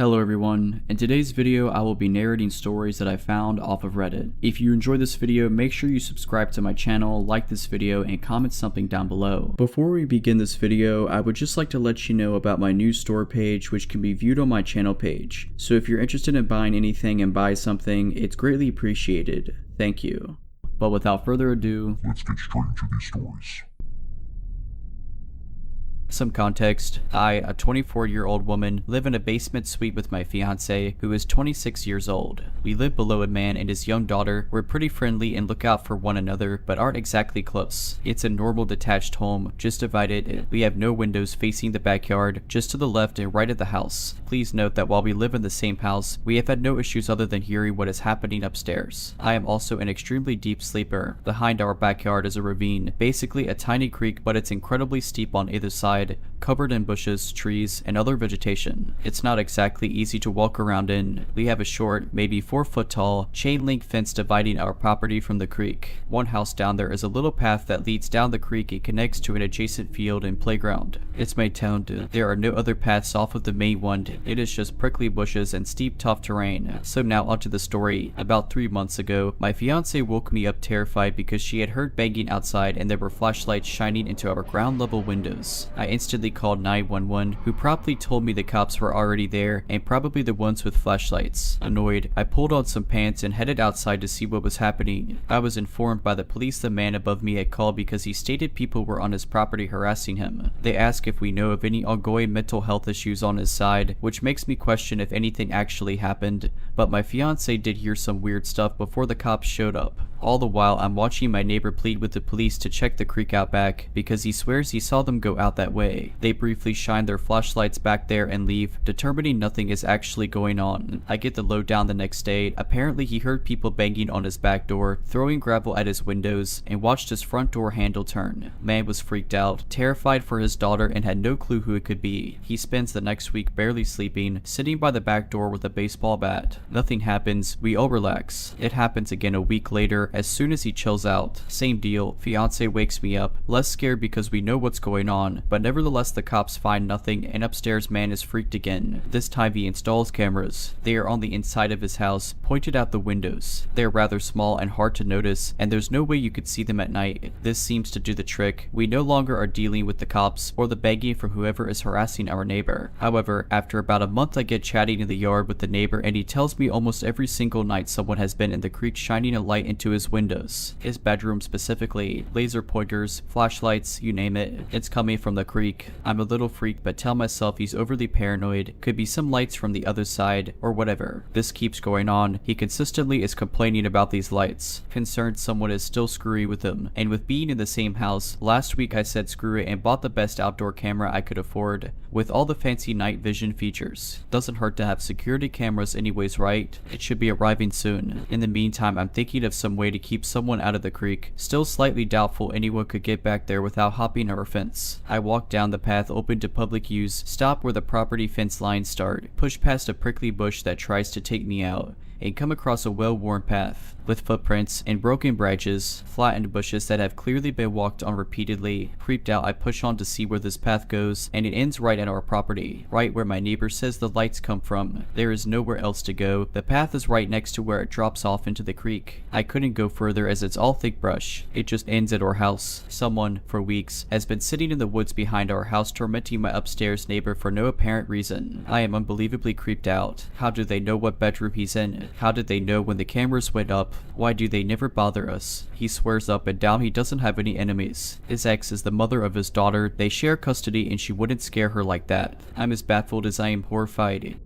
Hello everyone, in today's video I will be narrating stories that I found off of Reddit. If you enjoyed this video, make sure you subscribe to my channel, like this video, and comment something down below. Before we begin this video, I would just like to let you know about my new store page, which can be viewed on my channel page. So if you're interested in buying anything and buy something, it's greatly appreciated. Thank you. But without further ado, let's get straight into these stories. Some context, I, a 24-year-old woman, live in a basement suite with my fiance, who is 26 years old. We live below a man and his young daughter. We're pretty friendly and look out for one another, but aren't exactly close. It's a normal detached home, just divided. We have no windows facing the backyard, just to the left and right of the house. Please note that while we live in the same house, we have had no issues other than hearing what is happening upstairs. I am also an extremely deep sleeper. Behind our backyard is a ravine, basically a tiny creek, but it's incredibly steep on either side, covered in bushes, trees, and other vegetation. It's not exactly easy to walk around in. We have a short, maybe 4-foot tall, chain link fence dividing our property from the creek. One house down there is a little path that leads down the creek and connects to an adjacent field and playground. It's maintained. There are no other paths off of the main one. It is just prickly bushes and steep, tough terrain. So now onto the story. About 3 months ago, my fiance woke me up terrified because she had heard banging outside and there were flashlights shining into our ground level windows. I instantly called 911, who promptly told me the cops were already there and probably the ones with flashlights. Annoyed, I pulled on some pants and headed outside to see what was happening. I was informed by the police the man above me had called because he stated people were on his property harassing him. They asked if we know of any ongoing mental health issues on his side, which makes me question if anything actually happened, but my fiance did hear some weird stuff before the cops showed up. All the while, I'm watching my neighbor plead with the police to check the creek out back because he swears he saw them go out that way. They briefly shine their flashlights back there and leave, determining nothing is actually going on. I get the lowdown the next day. Apparently he heard people banging on his back door, throwing gravel at his windows, and watched his front door handle turn. Man was freaked out, terrified for his daughter, and had no clue who it could be. He spends the next week barely sleeping, sitting by the back door with a baseball bat. Nothing happens, we all relax. It happens again a week later, as soon as he chills out. Same deal, fiance wakes me up, less scared because we know what's going on, but nevertheless the cops find nothing and upstairs man is freaked again. This time he installs cameras. They are on the inside of his house, pointed out the windows. They are rather small and hard to notice, and there's no way you could see them at night. This seems to do the trick. We no longer are dealing with the cops or the begging from whoever is harassing our neighbor. However, after about a month I get chatting in the yard with the neighbor and he tells me almost every single night someone has been in the creek shining a light into his windows. His bedroom specifically. Laser pointers, flashlights, you name it. It's coming from the creek. I'm a little freaked but tell myself he's overly paranoid. Could be some lights from the other side or whatever. This keeps going on. He consistently is complaining about these lights. Concerned someone is still screwy with him. And with being in the same house, last week I said screw it and bought the best outdoor camera I could afford with all the fancy night vision features. Doesn't hurt to have security cameras anyways, right? It should be arriving soon. In the meantime, I'm thinking of some way to keep someone out of the creek. Still slightly doubtful anyone could get back there without hopping our fence. I walk down the path open to public use, stop where the property fence lines start, push past a prickly bush that tries to take me out, and come across a well-worn path with footprints and broken branches, flattened bushes that have clearly been walked on repeatedly. Creeped out, I push on to see where this path goes, and it ends right at our property, right where my neighbor says the lights come from. There is nowhere else to go. The path is right next to where it drops off into the creek. I couldn't go further as it's all thick brush. It just ends at our house. Someone, for weeks, has been sitting in the woods behind our house tormenting my upstairs neighbor for no apparent reason. I am unbelievably creeped out. How do they know what bedroom he's in? How did they know when the cameras went up? Why do they never bother us? He swears up and down he doesn't have any enemies. His ex is the mother of his daughter. They share custody and she wouldn't scare her like that. I'm as baffled as I am horrified.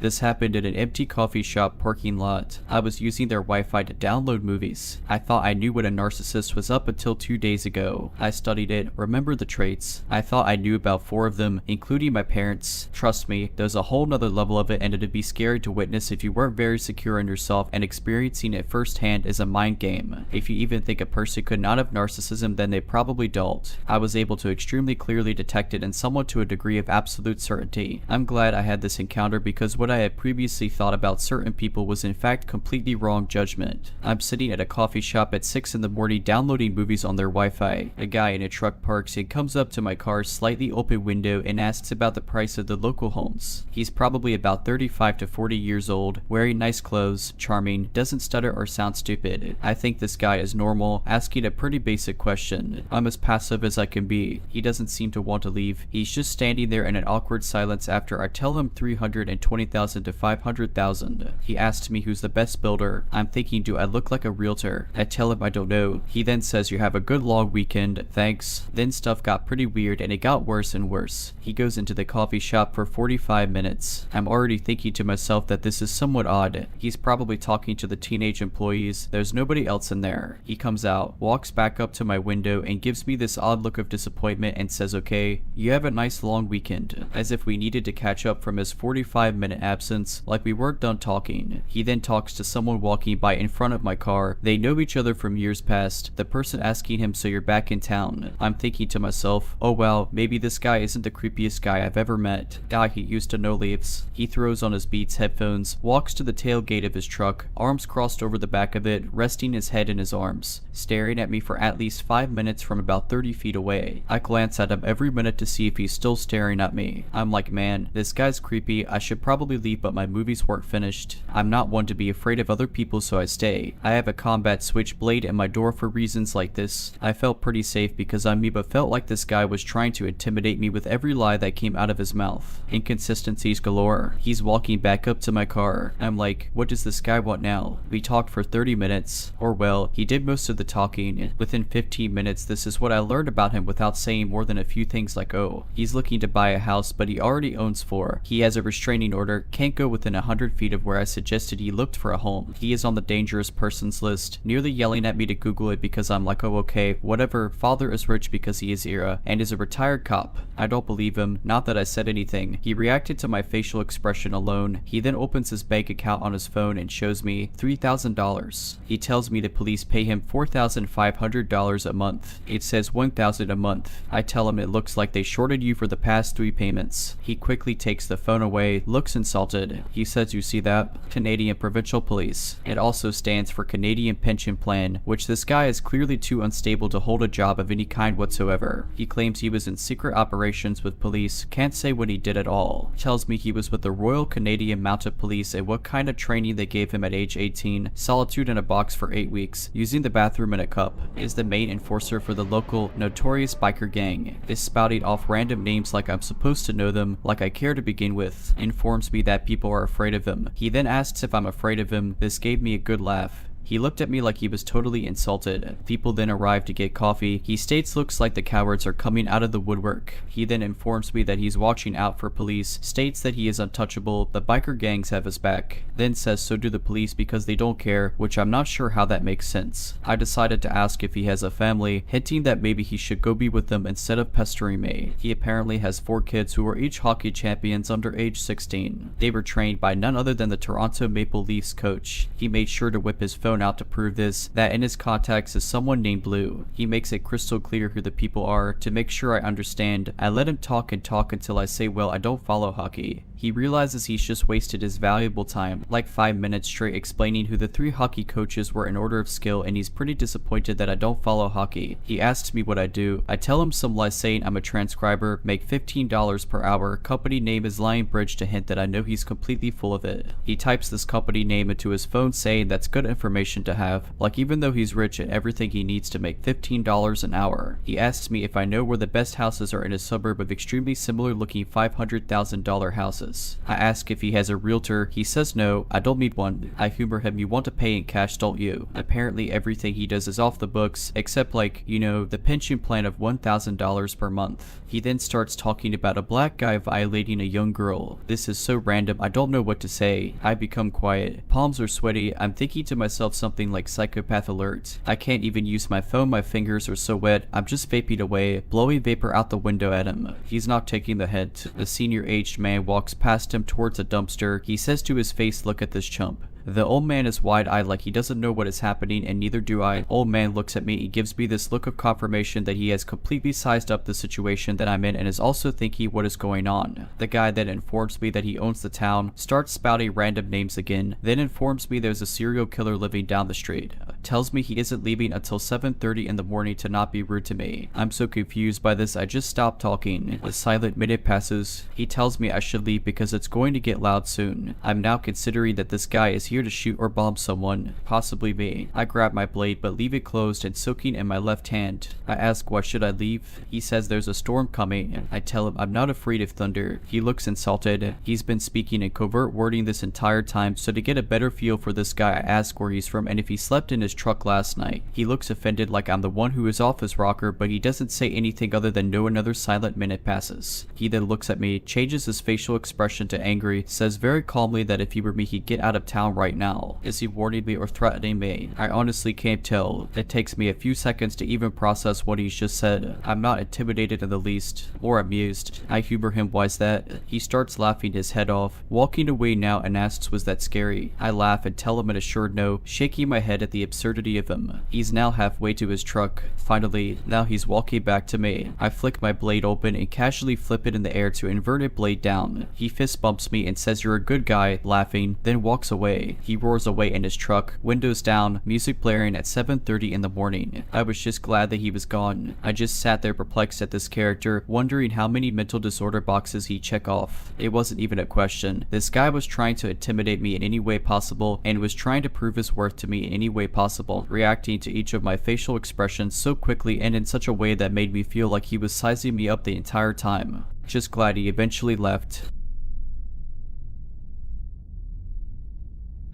This happened in an empty coffee shop parking lot. I was using their Wi-Fi to download movies. I thought I knew what a narcissist was up until 2 days ago. I studied it, remembered the traits. I thought I knew about 4 of them, including my parents. Trust me, there's a whole nother level of it and it'd be scary to witness if you weren't very secure in yourself, and experiencing it firsthand is a mind game. If you even think a person could not have narcissism, then they probably don't. I was able to extremely clearly detect it and somewhat to a degree of absolute certainty. I'm glad I had this encounter because what what I had previously thought about certain people was in fact completely wrong judgment. I'm sitting at a coffee shop at 6 in the morning downloading movies on their Wi-Fi. A guy in a truck parks and comes up to my car's slightly open window and asks about the price of the local homes. He's probably about 35 to 40 years old, wearing nice clothes, charming, doesn't stutter or sound stupid. I think this guy is normal, asking a pretty basic question. I'm as passive as I can be. He doesn't seem to want to leave. He's just standing there in an awkward silence after I tell him 320,000 to 500,000. He asks me who's the best builder. I'm thinking, do I look like a realtor? I tell him I don't know. He then says, you have a good long weekend, thanks. Then stuff got pretty weird and it got worse and worse. He goes into the coffee shop for 45 minutes. I'm already thinking to myself that this is somewhat odd. He's probably talking to the teenage employees. There's nobody else in there. He comes out, walks back up to my window and gives me this odd look of disappointment and says, okay, you have a nice long weekend, as if we needed to catch up from his 45-minute absence, like we weren't done talking. He then talks to someone walking by in front of my car. They know each other from years past. The person asking him, so you're back in town. I'm thinking to myself, oh wow, maybe this guy isn't the creepiest guy I've ever met. Guy he used to know leaves. He throws on his Beats headphones, walks to the tailgate of his truck, arms crossed over the back of it, resting his head in his arms, staring at me for at least 5 minutes from about 30 feet away. I glance at him every minute to see if he's still staring at me. I'm like, man, this guy's creepy. I should probably leave, but my movies weren't finished. I'm not one to be afraid of other people, so I stay. I have a combat switchblade in my door for reasons like this. I felt pretty safe because I'm me, but felt like this guy was trying to intimidate me with every lie that came out of his mouth. Inconsistencies galore. He's walking back up to my car. I'm like, what does this guy want now? We talked for 30 minutes. Or well, he did most of the talking. Within 15 minutes, this is what I learned about him without saying more than a few things like, oh, he's looking to buy a house, but he already owns 4. He has a restraining order, can't go within 100 feet of where I suggested he looked for a home. He is on the dangerous persons list, nearly yelling at me to Google it because I'm like, oh okay, whatever, father is rich because he is era, and is a retired cop. I don't believe him, not that I said anything. He reacted to my facial expression alone. He then opens his bank account on his phone and shows me $3,000. He tells me the police pay him $4,500 a month. It says $1,000 a month. I tell him it looks like they shorted you for the past 3 payments. He quickly takes the phone away, looks insulted. He says, you see that? Canadian Provincial Police. It also stands for Canadian Pension Plan, which this guy is clearly too unstable to hold a job of any kind whatsoever. He claims he was in secret operations with police, can't say what he did at all. Tells me he was with the Royal Canadian Mounted Police and what kind of training they gave him at age 18, solitude in a box for 8 weeks, using the bathroom in a cup, is the main enforcer for the local notorious biker gang. Is spouting off random names like I'm supposed to know them, like I care to begin with, informs me that people are afraid of him. He then asks if I'm afraid of him. This gave me a good laugh. He looked at me like he was totally insulted. People then arrived to get coffee. He states looks like the cowards are coming out of the woodwork. He then informs me that he's watching out for police, states that he is untouchable, the biker gangs have his back, then says so do the police because they don't care, which I'm not sure how that makes sense. I decided to ask if he has a family, hinting that maybe he should go be with them instead of pestering me. He apparently has 4 kids who are each hockey champions under age 16. They were trained by none other than the Toronto Maple Leafs coach. He made sure to whip his phone out to prove this, that in his contacts is someone named Blue. He makes it crystal clear who the people are to make sure I understand. I let him talk and talk until I say, well, I don't follow hockey. He realizes he's just wasted his valuable time, like 5 minutes straight explaining who the 3 hockey coaches were in order of skill, and he's pretty disappointed that I don't follow hockey. He asks me what I do. I tell him some lies saying I'm a transcriber, make $15 per hour, company name is Lion Bridge to hint that I know he's completely full of it. He types this company name into his phone saying that's good information to have, like even though he's rich and everything he needs to make $15 an hour. He asks me if I know where the best houses are in a suburb of extremely similar looking $500,000 houses. I ask if he has a realtor. He says no, I don't need one. I humor him, you want to pay in cash, don't you? Apparently everything he does is off the books, except like, you know, the pension plan of $1,000 per month. He then starts talking about a black guy violating a young girl. This is so random, I don't know what to say. I become quiet. Palms are sweaty. I'm thinking to myself something like psychopath alert. I can't even use my phone, my fingers are so wet. I'm just vaping away, blowing vapor out the window at him. He's not taking the hint. The senior aged man walks past him towards a dumpster. He says to his face, look at this chump. The old man is wide-eyed like he doesn't know what is happening, and neither do I. Old man looks at me and gives me this look of confirmation that he has completely sized up the situation that I'm in and is also thinking what is going on. The guy that informs me that he owns the town starts spouting random names again, then informs me there's a serial killer living down the street. Tells me he isn't leaving until 7:30 in the morning to not be rude to me. I'm so confused by this I just stop talking. A silent minute passes. He tells me I should leave because it's going to get loud soon. I'm now considering that this guy is here to shoot or bomb someone, possibly me. I grab my blade but leave it closed and soaking in my left hand. I ask why should I leave? He says there's a storm coming. I tell him I'm not afraid of thunder. He looks insulted. He's been speaking in covert wording this entire time, so to get a better feel for this guy I ask where he's from and if he slept in his truck last night. He looks offended like I'm the one who is off his rocker, but he doesn't say anything other than no. Another silent minute passes. He then looks at me, changes his facial expression to angry, says very calmly that if he were me he'd get out of town right now. Is he warning me or threatening me? I honestly can't tell. It takes me a few seconds to even process what he's just said. I'm not intimidated in the least, or amused. I humor him, why's that? He starts laughing his head off, walking away now and asks was that scary? I laugh and tell him an assured no, shaking my head at the absurdity of him. He's now halfway to his truck. Finally, now he's walking back to me. I flick my blade open and casually flip it in the air to invert it blade down. He fist bumps me and says you're a good guy, laughing, then walks away. He roars away in his truck, windows down, music blaring at 7:30 in the morning. I was just glad that he was gone. I just sat there perplexed at this character, wondering how many mental disorder boxes he'd check off. It wasn't even a question. This guy was trying to intimidate me in any way possible and was trying to prove his worth to me in any way possible, reacting to each of my facial expressions so quickly and in such a way that made me feel like he was sizing me up the entire time. Just glad he eventually left.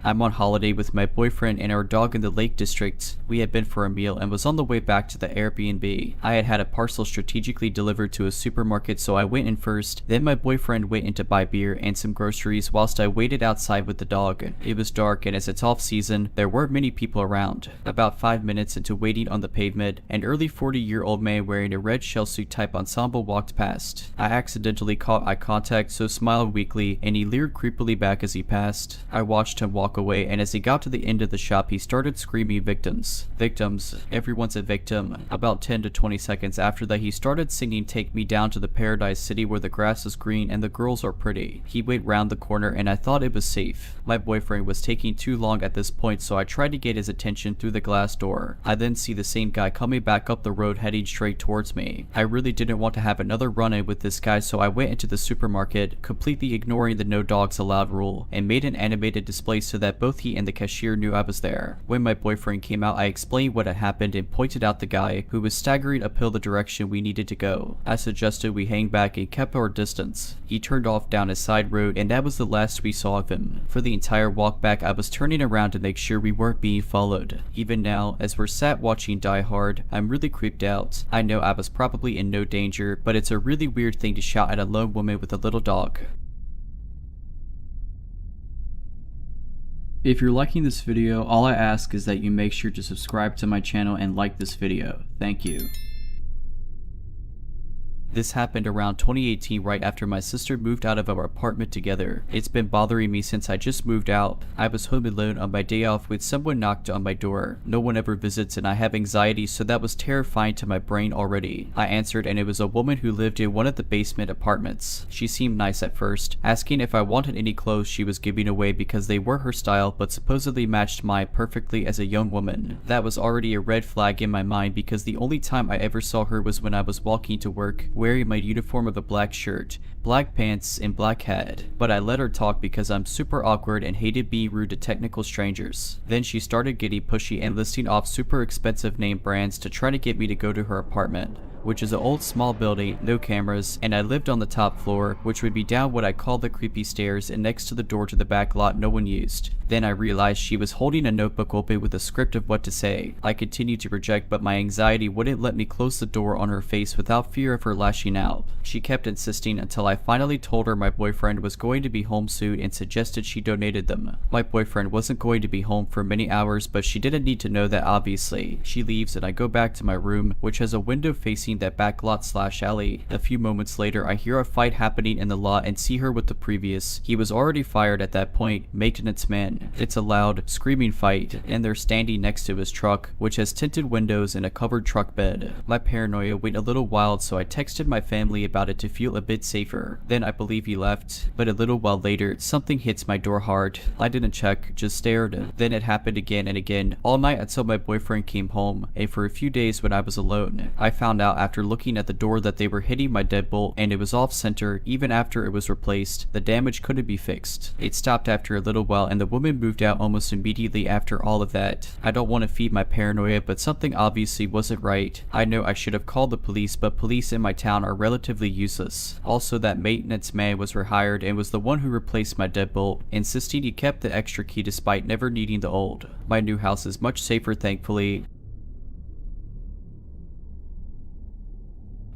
I'm on holiday with my boyfriend and our dog in the Lake District. We had been for a meal and was on the way back to the Airbnb. I had a parcel strategically delivered to a supermarket, so I went in first. Then my boyfriend went in to buy beer and some groceries whilst I waited outside with the dog. It was dark and as it's off season, there weren't many people around. About 5 minutes into waiting on the pavement, an early 40-year-old man wearing a red shell suit type ensemble walked past. I accidentally caught eye contact, so smiled weakly, and he leered creepily back as he passed. I watched him walk away, and as he got to the end of the shop he started screaming victims. Victims. Everyone's a victim. About 10 to 20 seconds after that he started singing Take Me Down to the Paradise City where the grass is green and the girls are pretty. He went round the corner and I thought it was safe. My boyfriend was taking too long at this point, so I tried to get his attention through the glass door. I then see the same guy coming back up the road heading straight towards me. I really didn't want to have another run-in with this guy, so I went into the supermarket, completely ignoring the no dogs allowed rule, and made an animated display so that both he and the cashier knew I was there. When my boyfriend came out, I explained what had happened and pointed out the guy who was staggering uphill the direction we needed to go. I suggested we hang back and kept our distance. He turned off down a side road and that was the last we saw of him. For the entire walk back, I was turning around to make sure we weren't being followed. Even now, as we're sat watching Die Hard, I'm really creeped out. I know I was probably in no danger, but it's a really weird thing to shout at a lone woman with a little dog. If you're liking this video, all I ask is that you make sure to subscribe to my channel and like this video. Thank you. This happened around 2018, right after my sister moved out of our apartment together. It's been bothering me since I just moved out. I was home alone on my day off when someone knocked on my door. No one ever visits and I have anxiety, so that was terrifying to my brain already. I answered and it was a woman who lived in one of the basement apartments. She seemed nice at first, asking if I wanted any clothes she was giving away because they were her style but supposedly matched mine perfectly as a young woman. That was already a red flag in my mind because the only time I ever saw her was when I was walking to work, wearing my uniform of a black shirt, black pants, and black hat. But I let her talk because I'm super awkward and hated being rude to technical strangers. Then she started getting pushy and listing off super expensive name brands to try to get me to go to her apartment, which is an old small building, no cameras, and I lived on the top floor, which would be down what I call the creepy stairs and next to the door to the back lot no one used. Then I realized she was holding a notebook open with a script of what to say. I continued to reject, but my anxiety wouldn't let me close the door on her face without fear of her lashing out. She kept insisting until I finally told her my boyfriend was going to be home soon and suggested she donated them. My boyfriend wasn't going to be home for many hours, but she didn't need to know that obviously. She leaves and I go back to my room, which has a window facing using that back lot / alley. A few moments later, I hear a fight happening in the lot and see her with the previous. He was already fired at that point, maintenance man. It's a loud, screaming fight, and they're standing next to his truck, which has tinted windows and a covered truck bed. My paranoia went a little wild, so I texted my family about it to feel a bit safer. Then I believe he left, but a little while later, something hits my door hard. I didn't check, just stared. Then it happened again and again, all night until my boyfriend came home, and for a few days when I was alone. I found out after looking at the door that they were hitting my deadbolt, and it was off center. Even after it was replaced, the damage couldn't be fixed. It stopped after a little while, and the woman moved out almost immediately after all of that. I don't want to feed my paranoia, but something obviously wasn't right. I know I should have called the police, but police in my town are relatively useless. Also, that maintenance man was rehired and was the one who replaced my deadbolt, insisting he kept the extra key despite never needing the old. My new house is much safer, thankfully.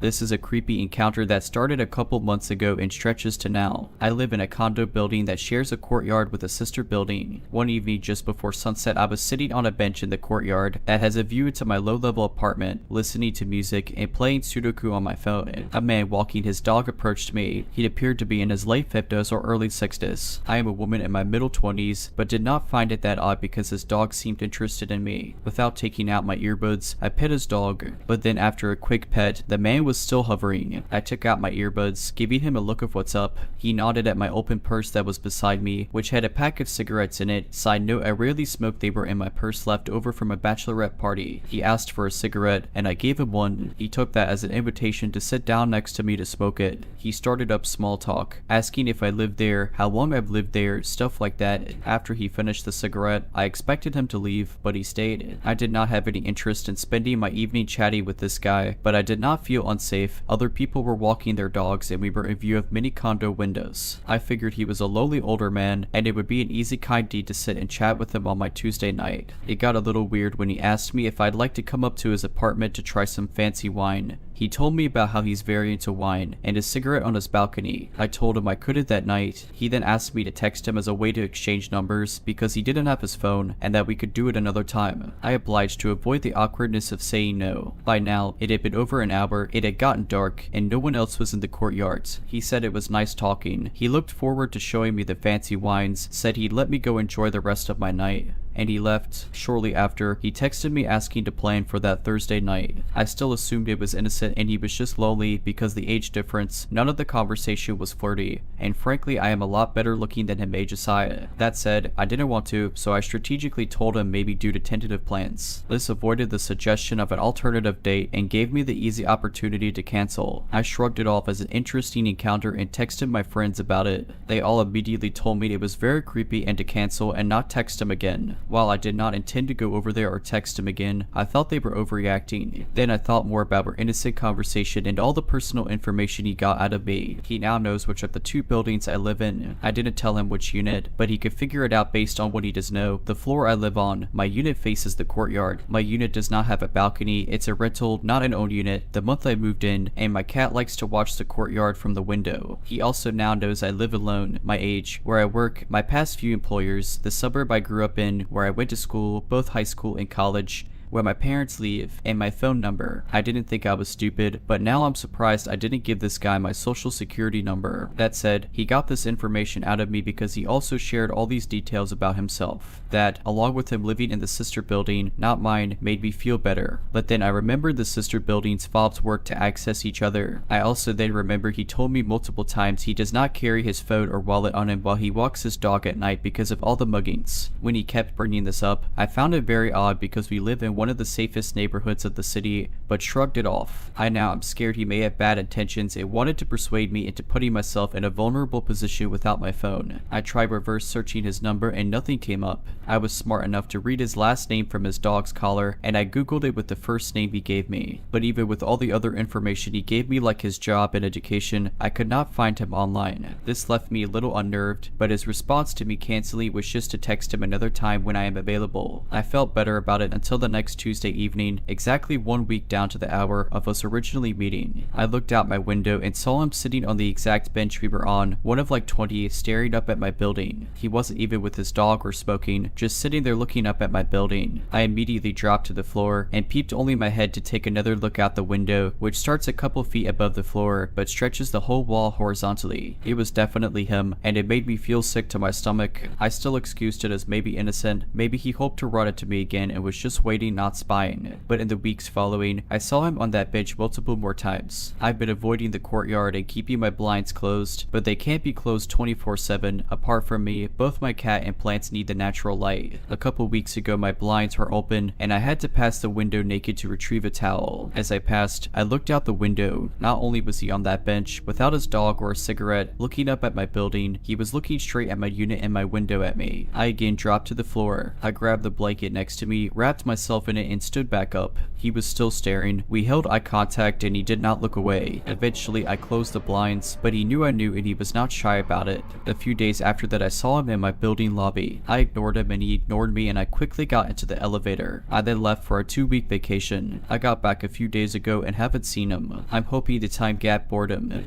This is a creepy encounter that started a couple months ago and stretches to now. I live in a condo building that shares a courtyard with a sister building. One evening just before sunset, I was sitting on a bench in the courtyard that has a view into my low-level apartment, listening to music and playing Sudoku on my phone. A man walking his dog approached me. He appeared to be in his late 50s or early 60s. I am a woman in my middle 20s, but did not find it that odd because his dog seemed interested in me. Without taking out my earbuds, I pet his dog, but then after a quick pet, the man was still hovering. I took out my earbuds, giving him a look of what's up. He nodded at my open purse that was beside me, which had a pack of cigarettes in it. Side note, I rarely smoke, they were in my purse left over from a bachelorette party. He asked for a cigarette, and I gave him one. He took that as an invitation to sit down next to me to smoke it. He started up small talk, asking if I lived there, how long I've lived there, stuff like that. After he finished the cigarette, I expected him to leave, but he stayed. I did not have any interest in spending my evening chatting with this guy, but I did not feel unsafe. Other people were walking their dogs and we were in view of many condo windows. I figured he was a lowly older man and it would be an easy kind deed to sit and chat with him on my Tuesday night. It got a little weird when he asked me if I'd like to come up to his apartment to try some fancy wine. He told me about how he's very into wine and his cigarette on his balcony. I told him I couldn't that night. He then asked me to text him as a way to exchange numbers because he didn't have his phone and that we could do it another time. I obliged to avoid the awkwardness of saying no. By now, it had been over an hour, it had gotten dark, and no one else was in the courtyards. He said it was nice talking. He looked forward to showing me the fancy wines, said he'd let me go enjoy the rest of my night, and he left. Shortly after, he texted me asking to plan for that Thursday night. I still assumed it was innocent and he was just lonely because the age difference. None of the conversation was flirty, and frankly I am a lot better looking than him age aside. That said, I didn't want to, so I strategically told him maybe due to tentative plans. This avoided the suggestion of an alternative date and gave me the easy opportunity to cancel. I shrugged it off as an interesting encounter and texted my friends about it. They all immediately told me it was very creepy and to cancel and not text him again. While I did not intend to go over there or text him again, I felt they were overreacting. Then I thought more about our innocent conversation and all the personal information he got out of me. He now knows which of the two buildings I live in. I didn't tell him which unit, but he could figure it out based on what he does know. The floor I live on, my unit faces the courtyard. My unit does not have a balcony, it's a rental, not an own unit. The month I moved in, and my cat likes to watch the courtyard from the window. He also now knows I live alone, my age, where I work, my past few employers, the suburb I grew up in, where I went to school, both high school and college, where my parents live, and my phone number. I didn't think I was stupid, but now I'm surprised I didn't give this guy my social security number. That said, he got this information out of me because he also shared all these details about himself. That, along with him living in the sister building, not mine, made me feel better. But then I remembered the sister building's fobs work to access each other. I also then remember he told me multiple times he does not carry his phone or wallet on him while he walks his dog at night because of all the muggings. When he kept bringing this up, I found it very odd because we live in one of the safest neighborhoods of the city, but shrugged it off. I now am scared he may have bad intentions and wanted to persuade me into putting myself in a vulnerable position without my phone. I tried reverse searching his number and nothing came up. I was smart enough to read his last name from his dog's collar, and I googled it with the first name he gave me. But even with all the other information he gave me, like his job and education, I could not find him online. This left me a little unnerved, but his response to me canceling was just to text him another time when I am available. I felt better about it until the next next Tuesday evening, exactly 1 week down to the hour of us originally meeting. I looked out my window and saw him sitting on the exact bench we were on, one of like 20, staring up at my building. He wasn't even with his dog or smoking, just sitting there looking up at my building. I immediately dropped to the floor and peeped only my head to take another look out the window, which starts a couple feet above the floor but stretches the whole wall horizontally. It was definitely him, and it made me feel sick to my stomach. I still excused it as maybe innocent, maybe he hoped to run it to me again and was just waiting, not spying. But in the weeks following, I saw him on that bench multiple more times. I've been avoiding the courtyard and keeping my blinds closed, but they can't be closed 24/7. Apart from me, both my cat and plants need the natural light. A couple weeks ago, my blinds were open and I had to pass the window naked to retrieve a towel. As I passed, I looked out the window. Not only was he on that bench, without his dog or a cigarette, looking up at my building, he was looking straight at my unit and my window at me. I again dropped to the floor. I grabbed the blanket next to me, wrapped myself in it, and stood back up. He was still staring. We held eye contact and he did not look away. Eventually, I closed the blinds, but he knew I knew and he was not shy about it. A few days after that, I saw him in my building lobby. I ignored him and he ignored me, and I quickly got into the elevator. I then left for a 2-week vacation. I got back a few days ago and haven't seen him. I'm hoping the time gap bored him.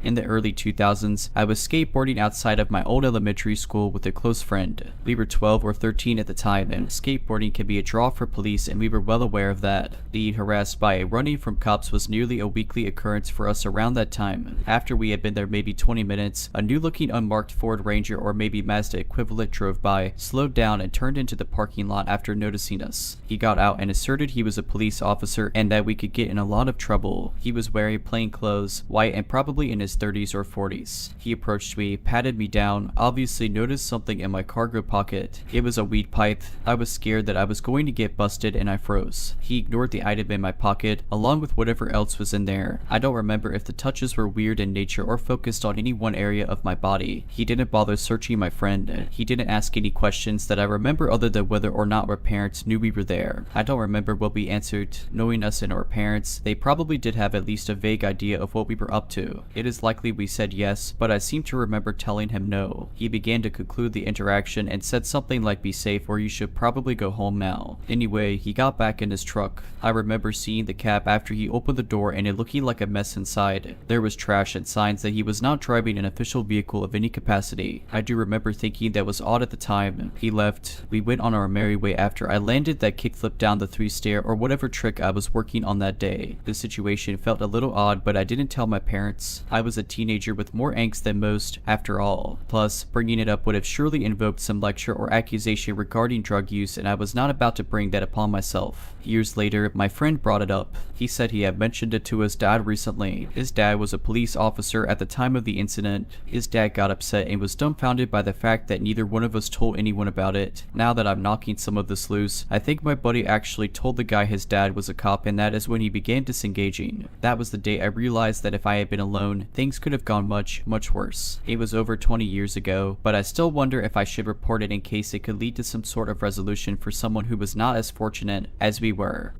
In the early 2000s, I was skateboarding outside of my old elementary school with a close friend. We were 12 or 13 at the time, and skateboarding can be a draw for police, and we were well aware of that. Being harassed by a running from cops was nearly a weekly occurrence for us around that time. After we had been there maybe 20 minutes, a new-looking unmarked Ford Ranger or maybe Mazda equivalent drove by, slowed down, and turned into the parking lot after noticing us. He got out and asserted he was a police officer and that we could get in a lot of trouble. He was wearing plain clothes, white, and probably in his 30s or 40s. He approached me, patted me down, obviously noticed something in my cargo pocket. It was a weed pipe. I was scared that I was going to get busted and I froze. He ignored the item in my pocket, along with whatever else was in there. I don't remember if the touches were weird in nature or focused on any one area of my body. He didn't bother searching my friend. He didn't ask any questions that I remember other than whether or not our parents knew we were there. I don't remember what we answered. Knowing us and our parents, they probably did have at least a vague idea of what we were up to. It is likely we said yes, but I seem to remember telling him no. He began to conclude the interaction and said something like be safe or you should probably go home now. Anyway, he got back in his truck. I remember seeing the cab after he opened the door and it looking like a mess inside. There was trash and signs that he was not driving an official vehicle of any capacity. I do remember thinking that was odd at the time. He left. We went on our merry way after I landed that kickflip down the 3-stair or whatever trick I was working on that day. The situation felt a little odd, but I didn't tell my parents. I was a teenager with more angst than most, after all. Plus, bringing it up would have surely invoked some lecture or accusation regarding drug use, and I was not about to bring that upon myself. Years later, my friend brought it up. He said he had mentioned it to his dad recently. His dad was a police officer at the time of the incident. His dad got upset and was dumbfounded by the fact that neither one of us told anyone about it. Now that I'm knocking some of this loose, I think my buddy actually told the guy his dad was a cop, and that is when he began disengaging. That was the day I realized that if I had been alone, things could have gone much worse. It was over 20 years ago, but I still wonder if I should report it in case it could lead to some sort of resolution for someone who was not as fortunate as we were.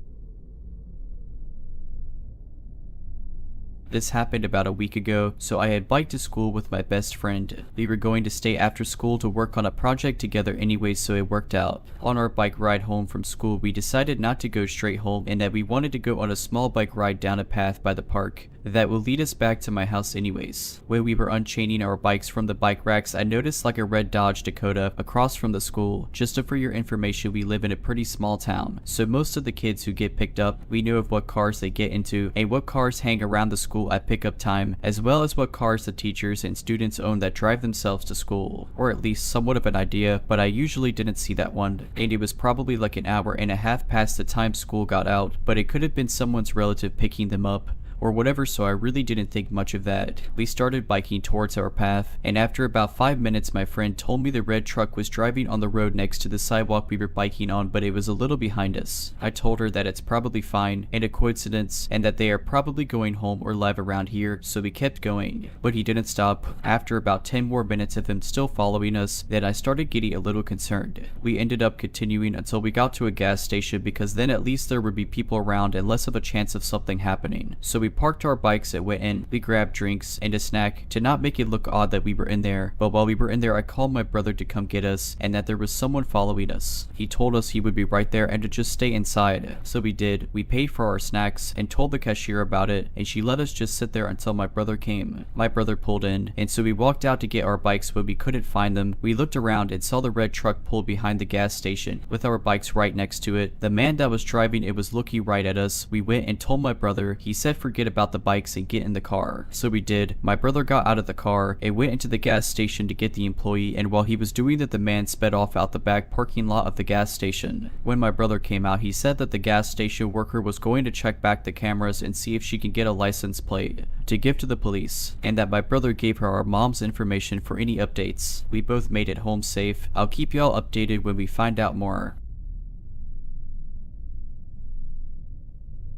This happened about a week ago, so I had biked to school with my best friend. We were going to stay after school to work on a project together anyway, so it worked out. On our bike ride home from school, we decided not to go straight home and that we wanted to go on a small bike ride down a path by the park that will lead us back to my house anyways. When we were unchaining our bikes from the bike racks, I noticed like a red Dodge Dakota across from the school. Just for your information, we live in a pretty small town, so most of the kids who get picked up, we know of what cars they get into and what cars hang around the school at pickup time, as well as what cars the teachers and students own that drive themselves to school, or at least somewhat of an idea, but I usually didn't see that one, and it was probably like an hour and a half past the time school got out, but it could have been someone's relative picking them up or whatever, so I really didn't think much of that. We started biking towards our path, and after about 5 minutes my friend told me the red truck was driving on the road next to the sidewalk we were biking on, but it was a little behind us. I told her that it's probably fine and a coincidence and that they are probably going home or live around here, so we kept going. But he didn't stop. After about 10 more minutes of him still following us, then I started getting a little concerned. We ended up continuing until we got to a gas station because then at least there would be people around and less of a chance of something happening. So we parked our bikes and went in. We grabbed drinks and a snack to not make it look odd that we were in there, but while we were in there I called my brother to come get us and that there was someone following us. He told us he would be right there and to just stay inside. So we did. We paid for our snacks and told the cashier about it, and she let us just sit there until my brother came. My brother pulled in, and so we walked out to get our bikes, but we couldn't find them. We looked around and saw the red truck pull behind the gas station with our bikes right next to it. The man that was driving it was looking right at us. We went and told my brother. He said forget about the bikes and get in the car. So we did. My brother got out of the car and went into the gas station to get the employee, and while he was doing that, the man sped off out the back parking lot of the gas station. When my brother came out, he said that the gas station worker was going to check back the cameras and see if she can get a license plate to give to the police, and that my brother gave her our mom's information for any updates. We both made it home safe. I'll keep y'all updated when we find out more.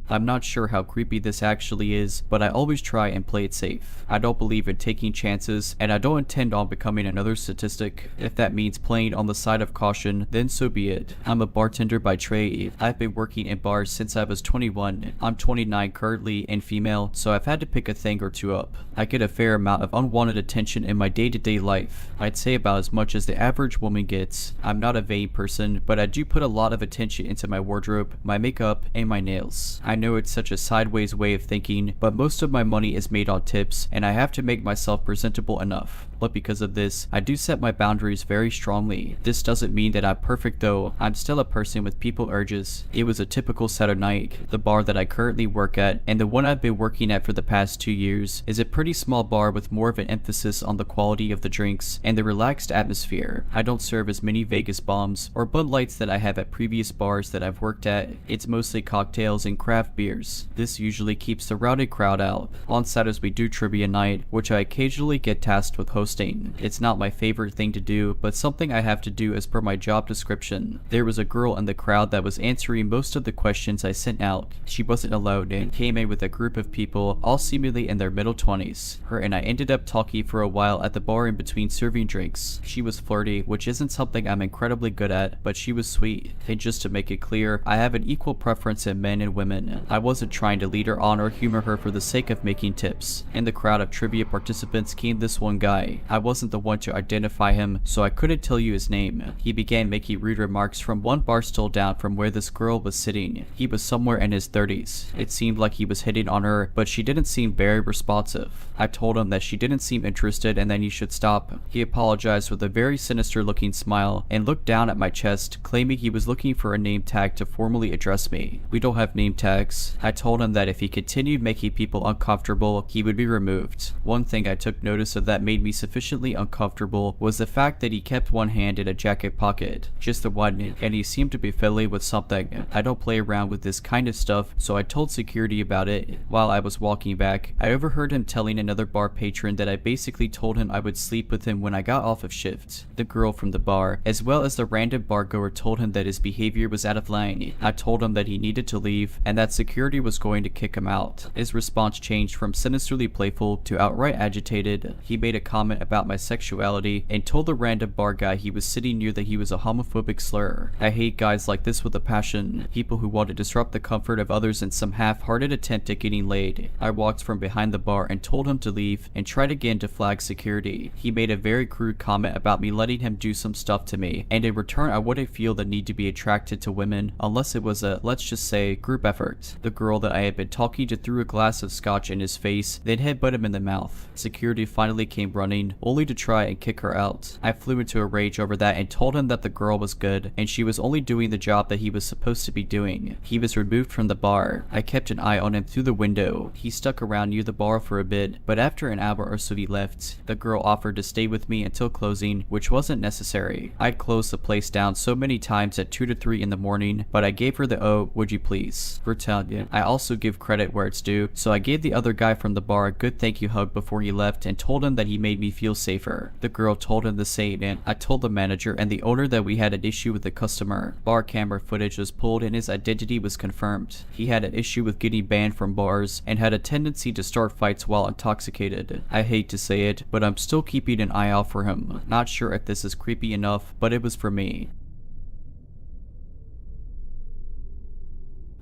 I'm not sure how creepy this actually is, but I always try and play it safe. I don't believe in taking chances, and I don't intend on becoming another statistic. If that means playing on the side of caution, then so be it. I'm a bartender by trade. I've been working in bars since I was 21. I'm 29 currently and female, so I've had to pick a thing or two up. I get a fair amount of unwanted attention in my day-to-day life. I'd say about as much as the average woman gets. I'm not a vain person, but I do put a lot of attention into my wardrobe, my makeup, and my nails. I know it's such a sideways way of thinking, but most of my money is made on tips, and I have to make myself presentable enough. But because of this, I do set my boundaries very strongly. This doesn't mean that I'm perfect though. I'm still a person with people urges. It was a typical Saturday night. The bar that I currently work at, and the one I've been working at for the past 2 years, is a pretty small bar with more of an emphasis on the quality of the drinks and the relaxed atmosphere. I don't serve as many Vegas bombs or Bud Lights that I have at previous bars that I've worked at. It's mostly cocktails and craft beers. This usually keeps the rowdy crowd out. On Saturdays we do trivia night, which I occasionally get tasked with hosting. It's not my favorite thing to do, but something I have to do as per my job description. There was a girl in the crowd that was answering most of the questions I sent out. She wasn't alone and came in with a group of people, all seemingly in their middle 20s. Her and I ended up talking for a while at the bar in between serving drinks. She was flirty, which isn't something I'm incredibly good at, but she was sweet. And just to make it clear, I have an equal preference in men and women. I wasn't trying to lead her on or humor her for the sake of making tips. In the crowd of trivia participants came this one guy. I wasn't the one to identify him, so I couldn't tell you his name. He began making rude remarks from one bar stool down from where this girl was sitting. He was somewhere in his 30s. It seemed like he was hitting on her, but she didn't seem very responsive. I told him that she didn't seem interested and then he should stop. He apologized with a very sinister looking smile and looked down at my chest, claiming he was looking for a name tag to formally address me. We don't have name tags. I told him that if he continued making people uncomfortable, he would be removed. One thing I took notice of that made me sufficiently uncomfortable was the fact that he kept one hand in a jacket pocket, just the one, and he seemed to be fiddling with something. I don't play around with this kind of stuff, so I told security about it. While I was walking back, I overheard him telling another bar patron that I basically told him I would sleep with him when I got off of shift. The girl from the bar, as well as the random bargoer, told him that his behavior was out of line. I told him that he needed to leave and that security was going to kick him out. His response changed from sinisterly playful to outright agitated. He made a comment about my sexuality and told the random bar guy he was sitting near that he was a homophobic slur. I hate guys like this with a passion, people who want to disrupt the comfort of others in some half-hearted attempt at getting laid. I walked from behind the bar and told him to leave and tried again to flag security. He made a very crude comment about me letting him do some stuff to me, and in return I wouldn't feel the need to be attracted to women unless it was a, let's just say, group effort. The girl that I had been talking to threw a glass of scotch in his face, then headbutt him in the mouth. Security finally came running, only to try and kick her out. I flew into a rage over that and told him that the girl was good and she was only doing the job that he was supposed to be doing. He was removed from the bar. I kept an eye on him through the window. He stuck around near the bar for a bit, but after an hour or so he left. The girl offered to stay with me until closing, which wasn't necessary. I'd closed the place down so many times at 2 to 3 in the morning, but I gave her the "oh, would you please" brutality. I also give credit where it's due, so I gave the other guy from the bar a good thank you hug before he left and told him that he made me feel safer. The girl told him the same, and I told the manager and the owner that we had an issue with the customer. Bar camera footage was pulled and his identity was confirmed. He had an issue with getting banned from bars and had a tendency to start fights while intoxicated. I hate to say it, but I'm still keeping an eye out for him. Not sure if this is creepy enough, but it was for me.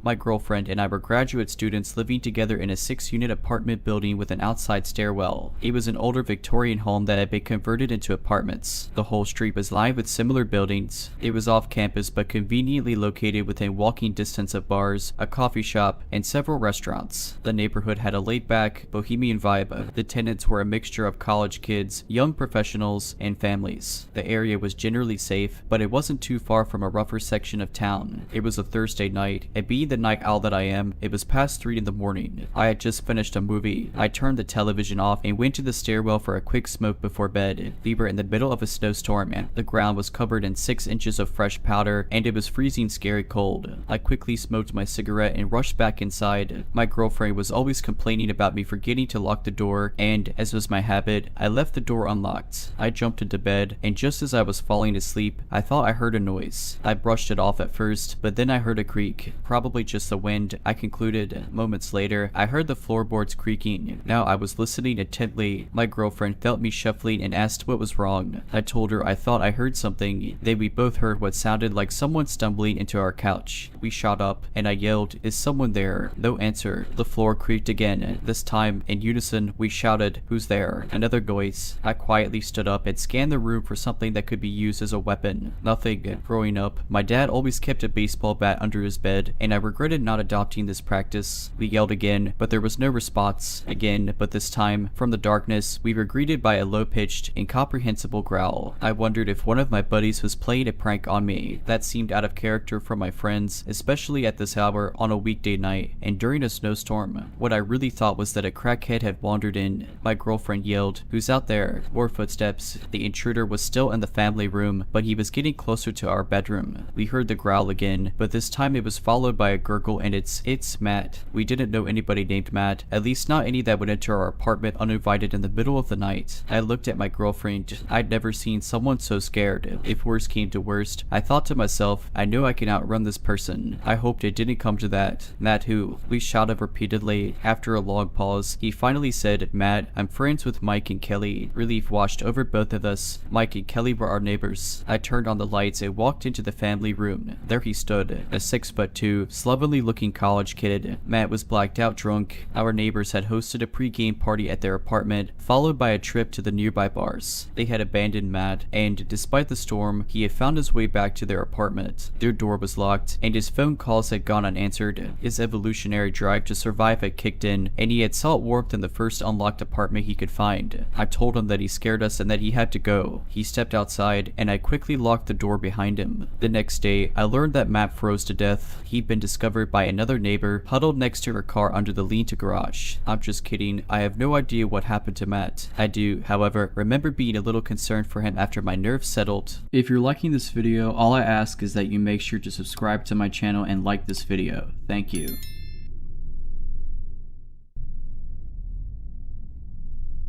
My girlfriend and I were graduate students living together in a 6-unit apartment building with an outside stairwell. It was an older Victorian home that had been converted into apartments. The whole street was lined with similar buildings. It was off campus but conveniently located within walking distance of bars, a coffee shop, and several restaurants. The neighborhood had a laid-back, bohemian vibe. The tenants were a mixture of college kids, young professionals, and families. The area was generally safe, but it wasn't too far from a rougher section of town. It was a Thursday night, and being the night owl that I am, it was past 3 in the morning. I had just finished a movie. I turned the television off and went to the stairwell for a quick smoke before bed. We were in the middle of a snowstorm, and the ground was covered in 6 inches of fresh powder, and it was freezing scary cold. I quickly smoked my cigarette and rushed back inside. My girlfriend was always complaining about me forgetting to lock the door, and, as was my habit, I left the door unlocked. I jumped into bed, and just as I was falling asleep, I thought I heard a noise. I brushed it off at first, but then I heard a creak. Probably just the wind, I concluded. Moments later, I heard the floorboards creaking. Now I was listening intently. My girlfriend felt me shuffling and asked what was wrong. I told her I thought I heard something. Then we both heard what sounded like someone stumbling into our couch. We shot up, and I yelled, "Is someone there?" No answer. The floor creaked again. This time, in unison, we shouted, "Who's there?" Another noise. I quietly stood up and scanned the room for something that could be used as a weapon. Nothing. Growing up, my dad always kept a baseball bat under his bed, and I regretted not adopting this practice. We yelled again, but there was no response. Again, but this time, from the darkness, we were greeted by a low-pitched, incomprehensible growl. I wondered if one of my buddies was playing a prank on me. That seemed out of character from my friends, especially at this hour on a weekday night and during a snowstorm. What I really thought was that a crackhead had wandered in. My girlfriend yelled, "Who's out there?" More footsteps. The intruder was still in the family room, but he was getting closer to our bedroom. We heard the growl again, but this time it was followed by a gurgle, and it's Matt. We didn't know anybody named Matt, at least not any that would enter our apartment uninvited in the middle of the night. I looked at my girlfriend. I'd never seen someone so scared. If worst came to worst, I thought to myself, I know I can outrun this person. I hoped it didn't come to that. "Matt who?" We shouted repeatedly. After a long pause, he finally said, "Matt, I'm friends with Mike and Kelly." Relief washed over both of us. Mike and Kelly were our neighbors. I turned on the lights and walked into the family room. There he stood, a 6'2", slovenly looking college kid. Matt was blacked out drunk. Our neighbors had hosted a pre-game party at their apartment, followed by a trip to the nearby bars. They had abandoned Matt, and despite the storm, he had found his way back to their apartment. Their door was locked, and his phone calls had gone unanswered. His evolutionary drive to survive had kicked in, and he had sought warmth in the first unlocked apartment he could find. I told him that he scared us and that he had to go. He stepped outside, and I quickly locked the door behind him. The next day, I learned that Matt froze to death. He'd been discovered by another neighbor, huddled next to her car under the lean-to garage. I'm just kidding. I have no idea what happened to Matt. I do, however, remember being a little concerned for him after my nerves settled. If you're liking this video, all I ask is that you make sure to subscribe to my channel and like this video. Thank you.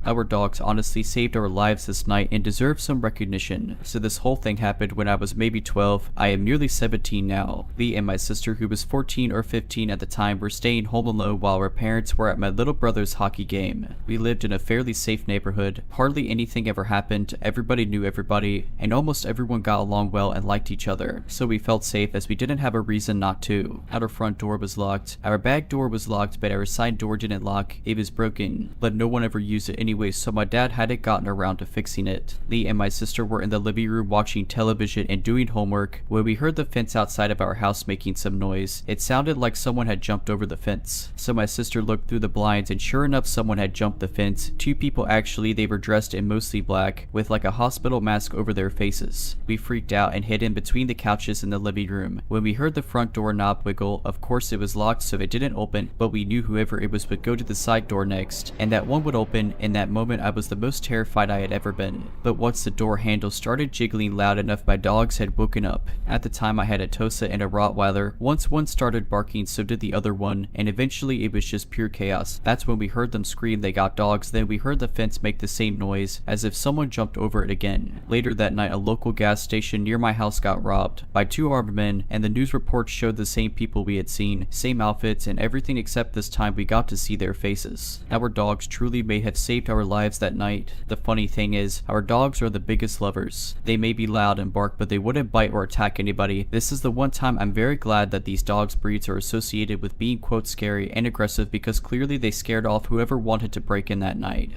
Our dogs honestly saved our lives this night and deserve some recognition. So this whole thing happened when I was maybe 12. I am nearly 17 now. Lee and my sister, who was 14 or 15 at the time, were staying home alone while our parents were at my little brother's hockey game. We lived in a fairly safe neighborhood. Hardly anything ever happened, everybody knew everybody, and almost everyone got along well and liked each other. So we felt safe as we didn't have a reason not to. Our front door was locked. Our back door was locked, but our side door didn't lock. It was broken, but no one ever used it anyway, so my dad hadn't gotten around to fixing it. Lee and my sister were in the living room watching television and doing homework when we heard the fence outside of our house making some noise. It sounded like someone had jumped over the fence. So my sister looked through the blinds, and sure enough, someone had jumped the fence. 2 people actually. They were dressed in mostly black with like a hospital mask over their faces. We freaked out and hid in between the couches in the living room. When we heard the front door knob wiggle, of course it was locked so it didn't open, but we knew whoever it was would go to the side door next, and that one would open. In that moment I was the most terrified I had ever been. But once the door handle started jiggling loud enough, my dogs had woken up. At the time I had a Tosa and a Rottweiler. Once one started barking, so did the other one, and eventually it was just pure chaos. That's when we heard them scream they got dogs. Then we heard the fence make the same noise, as if someone jumped over it again. Later that night, a local gas station near my house got robbed by 2 armed men, and the news reports showed the same people we had seen, same outfits and everything, except this time we got to see their faces. Our dogs truly may have saved our our lives that night. The funny thing is, our dogs are the biggest lovers. They may be loud and bark, but they wouldn't bite or attack anybody. This is the one time I'm very glad that these dogs breeds are associated with being quote scary and aggressive, because clearly they scared off whoever wanted to break in that night.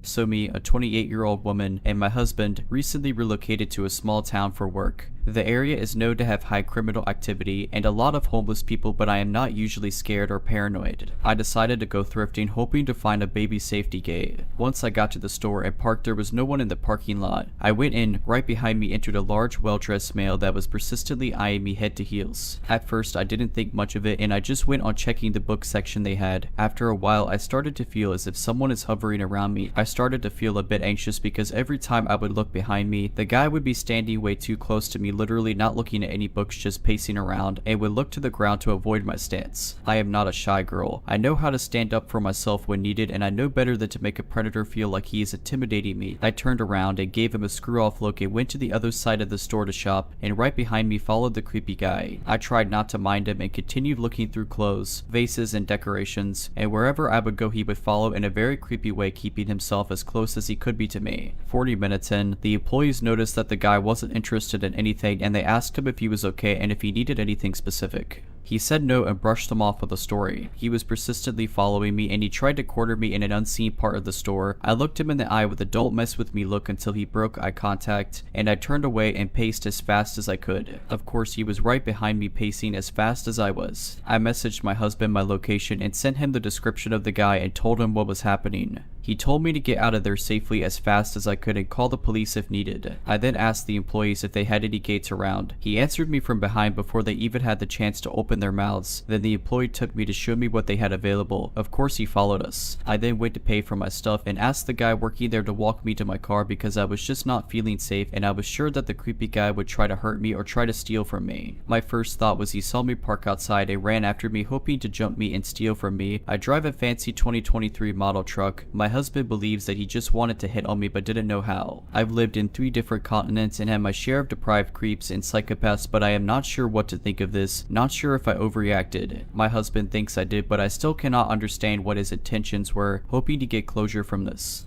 So me, a 28-year-old woman, and my husband recently relocated to a small town for work. The area is known to have high criminal activity and a lot of homeless people, but I am not usually scared or paranoid. I decided to go thrifting, hoping to find a baby safety gate. Once I got to the store and parked, there was no one in the parking lot. I went in. Right behind me entered a large, well-dressed male that was persistently eyeing me head to heels. At first, I didn't think much of it, and I just went on checking the book section they had. After a while, I started to feel as if someone is hovering around me. I started to feel a bit anxious because every time I would look behind me, the guy would be standing way too close to me, literally not looking at any books, just pacing around, and would look to the ground to avoid my stance. I am not a shy girl. I know how to stand up for myself when needed, and I know better than to make a predator feel like he is intimidating me. I turned around and gave him a screw-off look and went to the other side of the store to shop, and right behind me followed the creepy guy. I tried not to mind him and continued looking through clothes, vases, and decorations, and wherever I would go he would follow in a very creepy way, keeping himself as close as he could be to me. 40 minutes in, the employees noticed that the guy wasn't interested in anything, and they asked him if he was okay and if he needed anything specific. He said no and brushed them off with a story. He was persistently following me, and he tried to corner me in an unseen part of the store. I looked him in the eye with a "don't mess with me" look until he broke eye contact, and I turned away and paced as fast as I could. Of course, he was right behind me, pacing as fast as I was. I messaged my husband my location and sent him the description of the guy and told him what was happening. He told me to get out of there safely as fast as I could and call the police if needed. I then asked the employees if they had any gates around. He answered me from behind before they even had the chance to open their mouths. Then the employee took me to show me what they had available. Of course he followed us. I then went to pay for my stuff and asked the guy working there to walk me to my car because I was just not feeling safe, and I was sure that the creepy guy would try to hurt me or try to steal from me. My first thought was he saw me park outside and ran after me, hoping to jump me and steal from me. I drive a fancy 2023 model truck. My husband believes that he just wanted to hit on me but didn't know how. I've lived in 3 different continents and had my share of deprived creeps and psychopaths, but I am not sure what to think of this. Not sure if I overreacted. My husband thinks I did, but I still cannot understand what his intentions were, hoping to get closure from this.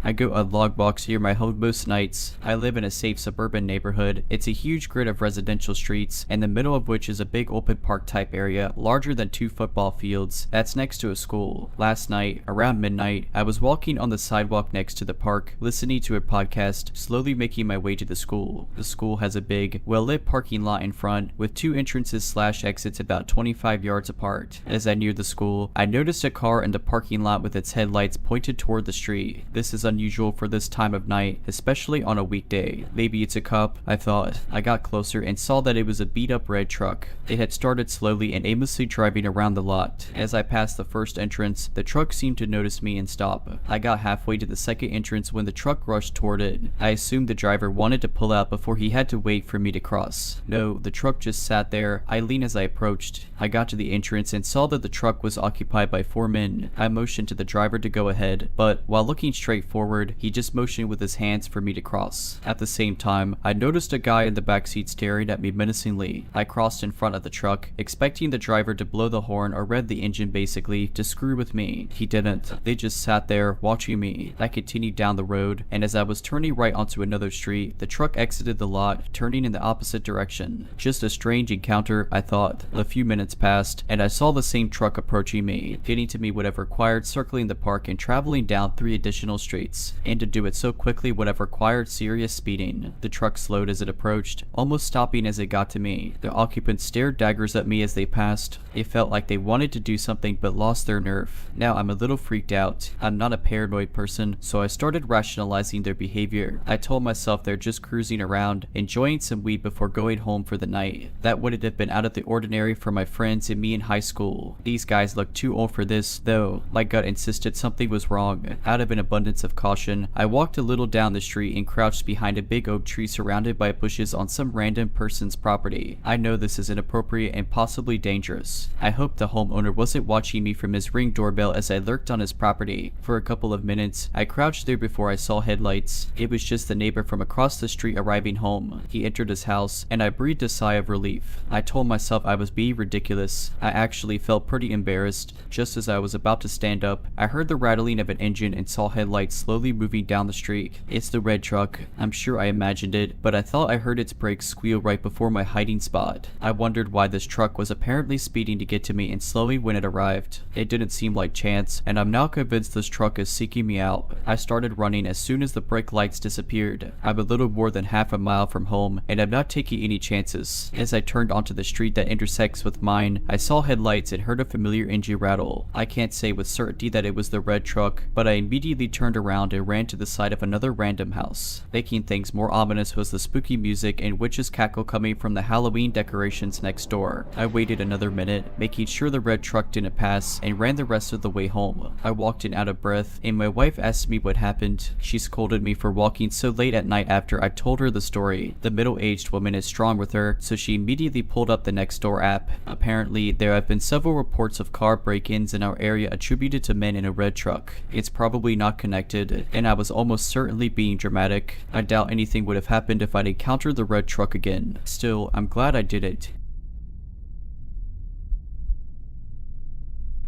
I go unlog box here my home most nights. I live in a safe suburban neighborhood. It's a huge grid of residential streets, in the middle of which is a big open park type area, larger than 2 football fields, that's next to a school. Last night, around midnight, I was walking on the sidewalk next to the park, listening to a podcast, slowly making my way to the school. The school has a big, well-lit parking lot in front, with 2 entrances/exits about 25 yards apart. As I neared the school, I noticed a car in the parking lot with its headlights pointed toward the street. This is unusual for this time of night, especially on a weekday. Maybe it's a cop, I thought. I got closer and saw that it was a beat-up red truck. It had started slowly and aimlessly driving around the lot. As I passed the first entrance, the truck seemed to notice me and stop. I got halfway to the second entrance when the truck rushed toward it. I assumed the driver wanted to pull out before he had to wait for me to cross. No, the truck just sat there. I leaned as I approached. I got to the entrance and saw that the truck was occupied by 4 men. I motioned to the driver to go ahead, but while looking straight forward, he just motioned with his hands for me to cross. At the same time, I noticed a guy in the backseat staring at me menacingly. I crossed in front of the truck, expecting the driver to blow the horn or rev the engine, basically to screw with me. He didn't. They just sat there watching me. I continued down the road, and as I was turning right onto another street, the truck exited the lot, turning in the opposite direction. Just a strange encounter, I thought. A few minutes passed, and I saw the same truck approaching me. Getting to me would have required circling the park and traveling down 3 additional streets, and to do it so quickly would have required serious speeding. The truck slowed as it approached, almost stopping as it got to me. The occupants stared daggers at me as they passed. It felt like they wanted to do something but lost their nerve. Now I'm a little freaked out. I'm not a paranoid person, so I started rationalizing their behavior. I told myself they're just cruising around, enjoying some weed before going home for the night. That wouldn't have been out of the ordinary for my friends and me in high school. These guys looked too old for this, though. My gut insisted something was wrong. Out of an abundance of caution, I walked a little down the street and crouched behind a big oak tree surrounded by bushes on some random person's property. I know this is inappropriate and possibly dangerous. I hope the homeowner wasn't watching me from his Ring doorbell as I lurked on his property. For a couple of minutes, I crouched there before I saw headlights. It was just the neighbor from across the street arriving home. He entered his house, and I breathed a sigh of relief. I told myself I was being ridiculous. I actually felt pretty embarrassed. Just as I was about to stand up, I heard the rattling of an engine and saw headlights slowly moving down the street. It's the red truck. I'm sure I imagined it, but I thought I heard its brakes squeal right before my hiding spot. I wondered why this truck was apparently speeding to get to me and slowing when it arrived. It didn't seem like chance, and I'm now convinced this truck is seeking me out. I started running as soon as the brake lights disappeared. I'm a little more than half a mile from home, and I'm not taking any chances. As I turned onto the street that intersects with mine, I saw headlights and heard a familiar engine rattle. I can't say with certainty that it was the red truck, but I immediately turned around and ran to the side of another random house. Making things more ominous was the spooky music and witch's cackle coming from the Halloween decorations next door. I waited another minute, making sure the red truck didn't pass, and ran the rest of the way home. I walked in out of breath, and my wife asked me what happened. She scolded me for walking so late at night after I told her the story. The middle-aged woman is strong with her, so she immediately pulled up the Nextdoor app. Apparently, there have been several reports of car break-ins in our area attributed to men in a red truck. It's probably not connected, and I was almost certainly being dramatic. I doubt anything would have happened if I'd encountered the red truck again. Still, I'm glad I did it.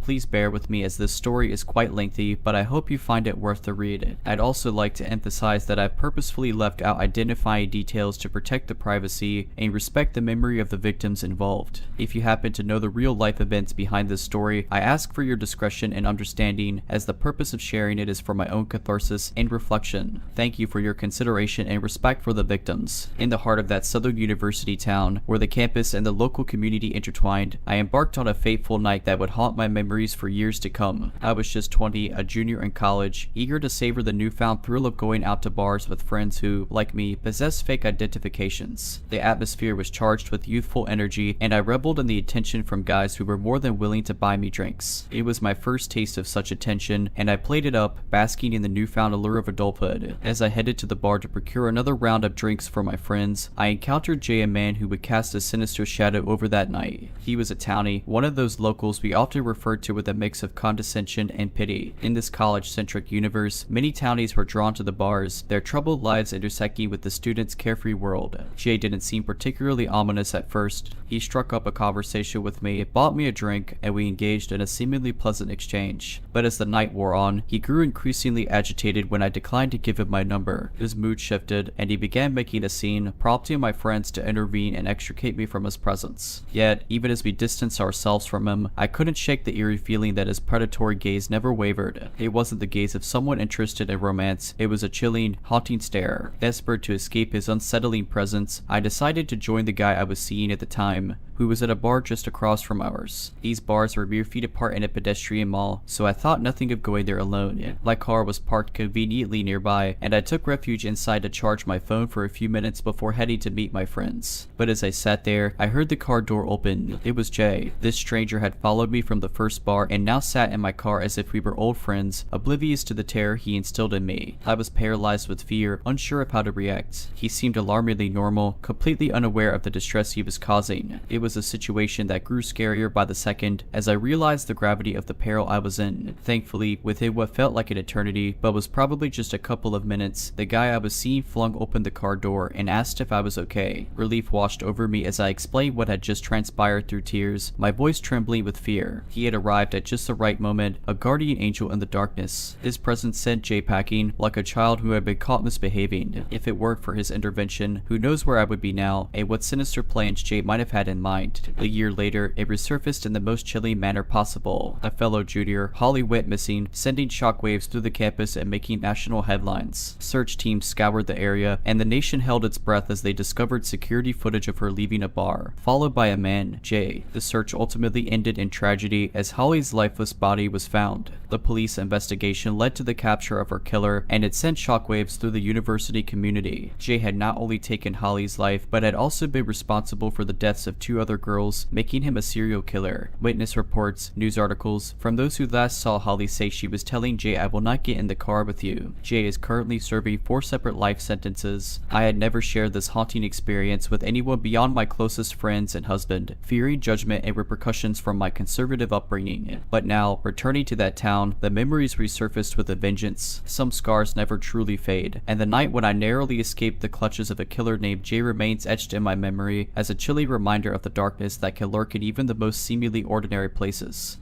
Please bear with me as this story is quite lengthy, but I hope you find it worth the read. I'd also like to emphasize that I've purposefully left out identifying details to protect the privacy and respect the memory of the victims involved. If you happen to know the real life events behind this story, I ask for your discretion and understanding, as the purpose of sharing it is for my own catharsis and reflection. Thank you for your consideration and respect for the victims. In the heart of that Southern University town, where the campus and the local community intertwined, I embarked on a fateful night that would haunt my memories for years to come. I was just 20, a junior in college, eager to savor the newfound thrill of going out to bars with friends who, like me, possess fake identifications. The atmosphere was charged with youthful energy, and I reveled in the attention from guys who were more than willing to buy me drinks. It was my first taste of such attention, and I played it up, basking in the newfound allure of adulthood. As I headed to the bar to procure another round of drinks for my friends, I encountered Jay, a man who would cast a sinister shadow over that night. He was a townie, one of those locals we often referred to with a mix of condescension and pity. In this college-centric universe, many townies were drawn to the bars, their troubled lives intersecting with the students' carefree world. Jay didn't seem particularly ominous at first. He struck up a conversation with me, bought me a drink, and we engaged in a seemingly pleasant exchange. But as the night wore on, he grew increasingly agitated when I declined to give him my number. His mood shifted, and he began making a scene, prompting my friends to intervene and extricate me from his presence. Yet, even as we distanced ourselves from him, I couldn't shake the eerie feeling that his predatory gaze never wavered. It wasn't the gaze of someone interested in romance, it was a chilling, haunting stare. Desperate to escape his unsettling presence, I decided to join the guy I was seeing at the time, who was at a bar just across from ours. These bars were mere feet apart in a pedestrian mall, so I thought nothing of going there alone. My car was parked conveniently nearby, and I took refuge inside to charge my phone for a few minutes before heading to meet my friends. But as I sat there, I heard the car door open. It was Jay. This stranger had followed me from the first bar and now sat in my car as if we were old friends, oblivious to the terror he instilled in me. I was paralyzed with fear, unsure of how to react. He seemed alarmingly normal, completely unaware of the distress he was causing. It was a situation that grew scarier by the second as I realized the gravity of the peril I was in. Thankfully, within what felt like an eternity, but was probably just a couple of minutes, the guy I was seeing flung open the car door and asked if I was okay. Relief washed over me as I explained what had just transpired through tears, my voice trembling with fear. He had arrived at just the right moment, a guardian angel in the darkness. His presence sent Jay packing, like a child who had been caught misbehaving. If it weren't for his intervention, who knows where I would be now, and what sinister plans Jay might have had in mind. A year later, it resurfaced in the most chilling manner possible. A fellow junior, Holly, went missing, sending shockwaves through the campus and making national headlines. Search teams scoured the area, and the nation held its breath as they discovered security footage of her leaving a bar, followed by a man, Jay. The search ultimately ended in tragedy as Holly's lifeless body was found. The police investigation led to the capture of her killer, and it sent shockwaves through the university community. Jay had not only taken Holly's life, but had also been responsible for the deaths of 2 other girls, making him a serial killer. Witness reports, news articles from those who last saw Holly say she was telling Jay, "I will not get in the car with you." Jay is currently serving 4 separate life sentences. I had never shared this haunting experience with anyone beyond my closest friends and husband, fearing judgment and repercussions from my conservative upbringing. But now, returning to that town, the memories resurfaced with a vengeance. Some scars never truly fade, and the night when I narrowly escaped the clutches of a killer named Jay remains etched in my memory as a chilly reminder of the darkness that can lurk in even the most seemingly ordinary places.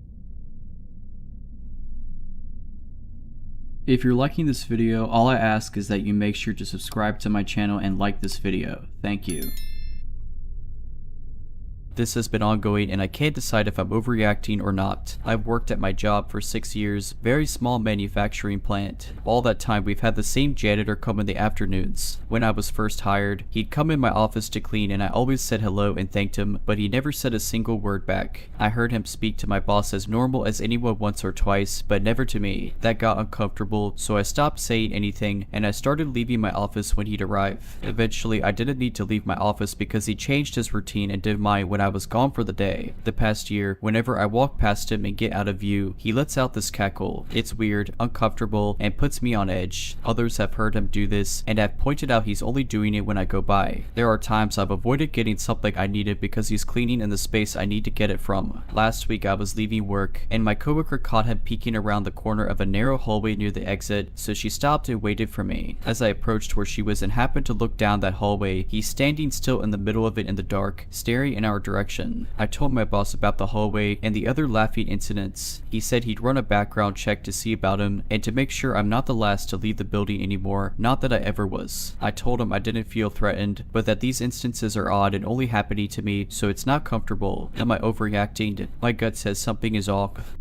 If you're liking this video, all I ask is that you make sure to subscribe to my channel and like this video. Thank you. This has been ongoing and I can't decide if I'm overreacting or not. I've worked at my job for 6 years, very small manufacturing plant. All that time we've had the same janitor come in the afternoons. When I was first hired, he'd come in my office to clean and I always said hello and thanked him, but he never said a single word back. I heard him speak to my boss as normal as anyone once or twice, but never to me. That got uncomfortable, so I stopped saying anything and I started leaving my office when he'd arrive. Eventually, I didn't need to leave my office because he changed his routine and did mine when I was gone for the day. The past year, whenever I walk past him and get out of view, he lets out this cackle. It's weird, uncomfortable, and puts me on edge. Others have heard him do this and have pointed out he's only doing it when I go by. There are times I've avoided getting something I needed because he's cleaning in the space I need to get it from. Last week I was leaving work and my coworker caught him peeking around the corner of a narrow hallway near the exit, so she stopped and waited for me. As I approached where she was and happened to look down that hallway, he's standing still in the middle of it in the dark, staring in our direction. I told my boss about the hallway and the other laughing incidents. He said he'd run a background check to see about him and to make sure I'm not the last to leave the building anymore, not that I ever was. I told him I didn't feel threatened, but that these instances are odd and only happening to me, so it's not comfortable. Am I overreacting? My gut says something is off.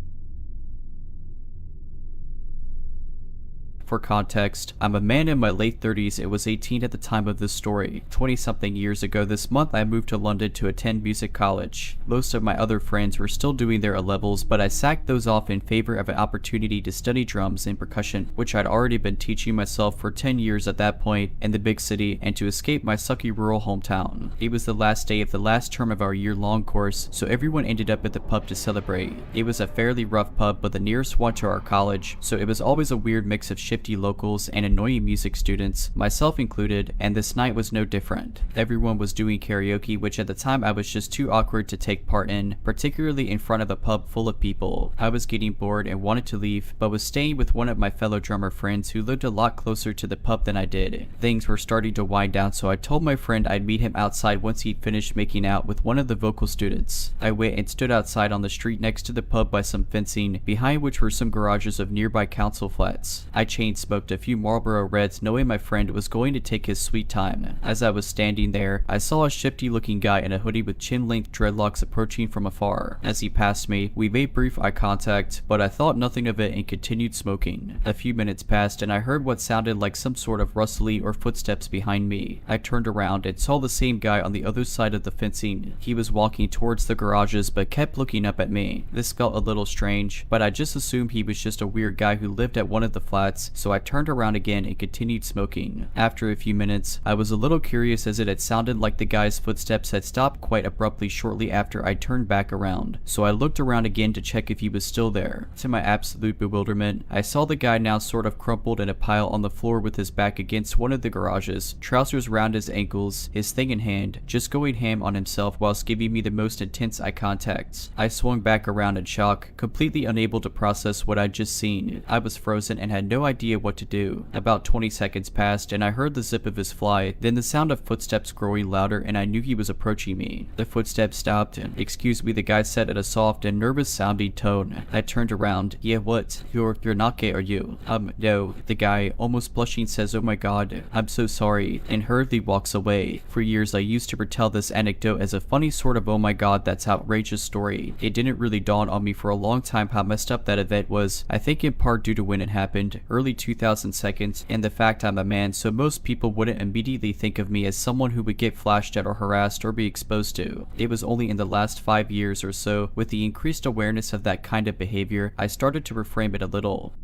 For context, I'm a man in my late 30s and was 18 at the time of this story. 20-something years ago this month, I moved to London to attend music college. Most of my other friends were still doing their A-levels, but I sacked those off in favor of an opportunity to study drums and percussion, which I'd already been teaching myself for 10 years at that point in the big city, and to escape my sucky rural hometown. It was the last day of the last term of our year-long course, so everyone ended up at the pub to celebrate. It was a fairly rough pub, but the nearest one to our college, so it was always a weird mix of shifty locals and annoying music students, myself included, and this night was no different. Everyone was doing karaoke, which at the time I was just too awkward to take part in, particularly in front of a pub full of people. I was getting bored and wanted to leave, but was staying with one of my fellow drummer friends who lived a lot closer to the pub than I did. Things were starting to wind down, so I told my friend I'd meet him outside once he'd finished making out with one of the vocal students. I went and stood outside on the street next to the pub by some fencing, behind which were some garages of nearby council flats. I chain smoked a few Marlboro Reds, knowing my friend was going to take his sweet time. As I was standing there, I saw a shifty looking guy in a hoodie with chin-length dreadlocks approaching from afar. As he passed me, we made brief eye contact, but I thought nothing of it and continued smoking. A few minutes passed and I heard what sounded like some sort of rustling or footsteps behind me. I turned around and saw the same guy on the other side of the fencing. He was walking towards the garages but kept looking up at me. This felt a little strange, but I just assumed he was just a weird guy who lived at one of the flats, so I turned around again and continued smoking. After a few minutes, I was a little curious as it had sounded like the guy's footsteps had stopped quite abruptly shortly after I turned back around, so I looked around again to check if he was still there. To my absolute bewilderment, I saw the guy now sort of crumpled in a pile on the floor with his back against one of the garages, trousers round his ankles, his thing in hand, just going ham on himself whilst giving me the most intense eye contact. I swung back around in shock, completely unable to process what I'd just seen. I was frozen and had no idea what to do. About 20 seconds passed and I heard the zip of his fly, then the sound of footsteps growing louder and I knew he was approaching me. The footsteps stopped and, "Excuse me," the guy said at a soft and nervous sounding tone. I turned around. "Yeah, what? You're not gay, are you?" No," the guy, almost blushing, says. "Oh my god, I'm so sorry," and hurriedly walks away. For years I used to retell this anecdote as a funny sort of "oh my god, that's outrageous" story. It didn't really dawn on me for a long time how messed up that event was, I think in part due to when it happened, early 2,000 seconds and the fact I'm a man, so most people wouldn't immediately think of me as someone who would get flashed at or harassed or be exposed to. It was only in the last 5 years or so, with the increased awareness of that kind of behavior, I started to reframe it a little.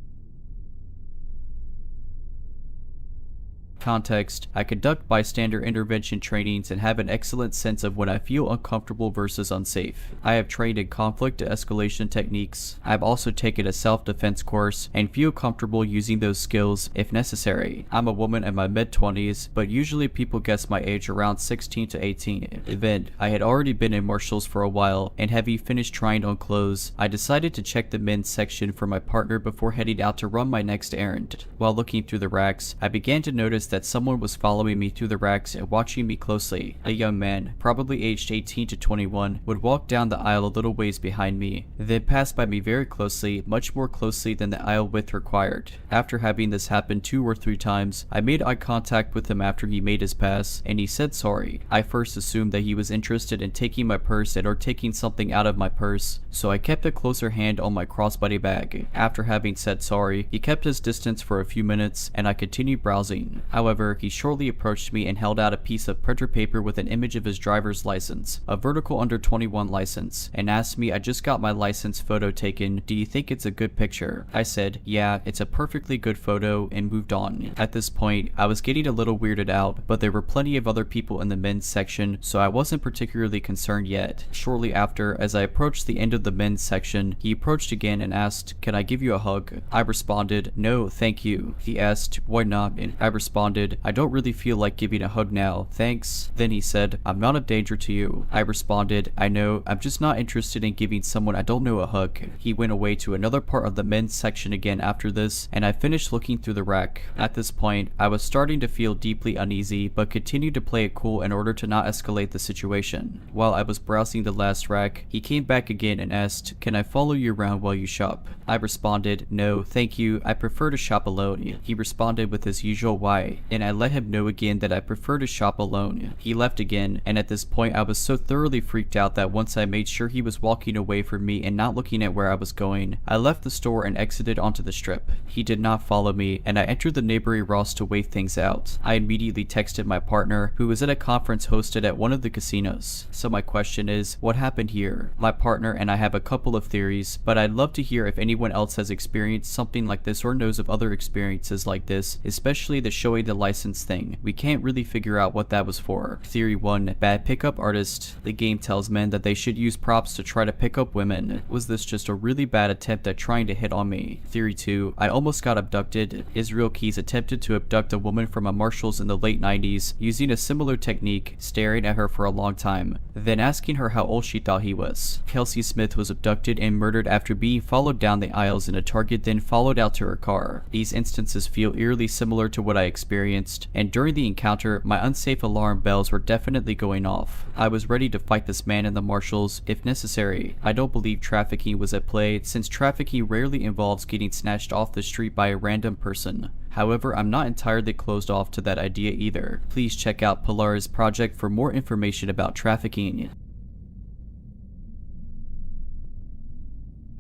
Context: I conduct bystander intervention trainings and have an excellent sense of when I feel uncomfortable versus unsafe. I have trained in conflict escalation techniques. I've also taken a self-defense course and feel comfortable using those skills if necessary. I'm a woman in my mid-20s, but usually people guess my age around 16 to 18. Event: I had already been in Marshalls for a while, and having finished trying on clothes, I decided to check the men's section for my partner before heading out to run my next errand. While looking through the racks, I began to notice that someone was following me through the racks and watching me closely. A young man, probably aged 18 to 21, would walk down the aisle a little ways behind me, then pass by me very closely, much more closely than the aisle width required. After having this happen 2 or 3 times, I made eye contact with him after he made his pass, and he said sorry. I first assumed that he was interested in taking my purse and or taking something out of my purse, so I kept a closer hand on my crossbody bag. After having said sorry, he kept his distance for a few minutes, and I continued browsing. However, he shortly approached me and held out a piece of printer paper with an image of his driver's license, a vertical under 21 license, and asked me, I just got my license photo taken, do you think it's a good picture? I said, yeah, it's a perfectly good photo, and moved on. At this point, I was getting a little weirded out, but there were plenty of other people in the men's section, so I wasn't particularly concerned yet. Shortly after, as I approached the end of the men's section, he approached again and asked, can I give you a hug? I responded, no, thank you. He asked, why not? And I responded, I don't really feel like giving a hug now, thanks. Then he said, I'm not a danger to you. I responded, I know, I'm just not interested in giving someone I don't know a hug. He went away to another part of the men's section again after this, and I finished looking through the rack. At this point, I was starting to feel deeply uneasy, but continued to play it cool in order to not escalate the situation. While I was browsing the last rack, he came back again and asked, can I follow you around while you shop? I responded, no, thank you, I prefer to shop alone. He responded with his usual why, and I let him know again that I prefer to shop alone. He left again, and at this point I was so thoroughly freaked out that once I made sure he was walking away from me and not looking at where I was going, I left the store and exited onto the strip. He did not follow me, and I entered the neighboring Ross to wait things out. I immediately texted my partner, who was at a conference hosted at one of the casinos. So my question is, what happened here? My partner and I have a couple of theories, but I'd love to hear if anyone else has experienced something like this or knows of other experiences like this, especially the showing the license thing. We can't really figure out what that was for. Theory 1, bad pickup artist. The game tells men that they should use props to try to pick up women. Was this just a really bad attempt at trying to hit on me? Theory 2, I almost got abducted. Israel Keys attempted to abduct a woman from a Marshalls in the late 90s using a similar technique, staring at her for a long time, then asking her how old she thought he was. Kelsey Smith was abducted and murdered after being followed down the aisles in a Target, then followed out to her car. These instances feel eerily similar to what I experienced, and during the encounter, my unsafe alarm bells were definitely going off. I was ready to fight this man in the Marshalls if necessary. I don't believe trafficking was at play, since trafficking rarely involves getting snatched off the street by a random person. However, I'm not entirely closed off to that idea either. Please check out Polaris Project for more information about trafficking.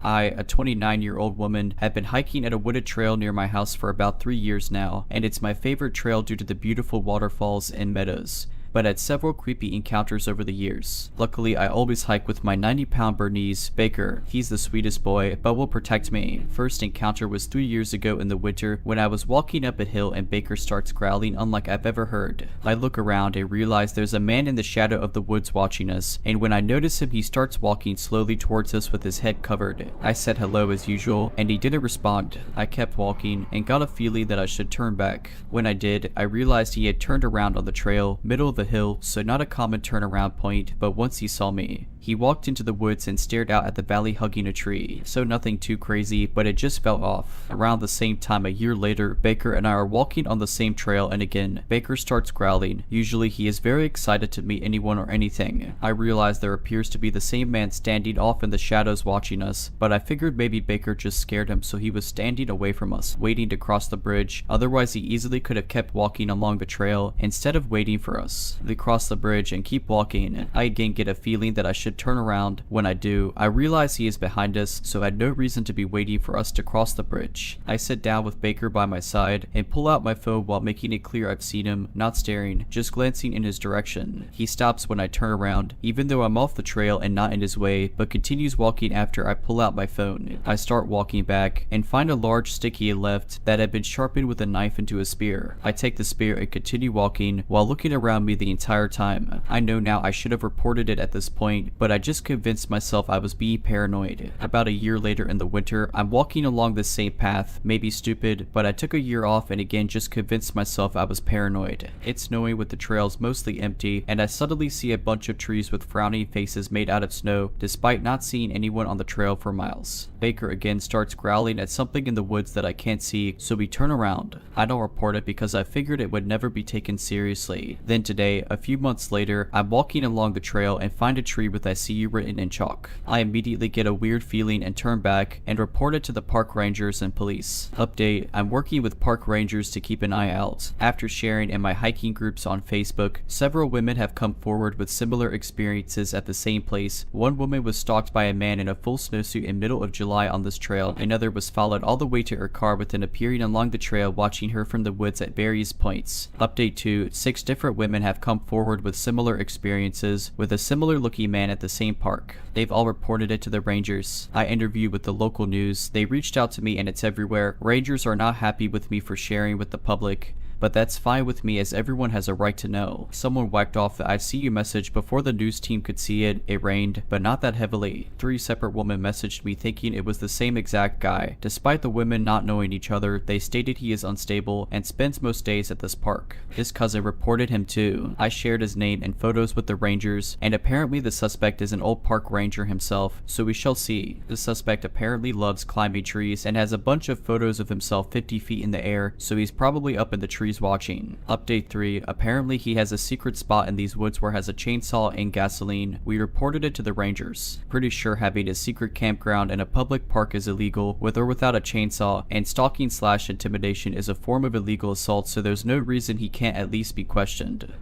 I, a 29-year-old woman, have been hiking at a wooded trail near my house for about 3 years now, and it's my favorite trail due to the beautiful waterfalls and meadows, but had several creepy encounters over the years. Luckily, I always hike with my 90-pound Bernese, Baker. He's the sweetest boy, but will protect me. First encounter was 3 years ago in the winter when I was walking up a hill and Baker starts growling unlike I've ever heard. I look around and realize there's a man in the shadow of the woods watching us, and when I notice him, he starts walking slowly towards us with his head covered. I said hello as usual, and he didn't respond. I kept walking and got a feeling that I should turn back. When I did, I realized he had turned around on the trail, middle of the hill, so not a common turnaround point, but once he saw me, he walked into the woods and stared out at the valley hugging a tree. So nothing too crazy, but it just felt off. Around the same time a year later, Baker and I are walking on the same trail, and again, Baker starts growling. Usually he is very excited to meet anyone or anything. I realize there appears to be the same man standing off in the shadows watching us, but I figured maybe Baker just scared him, so he was standing away from us, waiting to cross the bridge. Otherwise he easily could have kept walking along the trail instead of waiting for us. Rangers. We cross the bridge and keep walking. I again get a feeling that I should turn around. When I do, I realize he is behind us, so I had no reason to be waiting for us to cross the bridge. I sit down with Baker by my side and pull out my phone while making it clear I've seen him, not staring, just glancing in his direction. He stops when I turn around, even though I'm off the trail and not in his way, but continues walking after I pull out my phone. I start walking back and find a large stick he had left that had been sharpened with a knife into a spear. I take the spear and continue walking while looking around me the entire time. I know now I should have reported it at this point, but I just convinced myself I was being paranoid. About a year later in the winter, I'm walking along the same path, maybe stupid, but I took a year off and again just convinced myself I was paranoid. It's snowing with the trails mostly empty, and I suddenly see a bunch of trees with frowning faces made out of snow, despite not seeing anyone on the trail for miles. Baker again starts growling at something in the woods that I can't see, so we turn around. I don't report it because I figured it would never be taken seriously. Then today, a few months later, I'm walking along the trail and find a tree with "I see you" written in chalk. I immediately get a weird feeling and turn back and report it to the park rangers and police. Update: I'm working with park rangers to keep an eye out. After sharing in my hiking groups on Facebook, several women have come forward with similar experiences at the same place. One woman was stalked by a man in a full snowsuit in middle of July on this trail. Another was followed all the way to her car within appearing along the trail, watching her from the woods at various points. Update 2: 6 different women have come forward with similar experiences with a similar looking man at the same park. They've all reported it to the rangers. I interviewed with the local news. They reached out to me and it's everywhere. Rangers are not happy with me for sharing with the public, but that's fine with me as everyone has a right to know. Someone whacked off the "I see you" message before the news team could see it. It rained, but not that heavily. 3 separate women messaged me thinking it was the same exact guy. Despite the women not knowing each other, they stated he is unstable and spends most days at this park. His cousin reported him too. I shared his name and photos with the rangers, and apparently the suspect is an old park ranger himself, so we shall see. The suspect apparently loves climbing trees and has a bunch of photos of himself 50 feet in the air, so he's probably up in the trees watching. Update 3: apparently he has a secret spot in these woods where has a chainsaw and gasoline. We reported it to the rangers. Pretty sure having a secret campground in a public park is illegal, with or without a chainsaw, and stalking/intimidation is a form of illegal assault, so there's no reason he can't at least be questioned.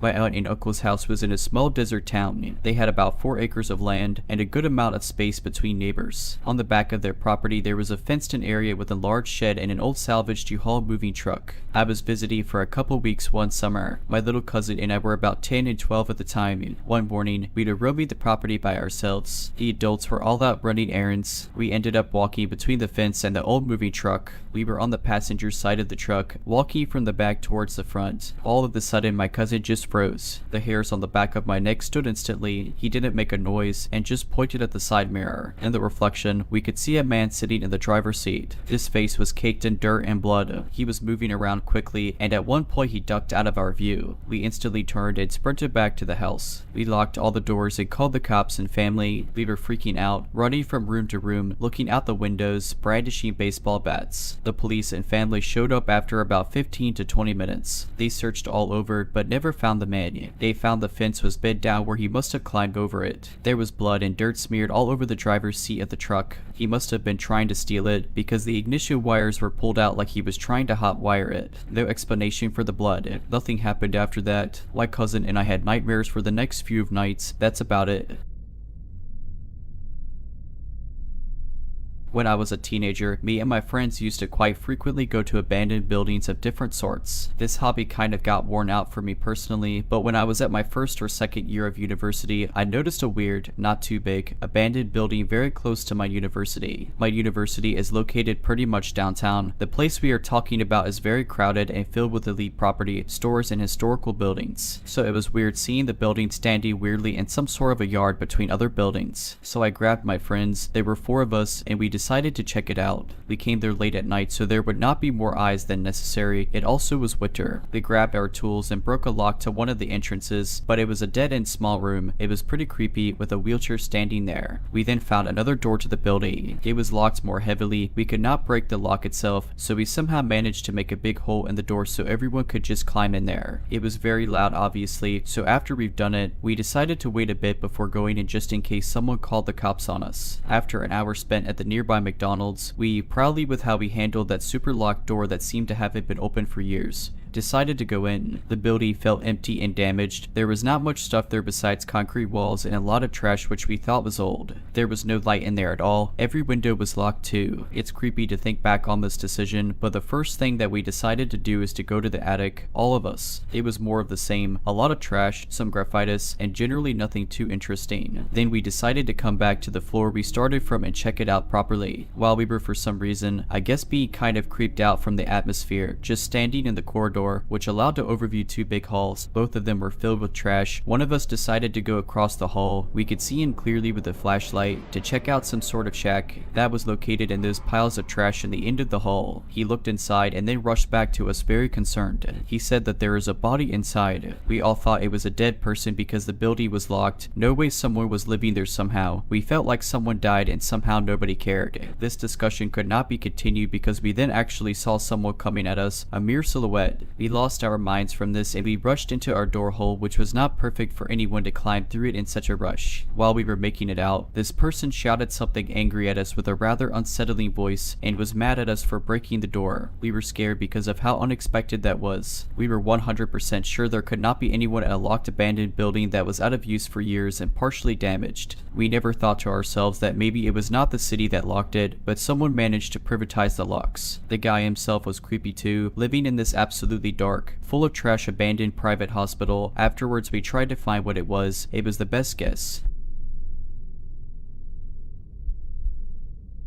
My aunt and uncle's house was in a small desert town. They had about 4 acres of land and a good amount of space between neighbors. On the back of their property there was a fenced-in area with a large shed and an old salvaged U-Haul moving truck. I was visiting for a couple weeks one summer. My little cousin and I were about 10 and 12 at the time. One morning, we were roaming the property by ourselves. The adults were all out running errands. We ended up walking between the fence and the old moving truck. We were on the passenger side of the truck, walking from the back towards the front. All of a sudden, my cousin just froze. The hairs on the back of my neck stood instantly. He didn't make a noise and just pointed at the side mirror. In the reflection, we could see a man sitting in the driver's seat. His face was caked in dirt and blood. He was moving around quickly, and at one point he ducked out of our view. We instantly turned and sprinted back to the house. We locked all the doors and called the cops and family. We were freaking out, running from room to room, looking out the windows, brandishing baseball bats. The police and family showed up after about 15 to 20 minutes. They searched all over, but never found the man. They found the fence was bent down where he must have climbed over it. There was blood and dirt smeared all over the driver's seat of the truck. He must have been trying to steal it because the ignition wires were pulled out like he was trying to hot wire it. No explanation for the blood. Nothing happened after that. My cousin and I had nightmares for the next few nights. That's about it. When I was a teenager, me and my friends used to quite frequently go to abandoned buildings of different sorts. This hobby kind of got worn out for me personally, but when I was at my first or second year of university, I noticed a weird, not too big, abandoned building very close to my university. My university is located pretty much downtown. The place we are talking about is very crowded and filled with elite property, stores, and historical buildings. So it was weird seeing the building standing weirdly in some sort of a yard between other buildings. So I grabbed my friends, there were 4 of us, and we decided to check it out. We came there late at night so there would not be more eyes than necessary. It also was winter. We grabbed our tools and broke a lock to one of the entrances, but it was a dead-end small room. It was pretty creepy with a wheelchair standing there. We then found another door to the building. It was locked more heavily. We could not break the lock itself, so we somehow managed to make a big hole in the door so everyone could just climb in there. It was very loud obviously, so after we've done it, we decided to wait a bit before going in just in case someone called the cops on us. After an hour spent at the nearby nearby McDonald's, we, proudly with how we handled that super locked door that seemed to haven't been open for years, decided to go in. The building felt empty and damaged. There was not much stuff there besides concrete walls and a lot of trash which we thought was old. There was no light in there at all. Every window was locked too. It's creepy to think back on this decision, but the first thing that we decided to do is to go to the attic, all of us. It was more of the same, a lot of trash, some graphitis, and generally nothing too interesting. Then we decided to come back to the floor we started from and check it out properly. While we were for some reason, I guess being kind of creeped out from the atmosphere, just standing in the corridor, which allowed to overview two big halls. Both of them were filled with trash. One of us decided to go across the hall. We could see in clearly with a flashlight to check out some sort of shack that was located in those piles of trash in the end of the hall. He looked inside and then rushed back to us very concerned. He said that there is a body inside. We all thought it was a dead person because the building was locked. No way someone was living there somehow. We felt like someone died and somehow nobody cared. This discussion could not be continued because we then actually saw someone coming at us, a mere silhouette. We lost our minds from this and we rushed into our door hole, which was not perfect for anyone to climb through it in such a rush. While we were making it out, this person shouted something angry at us with a rather unsettling voice and was mad at us for breaking the door. We were scared because of how unexpected that was. We were 100% sure there could not be anyone at a locked abandoned building that was out of use for years and partially damaged. We never thought to ourselves that maybe it was not the city that locked it, but someone managed to privatize the locks. The guy himself was creepy too, living in this absolutely dark, full of trash abandoned private hospital. Afterwards we tried to find what it was. It was the best guess.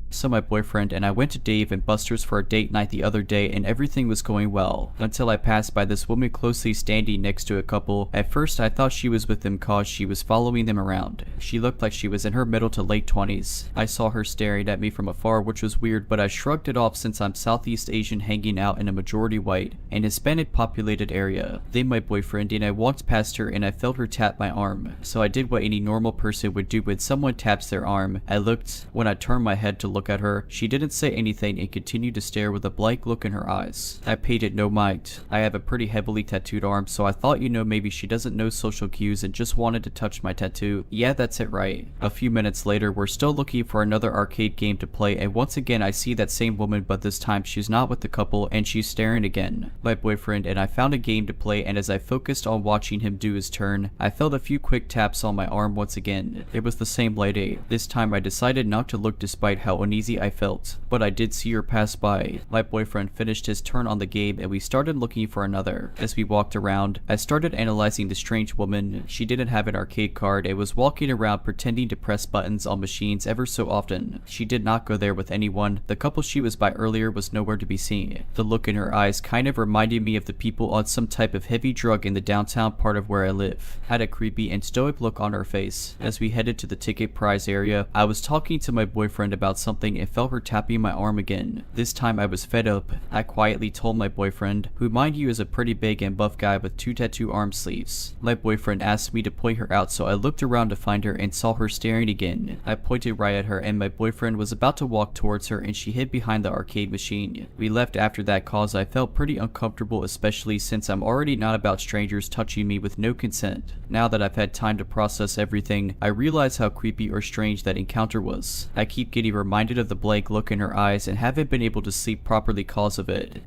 So my boyfriend and I went to Dave and Buster's for a date night the other day and everything was going well, until I passed by this woman closely standing next to a couple. At first I thought she was with them cause she was following them around. She looked like she was in her middle to late 20s. I saw her staring at me from afar, which was weird, but I shrugged it off since I'm Southeast Asian hanging out in a majority white and Hispanic populated area. Then my boyfriend and I walked past her and I felt her tap my arm. So I did what any normal person would do when someone taps their arm. I looked. When I turned my head to look at her, she didn't say anything and continued to stare with a blank look in her eyes. I paid it no mind. I have a pretty heavily tattooed arm, so I thought, maybe she doesn't know social cues and just wanted to touch my tattoo. Yeah, that's it right. A few minutes later, we're still looking for another arcade game to play, and once again I see that same woman, but this time she's not with the couple and she's staring again. My boyfriend and I found a game to play, and as I focused on watching him do his turn, I felt a few quick taps on my arm once again. It was the same lady. This time I decided not to look despite how uneasy I felt, but I did see her pass by. My boyfriend finished his turn on the game and we started looking for another. As we walked around, I started analyzing the strange woman. She didn't have an arcade card and was walking around pretending to press buttons on machines ever so often. She did not go there with anyone. The couple she was by earlier was nowhere to be seen. The look in her eyes kind of reminded me of the people on some type of heavy drug in the downtown part of where I live. Had a creepy and stoic look on her face. As we headed to the ticket prize area, I was talking to my boyfriend about something and felt her tapping my arm again. This time I was fed up. I quietly told my boyfriend, who mind you is a pretty big and buff guy with 2 tattoo arm sleeves. My boyfriend asked me to point her out, so I looked around to find her and saw her staring again. I pointed right at her and my boyfriend was about to walk towards her and she hid behind the arcade machine. We left after that cause I felt pretty uncomfortable, especially since I'm already not about strangers touching me with no consent. Now that I've had time to process everything, I realize how creepy or strange that encounter was. I keep getting reminded of the blank look in her eyes and haven't been able to sleep properly cause of it.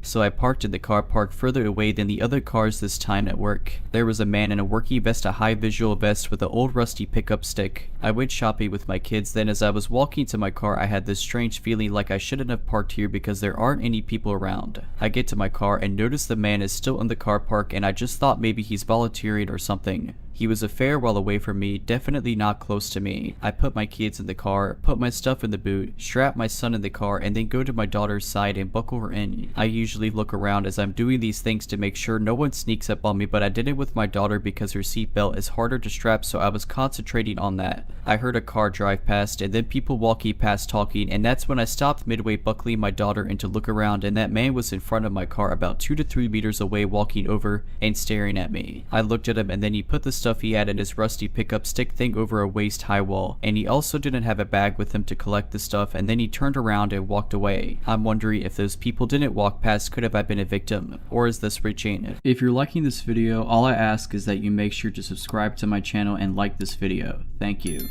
So I parked in the car park further away than the other cars this time at work. There was a man in a worky vest, a high visual vest with an old rusty pickup stick. I went shopping with my kids, then as I was walking to my car I had this strange feeling like I shouldn't have parked here because there aren't any people around. I get to my car and notice the man is still in the car park and I just thought maybe he's volunteering or something. He was a fair while away from me, definitely not close to me. I put my kids in the car, put my stuff in the boot, strap my son in the car, and then go to my daughter's side and buckle her in. I usually look around as I'm doing these things to make sure no one sneaks up on me, but I did it with my daughter because her seatbelt is harder to strap, so I was concentrating on that. I heard a car drive past and then people walking past talking, and that's when I stopped midway buckling my daughter in to look around, and that man was in front of my car about 2 to 3 meters away walking over and staring at me. I looked at him and then he put the stuff stuff he had in his rusty pickup stick thing over a waist-high wall, and he also didn't have a bag with him to collect the stuff, and then he turned around and walked away. I'm wondering if those people didn't walk past, could have I been a victim, or is this reaching? If you're liking this video, all I ask is that you make sure to subscribe to my channel and like this video. Thank you.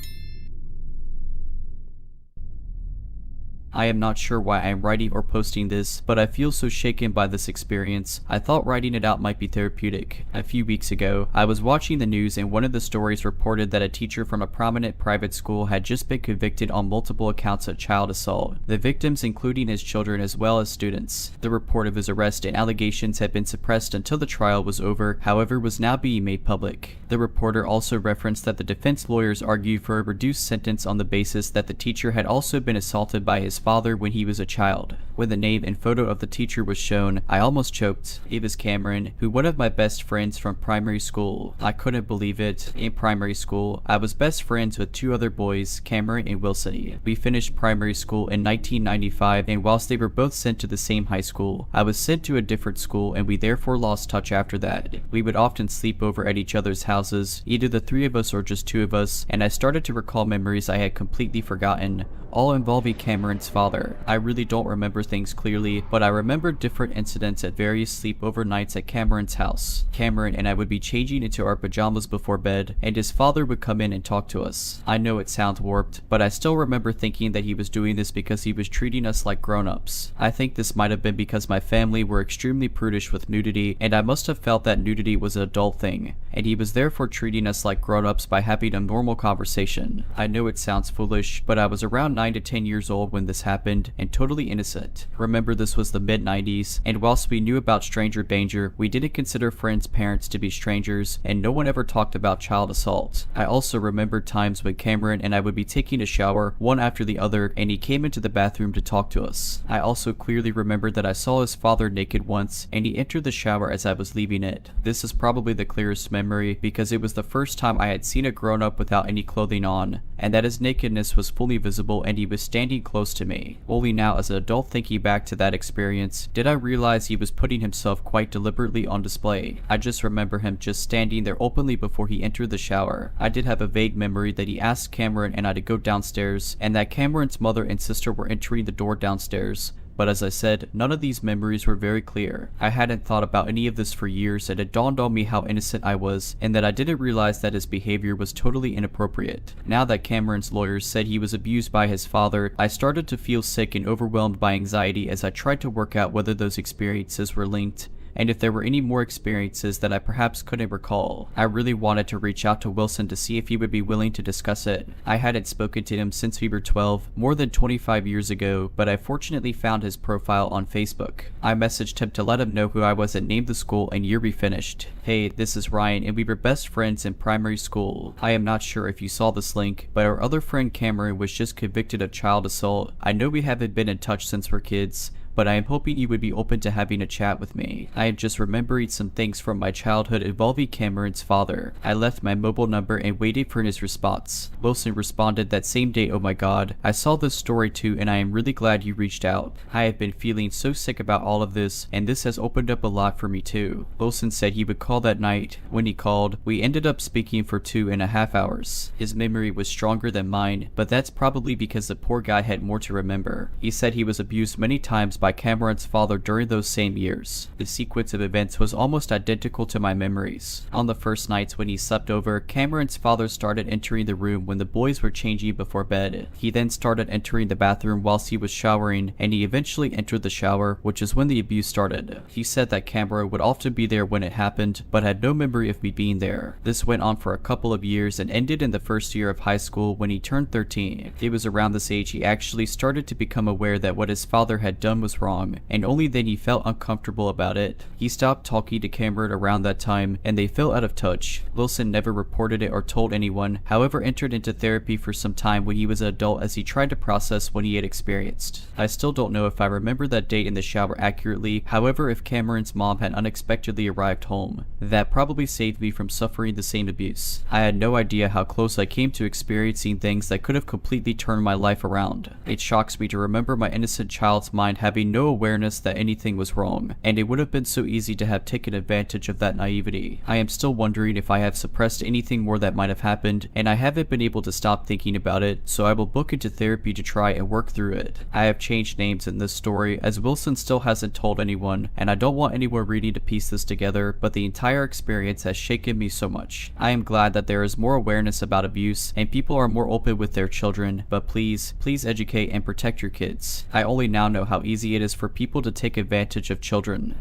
I am not sure why I am writing or posting this, but I feel so shaken by this experience. I thought writing it out might be therapeutic. A few weeks ago, I was watching the news and one of the stories reported that a teacher from a prominent private school had just been convicted on multiple accounts of child assault, the victims including his children as well as students. The report of his arrest and allegations had been suppressed until the trial was over, however was now being made public. The reporter also referenced that the defense lawyers argued for a reduced sentence on the basis that the teacher had also been assaulted by his father when he was a child. When the name and photo of the teacher was shown, I almost choked. It was Cameron, who one of my best friends from primary school. I couldn't believe it. In primary school, I was best friends with two other boys, Cameron and Wilson. We finished primary school in 1995, and whilst they were both sent to the same high school, I was sent to a different school and we therefore lost touch after that. We would often sleep over at each other's houses, either the three of us or just two of us, and I started to recall memories I had completely forgotten, all involving Cameron's father. I really don't remember things clearly, but I remember different incidents at various sleepover nights at Cameron's house. Cameron and I would be changing into our pajamas before bed, and his father would come in and talk to us. I know it sounds warped, but I still remember thinking that he was doing this because he was treating us like grown-ups. I think this might have been because my family were extremely prudish with nudity, and I must have felt that nudity was an adult thing, and he was therefore treating us like grown-ups by having a normal conversation. I know it sounds foolish, but I was around 9 to 10 years old when this happened, and totally innocent. Remember, this was the mid-90s, and whilst we knew about stranger danger, we didn't consider friends' parents to be strangers, and no one ever talked about child assault. I also remember times when Cameron and I would be taking a shower, one after the other, and he came into the bathroom to talk to us. I also clearly remember that I saw his father naked once, and he entered the shower as I was leaving it. This is probably the clearest memory, because it was the first time I had seen a grown-up without any clothing on, and that his nakedness was fully visible and he was standing close to me. Only now, as an adult thinking back to that experience, did I realize he was putting himself quite deliberately on display. I just remember him just standing there openly before he entered the shower. I did have a vague memory that he asked Cameron and I to go downstairs, and that Cameron's mother and sister were entering the door downstairs. But as I said, none of these memories were very clear. I hadn't thought about any of this for years, and it dawned on me how innocent I was, and that I didn't realize that his behavior was totally inappropriate. Now that Cameron's lawyers said he was abused by his father, I started to feel sick and overwhelmed by anxiety as I tried to work out whether those experiences were linked, and if there were any more experiences that I perhaps couldn't recall. I really wanted to reach out to Wilson to see if he would be willing to discuss it. I hadn't spoken to him since we were 12, more than 25 years ago, but I fortunately found his profile on Facebook. I messaged him to let him know who I was and named the school and year we finished. Hey, this is Ryan, and we were best friends in primary school. I am not sure if you saw this link, but our other friend Cameron was just convicted of child assault. I know we haven't been in touch since we're kids, but I am hoping you would be open to having a chat with me. I am just remembering some things from my childhood involving Cameron's father. I left my mobile number and waited for his response. Wilson responded that same day, "Oh my god, I saw this story too and I am really glad you reached out. I have been feeling so sick about all of this, and this has opened up a lot for me too." Wilson said he would call that night. When he called, we ended up speaking for 2.5 hours. His memory was stronger than mine, but that's probably because the poor guy had more to remember. He said he was abused many times by Cameron's father during those same years. The sequence of events was almost identical to my memories. On the first nights when he slept over, Cameron's father started entering the room when the boys were changing before bed. He then started entering the bathroom whilst he was showering, and he eventually entered the shower, which is when the abuse started. He said that Cameron would often be there when it happened, but had no memory of me being there. This went on for a couple of years and ended in the first year of high school when he turned 13. It was around this age he actually started to become aware that what his father had done was wrong, and only then he felt uncomfortable about it. He stopped talking to Cameron around that time, and they fell out of touch. Wilson never reported it or told anyone, however entered into therapy for some time when he was an adult as he tried to process what he had experienced. I still don't know if I remember that date in the shower accurately, however if Cameron's mom had unexpectedly arrived home. That probably saved me from suffering the same abuse. I had no idea how close I came to experiencing things that could have completely turned my life around. It shocks me to remember my innocent child's mind having having no awareness that anything was wrong, and it would have been so easy to have taken advantage of that naivety. I am still wondering if I have suppressed anything more that might have happened, and I haven't been able to stop thinking about it, so I will book into therapy to try and work through it. I have changed names in this story, as Wilson still hasn't told anyone, and I don't want anyone reading to piece this together, but the entire experience has shaken me so much. I am glad that there is more awareness about abuse, and people are more open with their children, but please educate and protect your kids. I only now know how easy it is for people to take advantage of children.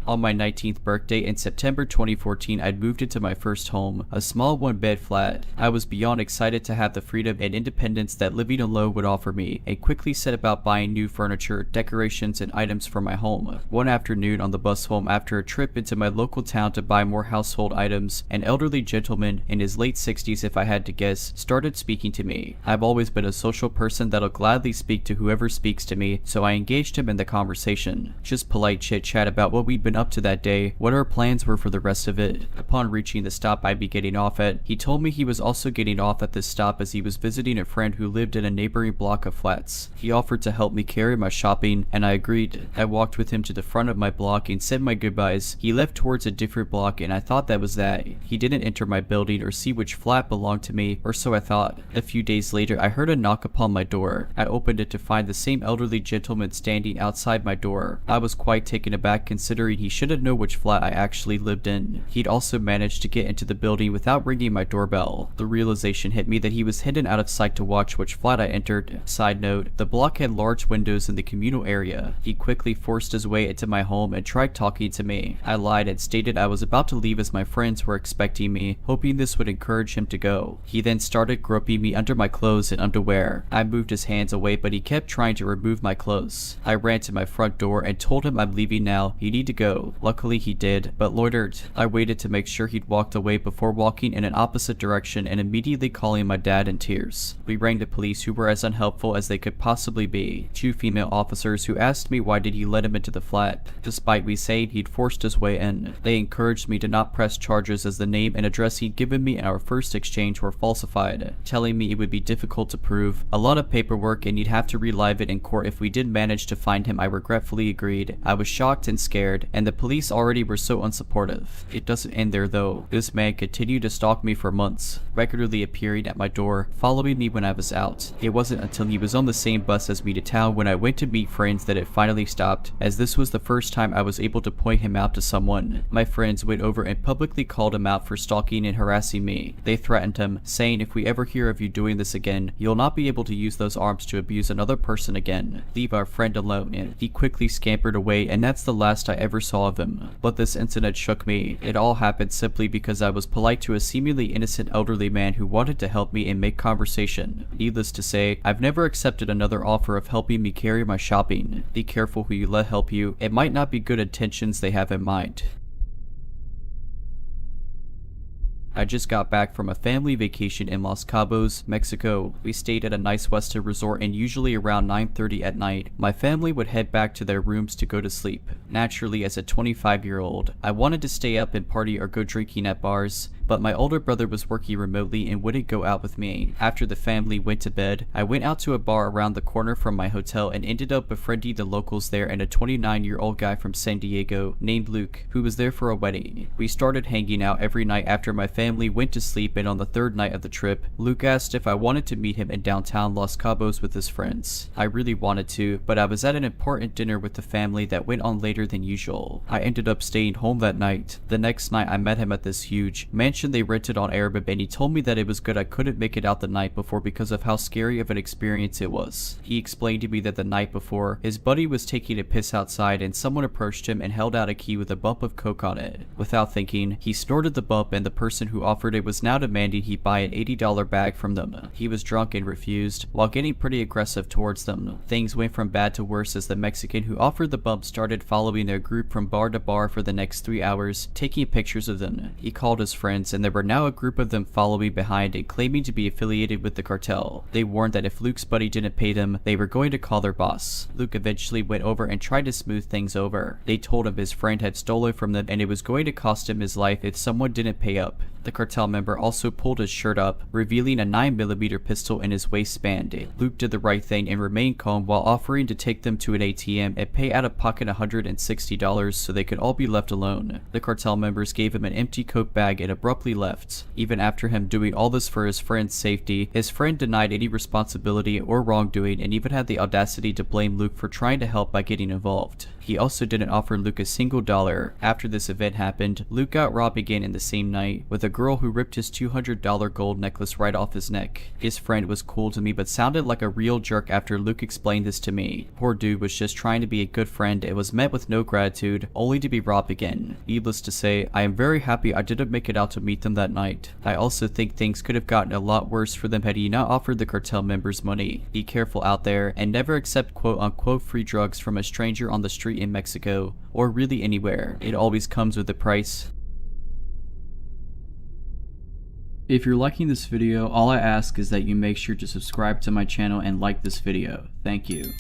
On my 19th birthday in September 2014, I'd moved into my first home, a small one-bed flat. I was beyond excited to have the freedom and independence that living alone would offer me, and quickly set about buying new furniture, decorations, and items for my home. One afternoon on the bus home after a trip into my local town to buy more household items, an elderly gentleman, in his late 60s if I had to guess, started speaking to me. I've always been a social person that'll gladly speak to whoever speaks to me, so I engaged him in the conversation. Just polite chit-chat about what we'd been up to that day, what our plans were for the rest of it. Upon reaching the stop I'd be getting off at, he told me he was also getting off at this stop as he was visiting a friend who lived in a neighboring block of flats. He offered to help me carry my shopping, and I agreed. I walked with him to the front of my block and said my goodbyes. He left towards a different block, and I thought that was that. He didn't enter my building or see which flat belonged to me, or so I thought. A few days later, I heard a knock upon my door. I opened it to find the same elderly gentleman standing outside my door. I was quite taken aback considering he should have known which flat I actually lived in. He'd also managed to get into the building without ringing my doorbell. The realization hit me that he was hidden out of sight to watch which flat I entered. Side note, the block had large windows in the communal area. He quickly forced his way into my home and tried talking to me. I lied and stated I was about to leave as my friends were expecting me, hoping this would encourage him to go. He then started groping me under my clothes and underwear. I moved his hands away, but he kept trying to remove my clothes. I ran to my front door and told him I'm leaving now, you need to go. Luckily he did, but loitered. I waited to make sure he'd walked away before walking in an opposite direction and immediately calling my dad in tears. We rang the police, who were as unhelpful as they could possibly be. 2 female officers who asked me why did he let him into the flat, despite me saying he'd forced his way in. They encouraged me to not press charges as the name and address he'd given me in our first exchange were falsified, telling me it would be difficult to prove, a lot of paperwork, and he'd have to relive it in court if we did manage to find him. I regretfully agreed. I was shocked and scared, and the police already were so unsupportive. It doesn't end there though. This man continued to stalk me for months, regularly appearing at my door, following me when I was out. It wasn't until he was on the same bus as me to town when I went to meet friends that it finally stopped, as this was the first time I was able to point him out to someone. My friends went over and publicly called him out for stalking and harassing me. They threatened him, saying if we ever hear of you doing this again, you'll not be able to use those arms to abuse another person again. Leave our friend alone. And he quickly scampered away, and that's the last I ever saw of him. But this incident shook me. It all happened simply because I was polite to a seemingly innocent elderly man who wanted to help me and make conversation. Needless to say, I've never accepted another offer of helping me carry my shopping. Be careful who you let help you. It might not be good intentions they have in mind. I just got back from a family vacation in Los Cabos, Mexico. We stayed at a nice Western resort, and usually around 9:30 at night, my family would head back to their rooms to go to sleep. Naturally, as a 25-year-old, I wanted to stay up and party or go drinking at bars, but my older brother was working remotely and wouldn't go out with me. After the family went to bed, I went out to a bar around the corner from my hotel and ended up befriending the locals there and a 29-year-old guy from San Diego named Luke, who was there for a wedding. We started hanging out every night after my family went to sleep, and on the 3rd night of the trip, Luke asked if I wanted to meet him in downtown Los Cabos with his friends. I really wanted to, but I was at an important dinner with the family that went on later than usual. I ended up staying home that night. The next night I met him at this huge mansion they rented on Airbnb, and he told me that it was good I couldn't make it out the night before because of how scary of an experience it was. He explained to me that the night before, his buddy was taking a piss outside and someone approached him and held out a key with a bump of coke on it. Without thinking, he snorted the bump, and the person who offered it was now demanding he buy an $80 bag from them. He was drunk and refused, while getting pretty aggressive towards them. Things went from bad to worse as the Mexican who offered the bump started following their group from bar to bar for the next 3 hours, taking pictures of them. He called his friends fans, and there were now a group of them following behind and claiming to be affiliated with the cartel. They warned that if Luke's buddy didn't pay them, they were going to call their boss. Luke eventually went over and tried to smooth things over. They told him his friend had stolen from them and it was going to cost him his life if someone didn't pay up. The cartel member also pulled his shirt up, revealing a 9mm pistol in his waistband. Luke did the right thing and remained calm while offering to take them to an ATM and pay out of pocket $160 so they could all be left alone. The cartel members gave him an empty Coke bag and abruptly left. Even after him doing all this for his friend's safety, his friend denied any responsibility or wrongdoing and even had the audacity to blame Luke for trying to help by getting involved. He also didn't offer Luke a single dollar. After this event happened, Luke got robbed again in the same night, with a girl who ripped his $200 gold necklace right off his neck. His friend was cool to me but sounded like a real jerk after Luke explained this to me. Poor dude was just trying to be a good friend and was met with no gratitude, only to be robbed again. Needless to say, I am very happy I didn't make it out to meet them that night. I also think things could have gotten a lot worse for them had he not offered the cartel members money. Be careful out there and never accept quote-unquote free drugs from a stranger on the street in Mexico, or really anywhere. It always comes with a price. If you're liking this video, all I ask is that you make sure to subscribe to my channel and like this video. Thank you.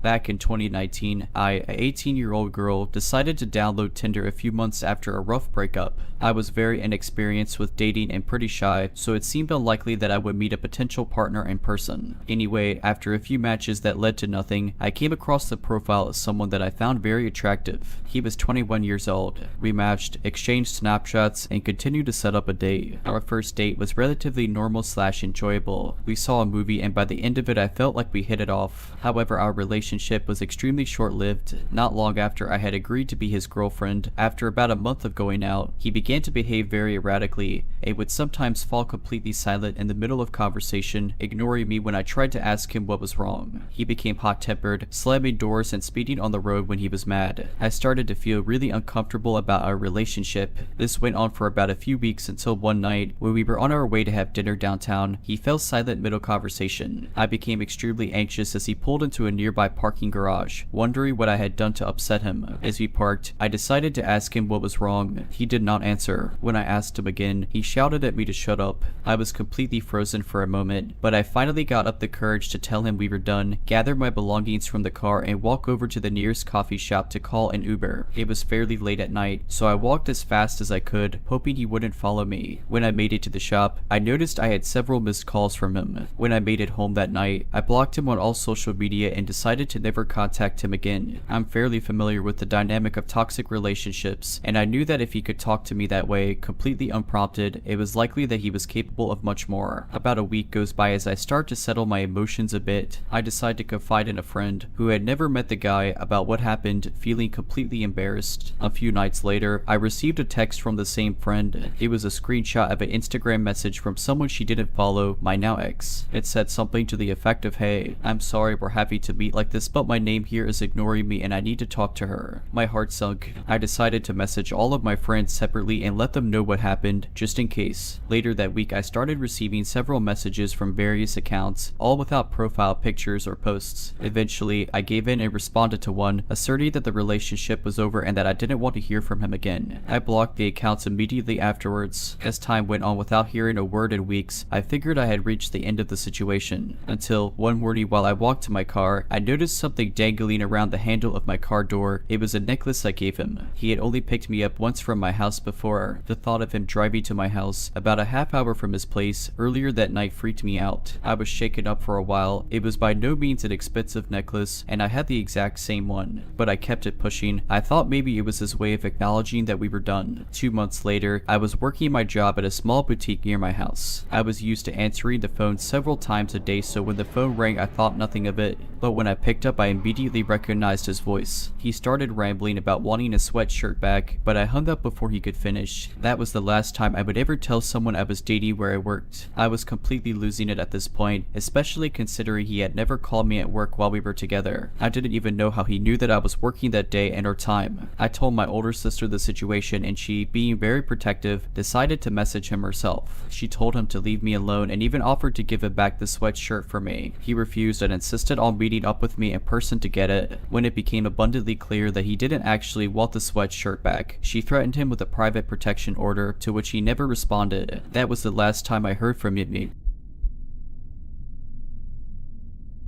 Back in 2019, an 18-year-old girl, decided to download Tinder a few months after a rough breakup. I was very inexperienced with dating and pretty shy, so it seemed unlikely that I would meet a potential partner in person. Anyway, after a few matches that led to nothing, I came across the profile of someone that I found very attractive. He was 21 years old. We matched, exchanged snapshots, and continued to set up a date. Our first date was relatively normal/enjoyable. We saw a movie and by the end of it I felt like we hit it off. However, our relationship was extremely short-lived. Not long after I had agreed to be his girlfriend, after about a month of going out, he began to behave very erratically and would sometimes fall completely silent in the middle of conversation, ignoring me when I tried to ask him what was wrong. He became hot-tempered, slamming doors and speeding on the road when he was mad. I started to feel really uncomfortable about our relationship. This went on for about a few weeks until one night, when we were on our way to have dinner downtown, he fell silent mid-conversation. I became extremely anxious as he pulled into a nearby parking garage, wondering what I had done to upset him. As we parked, I decided to ask him what was wrong. He did not answer. When I asked him again, he shouted at me to shut up. I was completely frozen for a moment, but I finally got up the courage to tell him we were done, gather my belongings from the car, and walk over to the nearest coffee shop to call an Uber. It was fairly late at night, so I walked as fast as I could, hoping he wouldn't follow me. When I made it to the shop, I noticed I had several missed calls from him. When I made it home that night, I blocked him on all social media and decided to never contact him again. I'm fairly familiar with the dynamic of toxic relationships, and I knew that if he could talk to me that way, completely unprompted, it was likely that he was capable of much more. About a week goes by as I start to settle my emotions a bit. I decide to confide in a friend who had never met the guy about what happened, feeling completely embarrassed. A few nights later, I received a text from the same friend. It was a screenshot of an Instagram message from someone she didn't follow, my now ex. It said something to the effect of, "Hey, I'm sorry we're having to meet like this, but my name here is ignoring me and I need to talk to her." My heart sunk. I decided to message all of my friends separately and let them know what happened, just in case. Later that week, I started receiving several messages from various accounts, all without profile pictures or posts. Eventually, I gave in and responded to one, asserting that the relationship was over and that I didn't want to hear from him again. I blocked the accounts immediately afterwards. As time went on without hearing a word in weeks, I figured I had reached the end of the situation. Until, one morning while I walked to my car, I noticed something dangling around the handle of my car door. It was a necklace I gave him. He had only picked me up once from my house before. The thought of him driving to my house, about a half hour from his place, earlier that night freaked me out. I was shaken up for a while. It was by no means an expensive necklace, and I had the exact same one, but I kept it pushing. I thought maybe it was his way of acknowledging that we were done. 2 months later, I was working my job at a small boutique near my house. I was used to answering the phone several times a day, so when the phone rang I thought nothing of it, but when I picked up I immediately recognized his voice. He started rambling about wanting a sweatshirt back, but I hung up before he could finish. That was the last time I would ever tell someone I was dating where I worked. I was completely losing it at this point, especially considering he had never called me at work while we were together. I didn't even know how he knew that I was working that day and or time. I told my older sister the situation and she, being very protective, decided to message him herself. She told him to leave me alone and even offered to give him back the sweatshirt for me. He refused and insisted on meeting up with me me in person to get it. When it became abundantly clear that he didn't actually want the sweatshirt back, she threatened him with a private protection order, to which he never responded. That was the last time I heard from him.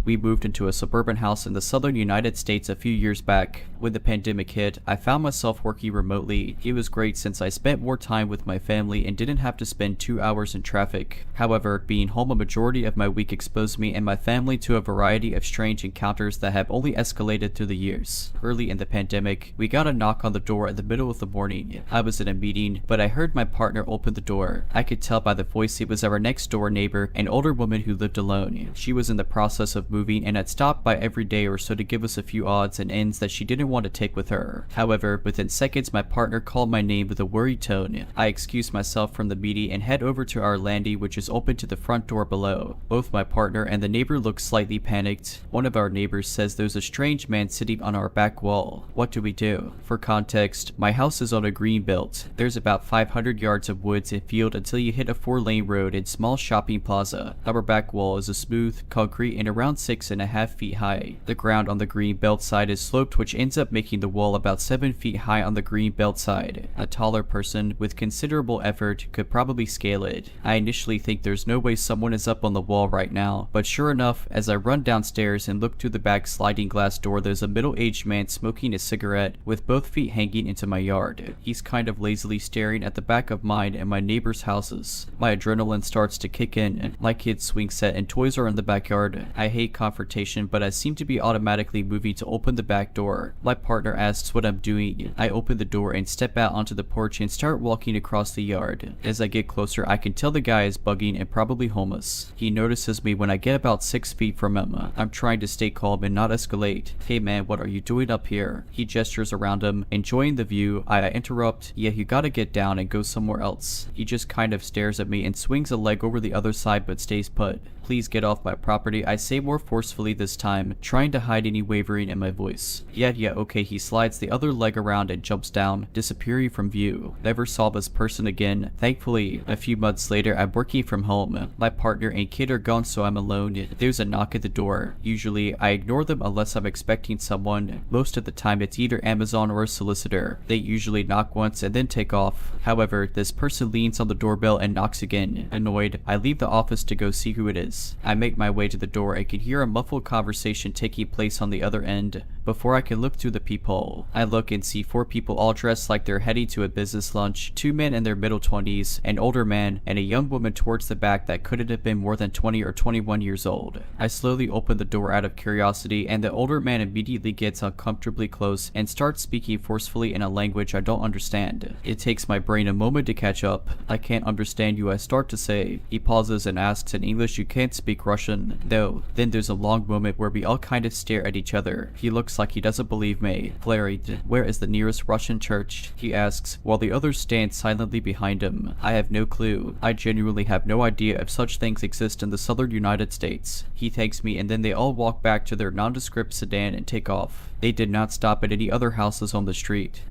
We moved into a suburban house in the southern United States a few years back. When the pandemic hit, I found myself working remotely. It was great since I spent more time with my family and didn't have to spend 2 hours in traffic. However, being home a majority of my week exposed me and my family to a variety of strange encounters that have only escalated through the years. Early in the pandemic, we got a knock on the door in the middle of the morning. I was in a meeting, but I heard my partner open the door. I could tell by the voice it was our next door neighbor, an older woman who lived alone. She was in the process of moving and had stopped by every day or so to give us a few odds and ends that she didn't want to take with her. However, within seconds my partner called my name with a worried tone. I excused myself from the meeting and head over to our landing, which is open to the front door below. Both my partner and the neighbor look slightly panicked. One of our neighbors says there's a strange man sitting on our back wall. What do we do? For context, my house is on a green belt. There's about 500 yards of woods and field until you hit a 4-lane road and small shopping plaza. Our back wall is a smooth concrete and around 6.5 feet high. The ground on the green belt side is sloped, which ends up making the wall about 7 feet high on the green belt side. A taller person with considerable effort could probably scale it. I initially think there's no way someone is up on the wall right now, but sure enough, as I run downstairs and look through the back sliding glass door, there's a middle-aged man smoking a cigarette with both feet hanging into my yard. He's kind of lazily staring at the back of mine and my neighbor's houses. My adrenaline starts to kick in. My kid's swing set and toys are in the backyard. I hate confrontation, but I seem to be automatically moving to open the back door. My partner asks what I'm doing. I open the door and step out onto the porch and start walking across the yard. As I get closer, I can tell the guy is bugging and probably homeless. He notices me when I get about 6 feet from him. I'm trying to stay calm and not escalate. Hey man, what are you doing up here? He gestures around him, enjoying the view. I interrupt. Yeah, you gotta get down and go somewhere else. He just kind of stares at me and swings a leg over the other side but stays put. Please get off my property, I say more forcefully this time, trying to hide any wavering in my voice. Yeah, okay, he slides the other leg around and jumps down, disappearing from view. Never saw this person again. Thankfully, a few months later, I'm working from home. My partner and kid are gone, so I'm alone. There's a knock at the door. Usually, I ignore them unless I'm expecting someone. Most of the time, it's either Amazon or a solicitor. They usually knock once and then take off. However, this person leans on the doorbell and knocks again. Annoyed, I leave the office to go see who it is. I make my way to the door and can hear a muffled conversation taking place on the other end. Before I can look through the peephole, I look and see 4 people all dressed like they're heading to a business lunch, 2 men in their middle 20s, an older man, and a young woman towards the back that couldn't have been more than 20 or 21 years old. I slowly open the door out of curiosity, and the older man immediately gets uncomfortably close and starts speaking forcefully in a language I don't understand. It takes my brain a moment to catch up. I can't understand you, I start to say. He pauses and asks in English, you can't speak Russian? No. Then there's a long moment where we all kind of stare at each other. He looks like he doesn't believe me. Flurried, where is the nearest Russian church? He asks, while the others stand silently behind him. I have no clue. I genuinely have no idea if such things exist in the southern United States. He thanks me and then they all walk back to their nondescript sedan and take off. They did not stop at any other houses on the street.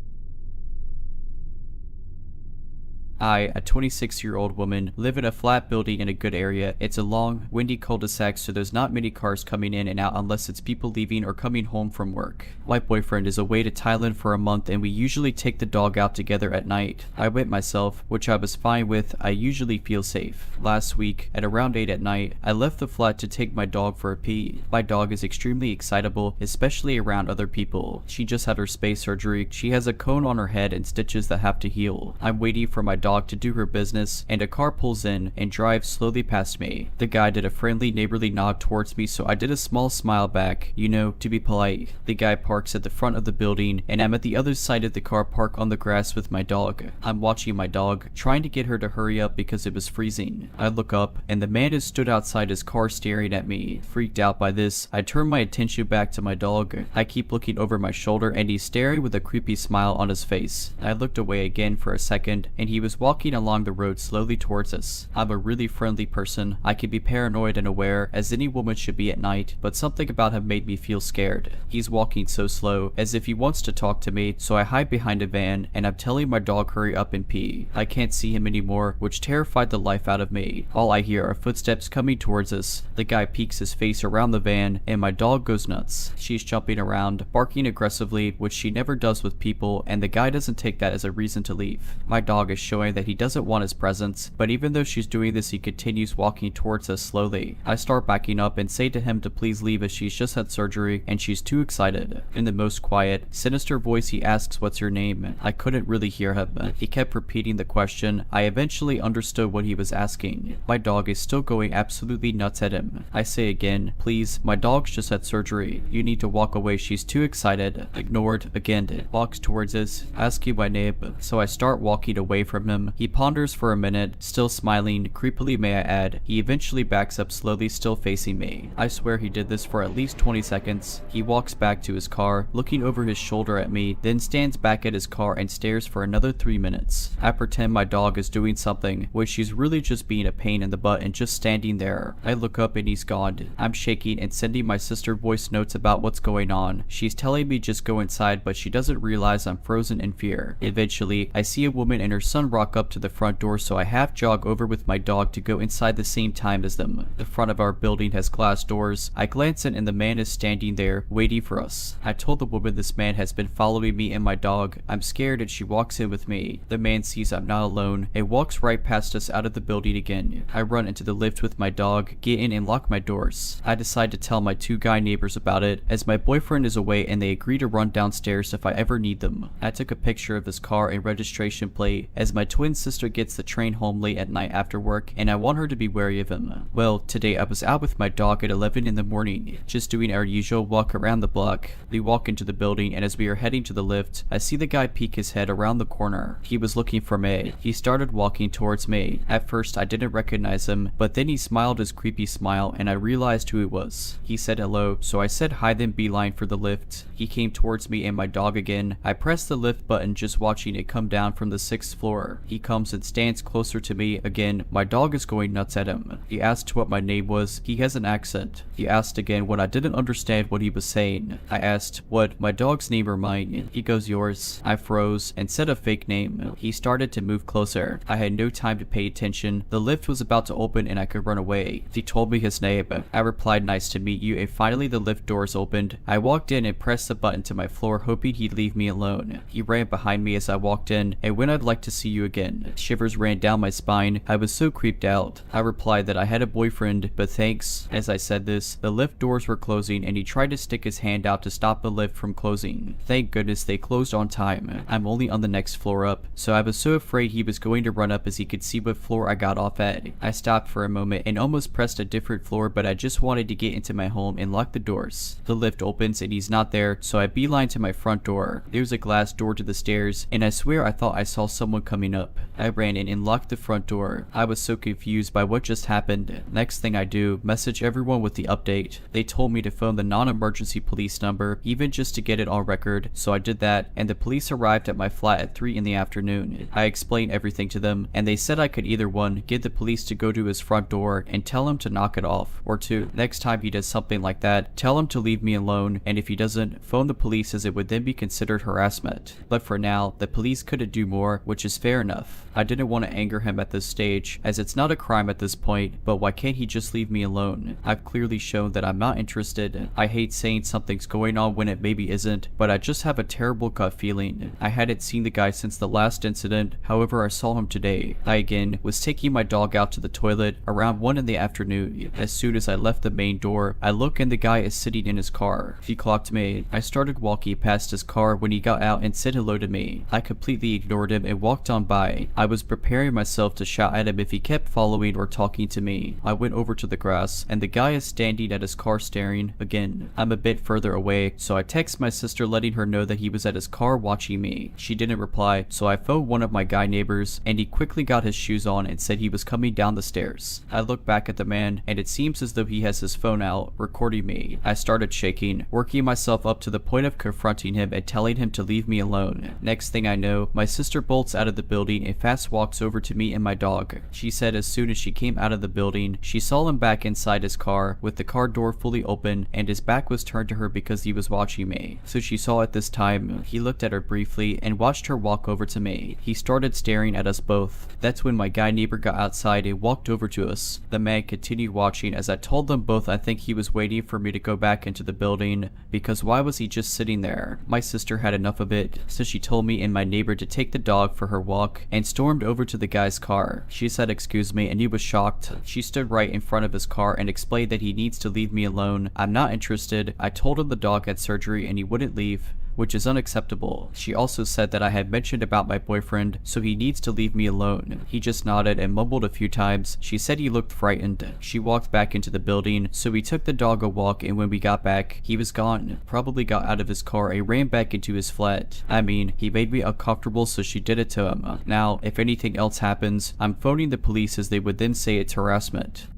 I, a 26-year-old woman, live in a flat building in a good area. It's a long, windy cul-de-sac, so there's not many cars coming in and out unless it's people leaving or coming home from work. My boyfriend is away to Thailand for a month and we usually take the dog out together at night. I went myself, which I was fine with. I usually feel safe. Last week, at around 8 at night, I left the flat to take my dog for a pee. My dog is extremely excitable, especially around other people. She just had her space surgery. She has a cone on her head and stitches that have to heal. I'm waiting for my dog to do her business, and a car pulls in and drives slowly past me. The guy did a friendly neighborly nod towards me, so I did a small smile back, you know, to be polite. The guy parks at the front of the building, and I'm at the other side of the car park on the grass with my dog. I'm watching my dog, trying to get her to hurry up because it was freezing. I look up, and the man has stood outside his car staring at me. Freaked out by this, I turn my attention back to my dog. I keep looking over my shoulder, and he's staring with a creepy smile on his face. I looked away again for a second, and he was was walking along the road slowly towards us. I'm a really friendly person. I can be paranoid and aware, as any woman should be at night, but something about him made me feel scared. He's walking so slow, as if he wants to talk to me, so I hide behind a van, and I'm telling my dog hurry up and pee. I can't see him anymore, which terrified the life out of me. All I hear are footsteps coming towards us. The guy peeks his face around the van, and my dog goes nuts. She's jumping around, barking aggressively, which she never does with people, and the guy doesn't take that as a reason to leave. My dog is showing that he doesn't want his presence, but even though she's doing this, he continues walking towards us slowly. I start backing up and say to him to please leave as she's just had surgery and she's too excited. In the most quiet, sinister voice he asks what's your name. I couldn't really hear him. He kept repeating the question. I eventually understood what he was asking. My dog is still going absolutely nuts at him. I say again, please, my dog's just had surgery. You need to walk away, she's too excited. Ignored again. Walks towards us, asking my name, so I start walking away from him. He ponders for a minute, still smiling, creepily may I add. He eventually backs up slowly, still facing me. I swear he did this for at least 20 seconds. He walks back to his car, looking over his shoulder at me, then stands back at his car and stares for another 3 minutes. I pretend my dog is doing something, which she's really just being a pain in the butt and just standing there. I look up and he's gone. I'm shaking and sending my sister voice notes about what's going on. She's telling me just go inside, but she doesn't realize I'm frozen in fear. Eventually, I see a woman and her son rock up to the front door, so I half jog over with my dog to go inside the same time as them. The front of our building has glass doors. I glance in and the man is standing there, waiting for us. I told the woman this man has been following me and my dog. I'm scared and she walks in with me. The man sees I'm not alone and walks right past us out of the building again. I run into the lift with my dog, get in and lock my doors. I decide to tell my 2 guy neighbors about it, as my boyfriend is away and they agree to run downstairs if I ever need them. I took a picture of his car and registration plate, as my twin sister gets the train home late at night after work and I want her to be wary of him. Well, today I was out with my dog at 11 in the morning, just doing our usual walk around the block. We walk into the building and as we are heading to the lift, I see the guy peek his head around the corner. He was looking for me. He started walking towards me. At first I didn't recognize him, but then he smiled his creepy smile and I realized who it was. He said hello, so I said hi then beeline for the lift. He came towards me and my dog again. I pressed the lift button just watching it come down from the 6th floor. He comes and stands closer to me again. My dog is going nuts at him. He asked what my name was. He has an accent. He asked again when I didn't understand what he was saying. I asked what my dog's name or mine. He goes yours. I froze and said a fake name. He started to move closer. I had no time to pay attention. The lift was about to open and I could run away. He told me his name. I replied nice to meet you and finally the lift doors opened. I walked in and pressed the button to my floor hoping he'd leave me alone. He ran behind me as I walked in and when I'd like to see you again. Shivers ran down my spine. I was so creeped out. I replied that I had a boyfriend, but thanks. As I said this, the lift doors were closing and he tried to stick his hand out to stop the lift from closing. Thank goodness they closed on time. I'm only on the next floor up, so I was so afraid he was going to run up as he could see what floor I got off at. I stopped for a moment and almost pressed a different floor, but I just wanted to get into my home and lock the doors. The lift opens and he's not there, so I beeline to my front door. There's a glass door to the stairs, and I swear I thought I saw someone coming up. I ran in and locked the front door. I was so confused by what just happened. Next thing I do, message everyone with the update. They told me to phone the non-emergency police number, even just to get it on record, so I did that, and the police arrived at my flat at 3 in the afternoon. I explained everything to them, and they said I could either 1, get the police to go to his front door and tell him to knock it off, or 2, next time he does something like that, tell him to leave me alone, and if he doesn't, phone the police as it would then be considered harassment. But for now, the police couldn't do more, which is fair enough. I didn't want to anger him at this stage, as it's not a crime at this point, but why can't he just leave me alone? I've clearly shown that I'm not interested. I hate saying something's going on when it maybe isn't, but I just have a terrible gut feeling. I hadn't seen the guy since the last incident, however I saw him today. I again was taking my dog out to the toilet around 1 in the afternoon. As soon as I left the main door, I look and the guy is sitting in his car. He clocked me. I started walking past his car when he got out and said hello to me. I completely ignored him and walked on by. I was preparing myself to shout at him if he kept following or talking to me. I went over to the grass and the guy is standing at his car staring. Again, I'm a bit further away, so I text my sister letting her know that he was at his car watching me. She didn't reply, so I phoned one of my guy neighbors and he quickly got his shoes on and said he was coming down the stairs. I look back at the man and it seems as though he has his phone out, recording me. I started shaking, working myself up to the point of confronting him and telling him to leave me alone. Next thing I know, my sister bolts out of the building building and fast walks over to me and my dog. She said as soon as she came out of the building, she saw him back inside his car with the car door fully open and his back was turned to her because he was watching me. So she saw at this time, he looked at her briefly and watched her walk over to me. He started staring at us both. That's when my guy neighbor got outside and walked over to us. The man continued watching as I told them both I think he was waiting for me to go back into the building because why was he just sitting there? My sister had enough of it, so she told me and my neighbor to take the dog for her walk and stormed over to the guy's car. She said excuse me and he was shocked. She stood right in front of his car and explained that he needs to leave me alone. I'm not interested. I told him the dog had surgery and he wouldn't leave, which is unacceptable. She also said that I had mentioned about my boyfriend, so he needs to leave me alone. He just nodded and mumbled a few times. She said he looked frightened. She walked back into the building, so we took the dog a walk and when we got back, he was gone. Probably got out of his car and ran back into his flat. I mean, he made me uncomfortable, so she did it to him. Now, if anything else happens, I'm phoning the police as they would then say it's harassment.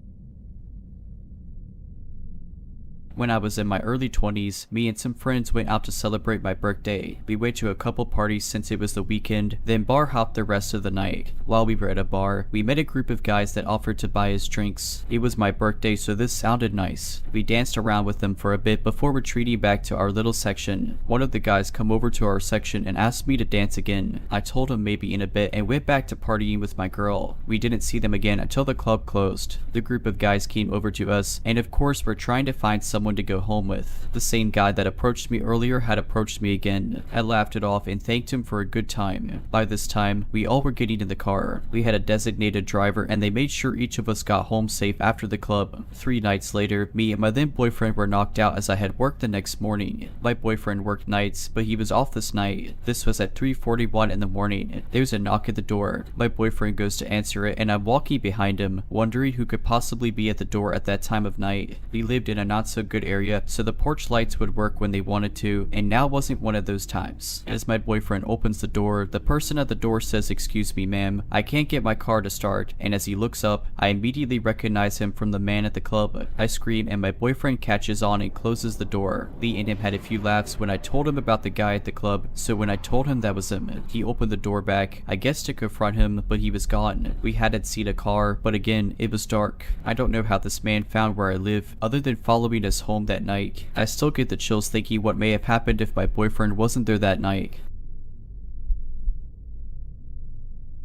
When I was in my early 20s, me and some friends went out to celebrate my birthday. We went to a couple parties since it was the weekend, then bar hopped the rest of the night. While we were at a bar, we met a group of guys that offered to buy us drinks. It was my birthday, so this sounded nice. We danced around with them for a bit before retreating back to our little section. One of the guys come over to our section and asked me to dance again. I told him maybe in a bit and went back to partying with my girl. We didn't see them again until the club closed. The group of guys came over to us, and of course we're trying to find someone to go home with. The same guy that approached me earlier had approached me again. I laughed it off and thanked him for a good time. By this time, we all were getting in the car. We had a designated driver and they made sure each of us got home safe after the club. 3 nights later, me and my then boyfriend were knocked out as I had work the next morning. My boyfriend worked nights, but he was off this night. This was at 3:41 in the morning. There's a knock at the door. My boyfriend goes to answer it and I'm walking behind him, wondering who could possibly be at the door at that time of night. We lived in a not so good area, so the porch lights would work when they wanted to, and now wasn't one of those times. As my boyfriend opens the door, the person at the door says, "Excuse me, ma'am, I can't get my car to start," and as he looks up, I immediately recognize him from the man at the club. I scream and my boyfriend catches on and closes the door. Lee and him had a few laughs when I told him about the guy at the club, so when I told him that was him, he opened the door back, I guess to confront him, but he was gone. We hadn't seen a car, but again, it was dark. I don't know how this man found where I live, other than following us home that night. I still get the chills thinking what may have happened if my boyfriend wasn't there that night.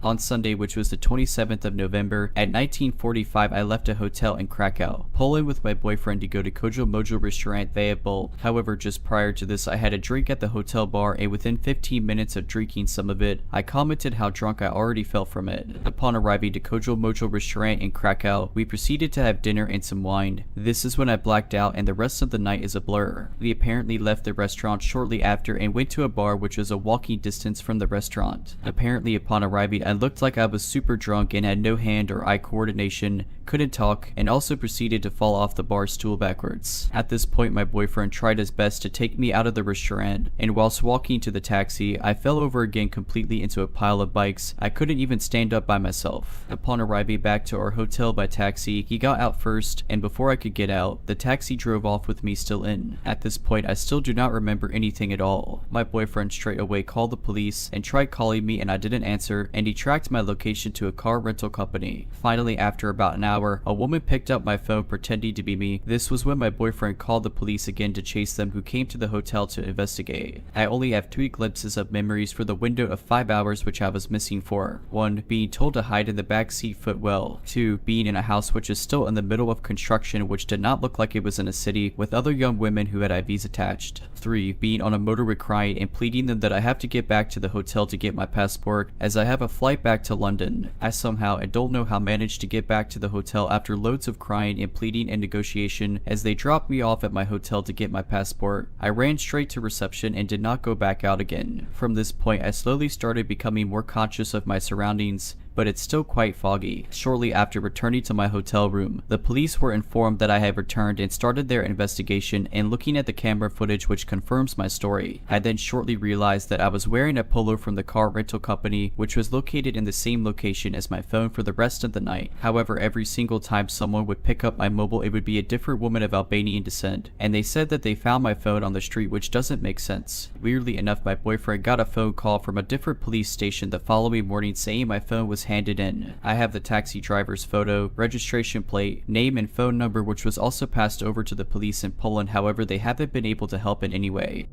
On Sunday, which was the 27th of November, at 19:45 I left a hotel in Krakow, Poland with my boyfriend to go to Kojo Mojo restaurant via Bolt. However, just prior to this I had a drink at the hotel bar and within 15 minutes of drinking some of it, I commented how drunk I already felt from it. Upon arriving to Kojo Mojo restaurant in Krakow, we proceeded to have dinner and some wine. This is when I blacked out and the rest of the night is a blur. We apparently left the restaurant shortly after and went to a bar which was a walking distance from the restaurant. Apparently upon arriving I looked like I was super drunk and had no hand or eye coordination, couldn't talk, and also proceeded to fall off the bar stool backwards. At this point my boyfriend tried his best to take me out of the restaurant, and whilst walking to the taxi, I fell over again completely into a pile of bikes. I couldn't even stand up by myself. Upon arriving back to our hotel by taxi, he got out first, and before I could get out, the taxi drove off with me still in. At this point I still do not remember anything at all. My boyfriend straight away called the police and tried calling me and I didn't answer, and he tracked my location to a car rental company. Finally, after about an hour, a woman picked up my phone pretending to be me. This was when my boyfriend called the police again to chase them, who came to the hotel to investigate. I only have 3 glimpses of memories for the window of 5 hours which I was missing for. 1. Being told to hide in the backseat footwell. 2. Being in a house which is still in the middle of construction which did not look like it was in a city with other young women who had IVs attached. 3. Being on a motorway crying and pleading them that I have to get back to the hotel to get my passport as I have a flight back to London. I somehow, and don't know how, managed to get back to the hotel after loads of crying and pleading and negotiation as they dropped me off at my hotel to get my passport. I ran straight to reception and did not go back out again. From this point I slowly started becoming more conscious of my surroundings, but it's still quite foggy. Shortly after returning to my hotel room, the police were informed that I had returned and started their investigation and looking at the camera footage which confirms my story. I then shortly realized that I was wearing a polo from the car rental company which was located in the same location as my phone for the rest of the night. However, every single time someone would pick up my mobile, it would be a different woman of Albanian descent, and they said that they found my phone on the street, which doesn't make sense. Weirdly enough, my boyfriend got a phone call from a different police station the following morning saying my phone was handed in. I have the taxi driver's photo, registration plate, name and phone number, which was also passed over to the police in Poland. However, they haven't been able to help in any way.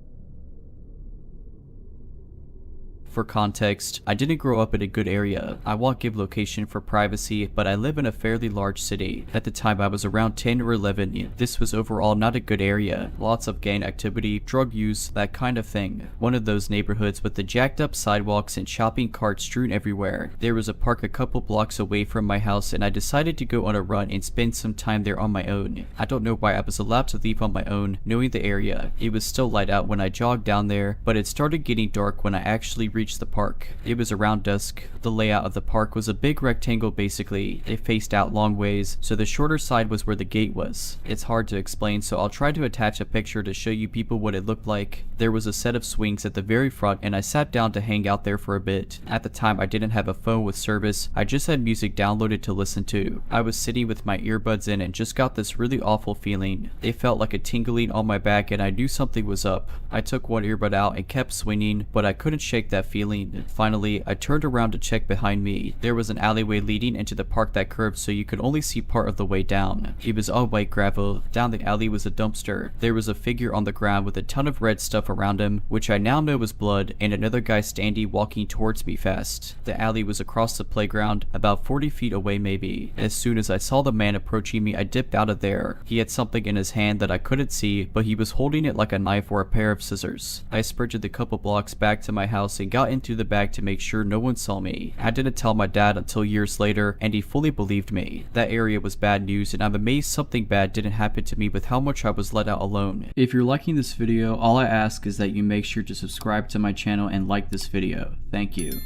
For context, I didn't grow up in a good area. I won't give location for privacy, but I live in a fairly large city. At the time I was around 10 or 11. This was overall not a good area. Lots of gang activity, drug use, that kind of thing. One of those neighborhoods with the jacked up sidewalks and shopping carts strewn everywhere. There was a park a couple blocks away from my house and I decided to go on a run and spend some time there on my own. I don't know why I was allowed to leave on my own, knowing the area. It was still light out when I jogged down there, but it started getting dark when I actually reached the park. It was around dusk. The layout of the park was a big rectangle basically. It faced out long ways, so the shorter side was where the gate was. It's hard to explain, so I'll try to attach a picture to show you people what it looked like. There was a set of swings at the very front and I sat down to hang out there for a bit. At the time I didn't have a phone with service, I just had music downloaded to listen to. I was sitting with my earbuds in and just got this really awful feeling. It felt like a tingling on my back and I knew something was up. I took one earbud out and kept swinging, but I couldn't shake that feeling. Finally, I turned around to check behind me. There was an alleyway leading into the park that curved so you could only see part of the way down. It was all white gravel. Down the alley was a dumpster. There was a figure on the ground with a ton of red stuff around him, which I now know was blood, and another guy standing walking towards me fast. The alley was across the playground, about 40 feet away maybe. As soon as I saw the man approaching me, I dipped out of there. He had something in his hand that I couldn't see, but he was holding it like a knife or a pair of scissors. I sprinted the couple blocks back to my house and got into the back to make sure no one saw me. I didn't tell my dad until years later, and he fully believed me. That area was bad news, and I'm amazed something bad didn't happen to me with how much I was let out alone. If you're liking this video, all I ask is that you make sure to subscribe to my channel and like this video. Thank you.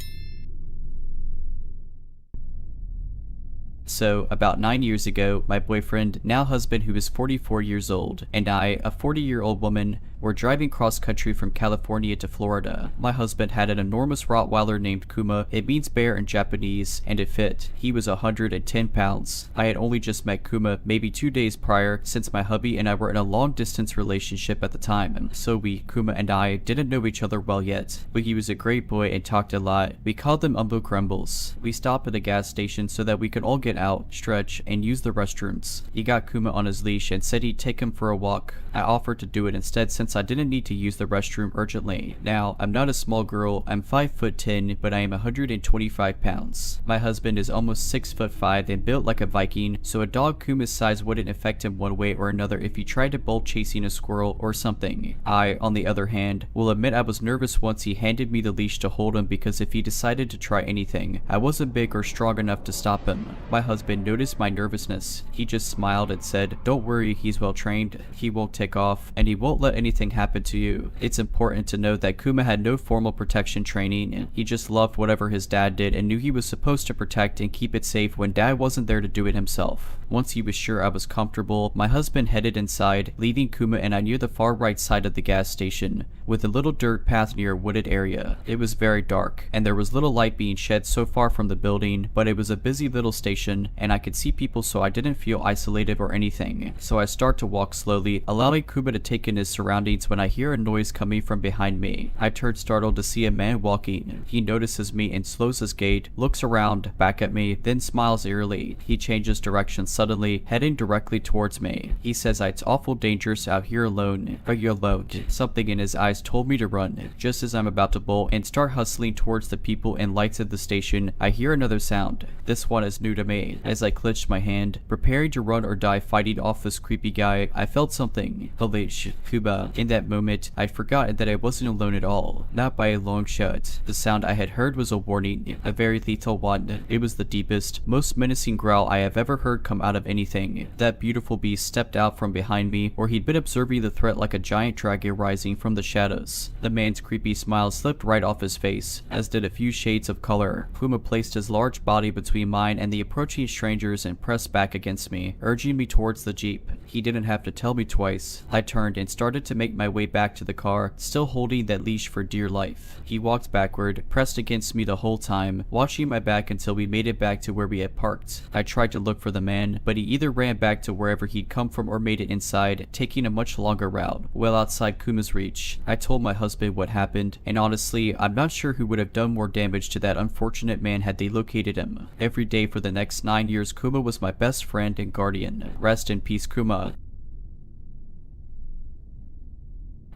So, about 9 years ago, my boyfriend, now husband who is 44 years old, and I, a 40-year-old woman, were driving cross-country from California to Florida. My husband had an enormous Rottweiler named Kuma. It means bear in Japanese, and it fit. He was 110 pounds. I had only just met Kuma maybe 2 days prior, since my hubby and I were in a long-distance relationship at the time. So Kuma and I, didn't know each other well yet, but he was a great boy and talked a lot. We called them Umbo Crumbles. We stopped at a gas station so that we could all get out, stretch, and use the restrooms. He got Kuma on his leash and said he'd take him for a walk. I offered to do it instead since I didn't need to use the restroom urgently. Now, I'm not a small girl, I'm 5'10", but I am 125 pounds. My husband is almost 6'5" and built like a Viking, so a dog Kuma's size wouldn't affect him one way or another if he tried to bolt chasing a squirrel or something. I, on the other hand, will admit I was nervous once he handed me the leash to hold him because if he decided to try anything, I wasn't big or strong enough to stop him. My husband noticed my nervousness. He just smiled and said, "Don't worry, he's well trained. He won't take off, and he won't let anything happen to you." It's important to note that Kuma had no formal protection training. He just loved whatever his dad did and knew he was supposed to protect and keep it safe when dad wasn't there to do it himself. Once he was sure I was comfortable, my husband headed inside, leaving Kuma and I near the far right side of the gas station, with a little dirt path near a wooded area. It was very dark, and there was little light being shed so far from the building, but it was a busy little station, and I could see people so I didn't feel isolated or anything. So I start to walk slowly, allowing Kuma to take in his surroundings when I hear a noise coming from behind me. I turn startled to see a man walking. He notices me and slows his gait, looks around, back at me, then smiles eerily. He changes direction suddenly, heading directly towards me. He says it's awful dangerous out here alone. Are you alone? Something in his eyes told me to run. Just as I'm about to bolt and start hustling towards the people and lights of the station, I hear another sound. This one is new to me. As I clenched my hand, preparing to run or die fighting off this creepy guy, I felt something. Polish, Kuba. In that moment, I'd forgotten that I wasn't alone at all. Not by a long shot. The sound I had heard was a warning, a very lethal one. It was the deepest, most menacing growl I have ever heard come out of anything. That beautiful beast stepped out from behind me, where he'd been observing the threat like a giant dragon rising from the shadows. The man's creepy smile slipped right off his face, as did a few shades of color. Kuma placed his large body between mine and the approaching strangers and pressed back against me, urging me towards the jeep. He didn't have to tell me twice. I turned and started to make my way back to the car, still holding that leash for dear life. He walked backward, pressed against me the whole time, watching my back until we made it back to where we had parked. I tried to look for the man, but he either ran back to wherever he'd come from or made it inside, taking a much longer route, well outside Kuma's reach. I told my husband what happened, and honestly, I'm not sure who would have done more damage to that unfortunate man had they located him. Every day for the next 9 years, Kuma was my best friend and guardian. Rest in peace, Kuma.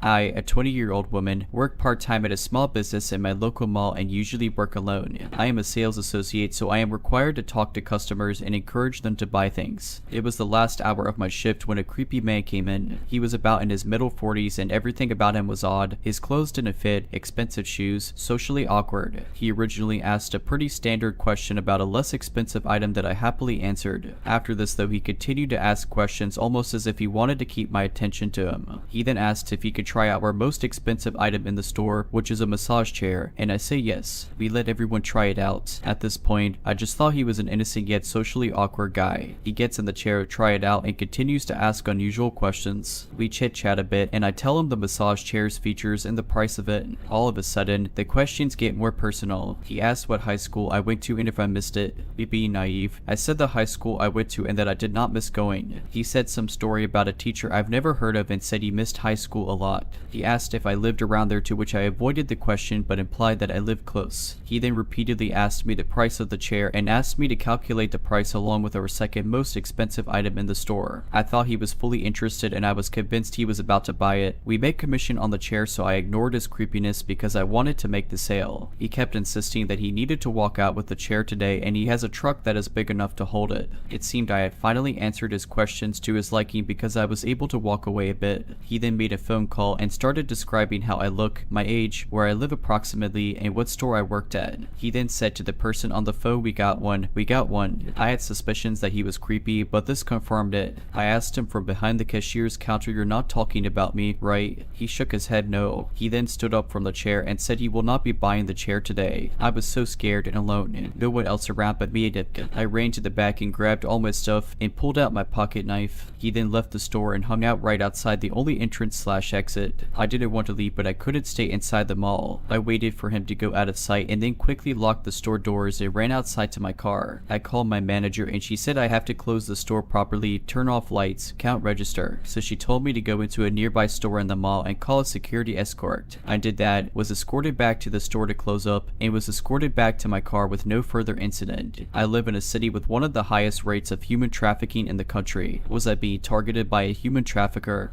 I, a 20-year-old woman, work part-time at a small business in my local mall and usually work alone. I am a sales associate, so I am required to talk to customers and encourage them to buy things. It was the last hour of my shift when a creepy man came in. He was about in his middle 40s and everything about him was odd. His clothes didn't fit, expensive shoes, socially awkward. He originally asked a pretty standard question about a less expensive item that I happily answered. After this though, he continued to ask questions almost as if he wanted to keep my attention to him. He then asked if he could try out our most expensive item in the store, which is a massage chair, and I say yes. We let everyone try it out. At this point, I just thought he was an innocent yet socially awkward guy. He gets in the chair, try it out, and continues to ask unusual questions. We chit-chat a bit, and I tell him the massage chair's features and the price of it. All of a sudden, the questions get more personal. He asked what high school I went to and if I missed it. Me being naive, I said the high school I went to and that I did not miss going. He said some story about a teacher I've never heard of and said he missed high school a lot. He asked if I lived around there, to which I avoided the question but implied that I lived close. He then repeatedly asked me the price of the chair and asked me to calculate the price along with our second most expensive item in the store. I thought he was fully interested and I was convinced he was about to buy it. We made commission on the chair, so I ignored his creepiness because I wanted to make the sale. He kept insisting that he needed to walk out with the chair today and he has a truck that is big enough to hold it. It seemed I had finally answered his questions to his liking because I was able to walk away a bit. He then made a phone call and started describing how I look, my age, where I live approximately, and what store I worked at. He then said to the person on the phone, we got one. I had suspicions that he was creepy, but this confirmed it. I asked him from behind the cashier's counter, you're not talking about me, right? He shook his head no. He then stood up from the chair and said he will not be buying the chair today. I was so scared and alone, no one else around but me and Dipka. I ran to the back and grabbed all my stuff and pulled out my pocket knife. He then left the store and hung out right outside the only entrance/exit. I didn't want to leave, but I couldn't stay inside the mall. I waited for him to go out of sight and then quickly locked the store doors and ran outside to my car. I called my manager and she said I have to close the store properly, turn off lights, count register. So she told me to go into a nearby store in the mall and call a security escort. I did that, was escorted back to the store to close up, and was escorted back to my car with no further incident. I live in a city with one of the highest rates of human trafficking in the country. Was I being targeted by a human trafficker?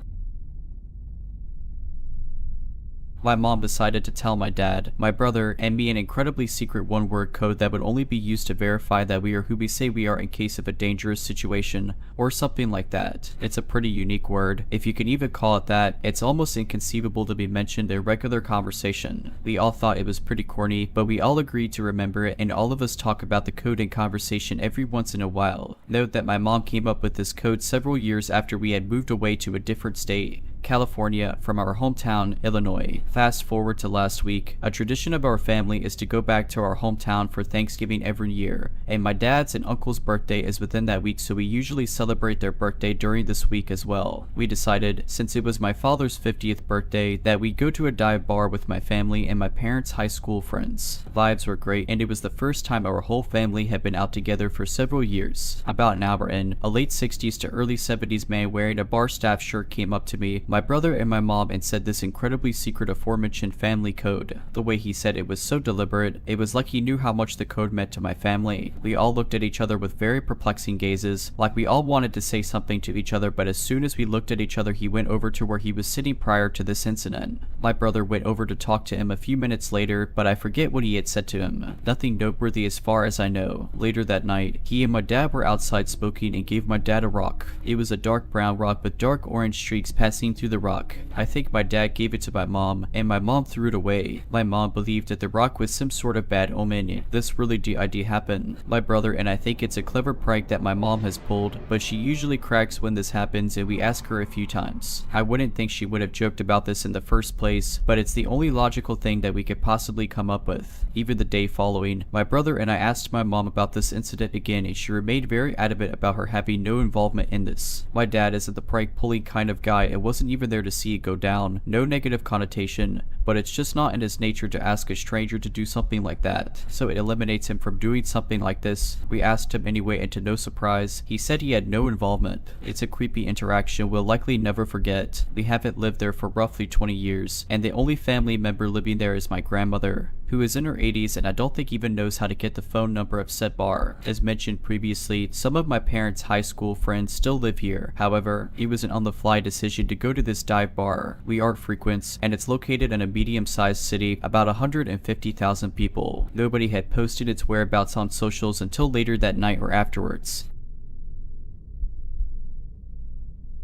My mom decided to tell my dad, my brother, and me an incredibly secret one-word code that would only be used to verify that we are who we say we are in case of a dangerous situation, or something like that. It's a pretty unique word. If you can even call it that, it's almost inconceivable to be mentioned in regular conversation. We all thought it was pretty corny, but we all agreed to remember it, and all of us talk about the code in conversation every once in a while. Note that my mom came up with this code several years after we had moved away to a different state, California, from our hometown, Illinois. Fast forward to last week. A tradition of our family is to go back to our hometown for Thanksgiving every year, and my dad's and uncle's birthday is within that week, so we usually celebrate their birthday during this week as well. We decided, since it was my father's 50th birthday, that we'd go to a dive bar with my family and my parents' high school friends. Vibes were great, and it was the first time our whole family had been out together for several years. About an hour in, a late 60s to early 70s man wearing a bar staff shirt came up to me, my brother and my mom, and said this incredibly secret aforementioned family code. The way he said it was so deliberate, it was like he knew how much the code meant to my family. We all looked at each other with very perplexing gazes, like we all wanted to say something to each other, but as soon as we looked at each other, he went over to where he was sitting prior to this incident. My brother went over to talk to him a few minutes later, but I forget what he had said to him. Nothing noteworthy as far as I know. Later that night, he and my dad were outside smoking and gave my dad a rock. It was a dark brown rock with dark orange streaks passing through the rock. I think my dad gave it to my mom, and my mom threw it away. My mom believed that the rock was some sort of bad omen. This really did happen. My brother and I think it's a clever prank that my mom has pulled, but she usually cracks when this happens and we ask her a few times. I wouldn't think she would have joked about this in the first place, but it's the only logical thing that we could possibly come up with. Even the day following, my brother and I asked my mom about this incident again, and she remained very adamant about her having no involvement in this. My dad isn't the prank pulling kind of guy and wasn't even there to see it go down. No negative connotation, but it's just not in his nature to ask a stranger to do something like that, so it eliminates him from doing something like this. We asked him anyway, and to no surprise, he said he had no involvement. It's a creepy interaction we'll likely never forget. We haven't lived there for roughly 20 years, and the only family member living there is my grandmother, who is in her 80s and I don't think even knows how to get the phone number of said bar. As mentioned previously, some of my parents' high school friends still live here. However, it was an on-the-fly decision to go to this dive bar we art frequents, and it's located in a medium-sized city, about 150,000 people. Nobody had posted its whereabouts on socials until later that night or afterwards.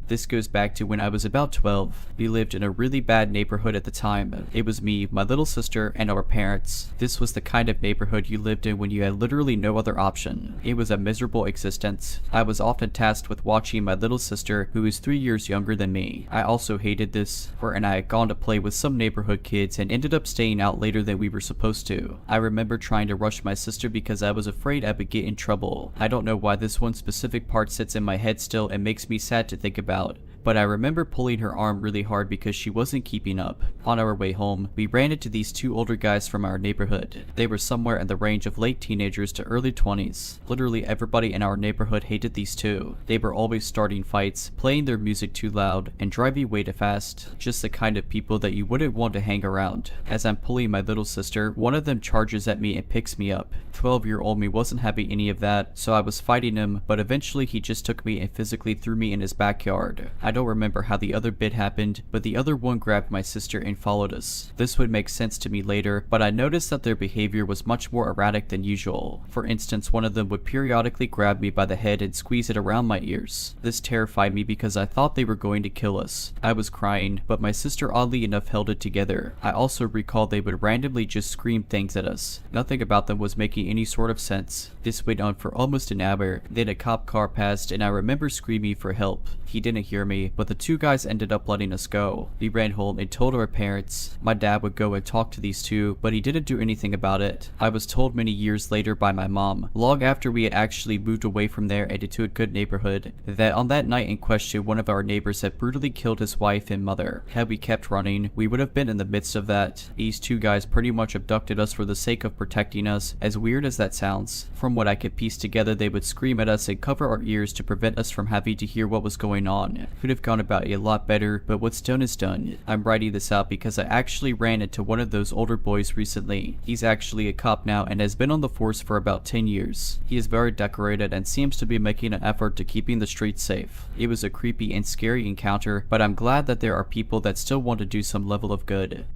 This goes back to when I was about 12. We lived in a really bad neighborhood at the time. It was me, my little sister, and our parents. This was the kind of neighborhood you lived in when you had literally no other option. It was a miserable existence. I was often tasked with watching my little sister, who is 3 years younger than me. I also hated this, and I had gone to play with some neighborhood kids and ended up staying out later than we were supposed to. I remember trying to rush my sister because I was afraid I would get in trouble. I don't know why this one specific part sits in my head still and makes me sad to think about, but I remember pulling her arm really hard because she wasn't keeping up. On our way home, we ran into these two older guys from our neighborhood. They were somewhere in the range of late teenagers to early 20s. Literally everybody in our neighborhood hated these two. They were always starting fights, playing their music too loud, and driving way too fast. Just the kind of people that you wouldn't want to hang around. As I'm pulling my little sister, one of them charges at me and picks me up. 12-year-old me wasn't having any of that, so I was fighting him, but eventually he just took me and physically threw me in his backyard. I don't remember how the other bit happened, but the other one grabbed my sister and followed us. This would make sense to me later, but I noticed that their behavior was much more erratic than usual. For instance, one of them would periodically grab me by the head and squeeze it around my ears. This terrified me because I thought they were going to kill us. I was crying, but my sister oddly enough held it together. I also recall they would randomly just scream things at us. Nothing about them was making any sort of sense. This went on for almost an hour, then a cop car passed and I remember screaming for help. He didn't hear me, but the two guys ended up letting us go. We ran home and told our parents. My dad would go and talk to these two, but he didn't do anything about it. I was told many years later by my mom, long after we had actually moved away from there and into a good neighborhood, that on that night in question, one of our neighbors had brutally killed his wife and mother. Had we kept running, we would have been in the midst of that. These two guys pretty much abducted us for the sake of protecting us, as weird as that sounds. From what I could piece together, they would scream at us and cover our ears to prevent us from having to hear what was going on. Could have gone about it a lot better, but what's done is done. I'm writing this out because I actually ran into one of those older boys recently. He's actually a cop now and has been on the force for about 10 years. He is very decorated and seems to be making an effort to keeping the streets safe. It was a creepy and scary encounter, but I'm glad that there are people that still want to do some level of good.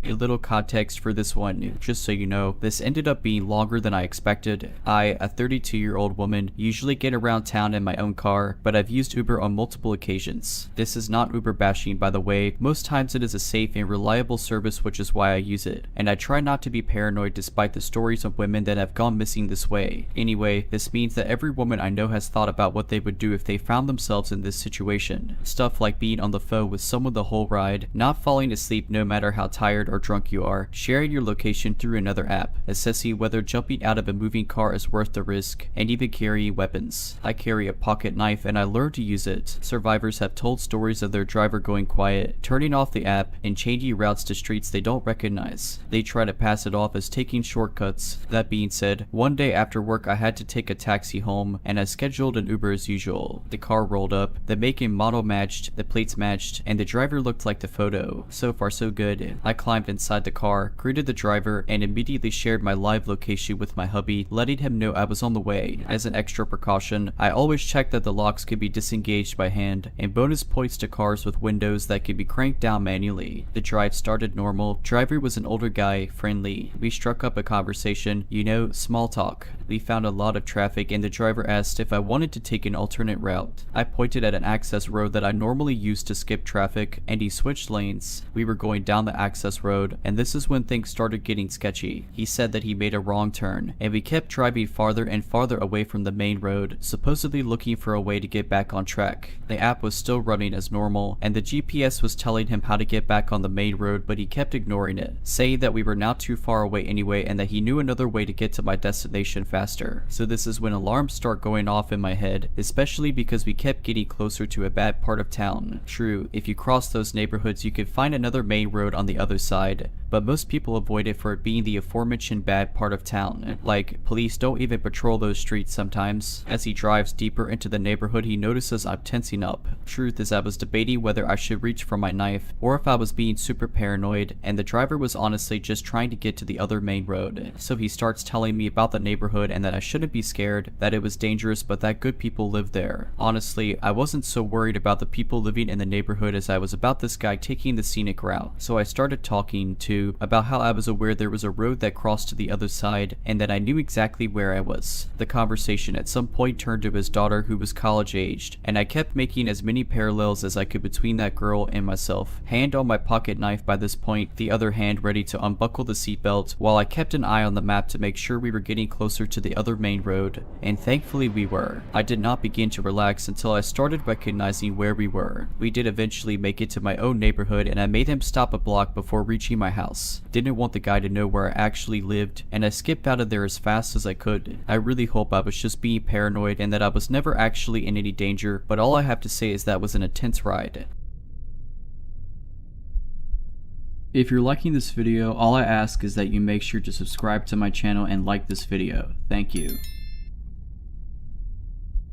A little context for this one, just so you know, this ended up being longer than I expected. I, a 32-year-old woman, usually get around town in my own car, but I've used Uber on multiple occasions. This is not Uber bashing, by the way. Most times it is a safe and reliable service, which is why I use it. And I try not to be paranoid despite the stories of women that have gone missing this way. Anyway, this means that every woman I know has thought about what they would do if they found themselves in this situation. Stuff like being on the phone with someone the whole ride, not falling asleep no matter how tired or drunk you are, sharing your location through another app, assessing whether jumping out of a moving car is worth the risk, and even carrying weapons. I carry a pocket knife and I learned to use it. Survivors have told stories of their driver going quiet, turning off the app, and changing routes to streets they don't recognize. They try to pass it off as taking shortcuts. That being said, one day after work I had to take a taxi home, and I scheduled an Uber as usual. The car rolled up, the make and model matched, the plates matched, and the driver looked like the photo. So far so good. I climbed climbed inside the car, greeted the driver, and immediately shared my live location with my hubby, letting him know I was on the way. As an extra precaution, I always checked that the locks could be disengaged by hand, and bonus points to cars with windows that could be cranked down manually. The drive started normal. Driver was an older guy, friendly. We struck up a conversation, small talk. We found a lot of traffic and the driver asked if I wanted to take an alternate route. I pointed at an access road that I normally use to skip traffic, and he switched lanes. We were going down the access road, and this is when things started getting sketchy. He said that he made a wrong turn, and we kept driving farther and farther away from the main road, supposedly looking for a way to get back on track. The app was still running as normal, and the GPS was telling him how to get back on the main road, but he kept ignoring it, saying that we were not too far away anyway and that he knew another way to get to my destination faster. So this is when alarms start going off in my head, especially because we kept getting closer to a bad part of town. True, if you cross those neighborhoods you could find another main road on the other side, but most people avoid it for it being the aforementioned bad part of town. Like, police don't even patrol those streets sometimes. As he drives deeper into the neighborhood, he notices I'm tensing up. Truth is, I was debating whether I should reach for my knife or if I was being super paranoid, and the driver was honestly just trying to get to the other main road. So he starts telling me about the neighborhood and that I shouldn't be scared, that it was dangerous, but that good people live there. Honestly, I wasn't so worried about the people living in the neighborhood as I was about this guy taking the scenic route. So I started talking about how I was aware there was a road that crossed to the other side and that I knew exactly where I was. The conversation at some point turned to his daughter, who was college aged, and I kept making as many parallels as I could between that girl and myself. Hand on my pocket knife by this point, the other hand ready to unbuckle the seatbelt, while I kept an eye on the map to make sure we were getting closer to the other main road, and thankfully we were. I did not begin to relax until I started recognizing where we were. We did eventually make it to my own neighborhood, and I made him stop a block before reaching my house. Didn't want the guy to know where I actually lived, and I skipped out of there as fast as I could. I really hope I was just being paranoid and that I was never actually in any danger, but all I have to say is that was an intense ride. If you're liking this video, all I ask is that you make sure to subscribe to my channel and like this video. Thank you.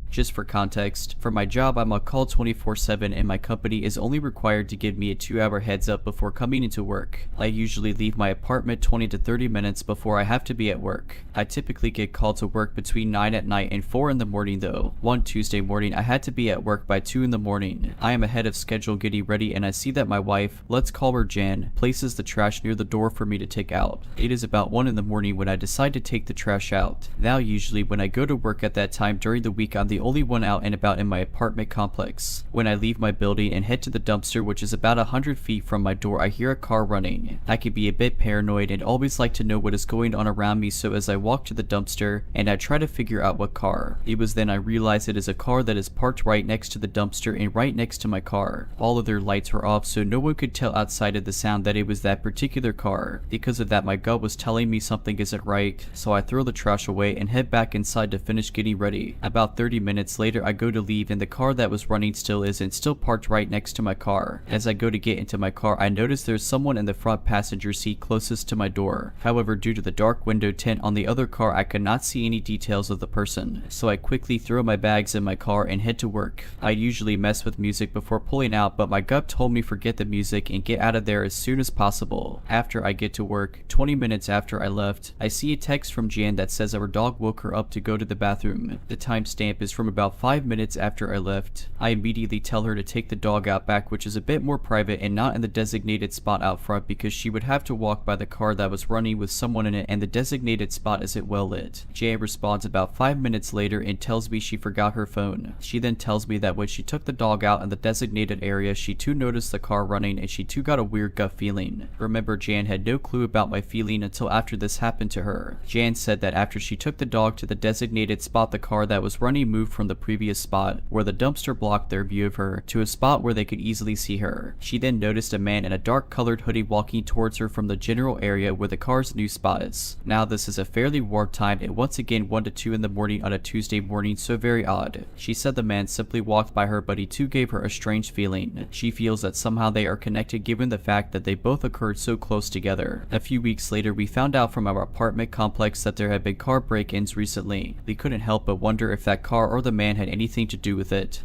Just for context, for my job I'm on call 24/7 and my company is only required to give me a 2-hour heads up before coming into work. I usually leave my apartment 20 to 30 minutes before I have to be at work. I typically get called to work between 9 at night and 4 in the morning though. One Tuesday morning I had to be at work by 2 in the morning. I am ahead of schedule getting ready and I see that my wife, let's call her Jan, places the trash near the door for me to take out. It is about 1 in the morning when I decide to take the trash out. Now usually when I go to work at that time during the week I'm the only one out and about in my apartment complex. When I leave my building and head to the dumpster, which is about 100 feet from my door, I hear a car running. I can be a bit paranoid and always like to know what is going on around me, so as I walk to the dumpster and I try to figure out what car. It was then I realized it is a car that is parked right next to the dumpster and right next to my car. All of their lights were off so no one could tell outside of the sound that it was that particular car. Because of that my gut was telling me something isn't right, so I throw the trash away and head back inside to finish getting ready. About 30 minutes later I go to leave and the car that was running still is and still parked right next to my car. As I go to get into my car I notice there's someone in the front passenger seat closest to my door. However, due to the dark window tint on the other car I could not see any details of the person, so I quickly throw my bags in my car and head to work. I usually mess with music before pulling out, but my gut told me forget the music and get out of there as soon as possible. After I get to work, 20 minutes after I left, I see a text from Jan that says our dog woke her up to go to the bathroom. The timestamp is from about 5 minutes after I left. I immediately tell her to take the dog out back, which is a bit more private and not in the designated spot out front because she would have to walk by the car that was running with someone in it and the designated spot isn't well lit. Jan responds about 5 minutes later and tells me she forgot her phone. She then tells me that when she took the dog out in the designated area she too noticed the car running and she too got a weird gut feeling. Remember, Jan had no clue about my feeling until after this happened to her. Jan said that after she took the dog to the designated spot the car that was running moved from the previous spot, where the dumpster blocked their view of her, to a spot where they could easily see her. She then noticed a man in a dark colored hoodie walking towards her from the general area where the car's new spot is. Now this is a fairly warm time and once again 1 to 2 in the morning on a Tuesday morning, so very odd. She said the man simply walked by her but he too gave her a strange feeling. She feels that somehow they are connected given the fact that they both occurred so close together. A few weeks later we found out from our apartment complex that there had been car break-ins recently. We couldn't help but wonder if that car or the man had anything to do with it.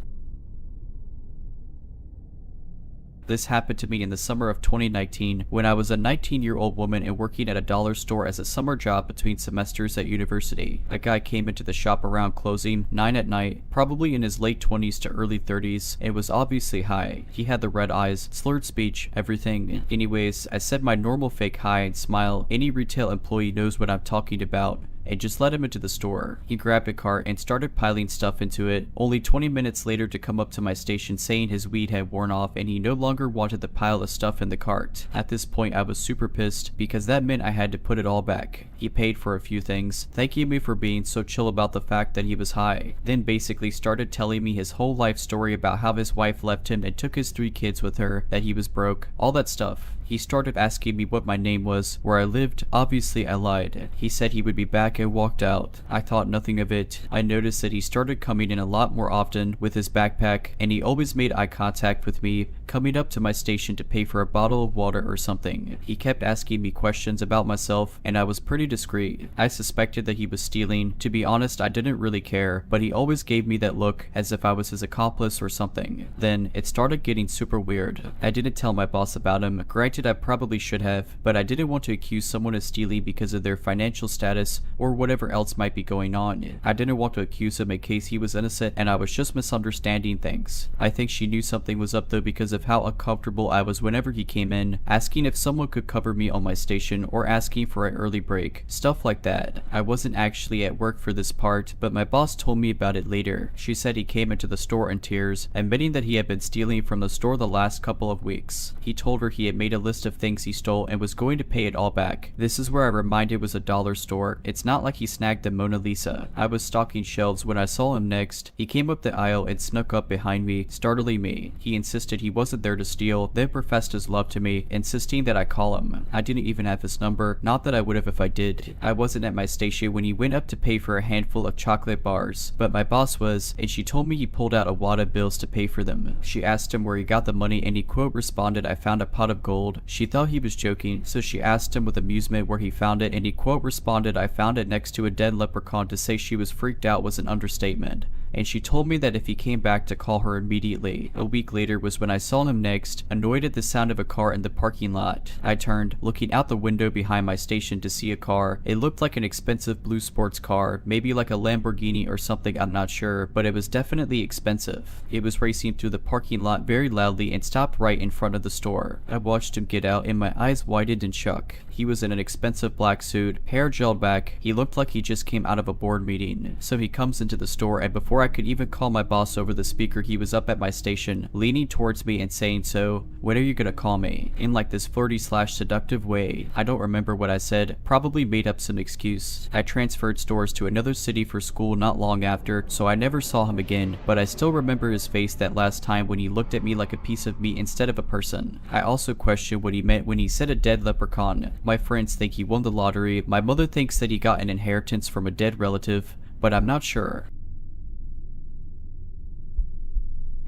This happened to me in the summer of 2019 when I was a 19-year-old woman and working at a dollar store as a summer job between semesters at university. A guy came into the shop around closing, 9 at night, probably in his late 20s to early 30s, and was obviously high. He had the red eyes, slurred speech, everything. Anyways, I said my normal fake hi and smile. Any retail employee knows what I'm talking about, and just let him into the store. He grabbed a cart and started piling stuff into it, only 20 minutes later to come up to my station saying his weed had worn off and he no longer wanted the pile of stuff in the cart. At this point I was super pissed because that meant I had to put it all back. He paid for a few things, thanking me for being so chill about the fact that he was high, then basically started telling me his whole life story about how his wife left him and took his 3 kids with her, that he was broke, all that stuff. He started asking me what my name was, where I lived. Obviously I lied. He said he would be back and walked out. I thought nothing of it. I noticed that he started coming in a lot more often with his backpack, and he always made eye contact with me, coming up to my station to pay for a bottle of water or something. He kept asking me questions about myself, and I was pretty discreet. I suspected that he was stealing. To be honest, I didn't really care, but he always gave me that look as if I was his accomplice or something. Then it started getting super weird. I didn't tell my boss about him. Granted, I probably should have, but I didn't want to accuse someone of stealing because of their financial status or whatever else might be going on. I didn't want to accuse him in case he was innocent and I was just misunderstanding things. I think she knew something was up though because of how uncomfortable I was whenever he came in, asking if someone could cover me on my station or asking for an early break, stuff like that. I wasn't actually at work for this part, but my boss told me about it later. She said he came into the store in tears, admitting that he had been stealing from the store the last couple of weeks. He told her he had made a list of things he stole and was going to pay it all back. This is where I reminded it was a dollar store. It's not like he snagged the Mona Lisa. I was stocking shelves when I saw him next. He came up the aisle and snuck up behind me, startling me. He insisted he wasn't there to steal, then professed his love to me, insisting that I call him. I didn't even have his number, not that I would have if I did. I wasn't at my station when he went up to pay for a handful of chocolate bars, but my boss was, and she told me he pulled out a wad of bills to pay for them. She asked him where he got the money and he quote responded, "I found a pot of gold." She thought he was joking, so she asked him with amusement where he found it and he quote responded, "I found it next to a dead leprechaun." To say she was freaked out was an understatement. And she told me that if he came back to call her immediately. A week later was when I saw him next, annoyed at the sound of a car in the parking lot. I turned, looking out the window behind my station to see a car. It looked like an expensive blue sports car, maybe like a Lamborghini or something, I'm not sure, but it was definitely expensive. It was racing through the parking lot very loudly and stopped right in front of the store. I watched him get out and my eyes widened in shock. He was in an expensive black suit, hair gelled back. He looked like he just came out of a board meeting. So he comes into the store, and before I could even call my boss over the speaker, he was up at my station, leaning towards me and saying, "So, when are you gonna call me?" in like this flirty/seductive way. I don't remember what I said, probably made up some excuse. I transferred stores to another city for school not long after, so I never saw him again, but I still remember his face that last time when he looked at me like a piece of meat instead of a person. I also question what he meant when he said a dead leprechaun. My friends think he won the lottery. My mother thinks that he got an inheritance from a dead relative, but I'm not sure.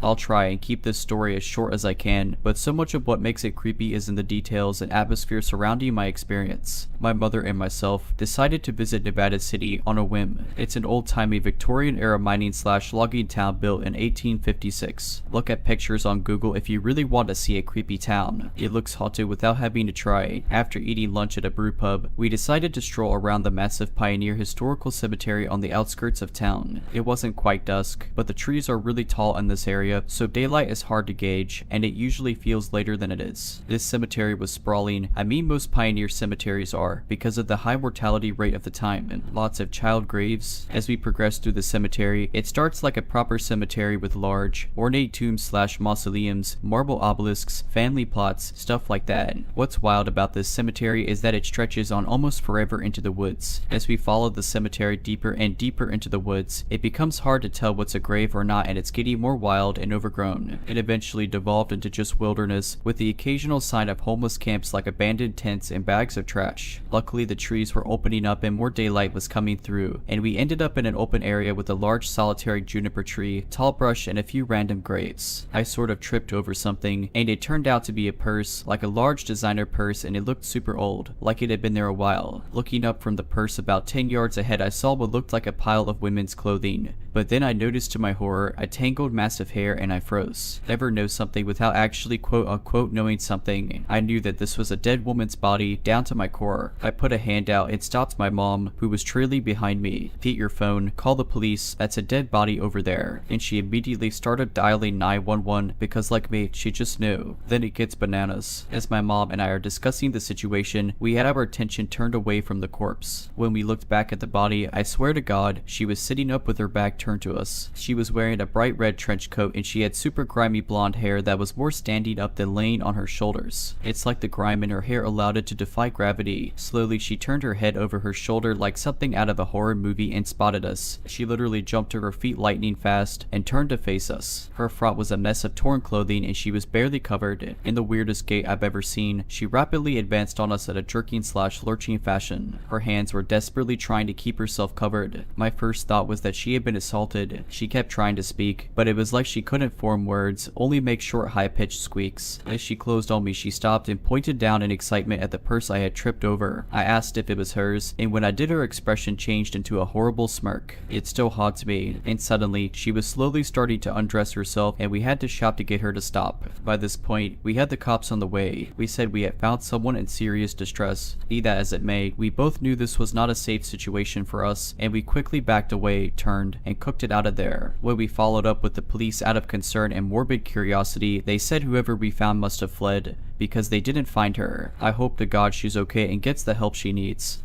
I'll try and keep this story as short as I can, but so much of what makes it creepy is in the details and atmosphere surrounding my experience. My mother and myself decided to visit Nevada City on a whim. It's an old-timey Victorian-era mining/logging town built in 1856. Look at pictures on Google if you really want to see a creepy town. It looks haunted without having to try. After eating lunch at a brew pub, we decided to stroll around the massive Pioneer Historical Cemetery on the outskirts of town. It wasn't quite dusk, but the trees are really tall in this area, so daylight is hard to gauge, and it usually feels later than it is. This cemetery was sprawling. I mean, most pioneer cemeteries are, because of the high mortality rate of the time, and lots of child graves. As we progress through the cemetery, it starts like a proper cemetery with large, ornate tombs/mausoleums, marble obelisks, family plots, stuff like that. What's wild about this cemetery is that it stretches on almost forever into the woods. As we follow the cemetery deeper and deeper into the woods, it becomes hard to tell what's a grave or not, and it's getting more wild and overgrown. It eventually devolved into just wilderness, with the occasional sign of homeless camps like abandoned tents and bags of trash. Luckily, the trees were opening up and more daylight was coming through, and we ended up in an open area with a large solitary juniper tree, tall brush, and a few random graves. I sort of tripped over something, and it turned out to be a purse, like a large designer purse, and it looked super old, like it had been there a while. Looking up from the purse about 10 yards ahead, I saw what looked like a pile of women's clothing, but then I noticed to my horror a tangled mass of hair hair and I froze. Never know something without actually quote unquote knowing something. I knew that this was a dead woman's body down to my core. I put a hand out and stopped my mom, who was trailing behind me. Get your phone, call the police, that's a dead body over there. And she immediately started dialing 911 because like me, she just knew. Then it gets bananas. As my mom and I are discussing the situation, we had our attention turned away from the corpse. When we looked back at the body, I swear to God, she was sitting up with her back turned to us. She was wearing a bright red trench coat and she had super grimy blonde hair that was more standing up than laying on her shoulders. It's like the grime in her hair allowed it to defy gravity. Slowly, she turned her head over her shoulder like something out of a horror movie and spotted us. She literally jumped to her feet lightning fast and turned to face us. Her front was a mess of torn clothing and she was barely covered. In the weirdest gait I've ever seen, she rapidly advanced on us at a jerking/lurching fashion. Her hands were desperately trying to keep herself covered. My first thought was that she had been assaulted. She kept trying to speak, but it was like she couldn't form words, only make short high-pitched squeaks. As she closed on me, she stopped and pointed down in excitement at the purse I had tripped over. I asked if it was hers, and when I did, her expression changed into a horrible smirk. It still haunts me, and suddenly, she was slowly starting to undress herself and we had to shout to get her to stop. By this point, we had the cops on the way. We said we had found someone in serious distress. Be that as it may, we both knew this was not a safe situation for us, and we quickly backed away, turned, and cooked it out of there. When we followed up with the police out of concern and morbid curiosity, they said whoever we found must have fled, because they didn't find her. I hope to God she's okay and gets the help she needs.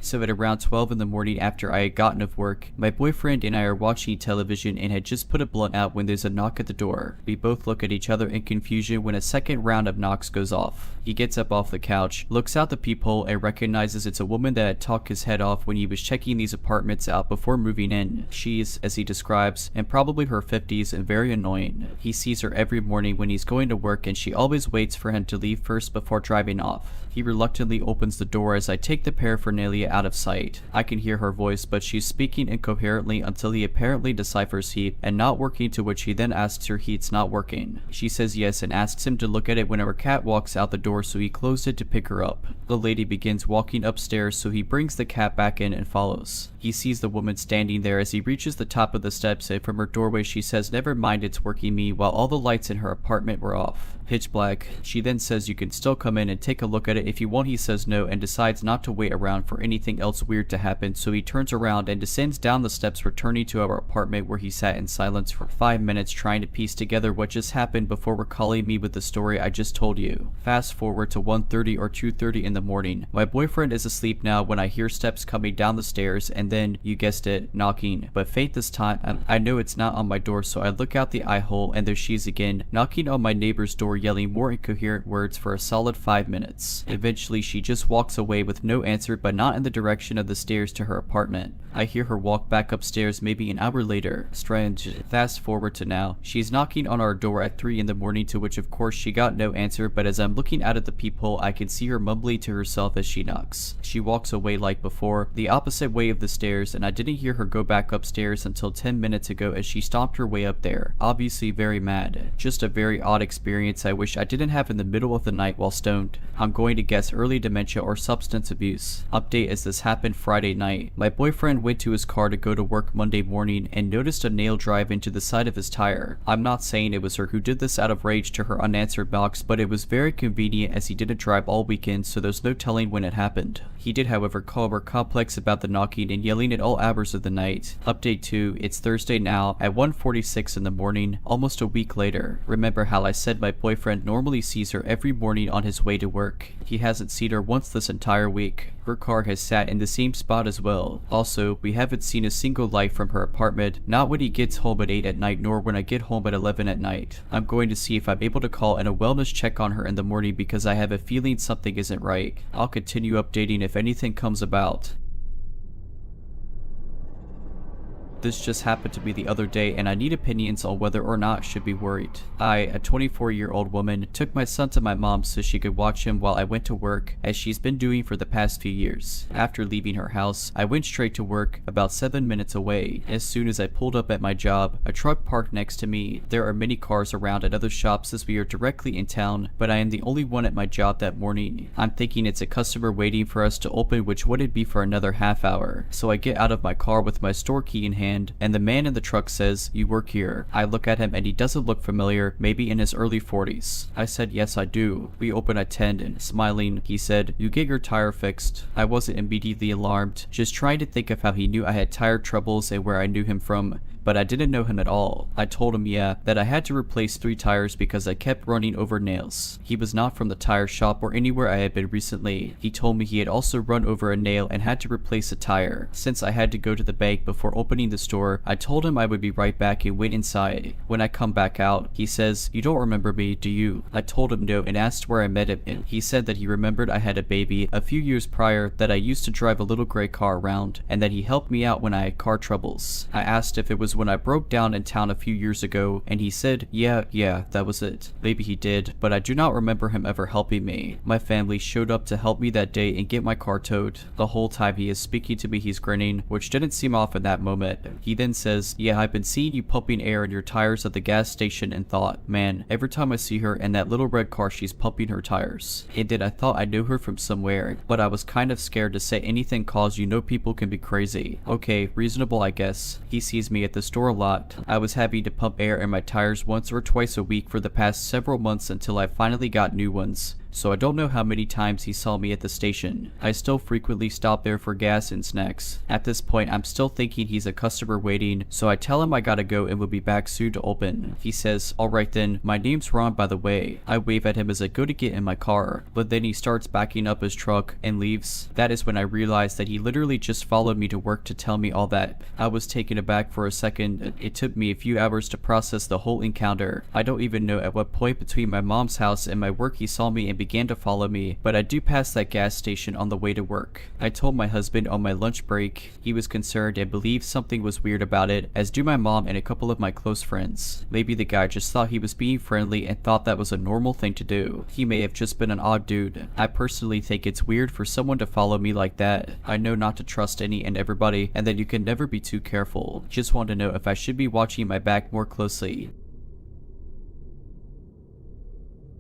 So at around 12 in the morning after I had gotten off work, my boyfriend and I are watching television and had just put a blunt out when there's a knock at the door. We both look at each other in confusion when a second round of knocks goes off. He gets up off the couch, looks out the peephole and recognizes it's a woman that had talked his head off when he was checking these apartments out before moving in. She's, as he describes, in probably her 50s and very annoying. He sees her every morning when he's going to work and she always waits for him to leave first before driving off. He reluctantly opens the door as I take the paraphernalia out of sight. I can hear her voice, but she's speaking incoherently until he apparently deciphers heat and not working, to which he then asks her heat's not working. She says yes and asks him to look at it when our cat walks out the door, so he closed it to pick her up. The lady begins walking upstairs, so he brings the cat back in and follows. He sees the woman standing there as he reaches the top of the steps, and from her doorway she says never mind, it's working me, while all the lights in her apartment were off. Pitch black. She then says you can still come in and take a look at it if you want. He says no and decides not to wait around for anything else weird to happen, so he turns around and descends down the steps, returning to our apartment where he sat in silence for 5 minutes trying to piece together what just happened before recalling me with the story I just told you. Fast forward to 1:30 or 2:30 in the morning. My boyfriend is asleep now when I hear steps coming down the stairs and then, you guessed it, knocking. But fate this time, I know it's not on my door, so I look out the eye hole and there she is again, knocking on my neighbor's door, yelling more incoherent words for a solid 5 minutes. Eventually she just walks away with no answer, but not in the direction of the stairs to her apartment. I hear her walk back upstairs maybe an hour later. Strange. Fast forward to now. She's knocking on our door at 3 in the morning, to which of course she got no answer, but as I'm looking out at the peephole I can see her mumbling to herself as she knocks. She walks away like before, the opposite way of the stairs, and I didn't hear her go back upstairs until 10 minutes ago as she stomped her way up there, obviously very mad. Just a very odd experience I wish I didn't have in the middle of the night while stoned. I'm going to guess early dementia or substance abuse. Update as this happened Friday night. My boyfriend went to his car to go to work Monday morning and noticed a nail drive into the side of his tire. I'm not saying it was her who did this out of rage to her unanswered box, but it was very convenient as he didn't drive all weekend, so there's no telling when it happened. He did however call her complex about the knocking and yelling at all hours of the night. Update 2, it's Thursday now at 1:46 in the morning, almost a week later. Remember how I said my boyfriend normally sees her every morning on his way to work? He hasn't seen her once this entire week. Her car has sat in the same spot as well. Also, we haven't seen a single light from her apartment, not when he gets home at 8 at night nor when I get home at 11 at night. I'm going to see if I'm able to call in a wellness check on her in the morning because I have a feeling something isn't right. I'll continue updating if anything comes about. This just happened to me the other day and I need opinions on whether or not I should be worried. I, a 24-year-old woman, took my son to my mom so she could watch him while I went to work, as she's been doing for the past few years. After leaving her house, I went straight to work, about 7 minutes away. As soon as I pulled up at my job, a truck parked next to me. There are many cars around at other shops as we are directly in town, but I am the only one at my job that morning. I'm thinking it's a customer waiting for us to open, which wouldn't be for another half hour. So I get out of my car with my store key in hand hand, and the man in the truck says, "You work here." I look at him and he doesn't look familiar, maybe in his early 40s. I said, "Yes, I do." We open a tent and smiling, he said, "You get your tire fixed." I wasn't immediately alarmed, just trying to think of how he knew I had tire troubles and where I knew him from. But I didn't know him at all. I told him, yeah, that I had to replace 3 tires because I kept running over nails. He was not from the tire shop or anywhere I had been recently. He told me he had also run over a nail and had to replace a tire. Since I had to go to the bank before opening the store, I told him I would be right back and went inside. When I come back out, he says, "You don't remember me, do you?" I told him no and asked where I met him. He said that he remembered I had a baby a few years prior, that I used to drive a little gray car around, and that he helped me out when I had car troubles. I asked if it was when I broke down in town a few years ago, and he said, yeah, that was it. Maybe he did, but I do not remember him ever helping me. My family showed up to help me that day and get my car towed. The whole time he is speaking to me, he's grinning, which didn't seem off in that moment. He then says, "Yeah, I've been seeing you pumping air in your tires at the gas station and thought, man, every time I see her in that little red car, she's pumping her tires." And then I thought I knew her from somewhere, but I was kind of scared to say anything cause you know people can be crazy. Okay, reasonable I guess. He sees me at the store a lot. I was happy to pump air in my tires once or twice a week for the past several months until I finally got new ones. So I don't know how many times he saw me at the station. I still frequently stop there for gas and snacks. At this point, I'm still thinking he's a customer waiting, so I tell him I gotta go and will be back soon to open. He says, "Alright then, my name's Ron by the way." I wave at him as I go to get in my car, but then he starts backing up his truck and leaves. That is when I realized that he literally just followed me to work to tell me all that. I was taken aback for a second. It took me a few hours to process the whole encounter. I don't even know at what point between my mom's house and my work he saw me and began to follow me, but I do pass that gas station on the way to work. I told my husband on my lunch break. He was concerned and believed something was weird about it, as do my mom and a couple of my close friends. Maybe the guy just thought he was being friendly and thought that was a normal thing to do. He may have just been an odd dude. I personally think it's weird for someone to follow me like that. I know not to trust any and everybody, and that you can never be too careful. Just want to know if I should be watching my back more closely.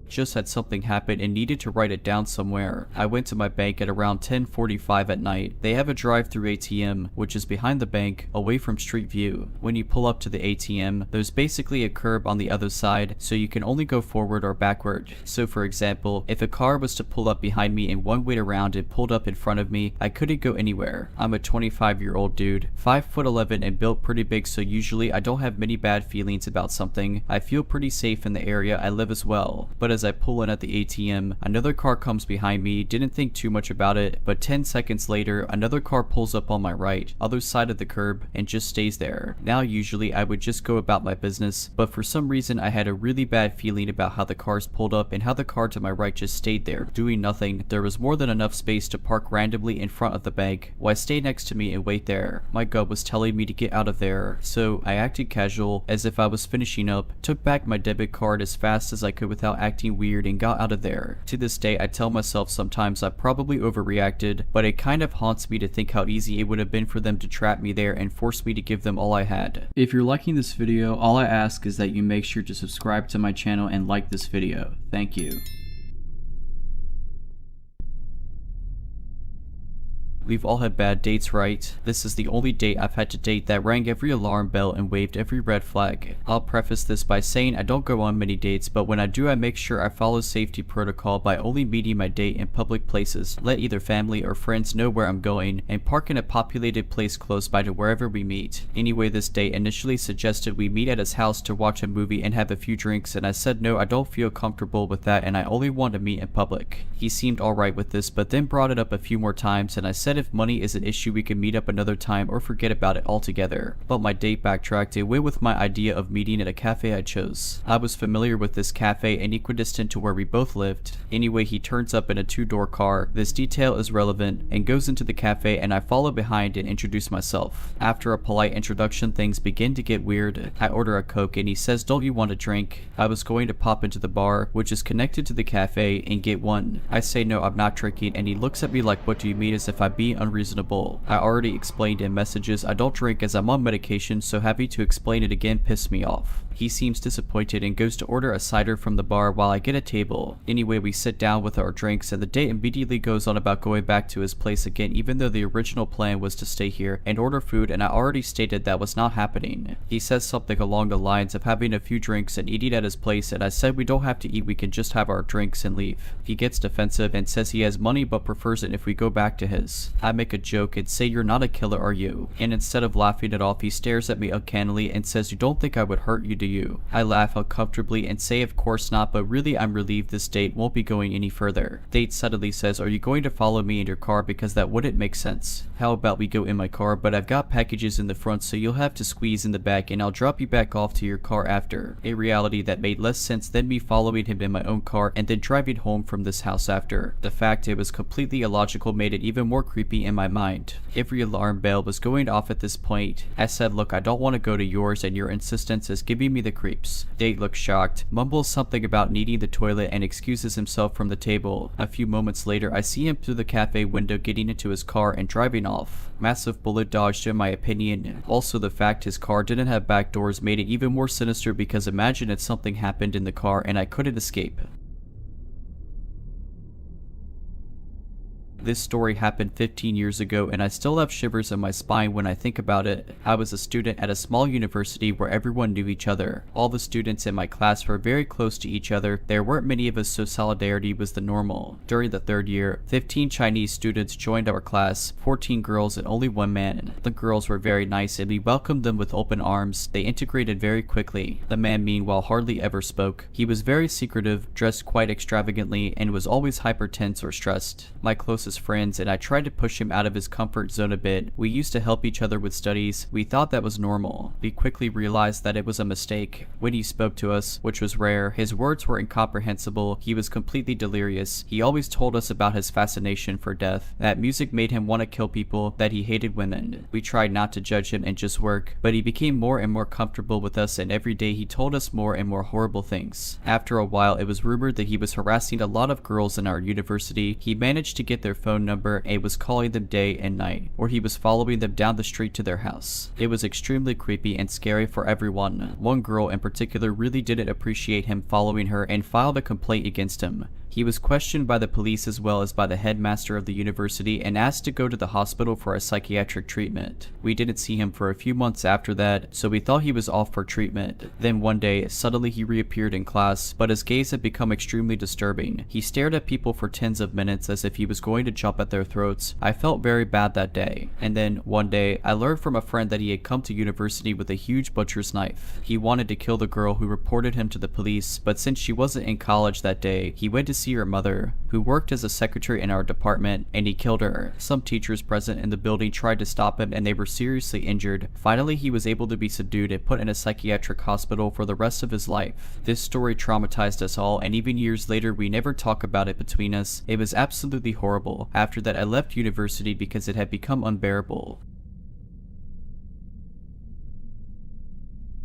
Just had something happen and needed to write it down somewhere. I went to my bank at around 10:45 at night. They have a drive-through ATM, which is behind the bank, away from street view. When you pull up to the ATM, there's basically a curb on the other side, so you can only go forward or backward. So for example, if a car was to pull up behind me and one wait around and pulled up in front of me, I couldn't go anywhere. I'm a 25-year-old dude, 5'11" and built pretty big, so usually I don't have many bad feelings about something. I feel pretty safe in the area I live as well. But as I pull in at the ATM, another car comes behind me, didn't think too much about it, but 10 seconds later, another car pulls up on my right, other side of the curb, and just stays there. Now usually I would just go about my business, but for some reason I had a really bad feeling about how the cars pulled up and how the car to my right just stayed there, doing nothing. There was more than enough space to park randomly in front of the bank. Why stay next to me and wait there? My gut was telling me to get out of there, so I acted casual, as if I was finishing up, took back my debit card as fast as I could without acting weird, and got out of there. To this day, I tell myself sometimes I probably overreacted, but it kind of haunts me to think how easy it would have been for them to trap me there and force me to give them all I had. If you're liking this video, all I ask is that you make sure to subscribe to my channel and like this video. Thank you. We've all had bad dates, right? This is the only date I've had to date that rang every alarm bell and waved every red flag. I'll preface this by saying I don't go on many dates, but when I do, I make sure I follow safety protocol by only meeting my date in public places, let either family or friends know where I'm going, and park in a populated place close by to wherever we meet. Anyway, this date initially suggested we meet at his house to watch a movie and have a few drinks, and I said no, I don't feel comfortable with that and I only want to meet in public. He seemed alright with this, but then brought it up a few more times, and I said if money is an issue we can meet up another time or forget about it altogether. But my date backtracked and went with my idea of meeting at a cafe I chose. I was familiar with this cafe and equidistant to where we both lived. Anyway, he turns up in a 2-door car. This detail is relevant, and goes into the cafe, and I follow behind and introduce myself. After a polite introduction, things begin to get weird. I order a Coke and he says, "Don't you want a drink?" I was going to pop into the bar, which is connected to the cafe, and get one. I say no, I'm not drinking, and he looks at me like, "What do you mean?" as if I'd be being unreasonable. I already explained in messages I don't drink as I'm on medication, so having to explain it again pissed me off. He seems disappointed and goes to order a cider from the bar while I get a table. Anyway, we sit down with our drinks and the date immediately goes on about going back to his place again, even though the original plan was to stay here and order food, and I already stated that was not happening. He says something along the lines of having a few drinks and eating at his place, and I said we don't have to eat, we can just have our drinks and leave. He gets defensive and says he has money but prefers it if we go back to his. I make a joke and say, "You're not a killer, are you?" And instead of laughing it off, he stares at me uncannily and says, "You don't think I would hurt you, do you?" I laugh uncomfortably and say of course not, but really I'm relieved this date won't be going any further. Date suddenly says, "Are you going to follow me in your car, because that wouldn't make sense? How about we go in my car, but I've got packages in the front so you'll have to squeeze in the back and I'll drop you back off to your car after." A reality that made less sense than me following him in my own car and then driving home from this house after. The fact it was completely illogical made it even more creepy in my mind. Every alarm bell was going off at this point. I said, "Look, I don't want to go to yours and your insistence is giving me the creeps." Date looks shocked, mumbles something about needing the toilet and excuses himself from the table. A few moments later, I see him through the cafe window getting into his car and driving off. Massive bullet dodged in my opinion. Also, the fact his car didn't have back doors made it even more sinister, because imagine if something happened in the car and I couldn't escape. This story happened 15 years ago and I still have shivers in my spine when I think about it. I was a student at a small university where everyone knew each other. All the students in my class were very close to each other. There weren't many of us, so solidarity was the normal. During the third year, 15 Chinese students joined our class, 14 girls and only one man. The girls were very nice and we welcomed them with open arms. They integrated very quickly. The man meanwhile hardly ever spoke. He was very secretive, dressed quite extravagantly, and was always hyper tense or stressed. My closest friends and I tried to push him out of his comfort zone a bit. We used to help each other with studies. We thought that was normal. We quickly realized that it was a mistake. When he spoke to us, which was rare, his words were incomprehensible. He was completely delirious. He always told us about his fascination for death, that music made him want to kill people, that he hated women. We tried not to judge him and just work, but he became more and more comfortable with us, and every day he told us more and more horrible things. After a while, it was rumored that he was harassing a lot of girls in our university. He managed to get their phone number and was calling them day and night, or he was following them down the street to their house. It was extremely creepy and scary for everyone. One girl in particular really didn't appreciate him following her and filed a complaint against him. He was questioned by the police as well as by the headmaster of the university and asked to go to the hospital for a psychiatric treatment. We didn't see him for a few months after that, so we thought he was off for treatment. Then one day, suddenly he reappeared in class, but his gaze had become extremely disturbing. He stared at people for tens of minutes as if he was going to jump at their throats. I felt very bad that day. And then, one day, I learned from a friend that he had come to university with a huge butcher's knife. He wanted to kill the girl who reported him to the police, but since she wasn't in college that day, he went to see her mother, who worked as a secretary in our department, and he killed her. Some teachers present in the building tried to stop him and they were seriously injured. Finally, he was able to be subdued and put in a psychiatric hospital for the rest of his life. This story traumatized us all, and even years later we never talk about it between us. It was absolutely horrible. After that, I left university because it had become unbearable.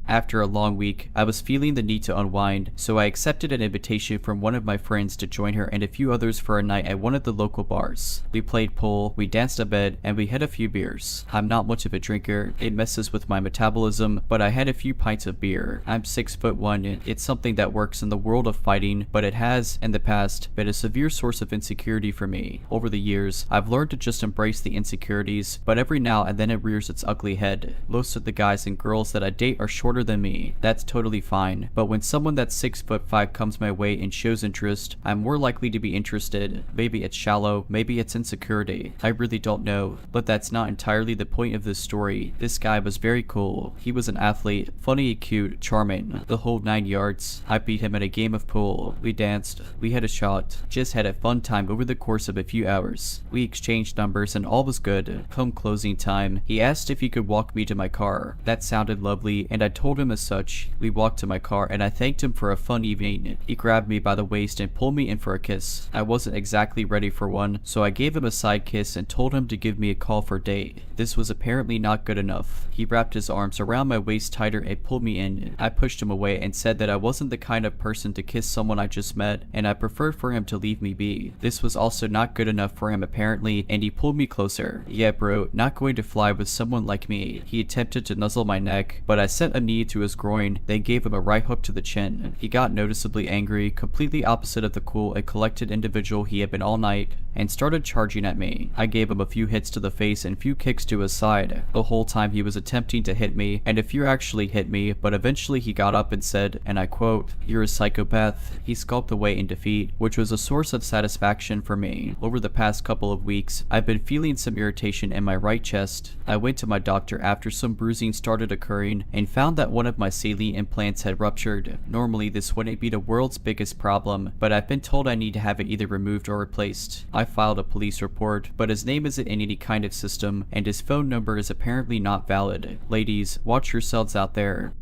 After a long week, I was feeling the need to unwind, so I accepted an invitation from one of my friends to join her and a few others for a night at one of the local bars. We played pool, we danced a bit, and we had a few beers. I'm not much of a drinker, it messes with my metabolism, but I had a few pints of beer. I'm 6'1", and it's something that works in the world of fighting, but it has, in the past, been a severe source of insecurity for me. Over the years, I've learned to just embrace the insecurities, but every now and then it rears its ugly head. Most of the guys and girls that I date are shorter than me. That's totally fine, but when someone that's 6'5" comes my way and shows interest, I'm more likely to be interested. Maybe it's shallow, maybe it's insecurity. I really don't know, but that's not entirely the point of this story. This guy was very cool. He was an athlete, funny, cute, charming, the whole 9 yards. I beat him at a game of pool. We danced, we had a shot, just had a fun time over the course of a few hours. We exchanged numbers and all was good. Come closing time, he asked if he could walk me to my car. That sounded lovely, and I told told him as such. We walked to my car and I thanked him for a fun evening. He grabbed me by the waist and pulled me in for a kiss. I wasn't exactly ready for one, so I gave him a side kiss and told him to give me a call for a date. This was apparently not good enough. He wrapped his arms around my waist tighter and pulled me in. I pushed him away and said that I wasn't the kind of person to kiss someone I just met, and I preferred for him to leave me be. This was also not good enough for him apparently, and he pulled me closer. Yeah bro, not going to fly with someone like me. He attempted to nuzzle my neck, but I sent a knee to his groin, then gave him a right hook to the chin. He got noticeably angry, completely opposite of the cool and collected individual he had been all night, and started charging at me. I gave him a few hits to the face and few kicks to his side. The whole time he was attempting to hit me, and a few actually hit me, but eventually he got up and said, and I quote, "You're a psychopath." He skulked away in defeat, which was a source of satisfaction for me. Over the past couple of weeks, I've been feeling some irritation in my right chest. I went to my doctor after some bruising started occurring and found that one of my saline implants had ruptured. Normally this wouldn't be the world's biggest problem, but I've been told I need to have it either removed or replaced. I filed a police report, but his name isn't in any kind of system and his phone number is apparently not valid. Ladies, watch yourselves out there.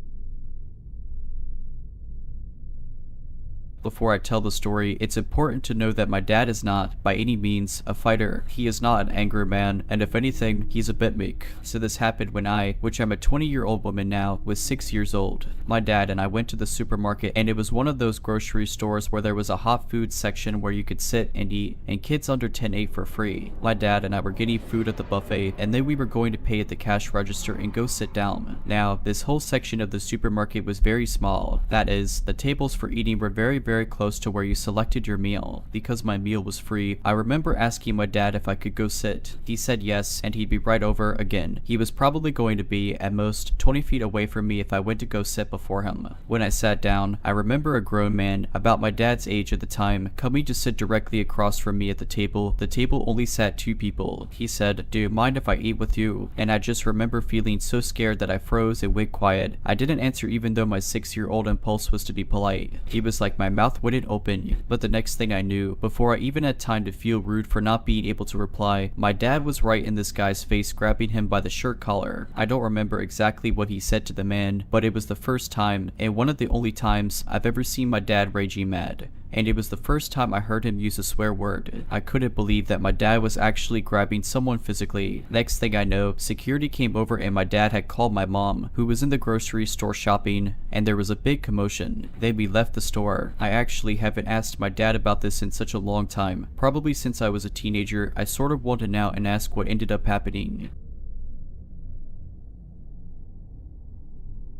Before I tell the story, it's important to know that my dad is not, by any means, a fighter. He is not an angry man, and if anything, he's a bit meek. So this happened when I, which I'm a 20-year-old woman now, was 6 years old. My dad and I went to the supermarket, and it was one of those grocery stores where there was a hot food section where you could sit and eat, and kids under 10 ate for free. My dad and I were getting food at the buffet, and then we were going to pay at the cash register and go sit down. Now, this whole section of the supermarket was very small. That is, the tables for eating were very close to where you selected your meal. Because my meal was free, I remember asking my dad if I could go sit. He said yes, and he'd be right over again. He was probably going to be, at most, 20 feet away from me if I went to go sit before him. When I sat down, I remember a grown man, about my dad's age at the time, coming to sit directly across from me at the table. The table only sat 2 people. He said, "Do you mind if I eat with you?" And I just remember feeling so scared that I froze and went quiet. I didn't answer even though my 6-year-old impulse was to be polite. He was like my mouth wouldn't open, but the next thing I knew, before I even had time to feel rude for not being able to reply, my dad was right in this guy's face, grabbing him by the shirt collar. I don't remember exactly what he said to the man, but it was the first time, and one of the only times, I've ever seen my dad raging mad. And it was the first time I heard him use a swear word. I couldn't believe that my dad was actually grabbing someone physically. Next thing I know, security came over and my dad had called my mom, who was in the grocery store shopping, and there was a big commotion. Then we left the store. I actually haven't asked my dad about this in such a long time. Probably since I was a teenager, I sort of want to now and ask what ended up happening.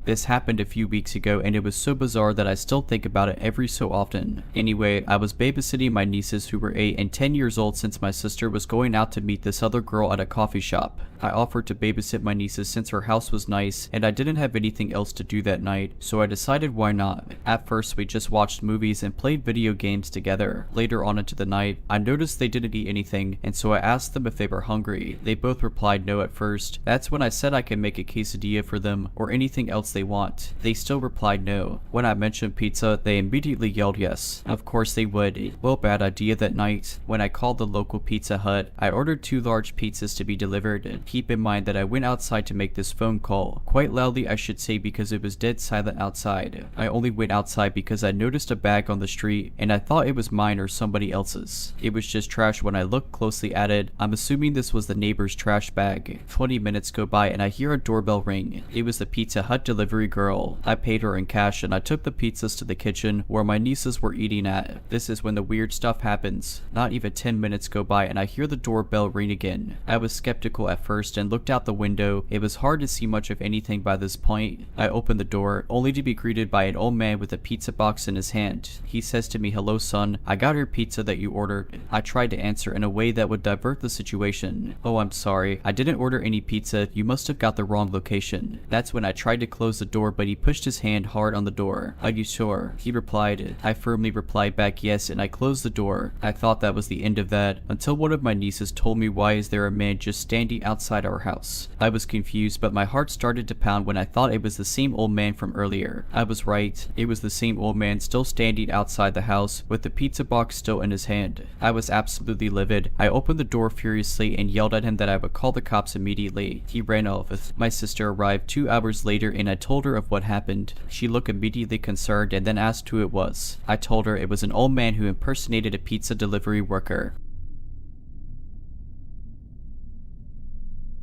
This happened a few weeks ago and it was so bizarre that I still think about it every so often. Anyway, I was babysitting my nieces who were 8 and 10 years old since my sister was going out to meet this other girl at a coffee shop. I offered to babysit my nieces since her house was nice and I didn't have anything else to do that night, so I decided why not. At first we just watched movies and played video games together. Later on into the night, I noticed they didn't eat anything and so I asked them if they were hungry. They both replied no at first. That's when I said I could make a quesadilla for them or anything else they want. They still replied no. When I mentioned pizza, they immediately yelled yes. Of course they would. Well, bad idea that night. When I called the local Pizza Hut, I ordered 2 large pizzas to be delivered. Keep in mind that I went outside to make this phone call. Quite loudly I should say because it was dead silent outside. I only went outside because I noticed a bag on the street and I thought it was mine or somebody else's. It was just trash when I looked closely at it. I'm assuming this was the neighbor's trash bag. 20 minutes go by and I hear a doorbell ring. It was the Pizza Hut delivery girl. I paid her in cash and I took the pizzas to the kitchen where my nieces were eating at. This is when the weird stuff happens. Not even 10 minutes go by and I hear the doorbell ring again. I was skeptical at first and looked out the window. It was hard to see much of anything by this point. I opened the door only to be greeted by an old man with a pizza box in his hand. He says to me, "Hello son, I got your pizza that you ordered." I tried to answer in a way that would divert the situation. "Oh, I'm sorry. I didn't order any pizza. You must have got the wrong location." That's when I tried to close the door, but he pushed his hand hard on the door. "Are you sure?" He replied. I firmly replied back yes, and I closed the door. I thought that was the end of that, until one of my nieces told me, "Why is there a man just standing outside our house?" I was confused, but my heart started to pound when I thought it was the same old man from earlier. I was right. It was the same old man still standing outside the house, with the pizza box still in his hand. I was absolutely livid. I opened the door furiously and yelled at him that I would call the cops immediately. He ran off. My sister arrived 2 hours later and I told her of what happened. She looked immediately concerned and then asked who it was. I told her it was an old man who impersonated a pizza delivery worker.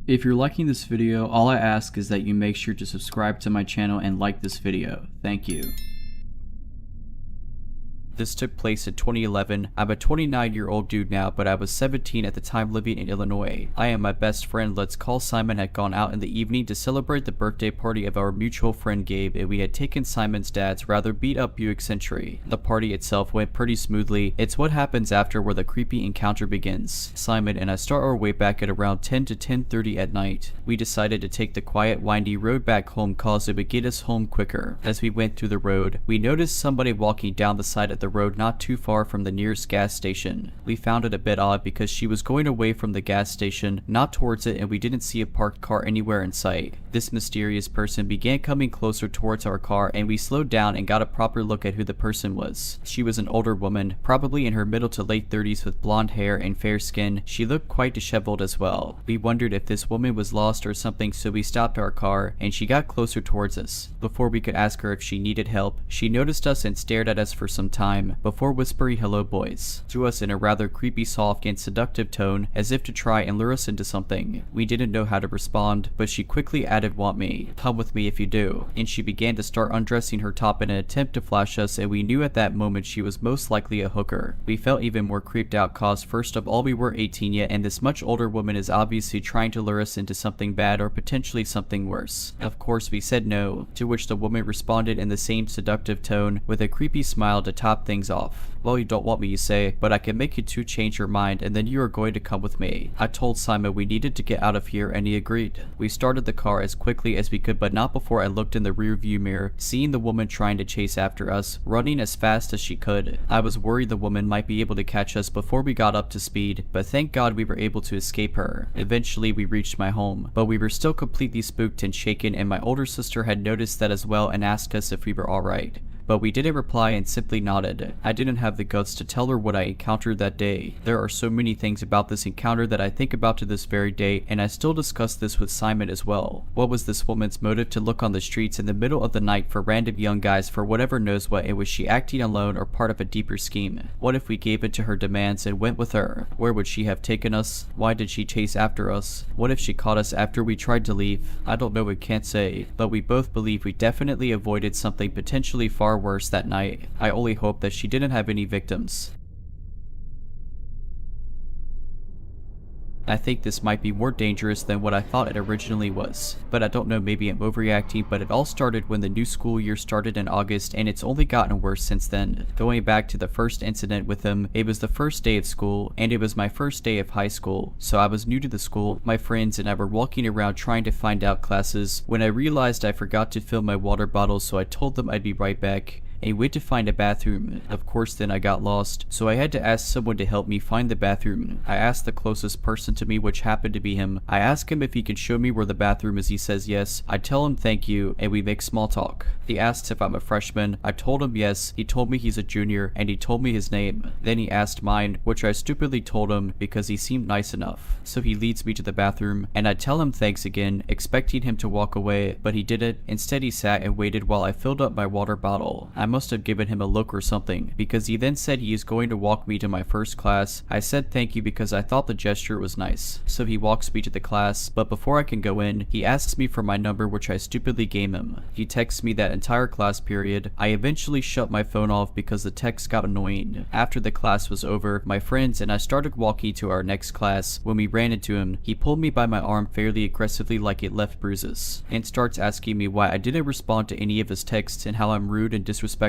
If you're liking this video, all I ask is that you make sure to subscribe to my channel and like this video. Thank you. This took place in 2011. I'm a 29-year-old dude now, but I was 17 at the time living in Illinois. I and my best friend, let's call Simon, had gone out in the evening to celebrate the birthday party of our mutual friend Gabe, and we had taken Simon's dad's rather beat-up Buick Century. The party itself went pretty smoothly. It's what happens after where the creepy encounter begins. Simon and I start our way back at around 10 to 10:30 at night. We decided to take the quiet, windy road back home cause it would get us home quicker. As we went through the road, we noticed somebody walking down the side of the road not too far from the nearest gas station. We found it a bit odd because she was going away from the gas station, not towards it, and we didn't see a parked car anywhere in sight. This mysterious person began coming closer towards our car, and we slowed down and got a proper look at who the person was. She was an older woman, probably in her middle to late 30s with blonde hair and fair skin. She looked quite disheveled as well. We wondered if this woman was lost or something, so we stopped our car, and she got closer towards us. Before we could ask her if she needed help, she noticed us and stared at us for some time, before whispering "hello boys" to us in a rather creepy, soft and seductive tone, as if to try and lure us into something. We didn't know how to respond, but she quickly added, "Want me? Come with me if you do," and she began to start undressing her top in an attempt to flash us, and we knew at that moment she was most likely a hooker. We felt even more creeped out cause first of all we were 18 yet, and this much older woman is obviously trying to lure us into something bad or potentially something worse. Of course we said no, to which the woman responded in the same seductive tone with a creepy smile to top things off. "Well, you don't want me, you say, but I can make you two change your mind, and then you are going to come with me." I told Simon we needed to get out of here, and he agreed. We started the car as quickly as we could, but not before I looked in the rearview mirror, seeing the woman trying to chase after us, running as fast as she could. I was worried the woman might be able to catch us before we got up to speed, but thank God we were able to escape her. Eventually we reached my home, but we were still completely spooked and shaken, and my older sister had noticed that as well and asked us if we were alright. But we didn't reply and simply nodded. I didn't have the guts to tell her what I encountered that day. There are so many things about this encounter that I think about to this very day, and I still discuss this with Simon as well. What was this woman's motive to look on the streets in the middle of the night for random young guys for whatever knows what, and was she acting alone or part of a deeper scheme? What if we gave in to her demands and went with her? Where would she have taken us? Why did she chase after us? What if she caught us after we tried to leave? I don't know, we can't say, but we both believe we definitely avoided something potentially far worse that night. I only hope that she didn't have any victims. I think this might be more dangerous than what I thought it originally was. But I don't know, maybe I'm overreacting, but it all started when the new school year started in August, and it's only gotten worse since then. Going back to the first incident with him, it was the first day of school, and it was my first day of high school, so I was new to the school. My friends and I were walking around trying to find out classes when I realized I forgot to fill my water bottle, so I told them I'd be right back and went to find a bathroom. Of course then I got lost, so I had to ask someone to help me find the bathroom. I asked the closest person to me, which happened to be him. I ask him if he can show me where the bathroom is. He says yes. I tell him thank you, and we make small talk. He asks if I'm a freshman. I told him yes. He told me he's a junior, and he told me his name. Then he asked mine, which I stupidly told him because he seemed nice enough. So he leads me to the bathroom, and I tell him thanks again, expecting him to walk away, but he didn't. Instead he sat and waited while I filled up my water bottle. I must have given him a look or something, because he then said he is going to walk me to my first class. I said thank you because I thought the gesture was nice. So he walks me to the class, but before I can go in, he asks me for my number, which I stupidly gave him. He texts me that entire class period. I eventually shut my phone off because the text got annoying. After the class was over, my friends and I started walking to our next class. When we ran into him, he pulled me by my arm fairly aggressively like it left bruises, and starts asking me why I didn't respond to any of his texts and how I'm rude and disrespectful.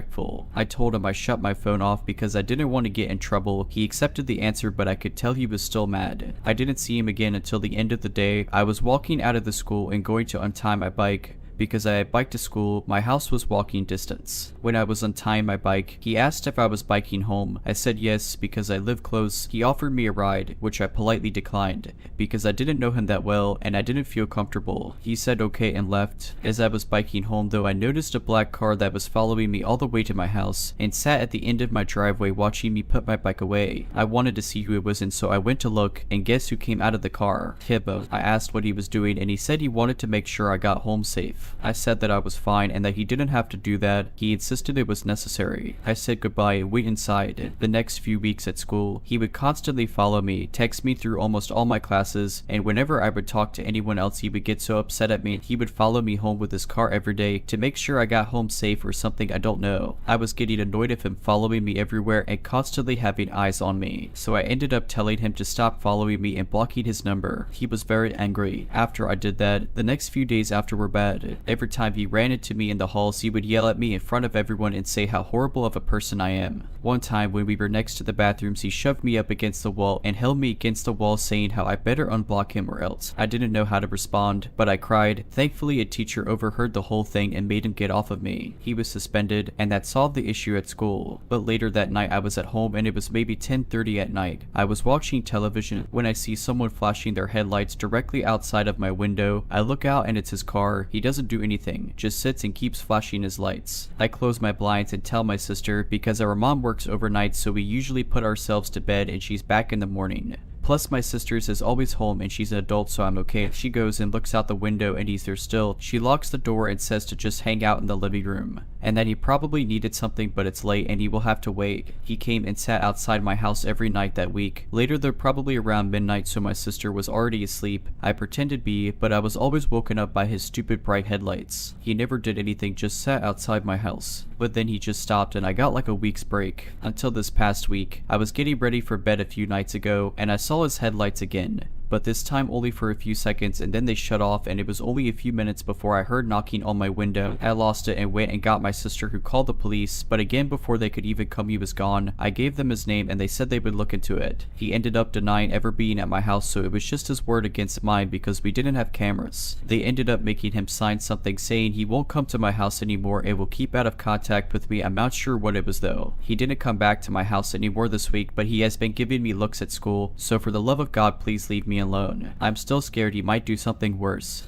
I told him I shut my phone off because I didn't want to get in trouble. He accepted the answer, but I could tell he was still mad. I didn't see him again until the end of the day. I was walking out of the school and going to untie my bike. Because I had biked to school, my house was walking distance. When I was untying my bike, he asked if I was biking home. I said yes because I live close. He offered me a ride, which I politely declined because I didn't know him that well and I didn't feel comfortable. He said okay and left. As I was biking home though, I noticed a black car that was following me all the way to my house and sat at the end of my driveway watching me put my bike away. I wanted to see who it was, and so I went to look, and guess who came out of the car? Hibbo. I asked what he was doing and he said he wanted to make sure I got home safe. leave. I said that I was fine and that he didn't have to do that. He insisted it was necessary. I said goodbye and went inside. The next few weeks at school, he would constantly follow me, text me through almost all my classes, and whenever I would talk to anyone else he would get so upset at me he would follow me home with his car every day to make sure I got home safe or something I don't know. I was getting annoyed of him following me everywhere and constantly having eyes on me, so I ended up telling him to stop following me and blocking his number. He was very angry. After I did that, the next few days after were bad. Every time he ran into me in the halls he would yell at me in front of everyone and say how horrible of a person I am. One time when we were next to the bathrooms he shoved me up against the wall and held me against the wall saying how I better unblock him or else. I didn't know how to respond, but I cried. Thankfully a teacher overheard the whole thing and made him get off of me. He was suspended and that solved the issue at school. But later that night I was at home and it was maybe 10:30 at night. I was watching television when I see someone flashing their headlights directly outside of my window. I look out and it's his car. He doesn't do anything, just sits and keeps flashing his lights. I close my blinds and tell my sister because our mom works overnight so we usually put ourselves to bed and she's back in the morning. Plus my sister's is always home and she's an adult so I'm okay. She goes and looks out the window and he's there still. She locks the door and says to just hang out in the living room and that he probably needed something but it's late and he will have to wait. He came and sat outside my house every night that week. Later they're probably around midnight so my sister was already asleep. I pretended to be, but I was always woken up by his stupid bright headlights. He never did anything, just sat outside my house. But then he just stopped and I got like a week's break. Until this past week. I was getting ready for bed a few nights ago and I saw his headlights again. But this time only for a few seconds and then they shut off and it was only a few minutes before I heard knocking on my window. I lost it and went and got my sister who called the police, but again before they could even come he was gone. I gave them his name and they said they would look into it. He ended up denying ever being at my house so it was just his word against mine because we didn't have cameras. They ended up making him sign something saying he won't come to my house anymore and will keep out of contact with me. I'm not sure what it was though. He didn't come back to my house anymore this week but he has been giving me looks at school, so for the love of God please leave me alone. I'm still scared he might do something worse.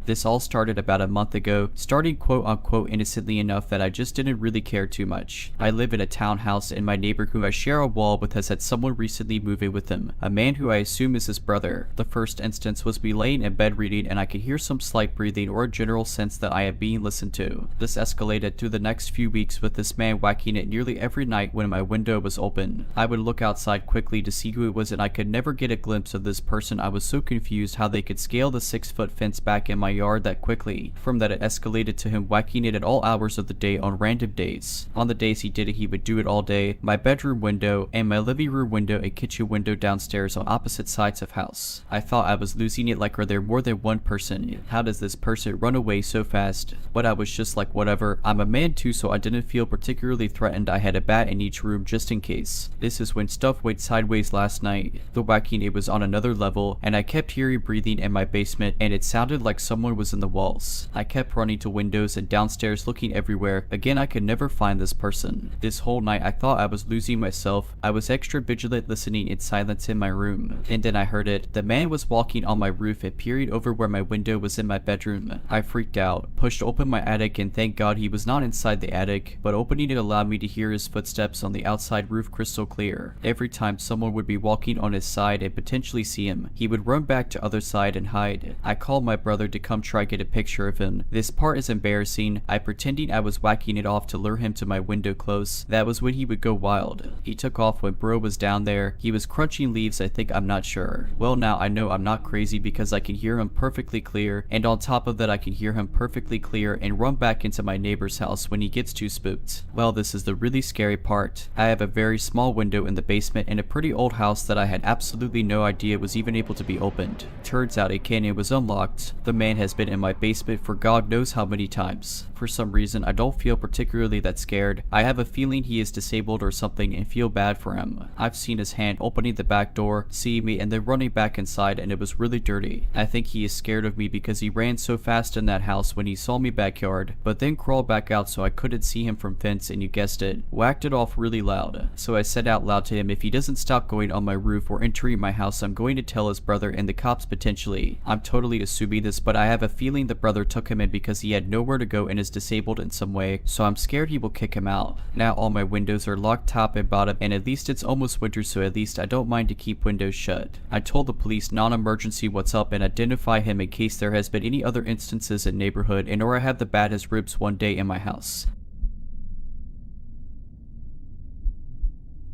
This all started about a month ago, starting quote-unquote innocently enough that I just didn't really care too much. I live in a townhouse and my neighbor who I share a wall with has had someone recently move in with him, a man who I assume is his brother. The first instance was me laying in bed reading and I could hear some slight breathing or a general sense that I am being listened to. This escalated through the next few weeks with this man whacking it nearly every night when my window was open. I would look outside quickly to see who it was and I could never get a glimpse of this person. I was so confused how they could scale the 6-foot fence back in my yard that quickly. From that it escalated to him whacking it at all hours of the day on random days. On the days he did it he would do it all day. My bedroom window and my living room window and kitchen window downstairs on opposite sides of house. I thought I was losing it, like are there more than one person? How does this person run away so fast? But I was just like whatever. I'm a man too so I didn't feel particularly threatened. I had a bat in each room just in case. This is when stuff went sideways last night. The whacking it was on another level and I kept hearing breathing in my basement and it sounded like someone was in the walls. I kept running to windows and downstairs looking everywhere. Again I could never find this person. This whole night I thought I was losing myself. I was extra vigilant listening in silence in my room. And then I heard it. The man was walking on my roof and peering over where my window was in my bedroom. I freaked out, pushed open my attic and thank God he was not inside the attic, but opening it allowed me to hear his footsteps on the outside roof crystal clear. Every time someone would be walking on his side and potentially see him, he would run back to other side and hide. I called my brother to come try get a picture of him. This part is embarrassing. I pretending I was whacking it off to lure him to my window close. That was when he would go wild. He took off when bro was down there. He was crunching leaves I think, I'm not sure. Well now I know I'm not crazy because I can hear him perfectly clear, and on top of that I can hear him perfectly clear and run back into my neighbor's house when he gets too spooked. Well, this is the really scary part. I have a very small window in the basement in a pretty old house that I had absolutely no idea was even able to be opened. Turns out it can and was unlocked. The man has been in my basement for God knows how many times. For some reason I don't feel particularly that scared. I have a feeling he is disabled or something and feel bad for him. I've seen his hand opening the back door, seeing me and then running back inside and it was really dirty. I think he is scared of me because he ran so fast in that house when he saw me backyard, but then crawled back out so I couldn't see him from fence and you guessed it, whacked it off really loud. So I said out loud to him if he doesn't stop going on my roof or entering my house I'm going to tell his brother and the cops potentially. I'm totally assuming this but I have a feeling the brother took him in because he had nowhere to go and is disabled in some way, so I'm scared he will kick him out. Now all my windows are locked top and bottom, and at least it's almost winter, so at least I don't mind to keep windows shut. I told the police non-emergency what's up and identify him in case there has been any other instances in neighborhood, and or I have the bat as ribs one day in my house.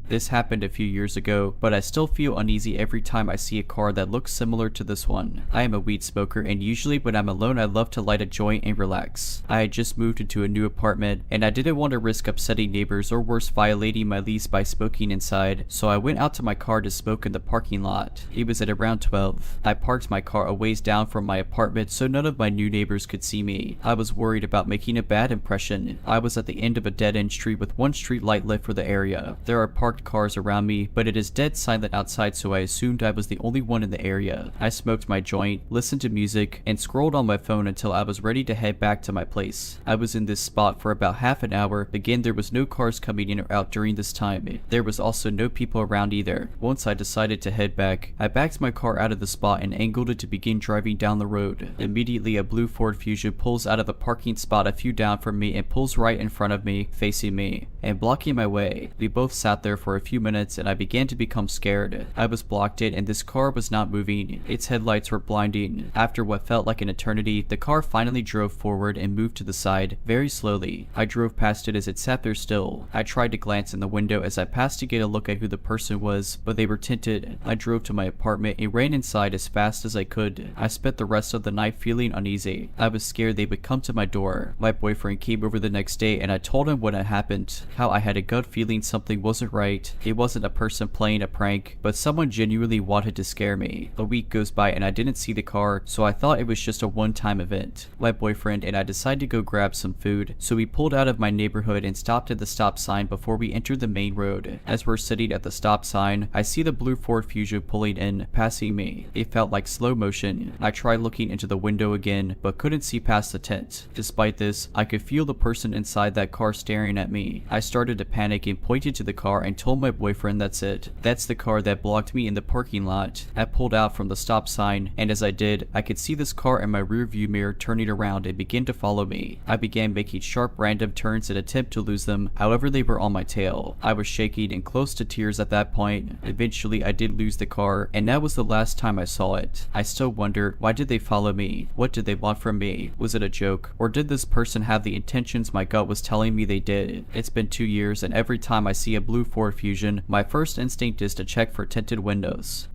This happened a few years ago, but I still feel uneasy every time I see a car that looks similar to this one. I am a weed smoker, and usually when I'm alone I love to light a joint and relax. I had just moved into a new apartment, and I didn't want to risk upsetting neighbors or worse violating my lease by smoking inside, so I went out to my car to smoke in the parking lot. It was at around 12. I parked my car a ways down from my apartment so none of my new neighbors could see me. I was worried about making a bad impression. I was at the end of a dead-end street with one street light lit for the area. There are parked cars around me, but it is dead silent outside, so I assumed I was the only one in the area. I smoked my joint, listened to music, and scrolled on my phone until I was ready to head back to my place. I was in this spot for about half an hour. Again, there was no cars coming in or out during this time. There was also no people around either. Once I decided to head back, I backed my car out of the spot and angled it to begin driving down the road. Immediately, a blue Ford Fusion pulls out of the parking spot a few down from me and pulls right in front of me, facing me, and blocking my way. We both sat there for a few minutes and I began to become scared. I was blocked in and this car was not moving. Its headlights were blinding. After what felt like an eternity, the car finally drove forward and moved to the side, very slowly. I drove past it as it sat there still. I tried to glance in the window as I passed to get a look at who the person was, but they were tinted. I drove to my apartment and ran inside as fast as I could. I spent the rest of the night feeling uneasy. I was scared they would come to my door. My boyfriend came over the next day and I told him what had happened, how I had a gut feeling something wasn't right. It wasn't a person playing a prank, but someone genuinely wanted to scare me. A week goes by and I didn't see the car, so I thought it was just a one-time event. My boyfriend and I decided to go grab some food, so we pulled out of my neighborhood and stopped at the stop sign before we entered the main road. As we're sitting at the stop sign, I see the blue Ford Fusion pulling in, passing me. It felt like slow motion. I tried looking into the window again, but couldn't see past the tent. Despite this, I could feel the person inside that car staring at me. I started to panic and pointed to the car and told my boyfriend that's it. That's the car that blocked me in the parking lot. I pulled out from the stop sign, and as I did, I could see this car in my rear view mirror turning around and begin to follow me. I began making sharp random turns in an attempt to lose them, however they were on my tail. I was shaking and close to tears at that point. Eventually I did lose the car, and that was the last time I saw it. I still wonder, why did they follow me? What did they want from me? Was it a joke? Or did this person have the intentions my gut was telling me they did? It's been 2 years, and every time I see a blue Ford Fusion, my first instinct is to check for tinted windows.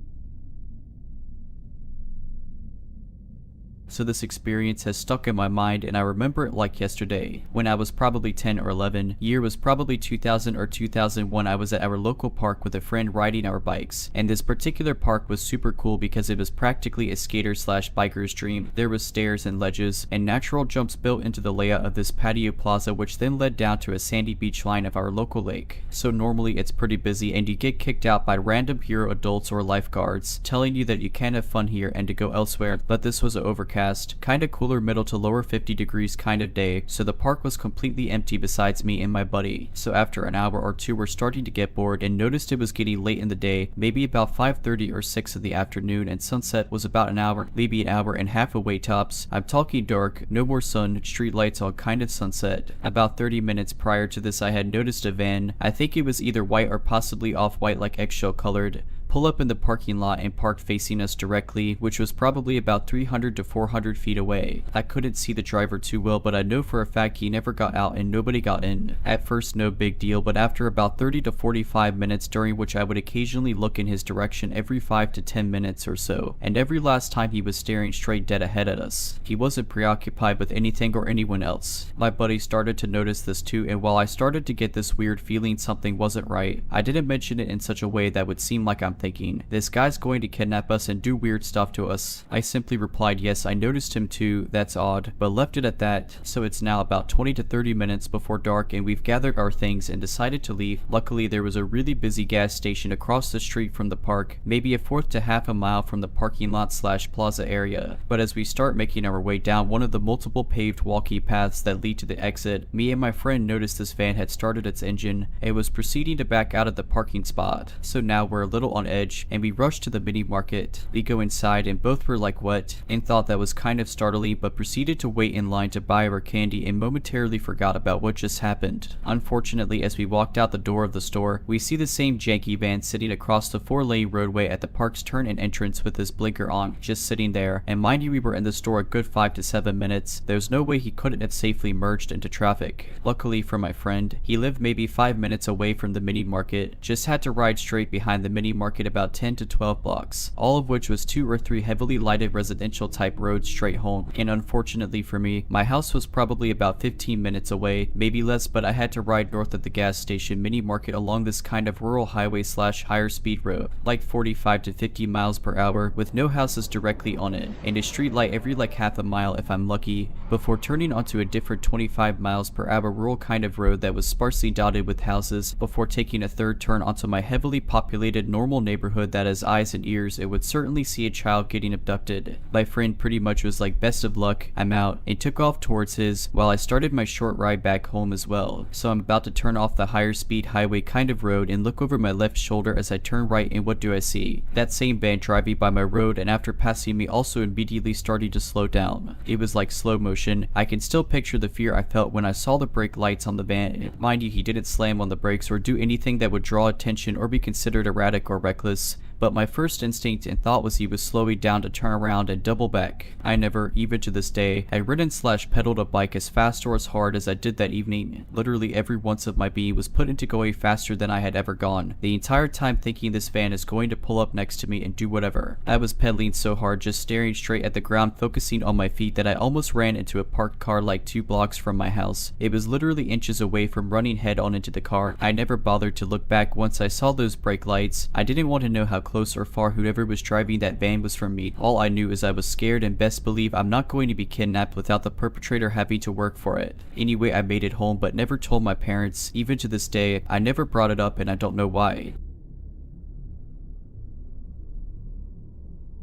So this experience has stuck in my mind and I remember it like yesterday. When I was probably 10 or 11, year was probably 2000 or 2001, I was at our local park with a friend riding our bikes. And this particular park was super cool because it was practically a skater slash biker's dream. There was stairs and ledges and natural jumps built into the layout of this patio plaza, which then led down to a sandy beach line of our local lake. So normally it's pretty busy and you get kicked out by random hero adults or lifeguards telling you that you can't have fun here and to go elsewhere, but this was an overcast, kinda cooler middle to lower 50 degrees kind of day, so the park was completely empty besides me and my buddy. So after an hour or two we're starting to get bored and noticed it was getting late in the day, maybe about 5:30 or 6 in the afternoon, and sunset was about an hour, maybe an hour and half away tops. I'm talking dark, no more sun, street lights all kind of sunset. About 30 minutes prior to this I had noticed a van, I think it was either white or possibly off-white like eggshell colored, pull up in the parking lot and parked facing us directly, which was probably about 300 to 400 feet away. I couldn't see the driver too well, but I know for a fact he never got out and nobody got in. At first no big deal, but after about 30 to 45 minutes, during which I would occasionally look in his direction every 5 to 10 minutes or so, and every last time he was staring straight dead ahead at us. He wasn't preoccupied with anything or anyone else. My buddy started to notice this too, and while I started to get this weird feeling something wasn't right, I didn't mention it in such a way that would seem like I'm thinking, this guy's going to kidnap us and do weird stuff to us. I simply replied, yes, I noticed him too, that's odd, but left it at that. So it's now about 20 to 30 minutes before dark and we've gathered our things and decided to leave. Luckily there was a really busy gas station across the street from the park, maybe a fourth to half a mile from the parking lot slash plaza area. But as we start making our way down one of the multiple paved walkie paths that lead to the exit, me and my friend noticed this van had started its engine and was proceeding to back out of the parking spot. So now we're a little on edge, and we rushed to the mini market. We go inside and both were like, what? And thought that was kind of startling, but proceeded to wait in line to buy our candy and momentarily forgot about what just happened. Unfortunately, as we walked out the door of the store, we see the same janky van sitting across the 4-lane roadway at the park's turn and entrance with his blinker on, just sitting there. And mind you, we were in the store a good 5 to 7 minutes. There's no way he couldn't have safely merged into traffic. Luckily for my friend, he lived maybe 5 minutes away from the mini market, just had to ride straight behind the mini market about 10 to 12 blocks, all of which was 2 or 3 heavily lighted residential type roads straight home. And unfortunately for me, my house was probably about 15 minutes away, maybe less, but I had to ride north of the gas station mini market along this kind of rural highway / higher speed road, like 45 to 50 miles per hour with no houses directly on it, and a street light every like half a mile if I'm lucky, before turning onto a different 25 miles per hour rural kind of road that was sparsely dotted with houses, before taking a third turn onto my heavily populated normal neighborhood that has eyes and ears it would certainly see a child getting abducted. My friend pretty much was like, best of luck, I'm out, and took off towards his, while I started my short ride back home as well. So I'm about to turn off the higher speed highway kind of road and look over my left shoulder as I turn right, and what do I see? That same van driving by my road, and after passing me also immediately starting to slow down. It was like slow motion. I can still picture the fear I felt when I saw the brake lights on the van. Mind you, he didn't slam on the brakes or do anything that would draw attention or be considered erratic or reckless, but my first instinct and thought was he was slowing down to turn around and double back. I never, even to this day, had ridden / pedaled a bike as fast or as hard as I did that evening. Literally every once of my being was put into going faster than I had ever gone, the entire time thinking this van is going to pull up next to me and do whatever. I was pedaling so hard, just staring straight at the ground, focusing on my feet, that I almost ran into a parked car like 2 blocks from my house. It was literally inches away from running head on into the car. I never bothered to look back once I saw those brake lights. I didn't want to know how close or far whoever was driving that van was from me. All I knew is I was scared, and best believe I'm not going to be kidnapped without the perpetrator having to work for it. Anyway, I made it home but never told my parents. Even to this day, I never brought it up, and I don't know why.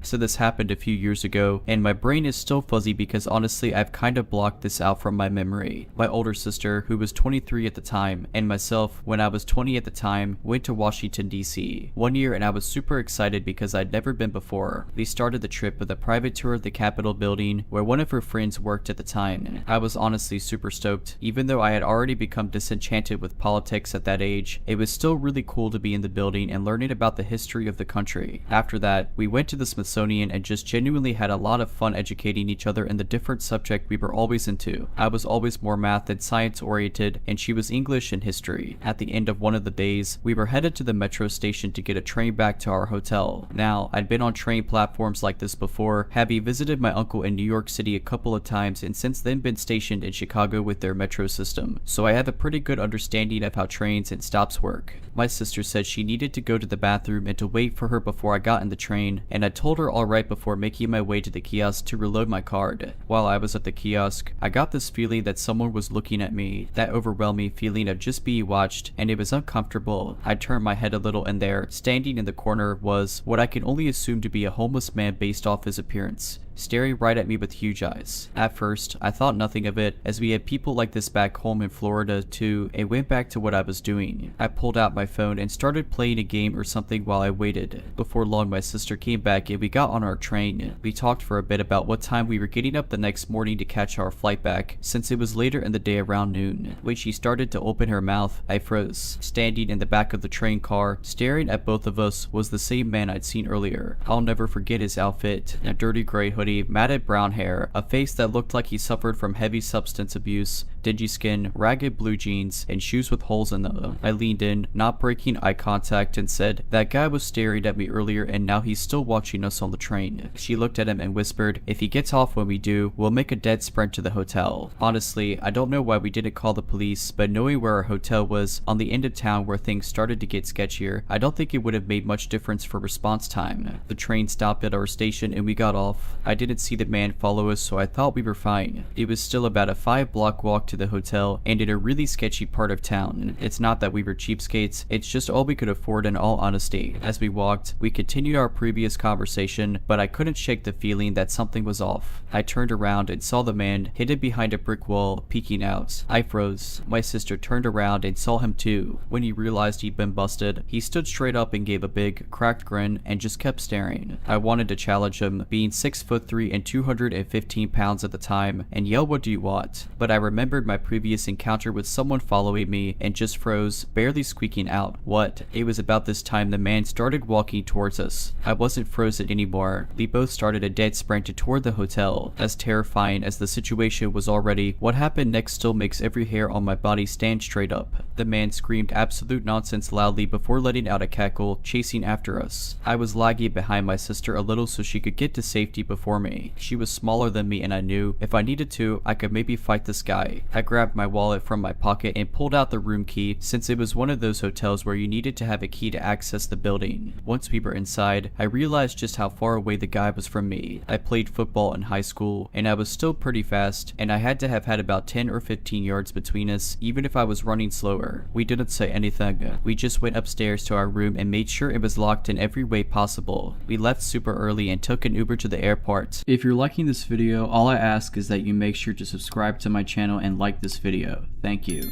So this happened a few years ago, and my brain is still fuzzy because honestly I've kind of blocked this out from my memory. My older sister, who was 23 at the time, and myself, when I was 20 at the time, went to Washington DC one year, and I was super excited because I'd never been before. We started the trip with a private tour of the Capitol building where one of her friends worked at the time. I was honestly super stoked. Even though I had already become disenchanted with politics at that age, it was still really cool to be in the building and learning about the history of the country. After that, we went to the Smithsonian and just genuinely had a lot of fun educating each other in the different subject we were always into. I was always more math than science oriented, and she was English and history. At the end of one of the days, we were headed to the metro station to get a train back to our hotel. Now, I'd been on train platforms like this before, having visited my uncle in New York City a couple of times, and since then been stationed in Chicago with their metro system, so I have a pretty good understanding of how trains and stops work. My sister said she needed to go to the bathroom and to wait for her before I got in the train, and I told her all right before making my way to the kiosk to reload my card. While I was at the kiosk, I got this feeling that someone was looking at me, that overwhelming feeling of just being watched, and it was uncomfortable. I turned my head a little, and there, standing in the corner, was what I can only assume to be a homeless man based off his appearance, staring right at me with huge eyes. At first, I thought nothing of it, as we had people like this back home in Florida too, and went back to what I was doing. I pulled out my phone and started playing a game or something while I waited. Before long, my sister came back and we got on our train. We talked for a bit about what time we were getting up the next morning to catch our flight back, since it was later in the day around noon. When she started to open her mouth, I froze. Standing in the back of the train car, staring at both of us, was the same man I'd seen earlier. I'll never forget his outfit: a dirty gray hoodie, matted brown hair, a face that looked like he suffered from heavy substance abuse, dingy skin, ragged blue jeans, and shoes with holes in them. I leaned in, not breaking eye contact, and said, "That guy was staring at me earlier, and now he's still watching us on the train." She looked at him and whispered, "If he gets off when we do, we'll make a dead sprint to the hotel." Honestly, I don't know why we didn't call the police, but knowing where our hotel was, on the end of town where things started to get sketchier, I don't think it would have made much difference for response time. The train stopped at our station and we got off. I didn't see the man follow us, so I thought we were fine. It was still about a 5-block walk to to the hotel and in a really sketchy part of town. It's not that we were cheapskates, it's just all we could afford in all honesty. As we walked, we continued our previous conversation, but I couldn't shake the feeling that something was off. I turned around and saw the man hidden behind a brick wall, peeking out. I froze. My sister turned around and saw him too. When he realized he'd been busted, he stood straight up and gave a big, cracked grin and just kept staring. I wanted to challenge him, being 6'3" and 215 pounds at the time, and yell, "What do you want?" But I remembered my previous encounter with someone following me and just froze, barely squeaking out, "What?" It was about this time the man started walking towards us. I wasn't frozen anymore. We both started a dead sprint toward the hotel. As terrifying as the situation was already, what happened next still makes every hair on my body stand straight up. The man screamed absolute nonsense loudly before letting out a cackle, chasing after us. I was lagging behind my sister a little so she could get to safety before me. She was smaller than me and I knew, if I needed to, I could maybe fight this guy. I grabbed my wallet from my pocket and pulled out the room key, since it was one of those hotels where you needed to have a key to access the building. Once we were inside, I realized just how far away the guy was from me. I played football in high school, and I was still pretty fast, and I had to have had about 10 or 15 yards between us, even if I was running slower. We didn't say anything. We just went upstairs to our room and made sure it was locked in every way possible. We left super early and took an Uber to the airport. If you're liking this video, all I ask is that you make sure to subscribe to my channel and like this video. Thank you.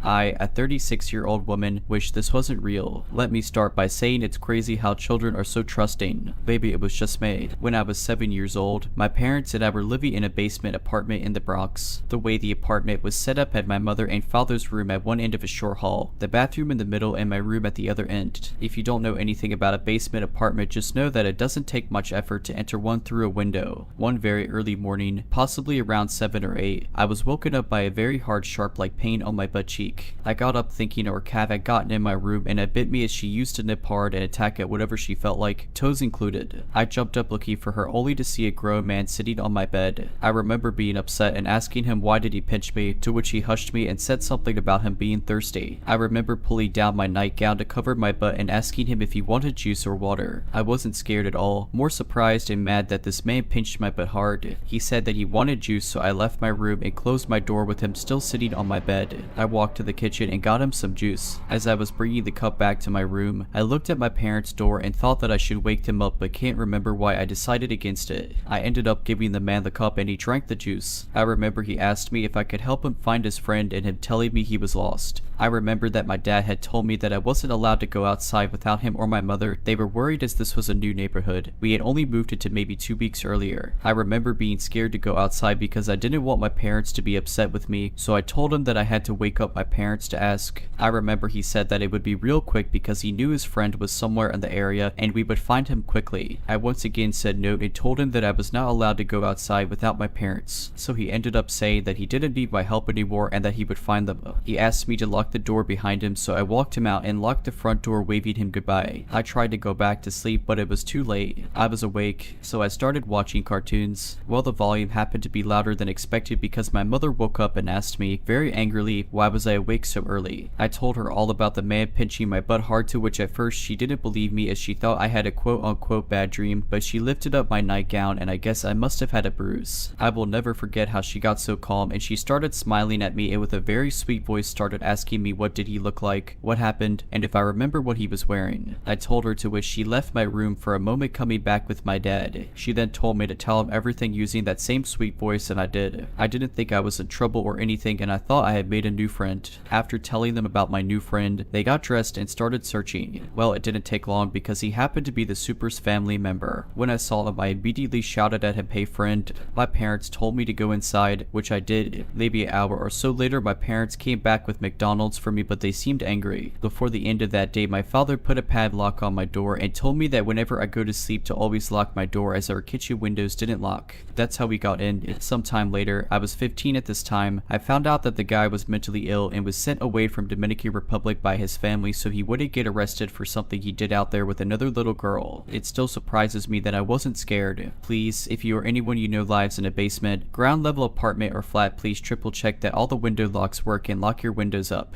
I, a 36-year-old woman, wish this wasn't real. Let me start by saying it's crazy how children are so trusting. Maybe it was just made. When I was 7 years old, my parents and I were living in a basement apartment in the Bronx. The way the apartment was set up had my mother and father's room at one end of a short hall, the bathroom in the middle, and my room at the other end. If you don't know anything about a basement apartment, just know that it doesn't take much effort to enter one through a window. One very early morning, possibly around 7 or 8, I was woken up by a very hard sharp-like pain on my butt cheek. I got up thinking our cat had gotten in my room and it bit me as she used to nip hard and attack at whatever she felt like, toes included. I jumped up looking for her only to see a grown man sitting on my bed. I remember being upset and asking him why did he pinch me, to which he hushed me and said something about him being thirsty. I remember pulling down my nightgown to cover my butt and asking him if he wanted juice or water. I wasn't scared at all, more surprised and mad that this man pinched my butt hard. He said that he wanted juice, so I left my room and closed my door with him still sitting on my bed. I walked to the kitchen and got him some juice. As I was bringing the cup back to my room, I looked at my parents' door and thought that I should wake him up, but can't remember why I decided against it. I ended up giving the man the cup and he drank the juice. I remember he asked me if I could help him find his friend and him telling me he was lost. I remembered that my dad had told me that I wasn't allowed to go outside without him or my mother. They were worried as this was a new neighborhood. We had only moved into maybe 2 weeks earlier. I remember being scared to go outside because I didn't want my parents to be upset with me, so I told him that I had to wake up my parents to ask. I remember he said that it would be real quick because he knew his friend was somewhere in the area and we would find him quickly. I once again said no and told him that I was not allowed to go outside without my parents, so he ended up saying that he didn't need my help anymore and that he would find them. He asked me to lock the door behind him, so I walked him out and locked the front door, waving him goodbye. I tried to go back to sleep, but it was too late. I was awake, so I started watching cartoons. Well, the volume happened to be louder than expected because my mother woke up and asked me, very angrily, why was I awake so early. I told her all about the man pinching my butt hard, to which at first she didn't believe me as she thought I had a quote-unquote bad dream, but she lifted up my nightgown and I guess I must have had a bruise. I will never forget how she got so calm and she started smiling at me and with a very sweet voice started asking me what did he look like, what happened, and if I remember what he was wearing. I told her, to which she left my room for a moment, coming back with my dad. She then told me to tell him everything using that same sweet voice, and I did. I didn't think I was in trouble or anything and I thought I had made a new friend. After telling them about my new friend, they got dressed and started searching. Well, it didn't take long because he happened to be the Super's family member. When I saw him, I immediately shouted at him, "Hey friend." My parents told me to go inside, which I did. Maybe an hour or so later, my parents came back with McDonald's for me, but they seemed angry. Before the end of that day, my father put a padlock on my door and told me that whenever I go to sleep to always lock my door as our kitchen windows didn't lock. That's how we got in. Sometime later, I was 15 at this time, I found out that the guy was mentally ill and was sent away from Dominican Republic by his family so he wouldn't get arrested for something he did out there with another little girl. It still surprises me that I wasn't scared. Please, if you or anyone you know lives in a basement, ground level apartment or flat, please triple check that all the window locks work and lock your windows up.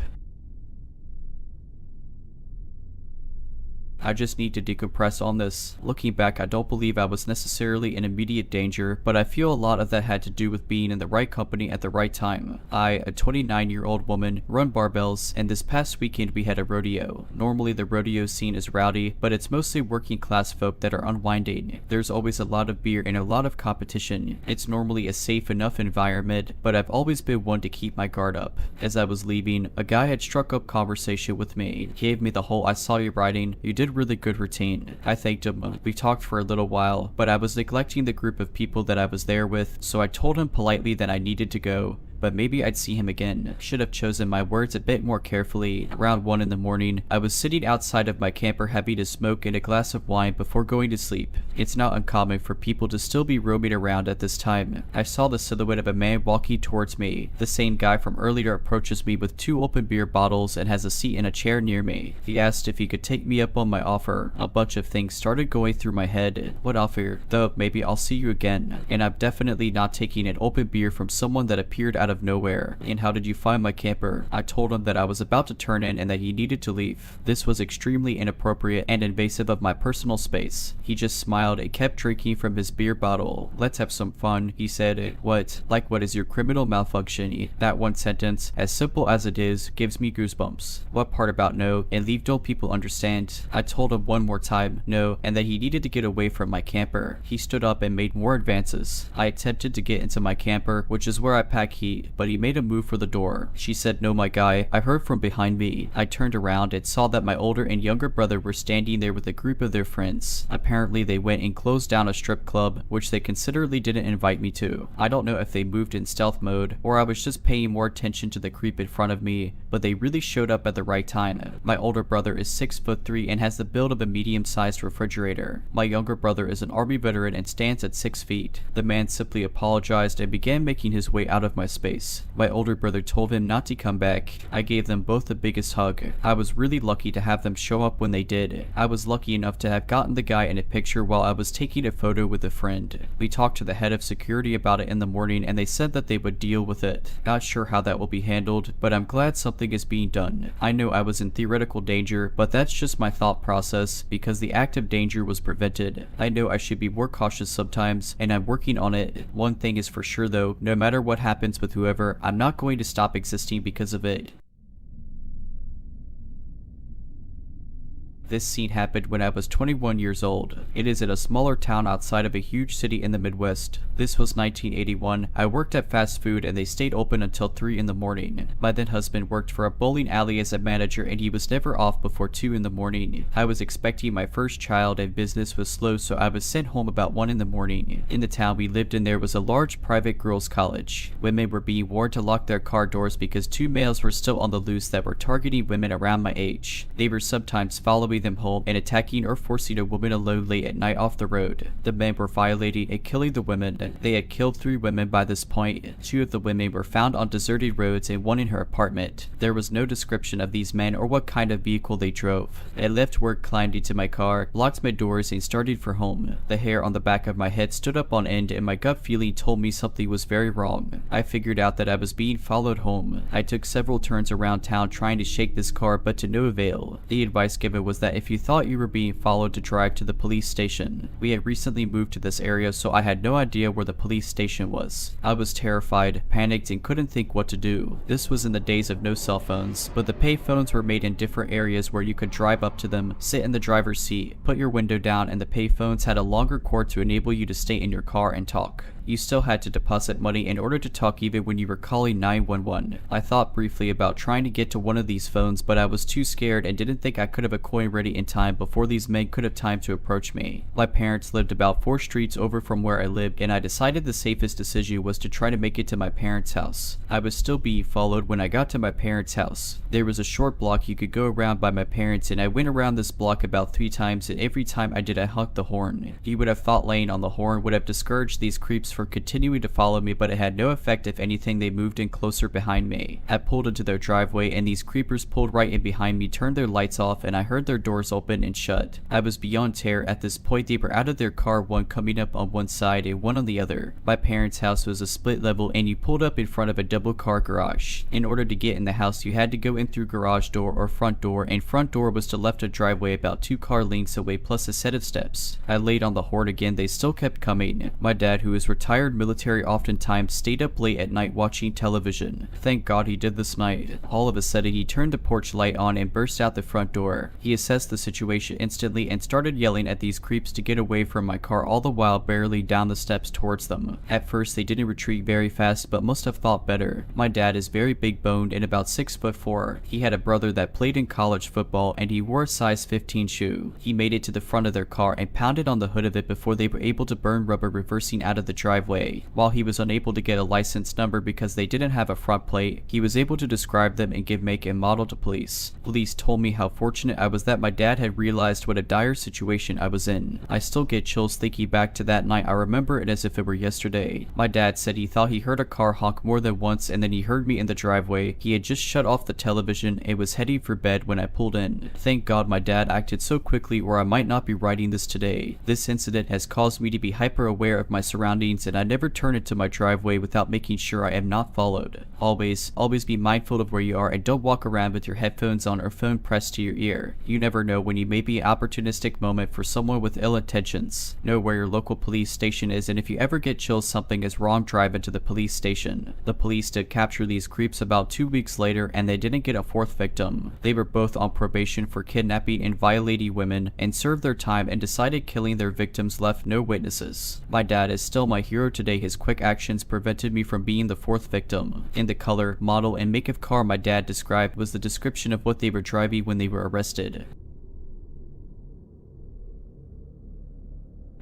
I just need to decompress on this. Looking back, I don't believe I was necessarily in immediate danger, but I feel a lot of that had to do with being in the right company at the right time. I, a 29-year-old woman, run barbells, and this past weekend we had a rodeo. Normally the rodeo scene is rowdy, but it's mostly working class folk that are unwinding. There's always a lot of beer and a lot of competition. It's normally a safe enough environment, but I've always been one to keep my guard up. As I was leaving, a guy had struck up conversation with me. He gave me the whole "I saw you riding, you did really good" routine. I thanked him. We talked for a little while, but I was neglecting the group of people that I was there with, so I told him politely that I needed to go, but maybe I'd see him again. Should have chosen my words a bit more carefully. Around 1 in the morning, I was sitting outside of my camper having a smoke and a glass of wine before going to sleep. It's not uncommon for people to still be roaming around at this time. I saw the silhouette of a man walking towards me. The same guy from earlier approaches me with 2 open beer bottles and has a seat in a chair near me. He asked if he could take me up on my offer. A bunch of things started going through my head. What offer? Though maybe I'll see you again. And I'm definitely not taking an open beer from someone that appeared out of nowhere. And how did you find my camper? I told him that I was about to turn in and that he needed to leave. This was extremely inappropriate and invasive of my personal space. He just smiled and kept drinking from his beer bottle. "Let's have some fun," he said. "What? Like what is your criminal malfunction?" That one sentence, as simple as it is, gives me goosebumps. What part about no and leave don't people understand? I told him one more time no, and that he needed to get away from my camper. He stood up and made more advances. I attempted to get into my camper, which is where I pack heat, but he made a move for the door. She said, "No, my guy." I heard from behind me. I turned around and saw that my older and younger brother were standing there with a group of their friends. Apparently they went and closed down a strip club, which they considerately didn't invite me to. I don't know if they moved in stealth mode, or I was just paying more attention to the creep in front of me, but they really showed up at the right time. My older brother is 6'3" and has the build of a medium-sized refrigerator. My younger brother is an army veteran and stands at 6 feet. The man simply apologized and began making his way out of my space. My older brother told him not to come back. I gave them both the biggest hug. I was really lucky to have them show up when they did. I was lucky enough to have gotten the guy in a picture while I was taking a photo with a friend. We talked to the head of security about it in the morning and they said that they would deal with it. Not sure how that will be handled, but I'm glad something is being done. I know I was in theoretical danger, but that's just my thought process because the active danger was prevented. I know I should be more cautious sometimes, and I'm working on it. One thing is for sure though, no matter what happens with whoever, I'm not going to stop existing because of it. This scene happened when I was 21 years old. It is in a smaller town outside of a huge city in the Midwest. This was 1981. I worked at fast food and they stayed open until 3 in the morning. My then husband worked for a bowling alley as a manager and he was never off before 2 in the morning. I was expecting my first child and business was slow, so I was sent home about 1 in the morning. In the town we lived in there was a large private girls' college. Women were being warned to lock their car doors because 2 males were still on the loose that were targeting women around my age. They were sometimes following them home and attacking or forcing a woman alone late at night off the road. The men were violating and killing the women. They had killed 3 women by this point. 2 of the women were found on deserted roads and 1 in her apartment. There was no description of these men or what kind of vehicle they drove. I left work, climbed into my car, locked my doors, and started for home. The hair on the back of my head stood up on end and my gut feeling told me something was very wrong. I figured out that I was being followed home. I took several turns around town trying to shake this car, but to no avail. The advice given was that if you thought you were being followed, to drive to the police station. We had recently moved to this area, so I had no idea where the police station was. I was terrified, panicked, and couldn't think what to do. This was in the days of no cell phones, but the pay phones were made in different areas where you could drive up to them, sit in the driver's seat, put your window down, and the pay phones had a longer cord to enable you to stay in your car and talk. You still had to deposit money in order to talk even when you were calling 911. I thought briefly about trying to get to one of these phones, but I was too scared and didn't think I could have a coin ready in time before these men could have time to approach me. My parents lived about 4 streets over from where I lived, and I decided the safest decision was to try to make it to my parents' house. I was still being followed when I got to my parents' house. There was a short block you could go around by my parents, and I went around this block about 3 times, and every time I did I honked the horn. You would have thought laying on the horn would have discouraged these creeps for continuing to follow me, but it had no effect. If anything, they moved in closer behind me. I pulled into their driveway and these creepers pulled right in behind me, turned their lights off, and I heard their doors open and shut. I was beyond terror. At this point, they were out of their car, one coming up on one side and one on the other. My parents' house was a split level and you pulled up in front of a double car garage. In order to get in the house, you had to go in through garage door or front door, and front door was to left a driveway about 2 car lengths away plus a set of steps. I laid on the horn again. They still kept coming. My dad, who is retired military, oftentimes stayed up late at night watching television. Thank God he did this night. All of a sudden, he turned the porch light on and burst out the front door. He assessed the situation instantly and started yelling at these creeps to get away from my car, all the while barreling down the steps towards them. At first, they didn't retreat very fast, but must have thought better. My dad is very big boned and about 6'4". He had a brother that played in college football and he wore a size 15 shoe. He made it to the front of their car and pounded on the hood of it before they were able to burn rubber reversing out of the driveway. While he was unable to get a license number because they didn't have a front plate, he was able to describe them and give make and model to police. Police told me how fortunate I was that my dad had realized what a dire situation I was in. I still get chills thinking back to that night. I remember it as if it were yesterday. My dad said he thought he heard a car honk more than once and then he heard me in the driveway. He had just shut off the television and was heading for bed when I pulled in. Thank God my dad acted so quickly or I might not be writing this today. This incident has caused me to be hyper aware of my surroundings and I never turn into my driveway without making sure I am not followed. Always be mindful of where you are and don't walk around with your headphones on or phone pressed to your ear. You never know when you may be an opportunistic moment for someone with ill intentions. Know where your local police station is, and if you ever get chills something is wrong, drive into the police station. The police did capture these creeps about 2 weeks later and they didn't get a 4th victim. They were both on probation for kidnapping and violating women and served their time and decided killing their victims left no witnesses. My dad is still my hero today. His quick actions prevented me from being the 4th victim. In the color, model, and make of car my dad described was the description of what they were driving when they were arrested.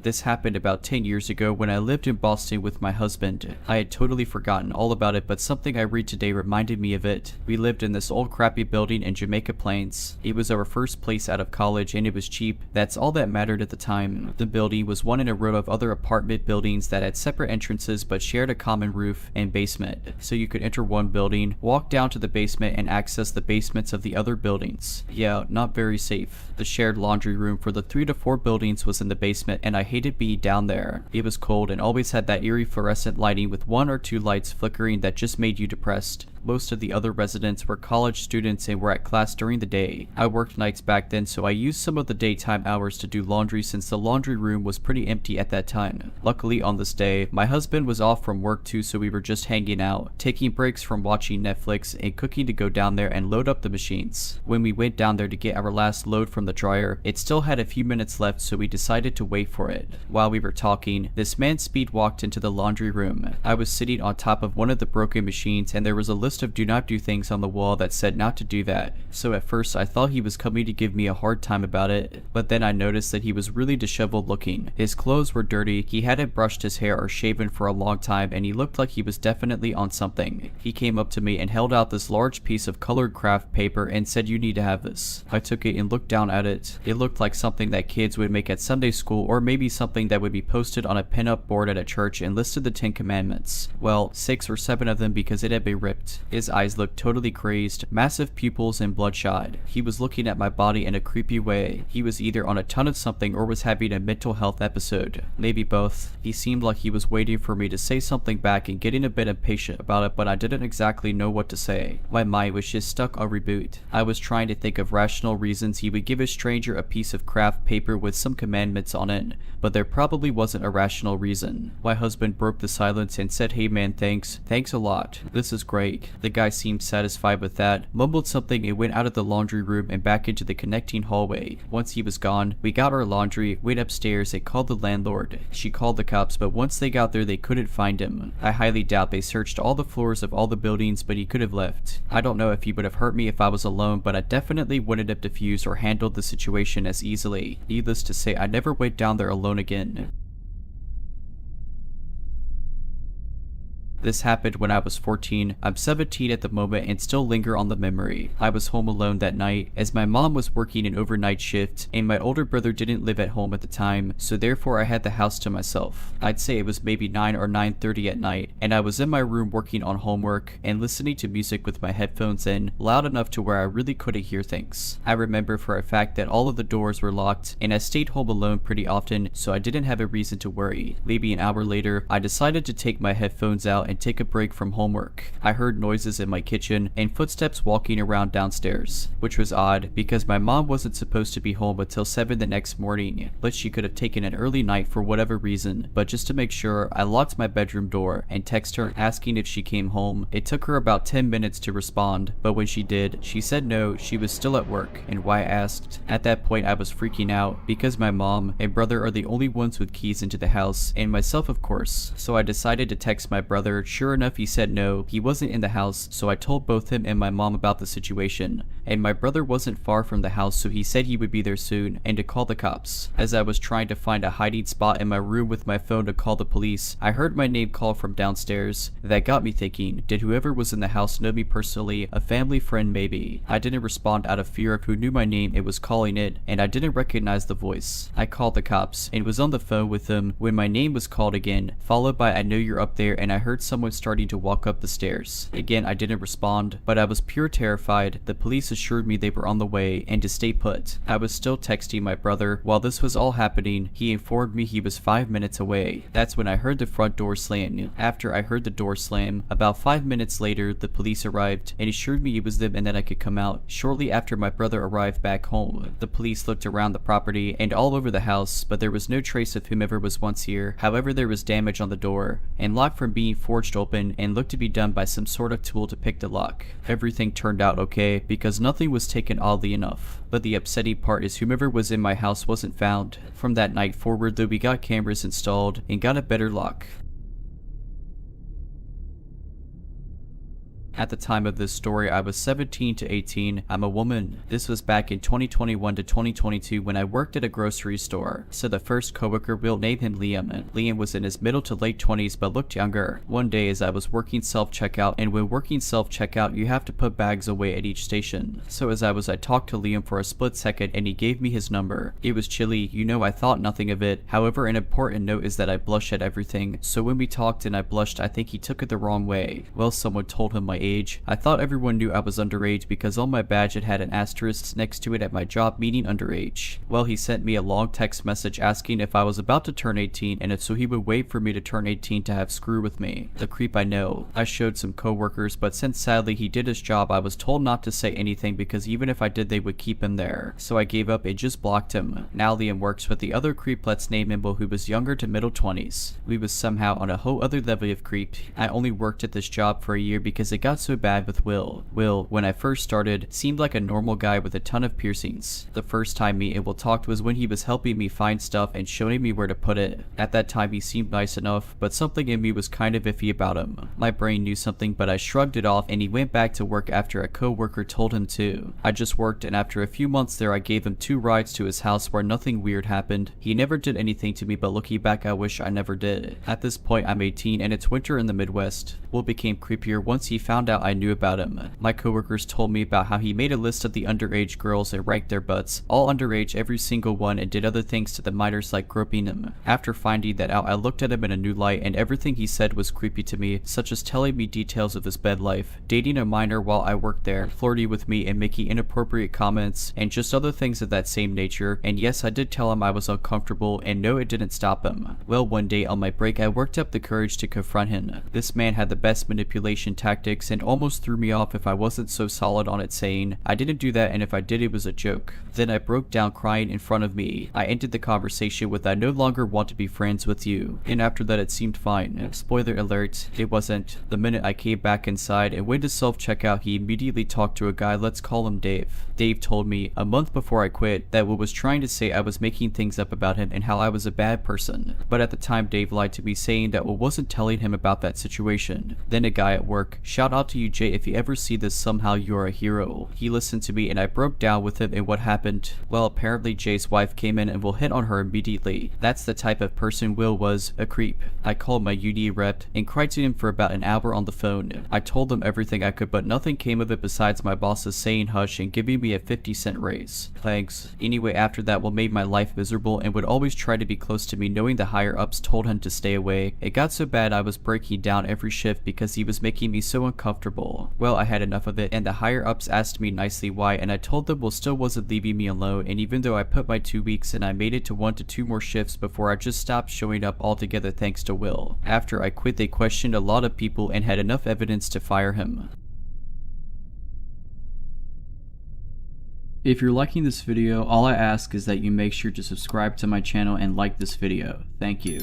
This happened about 10 years ago when I lived in Boston with my husband. I had totally forgotten all about it, but something I read today reminded me of it. We lived in this old crappy building in Jamaica Plains. It was our first place out of college and it was cheap. That's all that mattered at the time. The building was one in a row of other apartment buildings that had separate entrances but shared a common roof and basement. So you could enter one building, walk down to the basement, and access the basements of the other buildings. Yeah, not very safe. The shared laundry room for the 3 to 4 buildings was in the basement and I hated being down there. It was cold and always had that eerie fluorescent lighting with 1 or 2 lights flickering that just made you depressed. Most of the other residents were college students and were at class during the day. I worked nights back then, so I used some of the daytime hours to do laundry since the laundry room was pretty empty at that time. Luckily on this day, my husband was off from work too, so we were just hanging out, taking breaks from watching Netflix and cooking to go down there and load up the machines. When we went down there to get our last load from the dryer, it still had a few minutes left, so we decided to wait for it. While we were talking, this man speed walked into the laundry room. I was sitting on top of one of the broken machines and there was a list of do not do things on the wall that said not to do that. So at first I thought he was coming to give me a hard time about it, but then I noticed that he was really disheveled looking. His clothes were dirty, he hadn't brushed his hair or shaven for a long time, and he looked like he was definitely on something. He came up to me and held out this large piece of colored craft paper and said, "You need to have this." I took it and looked down at it. It looked like something that kids would make at Sunday school, or maybe something that would be posted on a pin-up board at a church and listed the 10 commandments. Well, 6 or 7 of them because it had been ripped. His eyes looked totally crazed, massive pupils and bloodshot. He was looking at my body in a creepy way. He was either on a ton of something or was having a mental health episode. Maybe both. He seemed like he was waiting for me to say something back and getting a bit impatient about it, but I didn't exactly know what to say. My mind was just stuck on reboot. I was trying to think of rational reasons he would give a stranger a piece of craft paper with some commandments on it, but there probably wasn't a rational reason. My husband broke the silence and said, "Hey man, thanks a lot. This is great." The guy seemed satisfied with that, mumbled something and went out of the laundry room and back into the connecting hallway. Once he was gone, we got our laundry, went upstairs and called the landlord. She called the cops, but once they got there they couldn't find him. I highly doubt they searched all the floors of all the buildings, but he could have left. I don't know if he would have hurt me if I was alone, but I definitely wouldn't have diffused or handled the situation as easily. Needless to say, I never went down there alone again. This happened when I was 14. I'm 17 at the moment and still linger on the memory. I was home alone that night as my mom was working an overnight shift and my older brother didn't live at home at the time, so therefore I had the house to myself. I'd say it was maybe 9 or 9:30 at night, and I was in my room working on homework and listening to music with my headphones in, loud enough to where I really couldn't hear things. I remember for a fact that all of the doors were locked, and I stayed home alone pretty often, so I didn't have a reason to worry. Maybe an hour later, I decided to take my headphones out and take a break from homework. I heard noises in my kitchen and footsteps walking around downstairs, which was odd because my mom wasn't supposed to be home until 7 the next morning, but she could have taken an early night for whatever reason. But just to make sure, I locked my bedroom door and texted her asking if she came home. It took her about 10 minutes to respond, but when she did, she said no, she was still at work, and why I asked. At that point I was freaking out because my mom and brother are the only ones with keys into the house, and myself of course, so I decided to text my brother. Sure enough, he said no, he wasn't in the house, so I told both him and my mom about the situation, and my brother wasn't far from the house, so he said he would be there soon and to call the cops. As I was trying to find a hiding spot in my room with my phone to call the police, I heard my name called from downstairs. That got me thinking, did whoever was in the house know me personally, a family friend maybe? I didn't respond out of fear of who knew my name it was calling it, and I didn't recognize the voice. I called the cops and was on the phone with them when my name was called again, followed by I know you're up there, and I heard someone starting to walk up the stairs. Again, I didn't respond, but I was pure terrified. The police assured me they were on the way and to stay put. I was still texting my brother while this was all happening. He informed me he was 5 minutes away. That's when I heard the front door slam. After I heard the door slam, about 5 minutes later, the police arrived and assured me it was them and that I could come out. Shortly after my brother arrived back home, the police looked around the property and all over the house, but there was no trace of whomever was once here. However, there was damage on the door and lock from being forged open and looked to be done by some sort of tool to pick the lock. Everything turned out okay because nothing was taken, oddly enough. But the upsetting part is whomever was in my house wasn't found. From that night forward though, we got cameras installed and got a better lock. At the time of this story, I was 17 to 18. I'm a woman. This was back in 2021 to 2022 when I worked at a grocery store. So the first coworker, we'll name him Liam. Liam was in his middle to late 20s but looked younger. One day as I was working self-checkout, and when working self-checkout you have to put bags away at each station. So I talked to Liam for a split second and he gave me his number. It was chilly, I thought nothing of it. However, an important note is that I blush at everything. So when we talked and I blushed, I think he took it the wrong way. Well, someone told him my age. I thought everyone knew I was underage because on my badge it had an asterisk next to it at my job meaning underage. Well, he sent me a long text message asking if I was about to turn 18 and if so he would wait for me to turn 18 to have screw with me. The creep, I know. I showed some coworkers, but since sadly he did his job, I was told not to say anything because even if I did they would keep him there. So I gave up and just blocked him. Now Liam works with the other creep, let's name him Will, who was younger to middle 20s. We was somehow on a whole other level of creep. I only worked at this job for a year because it got so bad with Will. Will, when I first started, seemed like a normal guy with a ton of piercings. The first time me and Will talked was when he was helping me find stuff and showing me where to put it. At that time he seemed nice enough, but something in me was kind of iffy about him. My brain knew something, but I shrugged it off and he went back to work after a co-worker told him to. I just worked, and after a few months there I gave him 2 rides to his house where nothing weird happened. He never did anything to me, but looking back I wish I never did. At this point I'm 18 and it's winter in the Midwest. Will became creepier once he found out I knew about him. My coworkers told me about how he made a list of the underage girls and ranked their butts, all underage every single one, and did other things to the minors like groping them. After finding that out, I looked at him in a new light and everything he said was creepy to me, such as telling me details of his bed life, dating a minor while I worked there, flirting with me and making inappropriate comments, and just other things of that same nature. And yes, I did tell him I was uncomfortable, and no, it didn't stop him. Well, one day on my break I worked up the courage to confront him. This man had the best manipulation tactics and almost threw me off if I wasn't so solid on it, saying I didn't do that and if I did it was a joke. Then I broke down crying in front of me. I ended the conversation with I no longer want to be friends with you, and after that it seemed fine. Spoiler alert, it wasn't. The minute I came back inside and went to self-checkout, he immediately talked to a guy, let's call him Dave. Dave told me a month before I quit that Will was trying to say I was making things up about him and how I was a bad person, but at the time Dave lied to me saying that Will wasn't telling him about that situation. Then a guy at work, shout out out to you, Jay. If you ever see this, somehow you're a hero. He listened to me and I broke down with him and what happened. Well, apparently Jay's wife came in and Will hit on her immediately. That's the type of person Will was, a creep. I called my UD rep and cried to him for about an hour on the phone. I told him everything I could, but nothing came of it besides my bosses saying hush and giving me a 50-cent raise. Thanks. Anyway, after that, Will made my life miserable and would always try to be close to me, knowing the higher ups told him to stay away. It got so bad I was breaking down every shift because he was making me so uncomfortable. Well, I had enough of it, and the higher ups asked me nicely why, and I told them Will still wasn't leaving me alone, and even though I put my 2 weeks in, I made it to 1 to 2 more shifts before I just stopped showing up altogether thanks to Will. After I quit, they questioned a lot of people and had enough evidence to fire him. If you're liking this video, all I ask is that you make sure to subscribe to my channel and like this video. Thank you.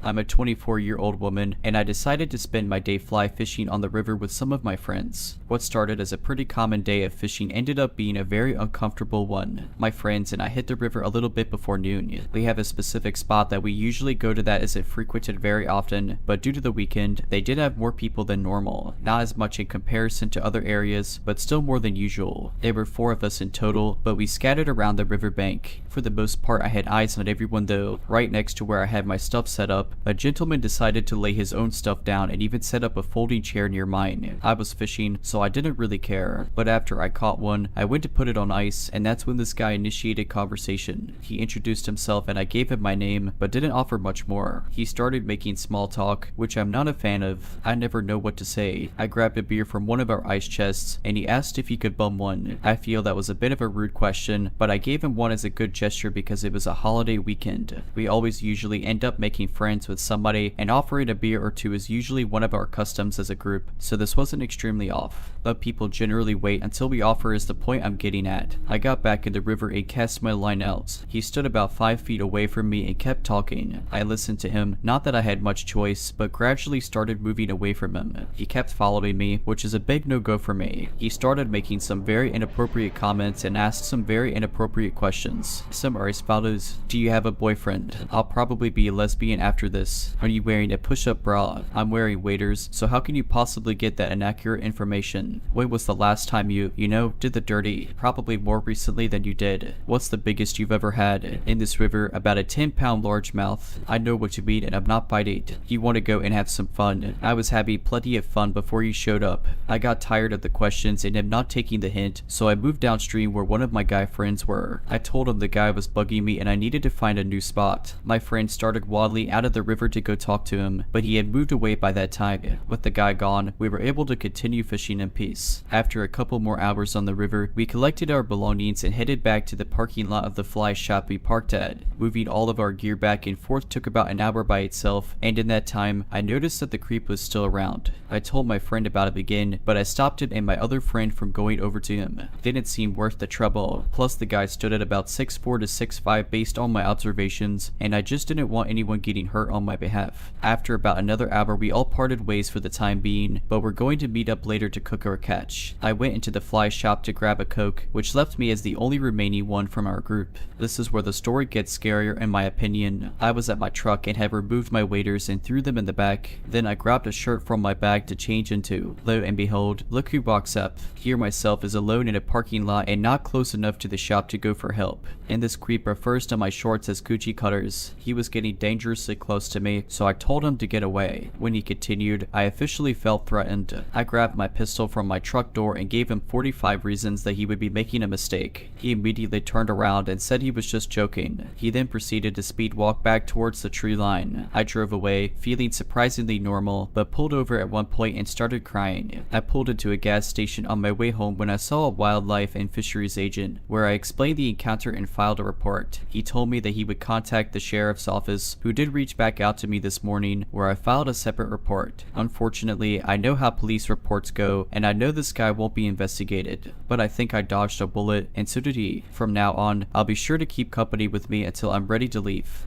I'm a 24-year-old woman, and I decided to spend my day fly fishing on the river with some of my friends. What started as a pretty common day of fishing ended up being a very uncomfortable one. My friends and I hit the river a little bit before noon. We have a specific spot that we usually go to that isn't frequented very often, but due to the weekend, they did have more people than normal. Not as much in comparison to other areas, but still more than usual. There were 4 of us in total, but we scattered around the riverbank. For the most part, I had eyes on everyone though. Right next to where I had my stuff set up, a gentleman decided to lay his own stuff down and even set up a folding chair near mine. I was fishing, so I didn't really care, but after I caught one, I went to put it on ice, and that's when this guy initiated conversation. He introduced himself and I gave him my name, but didn't offer much more. He started making small talk, which I'm not a fan of. I never know what to say. I grabbed a beer from one of our ice chests, and he asked if he could bum one. I feel that was a bit of a rude question, but I gave him one as a good gesture because it was a holiday weekend. We always usually end up making friends with somebody, and offering a beer or two is usually one of our customs as a group, so this wasn't extremely off. But people generally wait until we offer is the point I'm getting at. I got back in the river and cast my line out. He stood about 5 feet away from me and kept talking. I listened to him, not that I had much choice, but gradually started moving away from him. He kept following me, which is a big no-go for me. He started making some very inappropriate comments and asked some very inappropriate questions. Some are as follows: do you have a boyfriend? I'll probably be a lesbian after this. Are you wearing a push-up bra? I'm wearing waders, so how can you possibly get that inaccurate information? When was the last time you did the dirty? Probably more recently than you did. What's the biggest you've ever had? In this river, about a 10-pound largemouth. I know what you mean and I'm not biting. You want to go and have some fun. I was having plenty of fun before you showed up. I got tired of the questions and am not taking the hint, so I moved downstream where one of my guy friends were. I told him the guy was bugging me and I needed to find a new spot. My friend started waddling out of the river to go talk to him, but he had moved away by that time. With the guy gone, we were able to continue fishing in peace. After a couple more hours on the river, we collected our belongings and headed back to the parking lot of the fly shop we parked at. Moving all of our gear back and forth took about an hour by itself, and in that time, I noticed that the creep was still around. I told my friend about it again, but I stopped him and my other friend from going over to him. Didn't seem worth the trouble, plus the guy stood at about 6'4" to 6'5" based on my observations, and I just didn't want anyone getting hurt on my behalf. After about another hour, we all parted ways for the time being, but we're going to meet up later to cook our catch. I went into the fly shop to grab a Coke, which left me as the only remaining one from our group. This is where the story gets scarier in my opinion. I was at my truck and had removed my waders and threw them in the back. Then I grabbed a shirt from my bag to change into. Lo and behold, look who walks up. Here myself is alone in a parking lot and not close enough to the shop to go for help. And this creep refers to my shorts as coochie cutters. He was getting dangerously close to me, so I told him to get away. When he continued, I officially felt threatened. I grabbed my pistol from my truck door and gave him 45 reasons that he would be making a mistake. He immediately turned around and said he was just joking. He then proceeded to speed walk back towards the tree line. I drove away, feeling surprisingly normal, but pulled over at one point and started crying. I pulled into a gas station on my way home when I saw a wildlife and fisheries agent, where I explained the encounter and filed a report. He told me that he would contact the sheriff's office, who did reach back out to me this morning, where I filed a separate report. Unfortunately, I know how police reports go, and I know this guy won't be investigated, but I think I dodged a bullet, and so did he. From now on, I'll be sure to keep company with me until I'm ready to leave.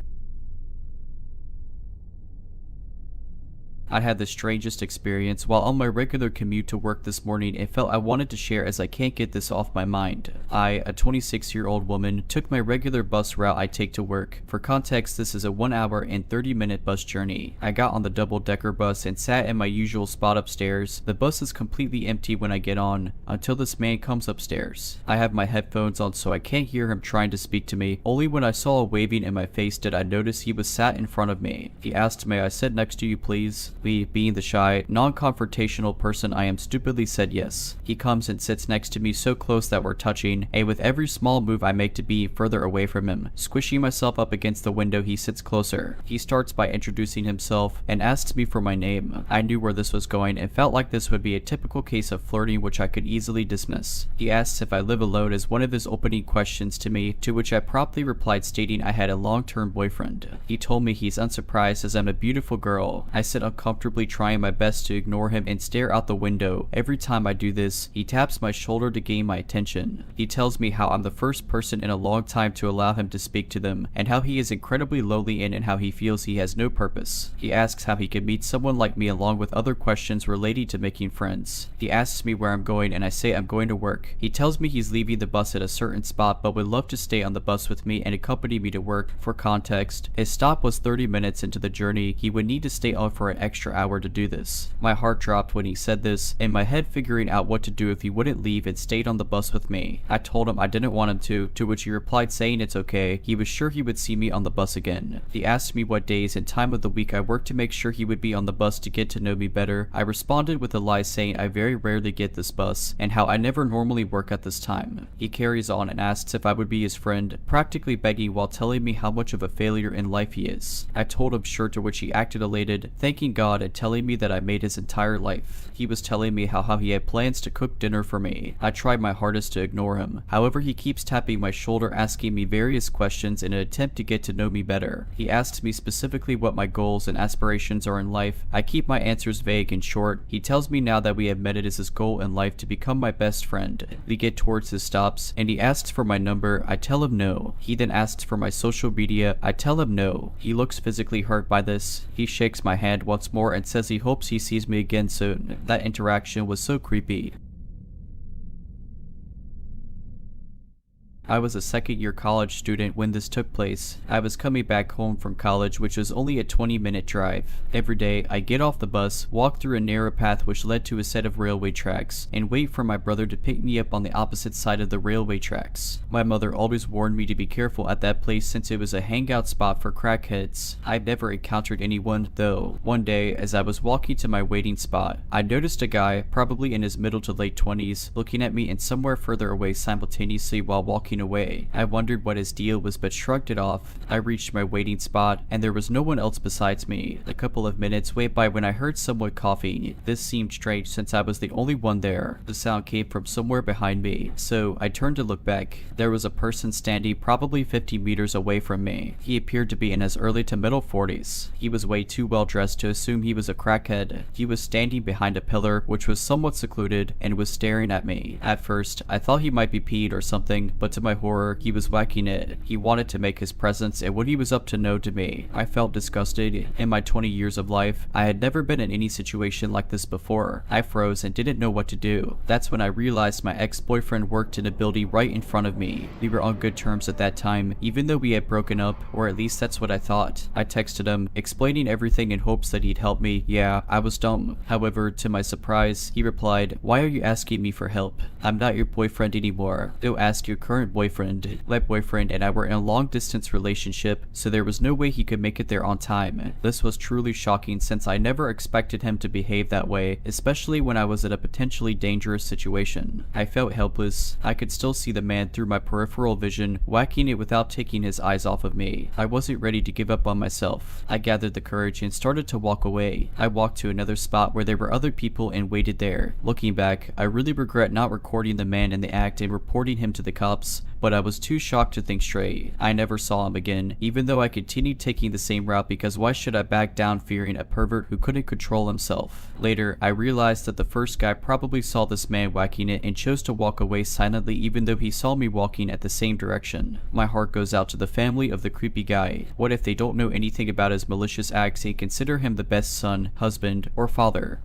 I had the strangest experience while on my regular commute to work this morning and felt I wanted to share as I can't get this off my mind. I, a 26-year-old woman, took my regular bus route I take to work. For context, this is a 1 hour and 30-minute bus journey. I got on the double-decker bus and sat in my usual spot upstairs. The bus is completely empty when I get on, until this man comes upstairs. I have my headphones on so I can't hear him trying to speak to me. Only when I saw a waving in my face did I notice he was sat in front of me. He asked, "May I sit next to you, please?" Me, being the shy, non-confrontational person I am, stupidly said yes. He comes and sits next to me so close that we're touching, and with every small move I make to be further away from him, squishing myself up against the window, he sits closer. He starts by introducing himself and asks me for my name. I knew where this was going and felt like this would be a typical case of flirting which I could easily dismiss. He asks if I live alone as one of his opening questions to me, to which I promptly replied stating I had a long-term boyfriend. He told me he's unsurprised as I'm a beautiful girl. I sit uncomfortably trying my best to ignore him and stare out the window. Every time I do this, he taps my shoulder to gain my attention. He tells me how I'm the first person in a long time to allow him to speak to them, and how he is incredibly lonely and how he feels he has no purpose. He asks how he could meet someone like me along with other questions relating to making friends. He asks me where I'm going and I say I'm going to work. He tells me he's leaving the bus at a certain spot but would love to stay on the bus with me and accompany me to work. For context, his stop was 30 minutes into the journey. He would need to stay on for an extra hour to do this. My heart dropped when he said this, in my head figuring out what to do if he wouldn't leave and stayed on the bus with me. I told him I didn't want him to which he replied saying it's okay. He was sure he would see me on the bus again. He asked me what days and time of the week I worked to make sure he would be on the bus to get to know me better. I responded with a lie saying I very rarely get this bus and how I never normally work at this time. He carries on and asks if I would be his friend, practically begging while telling me how much of a failure in life he is. I told him sure, to which he acted elated, thanking God and telling me that I made his entire life. He was telling me how he had plans to cook dinner for me. I tried my hardest to ignore him. However, he keeps tapping my shoulder asking me various questions in an attempt to get to know me better. He asks me specifically what my goals and aspirations are in life. I keep my answers vague and short. He tells me now that we have met it is his goal in life to become my best friend. We get towards his stops and he asks for my number. I tell him no. He then asks for my social media. I tell him no. He looks physically hurt by this. He shakes my hand once more and says he hopes he sees me again soon. That interaction was so creepy. I was a second-year college student when this took place. I was coming back home from college, which was only a 20-minute drive. Every day, I get off the bus, walk through a narrow path which led to a set of railway tracks, and wait for my brother to pick me up on the opposite side of the railway tracks. My mother always warned me to be careful at that place since it was a hangout spot for crackheads. I'd never encountered anyone, though. One day, as I was walking to my waiting spot, I noticed a guy, probably in his middle to late 20s, looking at me and somewhere further away simultaneously while walking away. I wondered what his deal was but shrugged it off. I reached my waiting spot and there was no one else besides me. A couple of minutes went by when I heard someone coughing. This seemed strange since I was the only one there. The sound came from somewhere behind me, so I turned to look back. There was a person standing probably 50 meters away from me. He appeared to be in his early to middle 40s. He was way too well dressed to assume he was a crackhead. He was standing behind a pillar which was somewhat secluded and was staring at me. At first, I thought he might be peed or something, but to my horror, he was whacking it. He wanted to make his presence and what he was up to known to me. I felt disgusted. In my 20 years of life, I had never been in any situation like this before. I froze and didn't know what to do. That's when I realized my ex-boyfriend worked in a building right in front of me. We were on good terms at that time, even though we had broken up, or at least that's what I thought. I texted him, explaining everything in hopes that he'd help me. Yeah, I was dumb. However, to my surprise, he replied, "Why are you asking me for help? I'm not your boyfriend anymore. Go ask your current boyfriend." My boyfriend and I were in a long-distance relationship, so there was no way he could make it there on time. This was truly shocking since I never expected him to behave that way, especially when I was in a potentially dangerous situation. I felt helpless. I could still see the man through my peripheral vision, whacking it without taking his eyes off of me. I wasn't ready to give up on myself. I gathered the courage and started to walk away. I walked to another spot where there were other people and waited there. Looking back, I really regret not recording the man in the act and reporting him to the cops. but I was too shocked to think straight. I never saw him again, even though I continued taking the same route because why should I back down fearing a pervert who couldn't control himself? Later, I realized that the first guy probably saw this man whacking it and chose to walk away silently even though he saw me walking at the same direction. My heart goes out to the family of the creepy guy. What if they don't know anything about his malicious acts and consider him the best son, husband, or father?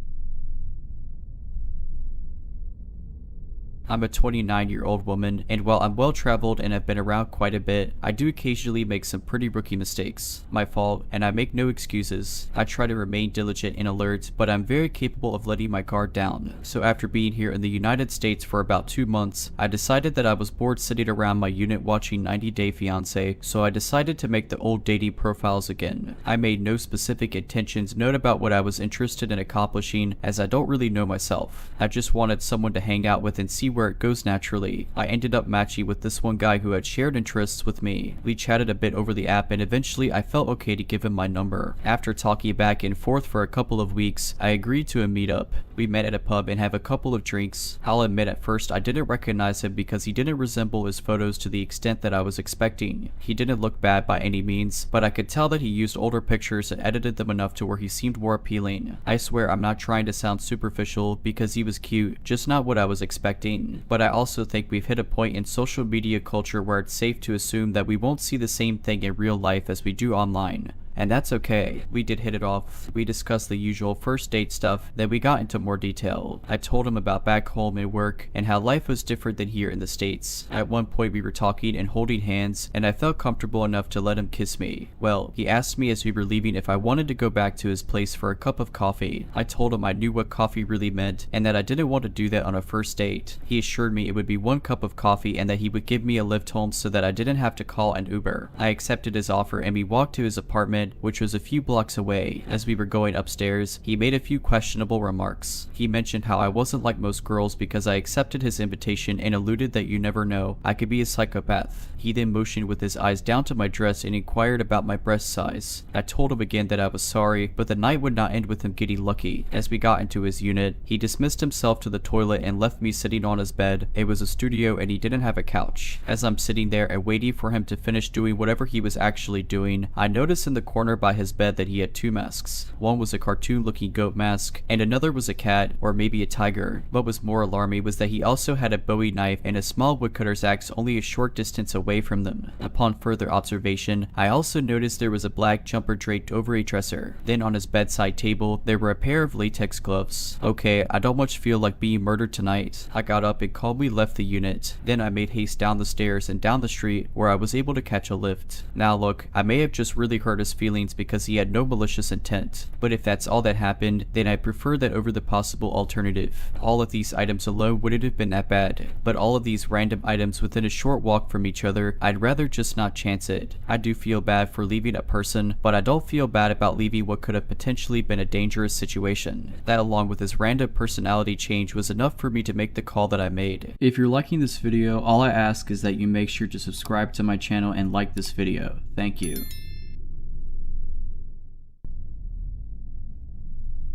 I'm a 29-year-old woman, and while I'm well-traveled and have been around quite a bit, I do occasionally make some pretty rookie mistakes. My fault, and I make no excuses. I try to remain diligent and alert, but I'm very capable of letting my guard down. So after being here in the United States for about 2 months, I decided that I was bored sitting around my unit watching 90 Day Fiancé, so I decided to make the old dating profiles again. I made no specific intentions known about what I was interested in accomplishing, as I don't really know myself. I just wanted someone to hang out with and see where it goes naturally. I ended up matching with this one guy who had shared interests with me. We chatted a bit over the app and eventually I felt okay to give him my number. After talking back and forth for a couple of weeks, I agreed to a meetup. We met at a pub and have a couple of drinks. I'll admit at first I didn't recognize him because he didn't resemble his photos to the extent that I was expecting. He didn't look bad by any means, but I could tell that he used older pictures and edited them enough to where he seemed more appealing. I swear I'm not trying to sound superficial because he was cute, just not what I was expecting. But I also think we've hit a point in social media culture where it's safe to assume that we won't see the same thing in real life as we do online. And that's okay. We did hit it off. We discussed the usual first date stuff, then we got into more detail. I told him about back home and work, and how life was different than here in the States. At one point we were talking and holding hands, and I felt comfortable enough to let him kiss me. Well, he asked me as we were leaving if I wanted to go back to his place for a cup of coffee. I told him I knew what coffee really meant, and that I didn't want to do that on a first date. He assured me it would be 1 cup of coffee and that he would give me a lift home so that I didn't have to call an Uber. I accepted his offer and we walked to his apartment, which was a few blocks away. As we were going upstairs, he made a few questionable remarks. He mentioned how I wasn't like most girls because I accepted his invitation and alluded that you never know, I could be a psychopath. He then motioned with his eyes down to my dress and inquired about my breast size. I told him again that I was sorry, but the night would not end with him getting lucky. As we got into his unit, he dismissed himself to the toilet and left me sitting on his bed. It was a studio and he didn't have a couch. As I'm sitting there and waiting for him to finish doing whatever he was actually doing, I noticed in the corner by his bed that he had 2 masks. One was a cartoon-looking goat mask, and another was a cat, or maybe a tiger. What was more alarming was that he also had a Bowie knife and a small woodcutter's axe only a short distance away from them. Upon further observation, I also noticed there was a black jumper draped over a dresser. Then on his bedside table, there were a pair of latex gloves. Okay, I don't much feel like being murdered tonight. I got up and calmly left the unit. Then I made haste down the stairs and down the street where I was able to catch a lift. Now look, I may have just really hurt his feelings because he had no malicious intent, but if that's all that happened, then I prefer that over the possible alternative. All of these items alone wouldn't have been that bad, but all of these random items within a short walk from each other, I'd rather just not chance it. I do feel bad for leaving a person, but I don't feel bad about leaving what could have potentially been a dangerous situation. That along with his random personality change was enough for me to make the call that I made. If you're liking this video, all I ask is that you make sure to subscribe to my channel and like this video. Thank you.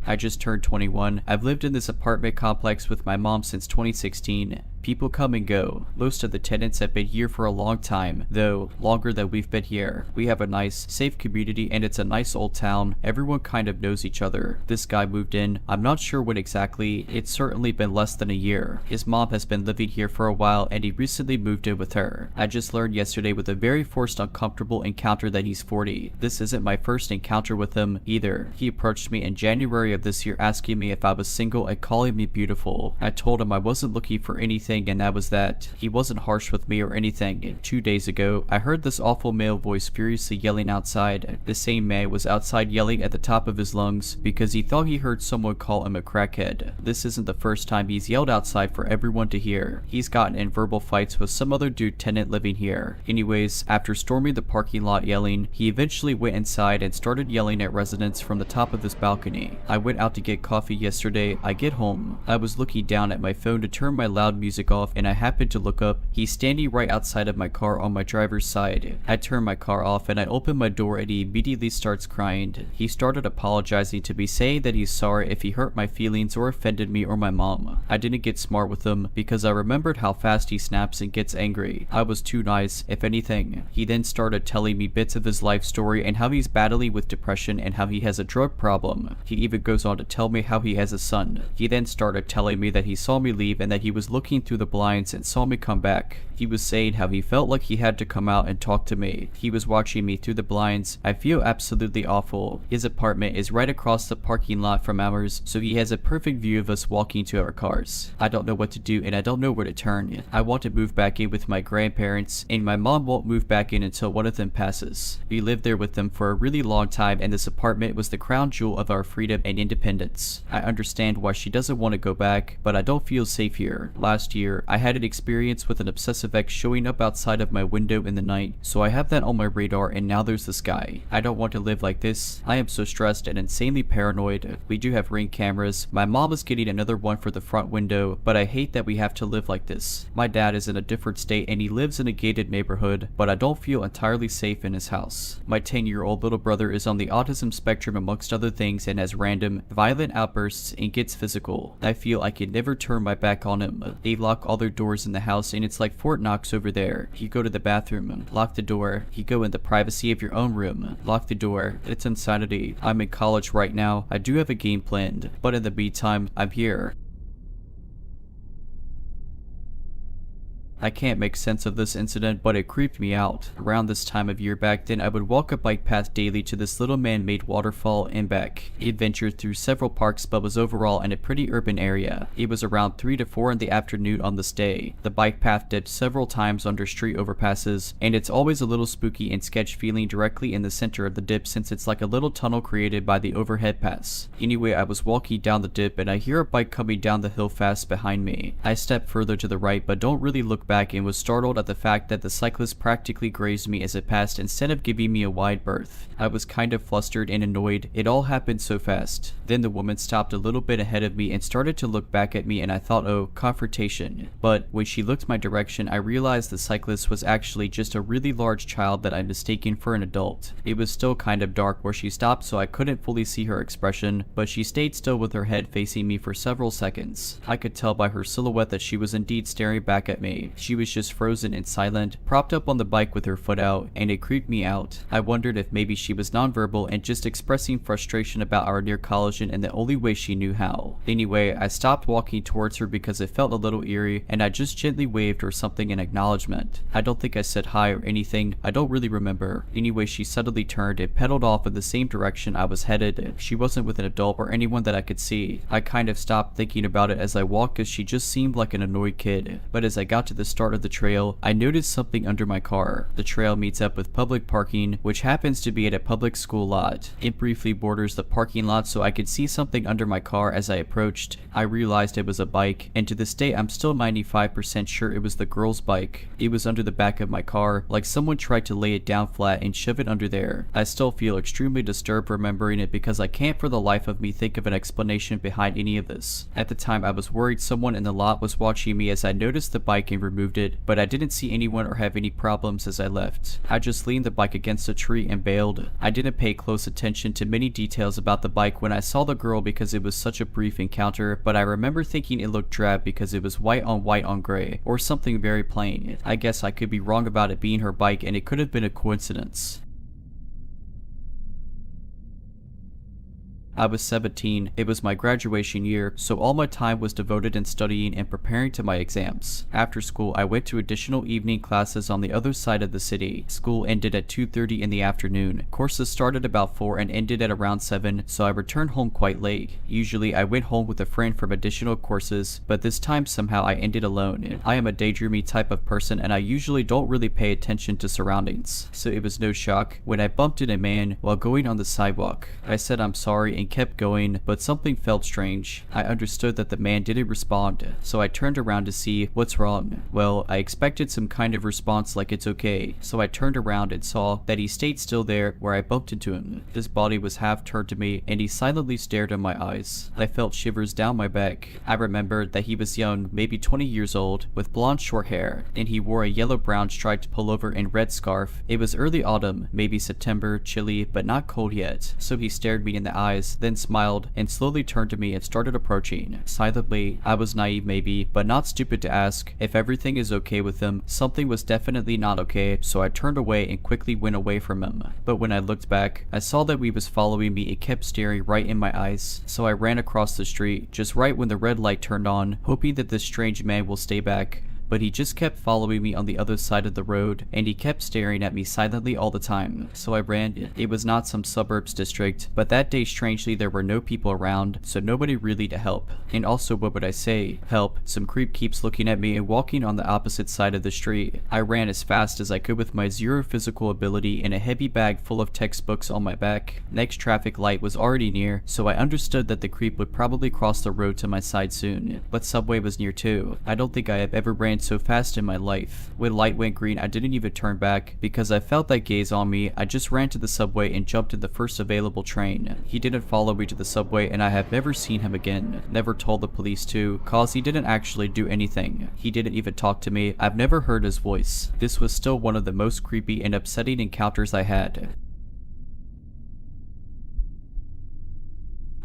I just turned 21. I've lived in this apartment complex with my mom since 2016. People come and go. Most of the tenants have been here for a long time, though longer than we've been here. We have a nice, safe community and it's a nice old town. Everyone kind of knows each other. This guy moved in. I'm not sure when exactly. It's certainly been less than a year. His mom has been living here for a while and he recently moved in with her. I just learned yesterday with a very forced uncomfortable encounter that he's 40. This isn't my first encounter with him either. He approached me in January of this year asking me if I was single and calling me beautiful. I told him I wasn't looking for anything and that was that. He wasn't harsh with me or anything. 2 days ago, I heard this awful male voice furiously yelling outside. The same man was outside yelling at the top of his lungs because he thought he heard someone call him a crackhead. This isn't the first time he's yelled outside for everyone to hear. He's gotten in verbal fights with some other dude tenant living here. Anyways, after storming the parking lot yelling, he eventually went inside and started yelling at residents from the top of his balcony. I went out to get coffee yesterday. I get home. I was looking down at my phone to turn my loud music music off, and I happened to look up. He's standing right outside of my car on my driver's side. I turn my car off and I open my door and he immediately starts crying. He started apologizing to me, saying that he's sorry if he hurt my feelings or offended me or my mom. I didn't get smart with him because I remembered how fast he snaps and gets angry. I was too nice, if anything. He then started telling me bits of his life story and how he's battling with depression and how he has a drug problem. He even goes on to tell me how he has a son. He then started telling me that he saw me leave and that he was looking through the blinds and saw me come back. He was saying how he felt like he had to come out and talk to me. He was watching me through the blinds. I feel absolutely awful. His apartment is right across the parking lot from ours, so he has a perfect view of us walking to our cars. I don't know what to do and I don't know where to turn. I want to move back in with my grandparents, and my mom won't move back in until one of them passes. We lived there with them for a really long time, and this apartment was the crown jewel of our freedom and independence. I understand why she doesn't want to go back, but I don't feel safe here. Last year, I had an experience with an obsessive ex showing up outside of my window in the night, so I have that on my radar, and now there's this guy. I don't want to live like this. I am so stressed and insanely paranoid. We do have Ring cameras. My mom is getting another one for the front window, but I hate that we have to live like this. My dad is in a different state and he lives in a gated neighborhood, but I don't feel entirely safe in his house. My 10-year-old little brother is on the autism spectrum amongst other things and has random, violent outbursts and gets physical. I feel I can never turn my back on him. They lock all their doors in the house and it's like Fort Knox over there. You go to the bathroom, lock the door. You go in the privacy of your own room, lock the door. It's insanity. I'm in college right now. I do have a game planned, but in the meantime, I'm here. I can't make sense of this incident, but it creeped me out. Around this time of year back then, I would walk a bike path daily to this little man-made waterfall and back. It ventured through several parks but was overall in a pretty urban area. It was around 3 to 4 in the afternoon on this day. The bike path dipped several times under street overpasses, and it's always a little spooky and sketch feeling directly in the center of the dip since it's like a little tunnel created by the overhead pass. Anyway, I was walking down the dip and I hear a bike coming down the hill fast behind me. I step further to the right but don't really look back and was startled at the fact that the cyclist practically grazed me as it passed instead of giving me a wide berth. I was kind of flustered and annoyed. It all happened so fast. Then the woman stopped a little bit ahead of me and started to look back at me, and I thought, oh, confrontation. But when she looked my direction, I realized the cyclist was actually just a really large child that I'd mistaken for an adult. It was still kind of dark where she stopped, so I couldn't fully see her expression, but she stayed still with her head facing me for several seconds. I could tell by her silhouette that she was indeed staring back at me. She was just frozen and silent, propped up on the bike with her foot out, and it creeped me out. I wondered if maybe she was nonverbal and just expressing frustration about our near collision in the only way she knew how. Anyway, I stopped walking towards her because it felt a little eerie, and I just gently waved or something in acknowledgement. I don't think I said hi or anything. I don't really remember. Anyway, she suddenly turned and pedaled off in the same direction I was headed. She wasn't with an adult or anyone that I could see. I kind of stopped thinking about it as I walked as she just seemed like an annoyed kid. But as I got to the start of the trail, I noticed something under my car. The trail meets up with public parking, which happens to be at a public school lot. It briefly borders the parking lot so I could see something under my car as I approached. I realized it was a bike, and to this day I'm still 95% sure it was the girl's bike. It was under the back of my car, like someone tried to lay it down flat and shove it under there. I still feel extremely disturbed remembering it because I can't for the life of me think of an explanation behind any of this. At the time I was worried someone in the lot was watching me as I noticed the bike and removed it, but I didn't see anyone or have any problems as I left. I just leaned the bike against a tree and bailed. I didn't pay close attention to many details about the bike when I saw the girl because it was such a brief encounter, but I remember thinking it looked drab because it was white on gray, or something very plain. I guess I could be wrong about it being her bike and it could have been a coincidence. I was 17, it was my graduation year, so all my time was devoted in studying and preparing to my exams. After school, I went to additional evening classes on the other side of the city. School ended at 2:30 in the afternoon. Courses started about 4 and ended at around 7, so I returned home quite late. Usually I went home with a friend from additional courses, but this time somehow I ended alone. I am a daydreamy type of person and I usually don't really pay attention to surroundings, so it was no shock when I bumped into a man while going on the sidewalk. I said I'm sorry and and kept going, but something felt strange. I understood that the man didn't respond, so I turned around to see what's wrong. Well, I expected some kind of response like it's okay, so I turned around and saw that he stayed still there where I bumped into him. His body was half turned to me and he silently stared in my eyes. I felt shivers down my back. I remembered that he was young, maybe 20 years old, with blonde short hair, and he wore a yellow-brown striped pullover and red scarf. It was early autumn, maybe September, chilly, but not cold yet, so he stared me in the eyes, then smiled, and slowly turned to me and started approaching. Silently, I was naive maybe, but not stupid to ask if everything is okay with him. Something was definitely not okay, so I turned away and quickly went away from him. But when I looked back, I saw that he was following me and kept staring right in my eyes, so I ran across the street, just right when the red light turned on, hoping that this strange man will stay back. But he just kept following me on the other side of the road, and he kept staring at me silently all the time, so I ran. It was not some suburbs district, but that day strangely there were no people around, so nobody really to help. And also, what would I say? Help. Some creep keeps looking at me and walking on the opposite side of the street. I ran as fast as I could with my zero physical ability and a heavy bag full of textbooks on my back. Next traffic light was already near, so I understood that the creep would probably cross the road to my side soon. But Subway was near too. I don't think I have ever ran so fast in my life. When light went green, I didn't even turn back because I felt that gaze on me. I just ran to the subway and jumped in the first available train. He didn't follow me to the subway, and I have never seen him again. Never told the police to, cause he didn't actually do anything. He didn't even talk to me. I've never heard his voice. This was still one of the most creepy and upsetting encounters I had.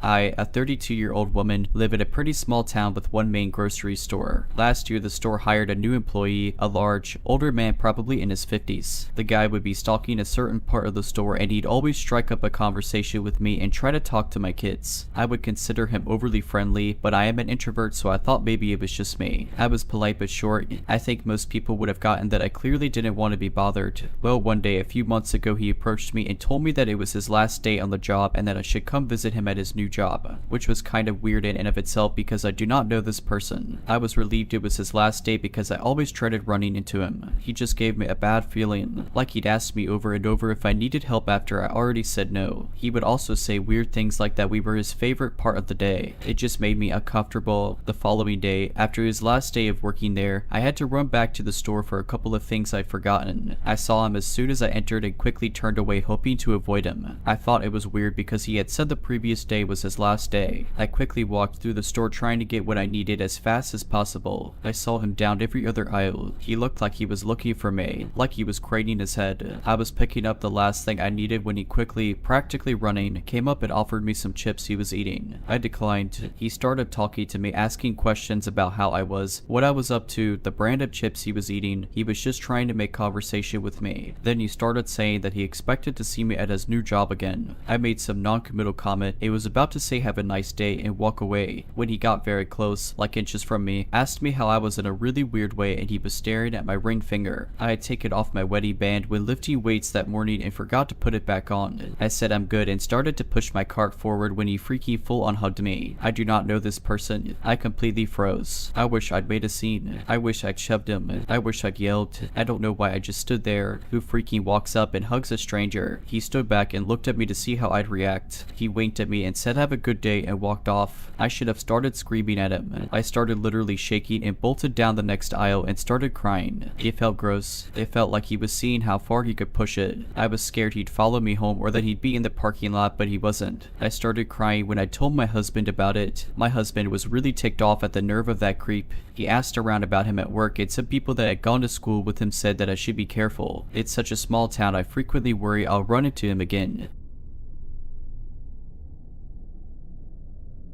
I, a 32-year-old woman, live in a pretty small town with one main grocery store. Last year, the store hired a new employee, a large, older man probably in his 50s. The guy would be stalking a certain part of the store, and he'd always strike up a conversation with me and try to talk to my kids. I would consider him overly friendly, but I am an introvert, so I thought maybe it was just me. I was polite but short. I think most people would have gotten that I clearly didn't want to be bothered. Well, one day, a few months ago, he approached me and told me that it was his last day on the job and that I should come visit him at his new job, which was kind of weird in and of itself because I do not know this person. I was relieved it was his last day because I always dreaded running into him. He just gave me a bad feeling, like he'd asked me over and over if I needed help after I already said no. He would also say weird things like that we were his favorite part of the day. It just made me uncomfortable. The following day, after his last day of working there, I had to run back to the store for a couple of things I'd forgotten. I saw him as soon as I entered and quickly turned away, hoping to avoid him. I thought it was weird because he had said the previous day was his last day. I quickly walked through the store trying to get what I needed as fast as possible. I saw him down every other aisle. He looked like he was looking for me, like he was craning his head. I was picking up the last thing I needed when he quickly, practically running, came up and offered me some chips he was eating. I declined. He started talking to me, asking questions about how I was, what I was up to, the brand of chips he was eating. He was just trying to make conversation with me. Then he started saying that he expected to see me at his new job again. I made some non-committal comment. It was about to say have a nice day and walk away when he got very close, like inches from me, asked me how I was in a really weird way, and he was staring at my ring finger. I had taken off my wedding band when lifting weights that morning and forgot to put it back on. I said I'm good and started to push my cart forward when he freaking full on hugged me. I do not know this person. I completely froze. I wish I'd made a scene. I wish I'd shoved him. I wish I'd yelled. I don't know why I just stood there. Who freaking walks up and hugs a stranger? He stood back and looked at me to see how I'd react. He winked at me and said have a good day and walked off. I should have started screaming at him. I started literally shaking and bolted down the next aisle and started crying. It felt gross. It felt like he was seeing how far he could push it. I was scared he'd follow me home or that he'd be in the parking lot, but he wasn't. I started crying when I told my husband about it. My husband was really ticked off at the nerve of that creep. He asked around about him at work, and some people that had gone to school with him said that I should be careful. It's such a small town, I frequently worry I'll run into him again.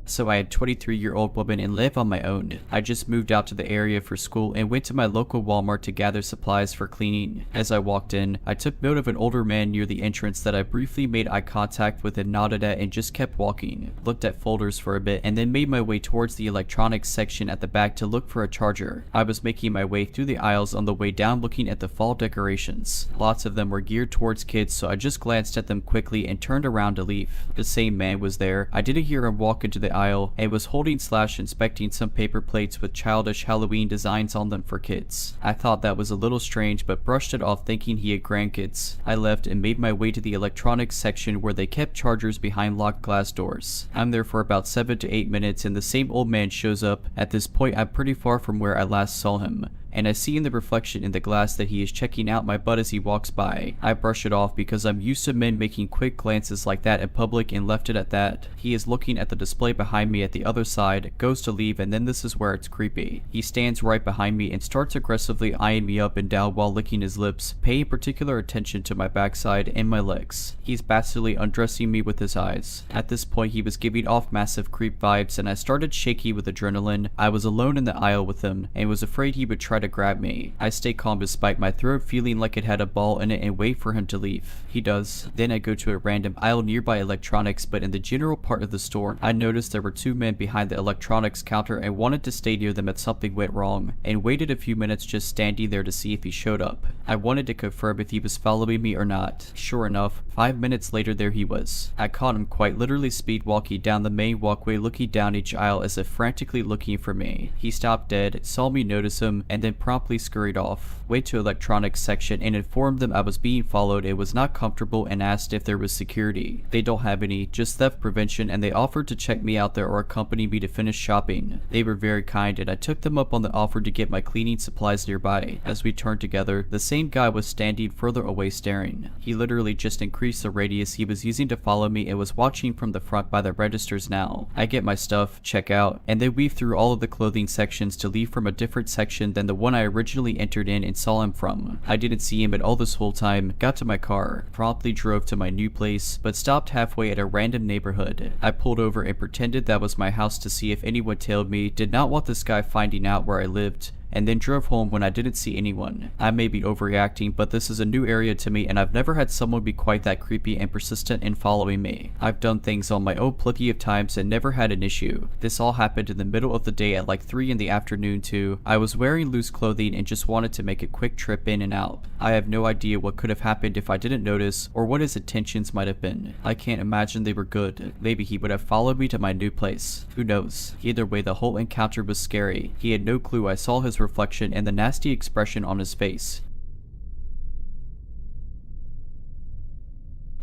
So I had a 23-year-old woman and live on my own. I just moved out to the area for school and went to my local Walmart to gather supplies for cleaning. As I walked in, I took note of an older man near the entrance that I briefly made eye contact with and nodded at and just kept walking. Looked at folders for a bit and then made my way towards the electronics section at the back to look for a charger. I was making my way through the aisles on the way down looking at the fall decorations. Lots of them were geared towards kids, so I just glanced at them quickly and turned around to leave. The same man was there. I didn't hear him walk into the aisle and was holding / inspecting some paper plates with childish Halloween designs on them for kids. I thought that was a little strange but brushed it off thinking he had grandkids. I left and made my way to the electronics section where they kept chargers behind locked glass doors. I'm there for about 7 to 8 minutes and the same old man shows up. At this point I'm pretty far from where I last saw him, and I see in the reflection in the glass that he is checking out my butt as he walks by. I brush it off because I'm used to men making quick glances like that in public and left it at that. He is looking at the display behind me at the other side, goes to leave, and then this is where it's creepy. He stands right behind me and starts aggressively eyeing me up and down while licking his lips, paying particular attention to my backside and my legs. He's bastardly undressing me with his eyes. At this point he was giving off massive creep vibes and I started shaky with adrenaline. I was alone in the aisle with him and was afraid he would try to grab me. I stay calm despite my throat feeling like it had a ball in it and wait for him to leave. He does. Then I go to a random aisle nearby electronics, but in the general part of the store, I noticed there were 2 men behind the electronics counter and wanted to stay near them if something went wrong, and waited a few minutes just standing there to see if he showed up. I wanted to confirm if he was following me or not. Sure enough, 5 minutes later there he was. I caught him quite literally speed walking down the main walkway, looking down each aisle as if frantically looking for me. He stopped dead, saw me notice him, and then promptly scurried off. Went to electronics section and informed them I was being followed and was not comfortable and asked if there was security. They don't have any, just theft prevention, and they offered to check me out there or accompany me to finish shopping. They were very kind and I took them up on the offer to get my cleaning supplies nearby. As we turned together, the same guy was standing further away staring. He literally just increased the radius he was using to follow me and was watching from the front by the registers now. I get my stuff, check out, and then weave through all of the clothing sections to leave from a different section than the one I originally entered in and saw him from. I didn't see him at all this whole time, got to my car, promptly drove to my new place, but stopped halfway at a random neighborhood. I pulled over and pretended that was my house to see if anyone tailed me, did not want this guy finding out where I lived, and then drove home when I didn't see anyone. I may be overreacting, but this is a new area to me and I've never had someone be quite that creepy and persistent in following me. I've done things on my own plenty of times and never had an issue. This all happened in the middle of the day at like 3 in the afternoon too. I was wearing loose clothing and just wanted to make a quick trip in and out. I have no idea what could have happened if I didn't notice or what his intentions might have been. I can't imagine they were good. Maybe he would have followed me to my new place. Who knows? Either way, the whole encounter was scary. He had no clue I saw his reflection and the nasty expression on his face.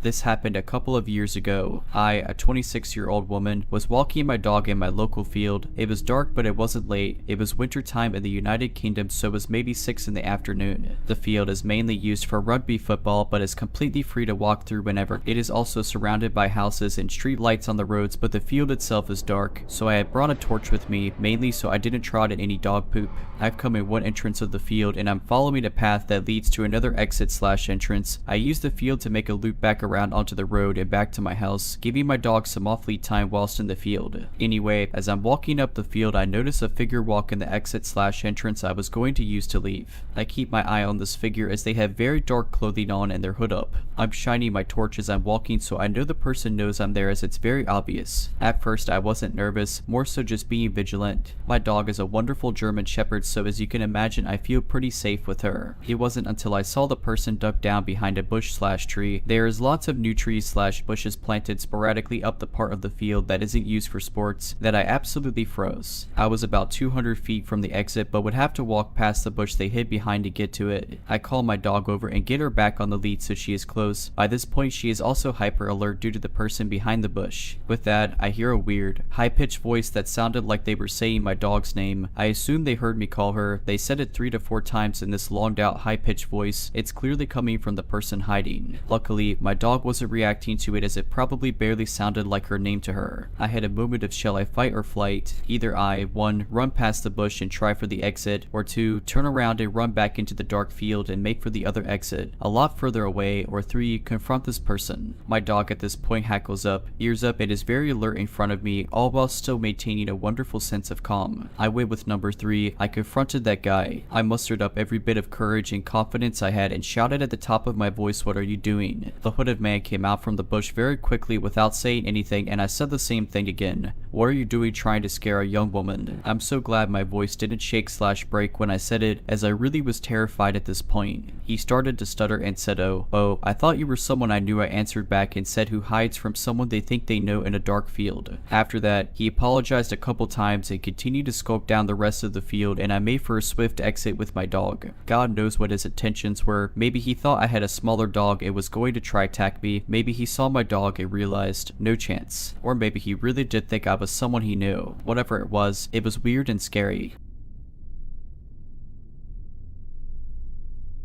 This happened a couple of years ago. I, a 26-year-old woman, was walking my dog in my local field. It was dark but it wasn't late. It was winter time in the United Kingdom, so it was maybe 6 in the afternoon. The field is mainly used for rugby football but is completely free to walk through whenever. It is also surrounded by houses and street lights on the roads, but the field itself is dark, so I had brought a torch with me, mainly so I didn't trot in any dog poop. I've come in one entrance of the field and I'm following a path that leads to another exit / entrance. I use the field to make a loop back around onto the road and back to my house, giving my dog some off-lead time whilst in the field. Anyway, as I'm walking up the field, I notice a figure walk in the exit / entrance I was going to use to leave. I keep my eye on this figure as they have very dark clothing on and their hood up. I'm shining my torch as I'm walking, so I know the person knows I'm there as it's very obvious. At first I wasn't nervous, more so just being vigilant. My dog is a wonderful German Shepherd, so as you can imagine I feel pretty safe with her. It wasn't until I saw the person duck down behind a bush / tree. There is lots of new trees / bushes planted sporadically up the part of the field that isn't used for sports that I absolutely froze. I was about 200 feet from the exit but would have to walk past the bush they hid behind to get to it. I call my dog over and get her back on the lead so she is close. By this point she is also hyper alert due to the person behind the bush. With that, I hear a weird, high-pitched voice that sounded like they were saying my dog's name. I assume they heard me call her. They said it 3 to 4 times in this longed out high-pitched voice. It's clearly coming from the person hiding. Luckily, my dog wasn't reacting to it as it probably barely sounded like her name to her. I had a moment of shall I fight or flight. Either I, 1, run past the bush and try for the exit, or 2, turn around and run back into the dark field and make for the other exit, a lot further away, or 3, confront this person. My dog at this point hackles up, ears up, and is very alert in front of me, all while still maintaining a wonderful sense of calm. I went with number 3. I confronted that guy. I mustered up every bit of courage and confidence I had and shouted at the top of my voice, "What are you doing?" The hood of man came out from the bush very quickly without saying anything, and I said the same thing again. What are you doing trying to scare a young woman? I'm so glad my voice didn't shake/break when I said it, as I really was terrified at this point. He started to stutter and said, oh, I thought you were someone I knew. I answered back and said, who hides from someone they think they know in a dark field. After that, he apologized a couple times and continued to skulk down the rest of the field, and I made for a swift exit with my dog. God knows what his intentions were. Maybe he thought I had a smaller dog and was going to try attack me. Maybe he saw my dog and realized, no chance. Or maybe he really did think I was someone he knew. Whatever it was weird and scary.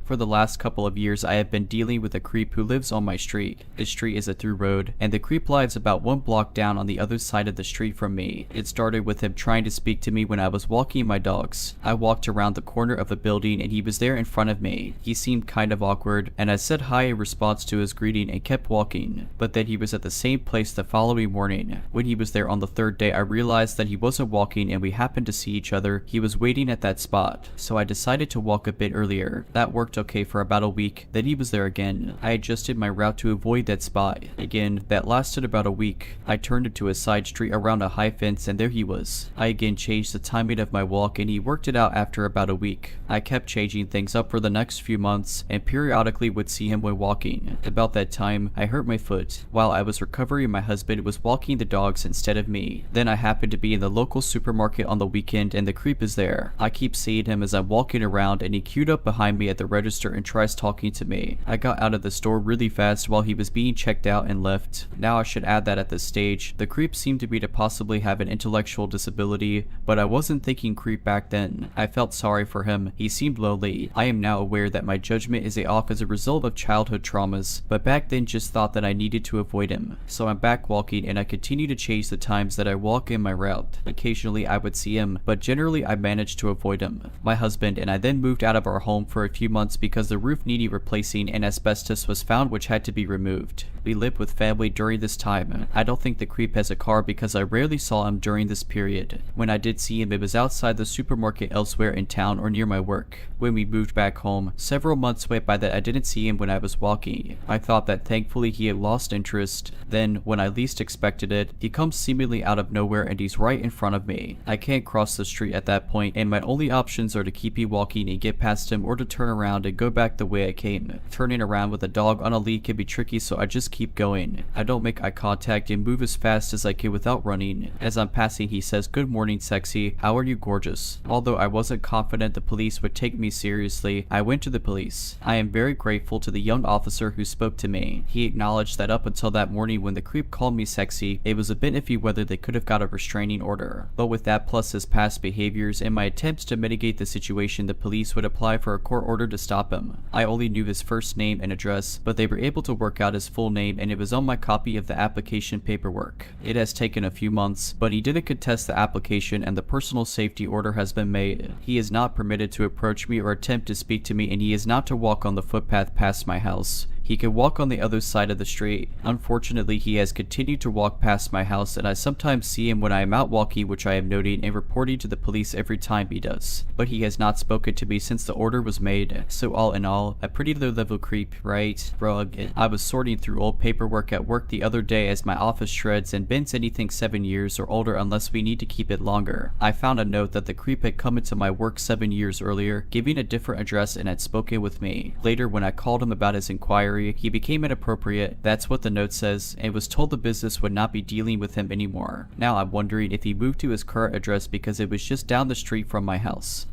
For the last couple of years, I have been dealing with a creep who lives on my street. This street is a through road, and the creep lives about 1 block down on the other side of the street from me. It started with him trying to speak to me when I was walking my dogs. I walked around the corner of a building and he was there in front of me. He seemed kind of awkward, and I said hi in response to his greeting and kept walking. But then he was at the same place the following morning. When he was there on the 3rd day, I realized that he wasn't walking and we happened to see each other. He was waiting at that spot, so I decided to walk a bit earlier. That worked okay for about a week. Then he was there again. I adjusted my route to avoid that spot. Again, that lasted about a week. I turned into a side street around a high fence and there he was. I again changed the timing of my walk and he worked it out after about a week. I kept changing things up for the next few months and periodically would see him when walking. About that time, I hurt my foot. While I was recovering, my husband was walking the dogs instead of me. Then I happened to be in the local supermarket on the weekend and the creep is there. I keep seeing him as I'm walking around and he queued up behind me at the register and tries talking to me. I got out of the store really fast while he was being checked out and left. Now I should add that at this stage, the creep seemed to be to possibly have an intellectual disability, but I wasn't thinking creep back then. I felt sorry for him. He seemed lonely. I am now aware that my judgment is off as a result of childhood traumas, but back then just thought that I needed to avoid him. So I'm back walking and I continue to change the times that I walk in my route. Occasionally I would see him, but generally I managed to avoid him. My husband and I then moved out of our home for a few months because the roof needed replacing and asbestos was found which had to be removed. We lived with family during this time. I don't think the creep has a car because I rarely saw him during this period. When I did see him, it was outside the supermarket elsewhere in town or near my work. When we moved back home, several months went by that I didn't see him when I was walking. I thought that thankfully he had lost interest. Then, when I least expected it, he comes seemingly out of nowhere and he's right in front of me. I can't cross the street at that point and my only options are to keep walking and get past him or to turn around and go back the way I came. Turning around with a dog on a lead can be tricky, so I just keep going. I don't make eye contact and move as fast as I can without running. As I'm passing, he says, "Good morning, sexy. How are you, gorgeous?" Although I wasn't confident the police would take me seriously, I went to the police. I am very grateful to the young officer who spoke to me. He acknowledged that up until that morning when the creep called me sexy, it was a bit iffy whether they could have got a restraining order. But with that plus his past behaviors and my attempts to mitigate the situation, the police would apply for a court order to stop him. I only knew his first name and address, but they were able to work out his full name and it was on my copy of the application paperwork. It has taken a few months, but he didn't contest the application and the personal safety order has been made. He is not permitted to approach me or attempt to speak to me, and he is not to walk on the footpath past my house. He could walk on the other side of the street. Unfortunately, he has continued to walk past my house and I sometimes see him when I am out walking, which I am noting and reporting to the police every time he does. But he has not spoken to me since the order was made. So all in all, a pretty low level creep, right? Rug. I was sorting through old paperwork at work the other day as my office shreds and bins anything 7 years or older unless we need to keep it longer. I found a note that the creep had come into my work 7 years earlier, giving a different address and had spoken with me. Later, when I called him about his inquiry, he became inappropriate, that's what the note says, and was told the business would not be dealing with him anymore. Now I'm wondering if he moved to his current address because it was just down the street from my house.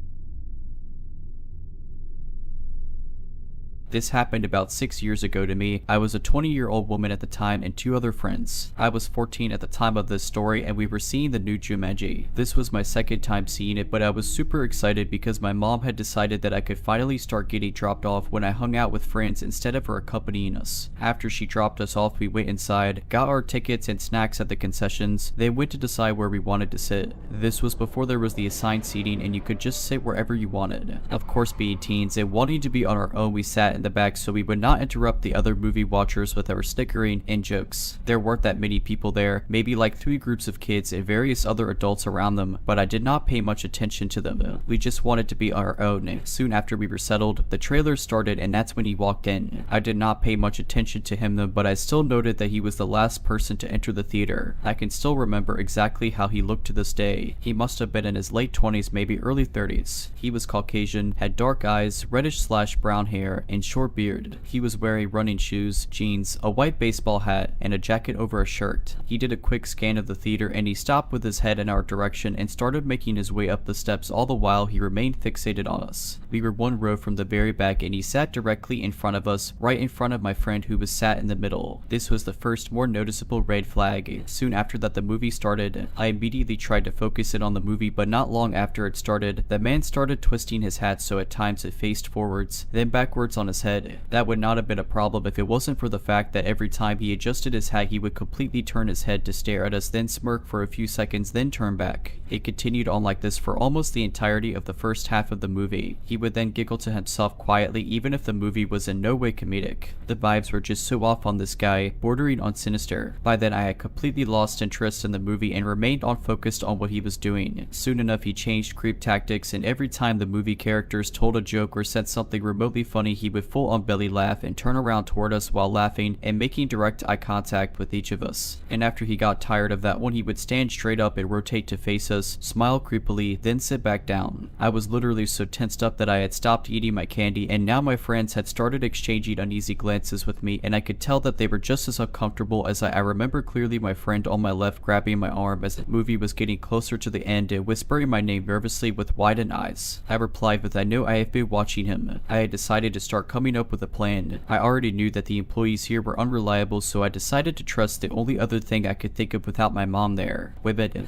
This happened about 6 years ago to me. I was a 20-year-old woman at the time and 2 other friends. I was 14 at the time of this story and we were seeing the new COMPILATIon. This was my second time seeing it, but I was super excited because my mom had decided that I could finally start getting dropped off when I hung out with friends instead of her accompanying us. After she dropped us off, we went inside, got our tickets and snacks at the concessions, then went to decide where we wanted to sit. This was before there was the assigned seating and you could just sit wherever you wanted. Of course, being teens and wanting to be on our own, we sat in the back so we would not interrupt the other movie watchers with our snickering and jokes. There weren't that many people there, maybe like 3 groups of kids and various other adults around them, but I did not pay much attention to them. We just wanted to be our own. Soon after we were settled, the trailer started and that's when he walked in. I did not pay much attention to him though, but I still noted that he was the last person to enter the theater. I can still remember exactly how he looked to this day. He must have been in his late 20s, maybe early 30s. He was Caucasian, had dark eyes, reddish/brown hair, and short beard. He was wearing running shoes, jeans, a white baseball hat, and a jacket over a shirt. He did a quick scan of the theater and he stopped with his head in our direction and started making his way up the steps, all the while he remained fixated on us. We were 1 row from the very back and he sat directly in front of us, right in front of my friend who was sat in the middle. This was the first more noticeable red flag. Soon after that the movie started. I immediately tried to focus it on the movie, but not long after it started, the man started twisting his hat so at times it faced forwards, then backwards on his head. That would not have been a problem if it wasn't for the fact that every time he adjusted his hat he would completely turn his head to stare at us, then smirk for a few seconds, then turn back. It continued on like this for almost the entirety of the first half of the movie. He would then giggle to himself quietly even if the movie was in no way comedic. The vibes were just so off on this guy, bordering on sinister. By then I had completely lost interest in the movie and remained unfocused on what he was doing. Soon enough he changed creep tactics and every time the movie characters told a joke or said something remotely funny he would full on belly laugh and turn around toward us while laughing and making direct eye contact with each of us. And after he got tired of that one he would stand straight up and rotate to face us, smile creepily, then sit back down. I was literally so tensed up that I had stopped eating my candy and now my friends had started exchanging uneasy glances with me and I could tell that they were just as uncomfortable as I remember clearly my friend on my left grabbing my arm as the movie was getting closer to the end and whispering my name nervously with widened eyes. I replied with I know I have been watching him. I had decided to start coming up with a plan. I already knew that the employees here were unreliable so I decided to trust the only other thing I could think of without my mom there.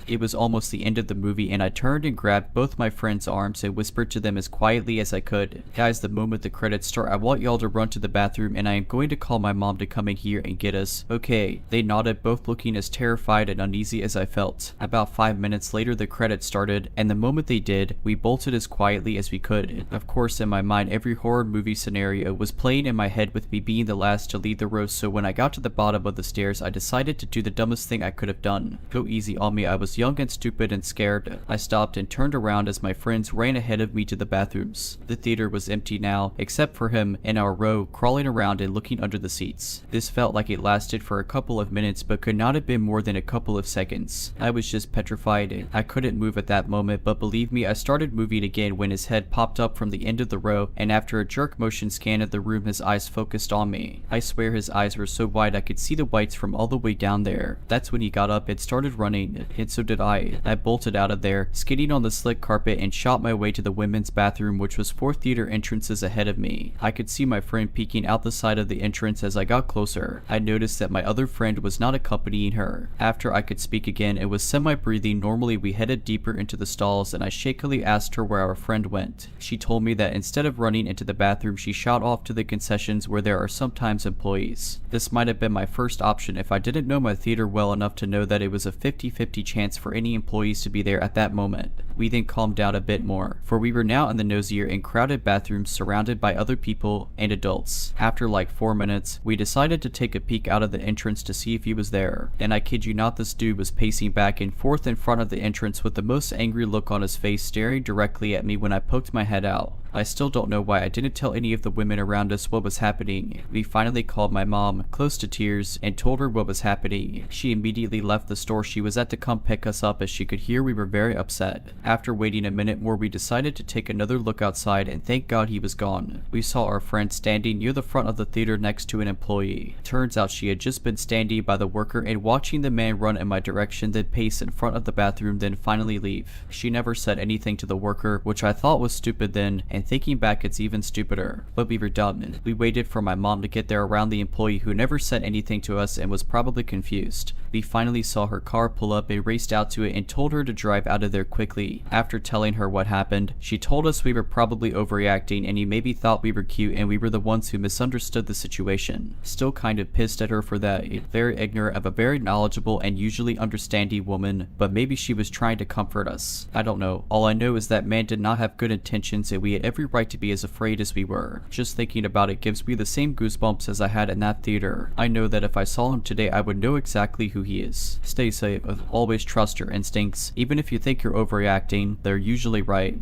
It was almost the end of the movie and I turned and grabbed both my friends' arms and whispered to them as quietly as I could. Guys, the moment the credits start I want y'all to run to the bathroom and I am going to call my mom to come in here and get us. Okay. They nodded, both looking as terrified and uneasy as I felt. About 5 minutes later the credits started and the moment they did, we bolted as quietly as we could. Of course in my mind every horror movie scenario was playing in my head with me being the last to leave the row, so when I got to the bottom of the stairs I decided to do the dumbest thing I could have done. Go easy on me, I was young and stupid and scared. I stopped and turned around as my friends ran ahead of me to the bathrooms. The theater was empty now, except for him in our row crawling around and looking under the seats. This felt like it lasted for a couple of minutes but could not have been more than a couple of seconds. I was just petrified. I couldn't move at that moment, but believe me I started moving again when his head popped up from the end of the row and after a jerk motion scan of the room his eyes focused on me. I swear his eyes were so wide I could see the whites from all the way down there. That's when he got up and started running, and so did I. I bolted out of there, skidding on the slick carpet and shot my way to the women's bathroom which was 4 theater entrances ahead of me. I could see my friend peeking out the side of the entrance as I got closer. I noticed that my other friend was not accompanying her. After I could speak again and was semi-breathing normally we headed deeper into the stalls and I shakily asked her where our friend went. She told me that instead of running into the bathroom she shot off to the concessions where there are sometimes employees. This might have been my first option if I didn't know my theater well enough to know that it was a 50-50 chance for any employees to be there at that moment. We then calmed down a bit more, for we were now in the nosier and crowded bathrooms surrounded by other people and adults. After like 4 minutes, we decided to take a peek out of the entrance to see if he was there. And I kid you not, this dude was pacing back and forth in front of the entrance with the most angry look on his face, staring directly at me when I poked my head out. I still don't know why I didn't tell any of the women around us what was happening. We finally called my mom, close to tears, and told her what was happening. She immediately left the store she was at to come pick us up as she could hear we were very upset. After waiting a minute more we decided to take another look outside and thank God he was gone. We saw our friend standing near the front of the theater next to an employee. Turns out she had just been standing by the worker and watching the man run in my direction, then pace in front of the bathroom, then finally leave. She never said anything to the worker, which I thought was stupid then, and thinking back it's even stupider. But we were done. We waited for my mom to get there around the employee who never said anything to us and was probably confused. We finally saw her car pull up and raced out to it and told her to drive out of there quickly. me. After telling her what happened, she told us we were probably overreacting and he maybe thought we were cute and we were the ones who misunderstood the situation. Still kind of pissed at her for that, very ignorant of a very knowledgeable and usually understanding woman, but maybe she was trying to comfort us. I don't know. All I know is that man did not have good intentions and we had every right to be as afraid as we were. Just thinking about it gives me the same goosebumps as I had in that theater. I know that if I saw him today I would know exactly who he is. Stay safe, always trust your instincts. Even if you think you're overreacting, they're usually right.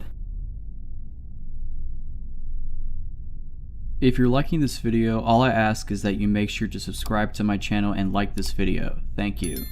If you're liking this video, all I ask is that you make sure to subscribe to my channel and like this video. Thank you.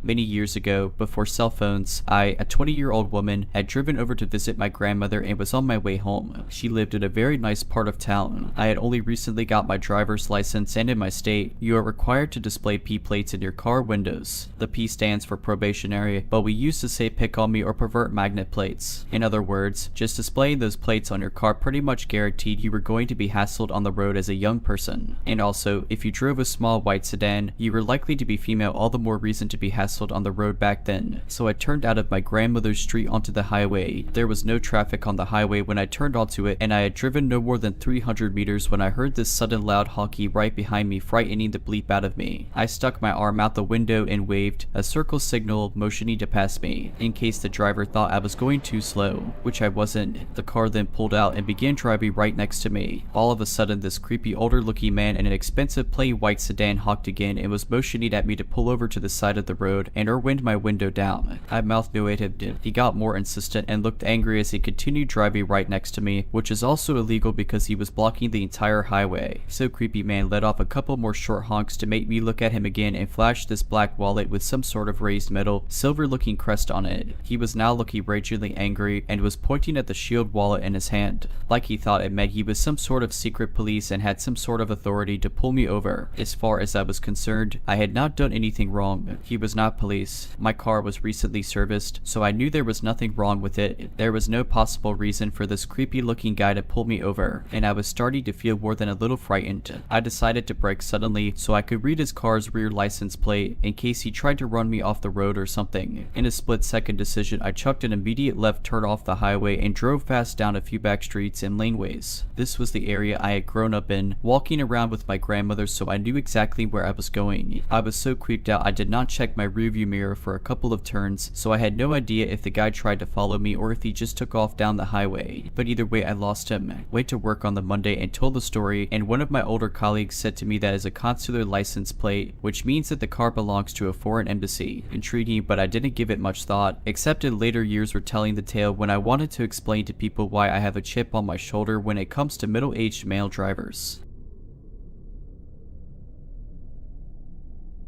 Many years ago, before cell phones, I, a 20-year-old woman, had driven over to visit my grandmother and was on my way home. She lived in a very nice part of town. I had only recently got my driver's license, and in my state, you are required to display P plates in your car windows. The P stands for probationary, but we used to say pick on me or pervert magnet plates. In other words, just displaying those plates on your car pretty much guaranteed you were going to be hassled on the road as a young person. And also, if you drove a small white sedan, you were likely to be female, all the more reason to be hassled on the road back then. So I turned out of my grandmother's street onto the highway. There was no traffic on the highway when I turned onto it, and I had driven no more than 300 meters when I heard this sudden loud honky right behind me, frightening the bleep out of me. I stuck my arm out the window and waved a circle signal, motioning to pass me, in case the driver thought I was going too slow, which I wasn't. The car then pulled out and began driving right next to me. All of a sudden, this creepy older looking man in an expensive plain white sedan honked again and was motioning at me to pull over to the side of the road and wind my window down. I mouthed no at him. He got more insistent and looked angry as he continued driving right next to me, which is also illegal because he was blocking the entire highway. So creepy man let off a couple more short honks to make me look at him again and flashed this black wallet with some sort of raised metal, silver looking crest on it. He was now looking ragingly angry and was pointing at the shield wallet in his hand, like he thought it meant he was some sort of secret police and had some sort of authority to pull me over. As far as I was concerned, I had not done anything wrong. He was not police. My car was recently serviced, so I knew there was nothing wrong with it. There was no possible reason for this creepy looking guy to pull me over, and I was starting to feel more than a little frightened. I decided to brake suddenly so I could read his car's rear license plate in case he tried to run me off the road or something. In a split-second decision, I chucked an immediate left turn off the highway and drove fast down a few back streets and laneways. This was the area I had grown up in, walking around with my grandmother, so I knew exactly where I was going. I was so creeped out I did not check my rearview mirror for a couple of turns, so I had no idea if the guy tried to follow me or if he just took off down the highway. But either way, I lost him. Went to work on the Monday and told the story, and one of my older colleagues said to me that is a consular license plate, which means that the car belongs to a foreign embassy. Intriguing, but I didn't give it much thought, except in later years retelling the tale when I wanted to explain to people why I have a chip on my shoulder when it comes to middle-aged male drivers.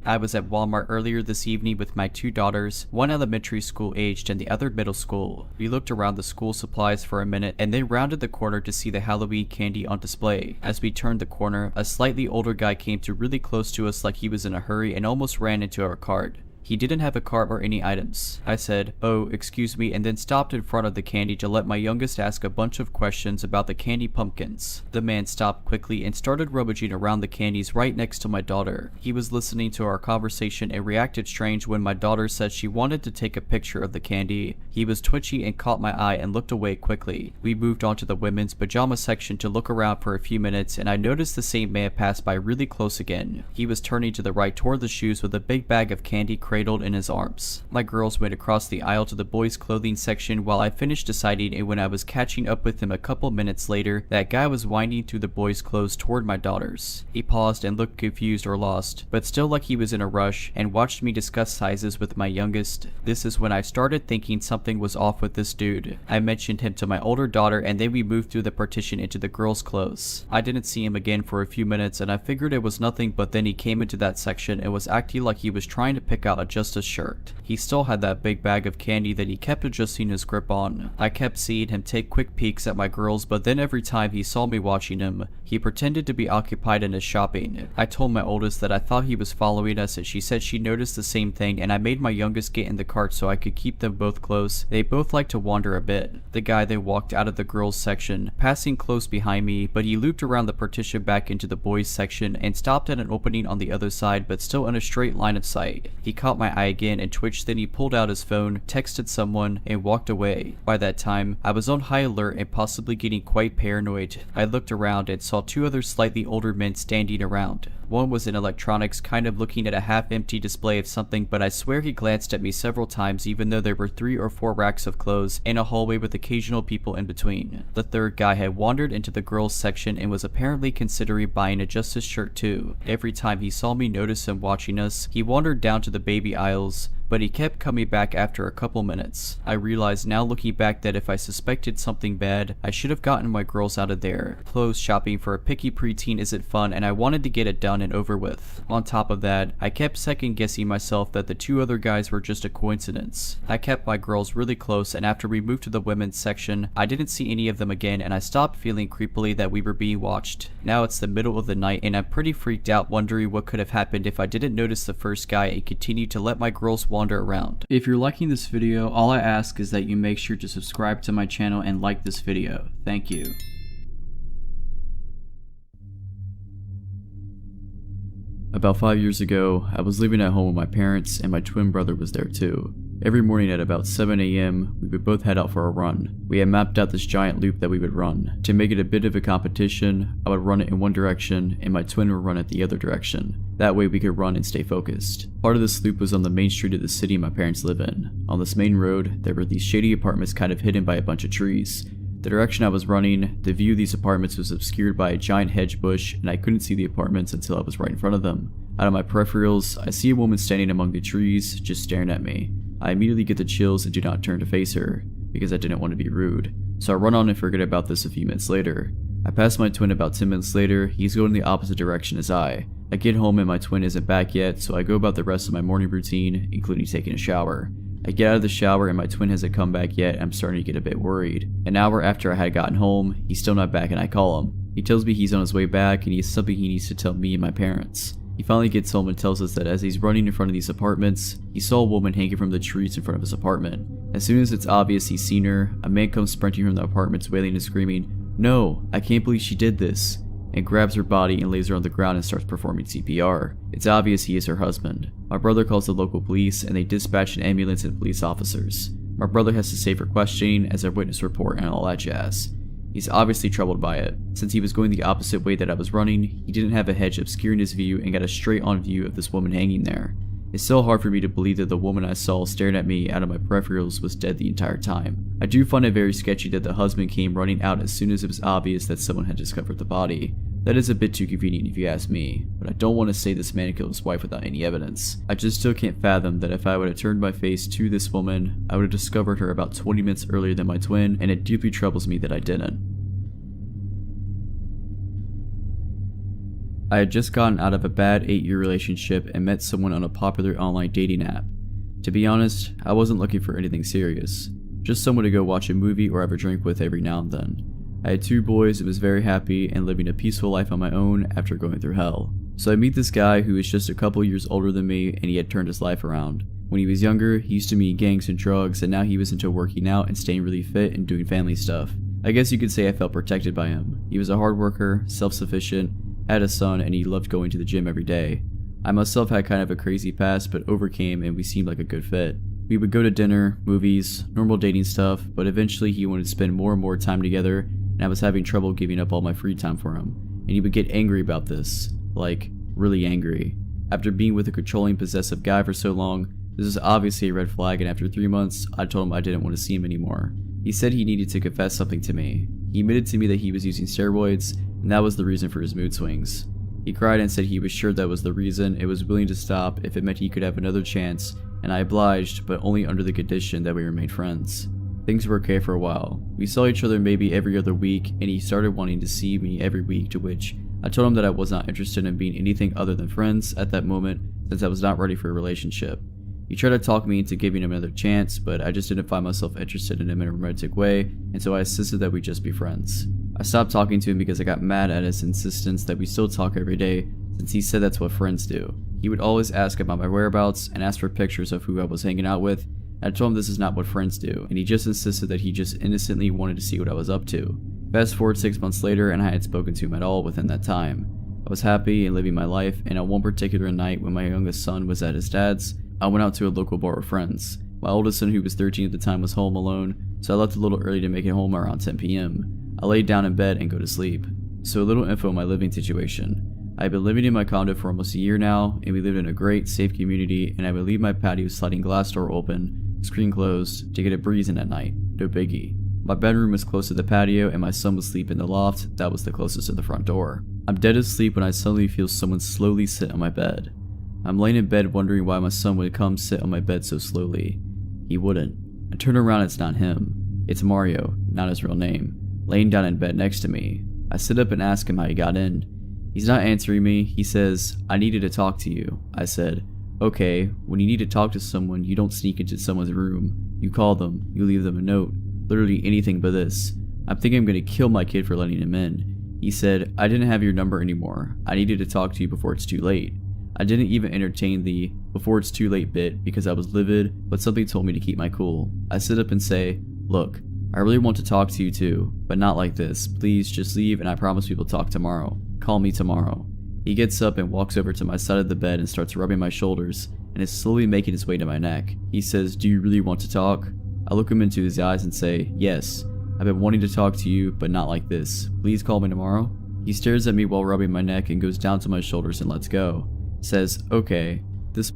I was at Walmart earlier this evening with my two daughters, one elementary school aged and the other middle school. We looked around the school supplies for a minute and then rounded the corner to see the Halloween candy on display. As we turned the corner, a slightly older guy came to really close to us like he was in a hurry and almost ran into our cart. He didn't have a cart or any items. I said, "Oh, excuse me," and then stopped in front of the candy to let my youngest ask a bunch of questions about the candy pumpkins. The man stopped quickly and started rummaging around the candies right next to my daughter. He was listening to our conversation and reacted strange when my daughter said she wanted to take a picture of the candy. He was twitchy and caught my eye and looked away quickly. We moved on to the women's pajama section to look around for a few minutes, and I noticed the same man pass by really close again. He was turning to the right toward the shoes with a big bag of candy cradled in his arms. My girls went across the aisle to the boys' clothing section while I finished deciding, and when I was catching up with him a couple minutes later, that guy was winding through the boys' clothes toward my daughters. He paused and looked confused or lost, but still like he was in a rush, and watched me discuss sizes with my youngest. This is when I started thinking something was off with this dude. I mentioned him to my older daughter, and then we moved through the partition into the girls' clothes. I didn't see him again for a few minutes, and I figured it was nothing, but then he came into that section and was acting like he was trying to pick out just a shirt. He still had that big bag of candy that he kept adjusting his grip on. I kept seeing him take quick peeks at my girls, but then every time he saw me watching him, he pretended to be occupied in his shopping. I told my oldest that I thought he was following us, and she said she noticed the same thing, and I made my youngest get in the cart so I could keep them both close. They both like to wander a bit. The guy then walked out of the girls section, passing close behind me, but he looped around the partition back into the boys section and stopped at an opening on the other side, but still in a straight line of sight. He caught caught my eye again and twitched. Then he pulled out his phone, texted someone, and walked away. By that time, I was on high alert and possibly getting quite paranoid. I looked around and saw two other slightly older men standing around. One was in electronics, kind of looking at a half-empty display of something, but I swear he glanced at me several times even though there were 3 or 4 racks of clothes and a hallway with occasional people in between. The third guy had wandered into the girls section and was apparently considering buying a Justice shirt too. Every time he saw me notice him watching us, he wandered down to the baby aisles, but he kept coming back after a couple minutes. I realized now looking back that if I suspected something bad, I should have gotten my girls out of there. Clothes shopping for a picky preteen isn't fun, and I wanted to get it done and over with. On top of that, I kept second guessing myself that the 2 other guys were just a coincidence. I kept my girls really close, and after we moved to the women's section, I didn't see any of them again, and I stopped feeling creepily that we were being watched. Now it's the middle of the night, and I'm pretty freaked out wondering what could have happened if I didn't notice the first guy and continued to let my girls wander around. If you're liking this video, all I ask is that you make sure to subscribe to my channel and like this video. Thank you. About 5 years ago, I was living at home with my parents and my twin brother was there too. Every morning at about 7 AM, we would both head out for a run. We had mapped out this giant loop that we would run. To make it a bit of a competition, I would run it in one direction and my twin would run it the other direction. That way we could run and stay focused. Part of this loop was on the main street of the city my parents live in. On this main road, there were these shady apartments kind of hidden by a bunch of trees. The direction I was running, the view of these apartments was obscured by a giant hedge bush and I couldn't see the apartments until I was right in front of them. Out of my peripherals, I see a woman standing among the trees, just staring at me. I immediately get the chills and do not turn to face her, because I didn't want to be rude. So I run on and forget about this a few minutes later. I pass my twin about 10 minutes later, he's going the opposite direction as I. I get home and my twin isn't back yet, so I go about the rest of my morning routine, including taking a shower. I get out of the shower and my twin hasn't come back yet and I'm starting to get a bit worried. An hour after I had gotten home, he's still not back and I call him. He tells me he's on his way back and he has something he needs to tell me and my parents. He finally gets home and tells us that as he's running in front of these apartments, he saw a woman hanging from the trees in front of his apartment. As soon as it's obvious he's seen her, a man comes sprinting from the apartments wailing and screaming, "No, I can't believe she did this," and grabs her body and lays her on the ground and starts performing CPR. It's obvious he is her husband. My brother calls the local police and they dispatch an ambulance and police officers. My brother has to stay for questioning as a witness report and all that jazz. He's obviously troubled by it. Since he was going the opposite way that I was running, he didn't have a hedge obscuring his view and got a straight on view of this woman hanging there. It's still hard for me to believe that the woman I saw staring at me out of my peripherals was dead the entire time. I do find it very sketchy that the husband came running out as soon as it was obvious that someone had discovered the body. That is a bit too convenient if you ask me, but I don't want to say this man killed his wife without any evidence. I just still can't fathom that if I would have turned my face to this woman, I would have discovered her about 20 minutes earlier than my twin, and it deeply troubles me that I didn't. I had just gotten out of a bad 8-year relationship and met someone on a popular online dating app. To be honest, I wasn't looking for anything serious, just someone to go watch a movie or have a drink with every now and then. I had 2 boys and was very happy and living a peaceful life on my own after going through hell. So I meet this guy who is just a couple years older than me and he had turned his life around. When he was younger, he used to meet gangs and drugs and now he was into working out and staying really fit and doing family stuff. I guess you could say I felt protected by him. He was a hard worker, self-sufficient, had a son, and he loved going to the gym every day. I myself had kind of a crazy past but overcame and we seemed like a good fit. We would go to dinner, movies, normal dating stuff, but eventually he wanted to spend more and more time together and I was having trouble giving up all my free time for him. And he would get angry about this. Like, really angry. After being with a controlling, possessive guy for so long, this was obviously a red flag and after 3 months, I told him I didn't want to see him anymore. He said he needed to confess something to me. He admitted to me that he was using steroids and that was the reason for his mood swings. He cried and said he was sure that was the reason and was willing to stop if it meant he could have another chance, and I obliged, but only under the condition that we remained friends. Things were okay for a while. We saw each other maybe every other week and he started wanting to see me every week, to which I told him that I was not interested in being anything other than friends at that moment since I was not ready for a relationship. He tried to talk me into giving him another chance, but I just didn't find myself interested in him in a romantic way, and so I insisted that we just be friends. I stopped talking to him because I got mad at his insistence that we still talk every day, since he said that's what friends do. He would always ask about my whereabouts and ask for pictures of who I was hanging out with, and I told him this is not what friends do, and he just insisted that he just innocently wanted to see what I was up to. Fast forward 6 months later and I hadn't spoken to him at all within that time. I was happy and living my life, and on one particular night when my youngest son was at his dad's, I went out to a local bar with friends. My oldest son, who was 13 at the time, was home alone, so I left a little early to make it home around 10 p.m. I laid down in bed and go to sleep. So a little info on my living situation. I've been living in my condo for almost a year now, and we live in a great, safe community, and I would leave my patio sliding glass door open, screen closed, to get a breeze in at night. No biggie. My bedroom was close to the patio, and my son would sleep in the loft that was the closest to the front door. I'm dead asleep when I suddenly feel someone slowly sit on my bed. I'm laying in bed wondering why my son would come sit on my bed so slowly. He wouldn't. I turn around, it's not him. It's Mario, not his real name, laying down in bed next to me. I sit up and ask him how he got in. He's not answering me. He says, "I needed to talk to you." I said, "Okay, when you need to talk to someone, you don't sneak into someone's room. You call them, you leave them a note. Literally anything but this. I'm thinking I'm gonna kill my kid for letting him in." He said, "I didn't have your number anymore. I needed to talk to you before it's too late." I didn't even entertain the "before it's too late" bit because I was livid, but something told me to keep my cool. I sit up and say, "Look, I really want to talk to you too, but not like this. Please just leave and I promise we will talk tomorrow. Call me tomorrow." He gets up and walks over to my side of the bed and starts rubbing my shoulders and is slowly making his way to my neck. He says, "Do you really want to talk?" I look him into his eyes and say, "Yes, I've been wanting to talk to you, but not like this. Please call me tomorrow." He stares at me while rubbing my neck and goes down to my shoulders and lets go. Says, "Okay." This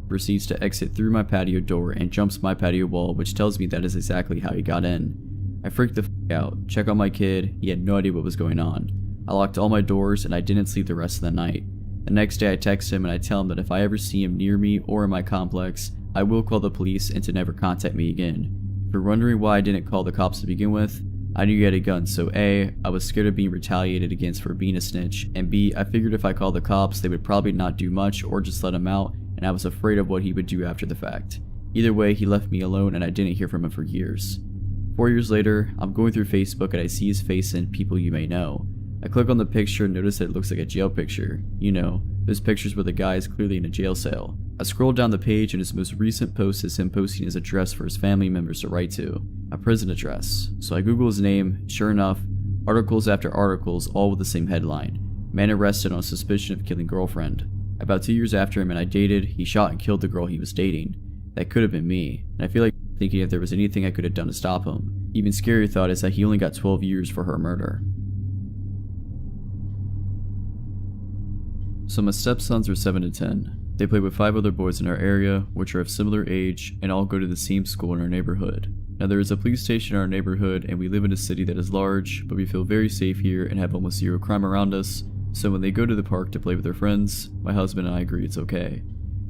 proceeds to exit through my patio door and jumps my patio wall, which tells me that is exactly how he got in. I freaked the f out, check on my kid, he had no idea what was going on. I locked all my doors and I didn't sleep the rest of the night. The next day I text him and I tell him that if I ever see him near me or in my complex, I will call the police and to never contact me again. If you're wondering why I didn't call the cops to begin with, I knew he had a gun, so A, I was scared of being retaliated against for being a snitch, and B, I figured if I called the cops, they would probably not do much or just let him out, and I was afraid of what he would do after the fact. Either way, he left me alone and I didn't hear from him for years. 4 years later, I'm going through Facebook and I see his face in People You May Know. I click on the picture and notice that it looks like a jail picture. You know, those pictures where the guy is clearly in a jail cell. I scroll down the page and his most recent post is him posting his address for his family members to write to. A prison address. So I Google his name, sure enough, articles after articles, all with the same headline. Man arrested on suspicion of killing girlfriend. About 2 years after him and I dated, he shot and killed the girl he was dating. That could have been me, and I feel like thinking if there was anything I could have done to stop him. Even scarier thought is that he only got 12 years for her murder. So my stepsons are 7 to 10. They play with 5 other boys in our area, which are of similar age, and all go to the same school in our neighborhood. Now there is a police station in our neighborhood, and we live in a city that is large, but we feel very safe here and have almost zero crime around us, so when they go to the park to play with their friends, my husband and I agree it's okay.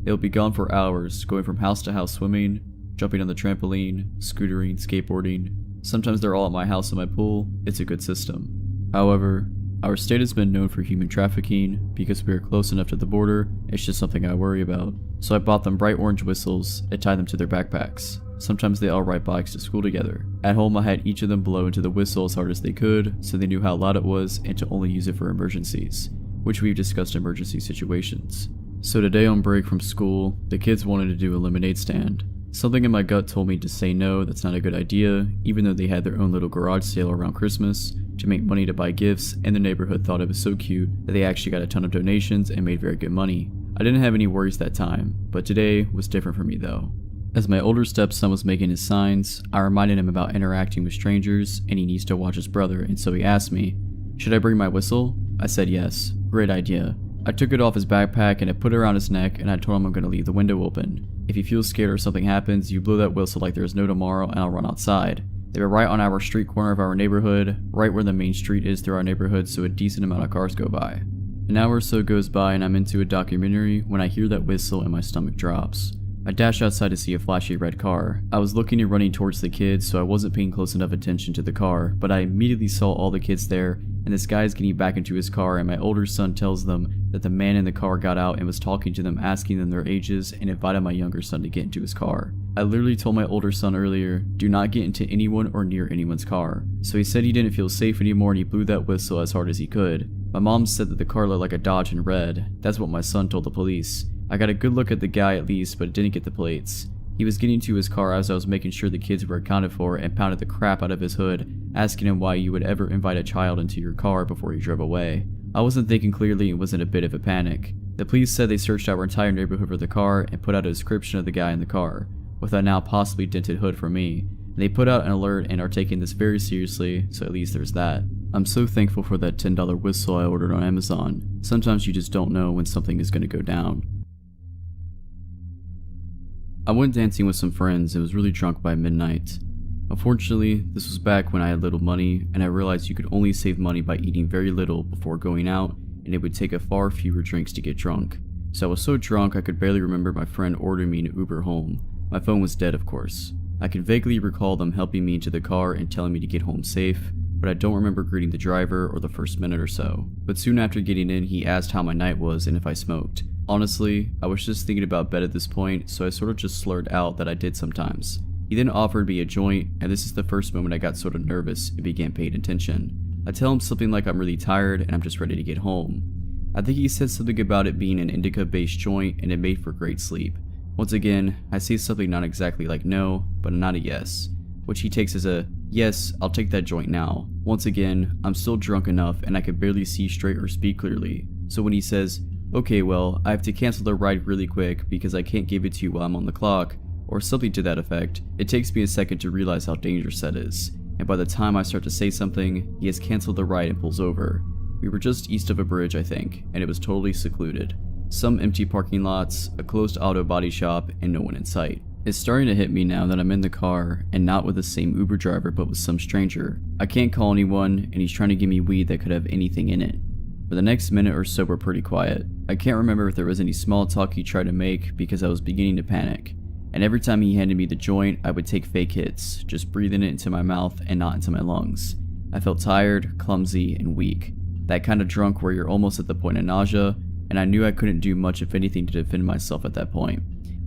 They'll be gone for hours, going from house to house swimming, jumping on the trampoline, scootering, skateboarding. Sometimes they're all at my house and my pool. It's a good system. However, our state has been known for human trafficking. Because we are close enough to the border, it's just something I worry about. So I bought them bright orange whistles and tied them to their backpacks. Sometimes they all ride bikes to school together. At home I had each of them blow into the whistle as hard as they could, so they knew how loud it was and to only use it for emergencies, which we've discussed emergency situations. So today on break from school, the kids wanted to do a lemonade stand. Something in my gut told me to say no, that's not a good idea, even though they had their own little garage sale around Christmas to make money to buy gifts, and the neighborhood thought it was so cute that they actually got a ton of donations and made very good money. I didn't have any worries that time, but today was different for me though. As my older stepson was making his signs, I reminded him about interacting with strangers and he needs to watch his brother, and so he asked me, "Should I bring my whistle?" I said yes, great idea. I took it off his backpack and I put it around his neck and I told him I'm going to leave the window open. If you feel scared or something happens, you blow that whistle like there's no tomorrow and I'll run outside. They were right on our street corner of our neighborhood, right where the main street is through our neighborhood, so a decent amount of cars go by. An hour or so goes by and I'm into a documentary when I hear that whistle and my stomach drops. I dash outside to see a flashy red car. I was looking and running towards the kids, so I wasn't paying close enough attention to the car, but I immediately saw all the kids there, and this guy is getting back into his car, and my older son tells them that the man in the car got out and was talking to them, asking them their ages, and invited my younger son to get into his car. I literally told my older son earlier, do not get into anyone or near anyone's car. So he said he didn't feel safe anymore and he blew that whistle as hard as he could. My mom said that the car looked like a Dodge in red. That's what my son told the police. I got a good look at the guy at least, but didn't get the plates. He was getting to his car as I was making sure the kids were accounted for and pounded the crap out of his hood, asking him why you would ever invite a child into your car before he drove away. I wasn't thinking clearly and was in a bit of a panic. The police said they searched our entire neighborhood for the car and put out a description of the guy in the car, with a now possibly dented hood for me. They put out an alert and are taking this very seriously, so at least there's that. I'm so thankful for that $10 whistle I ordered on Amazon. Sometimes you just don't know when something is going to go down. I went dancing with some friends and was really drunk by midnight. Unfortunately, this was back when I had little money, and I realized you could only save money by eating very little before going out, and it would take a far fewer drinks to get drunk. So I was so drunk I could barely remember my friend ordering me an Uber home. My phone was dead, of course. I can vaguely recall them helping me into the car and telling me to get home safe, but I don't remember greeting the driver or the first minute or so. But soon after getting in, he asked how my night was and if I smoked. Honestly, I was just thinking about bed at this point, so I sort of just slurred out that I did sometimes. He then offered me a joint, and this is the first moment I got sort of nervous and began paying attention. I tell him something like I'm really tired and I'm just ready to get home. I think he said something about it being an indica-based joint and it made for great sleep. Once again, I say something not exactly like no, but not a yes, which he takes as a, yes, I'll take that joint now. Once again, I'm still drunk enough and I could barely see straight or speak clearly, so when he says, okay, well, I have to cancel the ride really quick because I can't give it to you while I'm on the clock, or something to that effect, it takes me a second to realize how dangerous that is, and by the time I start to say something, he has canceled the ride and pulls over. We were just east of a bridge, I think, and it was totally secluded. Some empty parking lots, a closed auto body shop, and no one in sight. It's starting to hit me now that I'm in the car, and not with the same Uber driver but with some stranger. I can't call anyone, and he's trying to give me weed that could have anything in it. For the next minute or so we're pretty quiet. I can't remember if there was any small talk he tried to make because I was beginning to panic. And every time he handed me the joint, I would take fake hits, just breathing it into my mouth and not into my lungs. I felt tired, clumsy, and weak. That kind of drunk where you're almost at the point of nausea, and I knew I couldn't do much if anything to defend myself at that point.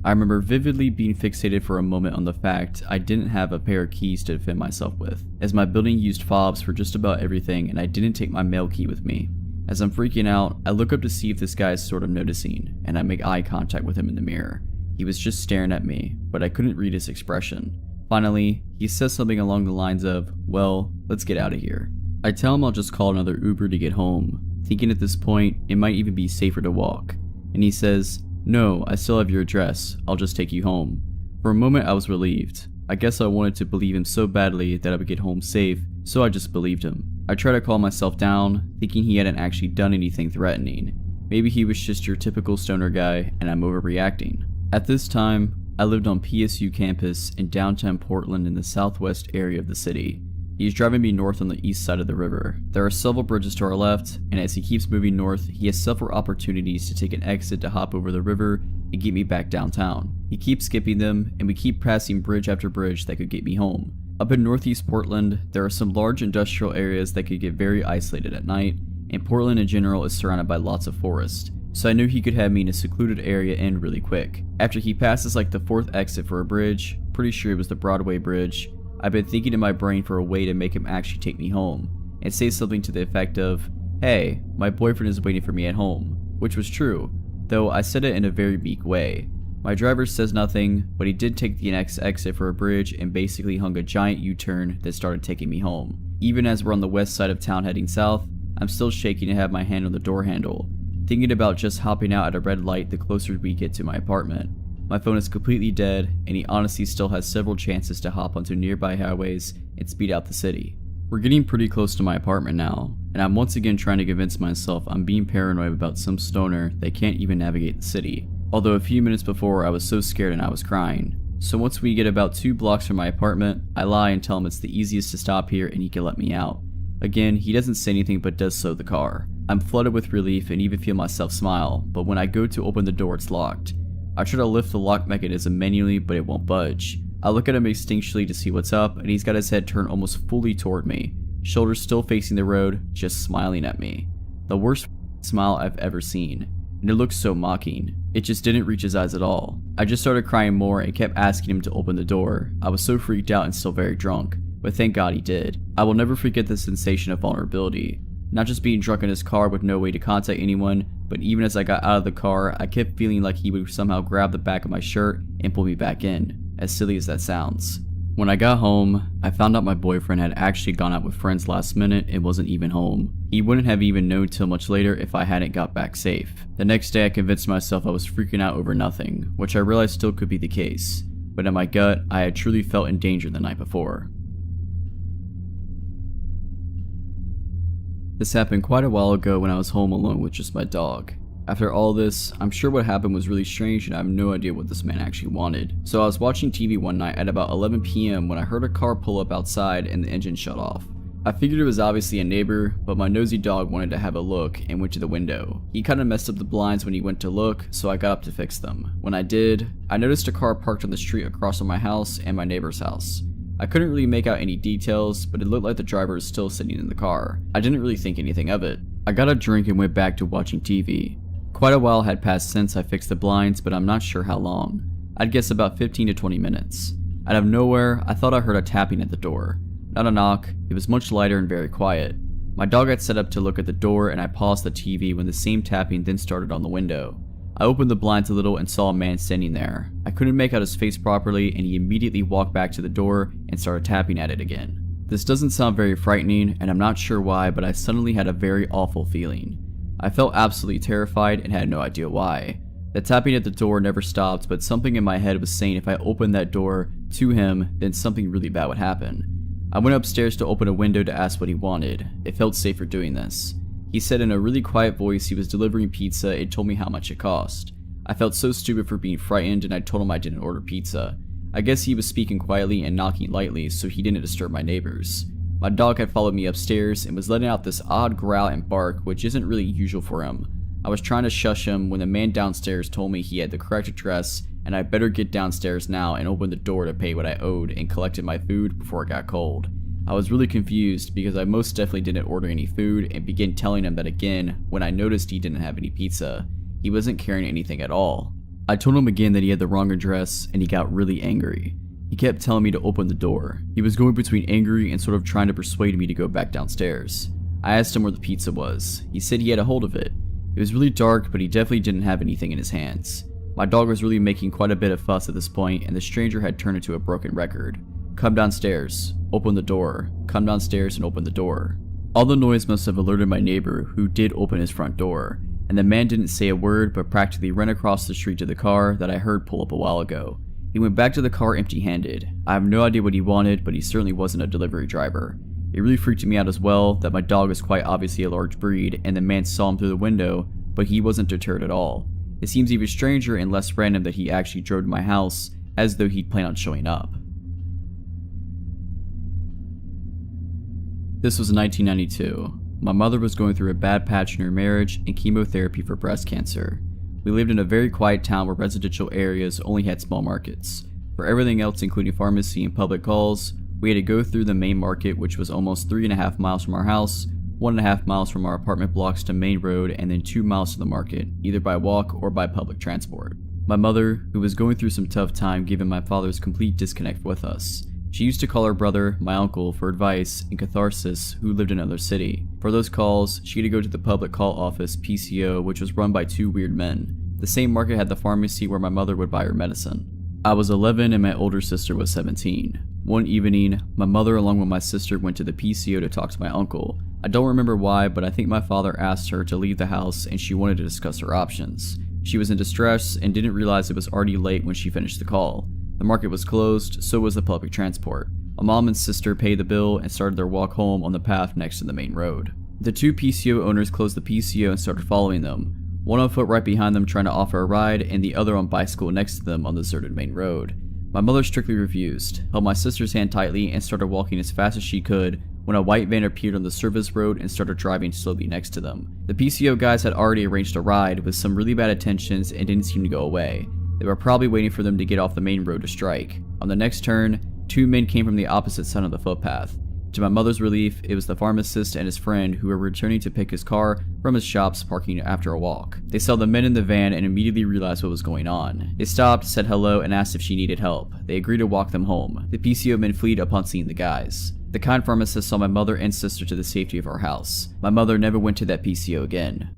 I remember vividly being fixated for a moment on the fact I didn't have a pair of keys to defend myself with, as my building used fobs for just about everything and I didn't take my mail key with me. As I'm freaking out, I look up to see if this guy is sort of noticing, and I make eye contact with him in the mirror. He was just staring at me, but I couldn't read his expression. Finally, he says something along the lines of, well, let's get out of here. I tell him I'll just call another Uber to get home, thinking at this point it might even be safer to walk. And he says, no, I still have your address, I'll just take you home. For a moment I was relieved. I guess I wanted to believe him so badly that I would get home safe, so I just believed him. I try to calm myself down, thinking he hadn't actually done anything threatening. Maybe he was just your typical stoner guy and I'm overreacting. At this time, I lived on PSU campus in downtown Portland in the southwest area of the city. He's driving me north on the east side of the river. There are several bridges to our left, and as he keeps moving north, he has several opportunities to take an exit to hop over the river and get me back downtown. He keeps skipping them, and we keep passing bridge after bridge that could get me home. Up in northeast Portland, there are some large industrial areas that could get very isolated at night, and Portland in general is surrounded by lots of forest. So I knew he could have me in a secluded area and really quick. After he passes like the fourth exit for a bridge, pretty sure it was the Broadway Bridge, I've been thinking in my brain for a way to make him actually take me home, and say something to the effect of, hey, my boyfriend is waiting for me at home, which was true, though I said it in a very meek way. My driver says nothing, but he did take the next exit for a bridge and basically hung a giant U-turn that started taking me home. Even as we're on the west side of town heading south, I'm still shaking and have my hand on the door handle, thinking about just hopping out at a red light the closer we get to my apartment. My phone is completely dead, and he honestly still has several chances to hop onto nearby highways and speed out the city. We're getting pretty close to my apartment now, and I'm once again trying to convince myself I'm being paranoid about some stoner that can't even navigate the city. Although a few minutes before I was so scared and I was crying. So once we get about 2 blocks from my apartment, I lie and tell him it's the easiest to stop here and he can let me out. Again, he doesn't say anything but does slow the car. I'm flooded with relief and even feel myself smile, but when I go to open the door it's locked. I try to lift the lock mechanism manually, but it won't budge. I look at him instinctually to see what's up, and he's got his head turned almost fully toward me, shoulders still facing the road, just smiling at me. The worst smile I've ever seen, and it looks so mocking. It just didn't reach his eyes at all. I just started crying more and kept asking him to open the door. I was so freaked out and still very drunk, but thank God he did. I will never forget the sensation of vulnerability. Not just being drunk in his car with no way to contact anyone, but even as I got out of the car, I kept feeling like he would somehow grab the back of my shirt and pull me back in, as silly as that sounds. When I got home, I found out my boyfriend had actually gone out with friends last minute and wasn't even home. He wouldn't have even known till much later if I hadn't got back safe. The next day I convinced myself I was freaking out over nothing, which I realized still could be the case, but in my gut, I had truly felt in danger the night before. This happened quite a while ago when I was home alone with just my dog. After all this, I'm sure what happened was really strange and I have no idea what this man actually wanted. So I was watching TV one night at about 11 p.m. when I heard a car pull up outside and the engine shut off. I figured it was obviously a neighbor, but my nosy dog wanted to have a look and went to the window. He kinda messed up the blinds when he went to look, so I got up to fix them. When I did, I noticed a car parked on the street across from my house and my neighbor's house. I couldn't really make out any details, but it looked like the driver was still sitting in the car. I didn't really think anything of it. I got a drink and went back to watching TV. Quite a while had passed since I fixed the blinds, but I'm not sure how long. I'd guess about 15 to 20 minutes. Out of nowhere, I thought I heard a tapping at the door. Not a knock, it was much lighter and very quiet. My dog had set up to look at the door and I paused the TV when the same tapping then started on the window. I opened the blinds a little and saw a man standing there. I couldn't make out his face properly and he immediately walked back to the door and started tapping at it again. This doesn't sound very frightening and I'm not sure why, but I suddenly had a very awful feeling. I felt absolutely terrified and had no idea why. The tapping at the door never stopped, but something in my head was saying if I opened that door to him, then something really bad would happen. I went upstairs to open a window to ask what he wanted. It felt safer doing this. He said in a really quiet voice he was delivering pizza and told me how much it cost. I felt so stupid for being frightened and I told him I didn't order pizza. I guess he was speaking quietly and knocking lightly so he didn't disturb my neighbors. My dog had followed me upstairs and was letting out this odd growl and bark, which isn't really usual for him. I was trying to shush him when the man downstairs told me he had the correct address and I better get downstairs now and open the door to pay what I owed and collected my food before it got cold. I was really confused because I most definitely didn't order any food and began telling him that again when I noticed he didn't have any pizza. He wasn't carrying anything at all. I told him again that he had the wrong address and he got really angry. He kept telling me to open the door. He was going between angry and sort of trying to persuade me to go back downstairs. I asked him where the pizza was. He said he had a hold of it. It was really dark, but he definitely didn't have anything in his hands. My dog was really making quite a bit of fuss at this point, and the stranger had turned into a broken record. Come downstairs. Open the door. Come downstairs and open the door. All the noise must have alerted my neighbor, who did open his front door, and the man didn't say a word but practically ran across the street to the car that I heard pull up a while ago. He went back to the car empty-handed. I have no idea what he wanted, but he certainly wasn't a delivery driver. It really freaked me out as well that my dog was quite obviously a large breed and the man saw him through the window, but he wasn't deterred at all. It seems even stranger and less random that he actually drove to my house as though he'd planned on showing up. This was 1992. My mother was going through a bad patch in her marriage and chemotherapy for breast cancer. We lived in a very quiet town where residential areas only had small markets. For everything else, including pharmacy and public calls, we had to go through the main market, which was almost 3.5 miles from our house, 1.5 miles from our apartment blocks to main road, and then 2 miles to the market, either by walk or by public transport. My mother, who was going through some tough time given my father's complete disconnect with us. She used to call her brother, my uncle, for advice and catharsis, who lived in another city. For those calls, she had to go to the public call office, PCO, which was run by 2 weird men. The same market had the pharmacy where my mother would buy her medicine. I was 11 and my older sister was 17. One evening, my mother along with my sister went to the PCO to talk to my uncle. I don't remember why, but I think my father asked her to leave the house and she wanted to discuss her options. She was in distress and didn't realize it was already late when she finished the call. The market was closed, so was the public transport. My mom and sister paid the bill and started their walk home on the path next to the main road. The 2 PCO owners closed the PCO and started following them. One on foot right behind them trying to offer a ride, and the other on bicycle next to them on the deserted main road. My mother strictly refused, held my sister's hand tightly, and started walking as fast as she could when a white van appeared on the service road and started driving slowly next to them. The PCO guys had already arranged a ride with some really bad intentions and didn't seem to go away. They were probably waiting for them to get off the main road to strike. On the next turn, 2 men came from the opposite side of the footpath. To my mother's relief, it was the pharmacist and his friend who were returning to pick his car from his shop's parking after a walk. They saw the men in the van and immediately realized what was going on. They stopped, said hello, and asked if she needed help. They agreed to walk them home. The PCO men fled upon seeing the guys. The kind pharmacist saw my mother and sister to the safety of our house. My mother never went to that PCO again.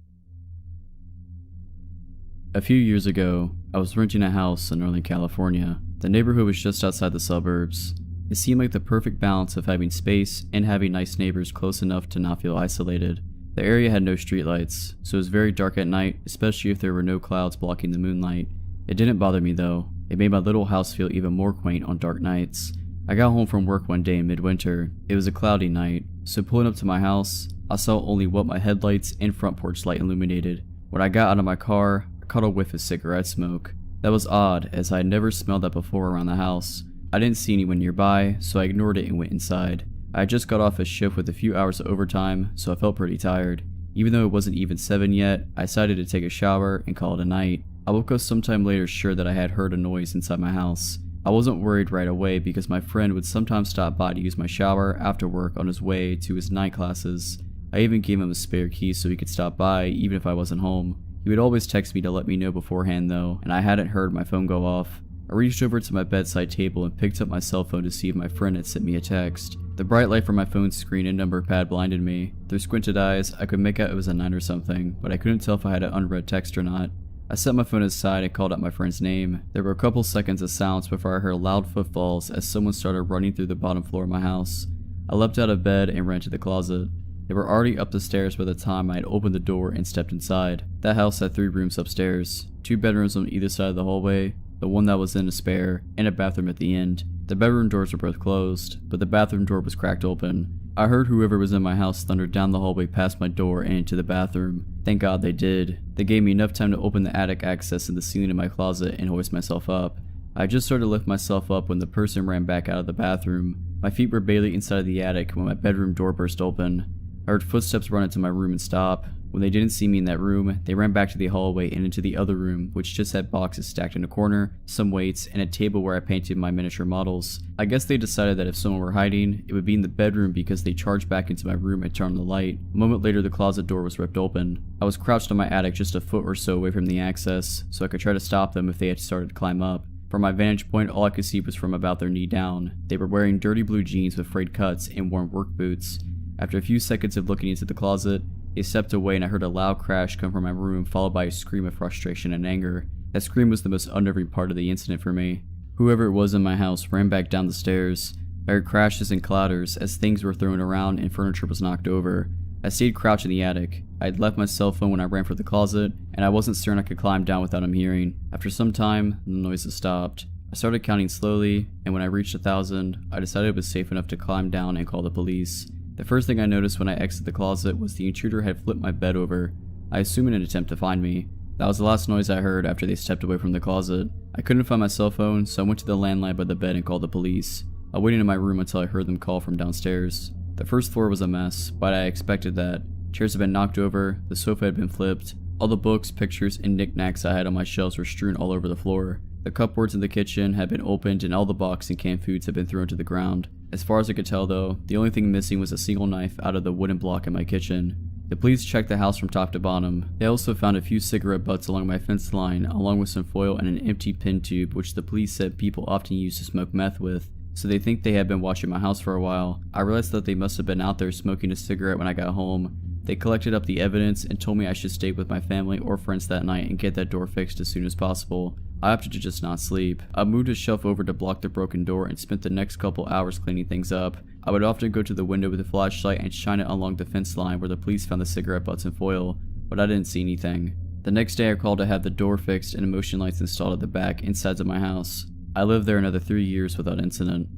A few years ago, I was renting a house in Northern California. The neighborhood was just outside the suburbs. It seemed like the perfect balance of having space and having nice neighbors close enough to not feel isolated. The area had no streetlights, so it was very dark at night, especially if there were no clouds blocking the moonlight. It didn't bother me though. It made my little house feel even more quaint on dark nights. I got home from work one day in midwinter. It was a cloudy night, so pulling up to my house, I saw only what my headlights and front porch light illuminated. When I got out of my car, I caught a whiff of cigarette smoke. That was odd, as I had never smelled that before around the house. I didn't see anyone nearby, so I ignored it and went inside. I had just got off a shift with a few hours of overtime, so I felt pretty tired. Even though it wasn't even 7 yet, I decided to take a shower and call it a night. I woke up sometime later sure that I had heard a noise inside my house. I wasn't worried right away because my friend would sometimes stop by to use my shower after work on his way to his night classes. I even gave him a spare key so he could stop by even if I wasn't home. He would always text me to let me know beforehand though, and I hadn't heard my phone go off. I reached over to my bedside table and picked up my cell phone to see if my friend had sent me a text. The bright light from my phone's screen and number pad blinded me. Through squinted eyes, I could make out it was a 9 or something, but I couldn't tell if I had an unread text or not. I set my phone aside and called out my friend's name. There were a couple seconds of silence before I heard loud footfalls as someone started running through the bottom floor of my house. I leapt out of bed and ran to the closet. They were already up the stairs by the time I had opened the door and stepped inside. That house had 3 rooms upstairs, 2 bedrooms on either side of the hallway, the one that was in a spare, and a bathroom at the end. The bedroom doors were both closed, but the bathroom door was cracked open. I heard whoever was in my house thunder down the hallway past my door and into the bathroom. Thank God they did. They gave me enough time to open the attic access in the ceiling of my closet and hoist myself up. I just started to lift myself up when the person ran back out of the bathroom. My feet were barely inside of the attic when my bedroom door burst open. I heard footsteps run into my room and stop. When they didn't see me in that room, they ran back to the hallway and into the other room, which just had boxes stacked in a corner, some weights, and a table where I painted my miniature models. I guess they decided that if someone were hiding, it would be in the bedroom because they charged back into my room and turned on the light. A moment later, the closet door was ripped open. I was crouched in my attic just a foot or so away from the access, so I could try to stop them if they had started to climb up. From my vantage point, all I could see was from about their knee down. They were wearing dirty blue jeans with frayed cuts and worn work boots. After a few seconds of looking into the closet, they stepped away and I heard a loud crash come from my room followed by a scream of frustration and anger. That scream was the most unnerving part of the incident for me. Whoever it was in my house ran back down the stairs. I heard crashes and clatters as things were thrown around and furniture was knocked over. I stayed crouched in the attic. I had left my cell phone when I ran for the closet, and I wasn't certain I could climb down without him hearing. After some time, the noises stopped. I started counting slowly, and when I reached 1,000, I decided it was safe enough to climb down and call the police. The first thing I noticed when I exited the closet was the intruder had flipped my bed over, I assume in an attempt to find me. That was the last noise I heard after they stepped away from the closet. I couldn't find my cell phone, so I went to the landline by the bed and called the police. I waited in my room until I heard them call from downstairs. The first floor was a mess, but I expected that. Chairs had been knocked over, the sofa had been flipped, all the books, pictures, and knickknacks I had on my shelves were strewn all over the floor. The cupboards in the kitchen had been opened and all the boxed and canned foods had been thrown to the ground. As far as I could tell though, the only thing missing was a single knife out of the wooden block in my kitchen. The police checked the house from top to bottom. They also found a few cigarette butts along my fence line, along with some foil and an empty pin tube which the police said people often use to smoke meth with, so they think they had been watching my house for a while. I realized that they must have been out there smoking a cigarette when I got home. They collected up the evidence and told me I should stay with my family or friends that night and get that door fixed as soon as possible. I opted to just not sleep. I moved a shelf over to block the broken door and spent the next couple hours cleaning things up. I would often go to the window with a flashlight and shine it along the fence line where the police found the cigarette butts and foil, but I didn't see anything. The next day I called to have the door fixed and motion lights installed at the back and sides of my house. I lived there another 3 years without incident.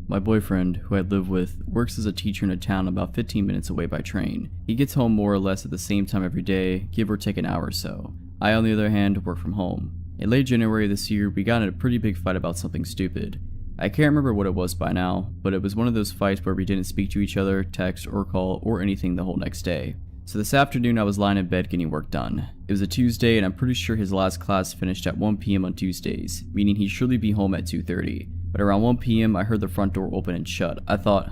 My boyfriend, who I live with, works as a teacher in a town about 15 minutes away by train. He gets home more or less at the same time every day, give or take an hour or so. I, on the other hand, work from home. In late January this year, we got in a pretty big fight about something stupid. I can't remember what it was by now, but it was one of those fights where we didn't speak to each other, text, or call, or anything the whole next day. So this afternoon I was lying in bed getting work done. It was a Tuesday and I'm pretty sure his last class finished at 1 PM on Tuesdays, meaning he'd surely be home at 2:30. But around 1 PM I heard the front door open and shut. I thought,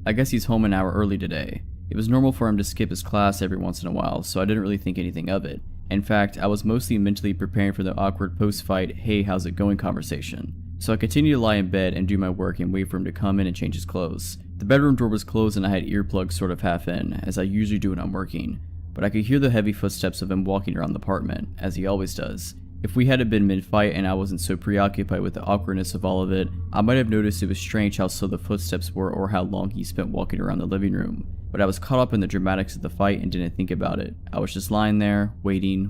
I guess he's home an hour early today. It was normal for him to skip his class every once in a while, so I didn't really think anything of it. In fact, I was mostly mentally preparing for the awkward post-fight, hey, how's it going conversation. So I continued to lie in bed and do my work and wait for him to come in and change his clothes. The bedroom door was closed and I had earplugs sort of half in, as I usually do when I'm working. But I could hear the heavy footsteps of him walking around the apartment, as he always does. If we hadn't been mid-fight and I wasn't so preoccupied with the awkwardness of all of it, I might have noticed it was strange how slow the footsteps were or how long he spent walking around the living room. But I was caught up in the dramatics of the fight and didn't think about it. I was just lying there, waiting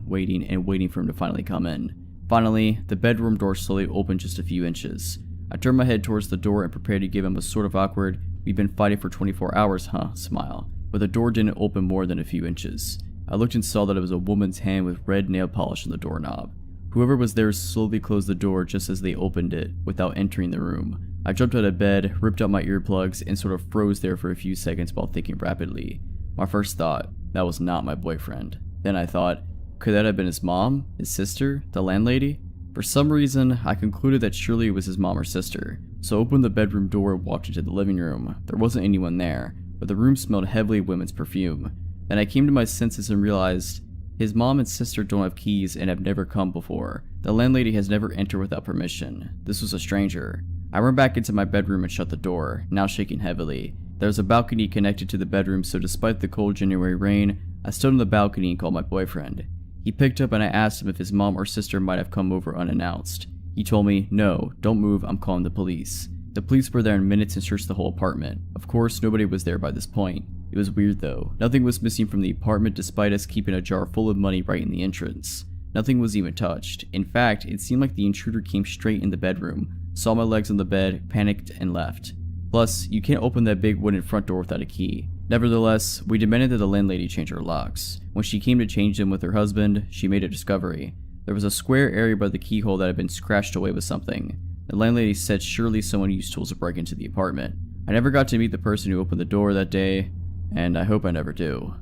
for him to finally come in. Finally, the bedroom door slowly opened just a few inches. I turned my head towards the door and prepared to give him a sort of awkward, "We've been fighting for 24 hours, huh?" smile. But the door didn't open more than a few inches. I looked and saw that it was a woman's hand with red nail polish on the doorknob. Whoever was there slowly closed the door just as they opened it, without entering the room. I jumped out of bed, ripped out my earplugs, and sort of froze there for a few seconds while thinking rapidly. My first thought, that was not my boyfriend. Then I thought, could that have been his mom? His sister? The landlady? For some reason, I concluded that surely it was his mom or sister. So I opened the bedroom door and walked into the living room. There wasn't anyone there, but the room smelled heavily of women's perfume. Then I came to my senses and realized his mom and sister don't have keys and have never come before. The landlady has never entered without permission. This was a stranger. I ran back into my bedroom and shut the door, now shaking heavily. There was a balcony connected to the bedroom, so despite the cold January rain, I stood on the balcony and called my boyfriend. He picked up and I asked him if his mom or sister might have come over unannounced. He told me, "No, don't move, I'm calling the police." The police were there in minutes and searched the whole apartment. Of course, nobody was there by this point. It was weird though. Nothing was missing from the apartment despite us keeping a jar full of money right in the entrance. Nothing was even touched. In fact, it seemed like the intruder came straight in the bedroom, saw my legs on the bed, panicked, and left. Plus, you can't open that big wooden front door without a key. Nevertheless, we demanded that the landlady change her locks. When she came to change them with her husband, she made a discovery. There was a square area by the keyhole that had been scratched away with something. The landlady said surely someone used tools to break into the apartment. I never got to meet the person who opened the door that day, and I hope I never do.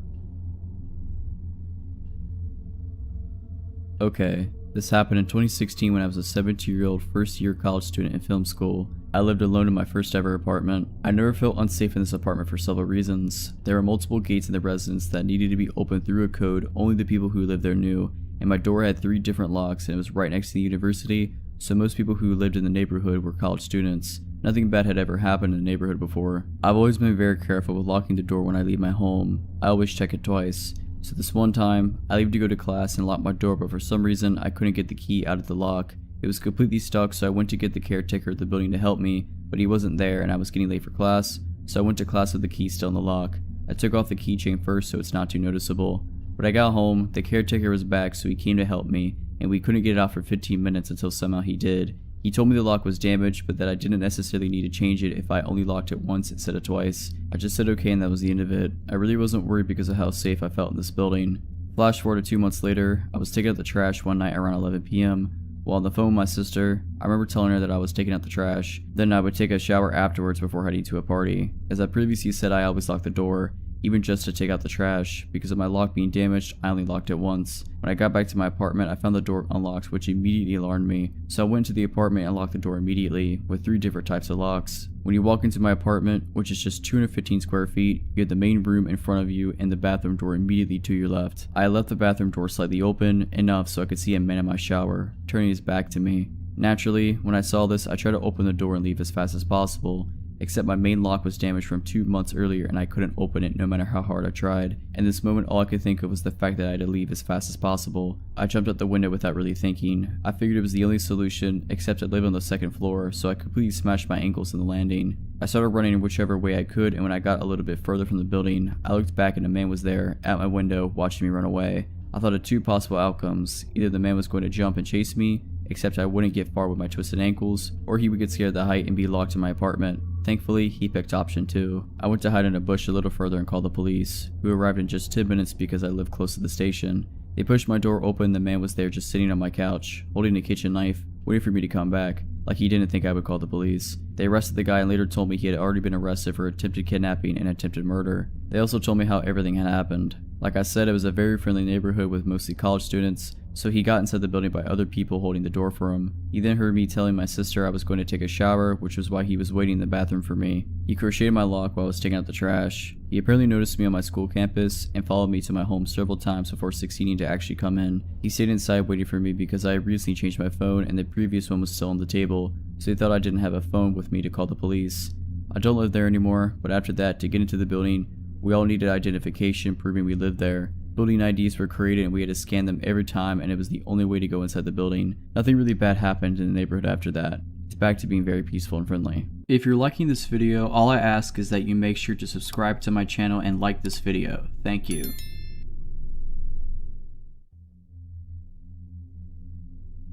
Okay, this happened in 2016 when I was a 17-year-old first-year college student in film school. I lived alone in my first ever apartment. I never felt unsafe in this apartment for several reasons. There were multiple gates in the residence that needed to be opened through a code only the people who lived there knew, and my door had 3 different locks and it was right next to the university, so most people who lived in the neighborhood were college students. Nothing bad had ever happened in the neighborhood before. I've always been very careful with locking the door when I leave my home. I always check it twice. So this one time, I leave to go to class and lock my door, but for some reason I couldn't get the key out of the lock. It was completely stuck, so I went to get the caretaker of the building to help me, but he wasn't there and I was getting late for class, so I went to class with the key still in the lock. I took off the keychain first so it's not too noticeable. When I got home, the caretaker was back, so he came to help me, and we couldn't get it out for 15 minutes until somehow he did. He told me the lock was damaged, but that I didn't necessarily need to change it if I only locked it once instead of twice. I just said okay and that was the end of it. I really wasn't worried because of how safe I felt in this building. Flash forward to 2 months later, I was taking out the trash one night around 11 p.m. While on the phone with my sister, I remember telling her that I was taking out the trash. Then I would take a shower afterwards before heading to a party. As I previously said, I always locked the door, even just to take out the trash. Because of my lock being damaged, I only locked it once. When I got back to my apartment, I found the door unlocked, which immediately alarmed me. So I went to the apartment and locked the door immediately, with 3 different types of locks. When you walk into my apartment, which is just 215 square feet, you have the main room in front of you and the bathroom door immediately to your left. I left the bathroom door slightly open, enough so I could see a man in my shower, turning his back to me. Naturally, when I saw this, I tried to open the door and leave as fast as possible. Except my main lock was damaged from 2 months earlier and I couldn't open it no matter how hard I tried. In this moment, all I could think of was the fact that I had to leave as fast as possible. I jumped out the window without really thinking. I figured it was the only solution, except I live on the 2nd floor, so I completely smashed my ankles in the landing. I started running in whichever way I could, and when I got a little bit further from the building, I looked back and a man was there, at my window, watching me run away. I thought of 2 possible outcomes. Either the man was going to jump and chase me, except I wouldn't get far with my twisted ankles, or he would get scared at the height and be locked in my apartment. Thankfully, he picked option 2. I went to hide in a bush a little further and called the police, who arrived in just 10 minutes because I live close to the station. They pushed my door open, the man was there just sitting on my couch, holding a kitchen knife, waiting for me to come back, like he didn't think I would call the police. They arrested the guy and later told me he had already been arrested for attempted kidnapping and attempted murder. They also told me how everything had happened. Like I said, it was a very friendly neighborhood with mostly college students, so he got inside the building by other people holding the door for him. He then heard me telling my sister I was going to take a shower, which was why he was waiting in the bathroom for me. He crocheted my lock while I was taking out the trash. He apparently noticed me on my school campus and followed me to my home several times before succeeding to actually come in. He stayed inside waiting for me because I had recently changed my phone and the previous one was still on the table, so he thought I didn't have a phone with me to call the police. I don't live there anymore, but after that, to get into the building, we all needed identification proving we lived there. Building IDs were created and we had to scan them every time, and it was the only way to go inside the building. Nothing really bad happened in the neighborhood after that. It's back to being very peaceful and friendly. If you're liking this video, all I ask is that you make sure to subscribe to my channel and like this video. Thank you.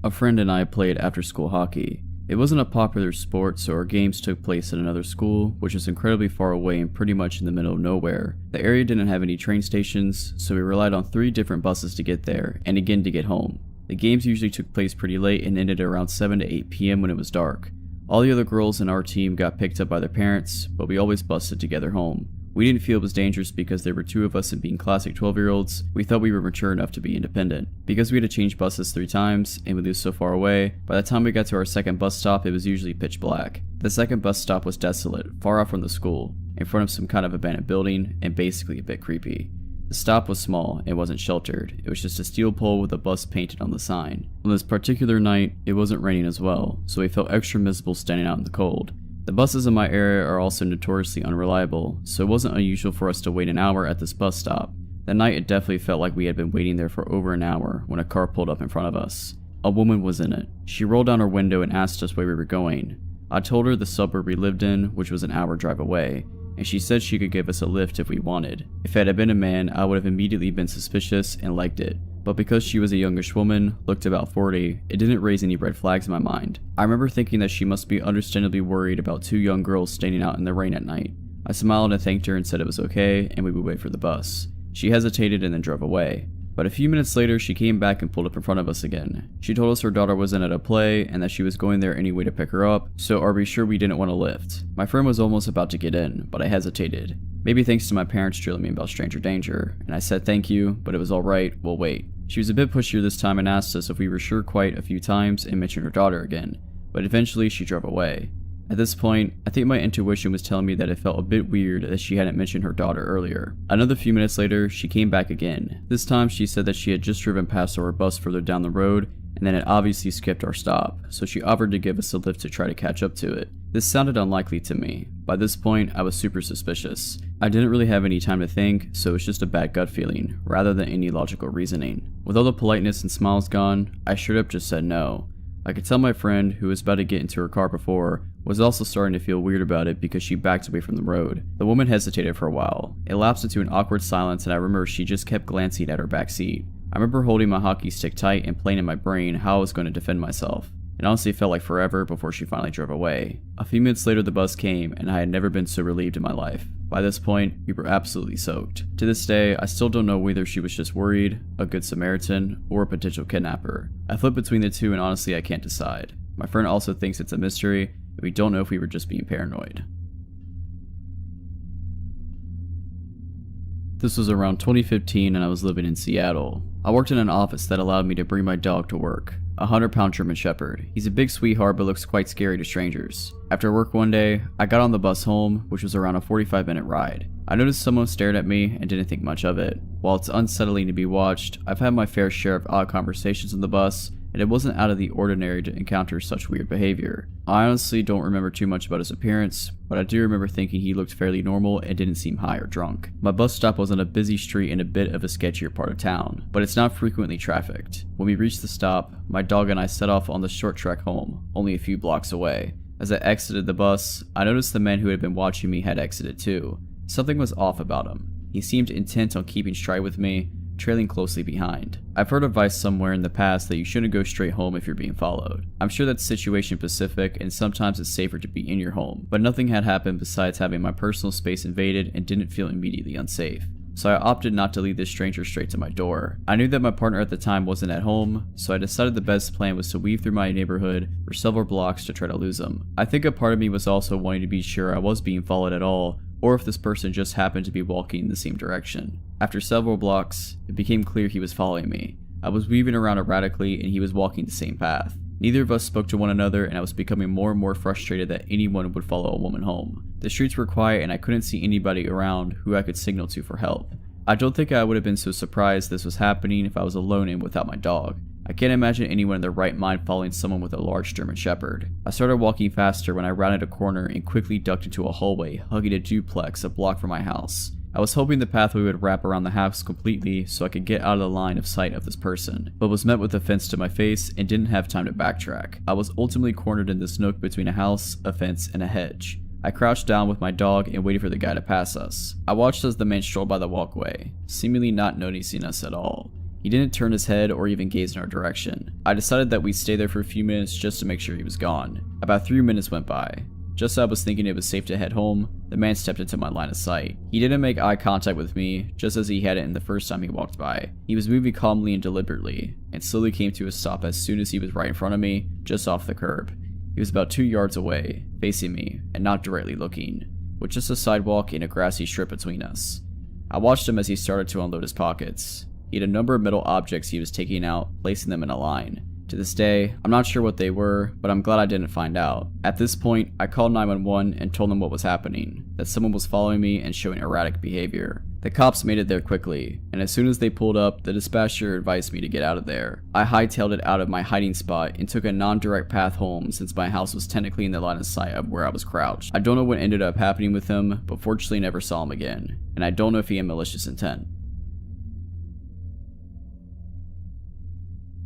A friend and I played after-school hockey. It wasn't a popular sport, so our games took place at another school, which was incredibly far away and pretty much in the middle of nowhere. The area didn't have any train stations, so we relied on 3 different buses to get there, and again to get home. The games usually took place pretty late and ended around 7 to 8 p.m. when it was dark. All the other girls in our team got picked up by their parents, but we always busted together home. We didn't feel it was dangerous because there were 2 of us, and being classic 12-year-olds, we thought we were mature enough to be independent. Because we had to change buses 3 times, and we lived so far away, by the time we got to our second bus stop it was usually pitch black. The second bus stop was desolate, far off from the school, in front of some kind of abandoned building, and basically a bit creepy. The stop was small and wasn't sheltered, it was just a steel pole with a bus painted on the sign. On this particular night, it wasn't raining as well, so we felt extra miserable standing out in the cold. The buses in my area are also notoriously unreliable, so it wasn't unusual for us to wait an hour at this bus stop. That night it definitely felt like we had been waiting there for over an hour when a car pulled up in front of us. A woman was in it. She rolled down her window and asked us where we were going. I told her the suburb we lived in, which was an hour drive away, and she said she could give us a lift if we wanted. If it had been a man, I would have immediately been suspicious and liked it. But because she was a youngish woman, looked about 40, it didn't raise any red flags in my mind. I remember thinking that she must be understandably worried about 2 young girls standing out in the rain at night. I smiled and thanked her and said it was okay and we would wait for the bus. She hesitated and then drove away. But a few minutes later, she came back and pulled up in front of us again. She told us her daughter wasn't at a play and that she was going there anyway to pick her up, so are we sure we didn't want a lift? My friend was almost about to get in, but I hesitated. Maybe thanks to my parents drilling me about stranger danger, and I said thank you, but it was alright, we'll wait. She was a bit pushier this time and asked us if we were sure quite a few times and mentioned her daughter again, but eventually she drove away. At this point, I think my intuition was telling me that it felt a bit weird that she hadn't mentioned her daughter earlier. Another few minutes later, she came back again. This time she said that she had just driven past our bus further down the road and then it obviously skipped our stop, so she offered to give us a lift to try to catch up to it. This sounded unlikely to me. By this point, I was super suspicious. I didn't really have any time to think, so it was just a bad gut feeling, rather than any logical reasoning. With all the politeness and smiles gone, I straight up just said no. I could tell my friend, who was about to get into her car before, was also starting to feel weird about it because she backed away from the road. The woman hesitated for a while. It lapsed into an awkward silence and I remember she just kept glancing at her back seat. I remember holding my hockey stick tight and playing in my brain how I was going to defend myself. It honestly felt like forever before she finally drove away. A few minutes later the bus came and I had never been so relieved in my life. By this point, we were absolutely soaked. To this day, I still don't know whether she was just worried, a good Samaritan, or a potential kidnapper. I flip between the two and honestly I can't decide. My friend also thinks it's a mystery, and we don't know if we were just being paranoid. This was around 2015 and I was living in Seattle. I worked in an office that allowed me to bring my dog to work. A 100-pound German Shepherd. He's a big sweetheart but looks quite scary to strangers. After work one day, I got on the bus home, which was around a 45-minute ride. I noticed someone stared at me and didn't think much of it. While it's unsettling to be watched, I've had my fair share of odd conversations on the bus, and it wasn't out of the ordinary to encounter such weird behavior. I honestly don't remember too much about his appearance, but I do remember thinking he looked fairly normal and didn't seem high or drunk. My bus stop was on a busy street in a bit of a sketchier part of town, but it's not frequently trafficked. When we reached the stop, my dog and I set off on the short trek home, only a few blocks away. As I exited the bus, I noticed the man who had been watching me had exited too. Something was off about him. He seemed intent on keeping stride with me, trailing closely behind. I've heard advice somewhere in the past that you shouldn't go straight home if you're being followed. I'm sure that's situation specific and sometimes it's safer to be in your home, but nothing had happened besides having my personal space invaded and didn't feel immediately unsafe. So I opted not to lead this stranger straight to my door. I knew that my partner at the time wasn't at home, so I decided the best plan was to weave through my neighborhood for several blocks to try to lose him. I think a part of me was also wanting to be sure I was being followed at all, or if this person just happened to be walking in the same direction. After several blocks, it became clear he was following me. I was weaving around erratically and he was walking the same path. Neither of us spoke to one another and I was becoming more and more frustrated that anyone would follow a woman home. The streets were quiet and I couldn't see anybody around who I could signal to for help. I don't think I would have been so surprised this was happening if I was alone and without my dog. I can't imagine anyone in their right mind following someone with a large German Shepherd. I started walking faster when I rounded a corner and quickly ducked into a hallway hugging a duplex a block from my house. I was hoping the pathway would wrap around the house completely so I could get out of the line of sight of this person, but was met with a fence to my face and didn't have time to backtrack. I was ultimately cornered in this nook between a house, a fence, and a hedge. I crouched down with my dog and waited for the guy to pass us. I watched as the man strolled by the walkway, seemingly not noticing us at all. He didn't turn his head or even gaze in our direction. I decided that we'd stay there for a few minutes just to make sure he was gone. About 3 minutes went by. Just as I was thinking it was safe to head home, the man stepped into my line of sight. He didn't make eye contact with me, just as he hadn't the first time he walked by. He was moving calmly and deliberately, and slowly came to a stop as soon as he was right in front of me, just off the curb. He was about 2 yards away, facing me, and not directly looking, with just a sidewalk and a grassy strip between us. I watched him as he started to unload his pockets. He had a number of metal objects he was taking out, placing them in a line. To this day, I'm not sure what they were, but I'm glad I didn't find out. At this point, I called 911 and told them what was happening, that someone was following me and showing erratic behavior. The cops made it there quickly, and as soon as they pulled up, the dispatcher advised me to get out of there. I hightailed it out of my hiding spot and took a non-direct path home since my house was technically in the line of sight of where I was crouched. I don't know what ended up happening with him, but fortunately never saw him again, and I don't know if he had malicious intent.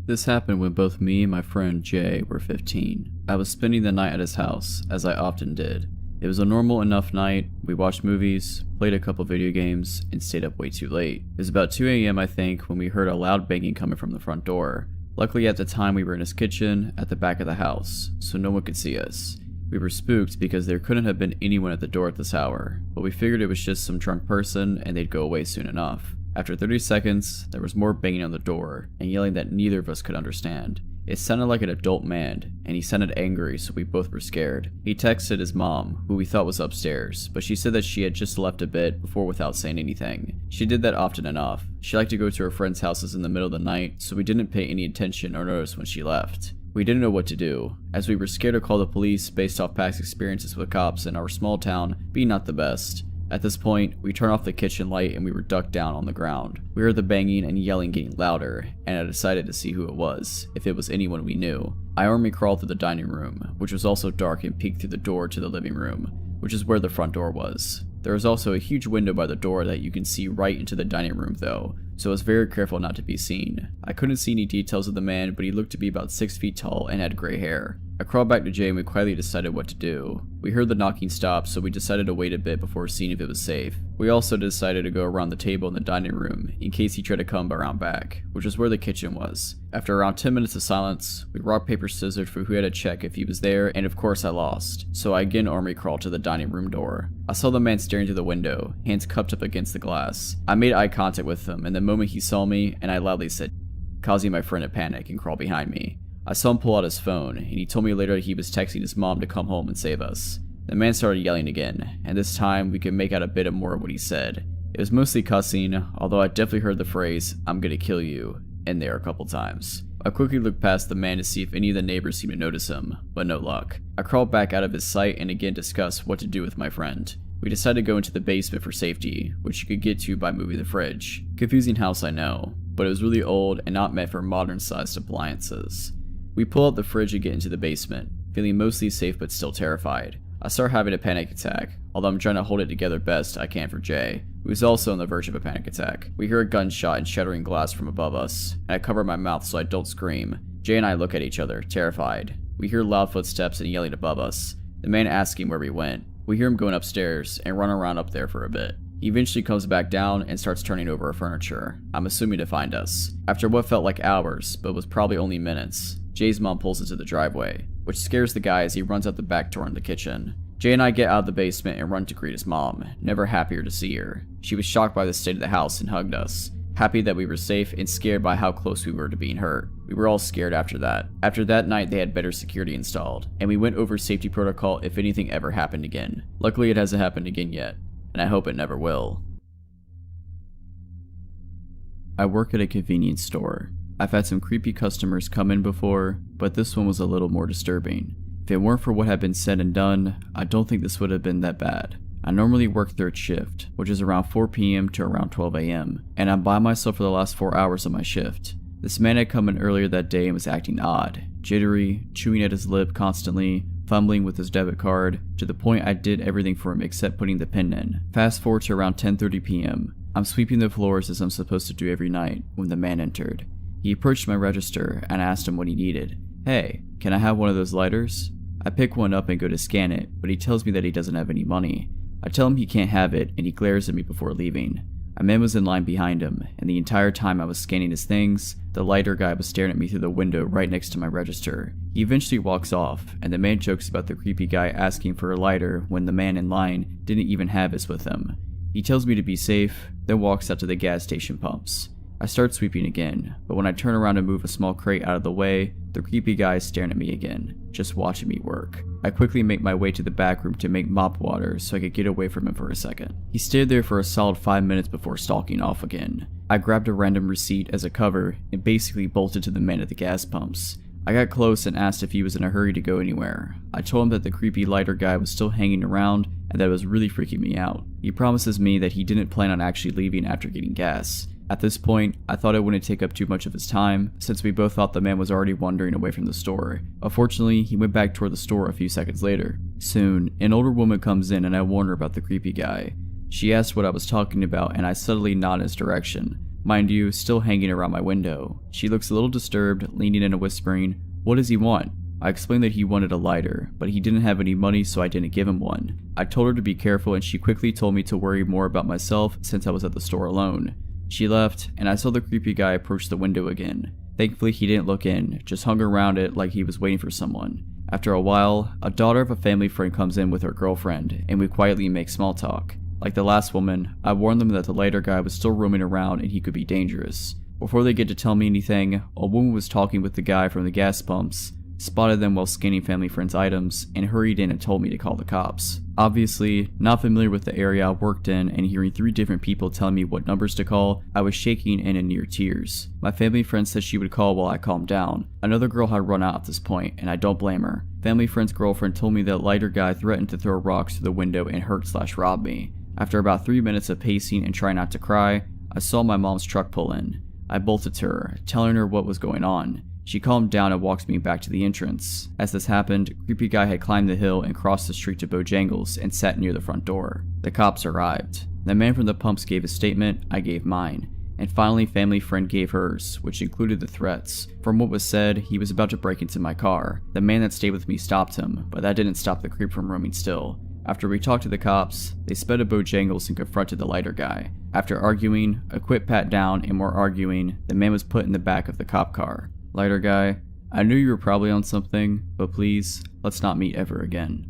This happened when both me and my friend Jay were 15. I was spending the night at his house, as I often did. It was a normal enough night. We watched movies, played a couple video games, and stayed up way too late. It was about 2 AM I think when we heard a loud banging coming from the front door. Luckily at the time we were in his kitchen at the back of the house, so no one could see us. We were spooked because there couldn't have been anyone at the door at this hour, but we figured it was just some drunk person and they'd go away soon enough. After 30 seconds, there was more banging on the door and yelling that neither of us could understand. It sounded like an adult man, and he sounded angry, so we both were scared. He texted his mom, who we thought was upstairs, but she said that she had just left a bit before without saying anything. She did that often enough. She liked to go to her friends' houses in the middle of the night, so we didn't pay any attention or notice when she left. We didn't know what to do, as we were scared to call the police based off past experiences with cops in our small town being not the best. At this point, we turned off the kitchen light and we were ducked down on the ground. We heard the banging and yelling getting louder, and I decided to see who it was, if it was anyone we knew. I army crawled through the dining room, which was also dark, and peeked through the door to the living room, which is where the front door was. There was also a huge window by the door that you can see right into the dining room though, so I was very careful not to be seen. I couldn't see any details of the man, but he looked to be about 6 feet tall and had gray hair. I crawled back to Jay and we quietly decided what to do. We heard the knocking stop, so we decided to wait a bit before seeing if it was safe. We also decided to go around the table in the dining room in case he tried to come around back, which is where the kitchen was. After around 10 minutes of silence, we rock paper scissors for who had to check if he was there, and of course I lost, so I again army crawled to the dining room door. I saw the man staring through the window, hands cupped up against the glass. I made eye contact with him, and the moment he saw me, and I loudly said, causing my friend to panic and crawl behind me. I saw him pull out his phone, and he told me later he was texting his mom to come home and save us. The man started yelling again, and this time we could make out a bit more of what he said. It was mostly cussing, although I definitely heard the phrase, "I'm gonna kill you," in there a couple times. I quickly looked past the man to see if any of the neighbors seemed to notice him, but no luck. I crawled back out of his sight and again discussed what to do with my friend. We decided to go into the basement for safety, which you could get to by moving the fridge. Confusing house, I know, but it was really old and not meant for modern-sized appliances. We pull out the fridge and get into the basement, feeling mostly safe but still terrified. I start having a panic attack, although I'm trying to hold it together best I can for Jay, who is also on the verge of a panic attack. We hear a gunshot and shattering glass from above us, and I cover my mouth so I don't scream. Jay and I look at each other, terrified. We hear loud footsteps and yelling above us, the man asking where we went. We hear him going upstairs and run around up there for a bit. He eventually comes back down and starts turning over our furniture, I'm assuming to find us. After what felt like hours, but was probably only minutes, Jay's mom pulls into the driveway, which scares the guy as he runs out the back door in the kitchen. Jay and I get out of the basement and run to greet his mom, never happier to see her. She was shocked by the state of the house and hugged us, happy that we were safe and scared by how close we were to being hurt. We were all scared after that. After that night they had better security installed, and we went over safety protocol if anything ever happened again. Luckily it hasn't happened again yet, and I hope it never will. I work at a convenience store. I've had some creepy customers come in before, but this one was a little more disturbing. If it weren't for what had been said and done, I don't think this would have been that bad. I normally work third shift, which is around 4 PM to around 12 AM, and I'm by myself for the last 4 hours of my shift. This man had come in earlier that day and was acting odd, jittery, chewing at his lip constantly, fumbling with his debit card, to the point I did everything for him except putting the pin in. Fast forward to around 10:30 p.m. I'm sweeping the floors as I'm supposed to do every night when the man entered. He approached my register and I asked him what he needed. "Hey, can I have one of those lighters?" I pick one up and go to scan it, but he tells me that he doesn't have any money. I tell him he can't have it and he glares at me before leaving. A man was in line behind him, and the entire time I was scanning his things, the lighter guy was staring at me through the window right next to my register. He eventually walks off, and the man jokes about the creepy guy asking for a lighter when the man in line didn't even have his with him. He tells me to be safe, then walks out to the gas station pumps. I start sweeping again, but when I turn around to move a small crate out of the way, the creepy guy is staring at me again, just watching me work. I quickly make my way to the back room to make mop water so I could get away from him for a second. He stayed there for a solid 5 minutes before stalking off again. I grabbed a random receipt as a cover and basically bolted to the man at the gas pumps. I got close and asked if he was in a hurry to go anywhere. I told him that the creepy lighter guy was still hanging around and that it was really freaking me out. He promises me that he didn't plan on actually leaving after getting gas. At this point, I thought it wouldn't take up too much of his time, since we both thought the man was already wandering away from the store. Unfortunately, he went back toward the store a few seconds later. Soon, an older woman comes in and I warn her about the creepy guy. She asked what I was talking about and I subtly nod in his direction. Mind you, still hanging around my window. She looks a little disturbed, leaning in and whispering, "What does he want?" I explained that he wanted a lighter, but he didn't have any money so I didn't give him one. I told her to be careful and she quickly told me to worry more about myself since I was at the store alone. She left, and I saw the creepy guy approach the window again. Thankfully, he didn't look in, just hung around it like he was waiting for someone. After a while, a daughter of a family friend comes in with her girlfriend, and we quietly make small talk. Like the last woman, I warned them that the lighter guy was still roaming around and he could be dangerous. Before they get to tell me anything, a woman was talking with the guy from the gas pumps, spotted them while scanning family friend's items, and hurried in and told me to call the cops. Obviously, not familiar with the area I worked in and hearing 3 different people telling me what numbers to call, I was shaking and in near tears. My family friend said she would call while I calmed down. Another girl had run out at this point, and I don't blame her. Family friend's girlfriend told me that lighter guy threatened to throw rocks through the window and hurt/rob me. After about 3 minutes of pacing and trying not to cry, I saw my mom's truck pull in. I bolted to her, telling her what was going on. She calmed down and walked me back to the entrance. As this happened, creepy guy had climbed the hill and crossed the street to Bojangles and sat near the front door. The cops arrived. The man from the pumps gave his statement, I gave mine. And finally family friend gave hers, which included the threats. From what was said, he was about to break into my car. The man that stayed with me stopped him, but that didn't stop the creep from roaming still. After we talked to the cops, they sped to Bojangles and confronted the lighter guy. After arguing, a quick pat down and more arguing, the man was put in the back of the cop car. Lighter guy, I knew you were probably on something, but please, let's not meet ever again.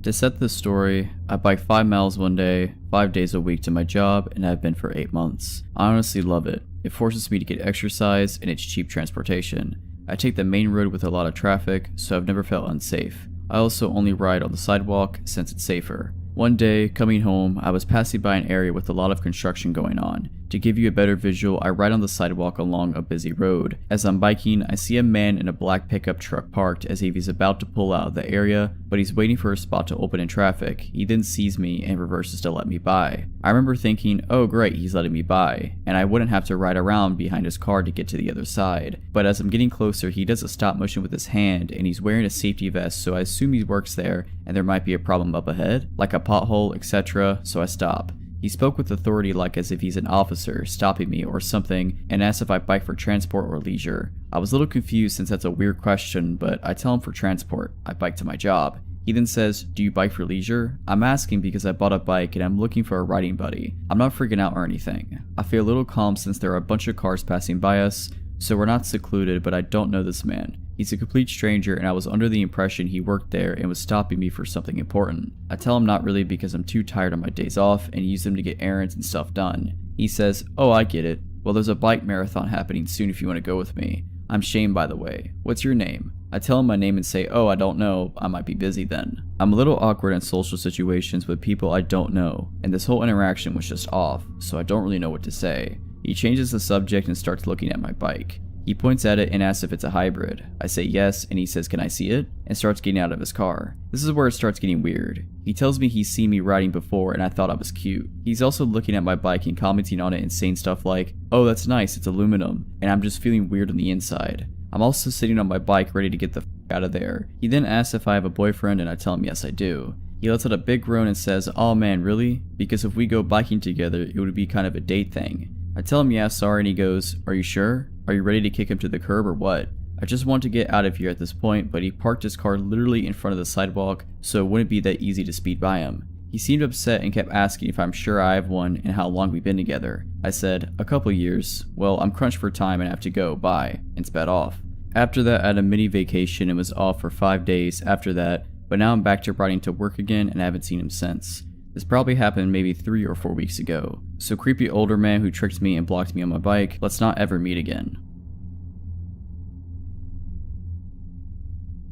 To set this story, I bike 5 miles one day, 5 days a week to my job, and I've been for 8 months. I honestly love it. It forces me to get exercise and it's cheap transportation. I take the main road with a lot of traffic, so I've never felt unsafe. I also only ride on the sidewalk since it's safer. One day, coming home, I was passing by an area with a lot of construction going on. To give you a better visual, I ride on the sidewalk along a busy road. As I'm biking, I see a man in a black pickup truck parked as if he's about to pull out of the area, but he's waiting for a spot to open in traffic. He then sees me and reverses to let me by. I remember thinking, oh great, he's letting me by, and I wouldn't have to ride around behind his car to get to the other side. But as I'm getting closer, he does a stop motion with his hand, and he's wearing a safety vest, so I assume he works there and there might be a problem up ahead, like a pothole, etc., so I stop. He spoke with authority like as if he's an officer stopping me or something and asked if I bike for transport or leisure. I was a little confused since that's a weird question, but I tell him for transport. I bike to my job. He then says, do you bike for leisure? I'm asking because I bought a bike and I'm looking for a riding buddy. I'm not freaking out or anything. I feel a little calm since there are a bunch of cars passing by us, so we're not secluded, but I don't know this man. He's a complete stranger and I was under the impression he worked there and was stopping me for something important. I tell him not really because I'm too tired on my days off and use them to get errands and stuff done. He says, oh I get it. Well there's a bike marathon happening soon if you want to go with me. I'm Shane by the way. What's your name? I tell him my name and say, oh I don't know, I might be busy then. I'm a little awkward in social situations with people I don't know, and this whole interaction was just off, so I don't really know what to say. He changes the subject and starts looking at my bike. He points at it and asks if it's a hybrid. I say yes, and he says, can I see it? And starts getting out of his car. This is where it starts getting weird. He tells me he's seen me riding before and I thought I was cute. He's also looking at my bike and commenting on it and saying stuff like, oh that's nice, it's aluminum, and I'm just feeling weird on the inside. I'm also sitting on my bike ready to get the f out of there. He then asks if I have a boyfriend and I tell him yes I do. He lets out a big groan and says, "Oh man, really? Because if we go biking together, it would be kind of a date thing." I tell him yeah, sorry, and he goes, "Are you sure? Are you ready to kick him to the curb or what?" I just want to get out of here at this point, but he parked his car literally in front of the sidewalk, so it wouldn't be that easy to speed by him. He seemed upset and kept asking if I'm sure I have one and how long we've been together. I said, "A couple years. Well, I'm crunched for time and have to go, bye," and sped off. After that, I had a mini vacation and was off for 5 days after that, but now I'm back to riding to work again and I haven't seen him since. This probably happened maybe 3 or 4 weeks ago. So creepy older man who tricked me and blocked me on my bike, let's not ever meet again.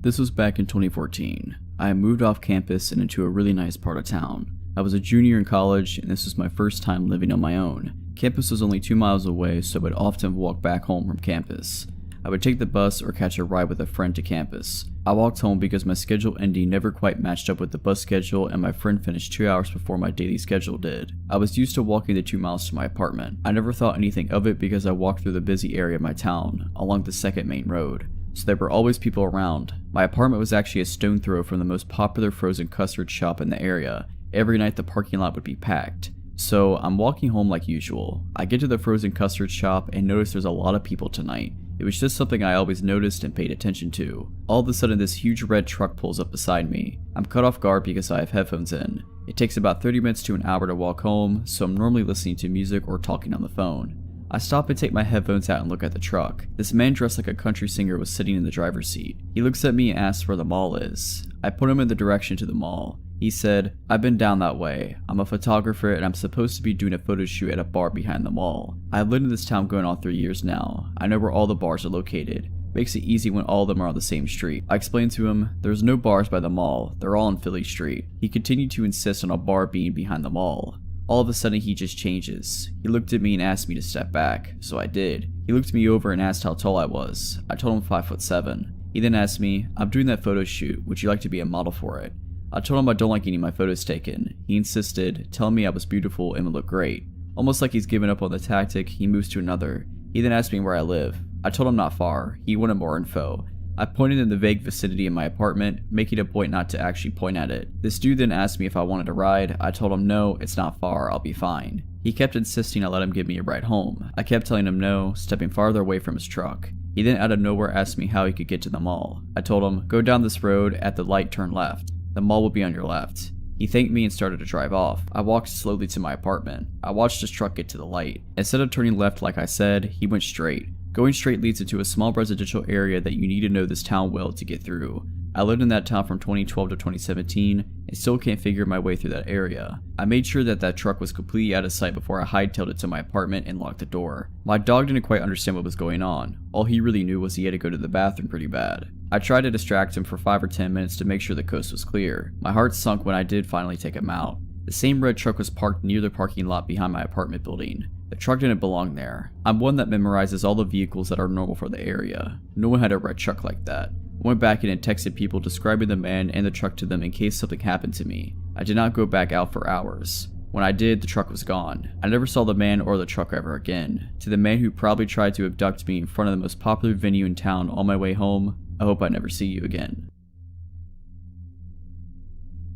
This was back in 2014. I had moved off campus and into a really nice part of town. I was a junior in college and this was my first time living on my own. Campus was only 2 miles away, so I would often walk back home from campus. I would take the bus or catch a ride with a friend to campus. I walked home because my schedule ending never quite matched up with the bus schedule and my friend finished 2 hours before my daily schedule did. I was used to walking the 2 miles to my apartment. I never thought anything of it because I walked through the busy area of my town, along the second main road. So there were always people around. My apartment was actually a stone throw from the most popular frozen custard shop in the area. Every night the parking lot would be packed. So I'm walking home like usual. I get to the frozen custard shop and notice there's a lot of people tonight. It was just something I always noticed and paid attention to. All of a sudden this huge red truck pulls up beside me. I'm caught off guard because I have headphones in. It takes about 30 minutes to an hour to walk home, so I'm normally listening to music or talking on the phone. I stop and take my headphones out and look at the truck. This man dressed like a country singer was sitting in the driver's seat. He looks at me and asks where the mall is. I point him in the direction to the mall. He said, "I've been down that way. I'm a photographer and I'm supposed to be doing a photo shoot at a bar behind the mall. I've lived in this town going on 3 years now. I know where all the bars are located. Makes it easy when all of them are on the same street." I explained to him, "There's no bars by the mall. They're all on Philly Street." He continued to insist on a bar being behind the mall. All of a sudden he just changes. He looked at me and asked me to step back, so I did. He looked me over and asked how tall I was. I told him 5'7". He then asked me, "I'm doing that photo shoot, would you like to be a model for it?" I told him I don't like getting my photos taken. He insisted, telling me I was beautiful and would look great. Almost like he's given up on the tactic, he moves to another. He then asked me where I live. I told him not far. He wanted more info. I pointed in the vague vicinity of my apartment, making a point not to actually point at it. This dude then asked me if I wanted a ride. I told him no, it's not far, I'll be fine. He kept insisting I let him give me a ride home. I kept telling him no, stepping farther away from his truck. He then out of nowhere asked me how he could get to the mall. I told him, "Go down this road, at the light turn left. The mall will be on your left." He thanked me and started to drive off. I walked slowly to my apartment. I watched his truck get to the light. Instead of turning left like I said, he went straight. Going straight leads into a small residential area that you need to know this town well to get through. I lived in that town from 2012 to 2017 and still can't figure my way through that area. I made sure that truck was completely out of sight before I hightailed it to my apartment and locked the door. My dog didn't quite understand what was going on. All he really knew was he had to go to the bathroom pretty bad. I tried to distract him for 5 or 10 minutes to make sure the coast was clear. My heart sunk when I did finally take him out. The same red truck was parked near the parking lot behind my apartment building. The truck didn't belong there. I'm one that memorizes all the vehicles that are normal for the area. No one had a red truck like that. I went back in and texted people describing the man and the truck to them in case something happened to me. I did not go back out for hours. When I did, the truck was gone. I never saw the man or the truck ever again. To the man who probably tried to abduct me in front of the most popular venue in town on my way home, I hope I never see you again.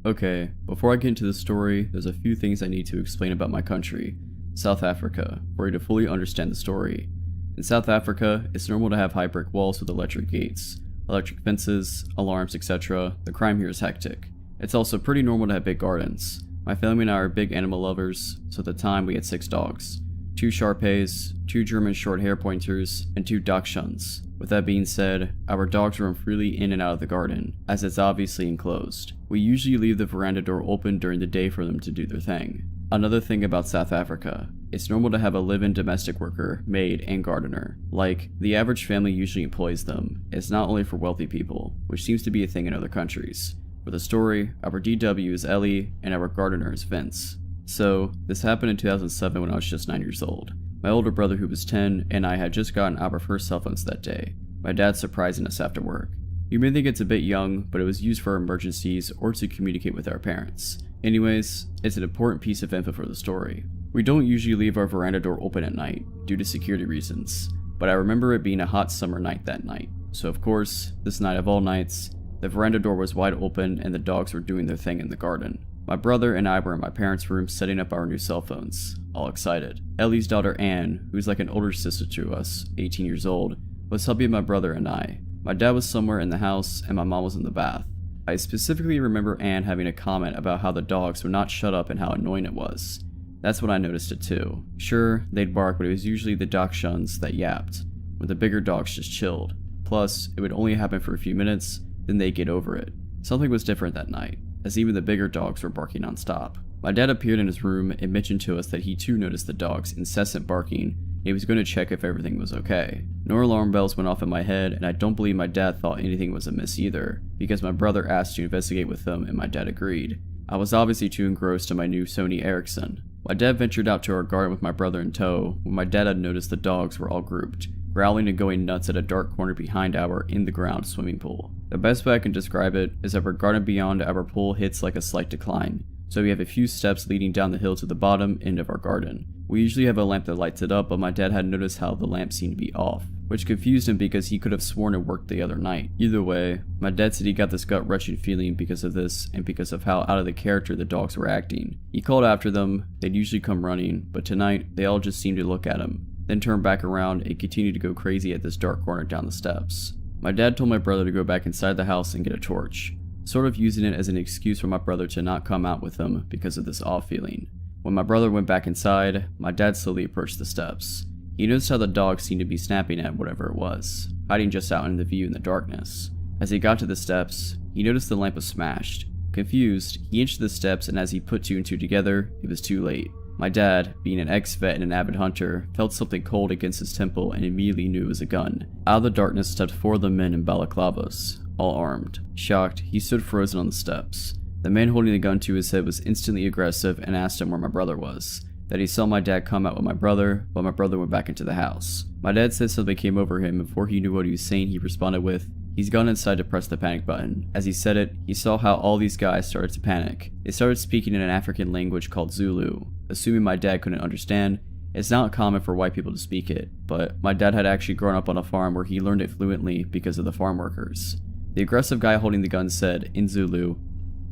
Okay, before I get into the story, there's a few things I need to explain about my country, South Africa, for you to fully understand the story. In South Africa, it's normal to have high brick walls with electric gates, electric fences, alarms, etc. The crime here is hectic. It's also pretty normal to have big gardens. My family and I are big animal lovers, so at the time we had 6 dogs. 2 Shar-Peis, 2 German short hair pointers, and 2 Dachshunds. With that being said, our dogs roam freely in and out of the garden, as it's obviously enclosed. We usually leave the veranda door open during the day for them to do their thing. Another thing about South Africa, it's normal to have a live-in domestic worker, maid, and gardener. Like, the average family usually employs them. It's not only for wealthy people, which seems to be a thing in other countries. For the story, our DW is Ellie, and our gardener is Vince. So, this happened in 2007 when I was just 9 years old. My older brother, who was 10, and I had just gotten our first cell phones that day. My dad surprising us after work. You may think it's a bit young, but it was used for emergencies or to communicate with our parents. Anyways, it's an important piece of info for the story. We don't usually leave our veranda door open at night, due to security reasons. but I remember it being a hot summer night that night. So of course, this night of all nights, the veranda door was wide open and the dogs were doing their thing in the garden. My brother and I were in my parents' room setting up our new cell phones, all excited. Ellie's daughter Anne, who's like an older sister to us, 18 years old, was helping my brother and I. My dad was somewhere in the house and my mom was in the bath. I specifically remember Anne having a comment about how the dogs would not shut up and how annoying it was. That's when I noticed it too. Sure, they'd bark, but it was usually the dachshunds that yapped, when the bigger dogs just chilled. Plus, it would only happen for a few minutes, then they'd get over it. Something was different that night, as even the bigger dogs were barking non-stop. My dad appeared in his room and mentioned to us that he too noticed the dogs' incessant barking. He was going to check if everything was okay. No alarm bells went off in my head, and I don't believe my dad thought anything was amiss either, because my brother asked to investigate with them and my dad agreed. I was obviously too engrossed in my new Sony Ericsson. My dad ventured out to our garden with my brother in tow when my dad had noticed the dogs were all grouped, growling and going nuts at a dark corner behind our in-the-ground swimming pool. The best way I can describe it is that our garden beyond our pool hits like a slight decline, so we have a few steps leading down the hill to the bottom end of our garden. We usually have a lamp that lights it up, but my dad had noticed how the lamp seemed to be off, which confused him because he could have sworn it worked the other night. Either way, my dad said he got this gut-wrenching feeling because of this and because of how out of the character the dogs were acting. He called after them, they'd usually come running, but tonight they all just seemed to look at him, then turn back around and continue to go crazy at this dark corner down the steps. My dad told my brother to go back inside the house and get a torch, sort of using it as an excuse for my brother to not come out with him because of this off feeling. When my brother went back inside, my dad slowly approached the steps. He noticed how the dog seemed to be snapping at whatever it was, hiding just out in the view in the darkness. As he got to the steps, he noticed the lamp was smashed. Confused, he inched the steps, and as he put two and two together, it was too late. My dad, being an ex-vet and an avid hunter, felt something cold against his temple and immediately knew it was a gun. Out of the darkness stepped four of the men in balaclavas, all armed. Shocked, he stood frozen on the steps. The man holding the gun to his head was instantly aggressive and asked him where my brother was. That he saw my dad come out with my brother, but my brother went back into the house. My dad said something came over him, and before he knew what he was saying, he responded with, "He's gone inside to press the panic button." As he said it, he saw how all these guys started to panic. They started speaking in an African language called Zulu. Assuming my dad couldn't understand, it's not common for white people to speak it, but my dad had actually grown up on a farm where he learned it fluently because of the farm workers. The aggressive guy holding the gun said, in Zulu,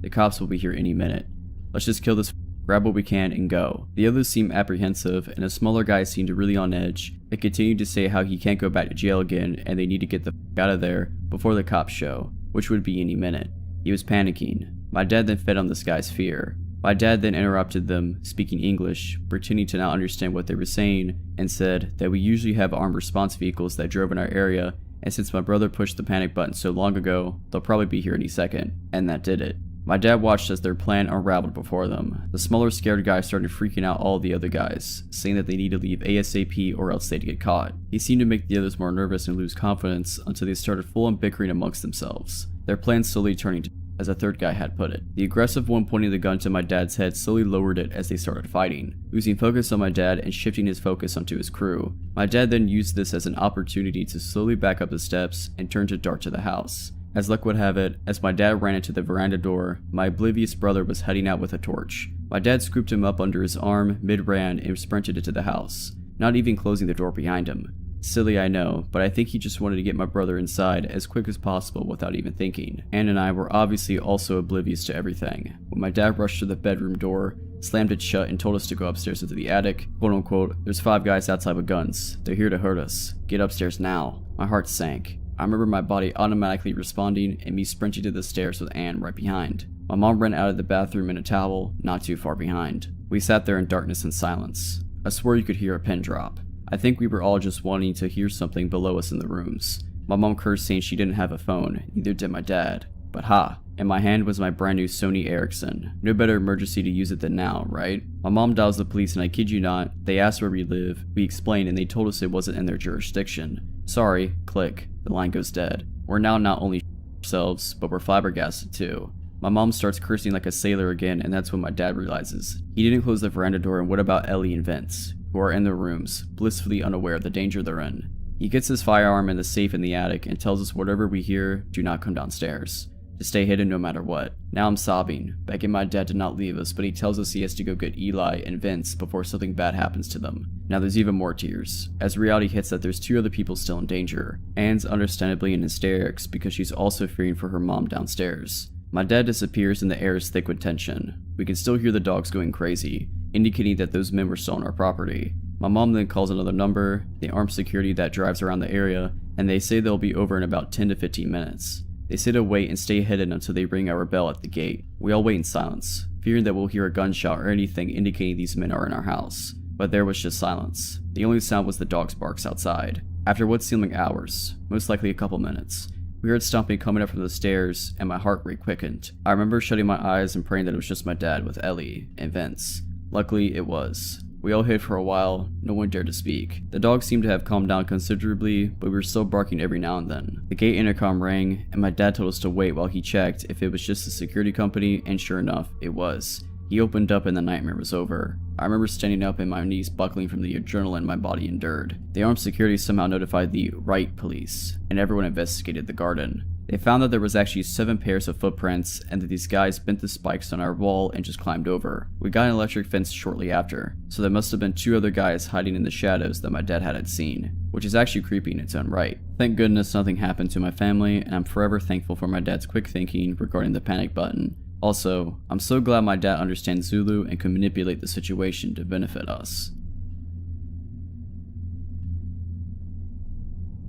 "The cops will be here any minute. Let's just kill this, grab what we can, and go." The others seemed apprehensive, and a smaller guy seemed really on edge. They continued to say how he can't go back to jail again, and they need to get the out of there before the cops show, which would be any minute. He was panicking. My dad then fed on this guy's fear. My dad then interrupted them, speaking English, pretending to not understand what they were saying, and said that we usually have armed response vehicles that drove in our area, and since my brother pushed the panic button so long ago, they'll probably be here any second. And that did it. My dad watched as their plan unraveled before them. The smaller scared guy started freaking out all the other guys, saying that they need to leave ASAP or else they'd get caught. He seemed to make the others more nervous and lose confidence until they started full-on bickering amongst themselves, their plan slowly turning to, as a third guy had put it. The aggressive one pointing the gun to my dad's head slowly lowered it as they started fighting, losing focus on my dad and shifting his focus onto his crew. My dad then used this as an opportunity to slowly back up the steps and turn to dart to the house. As luck would have it, as my dad ran into the veranda door, my oblivious brother was heading out with a torch. My dad scooped him up under his arm mid-ran and sprinted into the house, not even closing the door behind him. Silly, I know, but I think he just wanted to get my brother inside as quick as possible without even thinking. Anne and I were obviously also oblivious to everything. When my dad rushed to the bedroom door, slammed it shut, and told us to go upstairs into the attic, quote unquote, "There's 5 guys outside with guns. They're here to hurt us. Get upstairs now." My heart sank. I remember my body automatically responding and me sprinting to the stairs with Anne right behind. My mom ran out of the bathroom in a towel, not too far behind. We sat there in darkness and silence. I swore you could hear a pin drop. I think we were all just wanting to hear something below us in the rooms. My mom cursed saying she didn't have a phone, neither did my dad. But ha, in my hand was my brand new Sony Ericsson. No better emergency to use it than now, right? My mom dials the police and I kid you not, they asked where we live, we explained and they told us it wasn't in their jurisdiction. Sorry, click, the line goes dead. We're now not only ourselves, but we're flabbergasted too. My mom starts cursing like a sailor again and that's when my dad realizes. He didn't close the veranda door and what about Ellie and Vince, who are in their rooms, blissfully unaware of the danger they're in. He gets his firearm in the safe in the attic and tells us whatever we hear, do not come downstairs. to stay hidden no matter what. Now I'm sobbing, begging my dad to not leave us, but he tells us he has to go get Eli and Vince before something bad happens to them. Now there's even more tears, as reality hits that there's 2 other people still in danger. Anne's understandably in hysterics because she's also fearing for her mom downstairs. My dad disappears and the air is thick with tension. We can still hear the dogs going crazy, indicating that those men were still on our property. My mom then calls another number, the armed security that drives around the area, and they say they'll be over in about 10 to 15 minutes. They say to wait and stay hidden until they ring our bell at the gate. We all wait in silence, fearing that we'll hear a gunshot or anything indicating these men are in our house. But there was just silence. The only sound was the dog's barks outside. After what seemed like hours, most likely a couple minutes, we heard stomping coming up from the stairs and my heart rate quickened. I remember shutting my eyes and praying that it was just my dad with Ellie and Vince. Luckily, it was. We all hid for a while, no one dared to speak. The dogs seemed to have calmed down considerably, but we were still barking every now and then. The gate intercom rang, and my dad told us to wait while he checked if it was just the security company, and sure enough, it was. He opened up and the nightmare was over. I remember standing up and my knees buckling from the adrenaline my body endured. The armed security somehow notified the Wright police, and everyone investigated the garden. They found that there was actually 7 pairs of footprints and that these guys bent the spikes on our wall and just climbed over. We got an electric fence shortly after, so there must have been 2 other guys hiding in the shadows that my dad hadn't seen, which is actually creepy in its own right. Thank goodness nothing happened to my family, and I'm forever thankful for my dad's quick thinking regarding the panic button. Also, I'm so glad my dad understands Zulu and can manipulate the situation to benefit us.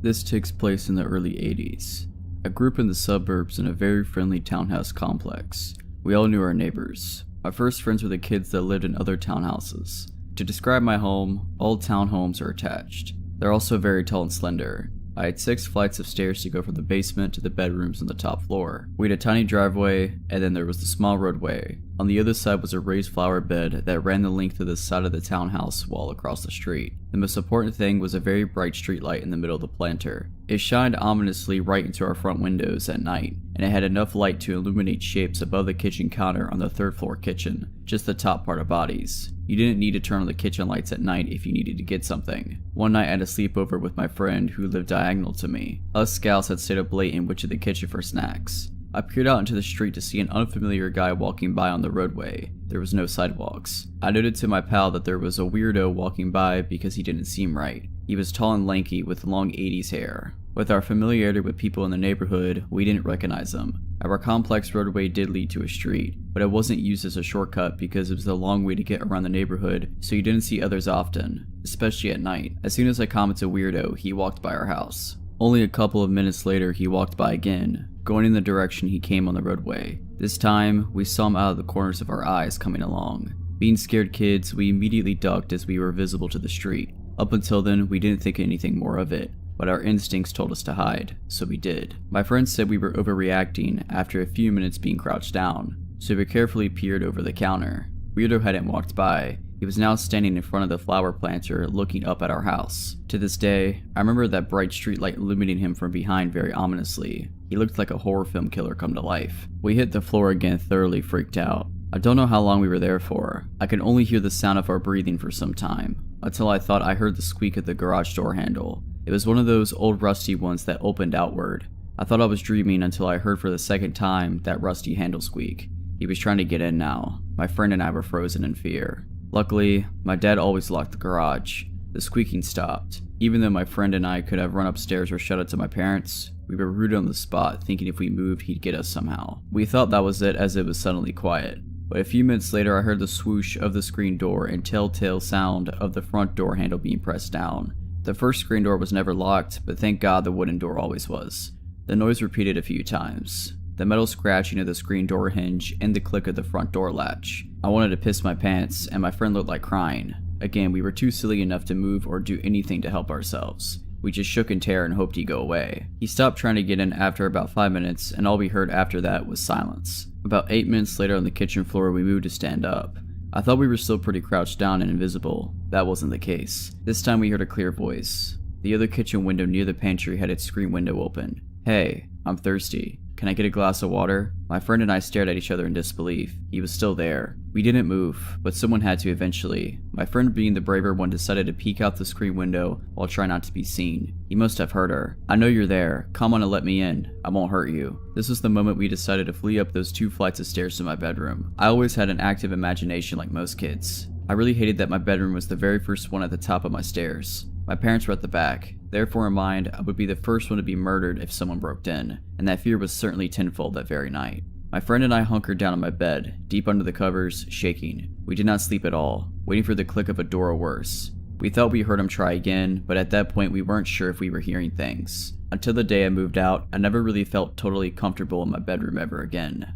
This takes place in the early 80s. I grew up in the suburbs in a very friendly townhouse complex. We all knew our neighbors. My first friends were the kids that lived in other townhouses. To describe my home, all townhomes are attached. They're also very tall and slender. I had 6 flights of stairs to go from the basement to the bedrooms on the top floor. We had a tiny driveway, and then there was the small roadway. On the other side was a raised flower bed that ran the length of the side of the townhouse wall across the street. The most important thing was a very bright street light in the middle of the planter. It shined ominously right into our front windows at night, and it had enough light to illuminate shapes above the kitchen counter on the 3rd floor kitchen, just the top part of bodies. You didn't need to turn on the kitchen lights at night if you needed to get something. One night I had a sleepover with my friend who lived diagonal to me. Us scouts had stayed up late and went to the kitchen for snacks. I peered out into the street to see an unfamiliar guy walking by on the roadway. There was no sidewalks. I noted to my pal that there was a weirdo walking by because he didn't seem right. He was tall and lanky with long 80s hair. With our familiarity with people in the neighborhood, we didn't recognize him. Our complex roadway did lead to a street, but it wasn't used as a shortcut because it was a long way to get around the neighborhood, so you didn't see others often, especially at night. As soon as I commented weirdo, he walked by our house. Only a couple of minutes later, he walked by again, going in the direction he came on the roadway. This time, we saw him out of the corners of our eyes coming along. Being scared kids, we immediately ducked as we were visible to the street. Up until then, we didn't think anything more of it, but our instincts told us to hide, so we did. My friend said we were overreacting after a few minutes being crouched down, so we carefully peered over the counter. Weirdo hadn't walked by. He was now standing in front of the flower planter looking up at our house. To this day, I remember that bright streetlight illuminating him from behind very ominously. He looked like a horror film killer come to life. We hit the floor again, thoroughly freaked out. I don't know how long we were there for. I could only hear the sound of our breathing for some time, until I thought I heard the squeak of the garage door handle. It was one of those old rusty ones that opened outward. I thought I was dreaming until I heard for the second time that rusty handle squeak. He was trying to get in now. My friend and I were frozen in fear. Luckily, my dad always locked the garage. The squeaking stopped. Even though my friend and I could have run upstairs or shut it to my parents, we were rooted on the spot, thinking if we moved, he'd get us somehow. We thought that was it as it was suddenly quiet. But a few minutes later, I heard the swoosh of the screen door and telltale sound of the front door handle being pressed down. The first screen door was never locked, but thank God the wooden door always was. The noise repeated a few times. The metal scratching of the screen door hinge and the click of the front door latch. I wanted to piss my pants, and my friend looked like crying. Again, we were too silly enough to move or do anything to help ourselves. We just shook in terror and hoped he'd go away. He stopped trying to get in after about 5 minutes, and all we heard after that was silence. About 8 minutes later on the kitchen floor, we moved to stand up. I thought we were still pretty crouched down and invisible. That wasn't the case. This time we heard a clear voice. The other kitchen window near the pantry had its screen window open. "Hey, I'm thirsty." "Can I get a glass of water?" My friend and I stared at each other in disbelief. He was still there. We didn't move, but someone had to eventually. My friend, being the braver one, decided to peek out the screen window while trying not to be seen. He must have heard her. "I know you're there. Come on and let me in. I won't hurt you." This was the moment we decided to flee up those 2 flights of stairs to my bedroom. I always had an active imagination like most kids. I really hated that my bedroom was the very first one at the top of my stairs. My parents were at the back. Therefore, in mind, I would be the first one to be murdered if someone broke in, and that fear was certainly tenfold that very night. My friend and I hunkered down on my bed, deep under the covers, shaking. We did not sleep at all, waiting for the click of a door or worse. We thought we heard him try again, but at that point we weren't sure if we were hearing things. Until the day I moved out, I never really felt totally comfortable in my bedroom ever again.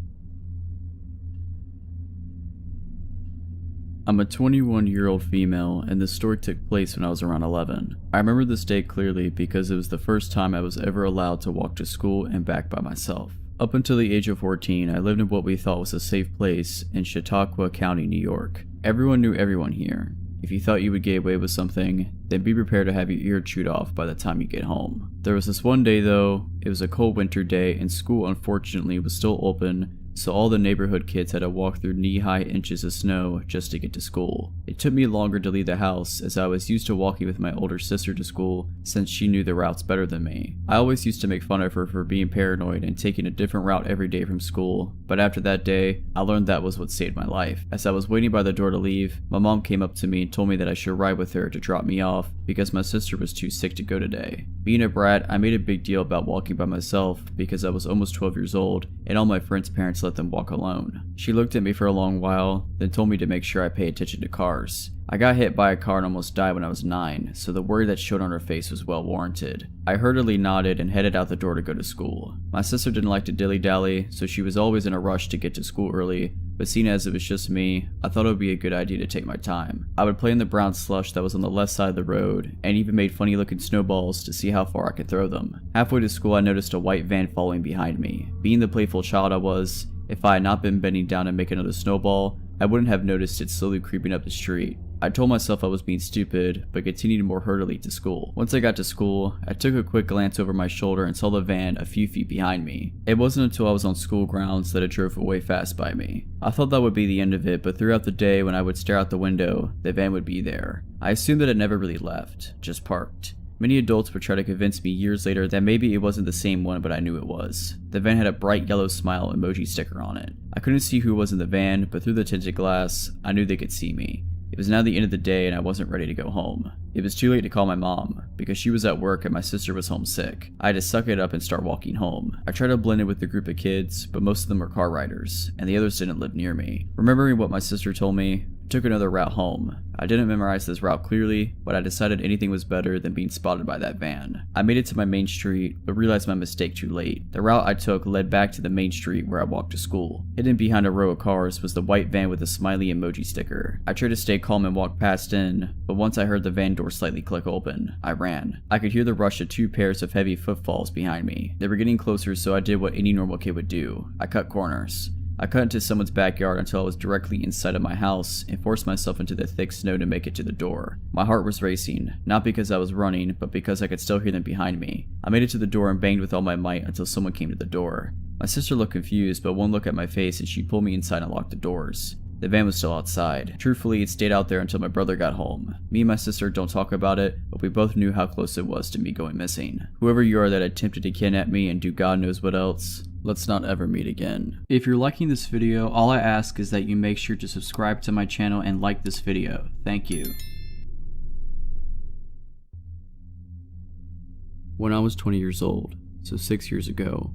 I'm a 21-year-old female, and this story took place when I was around 11. I remember this day clearly because it was the first time I was ever allowed to walk to school and back by myself. Up until the age of 14, I lived in what we thought was a safe place in Chautauqua County, New York. Everyone knew everyone here. If you thought you would get away with something, then be prepared to have your ear chewed off by the time you get home. There was this one day though, it was a cold winter day and school unfortunately was still open, so all the neighborhood kids had to walk through knee-high inches of snow just to get to school. It took me longer to leave the house as I was used to walking with my older sister to school since she knew the routes better than me. I always used to make fun of her for being paranoid and taking a different route every day from school, but after that day, I learned that was what saved my life. As I was waiting by the door to leave, my mom came up to me and told me that I should ride with her to drop me off because my sister was too sick to go today. Being a brat, I made a big deal about walking by myself because I was almost 12 years old and all my friends' parents let them walk alone. She looked at me for a long while, then told me to make sure I pay attention to cars. I got hit by a car and almost died when I was 9, so the worry that showed on her face was well warranted. I hurriedly nodded and headed out the door to go to school. My sister didn't like to dilly-dally, so she was always in a rush to get to school early, but seeing as it was just me, I thought it would be a good idea to take my time. I would play in the brown slush that was on the left side of the road, and even made funny looking snowballs to see how far I could throw them. Halfway to school I noticed a white van following behind me. Being the playful child I was, if I had not been bending down to make another snowball, I wouldn't have noticed it slowly creeping up the street. I told myself I was being stupid, but continued more hurriedly to school. Once I got to school, I took a quick glance over my shoulder and saw the van a few feet behind me. It wasn't until I was on school grounds that it drove away fast by me. I thought that would be the end of it, but throughout the day when I would stare out the window, the van would be there. I assumed that it never really left, just parked. Many adults would try to convince me years later that maybe it wasn't the same one, but I knew it was. The van had a bright yellow smile emoji sticker on it. I couldn't see who was in the van, but through the tinted glass, I knew they could see me. It was now the end of the day and I wasn't ready to go home. It was too late to call my mom, because she was at work and my sister was homesick. I had to suck it up and start walking home. I tried to blend in with the group of kids, but most of them were car riders, and the others didn't live near me. Remembering what my sister told me, I took another route home. I didn't memorize this route clearly, but I decided anything was better than being spotted by that van. I made it to my main street, but realized my mistake too late. The route I took led back to the main street where I walked to school. Hidden behind a row of cars was the white van with a smiley emoji sticker. I tried to stay calm and walk past in, but once I heard the van door slightly click open, I ran. I could hear the rush of 2 pairs of heavy footfalls behind me. They were getting closer, so I did what any normal kid would do. I cut corners. I cut into someone's backyard until I was directly inside of my house and forced myself into the thick snow to make it to the door. My heart was racing, not because I was running, but because I could still hear them behind me. I made it to the door and banged with all my might until someone came to the door. My sister looked confused, but one look at my face and she pulled me inside and locked the doors. The van was still outside. Truthfully, it stayed out there until my brother got home. Me and my sister don't talk about it, but we both knew how close it was to me going missing. Whoever you are that attempted to kidnap me and do God knows what else, let's not ever meet again. If you're liking this video, all I ask is that you make sure to subscribe to my channel and like this video. Thank you. When I was 20 years old, so 6 years ago,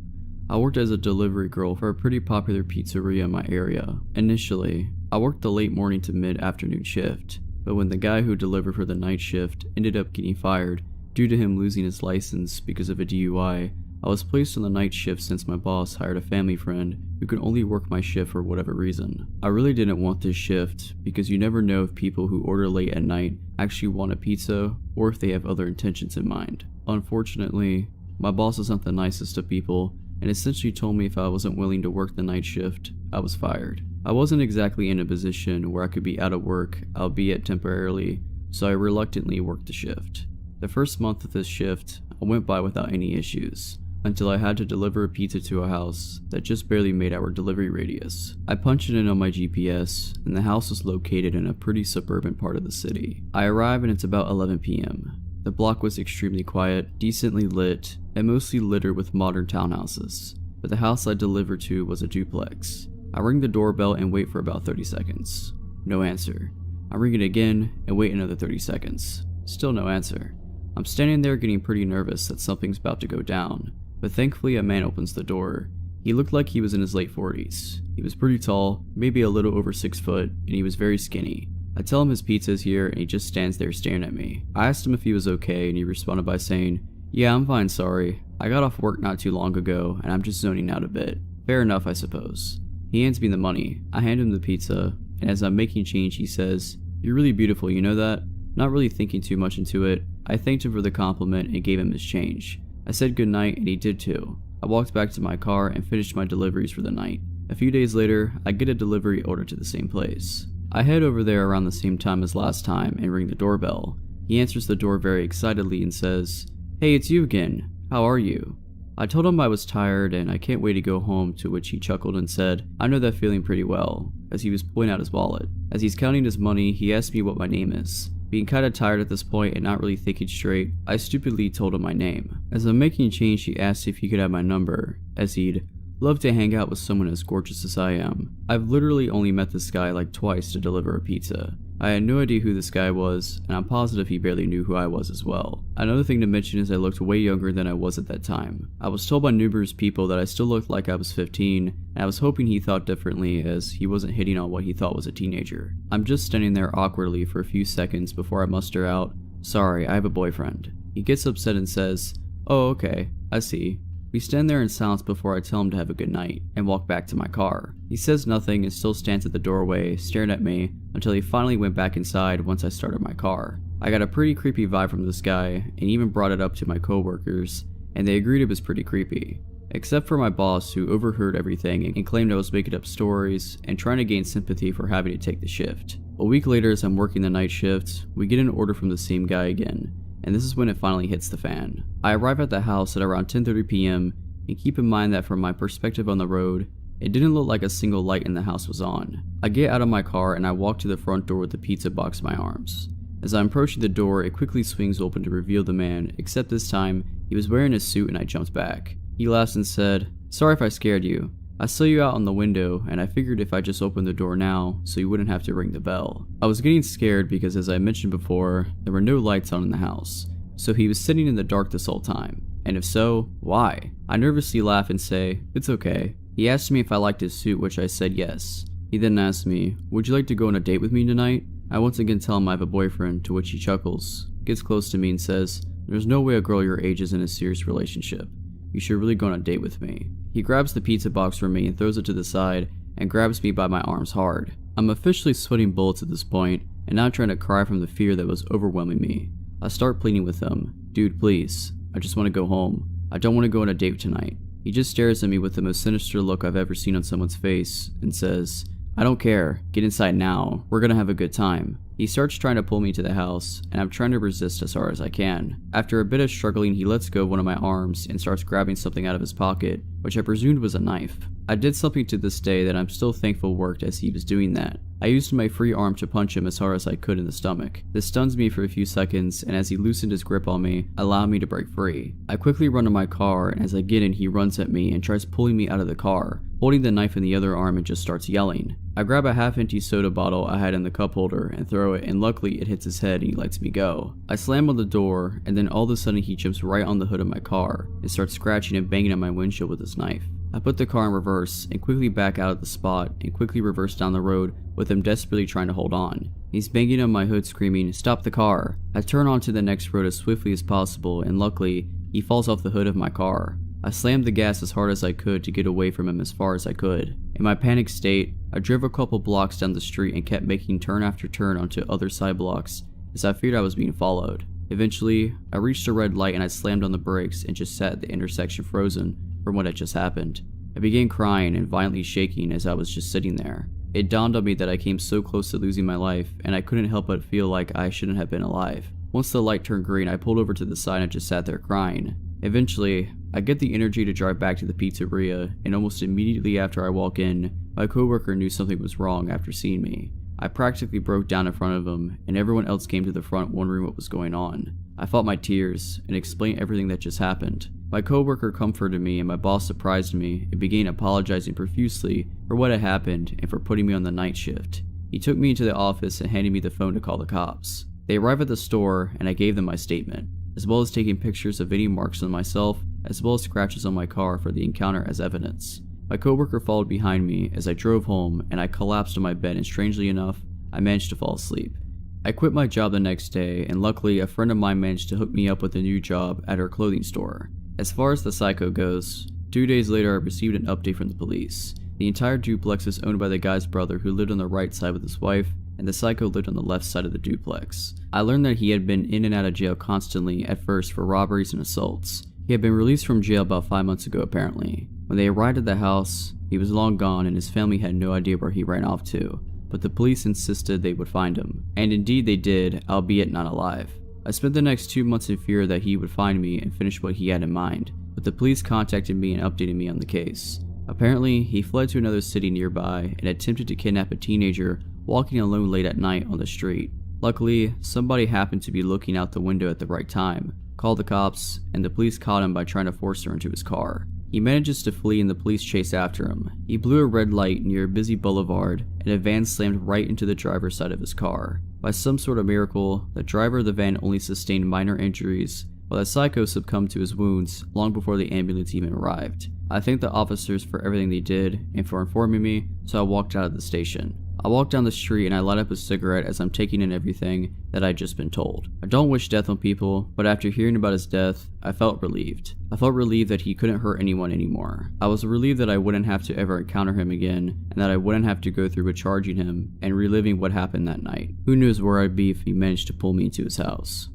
I worked as a delivery girl for a pretty popular pizzeria in my area. Initially, I worked the late morning to mid-afternoon shift, but when the guy who delivered for the night shift ended up getting fired due to him losing his license because of a DUI, I was placed on the night shift since my boss hired a family friend who could only work my shift for whatever reason. I really didn't want this shift because you never know if people who order late at night actually want a pizza or if they have other intentions in mind. Unfortunately, my boss isn't the nicest of people and essentially told me if I wasn't willing to work the night shift, I was fired. I wasn't exactly in a position where I could be out of work, albeit temporarily, so I reluctantly worked the shift. The first month of this shift, I went by without any issues. until I had to deliver a pizza to a house that just barely made our delivery radius. I punched it in on my GPS, and the house was located in a pretty suburban part of the city. I arrive and it's about 11 p.m. The block was extremely quiet, decently lit, and mostly littered with modern townhouses, but the house I delivered to was a duplex. I ring the doorbell and wait for about 30 seconds. No answer. I ring it again and wait another 30 seconds. Still no answer. I'm standing there getting pretty nervous that something's about to go down, but thankfully a man opens the door. He looked like he was in his late 40s. He was pretty tall, maybe a little over 6 foot, and he was very skinny. I tell him his pizza is here and he just stands there staring at me. I asked him if he was okay and he responded by saying, "Yeah, I'm fine, sorry. I got off work not too long ago and I'm just zoning out a bit." Fair enough, I suppose. He hands me the money. I hand him the pizza, and as I'm making change he says, "You're really beautiful, you know that?" Not really thinking too much into it, I thanked him for the compliment and gave him his change. I said goodnight and he did too. I walked back to my car and finished my deliveries for the night. A few days later, I get a delivery order to the same place. I head over there around the same time as last time and ring the doorbell. He answers the door very excitedly and says, "Hey, it's you again. How are you?" I told him I was tired and I can't wait to go home, to which he chuckled and said, "I know that feeling pretty well," as he was pulling out his wallet. As he's counting his money, he asked me what my name is. Being kinda tired at this point and not really thinking straight, I stupidly told him my name. As I'm making change, he asked if he could have my number, as he'd love to hang out with someone as gorgeous as I am. I've literally only met this guy like twice to deliver a pizza. I had no idea who this guy was, and I'm positive he barely knew who I was as well. Another thing to mention is I looked way younger than I was at that time. I was told by numerous people that I still looked like I was 15, and I was hoping he thought differently as he wasn't hitting on what he thought was a teenager. I'm just standing there awkwardly for a few seconds before I muster out, "Sorry, I have a boyfriend." He gets upset and says, "Oh, okay, I see." We stand there in silence before I tell him to have a good night, and walk back to my car. He says nothing and still stands at the doorway, staring at me, until he finally went back inside once I started my car. I got a pretty creepy vibe from this guy, and even brought it up to my coworkers, and they agreed it was pretty creepy. Except for my boss, who overheard everything and claimed I was making up stories and trying to gain sympathy for having to take the shift. A week later, as I'm working the night shift, we get an order from the same guy again, and this is when it finally hits the fan. I arrive at the house at around 10:30 p.m. and keep in mind that from my perspective on the road, it didn't look like a single light in the house was on. I get out of my car and I walk to the front door with the pizza box in my arms. As I'm approaching the door, it quickly swings open to reveal the man, except this time, he was wearing a suit and I jumped back. He laughs and said, "Sorry if I scared you. I saw you out on the window and I figured if I just opened the door now, so you wouldn't have to ring the bell." I was getting scared because, as I mentioned before, there were no lights on in the house, so he was sitting in the dark this whole time. And if so, why? I nervously laugh and say, "It's okay." He asked me if I liked his suit, which I said yes. He then asked me, "Would you like to go on a date with me tonight?" I once again tell him I have a boyfriend, to which he chuckles, gets close to me and says, "There's no way a girl your age is in a serious relationship. You should really go on a date with me." He grabs the pizza box from me and throws it to the side and grabs me by my arms hard. I'm officially sweating bullets at this point and now trying to cry from the fear that was overwhelming me. I start pleading with him, "Dude, please. I just want to go home. I don't want to go on a date tonight." He just stares at me with the most sinister look I've ever seen on someone's face and says, "I don't care. Get inside now. We're gonna have a good time." He starts trying to pull me to the house, and I'm trying to resist as hard as I can. After a bit of struggling, he lets go of one of my arms and starts grabbing something out of his pocket, which I presumed was a knife. I did something to this day that I'm still thankful worked as he was doing that. I used my free arm to punch him as hard as I could in the stomach. This stuns me for a few seconds, and as he loosened his grip on me, allowed me to break free. I quickly run to my car, and as I get in, he runs at me and tries pulling me out of the car, holding the knife in the other arm, and just starts yelling. I grab a half-empty soda bottle I had in the cup holder and throw it, and luckily it hits his head and he lets me go. I slam on the door, and then all of a sudden he jumps right on the hood of my car and starts scratching and banging at my windshield with his knife. I put the car in reverse and quickly back out of the spot and quickly reverse down the road with him desperately trying to hold on. He's banging on my hood screaming, "Stop the car!" I turn onto the next road as swiftly as possible, and luckily, he falls off the hood of my car. I slammed the gas as hard as I could to get away from him as far as I could. In my panicked state, I drove a couple blocks down the street and kept making turn after turn onto other side blocks as I feared I was being followed. Eventually, I reached a red light and I slammed on the brakes and just sat at the intersection frozen from what had just happened. I began crying and violently shaking as I was just sitting there. It dawned on me that I came so close to losing my life, and I couldn't help but feel like I shouldn't have been alive. Once the light turned green, I pulled over to the side and just sat there crying. Eventually, I get the energy to drive back to the pizzeria, and almost immediately after I walk in, my coworker knew something was wrong after seeing me. I practically broke down in front of him, and everyone else came to the front wondering what was going on. I fought my tears and explained everything that just happened. My coworker comforted me, and my boss surprised me and began apologizing profusely for what had happened and for putting me on the night shift. He took me into the office and handed me the phone to call the cops. They arrived at the store, and I gave them my statement, as well as taking pictures of any marks on myself, as well as scratches on my car for the encounter as evidence. My coworker followed behind me as I drove home, and I collapsed on my bed, and strangely enough, I managed to fall asleep. I quit my job the next day, and luckily a friend of mine managed to hook me up with a new job at her clothing store. As far as the psycho goes, 2 days later I received an update from the police. The entire duplex is owned by the guy's brother, who lived on the right side with his wife, and the psycho lived on the left side of the duplex. I learned that he had been in and out of jail constantly at first for robberies and assaults. He had been released from jail about 5 months ago apparently. When they arrived at the house, he was long gone and his family had no idea where he ran off to, but the police insisted they would find him, and indeed they did, albeit not alive. I spent the next 2 months in fear that he would find me and finish what he had in mind, but the police contacted me and updated me on the case. Apparently, he fled to another city nearby and attempted to kidnap a teenager walking alone late at night on the street. Luckily, somebody happened to be looking out the window at the right time, called the cops, and the police caught him by trying to force her into his car. He manages to flee and the police chase after him. He blew a red light near a busy boulevard and a van slammed right into the driver's side of his car. By some sort of miracle, the driver of the van only sustained minor injuries, while the psycho succumbed to his wounds long before the ambulance even arrived. I thank the officers for everything they did and for informing me, so I walked out of the station. I walked down the street and I light up a cigarette as I'm taking in everything that I'd just been told. I don't wish death on people, but after hearing about his death, I felt relieved. I felt relieved that he couldn't hurt anyone anymore. I was relieved that I wouldn't have to ever encounter him again, and that I wouldn't have to go through with charging him and reliving what happened that night. Who knows where I'd be if he managed to pull me into his house.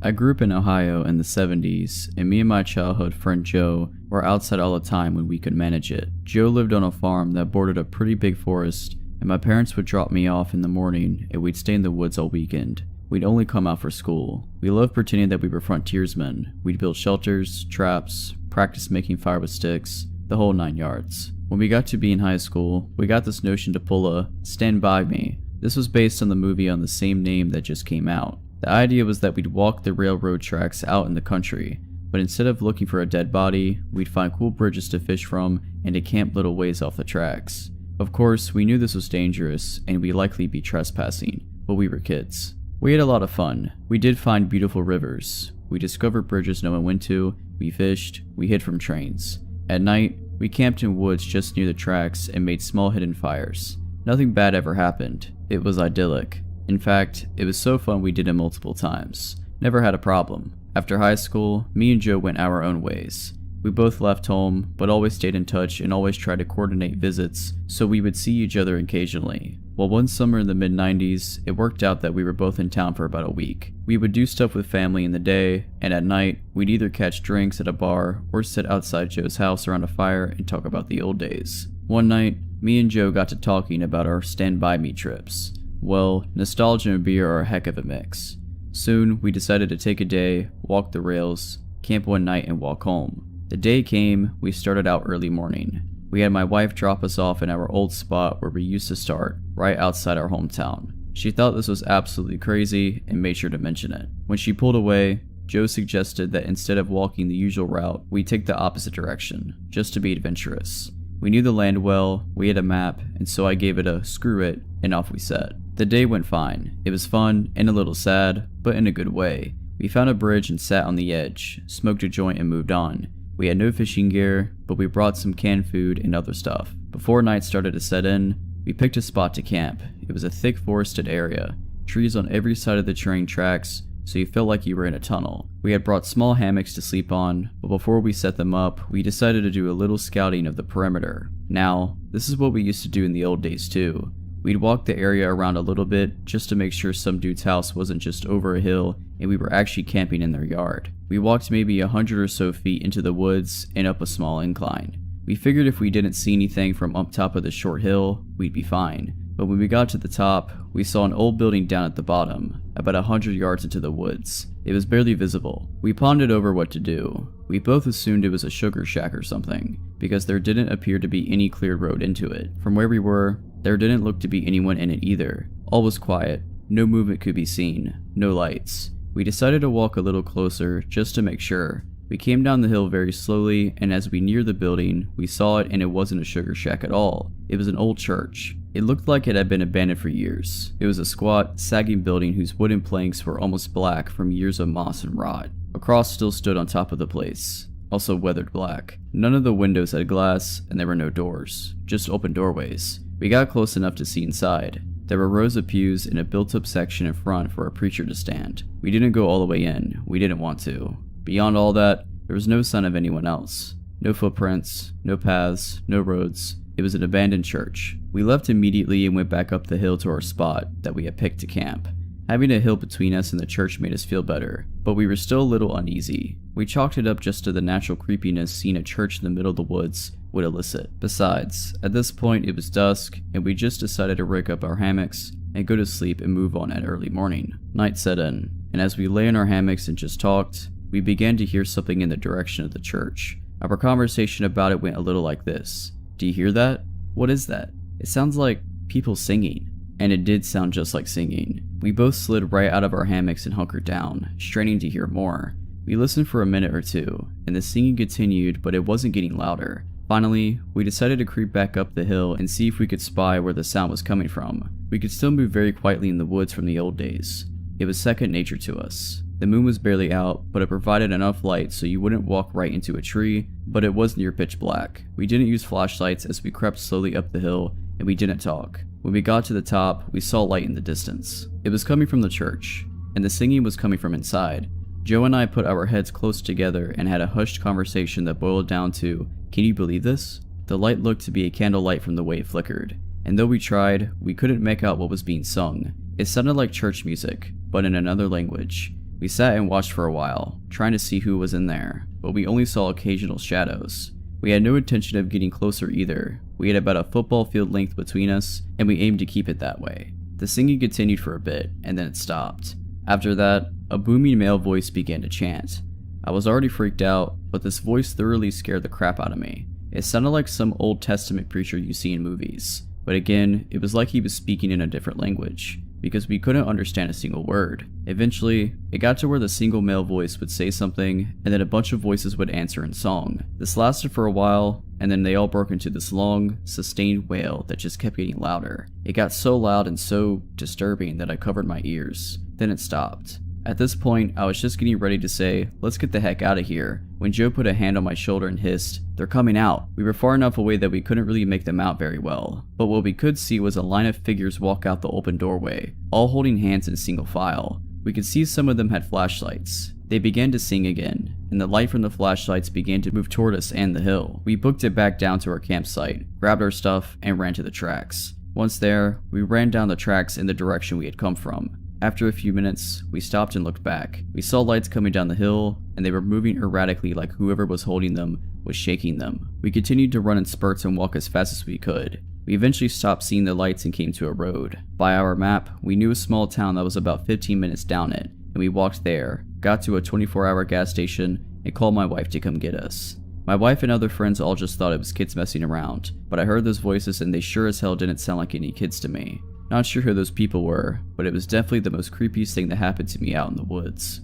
I grew up in Ohio in the 70s, and me and my childhood friend Joe were outside all the time when we could manage it. Joe lived on a farm that bordered a pretty big forest, and my parents would drop me off in the morning and we'd stay in the woods all weekend. We'd only come out for school. We loved pretending that we were frontiersmen. We'd build shelters, traps, practice making fire with sticks, the whole 9 yards. When we got to be in high school, we got this notion to pull a Stand By Me. This was based on the movie on the same name that just came out. The idea was that we'd walk the railroad tracks out in the country, but instead of looking for a dead body, we'd find cool bridges to fish from and to camp little ways off the tracks. Of course, we knew this was dangerous and we'd likely be trespassing, but we were kids. We had a lot of fun. We did find beautiful rivers. We discovered bridges no one went to, we fished, we hid from trains. At night, we camped in woods just near the tracks and made small hidden fires. Nothing bad ever happened. It was idyllic. In fact, it was so fun we did it multiple times. Never had a problem. After high school, me and Joe went our own ways. We both left home, but always stayed in touch and always tried to coordinate visits, so we would see each other occasionally. Well, one summer in the mid-90s, it worked out that we were both in town for about a week. We would do stuff with family in the day, and at night, we'd either catch drinks at a bar or sit outside Joe's house around a fire and talk about the old days. One night, me and Joe got to talking about our Stand By Me trips. Well, nostalgia and beer are a heck of a mix. Soon, we decided to take a day, walk the rails, camp one night, and walk home. The day came, we started out early morning. We had my wife drop us off in our old spot where we used to start, right outside our hometown. She thought this was absolutely crazy and made sure to mention it. When she pulled away, Joe suggested that instead of walking the usual route, we take the opposite direction, just to be adventurous. We knew the land well, we had a map, and so I gave it a screw it, and off we set. The day went fine. It was fun and a little sad, but in a good way. We found a bridge and sat on the edge, smoked a joint and moved on. We had no fishing gear, but we brought some canned food and other stuff. Before night started to set in, we picked a spot to camp. It was a thick forested area, trees on every side of the train tracks, so you felt like you were in a tunnel. We had brought small hammocks to sleep on, but before we set them up, we decided to do a little scouting of the perimeter. Now, this is what we used to do in the old days too. We'd walk the area around a little bit just to make sure some dude's house wasn't just over a hill and we were actually camping in their yard. We walked maybe 100 or so feet into the woods and up a small incline. We figured if we didn't see anything from up top of the short hill, we'd be fine. But when we got to the top, we saw an old building down at the bottom, about 100 yards into the woods. It was barely visible. We pondered over what to do. We both assumed it was a sugar shack or something, because there didn't appear to be any clear road into it. From where we were, there didn't look to be anyone in it either. All was quiet. No movement could be seen. No lights. We decided to walk a little closer just to make sure. We came down the hill very slowly, and as we neared the building, we saw it, and it wasn't a sugar shack at all. It was an old church. It looked like it had been abandoned for years. It was a squat, sagging building whose wooden planks were almost black from years of moss and rot. A cross still stood on top of the place, also weathered black. None of the windows had glass, and there were no doors, just open doorways. We got close enough to see inside. There were rows of pews and a built-up section in front for a preacher to stand. We didn't go all the way in. We didn't want to. Beyond all that, there was no sign of anyone else. No footprints, no paths, no roads. It was an abandoned church. We left immediately and went back up the hill to our spot that we had picked to camp. Having a hill between us and the church made us feel better, but we were still a little uneasy. We chalked it up just to the natural creepiness seeing a church in the middle of the woods would elicit. Besides, at this point it was dusk, and we just decided to rig up our hammocks and go to sleep and move on at early morning. Night set in, and as we lay in our hammocks and just talked, we began to hear something in the direction of the church. Our conversation about it went a little like this. Do you hear that? What is that? It sounds like people singing. And it did sound just like singing. We both slid right out of our hammocks and hunkered down, straining to hear more. We listened for a minute or two, and the singing continued, but it wasn't getting louder. Finally, we decided to creep back up the hill and see if we could spy where the sound was coming from. We could still move very quietly in the woods from the old days. It was second nature to us. The moon was barely out, but it provided enough light so you wouldn't walk right into a tree, but it was near pitch black. We didn't use flashlights as we crept slowly up the hill, and we didn't talk. When we got to the top, we saw light in the distance. It was coming from the church, and the singing was coming from inside. Joe and I put our heads close together and had a hushed conversation that boiled down to, "Can you believe this?" The light looked to be a candlelight from the way it flickered, and though we tried, we couldn't make out what was being sung. It sounded like church music, but in another language. We sat and watched for a while, trying to see who was in there, but we only saw occasional shadows. We had no intention of getting closer either. We had about a football field length between us, and we aimed to keep it that way. The singing continued for a bit, and then it stopped. After that, a booming male voice began to chant. I was already freaked out, but this voice thoroughly scared the crap out of me. It sounded like some Old Testament preacher you see in movies, but again, it was like he was speaking in a different language, because we couldn't understand a single word. Eventually, it got to where the single male voice would say something, and then a bunch of voices would answer in song. This lasted for a while, and then they all broke into this long, sustained wail that just kept getting louder. It got so loud and so disturbing that I covered my ears. Then it stopped. At this point, I was just getting ready to say, "Let's get the heck out of here," when Joe put a hand on my shoulder and hissed, "They're coming out." We were far enough away that we couldn't really make them out very well, but what we could see was a line of figures walk out the open doorway, all holding hands in single file. We could see some of them had flashlights. They began to sing again, and the light from the flashlights began to move toward us and the hill. We booked it back down to our campsite, grabbed our stuff, and ran to the tracks. Once there, we ran down the tracks in the direction we had come from. After a few minutes, we stopped and looked back. We saw lights coming down the hill, and they were moving erratically like whoever was holding them was shaking them. We continued to run in spurts and walk as fast as we could. We eventually stopped seeing the lights and came to a road. By our map, we knew a small town that was about 15 minutes down it, and we walked there, got to a 24-hour gas station, and called my wife to come get us. My wife and other friends all just thought it was kids messing around, but I heard those voices and they sure as hell didn't sound like any kids to me. Not sure who those people were, but it was definitely the most creepiest thing that happened to me out in the woods.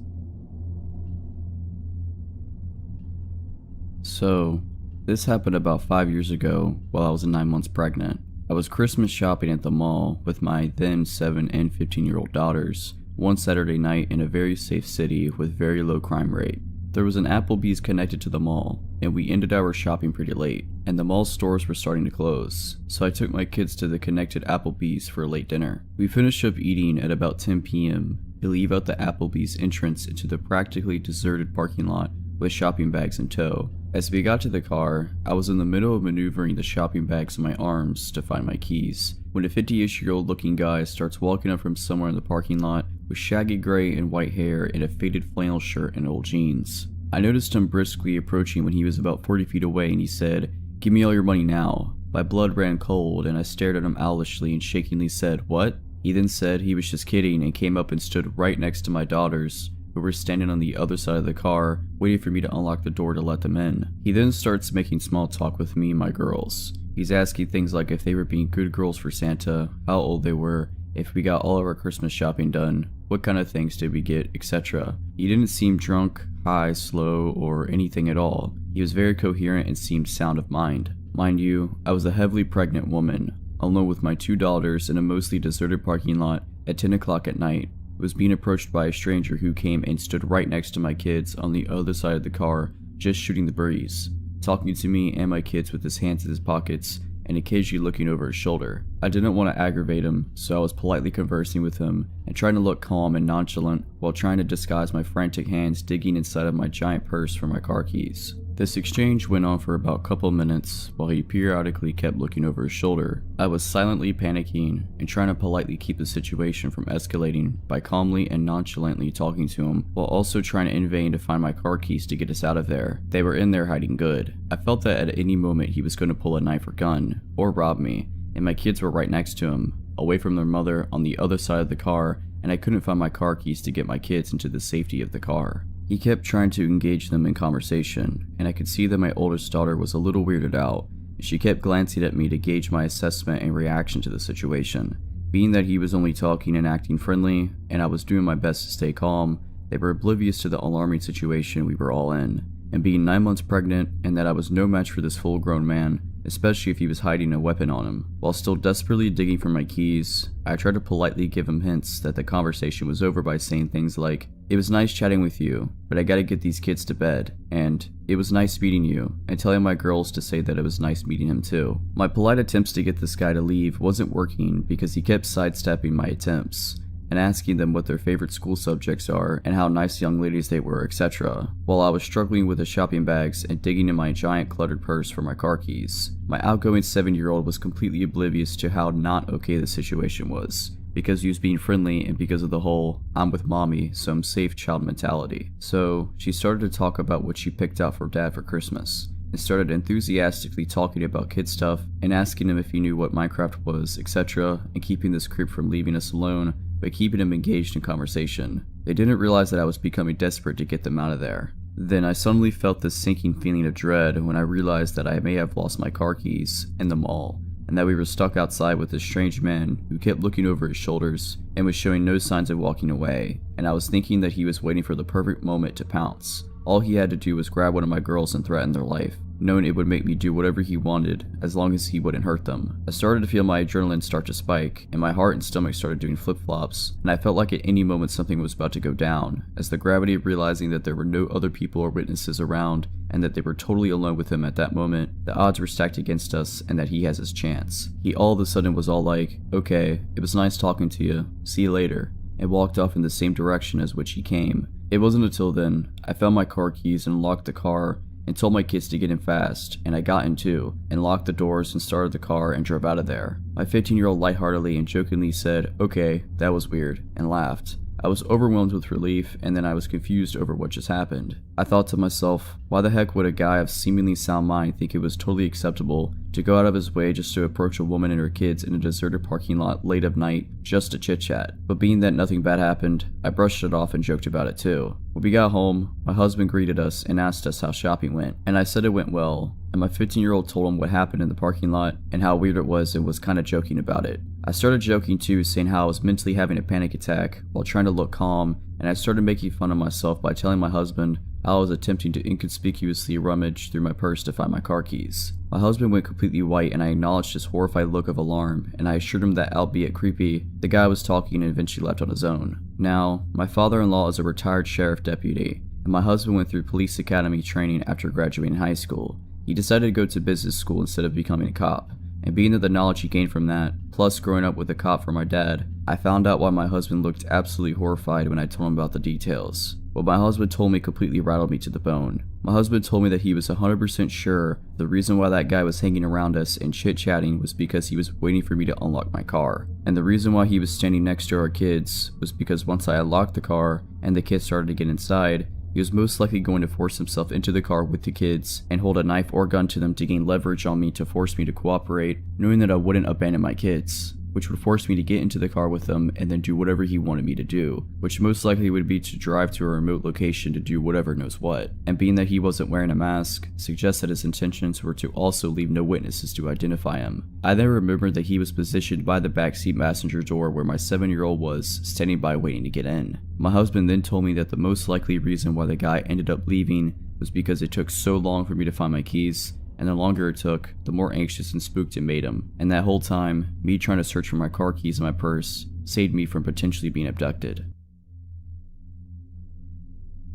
So, this happened about 5 years ago while I was 9 months pregnant. I was Christmas shopping at the mall with my then 7 and 15-year-old daughters one Saturday night in a very safe city with very low crime rate. There was an Applebee's connected to the mall, and we ended our shopping pretty late, and the mall stores were starting to close, so I took my kids to the connected Applebee's for a late dinner. We finished up eating at about 10 p.m. to leave out the Applebee's entrance into the practically deserted parking lot with shopping bags in tow. As we got to the car, I was in the middle of maneuvering the shopping bags in my arms to find my keys, when a 50-ish-year-old looking guy starts walking up from somewhere in the parking lot with shaggy gray and white hair and a faded flannel shirt and old jeans. I noticed him briskly approaching when he was about 40 feet away, and he said, "Give me all your money now." My blood ran cold and I stared at him owlishly and shakingly said, "What?" He then said he was just kidding and came up and stood right next to my daughters, who were standing on the other side of the car, waiting for me to unlock the door to let them in. He then starts making small talk with me and my girls. He's asking things like if they were being good girls for Santa, how old they were, if we got all of our Christmas shopping done, what kind of things did we get, etc. He didn't seem drunk, high, slow, or anything at all. He was very coherent and seemed sound of mind. Mind you, I was a heavily pregnant woman, alone with my 2 daughters in a mostly deserted parking lot at 10 o'clock at night. I was being approached by a stranger who came and stood right next to my kids on the other side of the car, just shooting the breeze, talking to me and my kids with his hands in his pockets and occasionally looking over his shoulder. I didn't want to aggravate him, so I was politely conversing with him and trying to look calm and nonchalant while trying to disguise my frantic hands digging inside of my giant purse for my car keys. This exchange went on for about a couple minutes while he periodically kept looking over his shoulder. I was silently panicking and trying to politely keep the situation from escalating by calmly and nonchalantly talking to him while also trying in vain to find my car keys to get us out of there. They were in there hiding good. I felt that at any moment he was going to pull a knife or gun or rob me, and my kids were right next to him, away from their mother on the other side of the car, and I couldn't find my car keys to get my kids into the safety of the car. He kept trying to engage them in conversation, and I could see that my oldest daughter was a little weirded out. She kept glancing at me to gauge my assessment and reaction to the situation. Being that he was only talking and acting friendly, and I was doing my best to stay calm, they were oblivious to the alarming situation we were all in. And being 9 months pregnant, and that I was no match for this full-grown man, especially if he was hiding a weapon on him. While still desperately digging for my keys, I tried to politely give him hints that the conversation was over by saying things like, "It was nice chatting with you, but I gotta get these kids to bed," and "It was nice meeting you," and telling my girls to say that it was nice meeting him too. My polite attempts to get this guy to leave wasn't working because he kept sidestepping my attempts and asking them what their favorite school subjects are and how nice young ladies they were, etc., while I was struggling with the shopping bags and digging in my giant cluttered purse for my car keys. My outgoing 7-year-old was completely oblivious to how not okay the situation was, because he was being friendly and because of the whole "I'm with mommy, so I'm safe" child mentality. So she started to talk about what she picked out for dad for Christmas, and started enthusiastically talking about kid stuff and asking him if he knew what Minecraft was, etc., and keeping this creep from leaving us alone but keeping him engaged in conversation. They didn't realize that I was becoming desperate to get them out of there. Then I suddenly felt this sinking feeling of dread when I realized that I may have lost my car keys in the mall, and that we were stuck outside with this strange man who kept looking over his shoulders and was showing no signs of walking away, and I was thinking that he was waiting for the perfect moment to pounce. All he had to do was grab one of my girls and threaten their life, knowing it would make me do whatever he wanted as long as he wouldn't hurt them. I started to feel my adrenaline start to spike, and my heart and stomach started doing flip-flops, and I felt like at any moment something was about to go down, as the gravity of realizing that there were no other people or witnesses around, and that they were totally alone with him at that moment, the odds were stacked against us and that he has his chance. He all of a sudden was all like, "Okay, it was nice talking to you, see you later," and walked off in the same direction as which he came. It wasn't until then I found my car keys and locked the car and told my kids to get in fast, and I got in too, and locked the doors and started the car and drove out of there. My 15-year-old lightheartedly and jokingly said, "Okay, that was weird," and laughed. I was overwhelmed with relief, and then I was confused over what just happened. I thought to myself, why the heck would a guy of seemingly sound mind think it was totally acceptable to go out of his way just to approach a woman and her kids in a deserted parking lot late at night just to chit-chat? But being that nothing bad happened, I brushed it off and joked about it too. When we got home, my husband greeted us and asked us how shopping went, and I said it went well, and my 15-year-old told him what happened in the parking lot and how weird it was and was kinda joking about it. I started joking too, saying how I was mentally having a panic attack while trying to look calm, and I started making fun of myself by telling my husband how I was attempting to inconspicuously rummage through my purse to find my car keys. My husband went completely white, and I acknowledged his horrified look of alarm, and I assured him that, albeit creepy, the guy was talking and eventually left on his own. Now, my father-in-law is a retired sheriff deputy, and my husband went through police academy training after graduating high school. He decided to go to business school instead of becoming a cop, and being that the knowledge he gained from that, plus growing up with a cop for my dad, I found out why my husband looked absolutely horrified when I told him about the details. What my husband told me completely rattled me to the bone. My husband told me that he was 100% sure the reason why that guy was hanging around us and chit-chatting was because he was waiting for me to unlock my car. And the reason why he was standing next to our kids was because once I unlocked the car and the kids started to get inside, He was most likely going to force himself into the car with the kids and hold a knife or gun to them to gain leverage on me to force me to cooperate, knowing that I wouldn't abandon my kids, which would force me to get into the car with him and then do whatever he wanted me to do, which most likely would be to drive to a remote location to do whatever knows what. And being that he wasn't wearing a mask, suggests that his intentions were to also leave no witnesses to identify him. I then remembered that he was positioned by the backseat passenger door where my 7-year-old was, standing by waiting to get in. My husband then told me that the most likely reason why the guy ended up leaving was because it took so long for me to find my keys, and the longer it took, the more anxious and spooked it made him. And that whole time, me trying to search for my car keys in my purse saved me from potentially being abducted.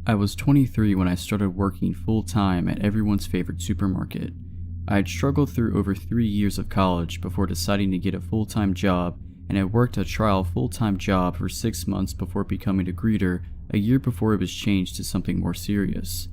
I was 23 when I started working full-time at everyone's favorite supermarket. I had struggled through over 3 years of college before deciding to get a full-time job, and I worked a trial full-time job for 6 months before becoming a greeter a year before it was changed to something more serious.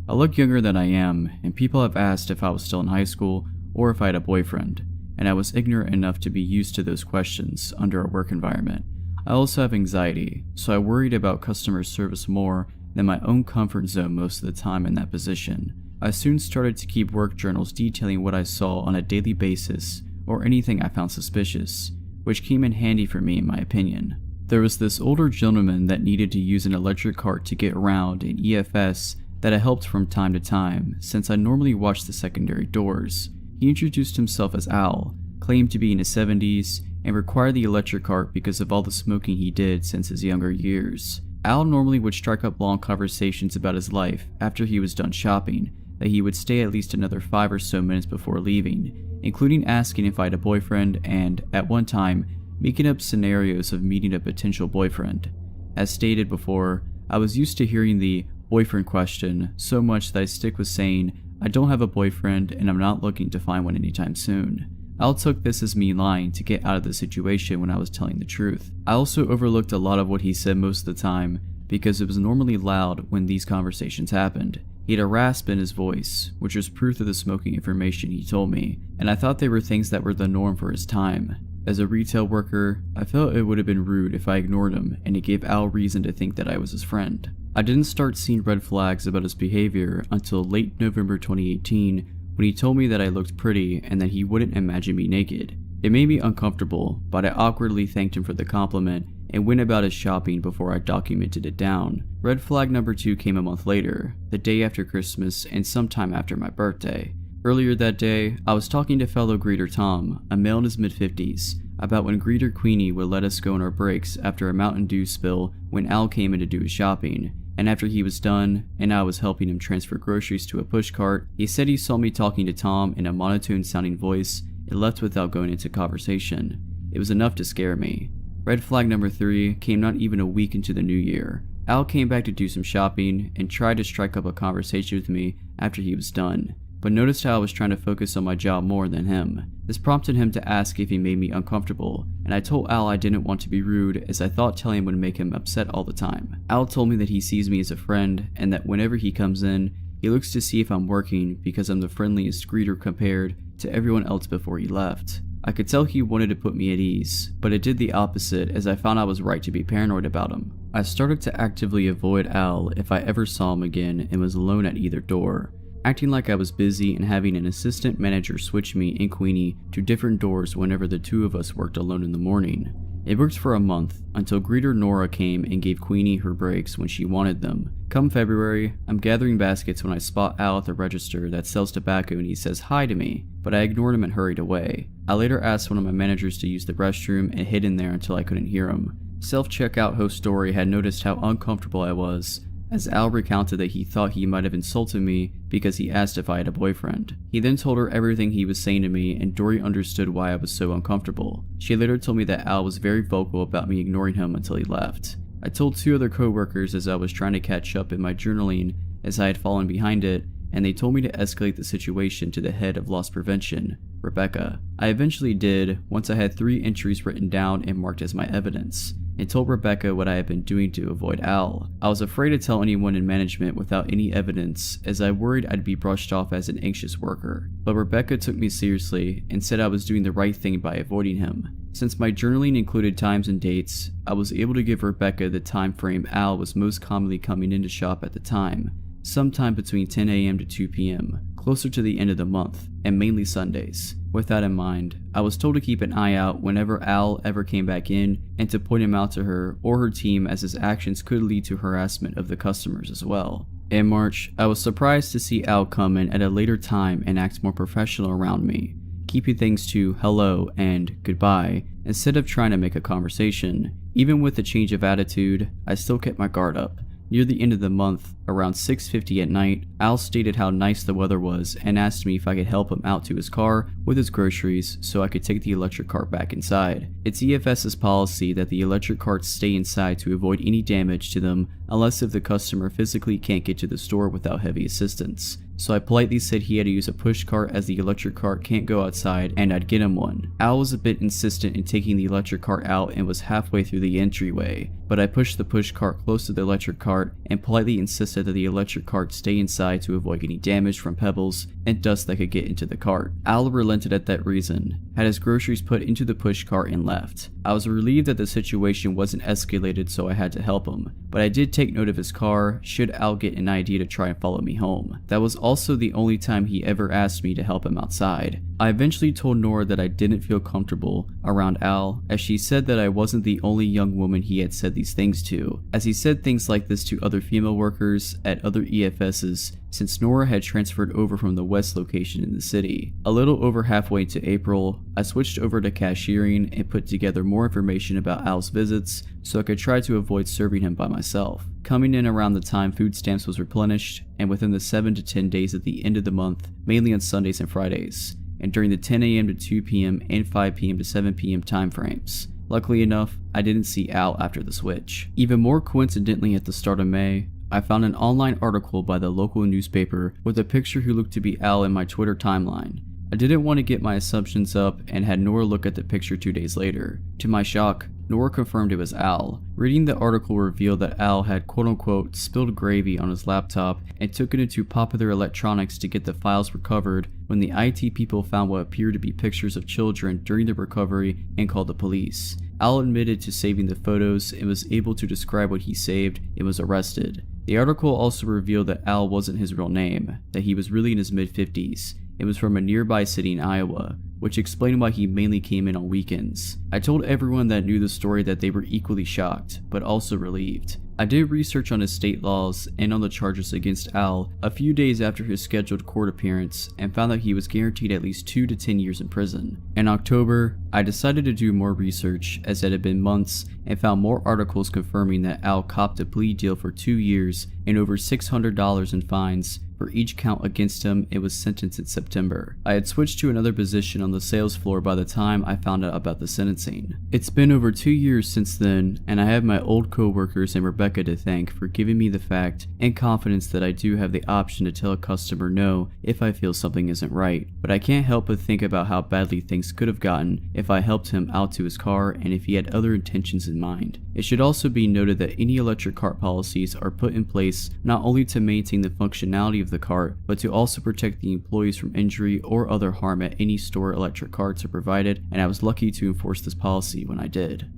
I look younger than I am, and people have asked if I was still in high school or if I had a boyfriend, and I was ignorant enough to be used to those questions under a work environment. I also have anxiety, so I worried about customer service more than my own comfort zone most of the time in that position. I soon started to keep work journals detailing what I saw on a daily basis or anything I found suspicious, which came in handy for me in my opinion. There was this older gentleman that needed to use an electric cart to get around in EFS that I helped from time to time, since I normally watched the secondary doors. He introduced himself as Al, claimed to be in his 70s, and required the electric cart because of all the smoking he did since his younger years. Al normally would strike up long conversations about his life after he was done shopping, that he would stay at least another 5 or so minutes before leaving, including asking if I had a boyfriend and, at one time, making up scenarios of meeting a potential boyfriend. As stated before, I was used to hearing the boyfriend question so much that I stick with saying I don't have a boyfriend and I'm not looking to find one anytime soon. Al took this as me lying to get out of the situation when I was telling the truth. I also overlooked a lot of what he said most of the time because it was normally loud when these conversations happened. He had a rasp in his voice, which was proof of the smoking information he told me, and I thought they were things that were the norm for his time. As a retail worker, I felt it would have been rude if I ignored him, and it gave Al reason to think that I was his friend. I didn't start seeing red flags about his behavior until late November 2018 when he told me that I looked pretty and that he wouldn't imagine me naked. It made me uncomfortable, but I awkwardly thanked him for the compliment and went about his shopping before I documented it down. Red flag number 2 came a month later, the day after Christmas and sometime after my birthday. Earlier that day, I was talking to fellow greeter Tom, a male in his mid-50s, about when greeter Queenie would let us go on our breaks after a Mountain Dew spill when Al came in to do his shopping, and after he was done and I was helping him transfer groceries to a pushcart, he said he saw me talking to Tom in a monotone sounding voice and left without going into conversation. It was enough to scare me. Red flag number 3 came not even a week into the new year. Al came back to do some shopping and tried to strike up a conversation with me after he was done, but noticed how I was trying to focus on my job more than him. This prompted him to ask if he made me uncomfortable, and I told Al I didn't want to be rude as I thought telling him would make him upset all the time. Al told me that he sees me as a friend and that whenever he comes in, he looks to see if I'm working because I'm the friendliest greeter compared to everyone else before he left. I could tell he wanted to put me at ease, but it did the opposite as I found I was right to be paranoid about him. I started to actively avoid Al if I ever saw him again and was alone at either door, acting like I was busy and having an assistant manager switch me and Queenie to different doors whenever the two of us worked alone in the morning. It worked for a month until greeter Nora came and gave Queenie her breaks when she wanted them. Come February, I'm gathering baskets when I spot Al at the register that sells tobacco and he says hi to me, but I ignored him and hurried away. I later asked one of my managers to use the restroom and hid in there until I couldn't hear him. Self-checkout host Story had noticed how uncomfortable I was, as Al recounted that he thought he might have insulted me because he asked if I had a boyfriend. He then told her everything he was saying to me and Dory understood why I was so uncomfortable. She later told me that Al was very vocal about me ignoring him until he left. I told 2 other co-workers as I was trying to catch up in my journaling as I had fallen behind it, and they told me to escalate the situation to the head of loss prevention, Rebecca. I eventually did once I had 3 entries written down and marked as my evidence, and told Rebecca what I had been doing to avoid Al. I was afraid to tell anyone in management without any evidence as I worried I'd be brushed off as an anxious worker, but Rebecca took me seriously and said I was doing the right thing by avoiding him, Since my journaling included times and dates, I was able to give Rebecca the time frame Al was most commonly coming into shop at the time, sometime between 10 a.m. to 2 p.m., closer to the end of the month, and mainly Sundays. With that in mind, I was told to keep an eye out whenever Al ever came back in and to point him out to her or her team, as his actions could lead to harassment of the customers as well. In March, I was surprised to see Al come in at a later time and act more professional around me, keeping things to hello and goodbye instead of trying to make a conversation. Even with the change of attitude, I still kept my guard up. Near the end of the month, around 6:50 at night, Al stated how nice the weather was and asked me if I could help him out to his car with his groceries so I could take the electric cart back inside. It's EFS's policy that the electric carts stay inside to avoid any damage to them unless if the customer physically can't get to the store without heavy assistance. So I politely said he had to use a push cart as the electric cart can't go outside and I'd get him one. Al was a bit insistent in taking the electric cart out and was halfway through the entryway, but I pushed the push cart close to the electric cart and politely insisted that the electric cart stay inside to avoid any damage from pebbles and dust that could get into the cart. Al relented at that reason, had his groceries put into the push cart and left. I was relieved that the situation wasn't escalated, so I had to help him, but I did take note of his car should Al get an idea to try and follow me home. That was also the only time he ever asked me to help him outside. I eventually told Nora that I didn't feel comfortable around Al, as she said that I wasn't the only young woman he had said these things to, as he said things like this to other female workers at other EFSs since Nora had transferred over from the west location in the city. A little over halfway into April, I switched over to cashiering and put together more information about Al's visits so I could try to avoid serving him by myself. Coming in around the time food stamps was replenished, and within the 7 to 10 days at the end of the month, mainly on Sundays and Fridays, and during the 10 a.m. to 2 p.m. and 5 p.m. to 7 p.m. time frames. Luckily enough, I didn't see Al after the switch. Even more coincidentally, at the start of May, I found an online article by the local newspaper with a picture who looked to be Al in my Twitter timeline. I didn't want to get my assumptions up and had Nora look at the picture 2 days later. To my shock, Nora confirmed it was Al. Reading the article revealed that Al had quote-unquote spilled gravy on his laptop and took it into Popular Electronics to get the files recovered when the IT people found what appeared to be pictures of children during the recovery and called the police. Al admitted to saving the photos and was able to describe what he saved and was arrested. The article also revealed that Al wasn't his real name, that he was really in his mid-50s. It was from a nearby city in Iowa, which explained why he mainly came in on weekends. I told everyone that knew the story that they were equally shocked, but also relieved. I did research on his state laws and on the charges against Al a few days after his scheduled court appearance and found that he was guaranteed at least 2 to 10 years in prison. In October, I decided to do more research as it had been months and found more articles confirming that Al copped a plea deal for 2 years and over $600 in fines for each count against him and was sentenced in September. I had switched to another position on the sales floor by the time I found out about the sentencing. It's been over 2 years since then, and I have my old co-workers and Rebecca to thank for giving me the fact and confidence that I do have the option to tell a customer no if I feel something isn't right. But I can't help but think about how badly things could have gotten if I helped him out to his car and if he had other intentions in mind. It should also be noted that any electric cart policies are put in place not only to maintain the functionality of the cart, but to also protect the employees from injury or other harm at any store electric carts are provided, and I was lucky to enforce this policy when I did.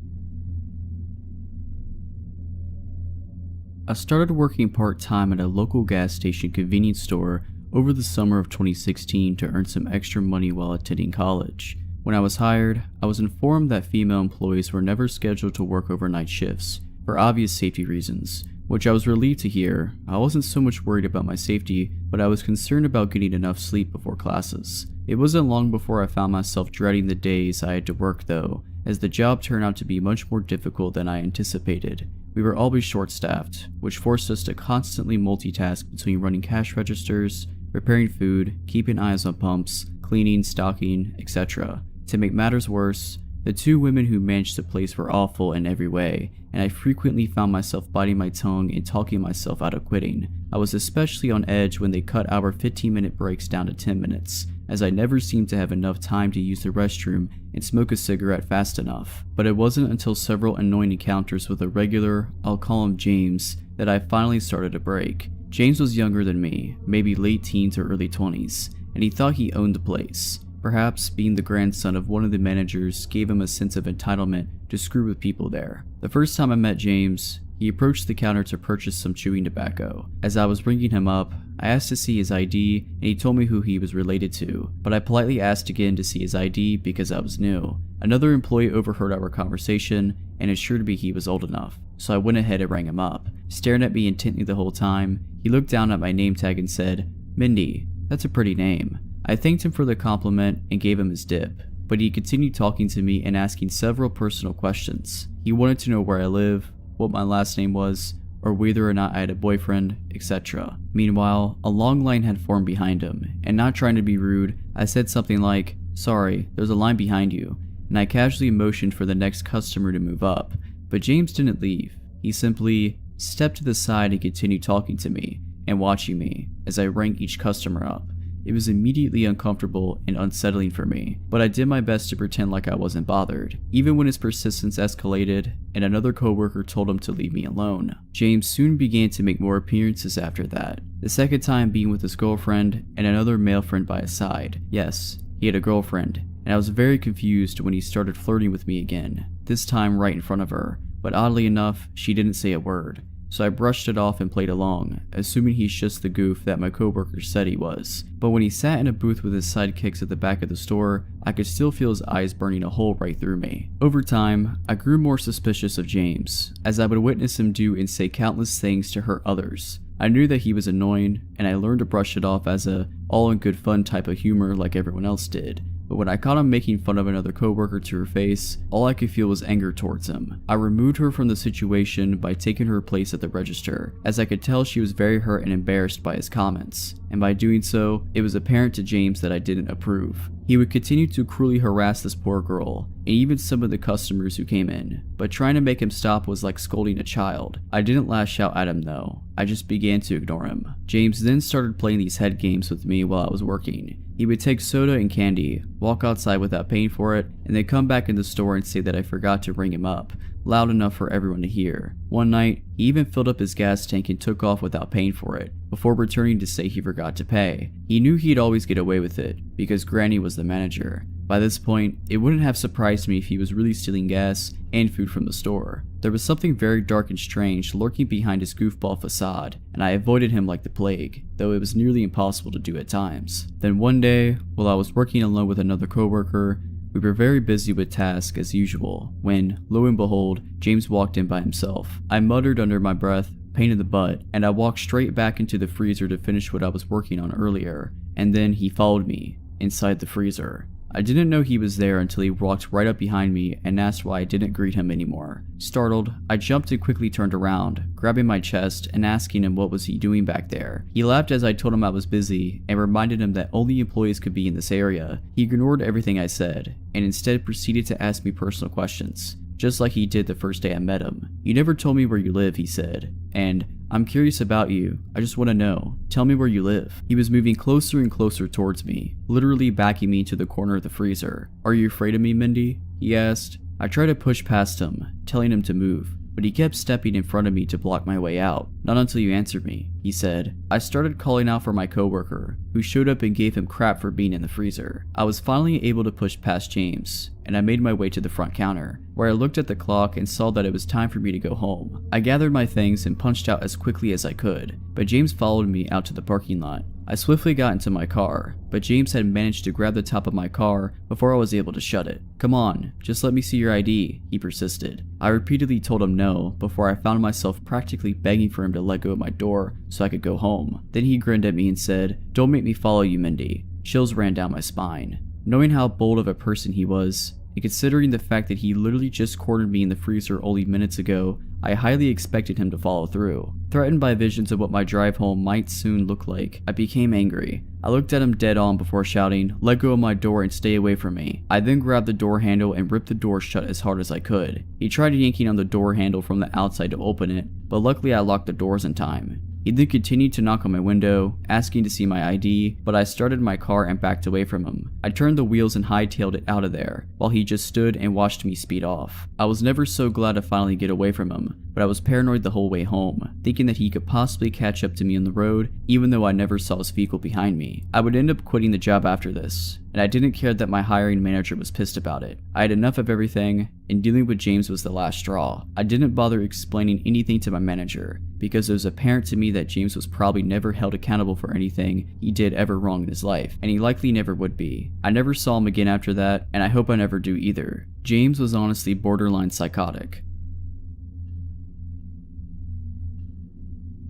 I started working part-time at a local gas station convenience store over the summer of 2016 to earn some extra money while attending college. When I was hired, I was informed that female employees were never scheduled to work overnight shifts, for obvious safety reasons, which I was relieved to hear. I wasn't so much worried about my safety, but I was concerned about getting enough sleep before classes. It wasn't long before I found myself dreading the days I had to work though, as the job turned out to be much more difficult than I anticipated. We were always short-staffed, which forced us to constantly multitask between running cash registers, preparing food, keeping eyes on pumps, cleaning, stocking, etc. To make matters worse, the 2 women who managed the place were awful in every way, and I frequently found myself biting my tongue and talking myself out of quitting. I was especially on edge when they cut our 15-minute breaks down to 10 minutes, as I never seemed to have enough time to use the restroom and smoke a cigarette fast enough. But it wasn't until several annoying encounters with a regular, I'll call him James, that I finally started to break. James was younger than me, maybe late teens or early 20s, and he thought he owned the place. Perhaps being the grandson of one of the managers gave him a sense of entitlement to screw with people there. The first time I met James, he approached the counter to purchase some chewing tobacco. As I was ringing him up, I asked to see his ID and he told me who he was related to, but I politely asked again to see his ID because I was new. Another employee overheard our conversation and assured me he was old enough, so I went ahead and rang him up. Staring at me intently the whole time, he looked down at my name tag and said, "Mindy, that's a pretty name." I thanked him for the compliment and gave him his dip, but he continued talking to me and asking several personal questions. He wanted to know where I live, what my last name was, or whether or not I had a boyfriend, etc. Meanwhile, a long line had formed behind him, and not trying to be rude, I said something like, "Sorry, there's a line behind you," and I casually motioned for the next customer to move up, but James didn't leave. He simply stepped to the side and continued talking to me and watching me as I rang each customer up. It was immediately uncomfortable and unsettling for me, but I did my best to pretend like I wasn't bothered, even when his persistence escalated and another coworker told him to leave me alone. James soon began to make more appearances after that, the second time being with his girlfriend and another male friend by his side. Yes, he had a girlfriend, and I was very confused when he started flirting with me again, this time right in front of her, but oddly enough, she didn't say a word. So I brushed it off and played along, assuming he's just the goof that my coworker said he was. But when he sat in a booth with his sidekicks at the back of the store, I could still feel his eyes burning a hole right through me. Over time, I grew more suspicious of James, as I would witness him do and say countless things to hurt others. I knew that he was annoying, and I learned to brush it off as a all in good fun type of humor like everyone else did. But when I caught him making fun of another coworker to her face, all I could feel was anger towards him. I removed her from the situation by taking her place at the register, as I could tell she was very hurt and embarrassed by his comments, and by doing so, it was apparent to James that I didn't approve. He would continue to cruelly harass this poor girl, and even some of the customers who came in, but trying to make him stop was like scolding a child. I didn't lash out at him though, I just began to ignore him. James then started playing these head games with me while I was working. He would take soda and candy, walk outside without paying for it, and then come back in the store and say that I forgot to ring him up, loud enough for everyone to hear. One night, he even filled up his gas tank and took off without paying for it, before returning to say he forgot to pay. He knew he'd always get away with it, because Granny was the manager. By this point, it wouldn't have surprised me if he was really stealing gas and food from the store. There was something very dark and strange lurking behind his goofball facade, and I avoided him like the plague, though it was nearly impossible to do at times. Then one day, while I was working alone with another coworker, we were very busy with tasks as usual, when, lo and behold, James walked in by himself. I muttered under my breath, "Pain in the butt," and I walked straight back into the freezer to finish what I was working on earlier, and then he followed me inside the freezer. I didn't know he was there until he walked right up behind me and asked why I didn't greet him anymore. Startled, I jumped and quickly turned around, grabbing my chest and asking him what was he doing back there. He laughed as I told him I was busy and reminded him that only employees could be in this area. He ignored everything I said and instead proceeded to ask me personal questions, just like he did the first day I met him. "You never told me where you live," he said, and "I'm curious about you. I just want to know. Tell me where you live." He was moving closer and closer towards me, literally backing me to the corner of the freezer. "Are you afraid of me, Mindy?" he asked. I tried to push past him, telling him to move, but he kept stepping in front of me to block my way out. "Not until you answer me," he said. I started calling out for my coworker, who showed up and gave him crap for being in the freezer. I was finally able to push past James, and I made my way to the front counter, where I looked at the clock and saw that it was time for me to go home. I gathered my things and punched out as quickly as I could, but James followed me out to the parking lot. I swiftly got into my car, but James had managed to grab the top of my car before I was able to shut it. "Come on, just let me see your ID," he persisted. I repeatedly told him no, before I found myself practically begging for him to let go of my door so I could go home. Then he grinned at me and said, "Don't make me follow you, Mindy." Chills ran down my spine. Knowing how bold of a person he was, and considering the fact that he literally just cornered me in the freezer only minutes ago, I highly expected him to follow through. Threatened by visions of what my drive home might soon look like, I became angry. I looked at him dead on before shouting, "Let go of my door and stay away from me." I then grabbed the door handle and ripped the door shut as hard as I could. He tried yanking on the door handle from the outside to open it, but luckily I locked the doors in time. He then continued to knock on my window, asking to see my ID, but I started my car and backed away from him. I turned the wheels and hightailed it out of there, while he just stood and watched me speed off. I was never so glad to finally get away from him, but I was paranoid the whole way home, thinking that he could possibly catch up to me on the road, even though I never saw his vehicle behind me. I would end up quitting the job after this, and I didn't care that my hiring manager was pissed about it. I had enough of everything, and dealing with James was the last straw. I didn't bother explaining anything to my manager, because it was apparent to me that James was probably never held accountable for anything he did ever wrong in his life, and he likely never would be. I never saw him again after that, and I hope I never do either. James was honestly borderline psychotic.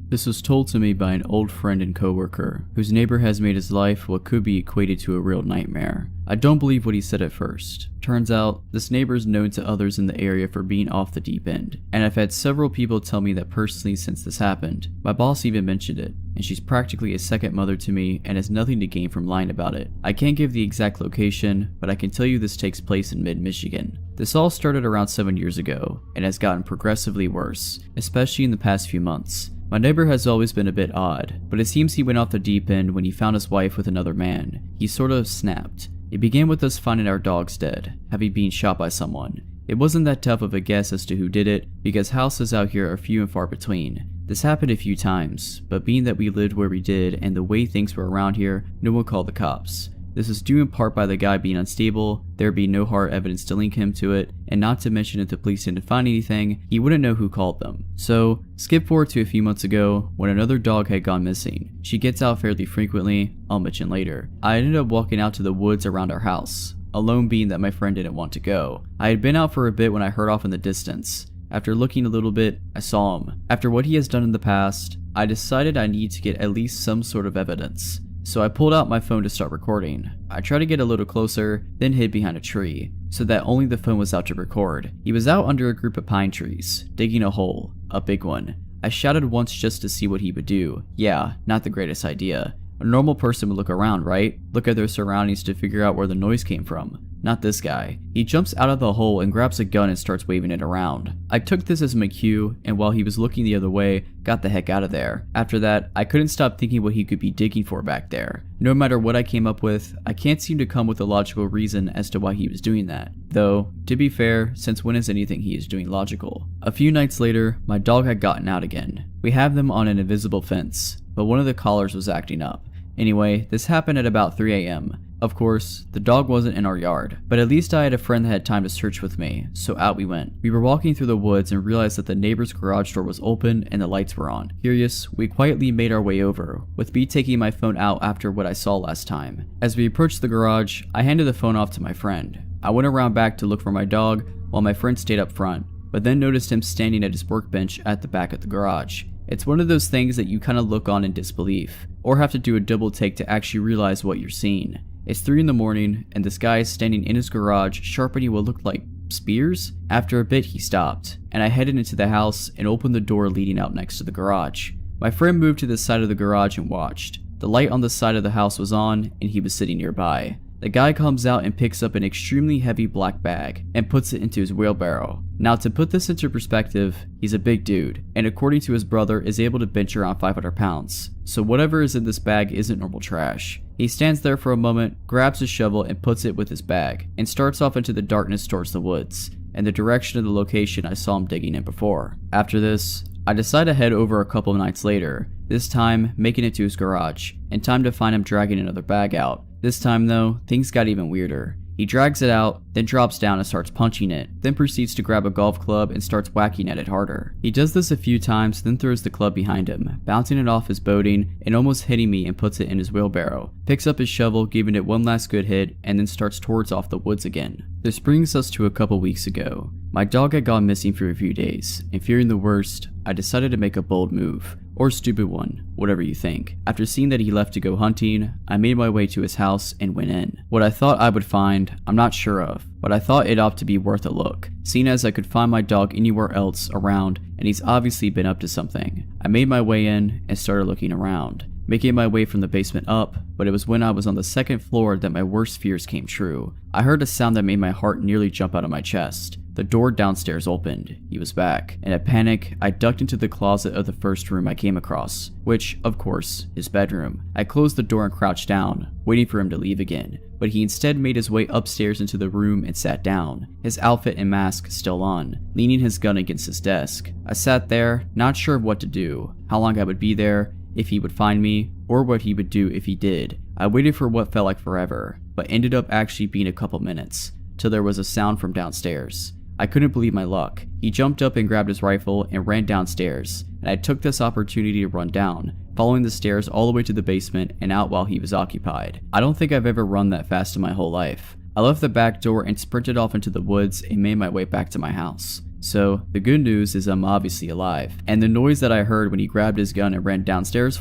This was told to me by an old friend and coworker, whose neighbor has made his life what could be equated to a real nightmare. I don't believe what he said at first. Turns out, this neighbor is known to others in the area for being off the deep end, and I've had several people tell me that personally since this happened. My boss even mentioned it, and she's practically a second mother to me and has nothing to gain from lying about it. I can't give the exact location, but I can tell you this takes place in mid-Michigan. This all started around 7 years ago, and has gotten progressively worse, especially in the past few months. My neighbor has always been a bit odd, but it seems he went off the deep end when he found his wife with another man. He sort of snapped. It began with us finding our dogs dead, having been shot by someone. It wasn't that tough of a guess as to who did it, because houses out here are few and far between. This happened a few times, but being that we lived where we did and the way things were around here, no one called the cops. This is due in part by the guy being unstable, there being no hard evidence to link him to it, and not to mention if the police didn't find anything, he wouldn't know who called them. So, skip forward to a few months ago, when another dog had gone missing. She gets out fairly frequently, I'll mention later. I ended up walking out to the woods around our house, alone being that my friend didn't want to go. I had been out for a bit when I heard off in the distance. After looking a little bit, I saw him. After what he has done in the past, I decided I need to get at least some sort of evidence. So I pulled out my phone to start recording. I tried to get a little closer, then hid behind a tree, so that only the phone was out to record. He was out under a group of pine trees, digging a hole, a big one. I shouted once just to see what he would do. Yeah, not the greatest idea. A normal person would look around, right? Look at their surroundings to figure out where the noise came from. Not this guy. He jumps out of the hole and grabs a gun and starts waving it around. I took this as my cue, and while he was looking the other way, got the heck out of there. After that, I couldn't stop thinking what he could be digging for back there. No matter what I came up with, I can't seem to come with a logical reason as to why he was doing that. Though, to be fair, since when is anything he is doing logical? A few nights later, my dog had gotten out again. We have them on an invisible fence, but one of the collars was acting up. Anyway, this happened at about 3 a.m. Of course, the dog wasn't in our yard, but at least I had a friend that had time to search with me, so out we went. We were walking through the woods and realized that the neighbor's garage door was open and the lights were on. Curious, we quietly made our way over, with me taking my phone out after what I saw last time. As we approached the garage, I handed the phone off to my friend. I went around back to look for my dog, while my friend stayed up front, but then noticed him standing at his workbench at the back of the garage. It's one of those things that you kind of look on in disbelief, or have to do a double take to actually realize what you're seeing. It's 3 in the morning, and this guy is standing in his garage sharpening what looked like spears? After a bit he stopped, and I headed into the house and opened the door leading out next to the garage. My friend moved to the side of the garage and watched. The light on the side of the house was on, and he was sitting nearby. The guy comes out and picks up an extremely heavy black bag and puts it into his wheelbarrow. Now to put this into perspective, he's a big dude, and according to his brother is able to bench around 500 pounds. So whatever is in this bag isn't normal trash. He stands there for a moment, grabs his shovel and puts it with his bag, and starts off into the darkness towards the woods, and the direction of the location I saw him digging in before. After this, I decide to head over a couple of nights later, this time making it to his garage, in time to find him dragging another bag out. This time though, things got even weirder. He drags it out, then drops down and starts punching it, then proceeds to grab a golf club and starts whacking at it harder. He does this a few times, then throws the club behind him, bouncing it off his boating and almost hitting me, and puts it in his wheelbarrow, picks up his shovel, giving it one last good hit, and then starts towards off the woods again. This brings us to a couple weeks ago. My dog had gone missing for a few days, and fearing the worst, I decided to make a bold move. Or stupid one, whatever you think. After seeing that he left to go hunting, I made my way to his house and went in. What I thought I would find, I'm not sure of, but I thought it ought to be worth a look, seeing as I could find my dog anywhere else around and he's obviously been up to something. I made my way in and started looking around, making my way from the basement up, but it was when I was on the second floor that my worst fears came true. I heard a sound that made my heart nearly jump out of my chest. The door downstairs opened. He was back. In a panic, I ducked into the closet of the first room I came across, which, of course, his bedroom. I closed the door and crouched down, waiting for him to leave again, but he instead made his way upstairs into the room and sat down, his outfit and mask still on, leaning his gun against his desk. I sat there, not sure of what to do, how long I would be there, if he would find me, or what he would do if he did. I waited for what felt like forever, but ended up actually being a couple minutes, till there was a sound from downstairs. I couldn't believe my luck. He jumped up and grabbed his rifle and ran downstairs, and I took this opportunity to run down, following the stairs all the way to the basement and out while he was occupied. I don't think I've ever run that fast in my whole life. I left the back door and sprinted off into the woods and made my way back to my house. So, the good news is I'm obviously alive, and the noise that I heard when he grabbed his gun and ran downstairs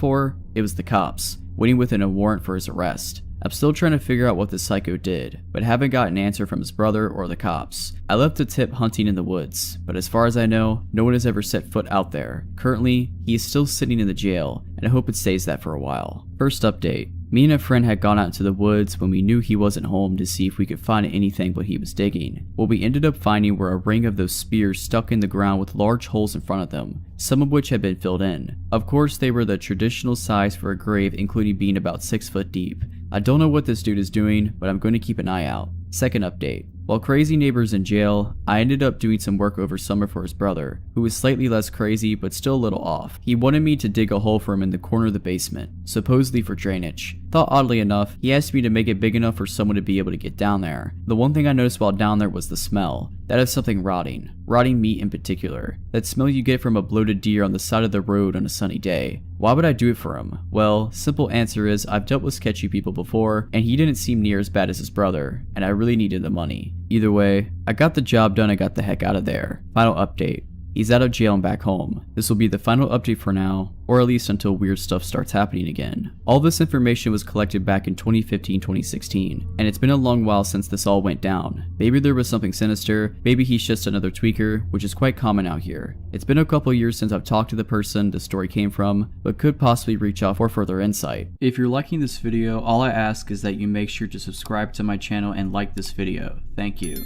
it was the cops, waiting within a warrant for his arrest. I'm still trying to figure out what the psycho did, but haven't got an answer from his brother or the cops. I left a tip hunting in the woods, but as far as I know, no one has ever set foot out there. Currently, he is still sitting in the jail, and I hope it stays that for a while. First update. Me and a friend had gone out into the woods when we knew he wasn't home to see if we could find anything what he was digging. What we ended up finding were a ring of those spears stuck in the ground with large holes in front of them, some of which had been filled in. Of course, they were the traditional size for a grave, including being about 6 foot deep. I don't know what this dude is doing, but I'm going to keep an eye out. Second update. While crazy neighbor's in jail, I ended up doing some work over summer for his brother, who was slightly less crazy but still a little off. He wanted me to dig a hole for him in the corner of the basement, supposedly for drainage. Thought oddly enough, he asked me to make it big enough for someone to be able to get down there. The one thing I noticed while down there was the smell. That of something rotting meat in particular. That smell you get from a bloated deer on the side of the road on a sunny day. Why would I do it for him? Well, simple answer is I've dealt with sketchy people before, and he didn't seem near as bad as his brother, and I really needed the money. Either way, I got the job done and got the heck out of there. Final update. He's out of jail and back home. This will be the final update for now, or at least until weird stuff starts happening again. All this information was collected back in 2015-2016, and it's been a long while since this all went down. Maybe there was something sinister, maybe he's just another tweaker, which is quite common out here. It's been a couple years since I've talked to the person the story came from, but could possibly reach out for further insight. If you're liking this video, all I ask is that you make sure to subscribe to my channel and like this video. Thank you.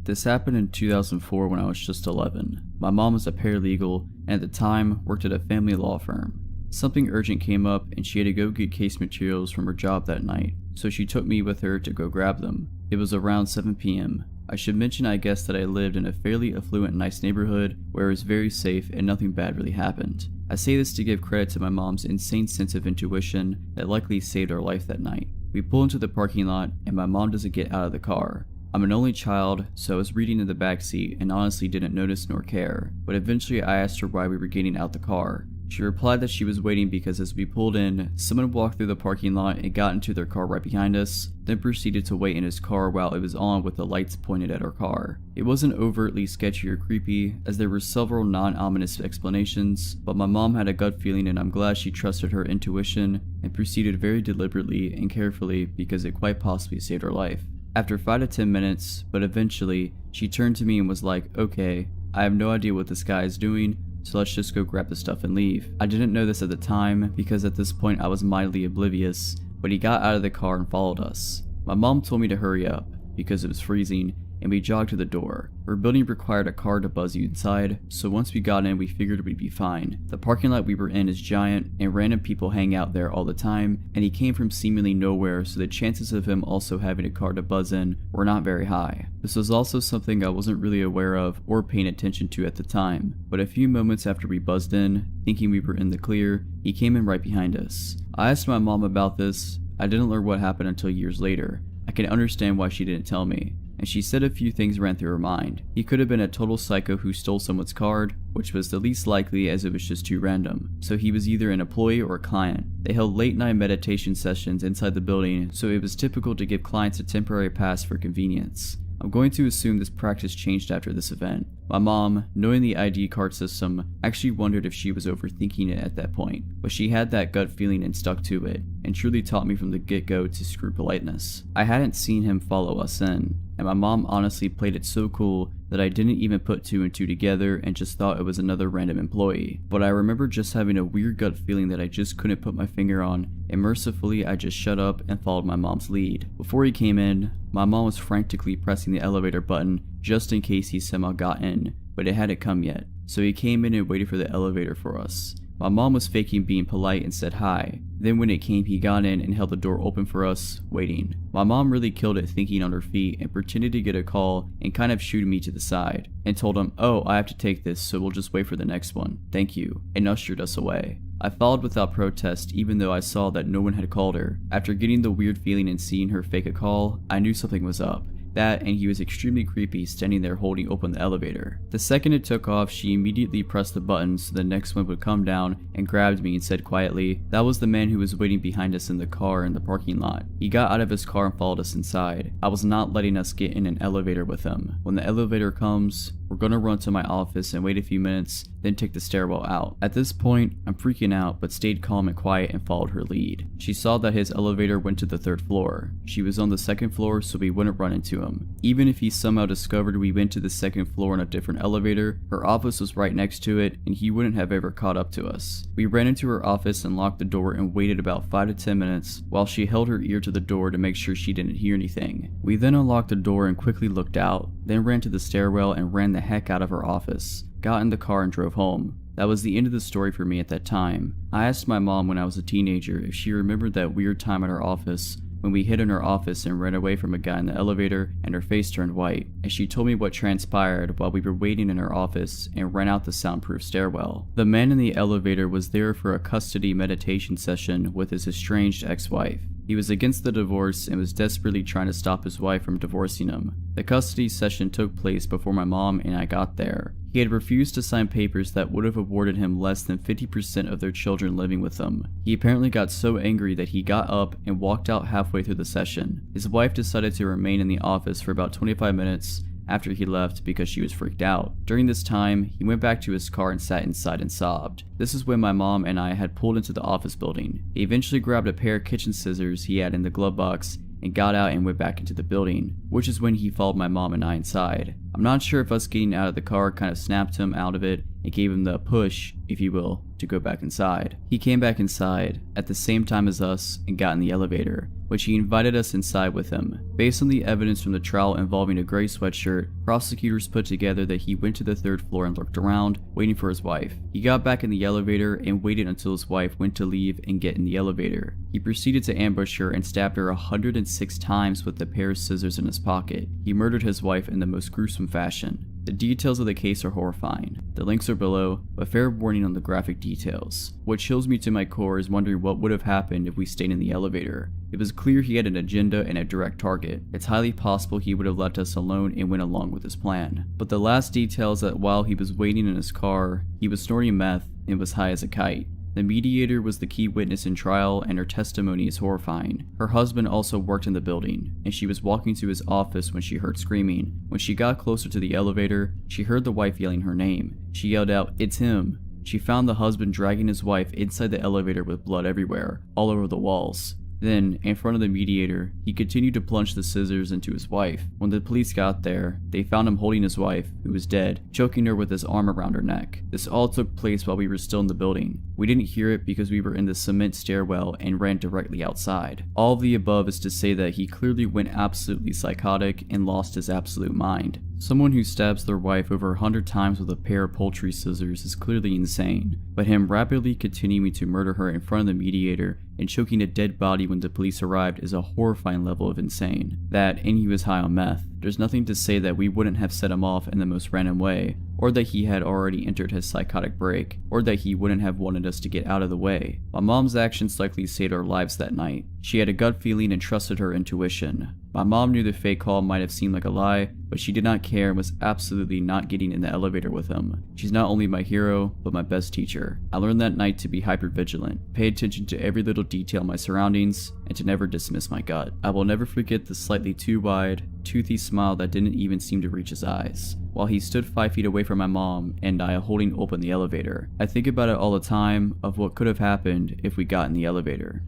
This happened in 2004 when I was just 11. My mom was a paralegal and at the time worked at a family law firm. Something urgent came up and she had to go get case materials from her job that night, so she took me with her to go grab them. It was around 7 p.m. I should mention I guess that I lived in a fairly affluent nice neighborhood where it was very safe and nothing bad really happened. I say this to give credit to my mom's insane sense of intuition that likely saved our life that night. We pull into the parking lot and my mom doesn't get out of the car. I'm an only child, so I was reading in the back seat and honestly didn't notice nor care, but eventually I asked her why we were getting out the car. She replied that she was waiting because as we pulled in, someone walked through the parking lot and got into their car right behind us, then proceeded to wait in his car while it was on with the lights pointed at our car. It wasn't overtly sketchy or creepy, as there were several non-ominous explanations, but my mom had a gut feeling and I'm glad she trusted her intuition and proceeded very deliberately and carefully because it quite possibly saved her life. After 5 to 10 minutes, but eventually, she turned to me and was like, okay, I have no idea what this guy is doing, so let's just go grab the stuff and leave. I didn't know this at the time, because at this point I was mildly oblivious, but he got out of the car and followed us. My mom told me to hurry up, because it was freezing, and we jogged to the door. Our building required a car to buzz you inside, so once we got in we figured we'd be fine. The parking lot we were in is giant, and random people hang out there all the time, and he came from seemingly nowhere, so the chances of him also having a car to buzz in were not very high. This was also something I wasn't really aware of or paying attention to at the time, but a few moments after we buzzed in, thinking we were in the clear, he came in right behind us. I asked my mom about this. I didn't learn what happened until years later. I can understand why she didn't tell me, and she said a few things ran through her mind. He could have been a total psycho who stole someone's card, which was the least likely as it was just too random, so he was either an employee or a client. They held late night meditation sessions inside the building, so it was typical to give clients a temporary pass for convenience. I'm going to assume this practice changed after this event. My mom, knowing the ID card system, actually wondered if she was overthinking it at that point, but she had that gut feeling and stuck to it, and truly taught me from the get-go to screw politeness. I hadn't seen him follow us in, and my mom honestly played it so cool that I didn't even put 2 and 2 together and just thought it was another random employee. But I remember just having a weird gut feeling that I just couldn't put my finger on and mercifully I just shut up and followed my mom's lead. Before he came in, my mom was frantically pressing the elevator button just in case he somehow got in, but it hadn't come yet, so he came in and waited for the elevator for us. My mom was faking being polite and said hi. Then when it came, he got in and held the door open for us, waiting. My mom really killed it thinking on her feet and pretended to get a call and kind of shooed me to the side and told him, "Oh, I have to take this, so we'll just wait for the next one. Thank you," and ushered us away. I followed without protest even though I saw that no one had called her. After getting the weird feeling and seeing her fake a call, I knew something was up. That, and he was extremely creepy standing there holding open the elevator. The second it took off, she immediately pressed the button so the next one would come down and grabbed me and said quietly, "That was the man who was waiting behind us in the car in the parking lot. He got out of his car and followed us inside. I was not letting us get in an elevator with him. When the elevator comes, we're gonna run to my office and wait a few minutes, then take the stairwell out." At this point, I'm freaking out but stayed calm and quiet and followed her lead. She saw that his elevator went to the 3rd floor. She was on the 2nd floor so we wouldn't run into him. Even if he somehow discovered we went to the 2nd floor in a different elevator, her office was right next to it and he wouldn't have ever caught up to us. We ran into her office and locked the door and waited about 5 to 10 minutes while she held her ear to the door to make sure she didn't hear anything. We then unlocked the door and quickly looked out, then ran to the stairwell and ran the heck out of her office, got in the car and drove home. That was the end of the story for me at that time. I asked my mom when I was a teenager if she remembered that weird time at her office when we hid in her office and ran away from a guy in the elevator and her face turned white, and she told me what transpired while we were waiting in her office and ran out the soundproof stairwell. The man in the elevator was there for a custody meditation session with his estranged ex-wife. He was against the divorce and was desperately trying to stop his wife from divorcing him. The custody session took place before my mom and I got there. He had refused to sign papers that would have awarded him less than 50% of their children living with him. He apparently got so angry that he got up and walked out halfway through the session. His wife decided to remain in the office for about 25 minutes after he left because she was freaked out. During this time, he went back to his car and sat inside and sobbed. This is when my mom and I had pulled into the office building. He eventually grabbed a pair of kitchen scissors he had in the glove box and got out and went back into the building, which is when he followed my mom and I inside. I'm not sure if us getting out of the car kind of snapped him out of it and gave him the push, if you will, to go back inside. He came back inside at the same time as us and got in the elevator, which he invited us inside with him. Based on the evidence from the trial involving a gray sweatshirt, prosecutors put together that he went to the 3rd floor and looked around, waiting for his wife. He got back in the elevator and waited until his wife went to leave and get in the elevator. He proceeded to ambush her and stabbed her 106 times with a pair of scissors in his pocket. He murdered his wife in the most gruesome fashion. The details of the case are horrifying. The links are below, but fair warning on the graphic details. What chills me to my core is wondering what would have happened if we stayed in the elevator. It was clear he had an agenda and a direct target. It's highly possible he would have left us alone and went along with his plan. But the last detail is that while he was waiting in his car, he was snorting meth and was high as a kite. The mediator was the key witness in trial and her testimony is horrifying. Her husband also worked in the building, and she was walking to his office when she heard screaming. When she got closer to the elevator, she heard the wife yelling her name. She yelled out, "It's him." She found the husband dragging his wife inside the elevator with blood everywhere, all over the walls. Then, in front of the mediator, he continued to plunge the scissors into his wife. When the police got there, they found him holding his wife, who was dead, choking her with his arm around her neck. This all took place while we were still in the building. We didn't hear it because we were in the cement stairwell and ran directly outside. All of the above is to say that he clearly went absolutely psychotic and lost his absolute mind. Someone who stabs their wife over 100 times with a pair of poultry scissors is clearly insane, but him rapidly continuing to murder her in front of the mediator and choking a dead body when the police arrived is a horrifying level of insane. That, and he was high on meth. There's nothing to say that we wouldn't have set him off in the most random way, or that he had already entered his psychotic break, or that he wouldn't have wanted us to get out of the way. My mom's actions likely saved our lives that night. She had a gut feeling and trusted her intuition. My mom knew the fake call might have seemed like a lie, but she did not care and was absolutely not getting in the elevator with him. She's not only my hero, but my best teacher. I learned that night to be hypervigilant, pay attention to every little detail in my surroundings, and to never dismiss my gut. I will never forget the slightly too wide, toothy smile that didn't even seem to reach his eyes, while he stood 5 feet away from my mom and I holding open the elevator. I think about it all the time of what could have happened if we got in the elevator.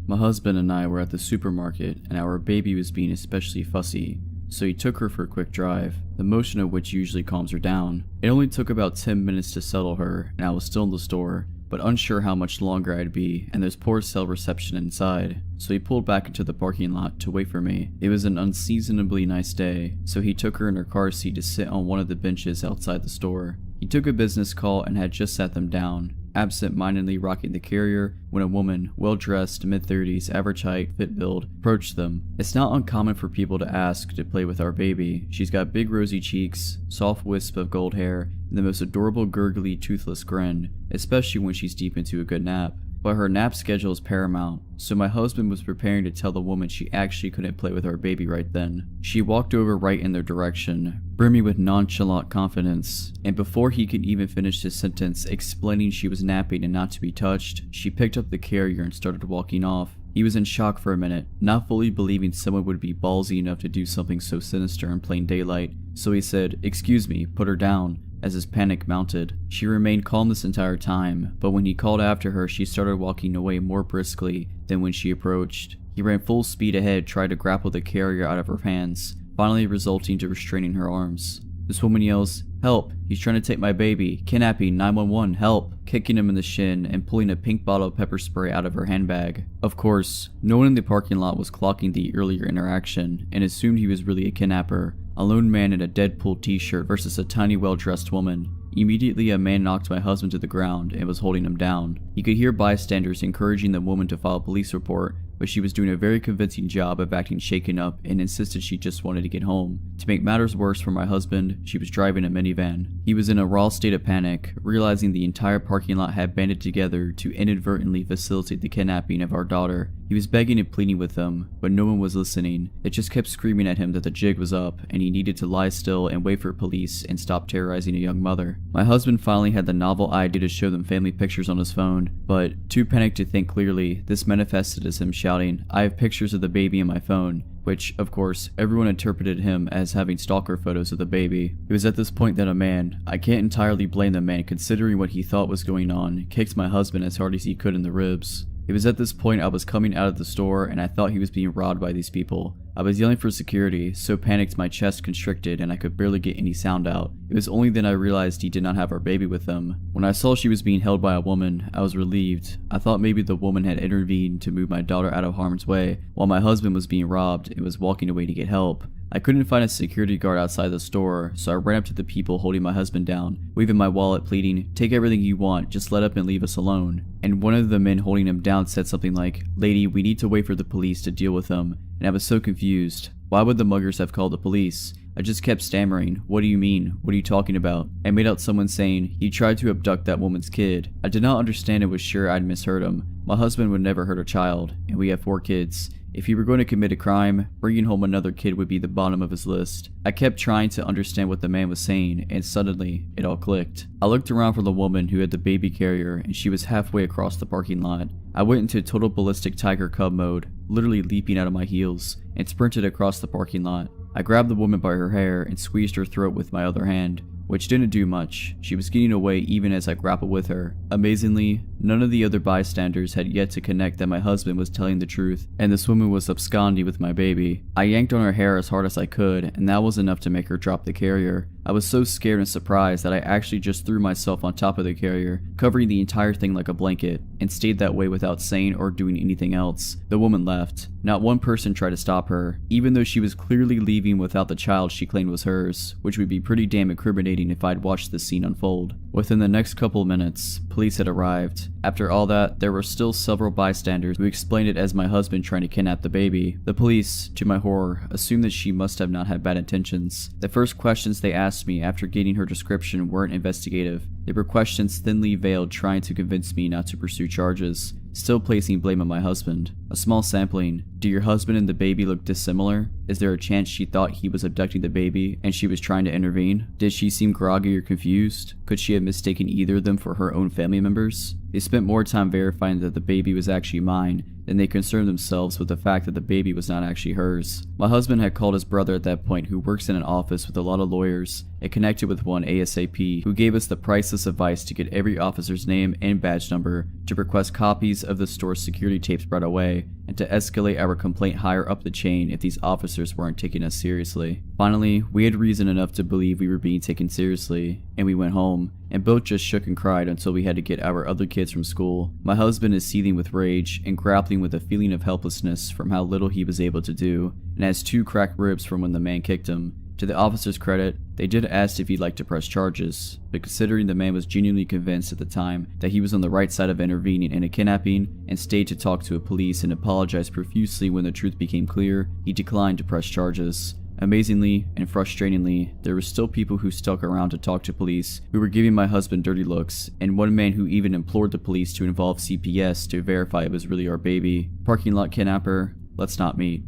My husband and I were at the supermarket and our baby was being especially fussy. so he took her for a quick drive, the motion of which usually calms her down. It only took about 10 minutes to settle her, and I was still in the store, but unsure how much longer I'd be, and there's poor cell reception inside, so he pulled back into the parking lot to wait for me. It was an unseasonably nice day, so he took her in her car seat to sit on one of the benches outside the store. He took a business call and had just sat them down, absent-mindedly rocking the carrier, when a woman, well-dressed, mid-30s, average height, fit build, approached them. It's not uncommon for people to ask to play with our baby. She's got big rosy cheeks, soft wisp of gold hair, and the most adorable gurgly, toothless grin, especially when she's deep into a good nap. But her nap schedule is paramount, so my husband was preparing to tell the woman she actually couldn't play with our baby right then. She walked over right in their direction, brimming with nonchalant confidence, and before he could even finish his sentence explaining she was napping and not to be touched, she picked up the carrier and started walking off. He was in shock for a minute, not fully believing someone would be ballsy enough to do something so sinister in plain daylight, so he said, "Excuse me, put her down." As his panic mounted, she remained calm this entire time, but when he called after her, she started walking away more briskly than when she approached. He ran full speed ahead, tried to grapple the carrier out of her hands, finally resulting to restraining her arms. This woman yells, "Help! He's trying to take my baby! Kidnapping! 911! Help!" kicking him in the shin and pulling a pink bottle of pepper spray out of her handbag. Of course, no one in the parking lot was clocking the earlier interaction and assumed he was really a kidnapper. A lone man in a Deadpool t-shirt versus a tiny well-dressed woman. Immediately, a man knocked my husband to the ground and was holding him down. You could hear bystanders encouraging the woman to file a police report, but she was doing a very convincing job of acting shaken up and insisted she just wanted to get home. To make matters worse for my husband, she was driving a minivan. He was in a raw state of panic, realizing the entire parking lot had banded together to inadvertently facilitate the kidnapping of our daughter. He was begging and pleading with them, but no one was listening. They just kept screaming at him that the jig was up and he needed to lie still and wait for police and stop terrorizing a young mother. My husband finally had the novel idea to show them family pictures on his phone, but too panicked to think clearly, this manifested as him shouting, "I have pictures of the baby in my phone," which, of course, everyone interpreted him as having stalker photos of the baby. It was at this point that a man, I can't entirely blame the man considering what he thought was going on, kicked my husband as hard as he could in the ribs. It was at this point I was coming out of the store and I thought he was being robbed by these people. I was yelling for security, so panicked my chest constricted and I could barely get any sound out. It was only then I realized he did not have our baby with him. When I saw she was being held by a woman, I was relieved. I thought maybe the woman had intervened to move my daughter out of harm's way, while my husband was being robbed and was walking away to get help. I couldn't find a security guard outside the store, so I ran up to the people holding my husband down, waving my wallet pleading, "Take everything you want, just let up and leave us alone." And one of the men holding him down said something like, "Lady, we need to wait for the police to deal with him." And I was so confused. Why would the muggers have called the police? I just kept stammering, "What do you mean? What are you talking about?" I made out someone saying, "He tried to abduct that woman's kid." I did not understand and was sure I'd misheard him. My husband would never hurt a child, and we have 4 kids. If he were going to commit a crime, bringing home another kid would be the bottom of his list. I kept trying to understand what the man was saying, and suddenly, it all clicked. I looked around for the woman who had the baby carrier, and she was halfway across the parking lot. I went into total ballistic tiger cub mode, literally leaping out of my heels, and sprinted across the parking lot. I grabbed the woman by her hair and squeezed her throat with my other hand, which didn't do much. She was getting away even as I grappled with her. Amazingly, none of the other bystanders had yet to connect that my husband was telling the truth, and this woman was absconding with my baby. I yanked on her hair as hard as I could, and that was enough to make her drop the carrier. I was so scared and surprised that I actually just threw myself on top of the carrier, covering the entire thing like a blanket, and stayed that way without saying or doing anything else. The woman left. Not one person tried to stop her, even though she was clearly leaving without the child she claimed was hers, which would be pretty damn incriminating if I'd watched this scene unfold. Within the next couple of minutes, police had arrived. After all that, there were still several bystanders who explained it as my husband trying to kidnap the baby. The police, to my horror, assumed that she must have not had bad intentions. The first questions they asked me after getting her description weren't investigative. They were questions thinly veiled trying to convince me not to pursue charges, still placing blame on my husband. A small sampling. Do your husband and the baby look dissimilar? Is there a chance she thought he was abducting the baby and she was trying to intervene? Did she seem groggy or confused? Could she have mistaken either of them for her own family members? They spent more time verifying that the baby was actually mine than they concerned themselves with the fact that the baby was not actually hers. My husband had called his brother at that point, who works in an office with a lot of lawyers, and connected with one ASAP, who gave us the priceless advice to get every officer's name and badge number, to request copies of the store's security tapes right away, and to escalate our complaint higher up the chain if these officers weren't taking us seriously. Finally, we had reason enough to believe we were being taken seriously, and we went home, and both just shook and cried until we had to get our other kids from school. My husband is seething with rage and grappling with a feeling of helplessness from how little he was able to do, and has 2 cracked ribs from when the man kicked him. To the officer's credit, they did ask if he'd like to press charges, but considering the man was genuinely convinced at the time that he was on the right side of intervening in a kidnapping and stayed to talk to the police and apologize profusely when the truth became clear, he declined to press charges. Amazingly and frustratingly, there were still people who stuck around to talk to police who were giving my husband dirty looks, and one man who even implored the police to involve CPS to verify it was really our baby. Parking lot kidnapper, let's not meet.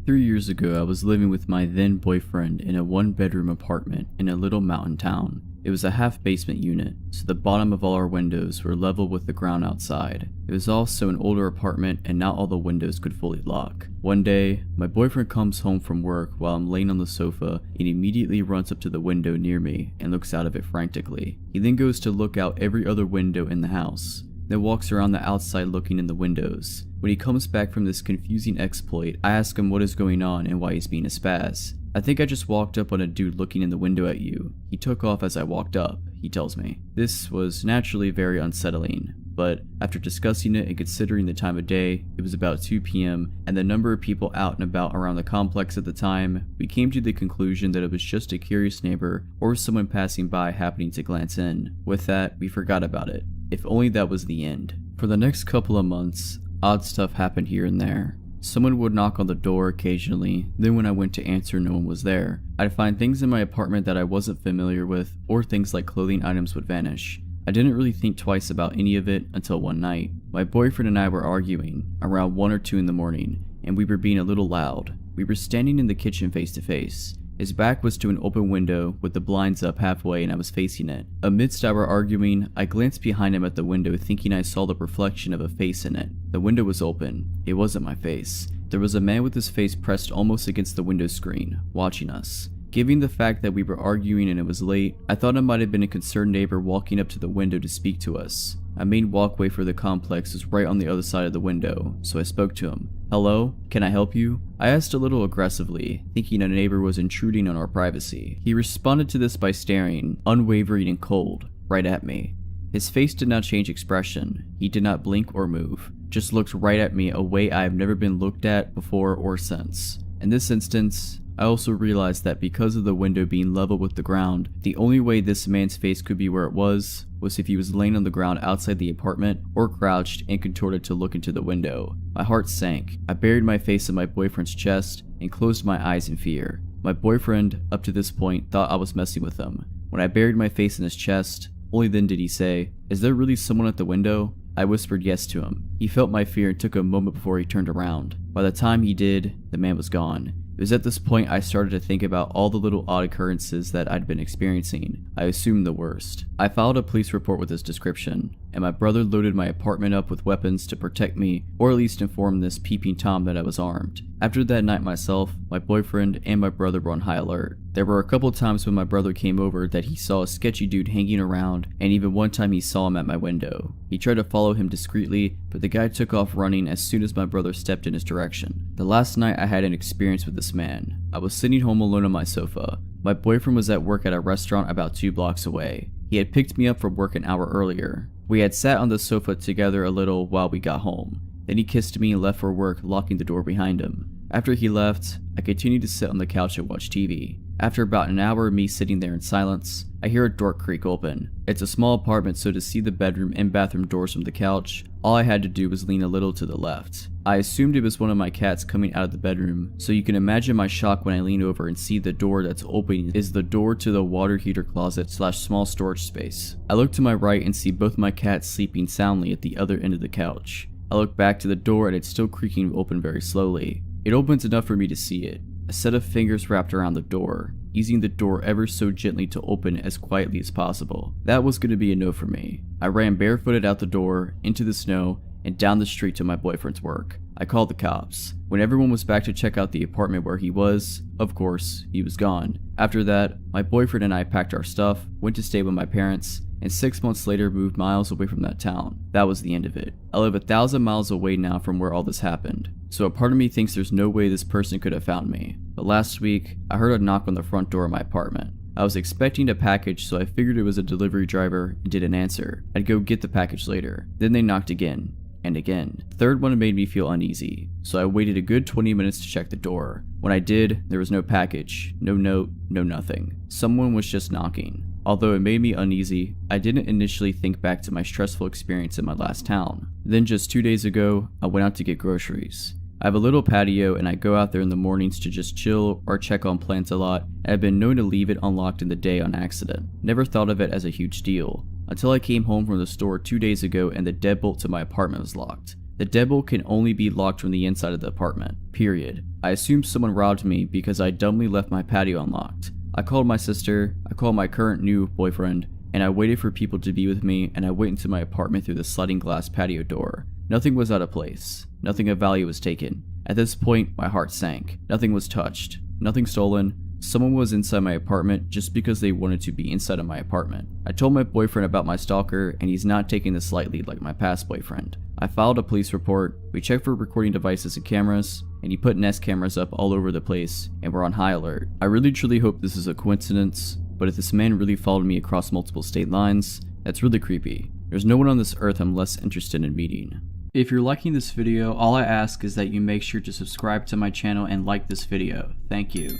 3 years ago, I was living with my then boyfriend in a 1-bedroom apartment in a little mountain town. It was a half-basement unit, so the bottom of all our windows were level with the ground outside. It was also an older apartment and not all the windows could fully lock. One day, my boyfriend comes home from work while I'm laying on the sofa and immediately runs up to the window near me and looks out of it frantically. He then goes to look out every other window in the house, then walks around the outside looking in the windows. When he comes back from this confusing exploit, I ask him what is going on and why he's being a spaz. I think I just walked up on a dude looking in the window at you. He took off as I walked up, he tells me. This was naturally very unsettling, but after discussing it and considering the time of day, it was about 2 p.m. and the number of people out and about around the complex at the time, we came to the conclusion that it was just a curious neighbor or someone passing by happening to glance in. With that, we forgot about it. If only that was the end. For the next couple of months, odd stuff happened here and there. Someone would knock on the door occasionally, then when I went to answer no one was there. I'd find things in my apartment that I wasn't familiar with, or things like clothing items would vanish. I didn't really think twice about any of it until one night. My boyfriend and I were arguing, around 1 or 2 in the morning, and we were being a little loud. We were standing in the kitchen face to face. His back was to an open window with the blinds up halfway and I was facing it. Amidst our arguing, I glanced behind him at the window thinking I saw the reflection of a face in it. The window was open. It wasn't my face. There was a man with his face pressed almost against the window screen, watching us. Given the fact that we were arguing and it was late, I thought it might have been a concerned neighbor walking up to the window to speak to us. Our main walkway for the complex was right on the other side of the window, so I spoke to him. "Hello? Can I help you?" I asked a little aggressively, thinking a neighbor was intruding on our privacy. He responded to this by staring, unwavering and cold, right at me. His face did not change expression. He did not blink or move, just looked right at me a way I have never been looked at before or since. In this instance, I also realized that because of the window being level with the ground, the only way this man's face could be where it was if he was laying on the ground outside the apartment or crouched and contorted to look into the window. My heart sank. I buried my face in my boyfriend's chest and closed my eyes in fear. My boyfriend, up to this point, thought I was messing with him. When I buried my face in his chest, only then did he say, "Is there really someone at the window?" I whispered yes to him. He felt my fear and took a moment before he turned around. By the time he did, the man was gone. It was at this point I started to think about all the little odd occurrences that I'd been experiencing. I assumed the worst. I filed a police report with this description, and my brother loaded my apartment up with weapons to protect me, or at least inform this peeping Tom that I was armed. After that night myself, my boyfriend and my brother were on high alert. There were a couple times when my brother came over that he saw a sketchy dude hanging around, and even one time he saw him at my window. He tried to follow him discreetly, but the guy took off running as soon as my brother stepped in his direction. The last night I had an experience with this man. I was sitting home alone on my sofa. My boyfriend was at work at a restaurant about 2 blocks away. He had picked me up from work an hour earlier. We had sat on the sofa together a little while we got home. Then he kissed me and left for work, locking the door behind him. After he left, I continued to sit on the couch and watch TV. After about an hour of me sitting there in silence, I hear a door creak open. It's a small apartment, so to see the bedroom and bathroom doors from the couch, all I had to do was lean a little to the left. I assumed it was one of my cats coming out of the bedroom, so you can imagine my shock when I lean over and see the door that's opening is the door to the water heater closet / small storage space. I look to my right and see both my cats sleeping soundly at the other end of the couch. I look back to the door and it's still creaking open very slowly. It opens enough for me to see it. A set of fingers wrapped around the door, easing the door ever so gently to open as quietly as possible. That was going to be a no for me. I ran barefooted out the door, into the snow, and down the street to my boyfriend's work. I called the cops. When everyone was back to check out the apartment where he was, of course, he was gone. After that, my boyfriend and I packed our stuff, went to stay with my parents, and 6 months later moved miles away from that town. That was the end of it. I live 1,000 miles away now from where all this happened, so a part of me thinks there's no way this person could have found me. But last week, I heard a knock on the front door of my apartment. I was expecting a package, so I figured it was a delivery driver and didn't answer. I'd go get the package later. Then they knocked again, and again. The third one made me feel uneasy, so I waited a good 20 minutes to check the door. When I did, there was no package, no note, no nothing. Someone was just knocking. Although it made me uneasy, I didn't initially think back to my stressful experience in my last town. Then just 2 days ago, I went out to get groceries. I have a little patio and I go out there in the mornings to just chill or check on plants a lot, and I've been known to leave it unlocked in the day on accident. Never thought of it as a huge deal, until I came home from the store 2 days ago and the deadbolt to my apartment was locked. The deadbolt can only be locked from the inside of the apartment, period. I assumed someone robbed me because I dumbly left my patio unlocked. I called my sister, I called my current new boyfriend, and I waited for people to be with me, and I went into my apartment through the sliding glass patio door. Nothing was out of place. Nothing of value was taken. At this point, my heart sank. Nothing was touched. Nothing stolen. Someone was inside my apartment just because they wanted to be inside of my apartment. I told my boyfriend about my stalker, and he's not taking this lightly like my past boyfriend. I filed a police report, we checked for recording devices and cameras, and he put Nest cameras up all over the place, and we're on high alert. I really truly hope this is a coincidence, but if this man really followed me across multiple state lines, that's really creepy. There's no one on this earth I'm less interested in meeting. If you're liking this video, all I ask is that you make sure to subscribe to my channel and like this video. Thank you.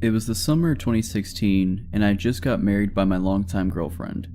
It was the summer of 2016, and I just got married by my longtime girlfriend.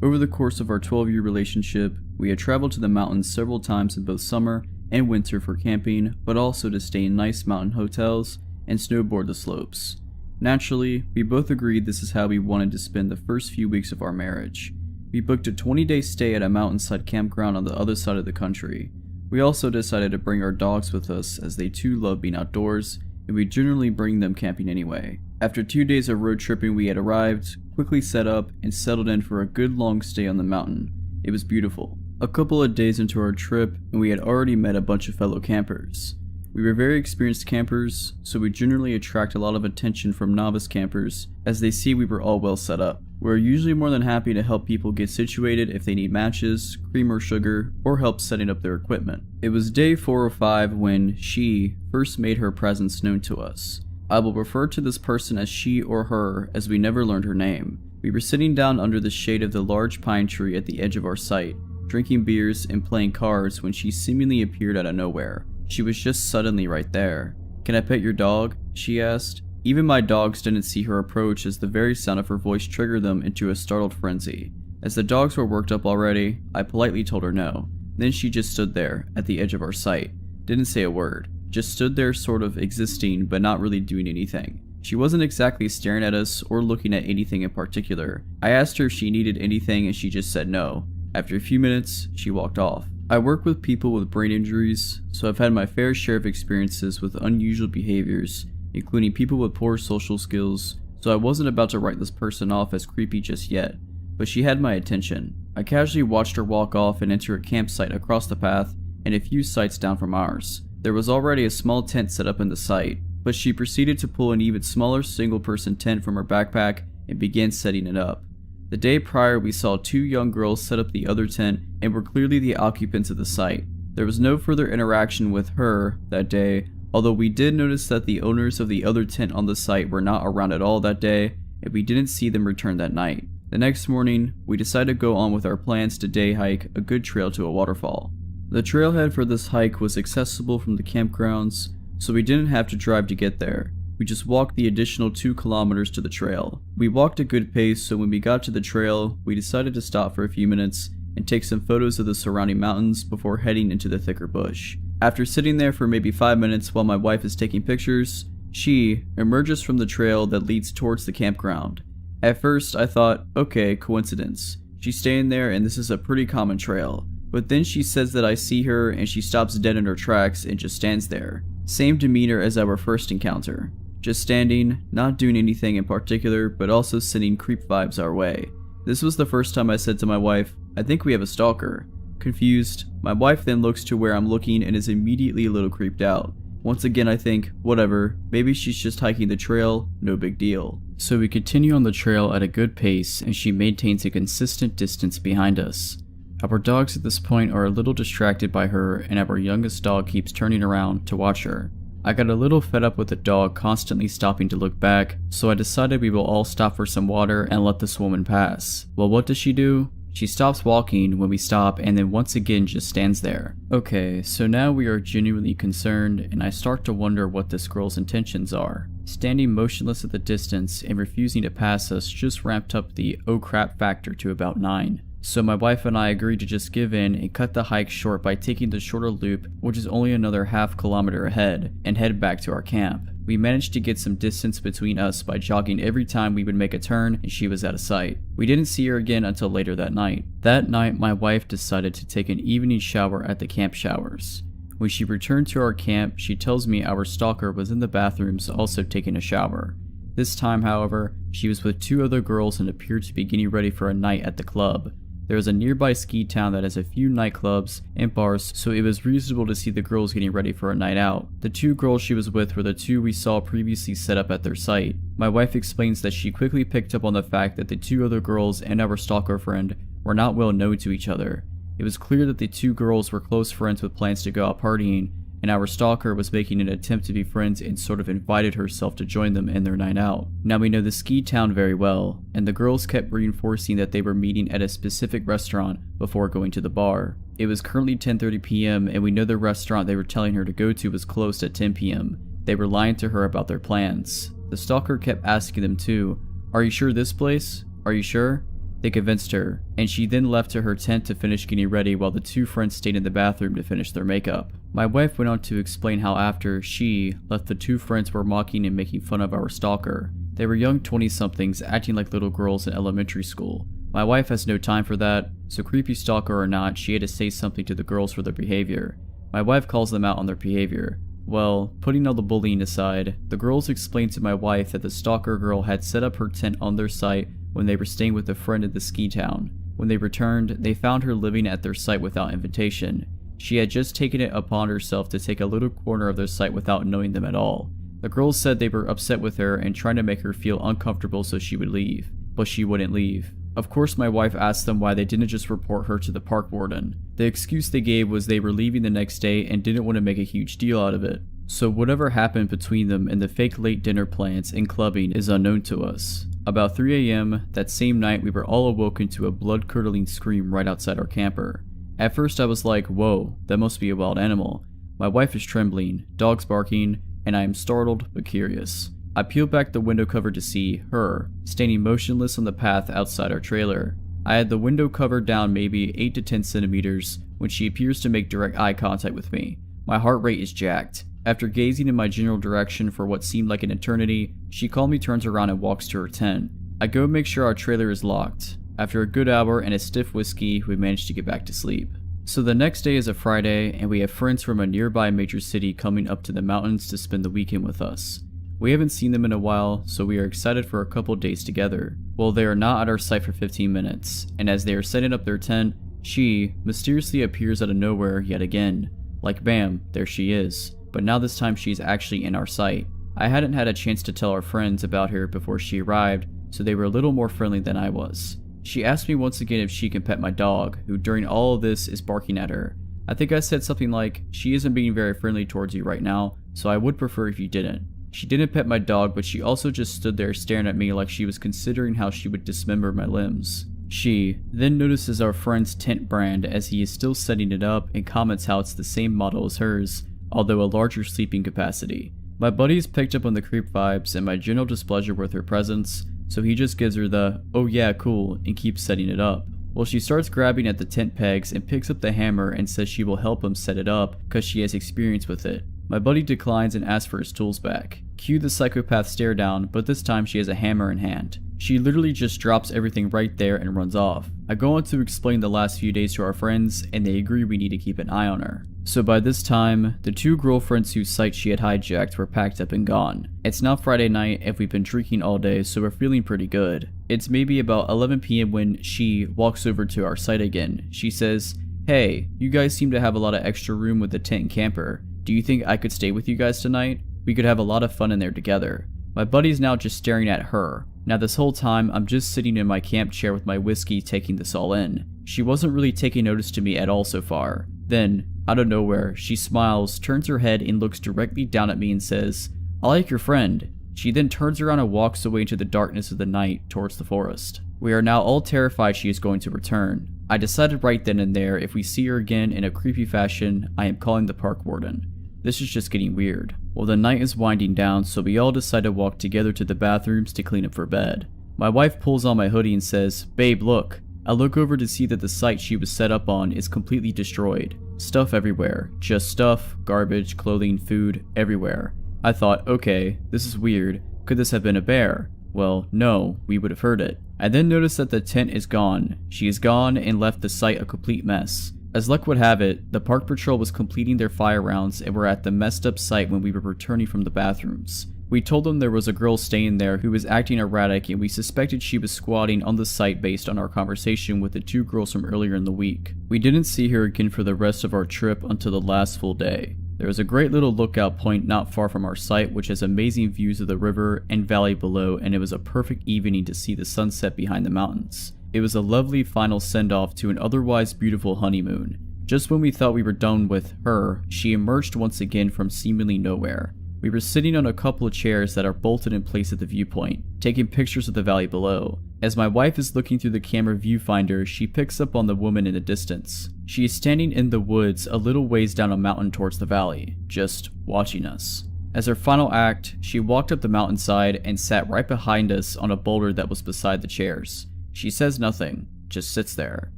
Over the course of our 12-year relationship, we had traveled to the mountains several times in both summer and winter for camping, but also to stay in nice mountain hotels and snowboard the slopes. Naturally, we both agreed this is how we wanted to spend the first few weeks of our marriage. We booked a 20-day stay at a mountainside campground on the other side of the country. We also decided to bring our dogs with us as they too love being outdoors, and we generally bring them camping anyway. After 2 days of road tripping, we had arrived, quickly set up, and settled in for a good long stay on the mountain. It was beautiful. A couple of days into our trip, and we had already met a bunch of fellow campers. We were very experienced campers, so we generally attract a lot of attention from novice campers as they see we were all well set up. We're usually more than happy to help people get situated if they need matches, cream or sugar, or help setting up their equipment. It was day 4 or 5 when she first made her presence known to us. I will refer to this person as she or her as we never learned her name. We were sitting down under the shade of the large pine tree at the edge of our site, drinking beers and playing cards when she seemingly appeared out of nowhere. She was just suddenly right there. "Can I pet your dog?" she asked. Even my dogs didn't see her approach as the very sound of her voice triggered them into a startled frenzy. As the dogs were worked up already, I politely told her no. Then she just stood there, at the edge of our site. Didn't say a word. Just stood there sort of existing but not really doing anything. She wasn't exactly staring at us or looking at anything in particular. I asked her if she needed anything and she just said no. After a few minutes, she walked off. I work with people with brain injuries, so I've had my fair share of experiences with unusual behaviors, including people with poor social skills, so I wasn't about to write this person off as creepy just yet, but she had my attention. I casually watched her walk off and enter a campsite across the path and a few sites down from ours. There was already a small tent set up in the site, but she proceeded to pull an even smaller single-person tent from her backpack and began setting it up. The day prior, we saw 2 young girls set up the other tent and were clearly the occupants of the site. There was no further interaction with her that day, although we did notice that the owners of the other tent on the site were not around at all that day, and we didn't see them return that night. The next morning, we decided to go on with our plans to day hike a good trail to a waterfall. The trailhead for this hike was accessible from the campgrounds, so we didn't have to drive to get there. We just walked the additional 2 kilometers to the trail. We walked a good pace, so when we got to the trail, we decided to stop for a few minutes and take some photos of the surrounding mountains before heading into the thicker bush. After sitting there for maybe 5 minutes while my wife is taking pictures, she emerges from the trail that leads towards the campground. At first, I thought, okay, coincidence. She's staying there and this is a pretty common trail. But then she says that I see her and she stops dead in her tracks and just stands there. Same demeanor as our first encounter. Just standing, not doing anything in particular, but also sending creep vibes our way. This was the first time I said to my wife, I think we have a stalker. Confused, my wife then looks to where I'm looking and is immediately a little creeped out. Once again I think, whatever, maybe she's just hiking the trail, no big deal. So we continue on the trail at a good pace and she maintains a consistent distance behind us. Our dogs at this point are a little distracted by her and our youngest dog keeps turning around to watch her. I got a little fed up with the dog constantly stopping to look back, so I decided we will all stop for some water and let this woman pass. Well, what does she do? She stops walking when we stop and then once again just stands there. Okay, so now we are genuinely concerned and I start to wonder what this girl's intentions are. Standing motionless at the distance and refusing to pass us just ramped up the oh crap factor to about 9. So my wife and I agreed to just give in and cut the hike short by taking the shorter loop, which is only another half kilometer ahead, and head back to our camp. We managed to get some distance between us by jogging every time we would make a turn and she was out of sight. We didn't see her again until later that night. That night my wife decided to take an evening shower at the camp showers. When she returned to our camp, she tells me our stalker was in the bathrooms also taking a shower. This time, however, she was with 2 other girls and appeared to be getting ready for a night at the club. There is a nearby ski town that has a few nightclubs and bars, so it was reasonable to see the girls getting ready for a night out. The 2 girls she was with were the 2 we saw previously set up at their site. My wife explains that she quickly picked up on the fact that the 2 other girls and our stalker friend were not well known to each other. It was clear that the 2 girls were close friends with plans to go out partying, and our stalker was making an attempt to be friends and sort of invited herself to join them in their night out. Now we know the ski town very well, and the girls kept reinforcing that they were meeting at a specific restaurant before going to the bar. It was currently 10:30 p.m. and we know the restaurant they were telling her to go to was closed at 10 p.m. They were lying to her about their plans. The stalker kept asking them too, "Are you sure this place? Are you sure?" They convinced her, and she then left to her tent to finish getting ready while the 2 friends stayed in the bathroom to finish their makeup. My wife went on to explain how after she left, the 2 friends were mocking and making fun of our stalker. They were young 20-somethings acting like little girls in elementary school. My wife has no time for that, so creepy stalker or not, she had to say something to the girls for their behavior. My wife calls them out on their behavior. Well, putting all the bullying aside, the girls explained to my wife that the stalker girl had set up her tent on their site when they were staying with a friend at the ski town. When they returned, they found her living at their site without invitation. She had just taken it upon herself to take a little corner of their site without knowing them at all. The girls said they were upset with her and trying to make her feel uncomfortable so she would leave, but she wouldn't leave. Of course, my wife asked them why they didn't just report her to the park warden. The excuse they gave was they were leaving the next day and didn't want to make a huge deal out of it. So whatever happened between them and the fake late dinner plans and clubbing is unknown to us. About 3 a.m. that same night, we were all awoken to a blood-curdling scream right outside our camper. At first I was like, whoa, that must be a wild animal. My wife is trembling, dogs barking, and I am startled but curious. I peeled back the window cover to see her, standing motionless on the path outside our trailer. I had the window cover down maybe 8 to 10 centimeters when she appears to make direct eye contact with me. My heart rate is jacked. After gazing in my general direction for what seemed like an eternity, she calmly turns around and walks to her tent. I go make sure our trailer is locked. After a good hour and a stiff whiskey, we manage to get back to sleep. So the next day is a Friday, and we have friends from a nearby major city coming up to the mountains to spend the weekend with us. We haven't seen them in a while, so we are excited for a couple days together. Well, they are not at our site for 15 minutes, and as they are setting up their tent, she mysteriously appears out of nowhere yet again. Like bam, there she is. But now this time she's actually in our sight. I hadn't had a chance to tell our friends about her before she arrived, so they were a little more friendly than I was. She asked me once again if she can pet my dog, who during all of this is barking at her. I think I said something like, "She isn't being very friendly towards you right now, so I would prefer if you didn't." She didn't pet my dog, but she also just stood there staring at me like she was considering how she would dismember my limbs. She then notices our friend's tent brand as he is still setting it up and comments how it's the same model as hers, although a larger sleeping capacity. My buddies picked up on the creep vibes and my general displeasure with her presence, so he just gives her the, "Oh yeah, cool," and keeps setting it up. Well, she starts grabbing at the tent pegs and picks up the hammer and says she will help him set it up because she has experience with it. My buddy declines and asks for his tools back. Cue the psychopath stare down, but this time she has a hammer in hand. She literally just drops everything right there and runs off. I go on to explain the last few days to our friends, and they agree we need to keep an eye on her. So by this time, the 2 girlfriends whose site she had hijacked were packed up and gone. It's now Friday night and we've been drinking all day, so we're feeling pretty good. It's maybe about 11 p.m. when she walks over to our site again. She says, "Hey, you guys seem to have a lot of extra room with the tent and camper. Do you think I could stay with you guys tonight? We could have a lot of fun in there together. My buddy's now just staring at her. Now this whole time, I'm just sitting in my camp chair with my whiskey taking this all in. She wasn't really taking notice to me at all so far. Then, out of nowhere, she smiles, turns her head and looks directly down at me and says, "I like your friend." She then turns around and walks away into the darkness of the night towards the forest. We are now all terrified she is going to return. I decided right then and there, if we see her again in a creepy fashion, I am calling the park warden. This is just getting weird. Well, the night is winding down, so we all decide to walk together to the bathrooms to clean up for bed. My wife pulls on my hoodie and says, "Babe, look." I look over to see that the site she was set up on is completely destroyed. Stuff everywhere. Just stuff, garbage, clothing, food, everywhere. I thought, okay, this is weird. Could this have been a bear? Well, no, we would have heard it. I then noticed that the tent is gone. She is gone and left the site a complete mess. As luck would have it, the park patrol was completing their fire rounds and were at the messed up site when we were returning from the bathrooms. We told them there was a girl staying there who was acting erratic and we suspected she was squatting on the site based on our conversation with the two girls from earlier in the week. We didn't see her again for the rest of our trip until the last full day. There is a great little lookout point not far from our site which has amazing views of the river and valley below, and it was a perfect evening to see the sunset behind the mountains. It was a lovely final send-off to an otherwise beautiful honeymoon. Just when we thought we were done with her, she emerged once again from seemingly nowhere. We were sitting on a couple of chairs that are bolted in place at the viewpoint, taking pictures of the valley below. As my wife is looking through the camera viewfinder, she picks up on the woman in the distance. She is standing in the woods a little ways down a mountain towards the valley, just watching us. As her final act, she walked up the mountainside and sat right behind us on a boulder that was beside the chairs. She says nothing, just sits there.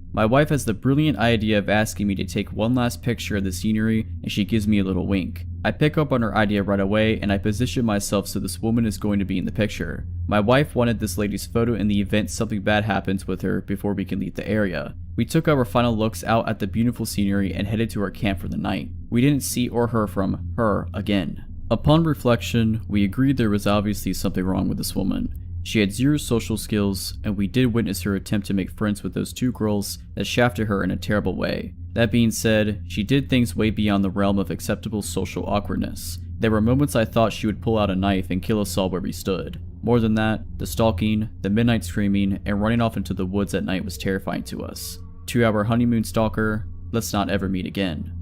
My wife has the brilliant idea of asking me to take one last picture of the scenery, and she gives me a little wink. I pick up on her idea right away and I position myself so this woman is going to be in the picture. My wife wanted this lady's photo in the event something bad happens with her before we can leave the area. We took our final looks out at the beautiful scenery and headed to our camp for the night. We didn't see or hear from her again. Upon reflection, we agreed there was obviously something wrong with this woman. She had zero social skills, and we did witness her attempt to make friends with those two girls that shafted her in a terrible way. That being said, she did things way beyond the realm of acceptable social awkwardness. There were moments I thought she would pull out a knife and kill us all where we stood. More than that, the stalking, the midnight screaming, and running off into the woods at night was terrifying to us. To our honeymoon stalker, let's not ever meet again.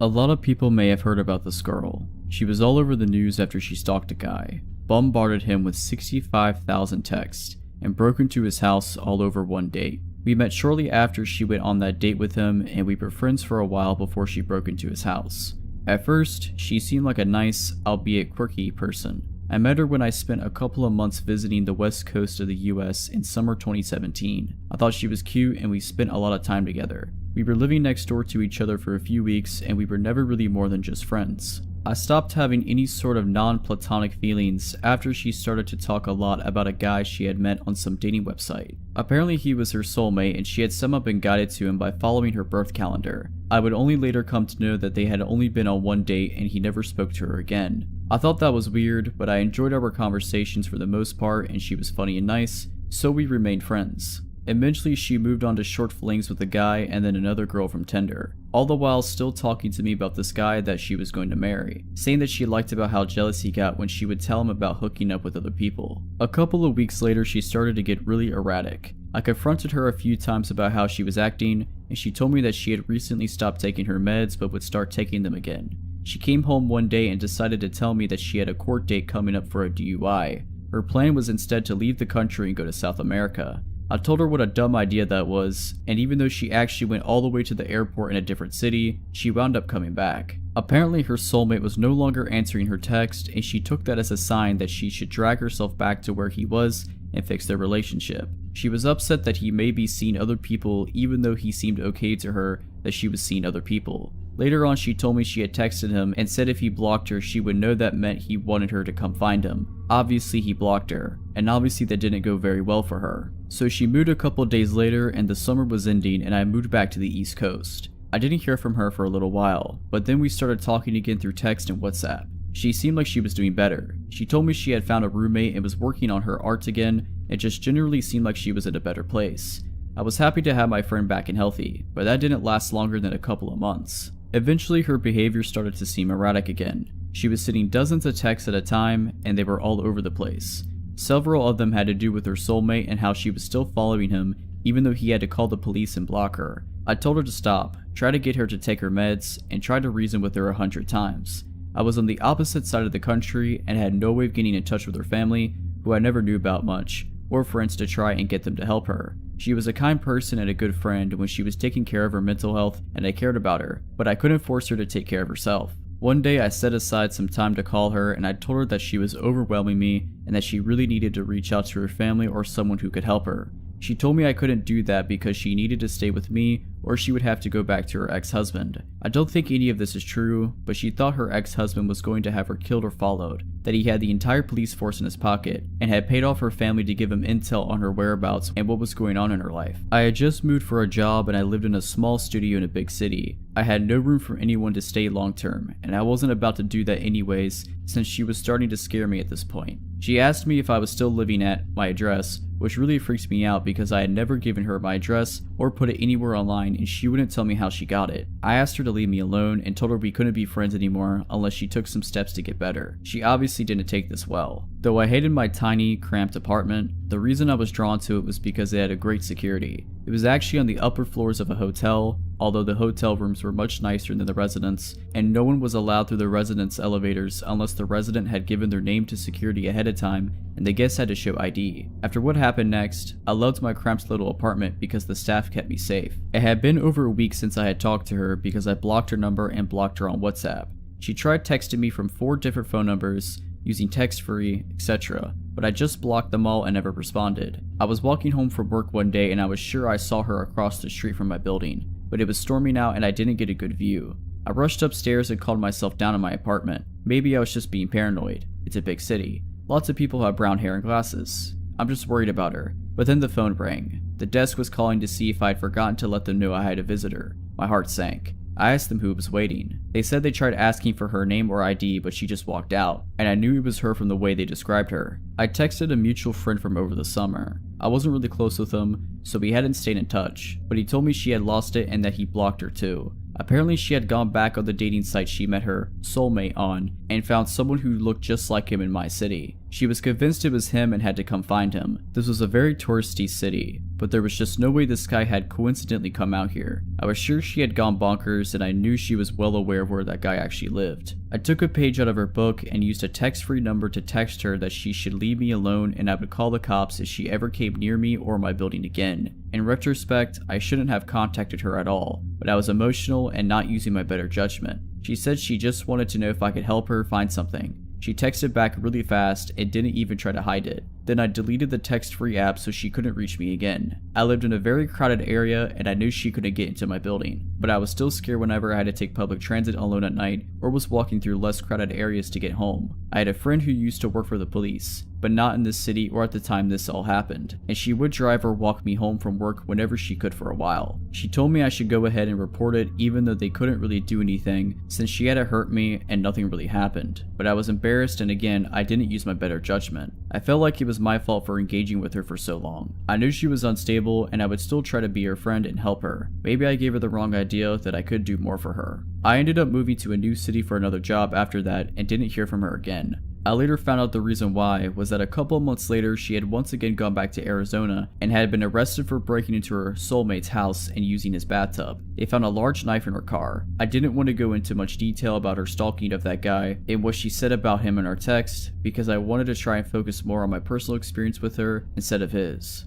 A lot of people may have heard about this girl. She was all over the news after she stalked a guy, bombarded him with 65,000 texts, and broke into his house all over one date. We met shortly after she went on that date with him, and we were friends for a while before she broke into his house. At first, she seemed like a nice, albeit quirky, person. I met her when I spent a couple of months visiting the west coast of the US in summer 2017. I thought she was cute and we spent a lot of time together. We were living next door to each other for a few weeks and we were never really more than just friends. I stopped having any sort of non-platonic feelings after she started to talk a lot about a guy she had met on some dating website. Apparently he was her soulmate and she had somehow been guided to him by following her birth calendar. I would only later come to know that they had only been on one date and he never spoke to her again. I thought that was weird, but I enjoyed our conversations for the most part and she was funny and nice, so we remained friends. Eventually she moved on to short flings with a guy and then another girl from Tinder, all the while still talking to me about this guy that she was going to marry, saying that she liked about how jealous he got when she would tell him about hooking up with other people. A couple of weeks later she started to get really erratic. I confronted her a few times about how she was acting, and she told me that she had recently stopped taking her meds but would start taking them again. She came home one day and decided to tell me that she had a court date coming up for a DUI. Her plan was instead to leave the country and go to South America. I told her what a dumb idea that was, and even though she actually went all the way to the airport in a different city, she wound up coming back. Apparently her soulmate was no longer answering her text, and she took that as a sign that she should drag herself back to where he was and fix their relationship. She was upset that he may be seeing other people even though he seemed okay to her that she was seeing other people. Later on she told me she had texted him and said if he blocked her she would know that meant he wanted her to come find him. Obviously he blocked her, and obviously that didn't go very well for her. So she moved a couple days later and the summer was ending and I moved back to the East Coast. I didn't hear from her for a little while, but then we started talking again through text and WhatsApp. She seemed like she was doing better. She told me she had found a roommate and was working on her art again. It just generally seemed like she was in a better place. I was happy to have my friend back and healthy, but that didn't last longer than a couple of months. Eventually, her behavior started to seem erratic again. She was sending dozens of texts at a time, and they were all over the place. Several of them had to do with her soulmate and how she was still following him even though he had to call the police and block her. I told her to stop, try to get her to take her meds, and tried to reason with her 100 times. I was on the opposite side of the country and had no way of getting in touch with her family, who I never knew about much, or friends to try and get them to help her. She was a kind person and a good friend when she was taking care of her mental health, and I cared about her, but I couldn't force her to take care of herself. One day I set aside some time to call her, and I told her that she was overwhelming me and that she really needed to reach out to her family or someone who could help her. She told me I couldn't do that because she needed to stay with me or she would have to go back to her ex-husband. I don't think any of this is true, but she thought her ex-husband was going to have her killed or followed, that he had the entire police force in his pocket, and had paid off her family to give him intel on her whereabouts and what was going on in her life. I had just moved for a job and I lived in a small studio in a big city. I had no room for anyone to stay long term, and I wasn't about to do that anyways since she was starting to scare me at this point. She asked me if I was still living at my address, which really freaks me out because I had never given her my address or put it anywhere online and she wouldn't tell me how she got it. I asked her to leave me alone and told her we couldn't be friends anymore unless she took some steps to get better. She obviously didn't take this well. Though I hated my tiny, cramped apartment, the reason I was drawn to it was because it had a great security. It was actually on the upper floors of a hotel, although the hotel rooms were much nicer than the residence, and no one was allowed through the residence elevators unless the resident had given their name to security ahead of time and the guests had to show ID. After what happened next, I loved my cramped little apartment because the staff kept me safe. It had been over a week since I had talked to her because I blocked her number and blocked her on WhatsApp. She tried texting me from 4 different phone numbers, using text-free, etc., but I just blocked them all and never responded. I was walking home from work one day and I was sure I saw her across the street from my building, but it was storming out and I didn't get a good view. I rushed upstairs and calmed myself down in my apartment. Maybe I was just being paranoid. It's a big city. Lots of people have brown hair and glasses. I'm just worried about her. But then the phone rang. The desk was calling to see if I had forgotten to let them know I had a visitor. My heart sank. I asked them who was waiting. They said they tried asking for her name or ID, but she just walked out, and I knew it was her from the way they described her. I texted a mutual friend from over the summer. I wasn't really close with him, so we hadn't stayed in touch, but he told me she had lost it and that he blocked her too. Apparently she had gone back on the dating site she met her soulmate on and found someone who looked just like him in my city. She was convinced it was him and had to come find him. This was a very touristy city, but there was just no way this guy had coincidentally come out here. I was sure she had gone bonkers and I knew she was well aware of where that guy actually lived. I took a page out of her book and used a text-free number to text her that she should leave me alone and I would call the cops if she ever came near me or my building again. In retrospect, I shouldn't have contacted her at all, but I was emotional and not using my better judgment. She said she just wanted to know if I could help her find something. She texted back really fast and didn't even try to hide it. Then I deleted the text-free app so she couldn't reach me again. I lived in a very crowded area and I knew she couldn't get into my building, but I was still scared whenever I had to take public transit alone at night or was walking through less crowded areas to get home. I had a friend who used to work for the police, but not in this city or at the time this all happened, and she would drive or walk me home from work whenever she could for a while. She told me I should go ahead and report it even though they couldn't really do anything since she hadn't hurt me and nothing really happened, but I was embarrassed and again I didn't use my better judgment. I felt like it was my fault for engaging with her for so long. I knew she was unstable and I would still try to be her friend and help her. Maybe I gave her the wrong idea that I could do more for her. I ended up moving to a new city for another job after that and didn't hear from her again. I later found out the reason why was that a couple months later she had once again gone back to Arizona and had been arrested for breaking into her soulmate's house and using his bathtub. They found a large knife in her car. I didn't want to go into much detail about her stalking of that guy and what she said about him in our text because I wanted to try and focus more on my personal experience with her instead of his.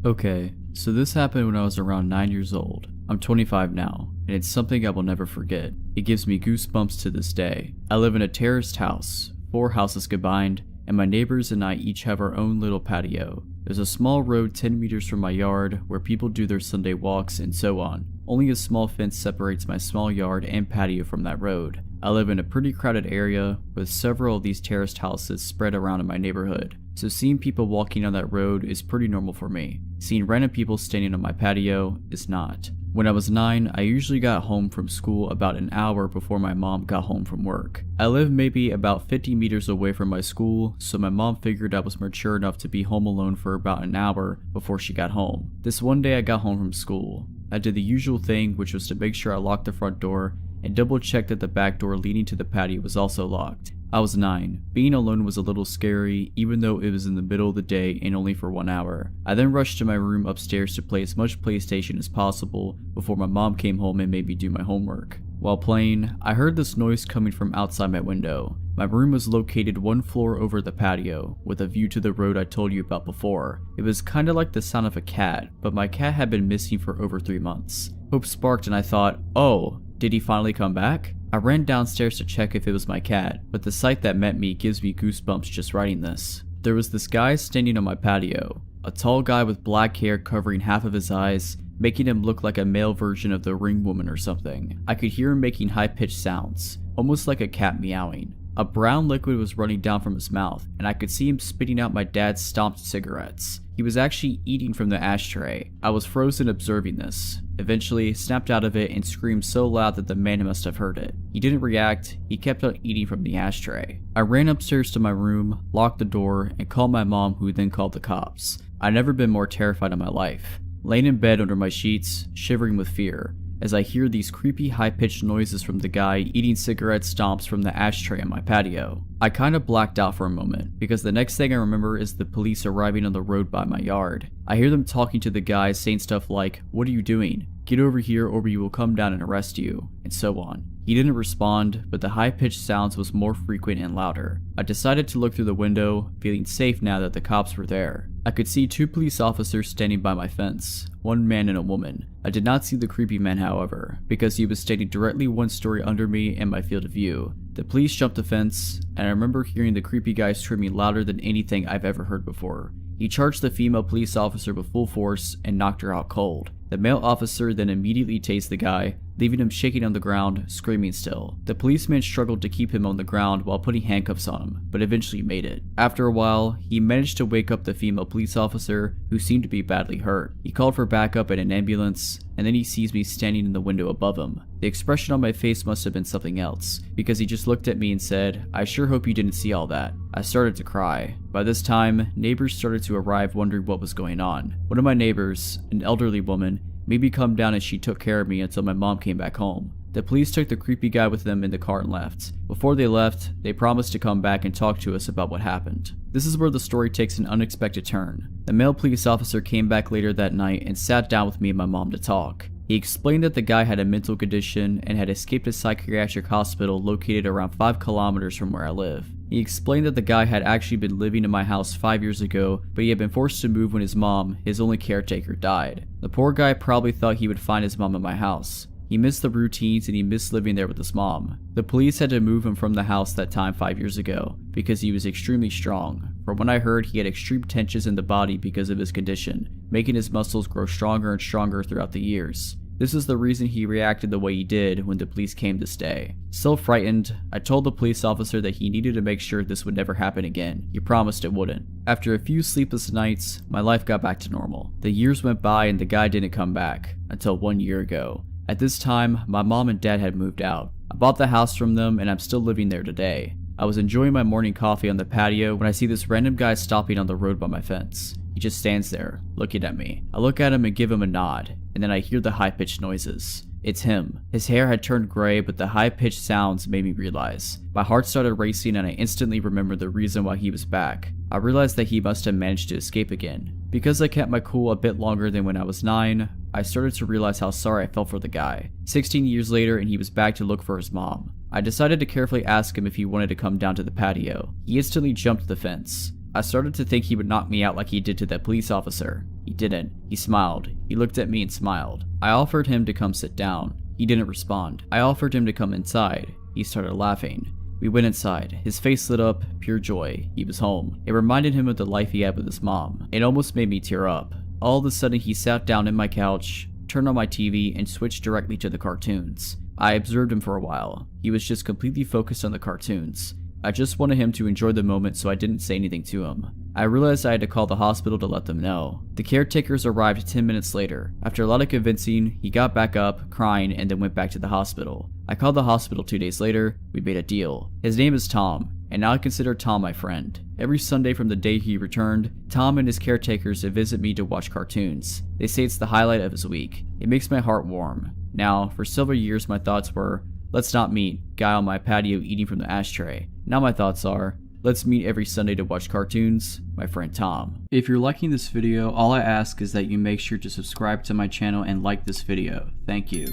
Okay, so this happened when I was around 9 years old. I'm 25 now, and it's something I will never forget. It gives me goosebumps to this day. I live in a terraced house, 4 houses combined, and my neighbors and I each have our own little patio. There's a small road 10 meters from my yard where people do their Sunday walks and so on. Only a small fence separates my small yard and patio from that road. I live in a pretty crowded area with several of these terraced houses spread around in my neighborhood, so seeing people walking on that road is pretty normal for me. Seeing random people standing on my patio is not. When I was 9, I usually got home from school about an hour before my mom got home from work. I lived maybe about 50 meters away from my school, so my mom figured I was mature enough to be home alone for about an hour before she got home. This one day I got home from school. I did the usual thing, which was to make sure I locked the front door and double check that the back door leading to the patio was also locked. I was 9. Being alone was a little scary, even though it was in the middle of the day and only for 1 hour. I then rushed to my room upstairs to play as much PlayStation as possible before my mom came home and made me do my homework. While playing, I heard this noise coming from outside my window. My room was located 1 floor over the patio, with a view to the road I told you about before. It was kinda like the sound of a cat, but my cat had been missing for over 3 months. Hope sparked and I thought, oh, did he finally come back? I ran downstairs to check if it was my cat, but the sight that met me gives me goosebumps just writing this. There was this guy standing on my patio, a tall guy with black hair covering half of his eyes, making him look like a male version of the Ring Woman or something. I could hear him making high-pitched sounds, almost like a cat meowing. A brown liquid was running down from his mouth, and I could see him spitting out my dad's stomped cigarettes. He was actually eating from the ashtray. I was frozen observing this. Eventually, snapped out of it and screamed so loud that the man must have heard it. He didn't react, he kept on eating from the ashtray. I ran upstairs to my room, locked the door, and called my mom, who then called the cops. I'd never been more terrified in my life. Laying in bed under my sheets, shivering with fear, as I hear these creepy high-pitched noises from the guy eating cigarette stomps from the ashtray on my patio. I kinda blacked out for a moment, because the next thing I remember is the police arriving on the road by my yard. I hear them talking to the guy saying stuff like, "What are you doing? Get over here or we will come down and arrest you," and so on. He didn't respond, but the high-pitched sounds was more frequent and louder. I decided to look through the window, feeling safe now that the cops were there. I could see 2 police officers standing by my fence, 1 man and a woman. I did not see the creepy man, however, because he was standing directly 1 story under me in my field of view. The police jumped the fence, and I remember hearing the creepy guy screaming louder than anything I've ever heard before. He charged the female police officer with full force and knocked her out cold. The male officer then immediately tased the guy, leaving him shaking on the ground, screaming still. The policeman struggled to keep him on the ground while putting handcuffs on him, but eventually made it. After a while, he managed to wake up the female police officer, who seemed to be badly hurt. He called for backup and an ambulance, and then he sees me standing in the window above him. The expression on my face must have been something else, because he just looked at me and said, "I sure hope you didn't see all that." I started to cry. By this time, neighbors started to arrive wondering what was going on. One of my neighbors, an elderly woman, made me come down and she took care of me until my mom came back home. The police took the creepy guy with them in the car and left. Before they left, they promised to come back and talk to us about what happened. This is where the story takes an unexpected turn. The male police officer came back later that night and sat down with me and my mom to talk. He explained that the guy had a mental condition and had escaped a psychiatric hospital located around 5 kilometers from where I live. He explained that the guy had actually been living in my house 5 years ago, but he had been forced to move when his mom, his only caretaker, died. The poor guy probably thought he would find his mom in my house. He missed the routines and he missed living there with his mom. The police had to move him from the house that time 5 years ago, because he was extremely strong. From what I heard, he had extreme tensions in the body because of his condition, making his muscles grow stronger and stronger throughout the years. This is the reason he reacted the way he did when the police came to stay. Still frightened, I told the police officer that he needed to make sure this would never happen again. He promised it wouldn't. After a few sleepless nights, my life got back to normal. The years went by and the guy didn't come back, until 1 year ago. At this time, my mom and dad had moved out. I bought the house from them and I'm still living there today. I was enjoying my morning coffee on the patio when I see this random guy stopping on the road by my fence. He just stands there, looking at me. I look at him and give him a nod, and then I hear the high-pitched noises. It's him. His hair had turned gray, but the high-pitched sounds made me realize. My heart started racing and I instantly remembered the reason why he was back. I realized that he must have managed to escape again. Because I kept my cool a bit longer than when I was 9, I started to realize how sorry I felt for the guy. 16 years later and he was back to look for his mom. I decided to carefully ask him if he wanted to come down to the patio. He instantly jumped the fence. I started to think he would knock me out like he did to that police officer. He didn't. He smiled. He looked at me and smiled. I offered him to come sit down. He didn't respond. I offered him to come inside. He started laughing. We went inside. His face lit up, pure joy. He was home. It reminded him of the life he had with his mom. It almost made me tear up. All of a sudden he sat down in my couch, turned on my TV, and switched directly to the cartoons. I observed him for a while. He was just completely focused on the cartoons. I just wanted him to enjoy the moment, so I didn't say anything to him. I realized I had to call the hospital to let them know. The caretakers arrived 10 minutes later. After a lot of convincing, he got back up, crying, and then went back to the hospital. I called the hospital 2 days later. We made a deal. His name is Tom, and now I consider Tom my friend. Every Sunday from the day he returned, Tom and his caretakers visit me to watch cartoons. They say it's the highlight of his week. It makes my heart warm. Now, for several years my thoughts were, let's not meet, guy on my patio eating from the ashtray. Now my thoughts are, let's meet every Sunday to watch cartoons, my friend Tom. If you're liking this video, all I ask is that you make sure to subscribe to my channel and like this video. Thank you.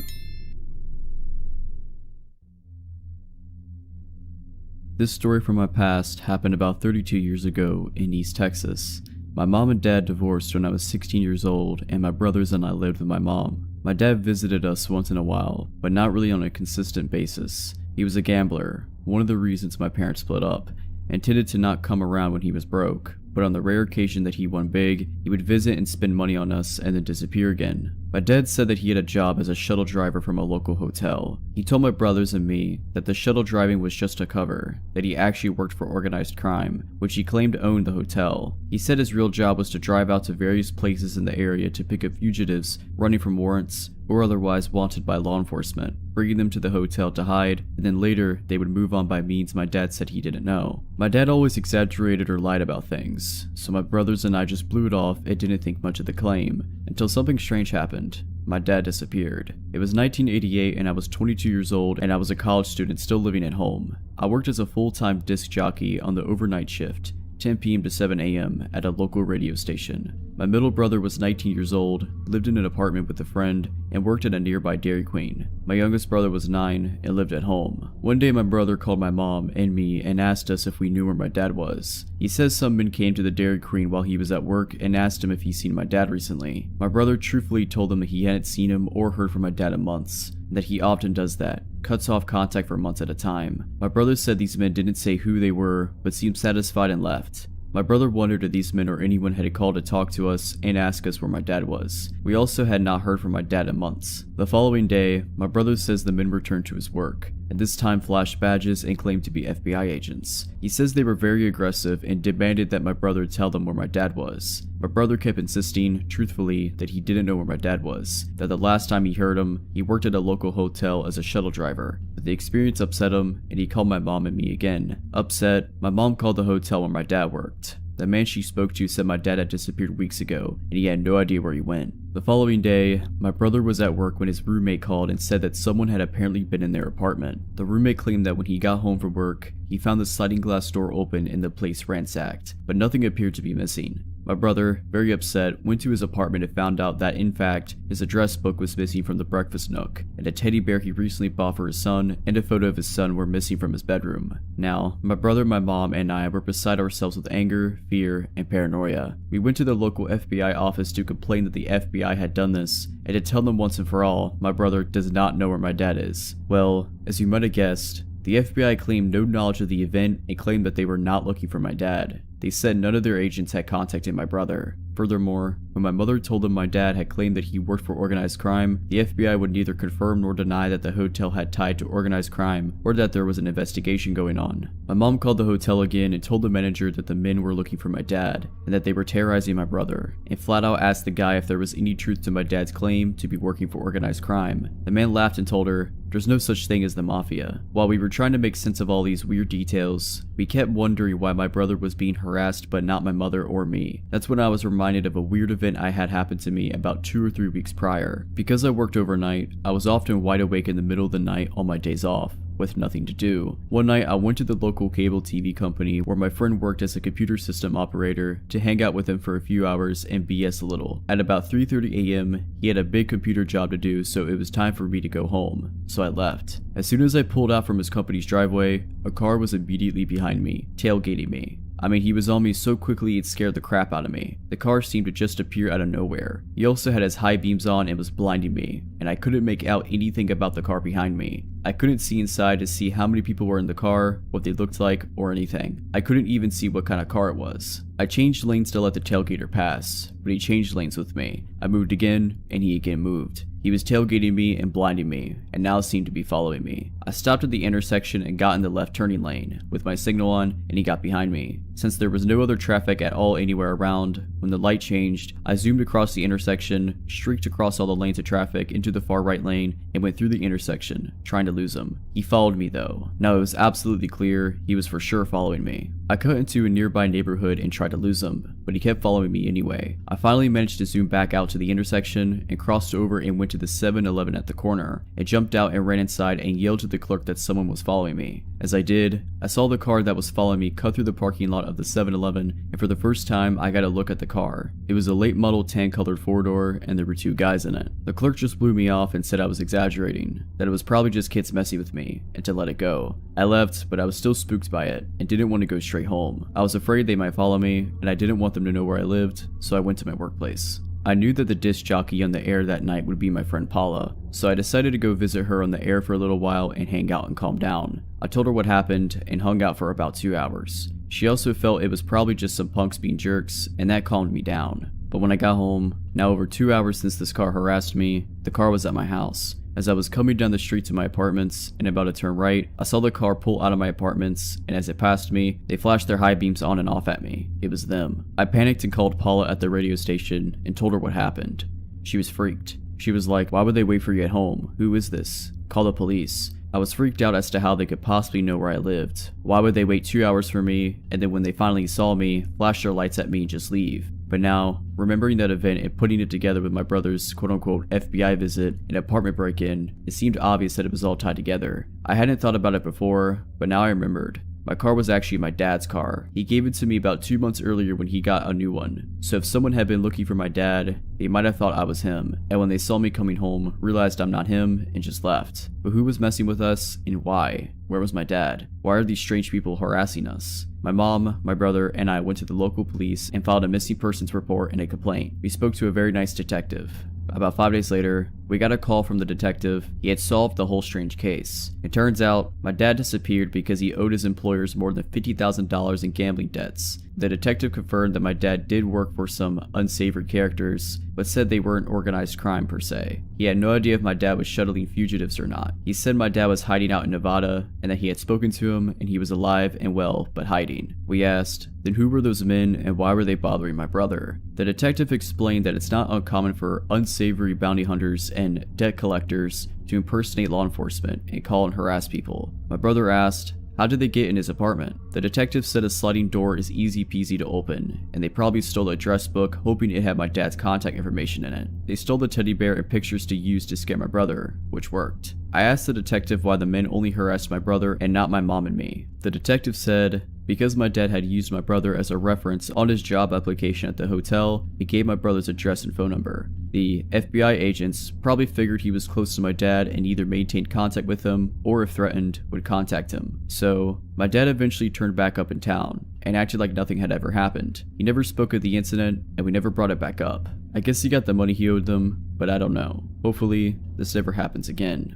This story from my past happened about 32 years ago in East Texas. My mom and dad divorced when I was 16 years old, and my brothers and I lived with my mom. My dad visited us once in a while, but not really on a consistent basis. He was a gambler, one of the reasons my parents split up, and tended to not come around when he was broke. But on the rare occasion that he won big, he would visit and spend money on us and then disappear again. My dad said that he had a job as a shuttle driver from a local hotel. He told my brothers and me that the shuttle driving was just a cover, that he actually worked for organized crime, which he claimed owned the hotel. He said his real job was to drive out to various places in the area to pick up fugitives running from warrants or otherwise wanted by law enforcement, bringing them to the hotel to hide, and then later they would move on by means my dad said he didn't know. My dad always exaggerated or lied about things, so my brothers and I just blew it off and didn't think much of the claim, until something strange happened. My dad disappeared. It was 1988 and I was 22 years old and I was a college student still living at home. I worked as a full-time disc jockey on the overnight shift, 10 p.m. to 7 a.m. at a local radio station. My middle brother was 19 years old, lived in an apartment with a friend, and worked at a nearby Dairy Queen. My youngest brother was 9 and lived at home. One day my brother called my mom and me and asked us if we knew where my dad was. He says some men came to the Dairy Queen while he was at work and asked him if he's seen my dad recently. My brother truthfully told them that he hadn't seen him or heard from my dad in months, and that he often does that, cuts off contact for months at a time. My brother said these men didn't say who they were, but seemed satisfied and left. My brother wondered if these men or anyone had called to talk to us and ask us where my dad was. We also had not heard from my dad in months. The following day, my brother says the men returned to his work, and this time flashed badges and claimed to be FBI agents. He says they were very aggressive and demanded that my brother tell them where my dad was. My brother kept insisting, truthfully, that he didn't know where my dad was, that the last time he heard him, he worked at a local hotel as a shuttle driver, but the experience upset him and he called my mom and me again. Upset, my mom called the hotel where my dad worked. The man she spoke to said my dad had disappeared weeks ago and he had no idea where he went. The following day, my brother was at work when his roommate called and said that someone had apparently been in their apartment. The roommate claimed that when he got home from work, he found the sliding glass door open and the place ransacked, but nothing appeared to be missing. My brother, very upset, went to his apartment and found out that, in fact, his address book was missing from the breakfast nook, and a teddy bear he recently bought for his son and a photo of his son were missing from his bedroom. Now, my brother, my mom, and I were beside ourselves with anger, fear, and paranoia. We went to the local FBI office to complain that the FBI had done this, and to tell them once and for all, my brother does not know where my dad is. Well, as you might have guessed, the FBI claimed no knowledge of the event and claimed that they were not looking for my dad. They said none of their agents had contacted my brother. Furthermore, when my mother told them my dad had claimed that he worked for organized crime, the FBI would neither confirm nor deny that the hotel had tied to organized crime or that there was an investigation going on. My mom called the hotel again and told the manager that the men were looking for my dad and that they were terrorizing my brother, and flat out asked the guy if there was any truth to my dad's claim to be working for organized crime. The man laughed and told her, "There's no such thing as the mafia." While we were trying to make sense of all these weird details, we kept wondering why my brother was being harassed but not my mother or me. That's when I was reminded of a weird event I had happened to me about 2 or 3 weeks prior. Because I worked overnight, I was often wide awake in the middle of the night on my days off, with nothing to do. One night I went to the local cable TV company where my friend worked as a computer system operator to hang out with him for a few hours and BS a little. At about 3:30 a.m. he had a big computer job to do, so it was time for me to go home. So I left. As soon as I pulled out from his company's driveway, a car was immediately behind me, tailgating me. I mean, he was on me so quickly it scared the crap out of me. The car seemed to just appear out of nowhere. He also had his high beams on and was blinding me, and I couldn't make out anything about the car behind me. I couldn't see inside to see how many people were in the car, what they looked like, or anything. I couldn't even see what kind of car it was. I changed lanes to let the tailgater pass, but he changed lanes with me. I moved again, and he again moved. He was tailgating me and blinding me, and now seemed to be following me. I stopped at the intersection and got in the left turning lane with my signal on, and he got behind me. Since there was no other traffic at all anywhere around, when the light changed, I zoomed across the intersection, streaked across all the lanes of traffic into the far right lane, and went through the intersection, trying to lose him. He followed me though. Now it was absolutely clear he was for sure following me. I cut into a nearby neighborhood and tried to lose him, but he kept following me anyway. I finally managed to zoom back out to the intersection and crossed over and went to the 7-Eleven at the corner. I jumped out and ran inside and yelled to the clerk that someone was following me. As I did, I saw the car that was following me cut through the parking lot of the 7-Eleven, and for the first time I got a look at the car. It was a late model tan colored 4-door, and there were 2 guys in it. The clerk just blew me off and said I was exaggerating, that it was probably just kids messing with me, and to let it go. I left, but I was still spooked by it, and didn't want to go straight home. I was afraid they might follow me, and I didn't want them to know where I lived, so I went to my workplace. I knew that the disc jockey on the air that night would be my friend Paula, so I decided to go visit her on the air for a little while and hang out and calm down. I told her what happened and hung out for about 2 hours. She also felt it was probably just some punks being jerks, and that calmed me down. But when I got home, now over 2 hours since this car harassed me, the car was at my house. As I was coming down the street to my apartments and about to turn right, I saw the car pull out of my apartments, and as it passed me, they flashed their high beams on and off at me. It was them. I panicked and called Paula at the radio station and told her what happened. She was freaked. She was like, "Why would they wait for you at home? Who is this? Call the police." I was freaked out as to how they could possibly know where I lived. Why would they wait 2 hours for me, and then when they finally saw me, flash their lights at me and just leave? But now, remembering that event and putting it together with my brother's quote-unquote FBI visit and apartment break-in, it seemed obvious that it was all tied together. I hadn't thought about it before, but now I remembered. My car was actually my dad's car. He gave it to me about 2 months earlier when he got a new one. So if someone had been looking for my dad, they might have thought I was him, and when they saw me coming home, realized I'm not him and just left. But who was messing with us and why? Where was my dad? Why are these strange people harassing us? My mom, my brother, and I went to the local police and filed a missing persons report and a complaint. We spoke to a very nice detective. About 5 days later, we got a call from the detective. He had solved the whole strange case. It turns out, my dad disappeared because he owed his employers more than $50,000 in gambling debts. The detective confirmed that my dad did work for some unsavory characters, but said they weren't organized crime per se. He had no idea if my dad was shuttling fugitives or not. He said my dad was hiding out in Nevada, and that he had spoken to him and he was alive and well, but hiding. We asked, then who were those men and why were they bothering my brother? The detective explained that it's not uncommon for unsavory bounty hunters and debt collectors to impersonate law enforcement and call and harass people. My brother asked, how did they get in his apartment? The detective said a sliding door is easy peasy to open, and they probably stole the address book hoping it had my dad's contact information in it. They stole the teddy bear and pictures to use to scare my brother, which worked. I asked the detective why the men only harassed my brother and not my mom and me. The detective said, because my dad had used my brother as a reference on his job application at the hotel, he gave my brother's address and phone number. The FBI agents probably figured he was close to my dad and either maintained contact with him or if threatened, would contact him. So, my dad eventually turned back up in town and acted like nothing had ever happened. He never spoke of the incident and we never brought it back up. I guess he got the money he owed them, but I don't know. Hopefully, this never happens again.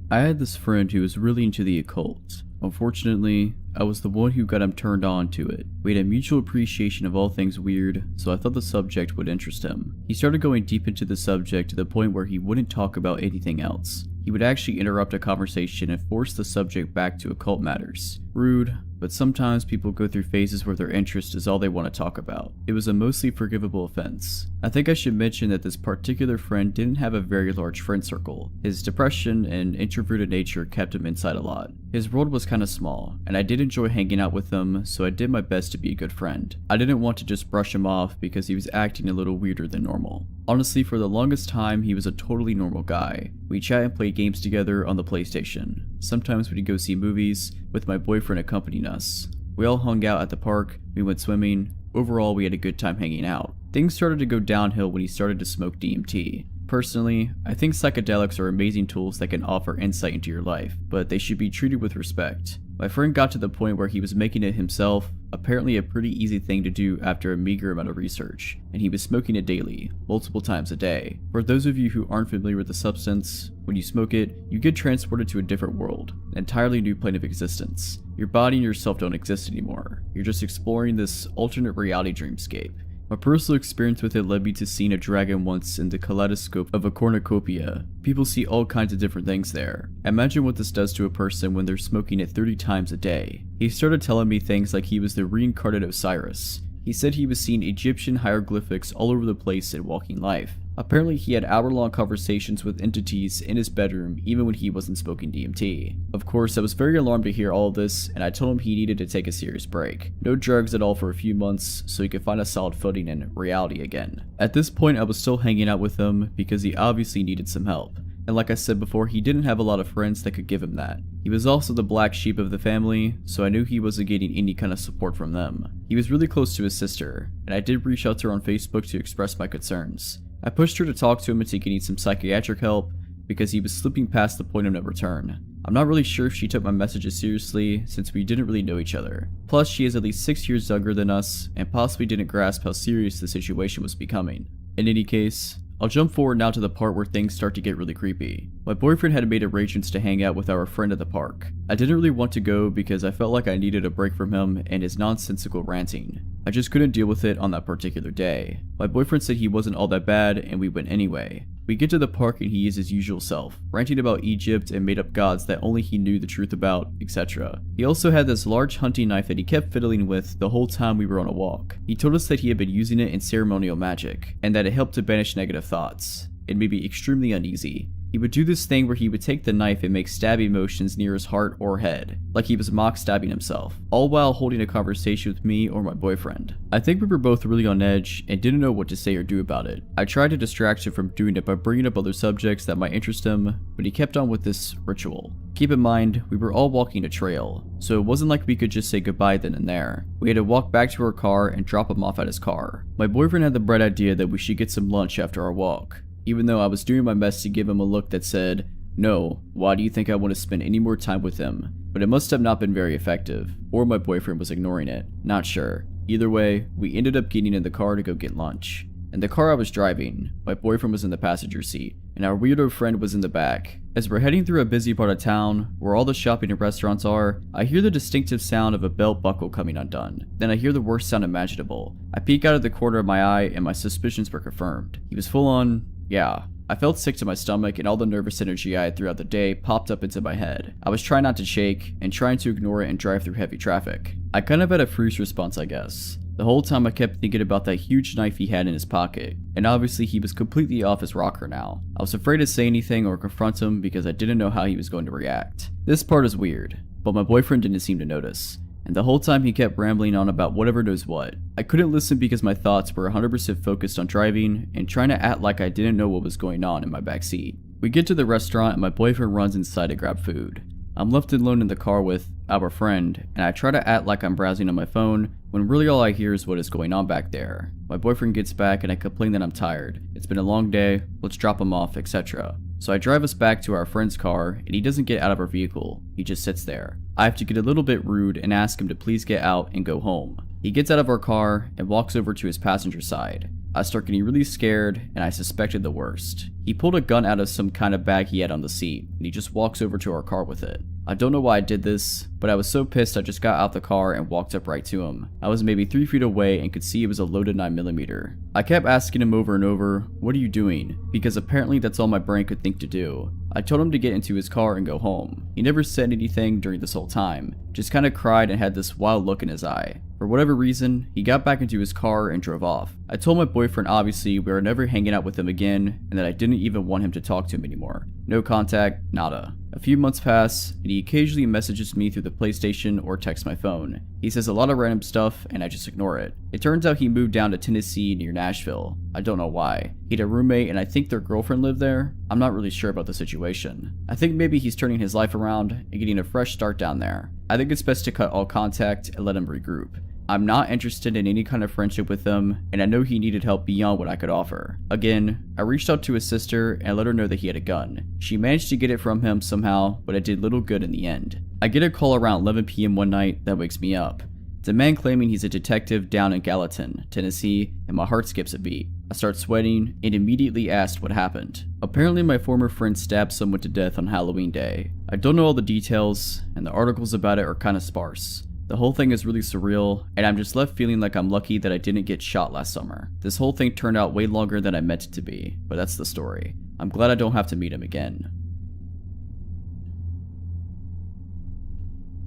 I had this friend who was really into the occult. Unfortunately, I was the one who got him turned on to it. We had a mutual appreciation of all things weird, so I thought the subject would interest him. He started going deep into the subject to the point where he wouldn't talk about anything else. He would actually interrupt a conversation and force the subject back to occult matters. Rude, but sometimes people go through phases where their interest is all they want to talk about. It was a mostly forgivable offense. I think I should mention that this particular friend didn't have a very large friend circle. His depression and introverted nature kept him inside a lot. His world was kind of small, and I did enjoy hanging out with him, so I did my best to be a good friend. I didn't want to just brush him off because he was acting a little weirder than normal. Honestly, for the longest time, he was a totally normal guy. We chat and play games together on the PlayStation. Sometimes we'd go see movies, with my boyfriend accompanying us. We all hung out at the park, we went swimming. Overall, we had a good time hanging out. Things started to go downhill when he started to smoke DMT. Personally, I think psychedelics are amazing tools that can offer insight into your life, but they should be treated with respect. My friend got to the point where he was making it himself, apparently a pretty easy thing to do after a meager amount of research, and he was smoking it daily, multiple times a day. For those of you who aren't familiar with the substance, when you smoke it, you get transported to a different world, an entirely new plane of existence. Your body and yourself don't exist anymore. You're just exploring this alternate reality dreamscape. My personal experience with it led me to seeing a dragon once in the kaleidoscope of a cornucopia. People see all kinds of different things there. Imagine what this does to a person when they're smoking it 30 times a day. He started telling me things like he was the reincarnate Osiris. He said he was seeing Egyptian hieroglyphics all over the place in Walking Life. Apparently he had hour-long conversations with entities in his bedroom even when he wasn't smoking DMT. Of course, I was very alarmed to hear all of this, and I told him he needed to take a serious break. No drugs at all for a few months so he could find a solid footing in reality again. At this point I was still hanging out with him because he obviously needed some help. And like I said before, he didn't have a lot of friends that could give him that. He was also the black sheep of the family, so I knew he wasn't getting any kind of support from them. He was really close to his sister, and I did reach out to her on Facebook to express my concerns. I pushed her to talk to him into getting some psychiatric help because he was slipping past the point of no return. I'm not really sure if she took my messages seriously since we didn't really know each other. Plus, she is at least 6 years younger than us and possibly didn't grasp how serious the situation was becoming. In any case, I'll jump forward now to the part where things start to get really creepy. My boyfriend had made arrangements to hang out with our friend at the park. I didn't really want to go because I felt like I needed a break from him and his nonsensical ranting. I just couldn't deal with it on that particular day. My boyfriend said he wasn't all that bad and we went anyway. We get to the park and he is his usual self, ranting about Egypt and made up gods that only he knew the truth about, etc. He also had this large hunting knife that he kept fiddling with the whole time we were on a walk. He told us that he had been using it in ceremonial magic, and that it helped to banish negative thoughts. It made me extremely uneasy. He would do this thing where he would take the knife and make stabbing motions near his heart or head, like he was mock stabbing himself, all while holding a conversation with me or my boyfriend. I think we were both really on edge and didn't know what to say or do about it. I tried to distract him from doing it by bringing up other subjects that might interest him, but he kept on with this ritual. Keep in mind, we were all walking a trail, so it wasn't like we could just say goodbye then and there. We had to walk back to our car and drop him off at his car. My boyfriend had the bright idea that we should get some lunch after our walk, even though I was doing my best to give him a look that said, "No, why do you think I want to spend any more time with him?" But it must have not been very effective, or my boyfriend was ignoring it. Not sure. Either way, we ended up getting in the car to go get lunch. In the car I was driving, my boyfriend was in the passenger seat, and our weirdo friend was in the back. As we're heading through a busy part of town, where all the shopping and restaurants are, I hear the distinctive sound of a belt buckle coming undone. Then I hear the worst sound imaginable. I peek out of the corner of my eye and my suspicions were confirmed. He was full on, yeah. I felt sick to my stomach and all the nervous energy I had throughout the day popped up into my head. I was trying not to shake and trying to ignore it and drive through heavy traffic. I kind of had a freeze response, I guess. The whole time I kept thinking about that huge knife he had in his pocket, and obviously he was completely off his rocker now. I was afraid to say anything or confront him because I didn't know how he was going to react. This part is weird, but my boyfriend didn't seem to notice. And the whole time he kept rambling on about whatever knows what. I couldn't listen because my thoughts were 100% focused on driving and trying to act like I didn't know what was going on in my backseat. We get to the restaurant and my boyfriend runs inside to grab food. I'm left alone in the car with our friend, and I try to act like I'm browsing on my phone when really all I hear is what is going on back there. My boyfriend gets back and I complain that I'm tired. It's been a long day, let's drop him off, etc. So I drive us back to our friend's car and he doesn't get out of our vehicle, he just sits there. I have to get a little bit rude and ask him to please get out and go home. He gets out of our car and walks over to his passenger side. I start getting really scared and I suspected the worst. He pulled a gun out of some kind of bag he had on the seat and he just walks over to our car with it. I don't know why I did this, but I was so pissed I just got out the car and walked up right to him. I was maybe 3 feet away and could see it was a loaded 9mm. I kept asking him over and over, "What are you doing?" because apparently that's all my brain could think to do. I told him to get into his car and go home. He never said anything during this whole time, just kinda cried and had this wild look in his eye. For whatever reason, he got back into his car and drove off. I told my boyfriend obviously we were never hanging out with him again and that I didn't even want him to talk to him anymore. No contact, nada. A few months pass, and he occasionally messages me through the PlayStation or texts my phone. He says a lot of random stuff, and I just ignore it. It turns out he moved down to Tennessee near Nashville. I don't know why. He had a roommate, and I think their girlfriend lived there. I'm not really sure about the situation. I think maybe he's turning his life around and getting a fresh start down there. I think it's best to cut all contact and let him regroup. I'm not interested in any kind of friendship with him, and I know he needed help beyond what I could offer. Again, I reached out to his sister and let her know that he had a gun. She managed to get it from him somehow, but it did little good in the end. I get a call around 11 p.m. one night that wakes me up. It's a man claiming he's a detective down in Gallatin, Tennessee, and my heart skips a beat. I start sweating and immediately asked what happened. Apparently my former friend stabbed someone to death on Halloween day. I don't know all the details, and the articles about it are kinda sparse. The whole thing is really surreal, and I'm just left feeling like I'm lucky that I didn't get shot last summer. This whole thing turned out way longer than I meant it to be, but that's the story. I'm glad I don't have to meet him again.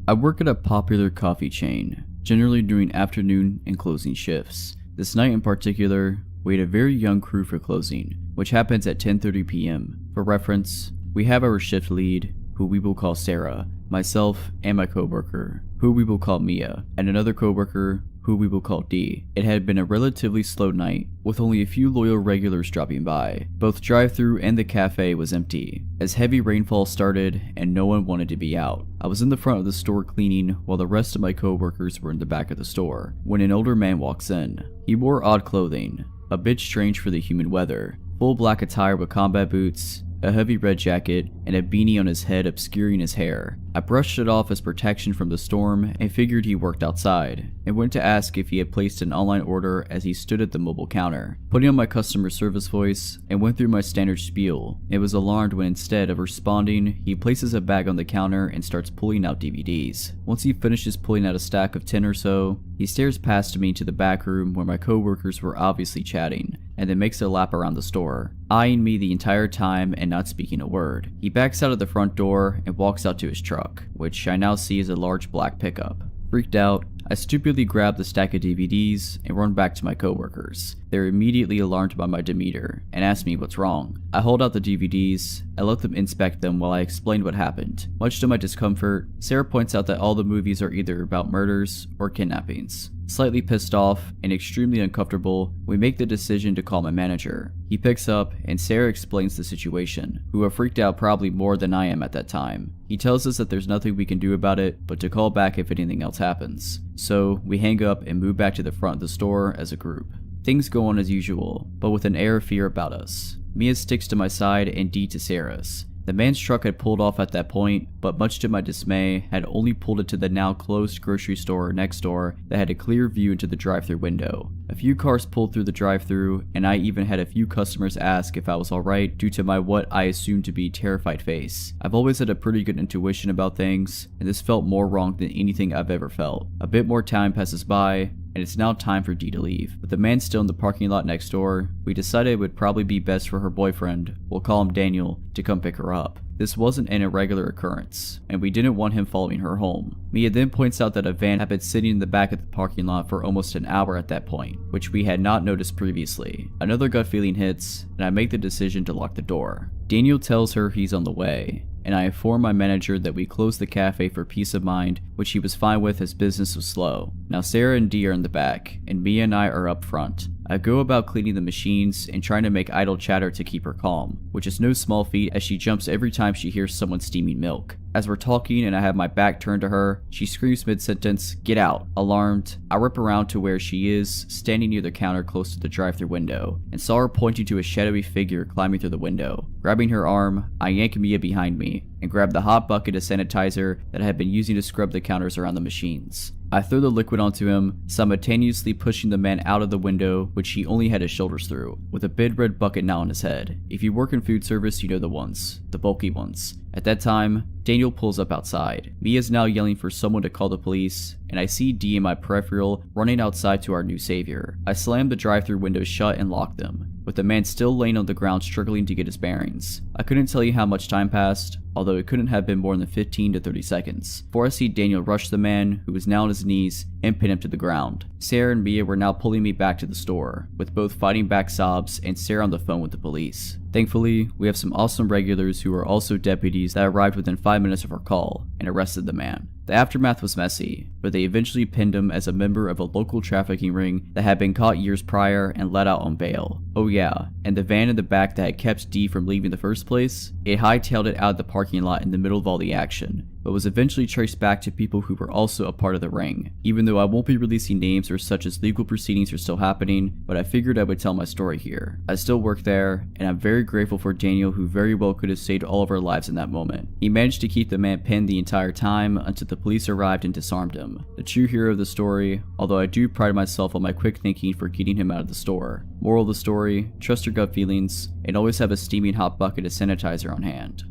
I work at a popular coffee chain, generally during afternoon and closing shifts. This night in particular, we had a very young crew for closing, which happens at 10:30 p.m. For reference, we have our shift lead, who we will call Sarah, myself, and my coworker, who we will call Mia, and another coworker, who we will call D. It had been a relatively slow night, with only a few loyal regulars dropping by. Both drive-thru and the cafe was empty, as heavy rainfall started and no one wanted to be out. I was in the front of the store cleaning while the rest of my coworkers were in the back of the store, when an older man walks in. He wore odd clothing, a bit strange for the humid weather, full black attire with combat boots, a heavy red jacket, and a beanie on his head obscuring his hair. I brushed it off as protection from the storm and figured he worked outside, and went to ask if he had placed an online order as he stood at the mobile counter. Putting on my customer service voice and went through my standard spiel, and was alarmed when instead of responding, he places a bag on the counter and starts pulling out DVDs. Once he finishes pulling out a stack of 10 or so, he stares past me to the back room where my coworkers were obviously chatting, and then makes a lap around the store, eyeing me the entire time and not speaking a word. He backs out of the front door and walks out to his truck, which I now see is a large black pickup. Freaked out, I stupidly grab the stack of DVDs and run back to my coworkers. They're immediately alarmed by my demeanor and ask me what's wrong. I hold out the DVDs and let them inspect them while I explain what happened. Much to my discomfort, Sarah points out that all the movies are either about murders or kidnappings. Slightly pissed off and extremely uncomfortable, we make the decision to call my manager. He picks up and Sarah explains the situation, who are freaked out probably more than I am at that time. He tells us that there's nothing we can do about it, but to call back if anything else happens. So we hang up and move back to the front of the store as a group. Things go on as usual, but with an air of fear about us. Mia sticks to my side and Dee to Sarah's. The man's truck had pulled off at that point, but much to my dismay, had only pulled it to the now closed grocery store next door that had a clear view into the drive-thru window. A few cars pulled through the drive-thru, and I even had a few customers ask if I was alright due to my what I assumed to be terrified face. I've always had a pretty good intuition about things, and this felt more wrong than anything I've ever felt. A bit more time passes by, and it's now time for Dee to leave. With the man still in the parking lot next door, we decided it would probably be best for her boyfriend, we'll call him Daniel, to come pick her up. This wasn't an irregular occurrence, and we didn't want him following her home. Mia then points out that a van had been sitting in the back of the parking lot for almost an hour at that point, which we had not noticed previously. Another gut feeling hits, and I make the decision to lock the door. Daniel tells her he's on the way, and I inform my manager that we closed the cafe for peace of mind, which he was fine with as business was slow. Now Sarah and Dee are in the back, and Mia and I are up front. I go about cleaning the machines and trying to make idle chatter to keep her calm, which is no small feat as she jumps every time she hears someone steaming milk. As we're talking and I have my back turned to her, she screams mid-sentence, "Get out!" Alarmed, I whip around to where she is, standing near the counter close to the drive-thru window, and saw her pointing to a shadowy figure climbing through the window. Grabbing her arm, I yank Mia behind me, and grab the hot bucket of sanitizer that I had been using to scrub the counters around the machines. I throw the liquid onto him, simultaneously pushing the man out of the window, which he only had his shoulders through, with a big red bucket now on his head. If you work in food service, you know the ones. The bulky ones. At that time, Daniel pulls up outside. Mia's now yelling for someone to call the police, and I see Dee in my peripheral running outside to our new savior. I slam the drive-thru windows shut and lock them, with the man still laying on the ground struggling to get his bearings. I couldn't tell you how much time passed, although it couldn't have been more than 15 to 30 seconds, before I see Daniel rush the man, who was now on his knees, and pin him to the ground. Sarah and Mia were now pulling me back to the store, with both fighting back sobs and Sarah on the phone with the police. Thankfully, we have some awesome regulars who are also deputies that arrived within 5 minutes of our call and arrested the man. The aftermath was messy, but they eventually pinned him as a member of a local trafficking ring that had been caught years prior and let out on bail. Oh yeah, and the van in the back that had kept Dee from leaving in the first place, it hightailed it out of the parking lot in the middle of all the action, but was eventually traced back to people who were also a part of the ring. Even though I won't be releasing names or such as legal proceedings are still happening, but I figured I would tell my story here. I still work there, and I'm very grateful for Daniel, who very well could have saved all of our lives in that moment. He managed to keep the man pinned the entire time until the police arrived and disarmed him. The true hero of the story, although I do pride myself on my quick thinking for getting him out of the store. Moral of the story, trust your gut feelings, and always have a steaming hot bucket of sanitizer on hand.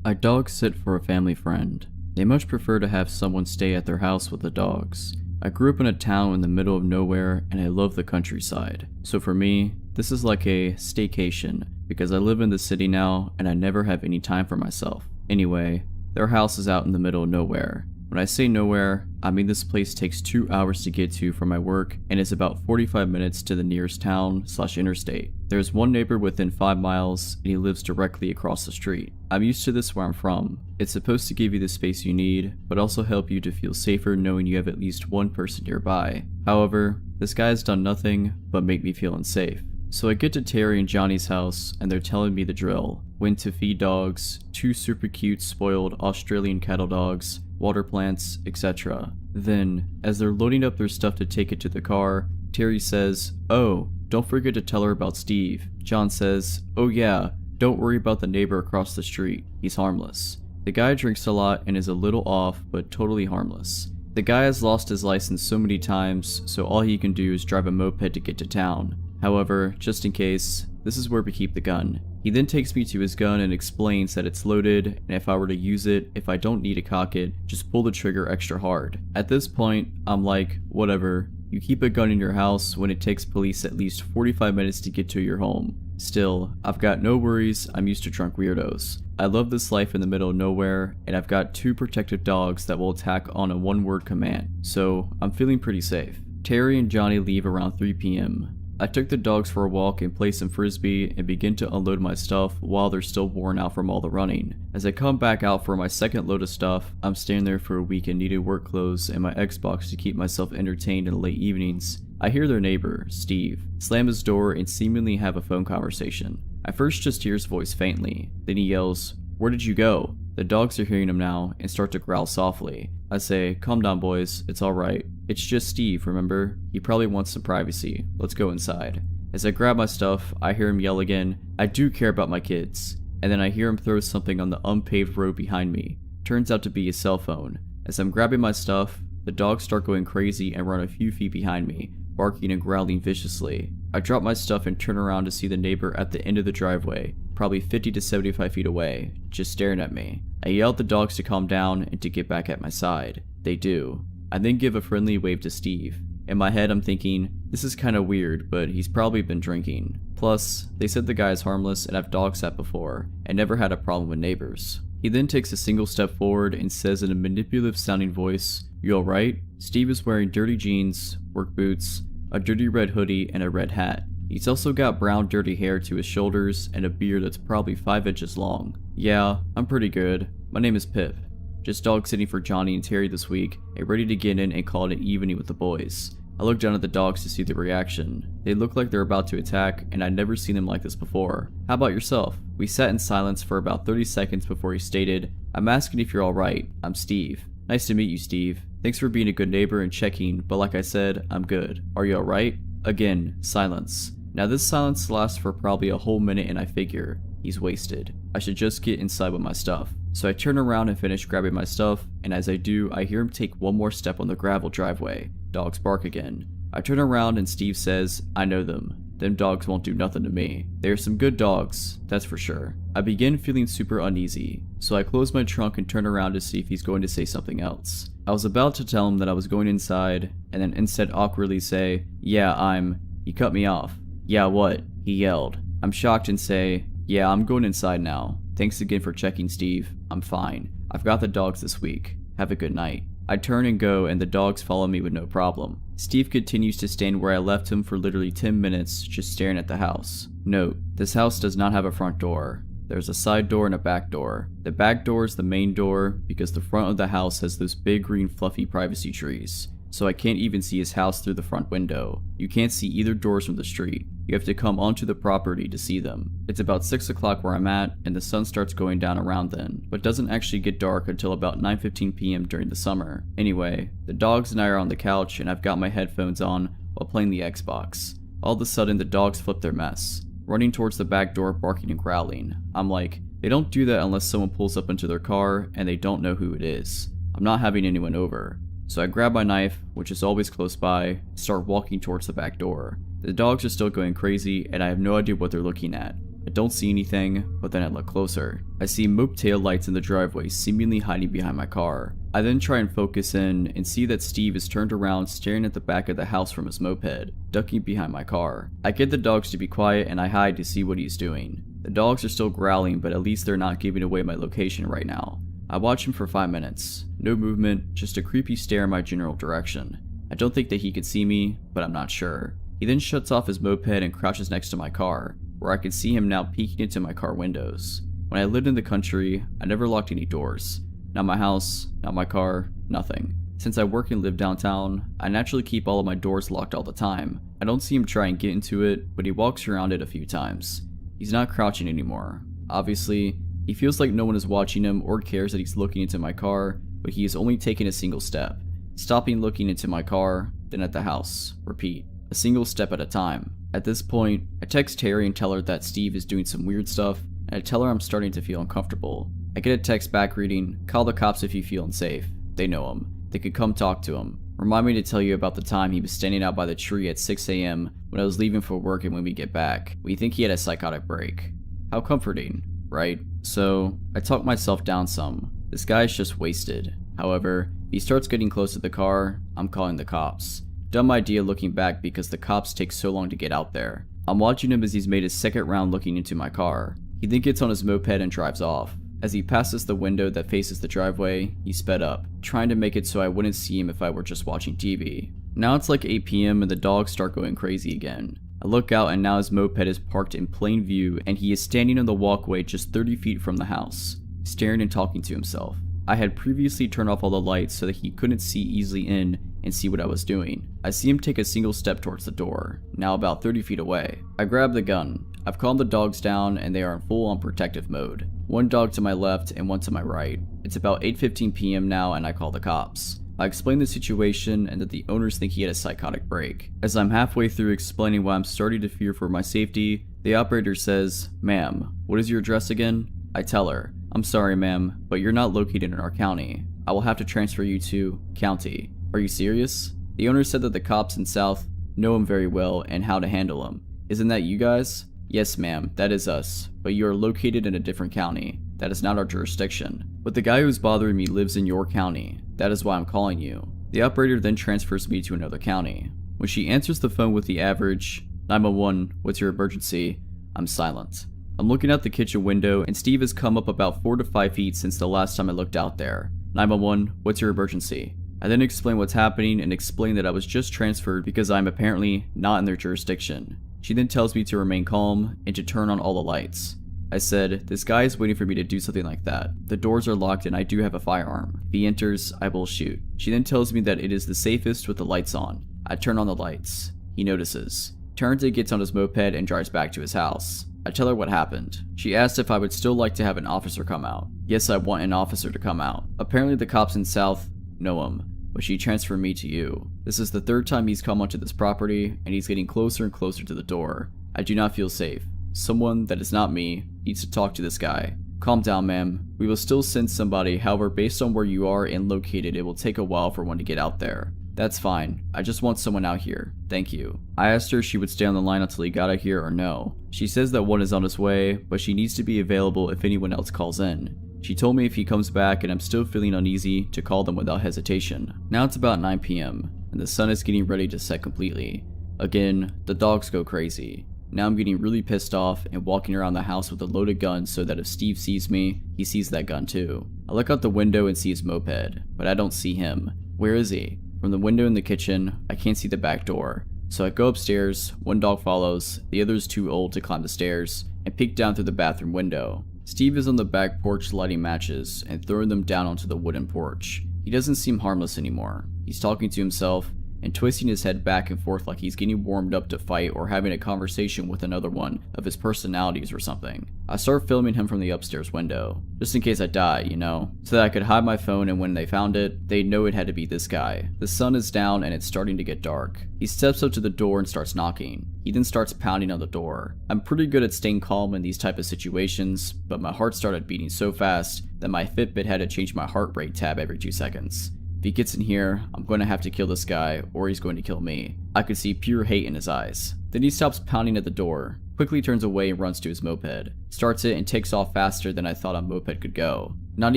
I dog sit for a family friend. They much prefer to have someone stay at their house with the dogs. I grew up in a town in the middle of nowhere and I love the countryside. So for me, this is like a staycation because I live in the city now and I never have any time for myself. Anyway, their house is out in the middle of nowhere. When I say nowhere, I mean this place takes 2 hours to get to from my work and is about 45 minutes to the nearest town/interstate. There's one neighbor within 5 miles and he lives directly across the street. I'm used to this where I'm from. It's supposed to give you the space you need, but also help you to feel safer knowing you have at least one person nearby. However, this guy has done nothing but make me feel unsafe. So I get to Terry and Johnny's house and they're telling me the drill. When to feed dogs, 2 super cute spoiled Australian cattle dogs, water plants, etc. Then, as they're loading up their stuff to take it to the car, Terry says, "Oh, don't forget to tell her about Steve." John says, "Oh yeah, don't worry about the neighbor across the street, he's harmless." The guy drinks a lot and is a little off, but totally harmless. The guy has lost his license so many times, so all he can do is drive a moped to get to town. However, just in case, this is where we keep the gun. He then takes me to his gun and explains that it's loaded, and if I were to use it, if I don't need to cock it, just pull the trigger extra hard. At this point, I'm like, whatever. You keep a gun in your house when it takes police at least 45 minutes to get to your home. Still, I've got no worries, I'm used to drunk weirdos. I love this life in the middle of nowhere, and I've got 2 protective dogs that will attack on a 1-word command, so I'm feeling pretty safe. Terry and Johnny leave around 3 p.m. I took the dogs for a walk and play some frisbee and begin to unload my stuff while they're still worn out from all the running. As I come back out for my second load of stuff, I'm staying there for a week in needed work clothes and my Xbox to keep myself entertained in the late evenings. I hear their neighbor, Steve, slam his door and seemingly have a phone conversation. I first just hear his voice faintly, then he yells, "Where did you go?" The dogs are hearing him now and start to growl softly. I say, "Calm down boys, it's alright. It's just Steve, remember? He probably wants some privacy. Let's go inside." As I grab my stuff, I hear him yell again, "I do care about my kids." And then I hear him throw something on the unpaved road behind me. Turns out to be his cell phone. As I'm grabbing my stuff, the dogs start going crazy and run a few feet behind me, barking and growling viciously. I drop my stuff and turn around to see the neighbor at the end of the driveway, probably 50 to 75 feet away, just staring at me. I yell at the dogs to calm down and to get back at my side. They do. I then give a friendly wave to Steve. In my head I'm thinking, this is kinda weird, but he's probably been drinking. Plus, they said the guy is harmless and I've dog sat before, and never had a problem with neighbors. He then takes a single step forward and says in a manipulative sounding voice, "You alright?" Steve is wearing dirty jeans, work boots, a dirty red hoodie, and a red hat. He's also got brown dirty hair to his shoulders and a beard that's probably 5 inches long. "Yeah, I'm pretty good. My name is Pip. Just dog sitting for Johnny and Terry this week, and ready to get in and call it an evening with the boys." I look down at the dogs to see the reaction. They look like they're about to attack, and I'd never seen them like this before. "How about yourself?" We sat in silence for about 30 seconds before he stated, "I'm asking if you're alright. I'm Steve." "Nice to meet you, Steve. Thanks for being a good neighbor and checking, but like I said, I'm good. Are you alright?" Again, silence. Now this silence lasts for probably a whole minute and I figure, he's wasted. I should just get inside with my stuff. So I turn around and finish grabbing my stuff, and as I do, I hear him take one more step on the gravel driveway. Dogs bark again. I turn around and Steve says, "I know them. Them dogs won't do nothing to me. They are some good dogs, that's for sure." I begin feeling super uneasy, so I close my trunk and turn around to see if he's going to say something else. I was about to tell him that I was going inside, and then instead awkwardly say, He cut me off. "Yeah, what?" he yelled. I'm shocked and say, "Yeah, I'm going inside now. Thanks again for checking, Steve. I'm fine. I've got the dogs this week. Have a good night." I turn and go, and the dogs follow me with no problem. Steve continues to stand where I left him for literally 10 minutes, just staring at the house. Note, this house does not have a front door. There's a side door and a back door. The back door is the main door because the front of the house has those big green fluffy privacy trees. So I can't even see his house through the front window. You can't see either doors from the street. You have to come onto the property to see them. It's about 6 o'clock where I'm at, and the sun starts going down around then, but doesn't actually get dark until about 9:15 p.m. during the summer. Anyway, the dogs and I are on the couch and I've got my headphones on while playing the Xbox. All of a sudden the dogs flip their mess, running towards the back door barking and growling. I'm like, they don't do that unless someone pulls up into their car and they don't know who it is. I'm not having anyone over. So I grab my knife, which is always close by, and start walking towards the back door. The dogs are still going crazy and I have no idea what they're looking at. I don't see anything, but then I look closer. I see moped tail lights in the driveway seemingly hiding behind my car. I then try and focus in and see that Steve is turned around staring at the back of the house from his moped, ducking behind my car. I get the dogs to be quiet and I hide to see what he's doing. The dogs are still growling, but at least they're not giving away my location right now. I watch him for 5 minutes. No movement, just a creepy stare in my general direction. I don't think that he could see me, but I'm not sure. He then shuts off his moped and crouches next to my car, where I can see him now peeking into my car windows. When I lived in the country, I never locked any doors. Not my house, not my car, nothing. Since I work and live downtown, I naturally keep all of my doors locked all the time. I don't see him try and get into it, but he walks around it a few times. He's not crouching anymore. Obviously, he feels like no one is watching him or cares that he's looking into my car, but he is only taking a single step. Stopping looking into my car, then at the house. Repeat. A single step at a time. At this point, I text Terry and tell her that Steve is doing some weird stuff, and I tell her I'm starting to feel uncomfortable. I get a text back reading, "Call the cops if you feel unsafe. They know him. They could come talk to him. Remind me to tell you about the time he was standing out by the tree at 6 a.m. when I was leaving for work and when we get back. We think he had a psychotic break." How comforting, right? So, I talk myself down some. This guy's just wasted. However, if he starts getting close to the car, I'm calling the cops. Dumb idea looking back because the cops take so long to get out there. I'm watching him as he's made his second round looking into my car. He then gets on his moped and drives off. As he passes the window that faces the driveway, he sped up, trying to make it so I wouldn't see him if I were just watching TV. Now it's like 8 p.m. and the dogs start going crazy again. I look out and now his moped is parked in plain view and he is standing on the walkway just 30 feet from the house, staring and talking to himself. I had previously turned off all the lights so that he couldn't see easily in and see what I was doing. I see him take a single step towards the door, now about 30 feet away. I grab the gun. I've calmed the dogs down and they are in full-on protective mode. One dog to my left and one to my right. It's about 8:15 p.m. now and I call the cops. I explain the situation and that the owners think he had a psychotic break. As I'm halfway through explaining why I'm starting to fear for my safety, the operator says, "Ma'am, what is your address again?" I tell her, "I'm sorry ma'am, but you're not located in our county. I will have to transfer you to county." "Are you serious?" The owner said that the cops in South know him very well and how to handle him. "Isn't that you guys?" "Yes ma'am, that is us, but you are located in a different county. That is not our jurisdiction. But the guy who's bothering me lives in your county. That is why I'm calling you." The operator then transfers me to another county. When she answers the phone with the average, "911, what's your emergency?" I'm silent. I'm looking out the kitchen window and Steve has come up about 4 to 5 feet since the last time I looked out there. "911, what's your emergency?" I then explain what's happening and explain that I was just transferred because I'm apparently not in their jurisdiction. She then tells me to remain calm and to turn on all the lights. I said, "This guy is waiting for me to do something like that. The doors are locked and I do have a firearm. If he enters, I will shoot." She then tells me that it is the safest with the lights on. I turn on the lights. He notices. Turns and gets on his moped and drives back to his house. I tell her what happened. She asked if I would still like to have an officer come out. Yes, I want an officer to come out. Apparently the cops in South know him, but she transferred me to you. This is the 3rd time he's come onto this property, and he's getting closer and closer to the door. I do not feel safe. Someone that is not me needs to talk to this guy. "Calm down, ma'am. We will still send somebody, however, based on where you are and located, it will take a while for one to get out there." "That's fine. I just want someone out here. Thank you." I asked her if she would stay on the line until he got out here or no. She says that one is on his way, but she needs to be available if anyone else calls in. She told me if he comes back and I'm still feeling uneasy, to call them without hesitation. Now it's about 9 p.m. and the sun is getting ready to set completely. Again, the dogs go crazy. Now I'm getting really pissed off and walking around the house with a loaded gun so that if Steve sees me, he sees that gun too. I look out the window and see his moped, but I don't see him. Where is he? From the window in the kitchen, I can't see the back door. So I go upstairs, one dog follows, the other is too old to climb the stairs, and peek down through the bathroom window. Steve is on the back porch lighting matches and throwing them down onto the wooden porch. He doesn't seem harmless anymore. He's talking to himself and twisting his head back and forth like he's getting warmed up to fight or having a conversation with another one of his personalities or something. I start filming him from the upstairs window, just in case I die, you know, so that I could hide my phone and when they found it, they'd know it had to be this guy. The sun is down and it's starting to get dark. He steps up to the door and starts knocking. He then starts pounding on the door. I'm pretty good at staying calm in these type of situations, but my heart started beating so fast that my Fitbit had to change my heart rate tab every 2 seconds. If he gets in here, I'm going to have to kill this guy or he's going to kill me. I could see pure hate in his eyes. Then he stops pounding at the door, quickly turns away and runs to his moped, starts it and takes off faster than I thought a moped could go. Not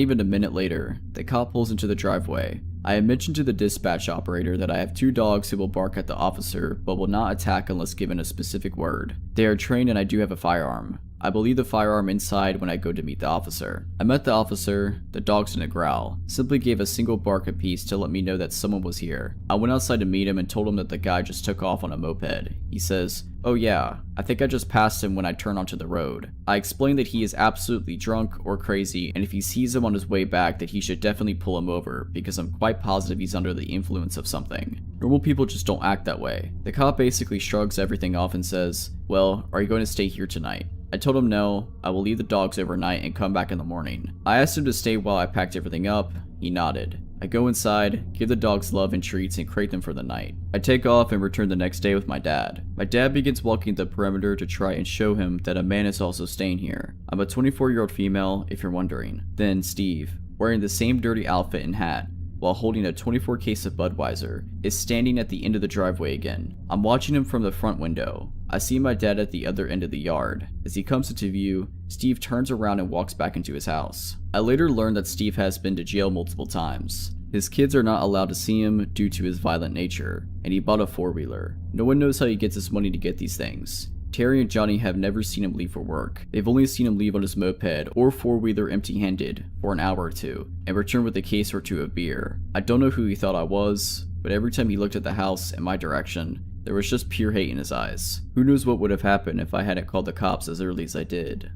even a minute later, the cop pulls into the driveway. I had mentioned to the dispatch operator that I have 2 dogs who will bark at the officer but will not attack unless given a specific word. They are trained and I do have a firearm. I will leave the firearm inside when I go to meet the officer. I met the officer, the dogs didn't growl, simply gave a single bark apiece to let me know that someone was here. I went outside to meet him and told him that the guy just took off on a moped. He says, "Oh yeah, I think I just passed him when I turned onto the road." I explained that he is absolutely drunk or crazy, and if he sees him on his way back that he should definitely pull him over, because I'm quite positive he's under the influence of something. Normal people just don't act that way. The cop basically shrugs everything off and says, "Well, are you going to stay here tonight?" I told him no, I will leave the dogs overnight and come back in the morning. I asked him to stay while I packed everything up. He nodded. I go inside, give the dogs love and treats and crate them for the night. I take off and return the next day with my dad. My dad begins walking the perimeter to try and show him that a man is also staying here. I'm a 24-year-old female, if you're wondering. Then Steve, wearing the same dirty outfit and hat, while holding a 24 case of Budweiser, is standing at the end of the driveway again. I'm watching him from the front window. I see my dad at the other end of the yard. As he comes into view, Steve turns around and walks back into his house. I later learned that Steve has been to jail multiple times. His kids are not allowed to see him due to his violent nature, and he bought a 4-wheeler. No one knows how he gets his money to get these things. Terry and Johnny have never seen him leave for work. They've only seen him leave on his moped or 4-wheeler empty-handed for an hour or two, and return with a case or 2 of beer. I don't know who he thought I was, but every time he looked at the house in my direction, there was just pure hate in his eyes. Who knows what would have happened if I hadn't called the cops as early as I did.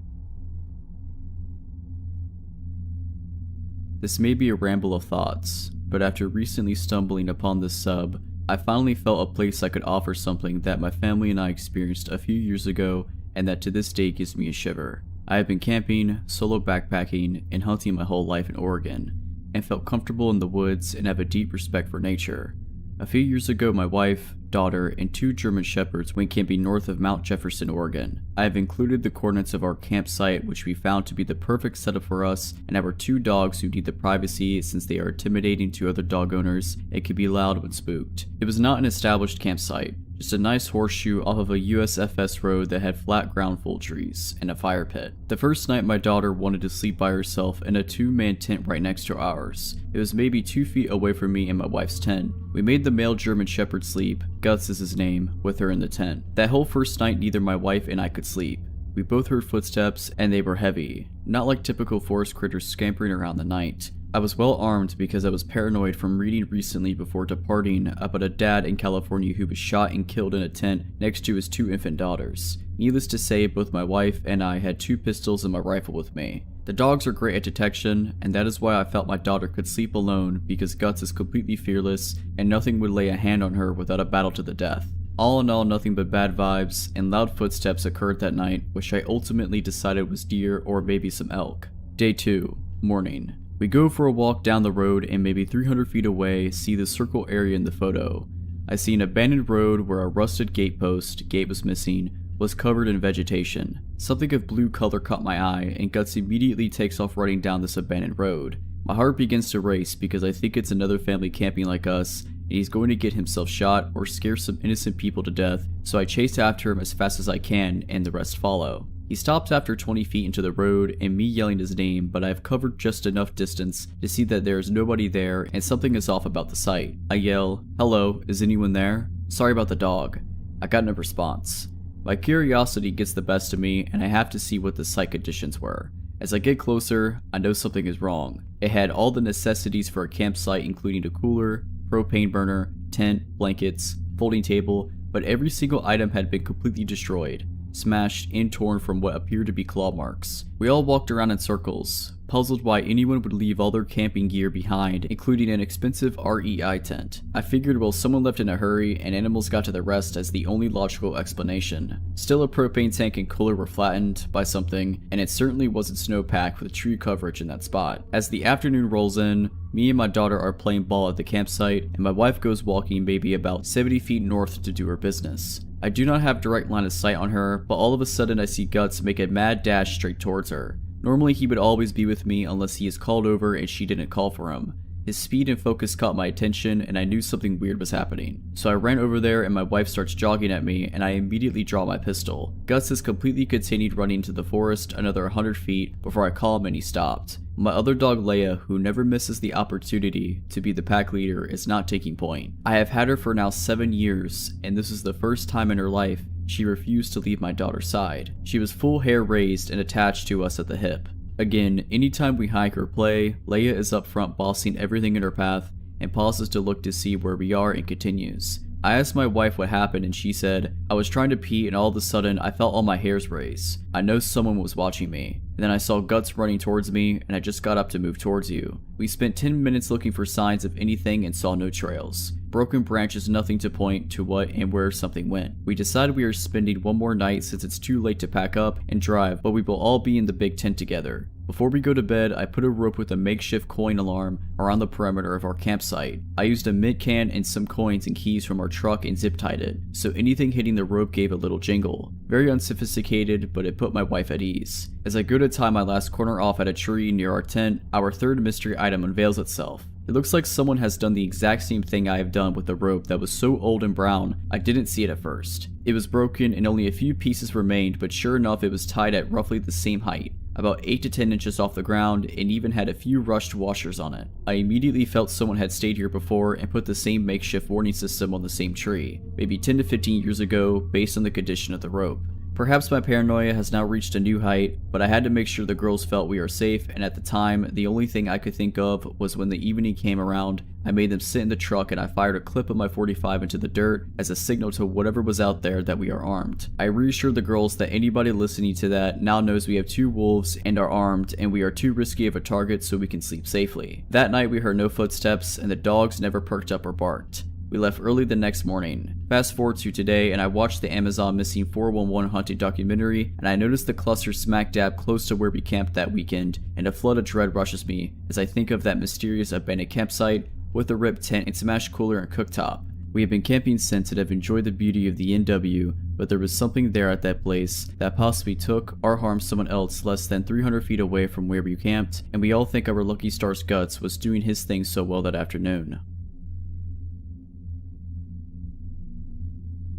This may be a ramble of thoughts, but after recently stumbling upon this sub, I finally felt a place I could offer something that my family and I experienced a few years ago and that to this day gives me a shiver. I have been camping, solo backpacking, and hunting my whole life in Oregon, and felt comfortable in the woods and have a deep respect for nature. A few years ago, my wife, daughter, and 2 German Shepherds went camping north of Mount Jefferson, Oregon. I have included the coordinates of our campsite, which we found to be the perfect setup for us and our 2 dogs who need the privacy since they are intimidating to other dog owners and can be loud when spooked. It was not an established campsite, just a nice horseshoe off of a USFS road that had flat ground full trees and a fire pit. The first night my daughter wanted to sleep by herself in a 2-man tent right next to ours. It was maybe 2 feet away from me and my wife's tent. We made the male German Shepherd sleep, Guts is his name, with her in the tent. That whole first night neither my wife and I could sleep. We both heard footsteps and they were heavy, not like typical forest critters scampering around the night. I was well armed because I was paranoid from reading recently before departing about a dad in California who was shot and killed in a tent next to his 2 infant daughters. Needless to say, both my wife and I had 2 pistols and my rifle with me. The dogs are great at detection, and that is why I felt my daughter could sleep alone because Guts is completely fearless and nothing would lay a hand on her without a battle to the death. All in all, nothing but bad vibes, and loud footsteps occurred that night, which I ultimately decided was deer or maybe some elk. Day 2, morning. We go for a walk down the road and maybe 300 feet away see the circle area in the photo. I see an abandoned road where a rusted gate was missing, was covered in vegetation. Something of blue color caught my eye and Guts immediately takes off running down this abandoned road. My heart begins to race because I think it's another family camping like us and he's going to get himself shot or scare some innocent people to death, so I chase after him as fast as I can and the rest follow. He stops after 20 feet into the road and me yelling his name, but I have covered just enough distance to see that there is nobody there and something is off about the sight. I yell, "Hello, is anyone there? Sorry about the dog." I got no response. My curiosity gets the best of me and I have to see what the site conditions were. As I get closer, I know something is wrong. It had all the necessities for a campsite including a cooler, propane burner, tent, blankets, folding table, but every single item had been completely destroyed, smashed and torn from what appeared to be claw marks. We all walked around in circles, puzzled why anyone would leave all their camping gear behind, including an expensive REI tent. I figured well someone left in a hurry and animals got to the rest as the only logical explanation. Still, a propane tank and cooler were flattened by something, and it certainly wasn't snowpack with tree coverage in that spot. As the afternoon rolls in, me and my daughter are playing ball at the campsite, and my wife goes walking maybe about 70 feet north to do her business. I do not have direct line of sight on her, but all of a sudden I see Guts make a mad dash straight towards her. Normally he would always be with me unless he is called over and she didn't call for him. His speed and focus caught my attention, and I knew something weird was happening. So I ran over there, and my wife starts jogging at me, and I immediately draw my pistol. Guts has completely continued running into the forest another 100 feet before I call him and he stopped. My other dog Leia, who never misses the opportunity to be the pack leader, is not taking point. I have had her for now 7 years, and this is the first time in her life she refused to leave my daughter's side. She was full hair raised and attached to us at the hip. Again, anytime we hike or play, Leia is up front bossing everything in her path and pauses to look to see where we are and continues. I asked my wife what happened and she said, I was trying to pee and all of a sudden I felt all my hairs raise. I know someone was watching me. And then I saw Guts running towards me and I just got up to move towards you. We spent 10 minutes looking for signs of anything and saw no trails. Broken branches, nothing to point to what and where something went. We decided we are spending one more night since it's too late to pack up and drive, but we will all be in the big tent together. Before we go to bed, I put a rope with a makeshift coin alarm around the perimeter of our campsite. I used a mint can and some coins and keys from our truck and zip tied it, so anything hitting the rope gave a little jingle. Very unsophisticated, but it put my wife at ease. As I go to tie my last corner off at a tree near our tent, our third mystery item unveils itself. It looks like someone has done the exact same thing I have done with the rope that was so old and brown I didn't see it at first. It was broken and only a few pieces remained, but sure enough it was tied at roughly the same height, about 8 to 10 inches off the ground, and even had a few rushed washers on it. I immediately felt someone had stayed here before and put the same makeshift warning system on the same tree, maybe 10 to 15 years ago based on the condition of the rope. Perhaps my paranoia has now reached a new height, but I had to make sure the girls felt we are safe, and at the time, the only thing I could think of was when the evening came around, I made them sit in the truck and I fired a clip of my .45 into the dirt as a signal to whatever was out there that we are armed. I reassured the girls that anybody listening to that now knows we have 2 wolves and are armed and we are too risky of a target so we can sleep safely. That night we heard no footsteps and the dogs never perked up or barked. We left early the next morning. Fast forward to today and I watched the Amazon Missing 411 hunting documentary and I noticed the cluster smack dab close to where we camped that weekend, and a flood of dread rushes me as I think of that mysterious abandoned campsite with a ripped tent and smashed cooler and cooktop. We have been camping since and have enjoyed the beauty of the NW, but there was something there at that place that possibly took or harmed someone else less than 300 feet away from where we camped, and we all think our lucky star's Guts was doing his thing so well that afternoon.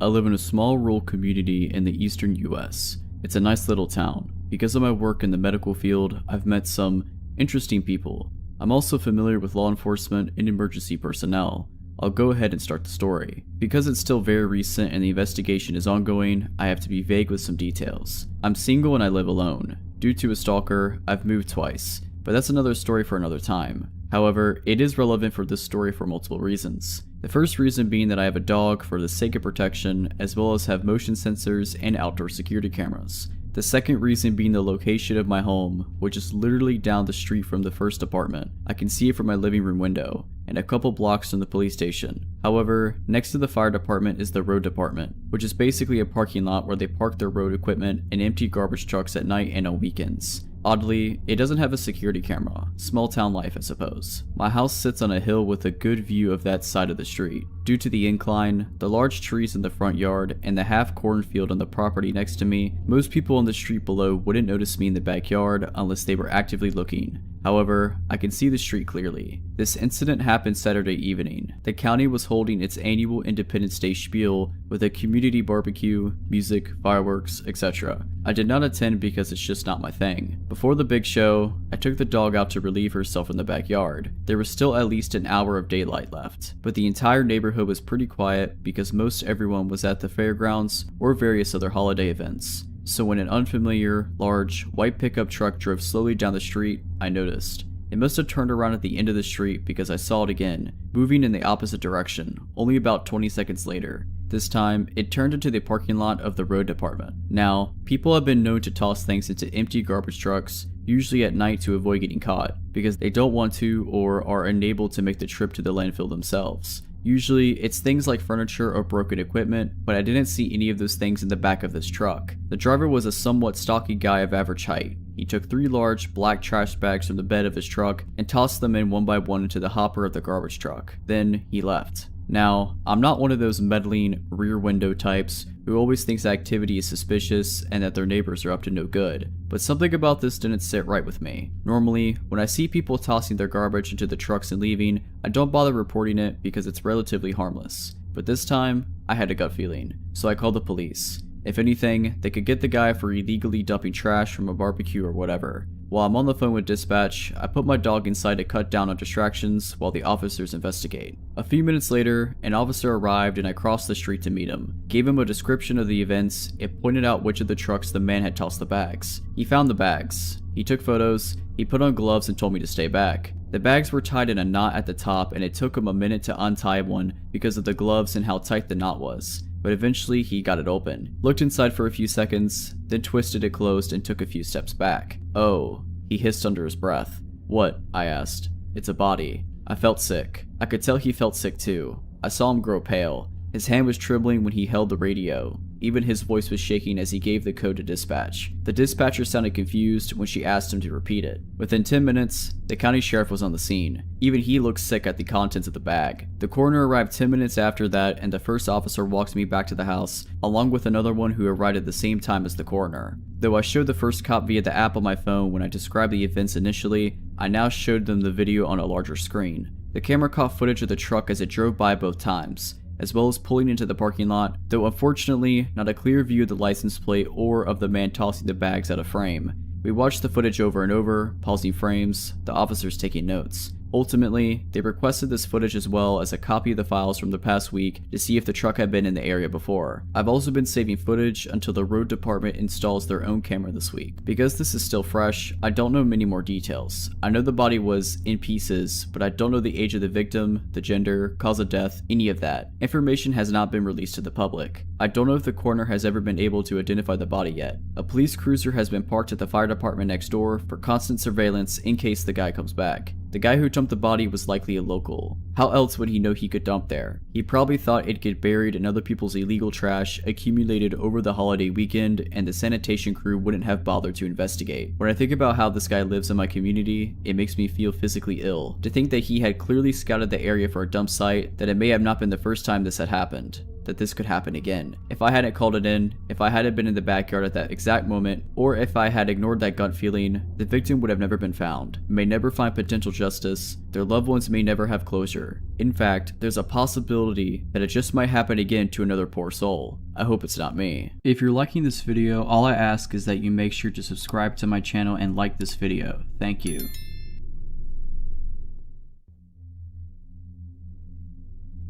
I live in a small rural community in the eastern US. It's a nice little town. Because of my work in the medical field, I've met some interesting people. I'm also familiar with law enforcement and emergency personnel. I'll go ahead and start the story. Because it's still very recent and the investigation is ongoing, I have to be vague with some details. I'm single and I live alone. Due to a stalker, I've moved twice, but that's another story for another time. However, it is relevant for this story for multiple reasons. The first reason being that I have a dog for the sake of protection, as well as have motion sensors and outdoor security cameras. The second reason being the location of my home, which is literally down the street from the first apartment. I can see it from my living room window, and a couple blocks from the police station. However, next to the fire department is the road department, which is basically a parking lot where they park their road equipment and empty garbage trucks at night and on weekends. Oddly, it doesn't have a security camera. Small town life, I suppose. My house sits on a hill with a good view of that side of the street. Due to the incline, the large trees in the front yard, and the half cornfield on the property next to me, most people on the street below wouldn't notice me in the backyard unless they were actively looking. However, I can see the street clearly. This incident happened Saturday evening. The county was holding its annual Independence Day spiel with a community barbecue, music, fireworks, etc. I did not attend because it's just not my thing. Before the big show, I took the dog out to relieve herself in the backyard. There was still at least an hour of daylight left, but the entire neighborhood was pretty quiet because most everyone was at the fairgrounds or various other holiday events. So when an unfamiliar, large, white pickup truck drove slowly down the street, I noticed. It must have turned around at the end of the street because I saw it again, moving in the opposite direction, only about 20 seconds later. This time, it turned into the parking lot of the road department. Now, people have been known to toss things into empty garbage trucks, usually at night to avoid getting caught, because they don't want to or are unable to make the trip to the landfill themselves. Usually, it's things like furniture or broken equipment, but I didn't see any of those things in the back of this truck. The driver was a somewhat stocky guy of average height. He took 3 large, black trash bags from the bed of his truck and tossed them in one by one into the hopper of the garbage truck. Then, he left. Now, I'm not one of those meddling rear window types who always thinks activity is suspicious and that their neighbors are up to no good, but something about this didn't sit right with me. Normally, when I see people tossing their garbage into the trucks and leaving, I don't bother reporting it because it's relatively harmless. But this time, I had a gut feeling, so I called the police. If anything, they could get the guy for illegally dumping trash from a barbecue or whatever. While I'm on the phone with dispatch, I put my dog inside to cut down on distractions while the officers investigate. A few minutes later, an officer arrived and I crossed the street to meet him. Gave him a description of the events and pointed out which of the trucks the man had tossed the bags. He found the bags. He took photos, he put on gloves and told me to stay back. The bags were tied in a knot at the top and it took him a minute to untie one because of the gloves and how tight the knot was. But eventually he got it open, looked inside for a few seconds, then twisted it closed and took a few steps back. Oh, he hissed under his breath. What? I asked. It's a body. I felt sick. I could tell he felt sick too. I saw him grow pale. His hand was trembling when he held the radio. Even his voice was shaking as he gave the code to dispatch. The dispatcher sounded confused when she asked him to repeat it. Within 10 minutes, the county sheriff was on the scene. Even he looked sick at the contents of the bag. The coroner arrived 10 minutes after that and the first officer walked me back to the house, along with another one who arrived at the same time as the coroner. Though I showed the first cop via the app on my phone when I described the events initially, I now showed them the video on a larger screen. The camera caught footage of the truck as it drove by both times, as well as pulling into the parking lot, though unfortunately not a clear view of the license plate or of the man tossing the bags out of frame. We watched the footage over and over, pausing frames, the officers taking notes. Ultimately, they requested this footage as well as a copy of the files from the past week to see if the truck had been in the area before. I've also been saving footage until the road department installs their own camera this week. Because this is still fresh, I don't know many more details. I know the body was in pieces, but I don't know the age of the victim, the gender, cause of death, any of that. Information has not been released to the public. I don't know if the coroner has ever been able to identify the body yet. A police cruiser has been parked at the fire department next door for constant surveillance in case the guy comes back. The guy who dumped the body was likely a local. How else would he know he could dump there? He probably thought it'd get buried in other people's illegal trash accumulated over the holiday weekend and the sanitation crew wouldn't have bothered to investigate. When I think about how this guy lives in my community, it makes me feel physically ill. To think that he had clearly scouted the area for a dump site, that it may have not been the first time this had happened. That this could happen again. If I hadn't called it in, if I hadn't been in the backyard at that exact moment, or if I had ignored that gut feeling, the victim would have never been found, may never find potential justice, their loved ones may never have closure. In fact, there's a possibility that it just might happen again to another poor soul. I hope it's not me. If you're liking this video, all I ask is that you make sure to subscribe to my channel and like this video. Thank you.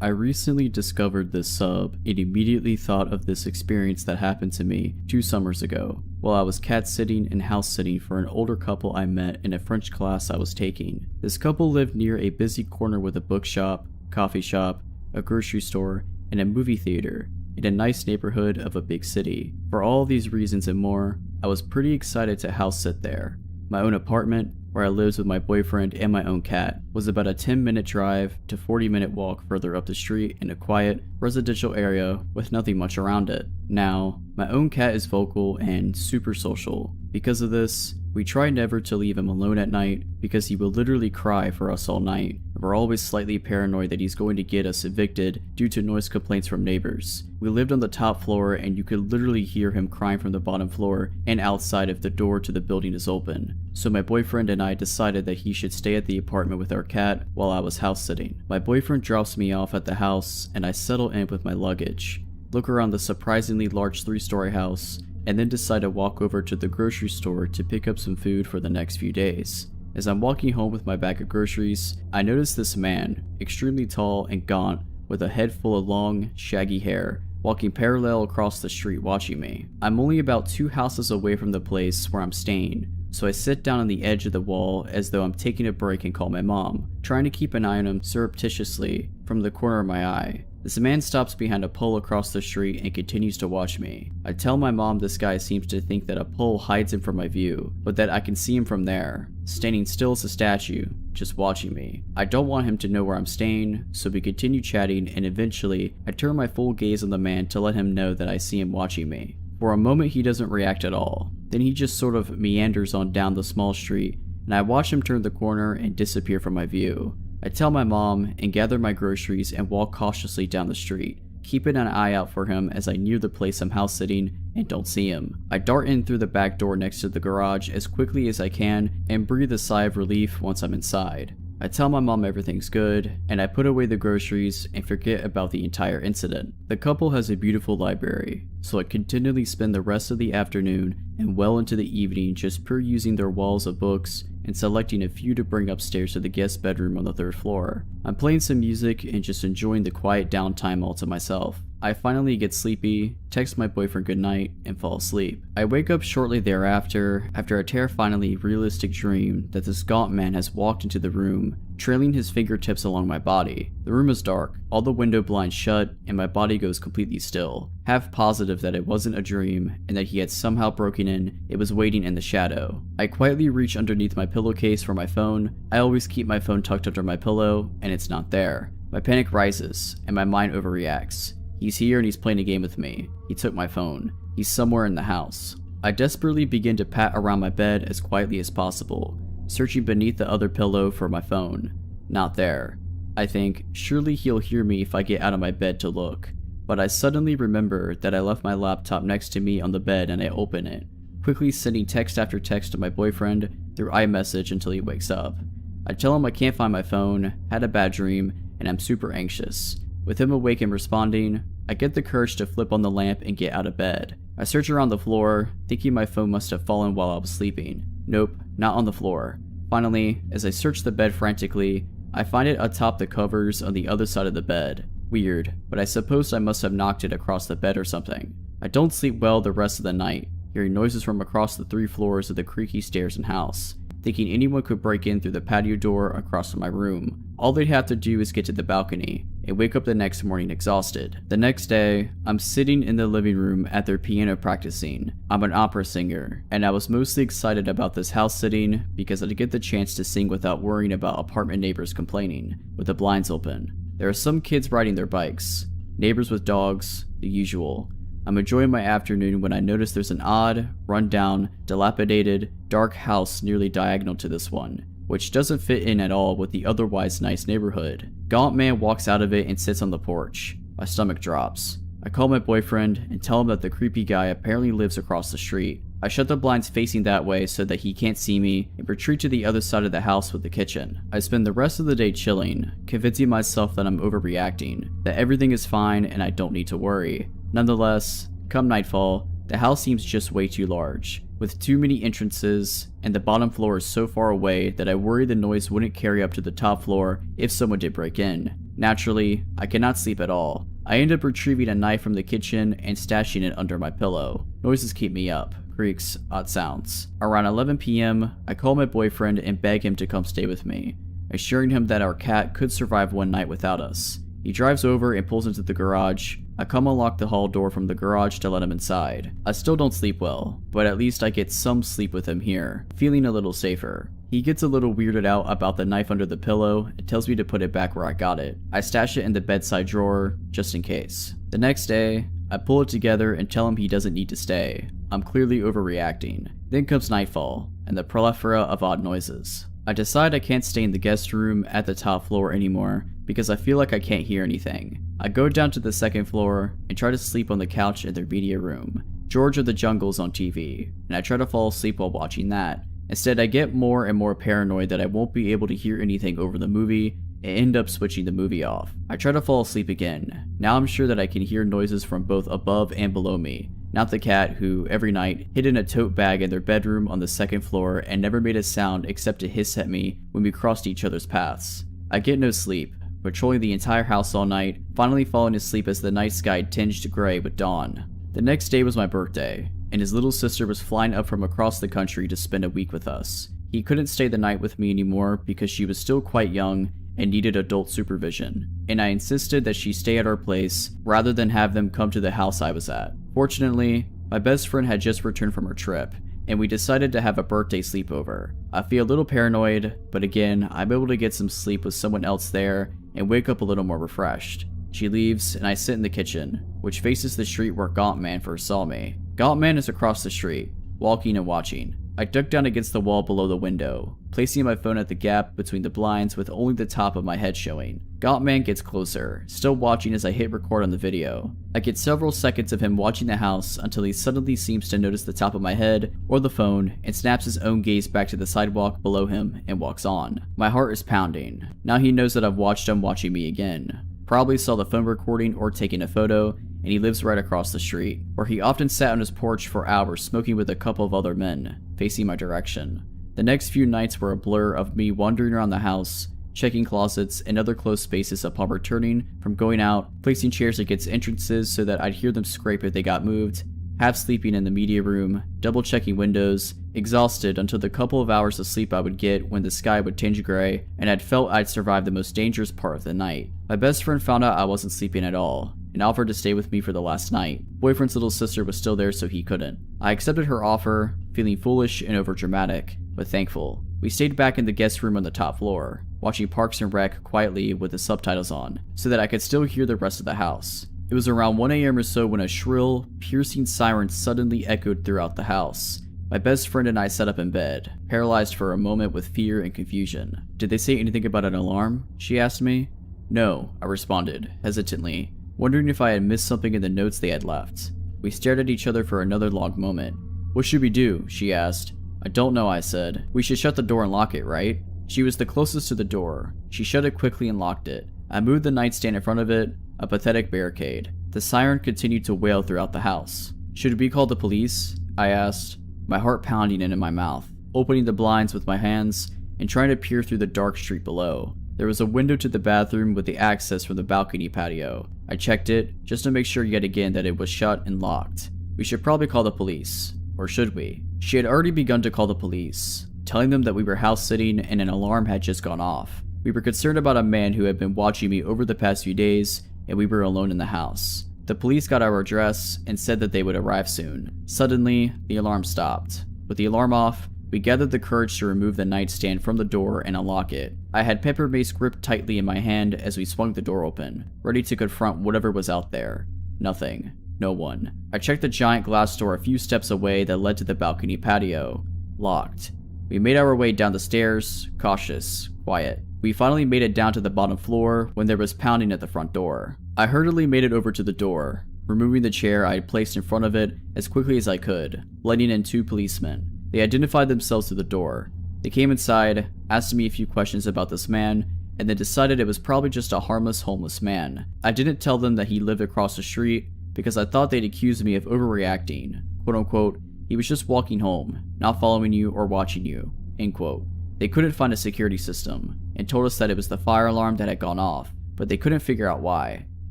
I recently discovered this sub and immediately thought of this experience that happened to me 2 summers ago while I was cat sitting and house sitting for an older couple I met in a French class I was taking. This couple lived near a busy corner with a bookshop, coffee shop, a grocery store, and a movie theater in a nice neighborhood of a big city. For all these reasons and more, I was pretty excited to house sit there. My own apartment, where I lived with my boyfriend and my own cat, was about a 10-minute drive to 40-minute walk further up the street in a quiet, residential area with nothing much around it. Now, my own cat is vocal and super social. Because of this, we try never to leave him alone at night because he will literally cry for us all night. We're always slightly paranoid that he's going to get us evicted due to noise complaints from neighbors. We lived on the top floor and you could literally hear him crying from the bottom floor and outside if the door to the building is open. So my boyfriend and I decided that he should stay at the apartment with our cat while I was house sitting. My boyfriend drops me off at the house and I settle in with my luggage, look around the surprisingly large 3-story house, and then decide to walk over to the grocery store to pick up some food for the next few days. As I'm walking home with my bag of groceries, I notice this man, extremely tall and gaunt, with a head full of long, shaggy hair, walking parallel across the street watching me. I'm only about 2 houses away from the place where I'm staying, so I sit down on the edge of the wall as though I'm taking a break and call my mom, trying to keep an eye on him surreptitiously from the corner of my eye. This man stops behind a pole across the street and continues to watch me. I tell my mom this guy seems to think that a pole hides him from my view, but that I can see him from there, standing still as a statue, just watching me. I don't want him to know where I'm staying, so we continue chatting and eventually I turn my full gaze on the man to let him know that I see him watching me. For a moment he doesn't react at all. Then he just sort of meanders on down the small street and I watch him turn the corner and disappear from my view. I tell my mom and gather my groceries and walk cautiously down the street, keeping an eye out for him as I near the place I'm house sitting and don't see him. I dart in through the back door next to the garage as quickly as I can and breathe a sigh of relief once I'm inside. I tell my mom everything's good, and I put away the groceries and forget about the entire incident. The couple has a beautiful library, so I continually spend the rest of the afternoon and well into the evening just perusing their walls of books and selecting a few to bring upstairs to the guest bedroom on the 3rd floor. I'm playing some music and just enjoying the quiet downtime all to myself. I finally get sleepy, text my boyfriend goodnight, and fall asleep. I wake up shortly thereafter after a terrifyingly realistic dream that this gaunt man has walked into the room, trailing his fingertips along my body. The room is dark, all the window blinds shut, and my body goes completely still. Half positive that it wasn't a dream and that he had somehow broken in, it was waiting in the shadow. I quietly reach underneath my pillowcase for my phone. I always keep my phone tucked under my pillow, and it's not there. My panic rises, and my mind overreacts. He's here and he's playing a game with me. He took my phone. He's somewhere in the house. I desperately begin to pat around my bed as quietly as possible, searching beneath the other pillow for my phone. Not there. I think, surely he'll hear me if I get out of my bed to look. But I suddenly remember that I left my laptop next to me on the bed and I open it, quickly sending text after text to my boyfriend through iMessage until he wakes up. I tell him I can't find my phone, had a bad dream, and I'm super anxious. With him awake and responding, I get the courage to flip on the lamp and get out of bed. I search around the floor, thinking my phone must have fallen while I was sleeping. Nope, not on the floor. Finally, as I search the bed frantically, I find it atop the covers on the other side of the bed. Weird, but I suppose I must have knocked it across the bed or something. I don't sleep well the rest of the night, hearing noises from across the 3 floors of the creaky stairs and house, thinking anyone could break in through the patio door across from my room. All they'd have to do is get to the balcony and wake up the next morning exhausted. The next day, I'm sitting in the living room at their piano practicing. I'm an opera singer, and I was mostly excited about this house sitting because I'd get the chance to sing without worrying about apartment neighbors complaining, with the blinds open. There are some kids riding their bikes, neighbors with dogs, the usual. I'm enjoying my afternoon when I notice there's an odd, run-down, dilapidated, dark house nearly diagonal to this one, which doesn't fit in at all with the otherwise nice neighborhood. Gaunt man walks out of it and sits on the porch. My stomach drops. I call my boyfriend and tell him that the creepy guy apparently lives across the street. I shut the blinds facing that way so that he can't see me and retreat to the other side of the house with the kitchen. I spend the rest of the day chilling, convincing myself that I'm overreacting, that everything is fine and I don't need to worry. Nonetheless, come nightfall, the house seems just way too large, with too many entrances, and the bottom floor is so far away that I worry the noise wouldn't carry up to the top floor if someone did break in. Naturally, I cannot sleep at all. I end up retrieving a knife from the kitchen and stashing it under my pillow. Noises keep me up. Creaks, odd sounds. Around 11 p.m., I call my boyfriend and beg him to come stay with me, assuring him that our cat could survive one night without us. He drives over and pulls into the garage. I come unlock the hall door from the garage to let him inside. I still don't sleep well, but at least I get some sleep with him here, feeling a little safer. He gets a little weirded out about the knife under the pillow and tells me to put it back where I got it. I stash it in the bedside drawer, just in case. The next day, I pull it together and tell him he doesn't need to stay. I'm clearly overreacting. Then comes nightfall, and the plethora of odd noises. I decide I can't stay in the guest room at the top floor anymore because I feel like I can't hear anything. I go down to the 2nd floor and try to sleep on the couch in their media room. George of the Jungle's on TV, and I try to fall asleep while watching that. Instead, I get more and more paranoid that I won't be able to hear anything over the movie and end up switching the movie off. I try to fall asleep again. Now I'm sure that I can hear noises from both above and below me. Not the cat who, every night, hid in a tote bag in their bedroom on the 2nd floor and never made a sound except to hiss at me when we crossed each other's paths. I get no sleep, patrolling the entire house all night, finally falling asleep as the night sky tinged gray with dawn. The next day was my birthday, and his little sister was flying up from across the country to spend a week with us. He couldn't stay the night with me anymore because she was still quite young and needed adult supervision, and I insisted that she stay at our place rather than have them come to the house I was at. Fortunately, my best friend had just returned from her trip, and we decided to have a birthday sleepover. I feel a little paranoid, but again, I'm able to get some sleep with someone else there and wake up a little more refreshed. She leaves, and I sit in the kitchen, which faces the street where Gaunt Man first saw me. Gaunt Man is across the street, walking and watching. I ducked down against the wall below the window, placing my phone at the gap between the blinds with only the top of my head showing. Gotman gets closer, still watching as I hit record on the video. I get several seconds of him watching the house until he suddenly seems to notice the top of my head or the phone and snaps his own gaze back to the sidewalk below him and walks on. My heart is pounding. Now he knows that I've watched him watching me again. Probably saw the phone recording or taking a photo, and he lives right across the street, where he often sat on his porch for hours smoking with a couple of other men, facing my direction. The next few nights were a blur of me wandering around the house, checking closets and other closed spaces upon returning from going out, placing chairs against entrances so that I'd hear them scrape if they got moved, half sleeping in the media room, double checking windows, exhausted until the couple of hours of sleep I would get when the sky would tinge gray, and I'd felt I'd survived the most dangerous part of the night. My best friend found out I wasn't sleeping at all, and offered to stay with me for the last night. Boyfriend's little sister was still there, so he couldn't. I accepted her offer, feeling foolish and overdramatic, but thankful. We stayed back in the guest room on the top floor, watching Parks and Rec quietly with the subtitles on, so that I could still hear the rest of the house. It was around 1 AM or so when a shrill, piercing siren suddenly echoed throughout the house. My best friend and I sat up in bed, paralyzed for a moment with fear and confusion. "Did they say anything about an alarm?" she asked me. "No," I responded, hesitantly, wondering if I had missed something in the notes they had left. We stared at each other for another long moment. "What should we do?" she asked. "I don't know," I said. "We should shut the door and lock it, right?" She was the closest to the door. She shut it quickly and locked it. I moved the nightstand in front of it, a pathetic barricade. The siren continued to wail throughout the house. "Should we call the police?" I asked, my heart pounding into my mouth, opening the blinds with my hands and trying to peer through the dark street below. There was a window to the bathroom with the access from the balcony patio. I checked it, just to make sure yet again that it was shut and locked. "We should probably call the police. Or should we?" She had already begun to call the police, telling them that we were house sitting and an alarm had just gone off. We were concerned about a man who had been watching me over the past few days, and we were alone in the house. The police got our address and said that they would arrive soon. Suddenly, the alarm stopped. With the alarm off, we gathered the courage to remove the nightstand from the door and unlock it. I had pepper mace gripped tightly in my hand as we swung the door open, ready to confront whatever was out there. Nothing. No one. I checked the giant glass door a few steps away that led to the balcony patio. Locked. We made our way down the stairs, cautious, quiet. We finally made it down to the bottom floor when there was pounding at the front door. I hurriedly made it over to the door, removing the chair I had placed in front of it as quickly as I could, letting in 2 policemen. They identified themselves to the door. They came inside, asked me a few questions about this man, and then decided it was probably just a harmless homeless man. I didn't tell them that he lived across the street because I thought they'd accuse me of overreacting. "Quote unquote, he was just walking home, not following you or watching you." End quote. They couldn't find a security system, and told us that it was the fire alarm that had gone off, but they couldn't figure out why.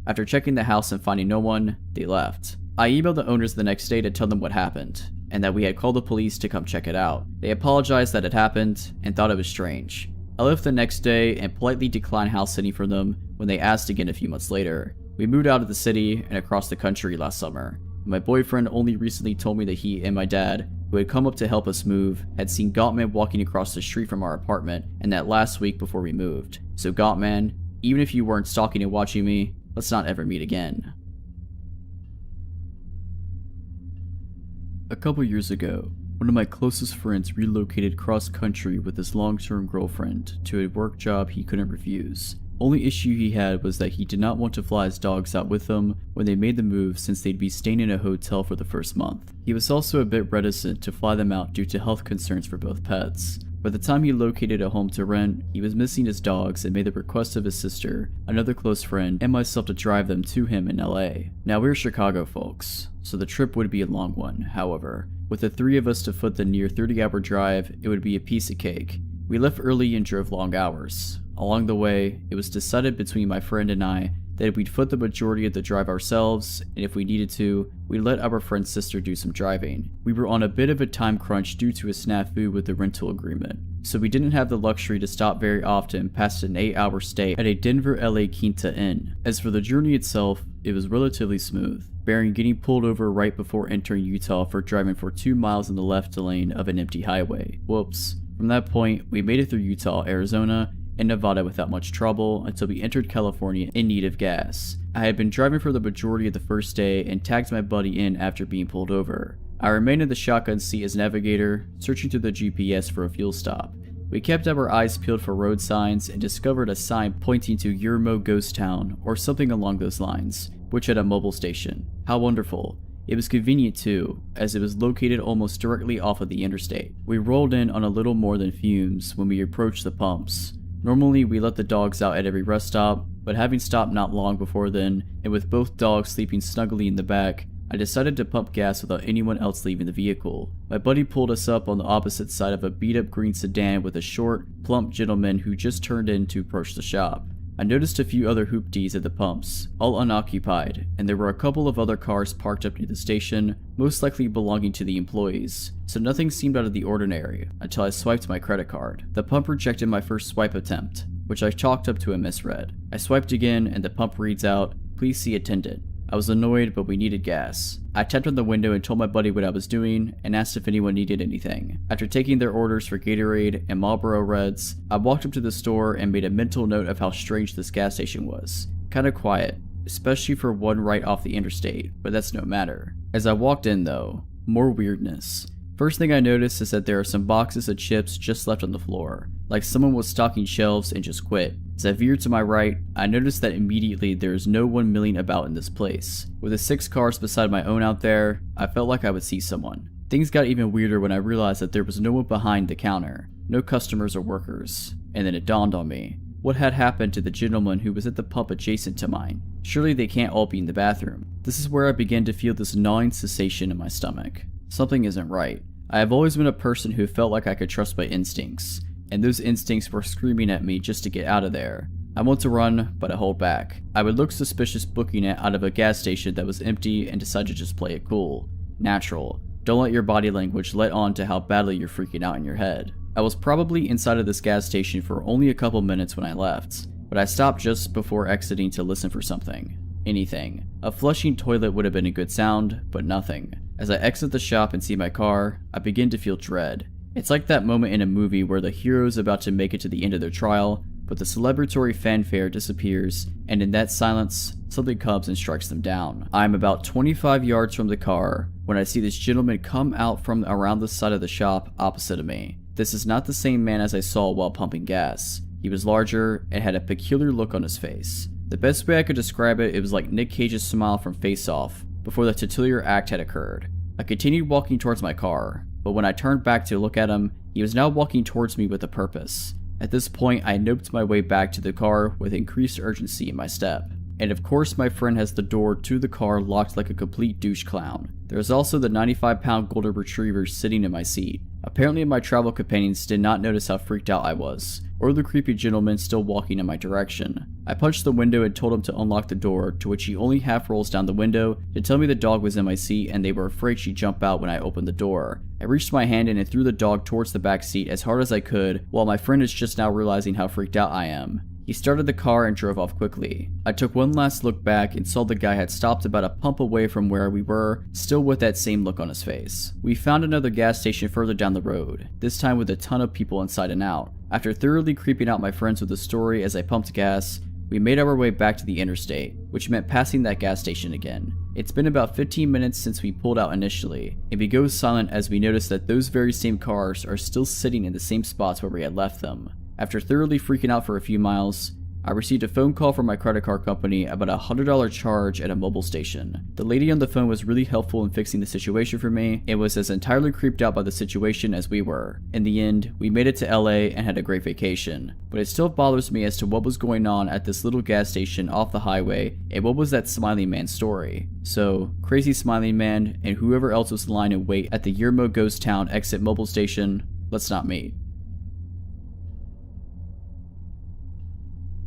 After checking the house and finding no one, they left. I emailed the owners the next day to tell them what happened, and that we had called the police to come check it out. They apologized that it happened, and thought it was strange. I left the next day and politely declined house sitting for them when they asked again a few months later. We moved out of the city and across the country last summer. My boyfriend only recently told me that he and my dad, who had come up to help us move, had seen Gotman walking across the street from our apartment, and that last week before we moved. So Gotman, even if you weren't stalking and watching me, let's not ever meet again. A couple years ago, one of my closest friends relocated cross-country with his long-term girlfriend to a work job he couldn't refuse. Only issue he had was that he did not want to fly his dogs out with them when they made the move, since they'd be staying in a hotel for the first month. He was also a bit reticent to fly them out due to health concerns for both pets. By the time he located a home to rent, he was missing his dogs and made the request of his sister, another close friend, and myself to drive them to him in LA. Now we're Chicago folks, so the trip would be a long one. However, with the 3 of us to foot the near 30-hour drive, it would be a piece of cake. We left early and drove long hours. Along the way, it was decided between my friend and I that we'd foot the majority of the drive ourselves, and if we needed to, we'd let our friend's sister do some driving. We were on a bit of a time crunch due to a snafu with the rental agreement, so we didn't have the luxury to stop very often past an 8-hour stay at a Denver LA Quinta Inn. As for the journey itself, it was relatively smooth, barring getting pulled over right before entering Utah for driving for 2 miles in the left lane of an empty highway. Whoops. From that point, we made it through Utah, Arizona, and Nevada without much trouble until we entered California in need of gas. I had been driving for the majority of the first day and tagged my buddy in after being pulled over. I remained in the shotgun seat as navigator, searching through the GPS for a fuel stop. We kept our eyes peeled for road signs and discovered a sign pointing to Yermo Ghost Town or something along those lines, which had a mobile station. How wonderful. It was convenient too, as it was located almost directly off of the interstate. We rolled in on a little more than fumes when we approached the pumps. Normally we let the dogs out at every rest stop, but having stopped not long before then, and with both dogs sleeping snugly in the back, I decided to pump gas without anyone else leaving the vehicle. My buddy pulled us up on the opposite side of a beat-up green sedan with a short, plump gentleman who just turned in to approach the shop. I noticed a few other hoopties at the pumps, all unoccupied, and there were a couple of other cars parked up near the station, most likely belonging to the employees, so nothing seemed out of the ordinary until I swiped my credit card. The pump rejected my first swipe attempt, which I chalked up to a misread. I swiped again and the pump reads out, "Please see attendant." I was annoyed, but we needed gas. I tapped on the window and told my buddy what I was doing and asked if anyone needed anything. After taking their orders for Gatorade and Marlboro Reds, I walked up to the store and made a mental note of how strange this gas station was. Kinda quiet, especially for one right off the interstate, but that's no matter. As I walked in though, more weirdness. First thing I noticed is that there are some boxes of chips just left on the floor, like someone was stocking shelves and just quit. As I veered to my right, I noticed that immediately there is no one milling about in this place. With the 6 cars beside my own out there, I felt like I would see someone. Things got even weirder when I realized that there was no one behind the counter, no customers or workers, and then it dawned on me. What had happened to the gentleman who was at the pump adjacent to mine? Surely they can't all be in the bathroom. This is where I began to feel this gnawing sensation in my stomach. Something isn't right. I have always been a person who felt like I could trust my instincts, and those instincts were screaming at me just to get out of there. I want to run, but I hold back. I would look suspicious booking it out of a gas station that was empty and decide to just play it cool. Natural. Don't let your body language let on to how badly you're freaking out in your head. I was probably inside of this gas station for only a couple minutes when I left, but I stopped just before exiting to listen for something. Anything. A flushing toilet would have been a good sound, but nothing. As I exit the shop and see my car, I begin to feel dread. It's like that moment in a movie where the hero's about to make it to the end of their trial, but the celebratory fanfare disappears, and in that silence, something comes and strikes them down. I am about 25 yards from the car when I see this gentleman come out from around the side of the shop opposite of me. This is not the same man as I saw while pumping gas. He was larger and had a peculiar look on his face. The best way I could describe it, it was like Nick Cage's smile from Face Off before the titular act had occurred. I continued walking towards my car, but when I turned back to look at him, he was now walking towards me with a purpose. At this point, I noped my way back to the car with increased urgency in my step. And of course my friend has the door to the car locked like a complete douche clown. There is also the 95-pound golden retriever sitting in my seat. Apparently my travel companions did not notice how freaked out I was, or the creepy gentleman still walking in my direction. I punched the window and told him to unlock the door, to which he only half rolls down the window to tell me the dog was in my seat and they were afraid she'd jump out when I opened the door. I reached my hand in and threw the dog towards the back seat as hard as I could, while my friend is just now realizing how freaked out I am. He started the car and drove off quickly. I took one last look back and saw the guy had stopped about a pump away from where we were, still with that same look on his face. We found another gas station further down the road, this time with a ton of people inside and out. After thoroughly creeping out my friends with the story as I pumped gas, we made our way back to the interstate, which meant passing that gas station again. It's been about 15 minutes since we pulled out initially, and we go silent as we notice that those very same cars are still sitting in the same spots where we had left them. After thoroughly freaking out for a few miles, I received a phone call from my credit card company about a $100 charge at a mobile station. The lady on the phone was really helpful in fixing the situation for me and was as entirely creeped out by the situation as we were. In the end, we made it to LA and had a great vacation, but it still bothers me as to what was going on at this little gas station off the highway and what was that Smiling Man story. So, crazy Smiling Man and whoever else was lying in wait at the Yermo Ghost Town exit mobile station, let's not meet.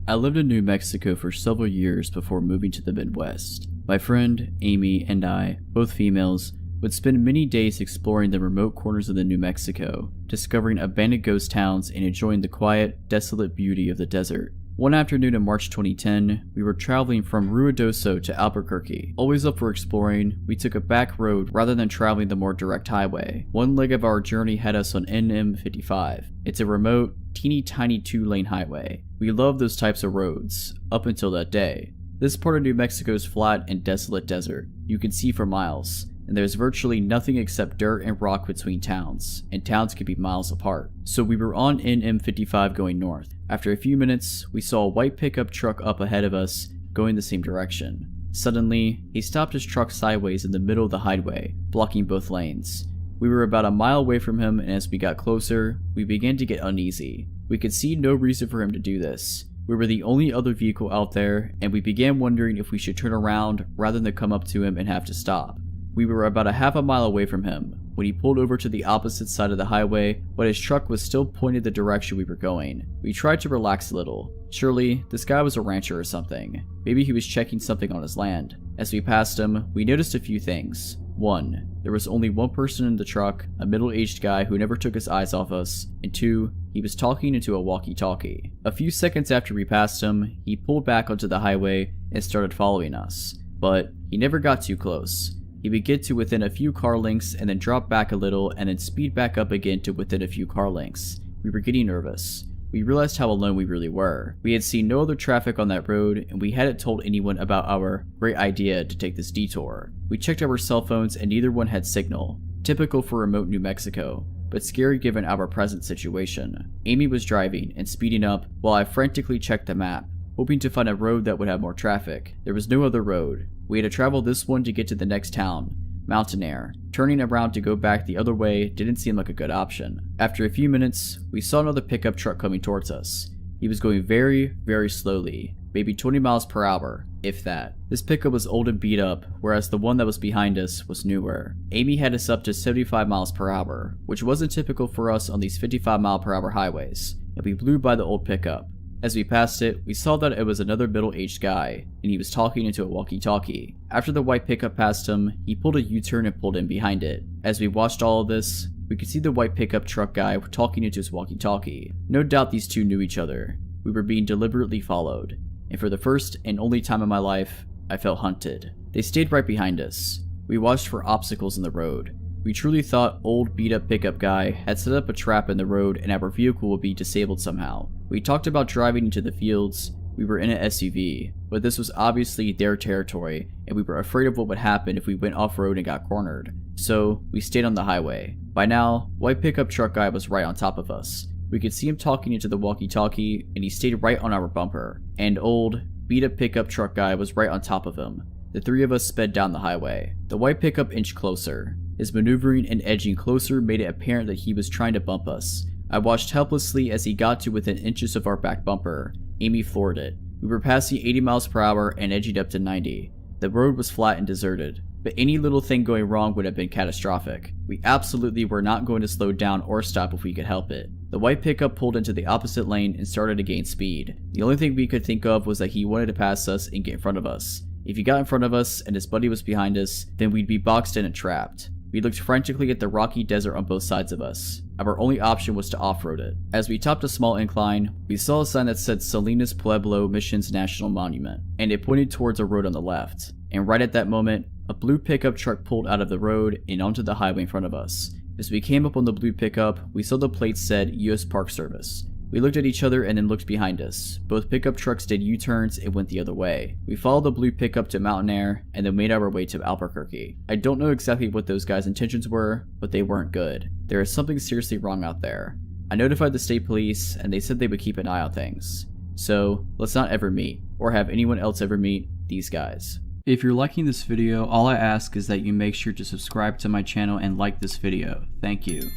I lived in New Mexico for several years before moving to the Midwest. My friend, Amy, and I, both females, would spend many days exploring the remote corners of the New Mexico, discovering abandoned ghost towns and enjoying the quiet, desolate beauty of the desert. One afternoon in March 2010, we were traveling from Ruidoso to Albuquerque. Always up for exploring, we took a back road rather than traveling the more direct highway. One leg of our journey had us on NM55. It's a remote, teeny tiny 2-lane highway. We love those types of roads, up until that day. This part of New Mexico is flat and desolate desert. You can see for miles. and there's virtually nothing except dirt and rock between towns, and towns could be miles apart. So we were on NM55 going north. After a few minutes, we saw a white pickup truck up ahead of us, going the same direction. Suddenly, he stopped his truck sideways in the middle of the highway, blocking both lanes. We were about a mile away from him, and as we got closer, we began to get uneasy. We could see no reason for him to do this. We were the only other vehicle out there, and we began wondering if we should turn around rather than come up to him and have to stop. We were about a half a mile away from him when he pulled over to the opposite side of the highway, but his truck was still pointed the direction we were going. We tried to relax a little. Surely, this guy was a rancher or something. Maybe he was checking something on his land. As we passed him, we noticed a few things. 1. There was only one person in the truck, a middle-aged guy who never took his eyes off us, and 2. He was talking into a walkie-talkie. A few seconds after we passed him, he pulled back onto the highway and started following us. But he never got too close. He would get to within a few car lengths and then drop back a little and then speed back up again to within a few car lengths. We were getting nervous. We realized how alone we really were. We had seen no other traffic on that road, and we hadn't told anyone about our great idea to take this detour. We checked our cell phones and neither one had signal. Typical for remote New Mexico, but scary given our present situation. Amy was driving and speeding up while I frantically checked the map, hoping to find a road that would have more traffic. There was no other road. We had to travel this one to get to the next town, Mountain Air. Turning around to go back the other way didn't seem like a good option. After a few minutes, we saw another pickup truck coming towards us. He was going very, very slowly, maybe 20 miles per hour, if that. This pickup was old and beat up, whereas the one that was behind us was newer. Amy had us up to 75 miles per hour, which wasn't typical for us on these 55 mile per hour highways, and we blew by the old pickup. As we passed it, we saw that it was another middle-aged guy, and he was talking into a walkie-talkie. After the white pickup passed him, he pulled a U-turn and pulled in behind it. As we watched all of this, we could see the white pickup truck guy talking into his walkie-talkie. No doubt these two knew each other. We were being deliberately followed, and for the first and only time in my life, I felt hunted. They stayed right behind us. We watched for obstacles in the road. We truly thought old beat-up pickup guy had set up a trap in the road and our vehicle would be disabled somehow. We talked about driving into the fields. We were in an SUV, but this was obviously their territory, and we were afraid of what would happen if we went off-road and got cornered. So, we stayed on the highway. By now, white pickup truck guy was right on top of us. We could see him talking into the walkie-talkie, and he stayed right on our bumper. And old, beat-up pickup truck guy was right on top of him. The three of us sped down the highway. The white pickup inched closer. His maneuvering and edging closer made it apparent that he was trying to bump us. I watched helplessly as he got to within inches of our back bumper. Amy floored it. We were passing 80 miles per hour and edging up to 90. The road was flat and deserted, but any little thing going wrong would have been catastrophic. We absolutely were not going to slow down or stop if we could help it. The white pickup pulled into the opposite lane and started to gain speed. The only thing we could think of was that he wanted to pass us and get in front of us. If he got in front of us and his buddy was behind us, then we'd be boxed in and trapped. We looked frantically at the rocky desert on both sides of us. Our only option was to off-road it. As we topped a small incline, we saw a sign that said Salinas Pueblo Missions National Monument, and it pointed towards a road on the left. And right at that moment, a blue pickup truck pulled out of the road and onto the highway in front of us. As we came up on the blue pickup, we saw the plate said U.S. Park Service. We looked at each other and then looked behind us. Both pickup trucks did U-turns and went the other way. We followed the blue pickup to Mountain Air and then made our way to Albuquerque. I don't know exactly what those guys' intentions were, but they weren't good. There is something seriously wrong out there. I notified the state police and they said they would keep an eye on things. So, let's not ever meet, or have anyone else ever meet, these guys. If you're liking this video, all I ask is that you make sure to subscribe to my channel and like this video. Thank you.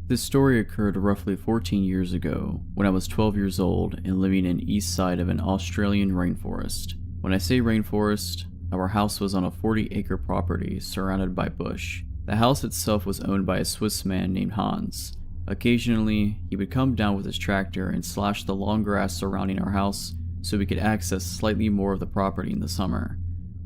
This story occurred roughly 14 years ago, when I was 12 years old and living in east side of an Australian rainforest. When I say rainforest, our house was on a 40-acre property surrounded by bush. The house itself was owned by a Swiss man named Hans. Occasionally, he would come down with his tractor and slash the long grass surrounding our house so we could access slightly more of the property in the summer.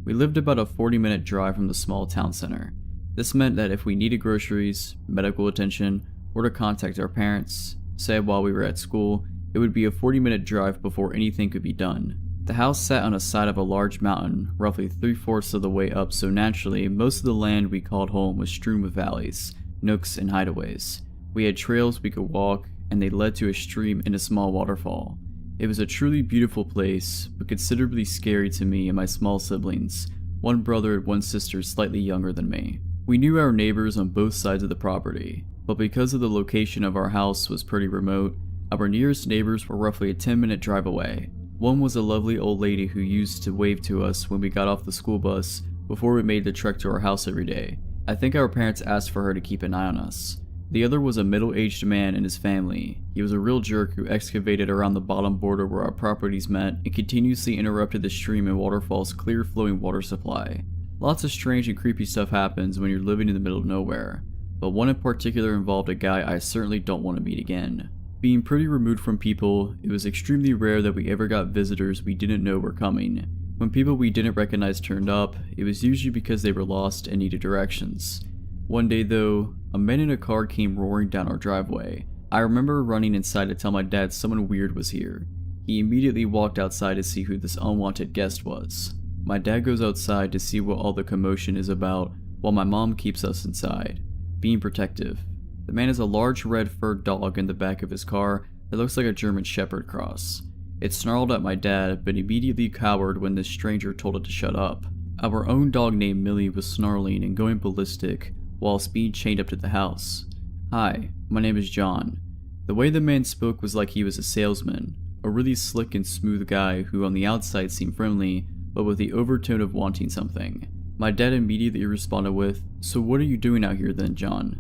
We lived about a 40-minute drive from the small town center. This meant that if we needed groceries, medical attention, or to contact our parents, say while we were at school, it would be a 40-minute drive before anything could be done. The house sat on a side of a large mountain, roughly 3/4 of the way up, so naturally, most of the land we called home was strewn with valleys, nooks, and hideaways. We had trails we could walk, and they led to a stream and a small waterfall. It was a truly beautiful place, but considerably scary to me and my small siblings, one brother and one sister slightly younger than me. We knew our neighbors on both sides of the property, but because of the location of our house was pretty remote, our nearest neighbors were roughly a 10-minute drive away. One was a lovely old lady who used to wave to us when we got off the school bus before we made the trek to our house every day. I think our parents asked for her to keep an eye on us. The other was a middle-aged man and his family. He was a real jerk who excavated around the bottom border where our properties met and continuously interrupted the stream and waterfall's clear flowing water supply. Lots of strange and creepy stuff happens when you're living in the middle of nowhere, but one in particular involved a guy I certainly don't want to meet again. Being pretty removed from people, it was extremely rare that we ever got visitors we didn't know were coming. When people we didn't recognize turned up, it was usually because they were lost and needed directions. One day though, a man in a car came roaring down our driveway. I remember running inside to tell my dad someone weird was here. He immediately walked outside to see who this unwanted guest was. My dad goes outside to see what all the commotion is about, while my mom keeps us inside, being protective. The man has a large red furred dog in the back of his car that looks like a German Shepherd cross. It snarled at my dad, but immediately cowered when this stranger told it to shut up. Our own dog named Millie was snarling and going ballistic whilst being chained up to the house. "Hi, my name is John." The way the man spoke was like he was a salesman, a really slick and smooth guy who on the outside seemed friendly, but with the overtone of wanting something. My dad immediately responded with, "So what are you doing out here then, John?"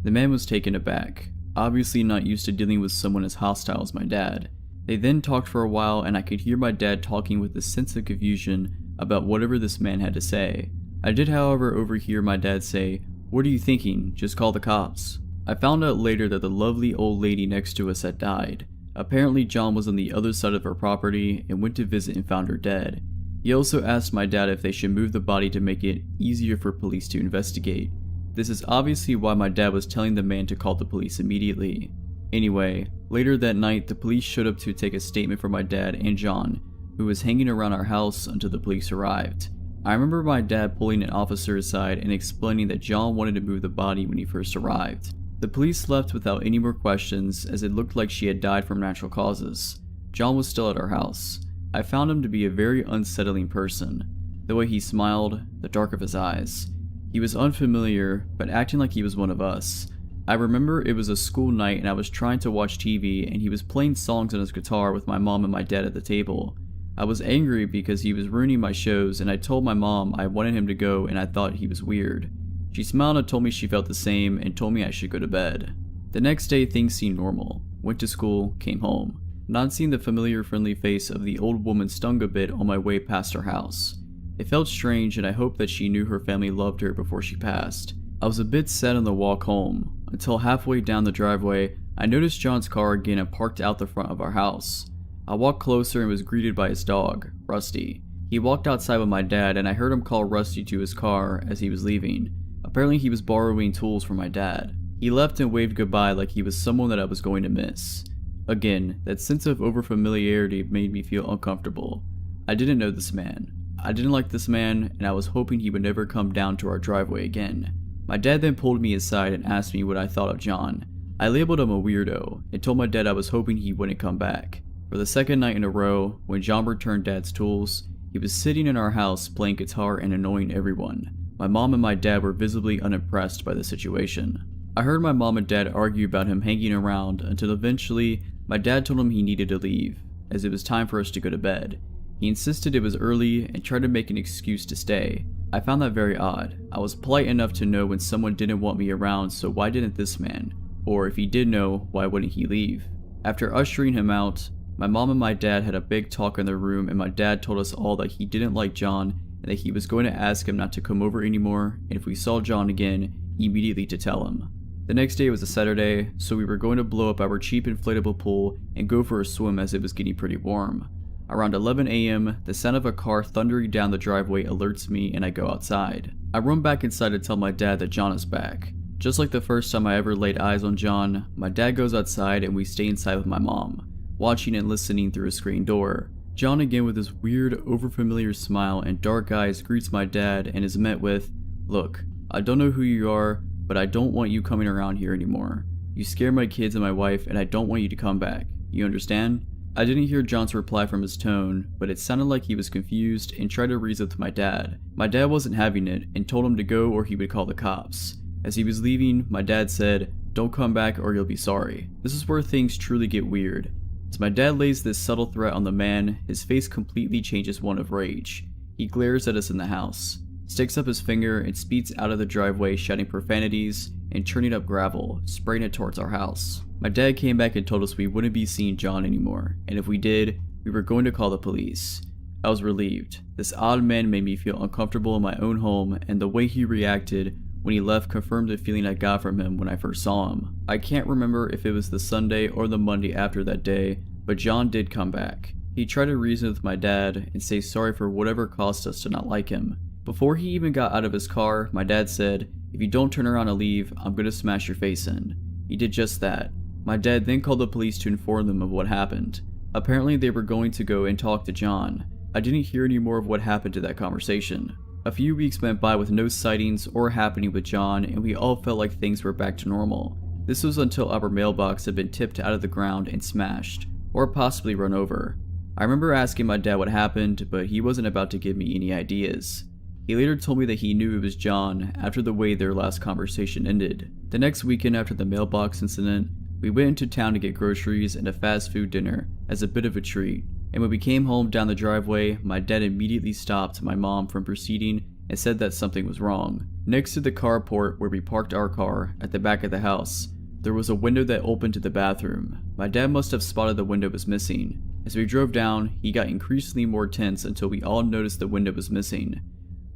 The man was taken aback, obviously not used to dealing with someone as hostile as my dad. They then talked for a while and I could hear my dad talking with a sense of confusion about whatever this man had to say. I did however overhear my dad say, "What are you thinking? Just call the cops." I found out later that the lovely old lady next to us had died. Apparently John was on the other side of her property and went to visit and found her dead. He also asked my dad if they should move the body to make it easier for police to investigate. This is obviously why my dad was telling the man to call the police immediately. Anyway, later that night the police showed up to take a statement from my dad and John, who was hanging around our house until the police arrived. I remember my dad pulling an officer aside and explaining that John wanted to move the body when he first arrived. The police left without any more questions as it looked like she had died from natural causes. John was still at our house. I found him to be a very unsettling person. The way he smiled, the dark of his eyes. He was unfamiliar, but acting like he was one of us. I remember it was a school night and I was trying to watch TV and he was playing songs on his guitar with my mom and my dad at the table. I was angry because he was ruining my shows and I told my mom I wanted him to go and I thought he was weird. She smiled and told me she felt the same and told me I should go to bed. The next day things seemed normal. Went to school, came home. Not seeing the familiar friendly face of the old woman stung a bit on my way past her house. It felt strange and I hoped that she knew her family loved her before she passed. I was a bit sad on the walk home, until halfway down the driveway, I noticed John's car again and parked out the front of our house. I walked closer and was greeted by his dog, Rusty. He walked outside with my dad and I heard him call Rusty to his car as he was leaving. Apparently he was borrowing tools from my dad. He left and waved goodbye like he was someone that I was going to miss. Again, that sense of overfamiliarity made me feel uncomfortable. I didn't know this man. I didn't like this man and I was hoping he would never come down to our driveway again. My dad then pulled me aside and asked me what I thought of John. I labeled him a weirdo and told my dad I was hoping he wouldn't come back. For the second night in a row, when John returned Dad's tools, he was sitting in our house playing guitar and annoying everyone. My mom and my dad were visibly unimpressed by the situation. I heard my mom and dad argue about him hanging around until eventually my dad told him he needed to leave, as it was time for us to go to bed. He insisted it was early and tried to make an excuse to stay. I found that very odd. I was polite enough to know when someone didn't want me around, so why didn't this man? Or if he did know, why wouldn't he leave? After ushering him out, my mom and my dad had a big talk in their room and my dad told us all that he didn't like John and that he was going to ask him not to come over anymore and if we saw John again, immediately to tell him. The next day was a Saturday, so we were going to blow up our cheap inflatable pool and go for a swim as it was getting pretty warm. Around 11 a.m., the sound of a car thundering down the driveway alerts me and I go outside. I run back inside to tell my dad that John is back. Just like the first time I ever laid eyes on John, my dad goes outside and we stay inside with my mom, watching and listening through a screen door. John again with his weird, overfamiliar smile and dark eyes greets my dad and is met with, "Look, I don't know who you are, but I don't want you coming around here anymore. You scare my kids and my wife and I don't want you to come back. You understand?" I didn't hear John's reply from his tone, but it sounded like he was confused and tried to reason with my dad. My dad wasn't having it and told him to go or he would call the cops. As he was leaving, my dad said, "Don't come back or you'll be sorry." This is where things truly get weird. As my dad lays this subtle threat on the man, his face completely changes one of rage. He glares at us in the house, sticks up his finger and speeds out of the driveway shouting profanities and churning up gravel, spraying it towards our house. My dad came back and told us we wouldn't be seeing John anymore, and if we did, we were going to call the police. I was relieved. This odd man made me feel uncomfortable in my own home, and the way he reacted when he left confirmed the feeling I got from him when I first saw him. I can't remember if it was the Sunday or the Monday after that day, but John did come back. He tried to reason with my dad and say sorry for whatever caused us to not like him. Before he even got out of his car, my dad said, "If you don't turn around and leave, I'm gonna smash your face in." He did just that. My dad then called the police to inform them of what happened. Apparently they were going to go and talk to John. I didn't hear any more of what happened to that conversation. A few weeks went by with no sightings or happening with John, and we all felt like things were back to normal. This was until our mailbox had been tipped out of the ground and smashed, or possibly run over. I remember asking my dad what happened, but he wasn't about to give me any ideas. He later told me that he knew it was John after the way their last conversation ended. The next weekend after the mailbox incident, we went into town to get groceries and a fast food dinner as a bit of a treat. And when we came home down the driveway, my dad immediately stopped my mom from proceeding and said that something was wrong. Next to the carport where we parked our car, at the back of the house, there was a window that opened to the bathroom. My dad must have spotted the window was missing. As we drove down, he got increasingly more tense until we all noticed the window was missing.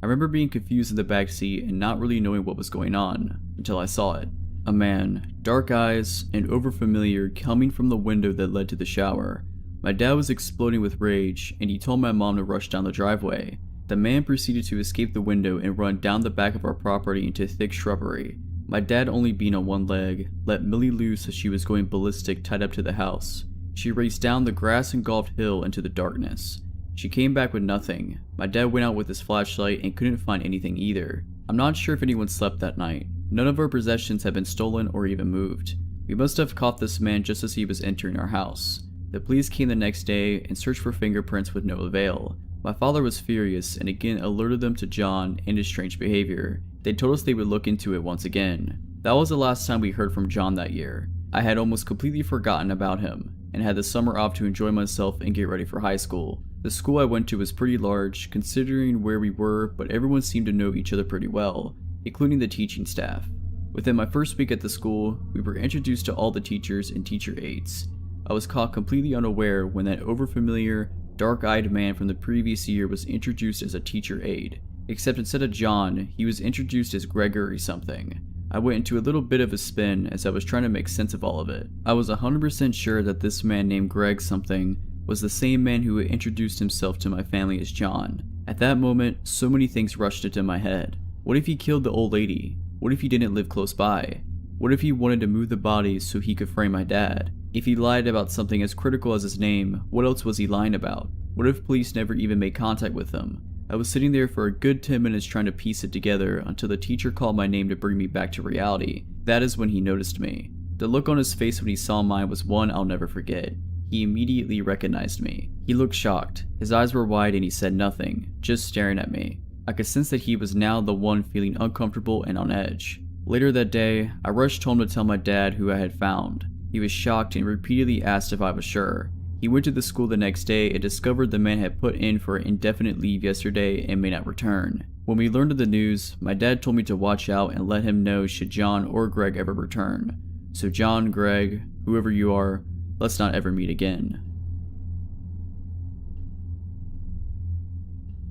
I remember being confused in the back seat and not really knowing what was going on, until I saw it. A man, dark eyes, and overfamiliar, coming from the window that led to the shower. My dad was exploding with rage, and he told my mom to rush down the driveway. The man proceeded to escape the window and run down the back of our property into thick shrubbery. My dad, only being on one leg, let Millie loose as she was going ballistic tied up to the house. She raced down the grass-engulfed hill into the darkness. She came back with nothing. My dad went out with his flashlight and couldn't find anything either. I'm not sure if anyone slept that night. None of our possessions had been stolen or even moved. We must have caught this man just as he was entering our house. The police came the next day and searched for fingerprints with no avail. My father was furious and again alerted them to John and his strange behavior. They told us they would look into it once again. That was the last time we heard from John that year. I had almost completely forgotten about him and had the summer off to enjoy myself and get ready for high school. The school I went to was pretty large considering where we were, but everyone seemed to know each other pretty well, including the teaching staff. Within my first week at the school, we were introduced to all the teachers and teacher aides. I was caught completely unaware when that overfamiliar, dark-eyed man from the previous year was introduced as a teacher aide. Except instead of John, he was introduced as Gregory something. I went into a little bit of a spin as I was trying to make sense of all of it. I was 100% sure that this man named Greg something was the same man who had introduced himself to my family as John. At that moment, so many things rushed into my head. What if he killed the old lady? What if he didn't live close by? What if he wanted to move the bodies so he could frame my dad? If he lied about something as critical as his name, what else was he lying about? What if police never even made contact with him? I was sitting there for a good 10 minutes trying to piece it together until the teacher called my name to bring me back to reality. That is when he noticed me. The look on his face when he saw mine was one I'll never forget. He immediately recognized me. He looked shocked. His eyes were wide and he said nothing, just staring at me. I could sense that he was now the one feeling uncomfortable and on edge. Later that day, I rushed home to tell my dad who I had found. He was shocked and repeatedly asked if I was sure. He went to the school the next day and discovered the man had put in for indefinite leave yesterday and may not return. When we learned of the news, my dad told me to watch out and let him know should John or Greg ever return. So John, Greg, whoever you are, let's not ever meet again.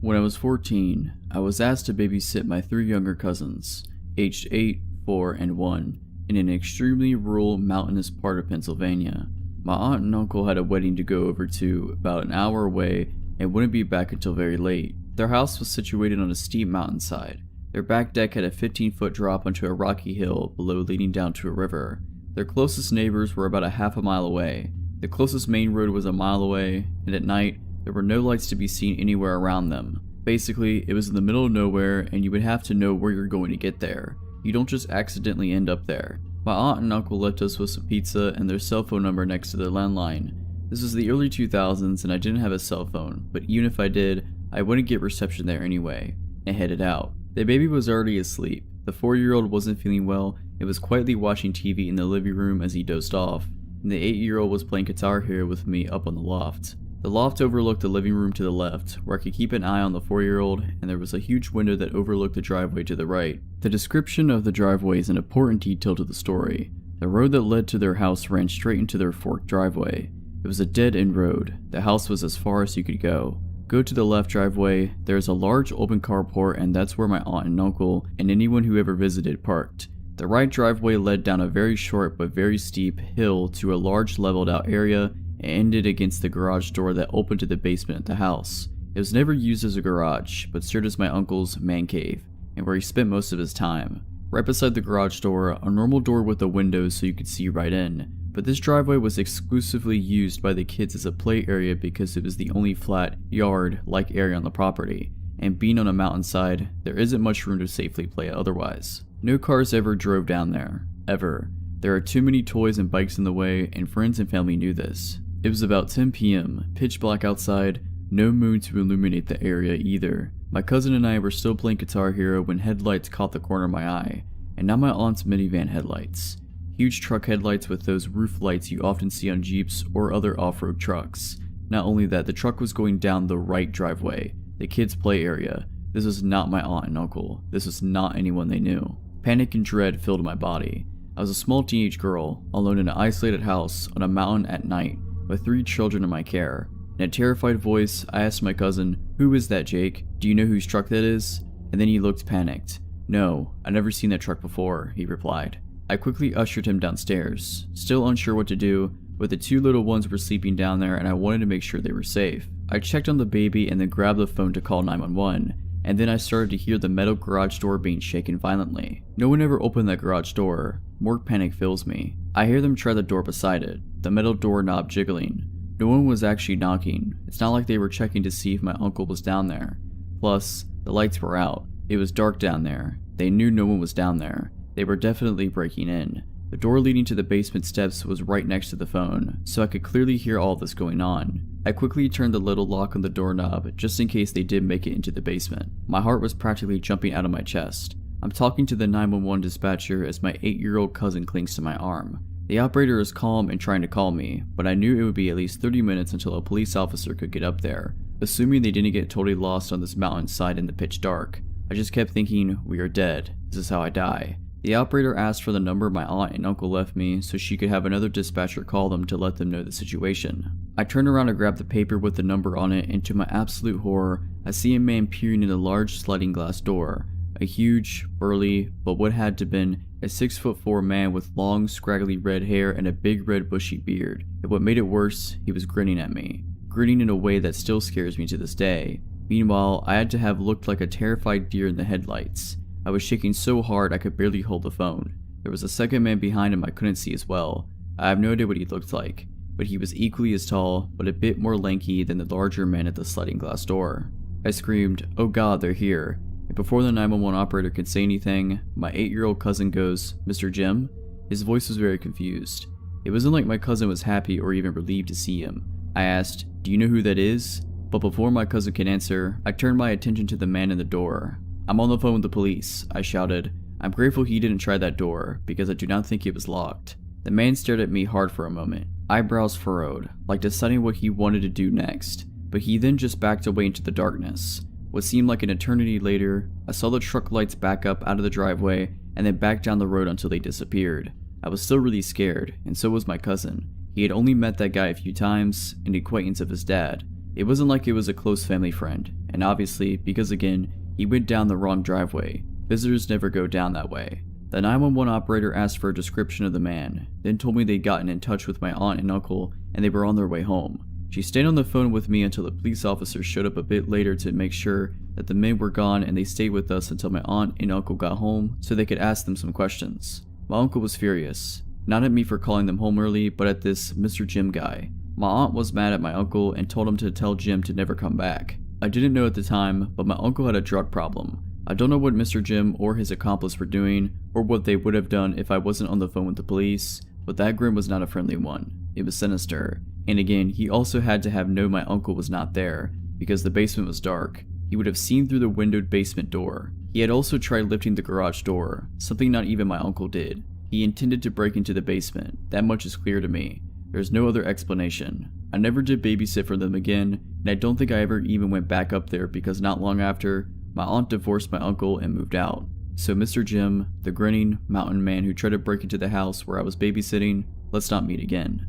When I was 14, I was asked to babysit my 3 younger cousins, aged 8, 4, and 1, in an extremely rural, mountainous part of Pennsylvania. My aunt and uncle had a wedding to go over to about an hour away and wouldn't be back until very late. Their house was situated on a steep mountainside. Their back deck had a 15-foot drop onto a rocky hill below leading down to a river. Their closest neighbors were about a half a mile away. The closest main road was a mile away, and at night, there were no lights to be seen anywhere around them. Basically, it was in the middle of nowhere and you would have to know where you're going to get there. You don't just accidentally end up there. My aunt and uncle left us with some pizza and their cell phone number next to their landline. This was the early 2000s and I didn't have a cell phone, but even if I did, I wouldn't get reception there anyway, and headed out. The baby was already asleep. The 4-year-old wasn't feeling well and was quietly watching TV in the living room as he dozed off, and the 8-year-old was playing Guitar Hero with me up on the loft. The loft overlooked the living room to the left, where I could keep an eye on the 4-year-old, and there was a huge window that overlooked the driveway to the right. The description of the driveway is an important detail to the story. The road that led to their house ran straight into their forked driveway. It was a dead-end road. The house was as far as you could go. Go to the left driveway, there's a large open carport, and that's where my aunt and uncle and anyone who ever visited parked. The right driveway led down a very short but very steep hill to a large leveled out area and ended against the garage door that opened to the basement of the house. It was never used as a garage, but served as my uncle's man cave, and where he spent most of his time. Right beside the garage door, a normal door with a window so you could see right in, but this driveway was exclusively used by the kids as a play area because it was the only flat, yard-like area on the property, and being on a mountainside, there isn't much room to safely play otherwise. No cars ever drove down there, ever. There are too many toys and bikes in the way, and friends and family knew this. It was about 10 p.m., pitch black outside, no moon to illuminate the area either. My cousin and I were still playing Guitar Hero when headlights caught the corner of my eye, and not my aunt's minivan headlights. Huge truck headlights with those roof lights you often see on Jeeps or other off-road trucks. Not only that, the truck was going down the right driveway, the kids' play area. This was not my aunt and uncle. This was not anyone they knew. Panic and dread filled my body. I was a small teenage girl, alone in an isolated house on a mountain at night, with 3 children in my care. In a terrified voice, I asked my cousin, "Who is that, Jake? Do you know whose truck that is?" And then he looked panicked. "No, I've never seen that truck before," he replied. I quickly ushered him downstairs, still unsure what to do, but the 2 little ones were sleeping down there and I wanted to make sure they were safe. I checked on the baby and then grabbed the phone to call 911, and then I started to hear the metal garage door being shaken violently. No one ever opened that garage door. More panic fills me. I hear them try the door beside it, the metal doorknob jiggling. No one was actually knocking. It's not like they were checking to see if my uncle was down there. Plus, the lights were out. It was dark down there. They knew no one was down there. They were definitely breaking in. The door leading to the basement steps was right next to the phone, so I could clearly hear all this going on. I quickly turned the little lock on the doorknob just in case they did make it into the basement. My heart was practically jumping out of my chest. I'm talking to the 911 dispatcher as my 8-year-old cousin clings to my arm. The operator is calm and trying to call me, but I knew it would be at least 30 minutes until a police officer could get up there, assuming they didn't get totally lost on this mountainside in the pitch dark. I just kept thinking, we are dead. This is how I die. The operator asked for the number my aunt and uncle left me so she could have another dispatcher call them to let them know the situation. I turned around to grab the paper with the number on it, and to my absolute horror, I see a man peering in a large sliding glass door. A huge, burly, but what had to been a 6'4" man with long, scraggly red hair and a big red bushy beard. And what made it worse, he was grinning at me. Grinning in a way that still scares me to this day. Meanwhile, I had to have looked like a terrified deer in the headlights. I was shaking so hard I could barely hold the phone. There was a second man behind him I couldn't see as well. I have no idea what he looked like, but he was equally as tall, but a bit more lanky than the larger man at the sliding glass door. I screamed, "Oh God, they're here." And before the 911 operator could say anything, my 8-year-old cousin goes, "Mr. Jim?" His voice was very confused. It wasn't like my cousin was happy or even relieved to see him. I asked, "Do you know who that is?" But before my cousin could answer, I turned my attention to the man in the door. "I'm on the phone with the police," I shouted. I'm grateful he didn't try that door, because I do not think it was locked. The man stared at me hard for a moment, eyebrows furrowed, like deciding what he wanted to do next, but he then just backed away into the darkness. What seemed like an eternity later, I saw the truck lights back up out of the driveway and then back down the road until they disappeared. I was still really scared, and so was my cousin. He had only met that guy a few times, an acquaintance of his dad. It wasn't like it was a close family friend, and obviously, because again, he went down the wrong driveway. Visitors never go down that way. The 911 operator asked for a description of the man, then told me they'd gotten in touch with my aunt and uncle and they were on their way home. She stayed on the phone with me until the police officer showed up a bit later to make sure that the men were gone, and they stayed with us until my aunt and uncle got home so they could ask them some questions. My uncle was furious, not at me for calling them home early, but at this Mr. Jim guy. My aunt was mad at my uncle and told him to tell Jim to never come back. I didn't know at the time, but my uncle had a drug problem. I don't know what Mr. Jim or his accomplice were doing, or what they would have done if I wasn't on the phone with the police, but that grin was not a friendly one. It was sinister. And again, he also had to have known my uncle was not there, because the basement was dark. He would have seen through the windowed basement door. He had also tried lifting the garage door, something not even my uncle did. He intended to break into the basement, that much is clear to me. There's no other explanation. I never did babysit for them again, and I don't think I ever even went back up there because not long after, my aunt divorced my uncle and moved out. So Mr. Jim, the grinning mountain man who tried to break into the house where I was babysitting, let's not meet again.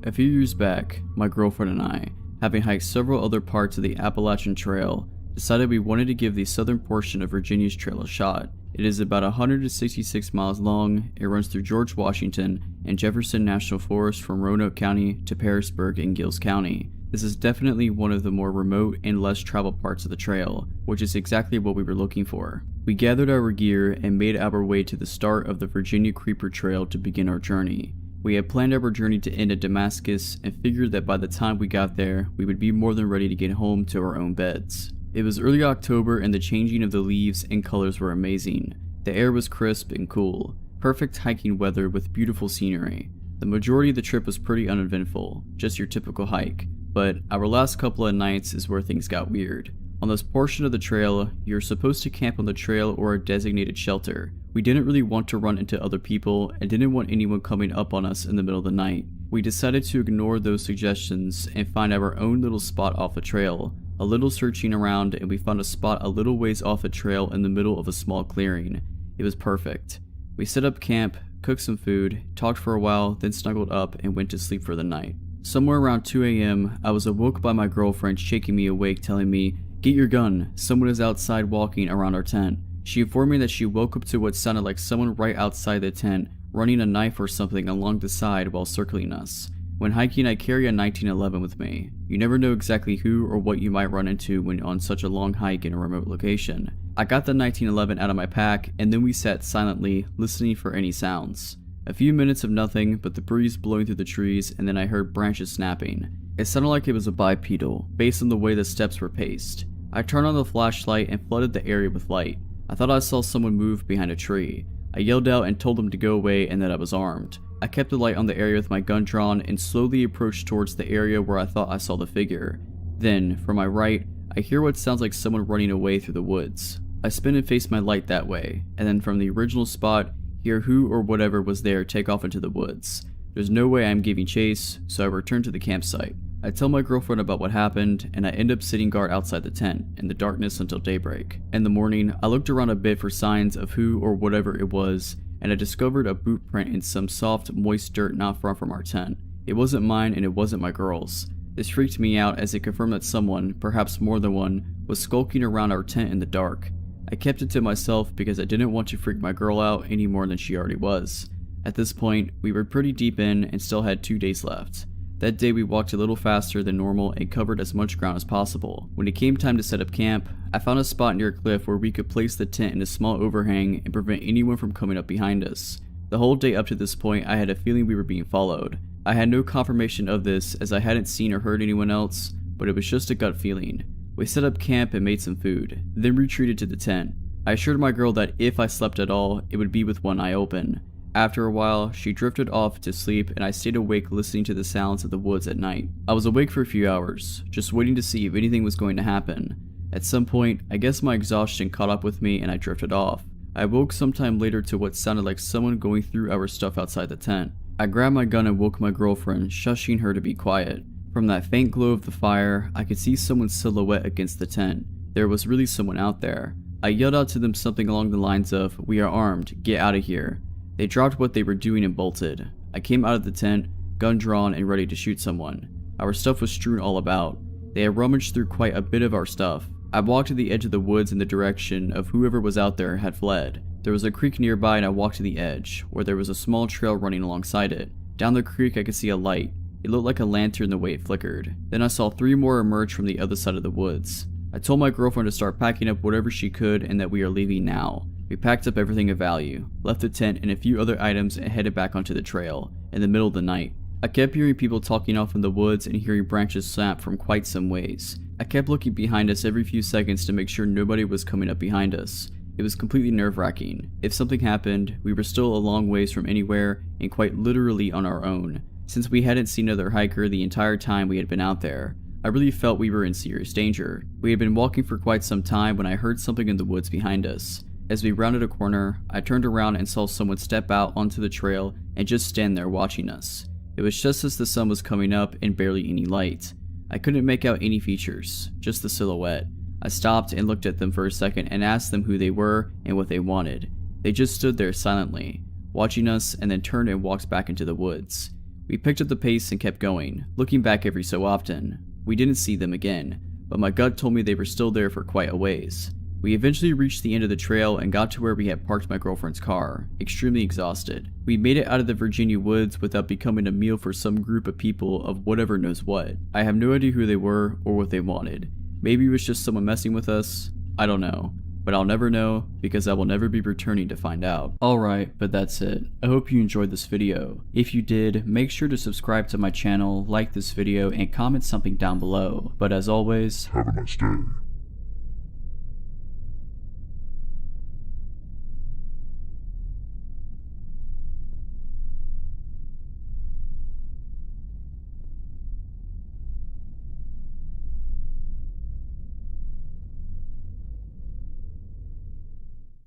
A few years back, my girlfriend and I, having hiked several other parts of the Appalachian Trail, decided we wanted to give the southern portion of Virginia's trail a shot. It is about 166 miles long. It runs through George Washington and Jefferson National Forest from Roanoke County to Pearisburg in Giles County. This is definitely one of the more remote and less traveled parts of the trail, which is exactly what we were looking for. We gathered our gear and made our way to the start of the Virginia Creeper Trail to begin our journey. We had planned our journey to end at Damascus and figured that by the time we got there, we would be more than ready to get home to our own beds. It was early October and the changing of the leaves and colors were amazing. The air was crisp and cool, perfect hiking weather with beautiful scenery. The majority of the trip was pretty uneventful, just your typical hike, but our last couple of nights is where things got weird. On this portion of the trail, you're supposed to camp on the trail or a designated shelter. We didn't really want to run into other people and didn't want anyone coming up on us in the middle of the night. We decided to ignore those suggestions and find our own little spot off the trail. A little searching around and we found a spot a little ways off the trail in the middle of a small clearing. It was perfect. We set up camp, cooked some food, talked for a while, then snuggled up and went to sleep for the night. Somewhere around 2 a.m., I was awoke by my girlfriend shaking me awake telling me, "Get your gun, someone is outside walking around our tent." She informed me that she woke up to what sounded like someone right outside the tent, running a knife or something along the side while circling us. When hiking, I carry a 1911 with me. You never know exactly who or what you might run into when on such a long hike in a remote location. I got the 1911 out of my pack, and then we sat silently, listening for any sounds. A few minutes of nothing but the breeze blowing through the trees, and then I heard branches snapping. It sounded like it was a bipedal, based on the way the steps were paced. I turned on the flashlight and flooded the area with light. I thought I saw someone move behind a tree. I yelled out and told them to go away and that I was armed. I kept the light on the area with my gun drawn and slowly approached towards the area where I thought I saw the figure. Then, from my right, I hear what sounds like someone running away through the woods. I spin and face my light that way, and then from the original spot, hear who or whatever was there take off into the woods. There's no way I'm giving chase, so I return to the campsite. I tell my girlfriend about what happened, and I end up sitting guard outside the tent, in the darkness until daybreak. In the morning, I looked around a bit for signs of who or whatever it was, and I discovered a boot print in some soft, moist dirt not far from our tent. It wasn't mine and it wasn't my girl's. This freaked me out as it confirmed that someone, perhaps more than one, was skulking around our tent in the dark. I kept it to myself because I didn't want to freak my girl out any more than she already was. At this point, we were pretty deep in and still had 2 days left. That day we walked a little faster than normal and covered as much ground as possible. When it came time to set up camp, I found a spot near a cliff where we could place the tent in a small overhang and prevent anyone from coming up behind us. The whole day up to this point I had a feeling we were being followed. I had no confirmation of this as I hadn't seen or heard anyone else, but it was just a gut feeling. We set up camp and made some food, then retreated to the tent. I assured my girl that if I slept at all, it would be with one eye open. After a while, she drifted off to sleep and I stayed awake listening to the sounds of the woods at night. I was awake for a few hours, just waiting to see if anything was going to happen. At some point, I guess my exhaustion caught up with me and I drifted off. I woke sometime later to what sounded like someone going through our stuff outside the tent. I grabbed my gun and woke my girlfriend, shushing her to be quiet. From that faint glow of the fire, I could see someone's silhouette against the tent. There was really someone out there. I yelled out to them something along the lines of, "We are armed, get out of here." They dropped what they were doing and bolted. I came out of the tent, gun drawn and ready to shoot someone. Our stuff was strewn all about. They had rummaged through quite a bit of our stuff. I walked to the edge of the woods in the direction of whoever was out there had fled. There was a creek nearby and I walked to the edge, where there was a small trail running alongside it. Down the creek I could see a light. It looked like a lantern the way it flickered. Then I saw 3 more emerge from the other side of the woods. I told my girlfriend to start packing up whatever she could and that we are leaving now. We packed up everything of value, left the tent and a few other items and headed back onto the trail, in the middle of the night. I kept hearing people talking off in the woods and hearing branches snap from quite some ways. I kept looking behind us every few seconds to make sure nobody was coming up behind us. It It was completely nerve-wracking. If something happened, we were still a long ways from anywhere and quite literally on our own, since we hadn't seen another hiker the entire time we had been out there. I really felt we were in serious danger. We had been walking for quite some time when I heard something in the woods behind us. As we rounded a corner, I turned around and saw someone step out onto the trail and just stand there watching us. It was just as the sun was coming up and barely any light. I couldn't make out any features, just the silhouette. I stopped and looked at them for a second and asked them who they were and what they wanted. They just stood there silently, watching us, and then turned and walked back into the woods. We picked up the pace and kept going, looking back every so often. We didn't see them again, but my gut told me they were still there for quite a ways. We eventually reached the end of the trail and got to where we had parked my girlfriend's car, extremely exhausted. We made it out of the Virginia woods without becoming a meal for some group of people of whatever knows what. I have no idea who they were or what they wanted. Maybe it was just someone messing with us. I don't know. But I'll never know, because I will never be returning to find out. Alright, but that's it. I hope you enjoyed this video. If you did, make sure to subscribe to my channel, like this video, and comment something down below. But as always, Have a nice day.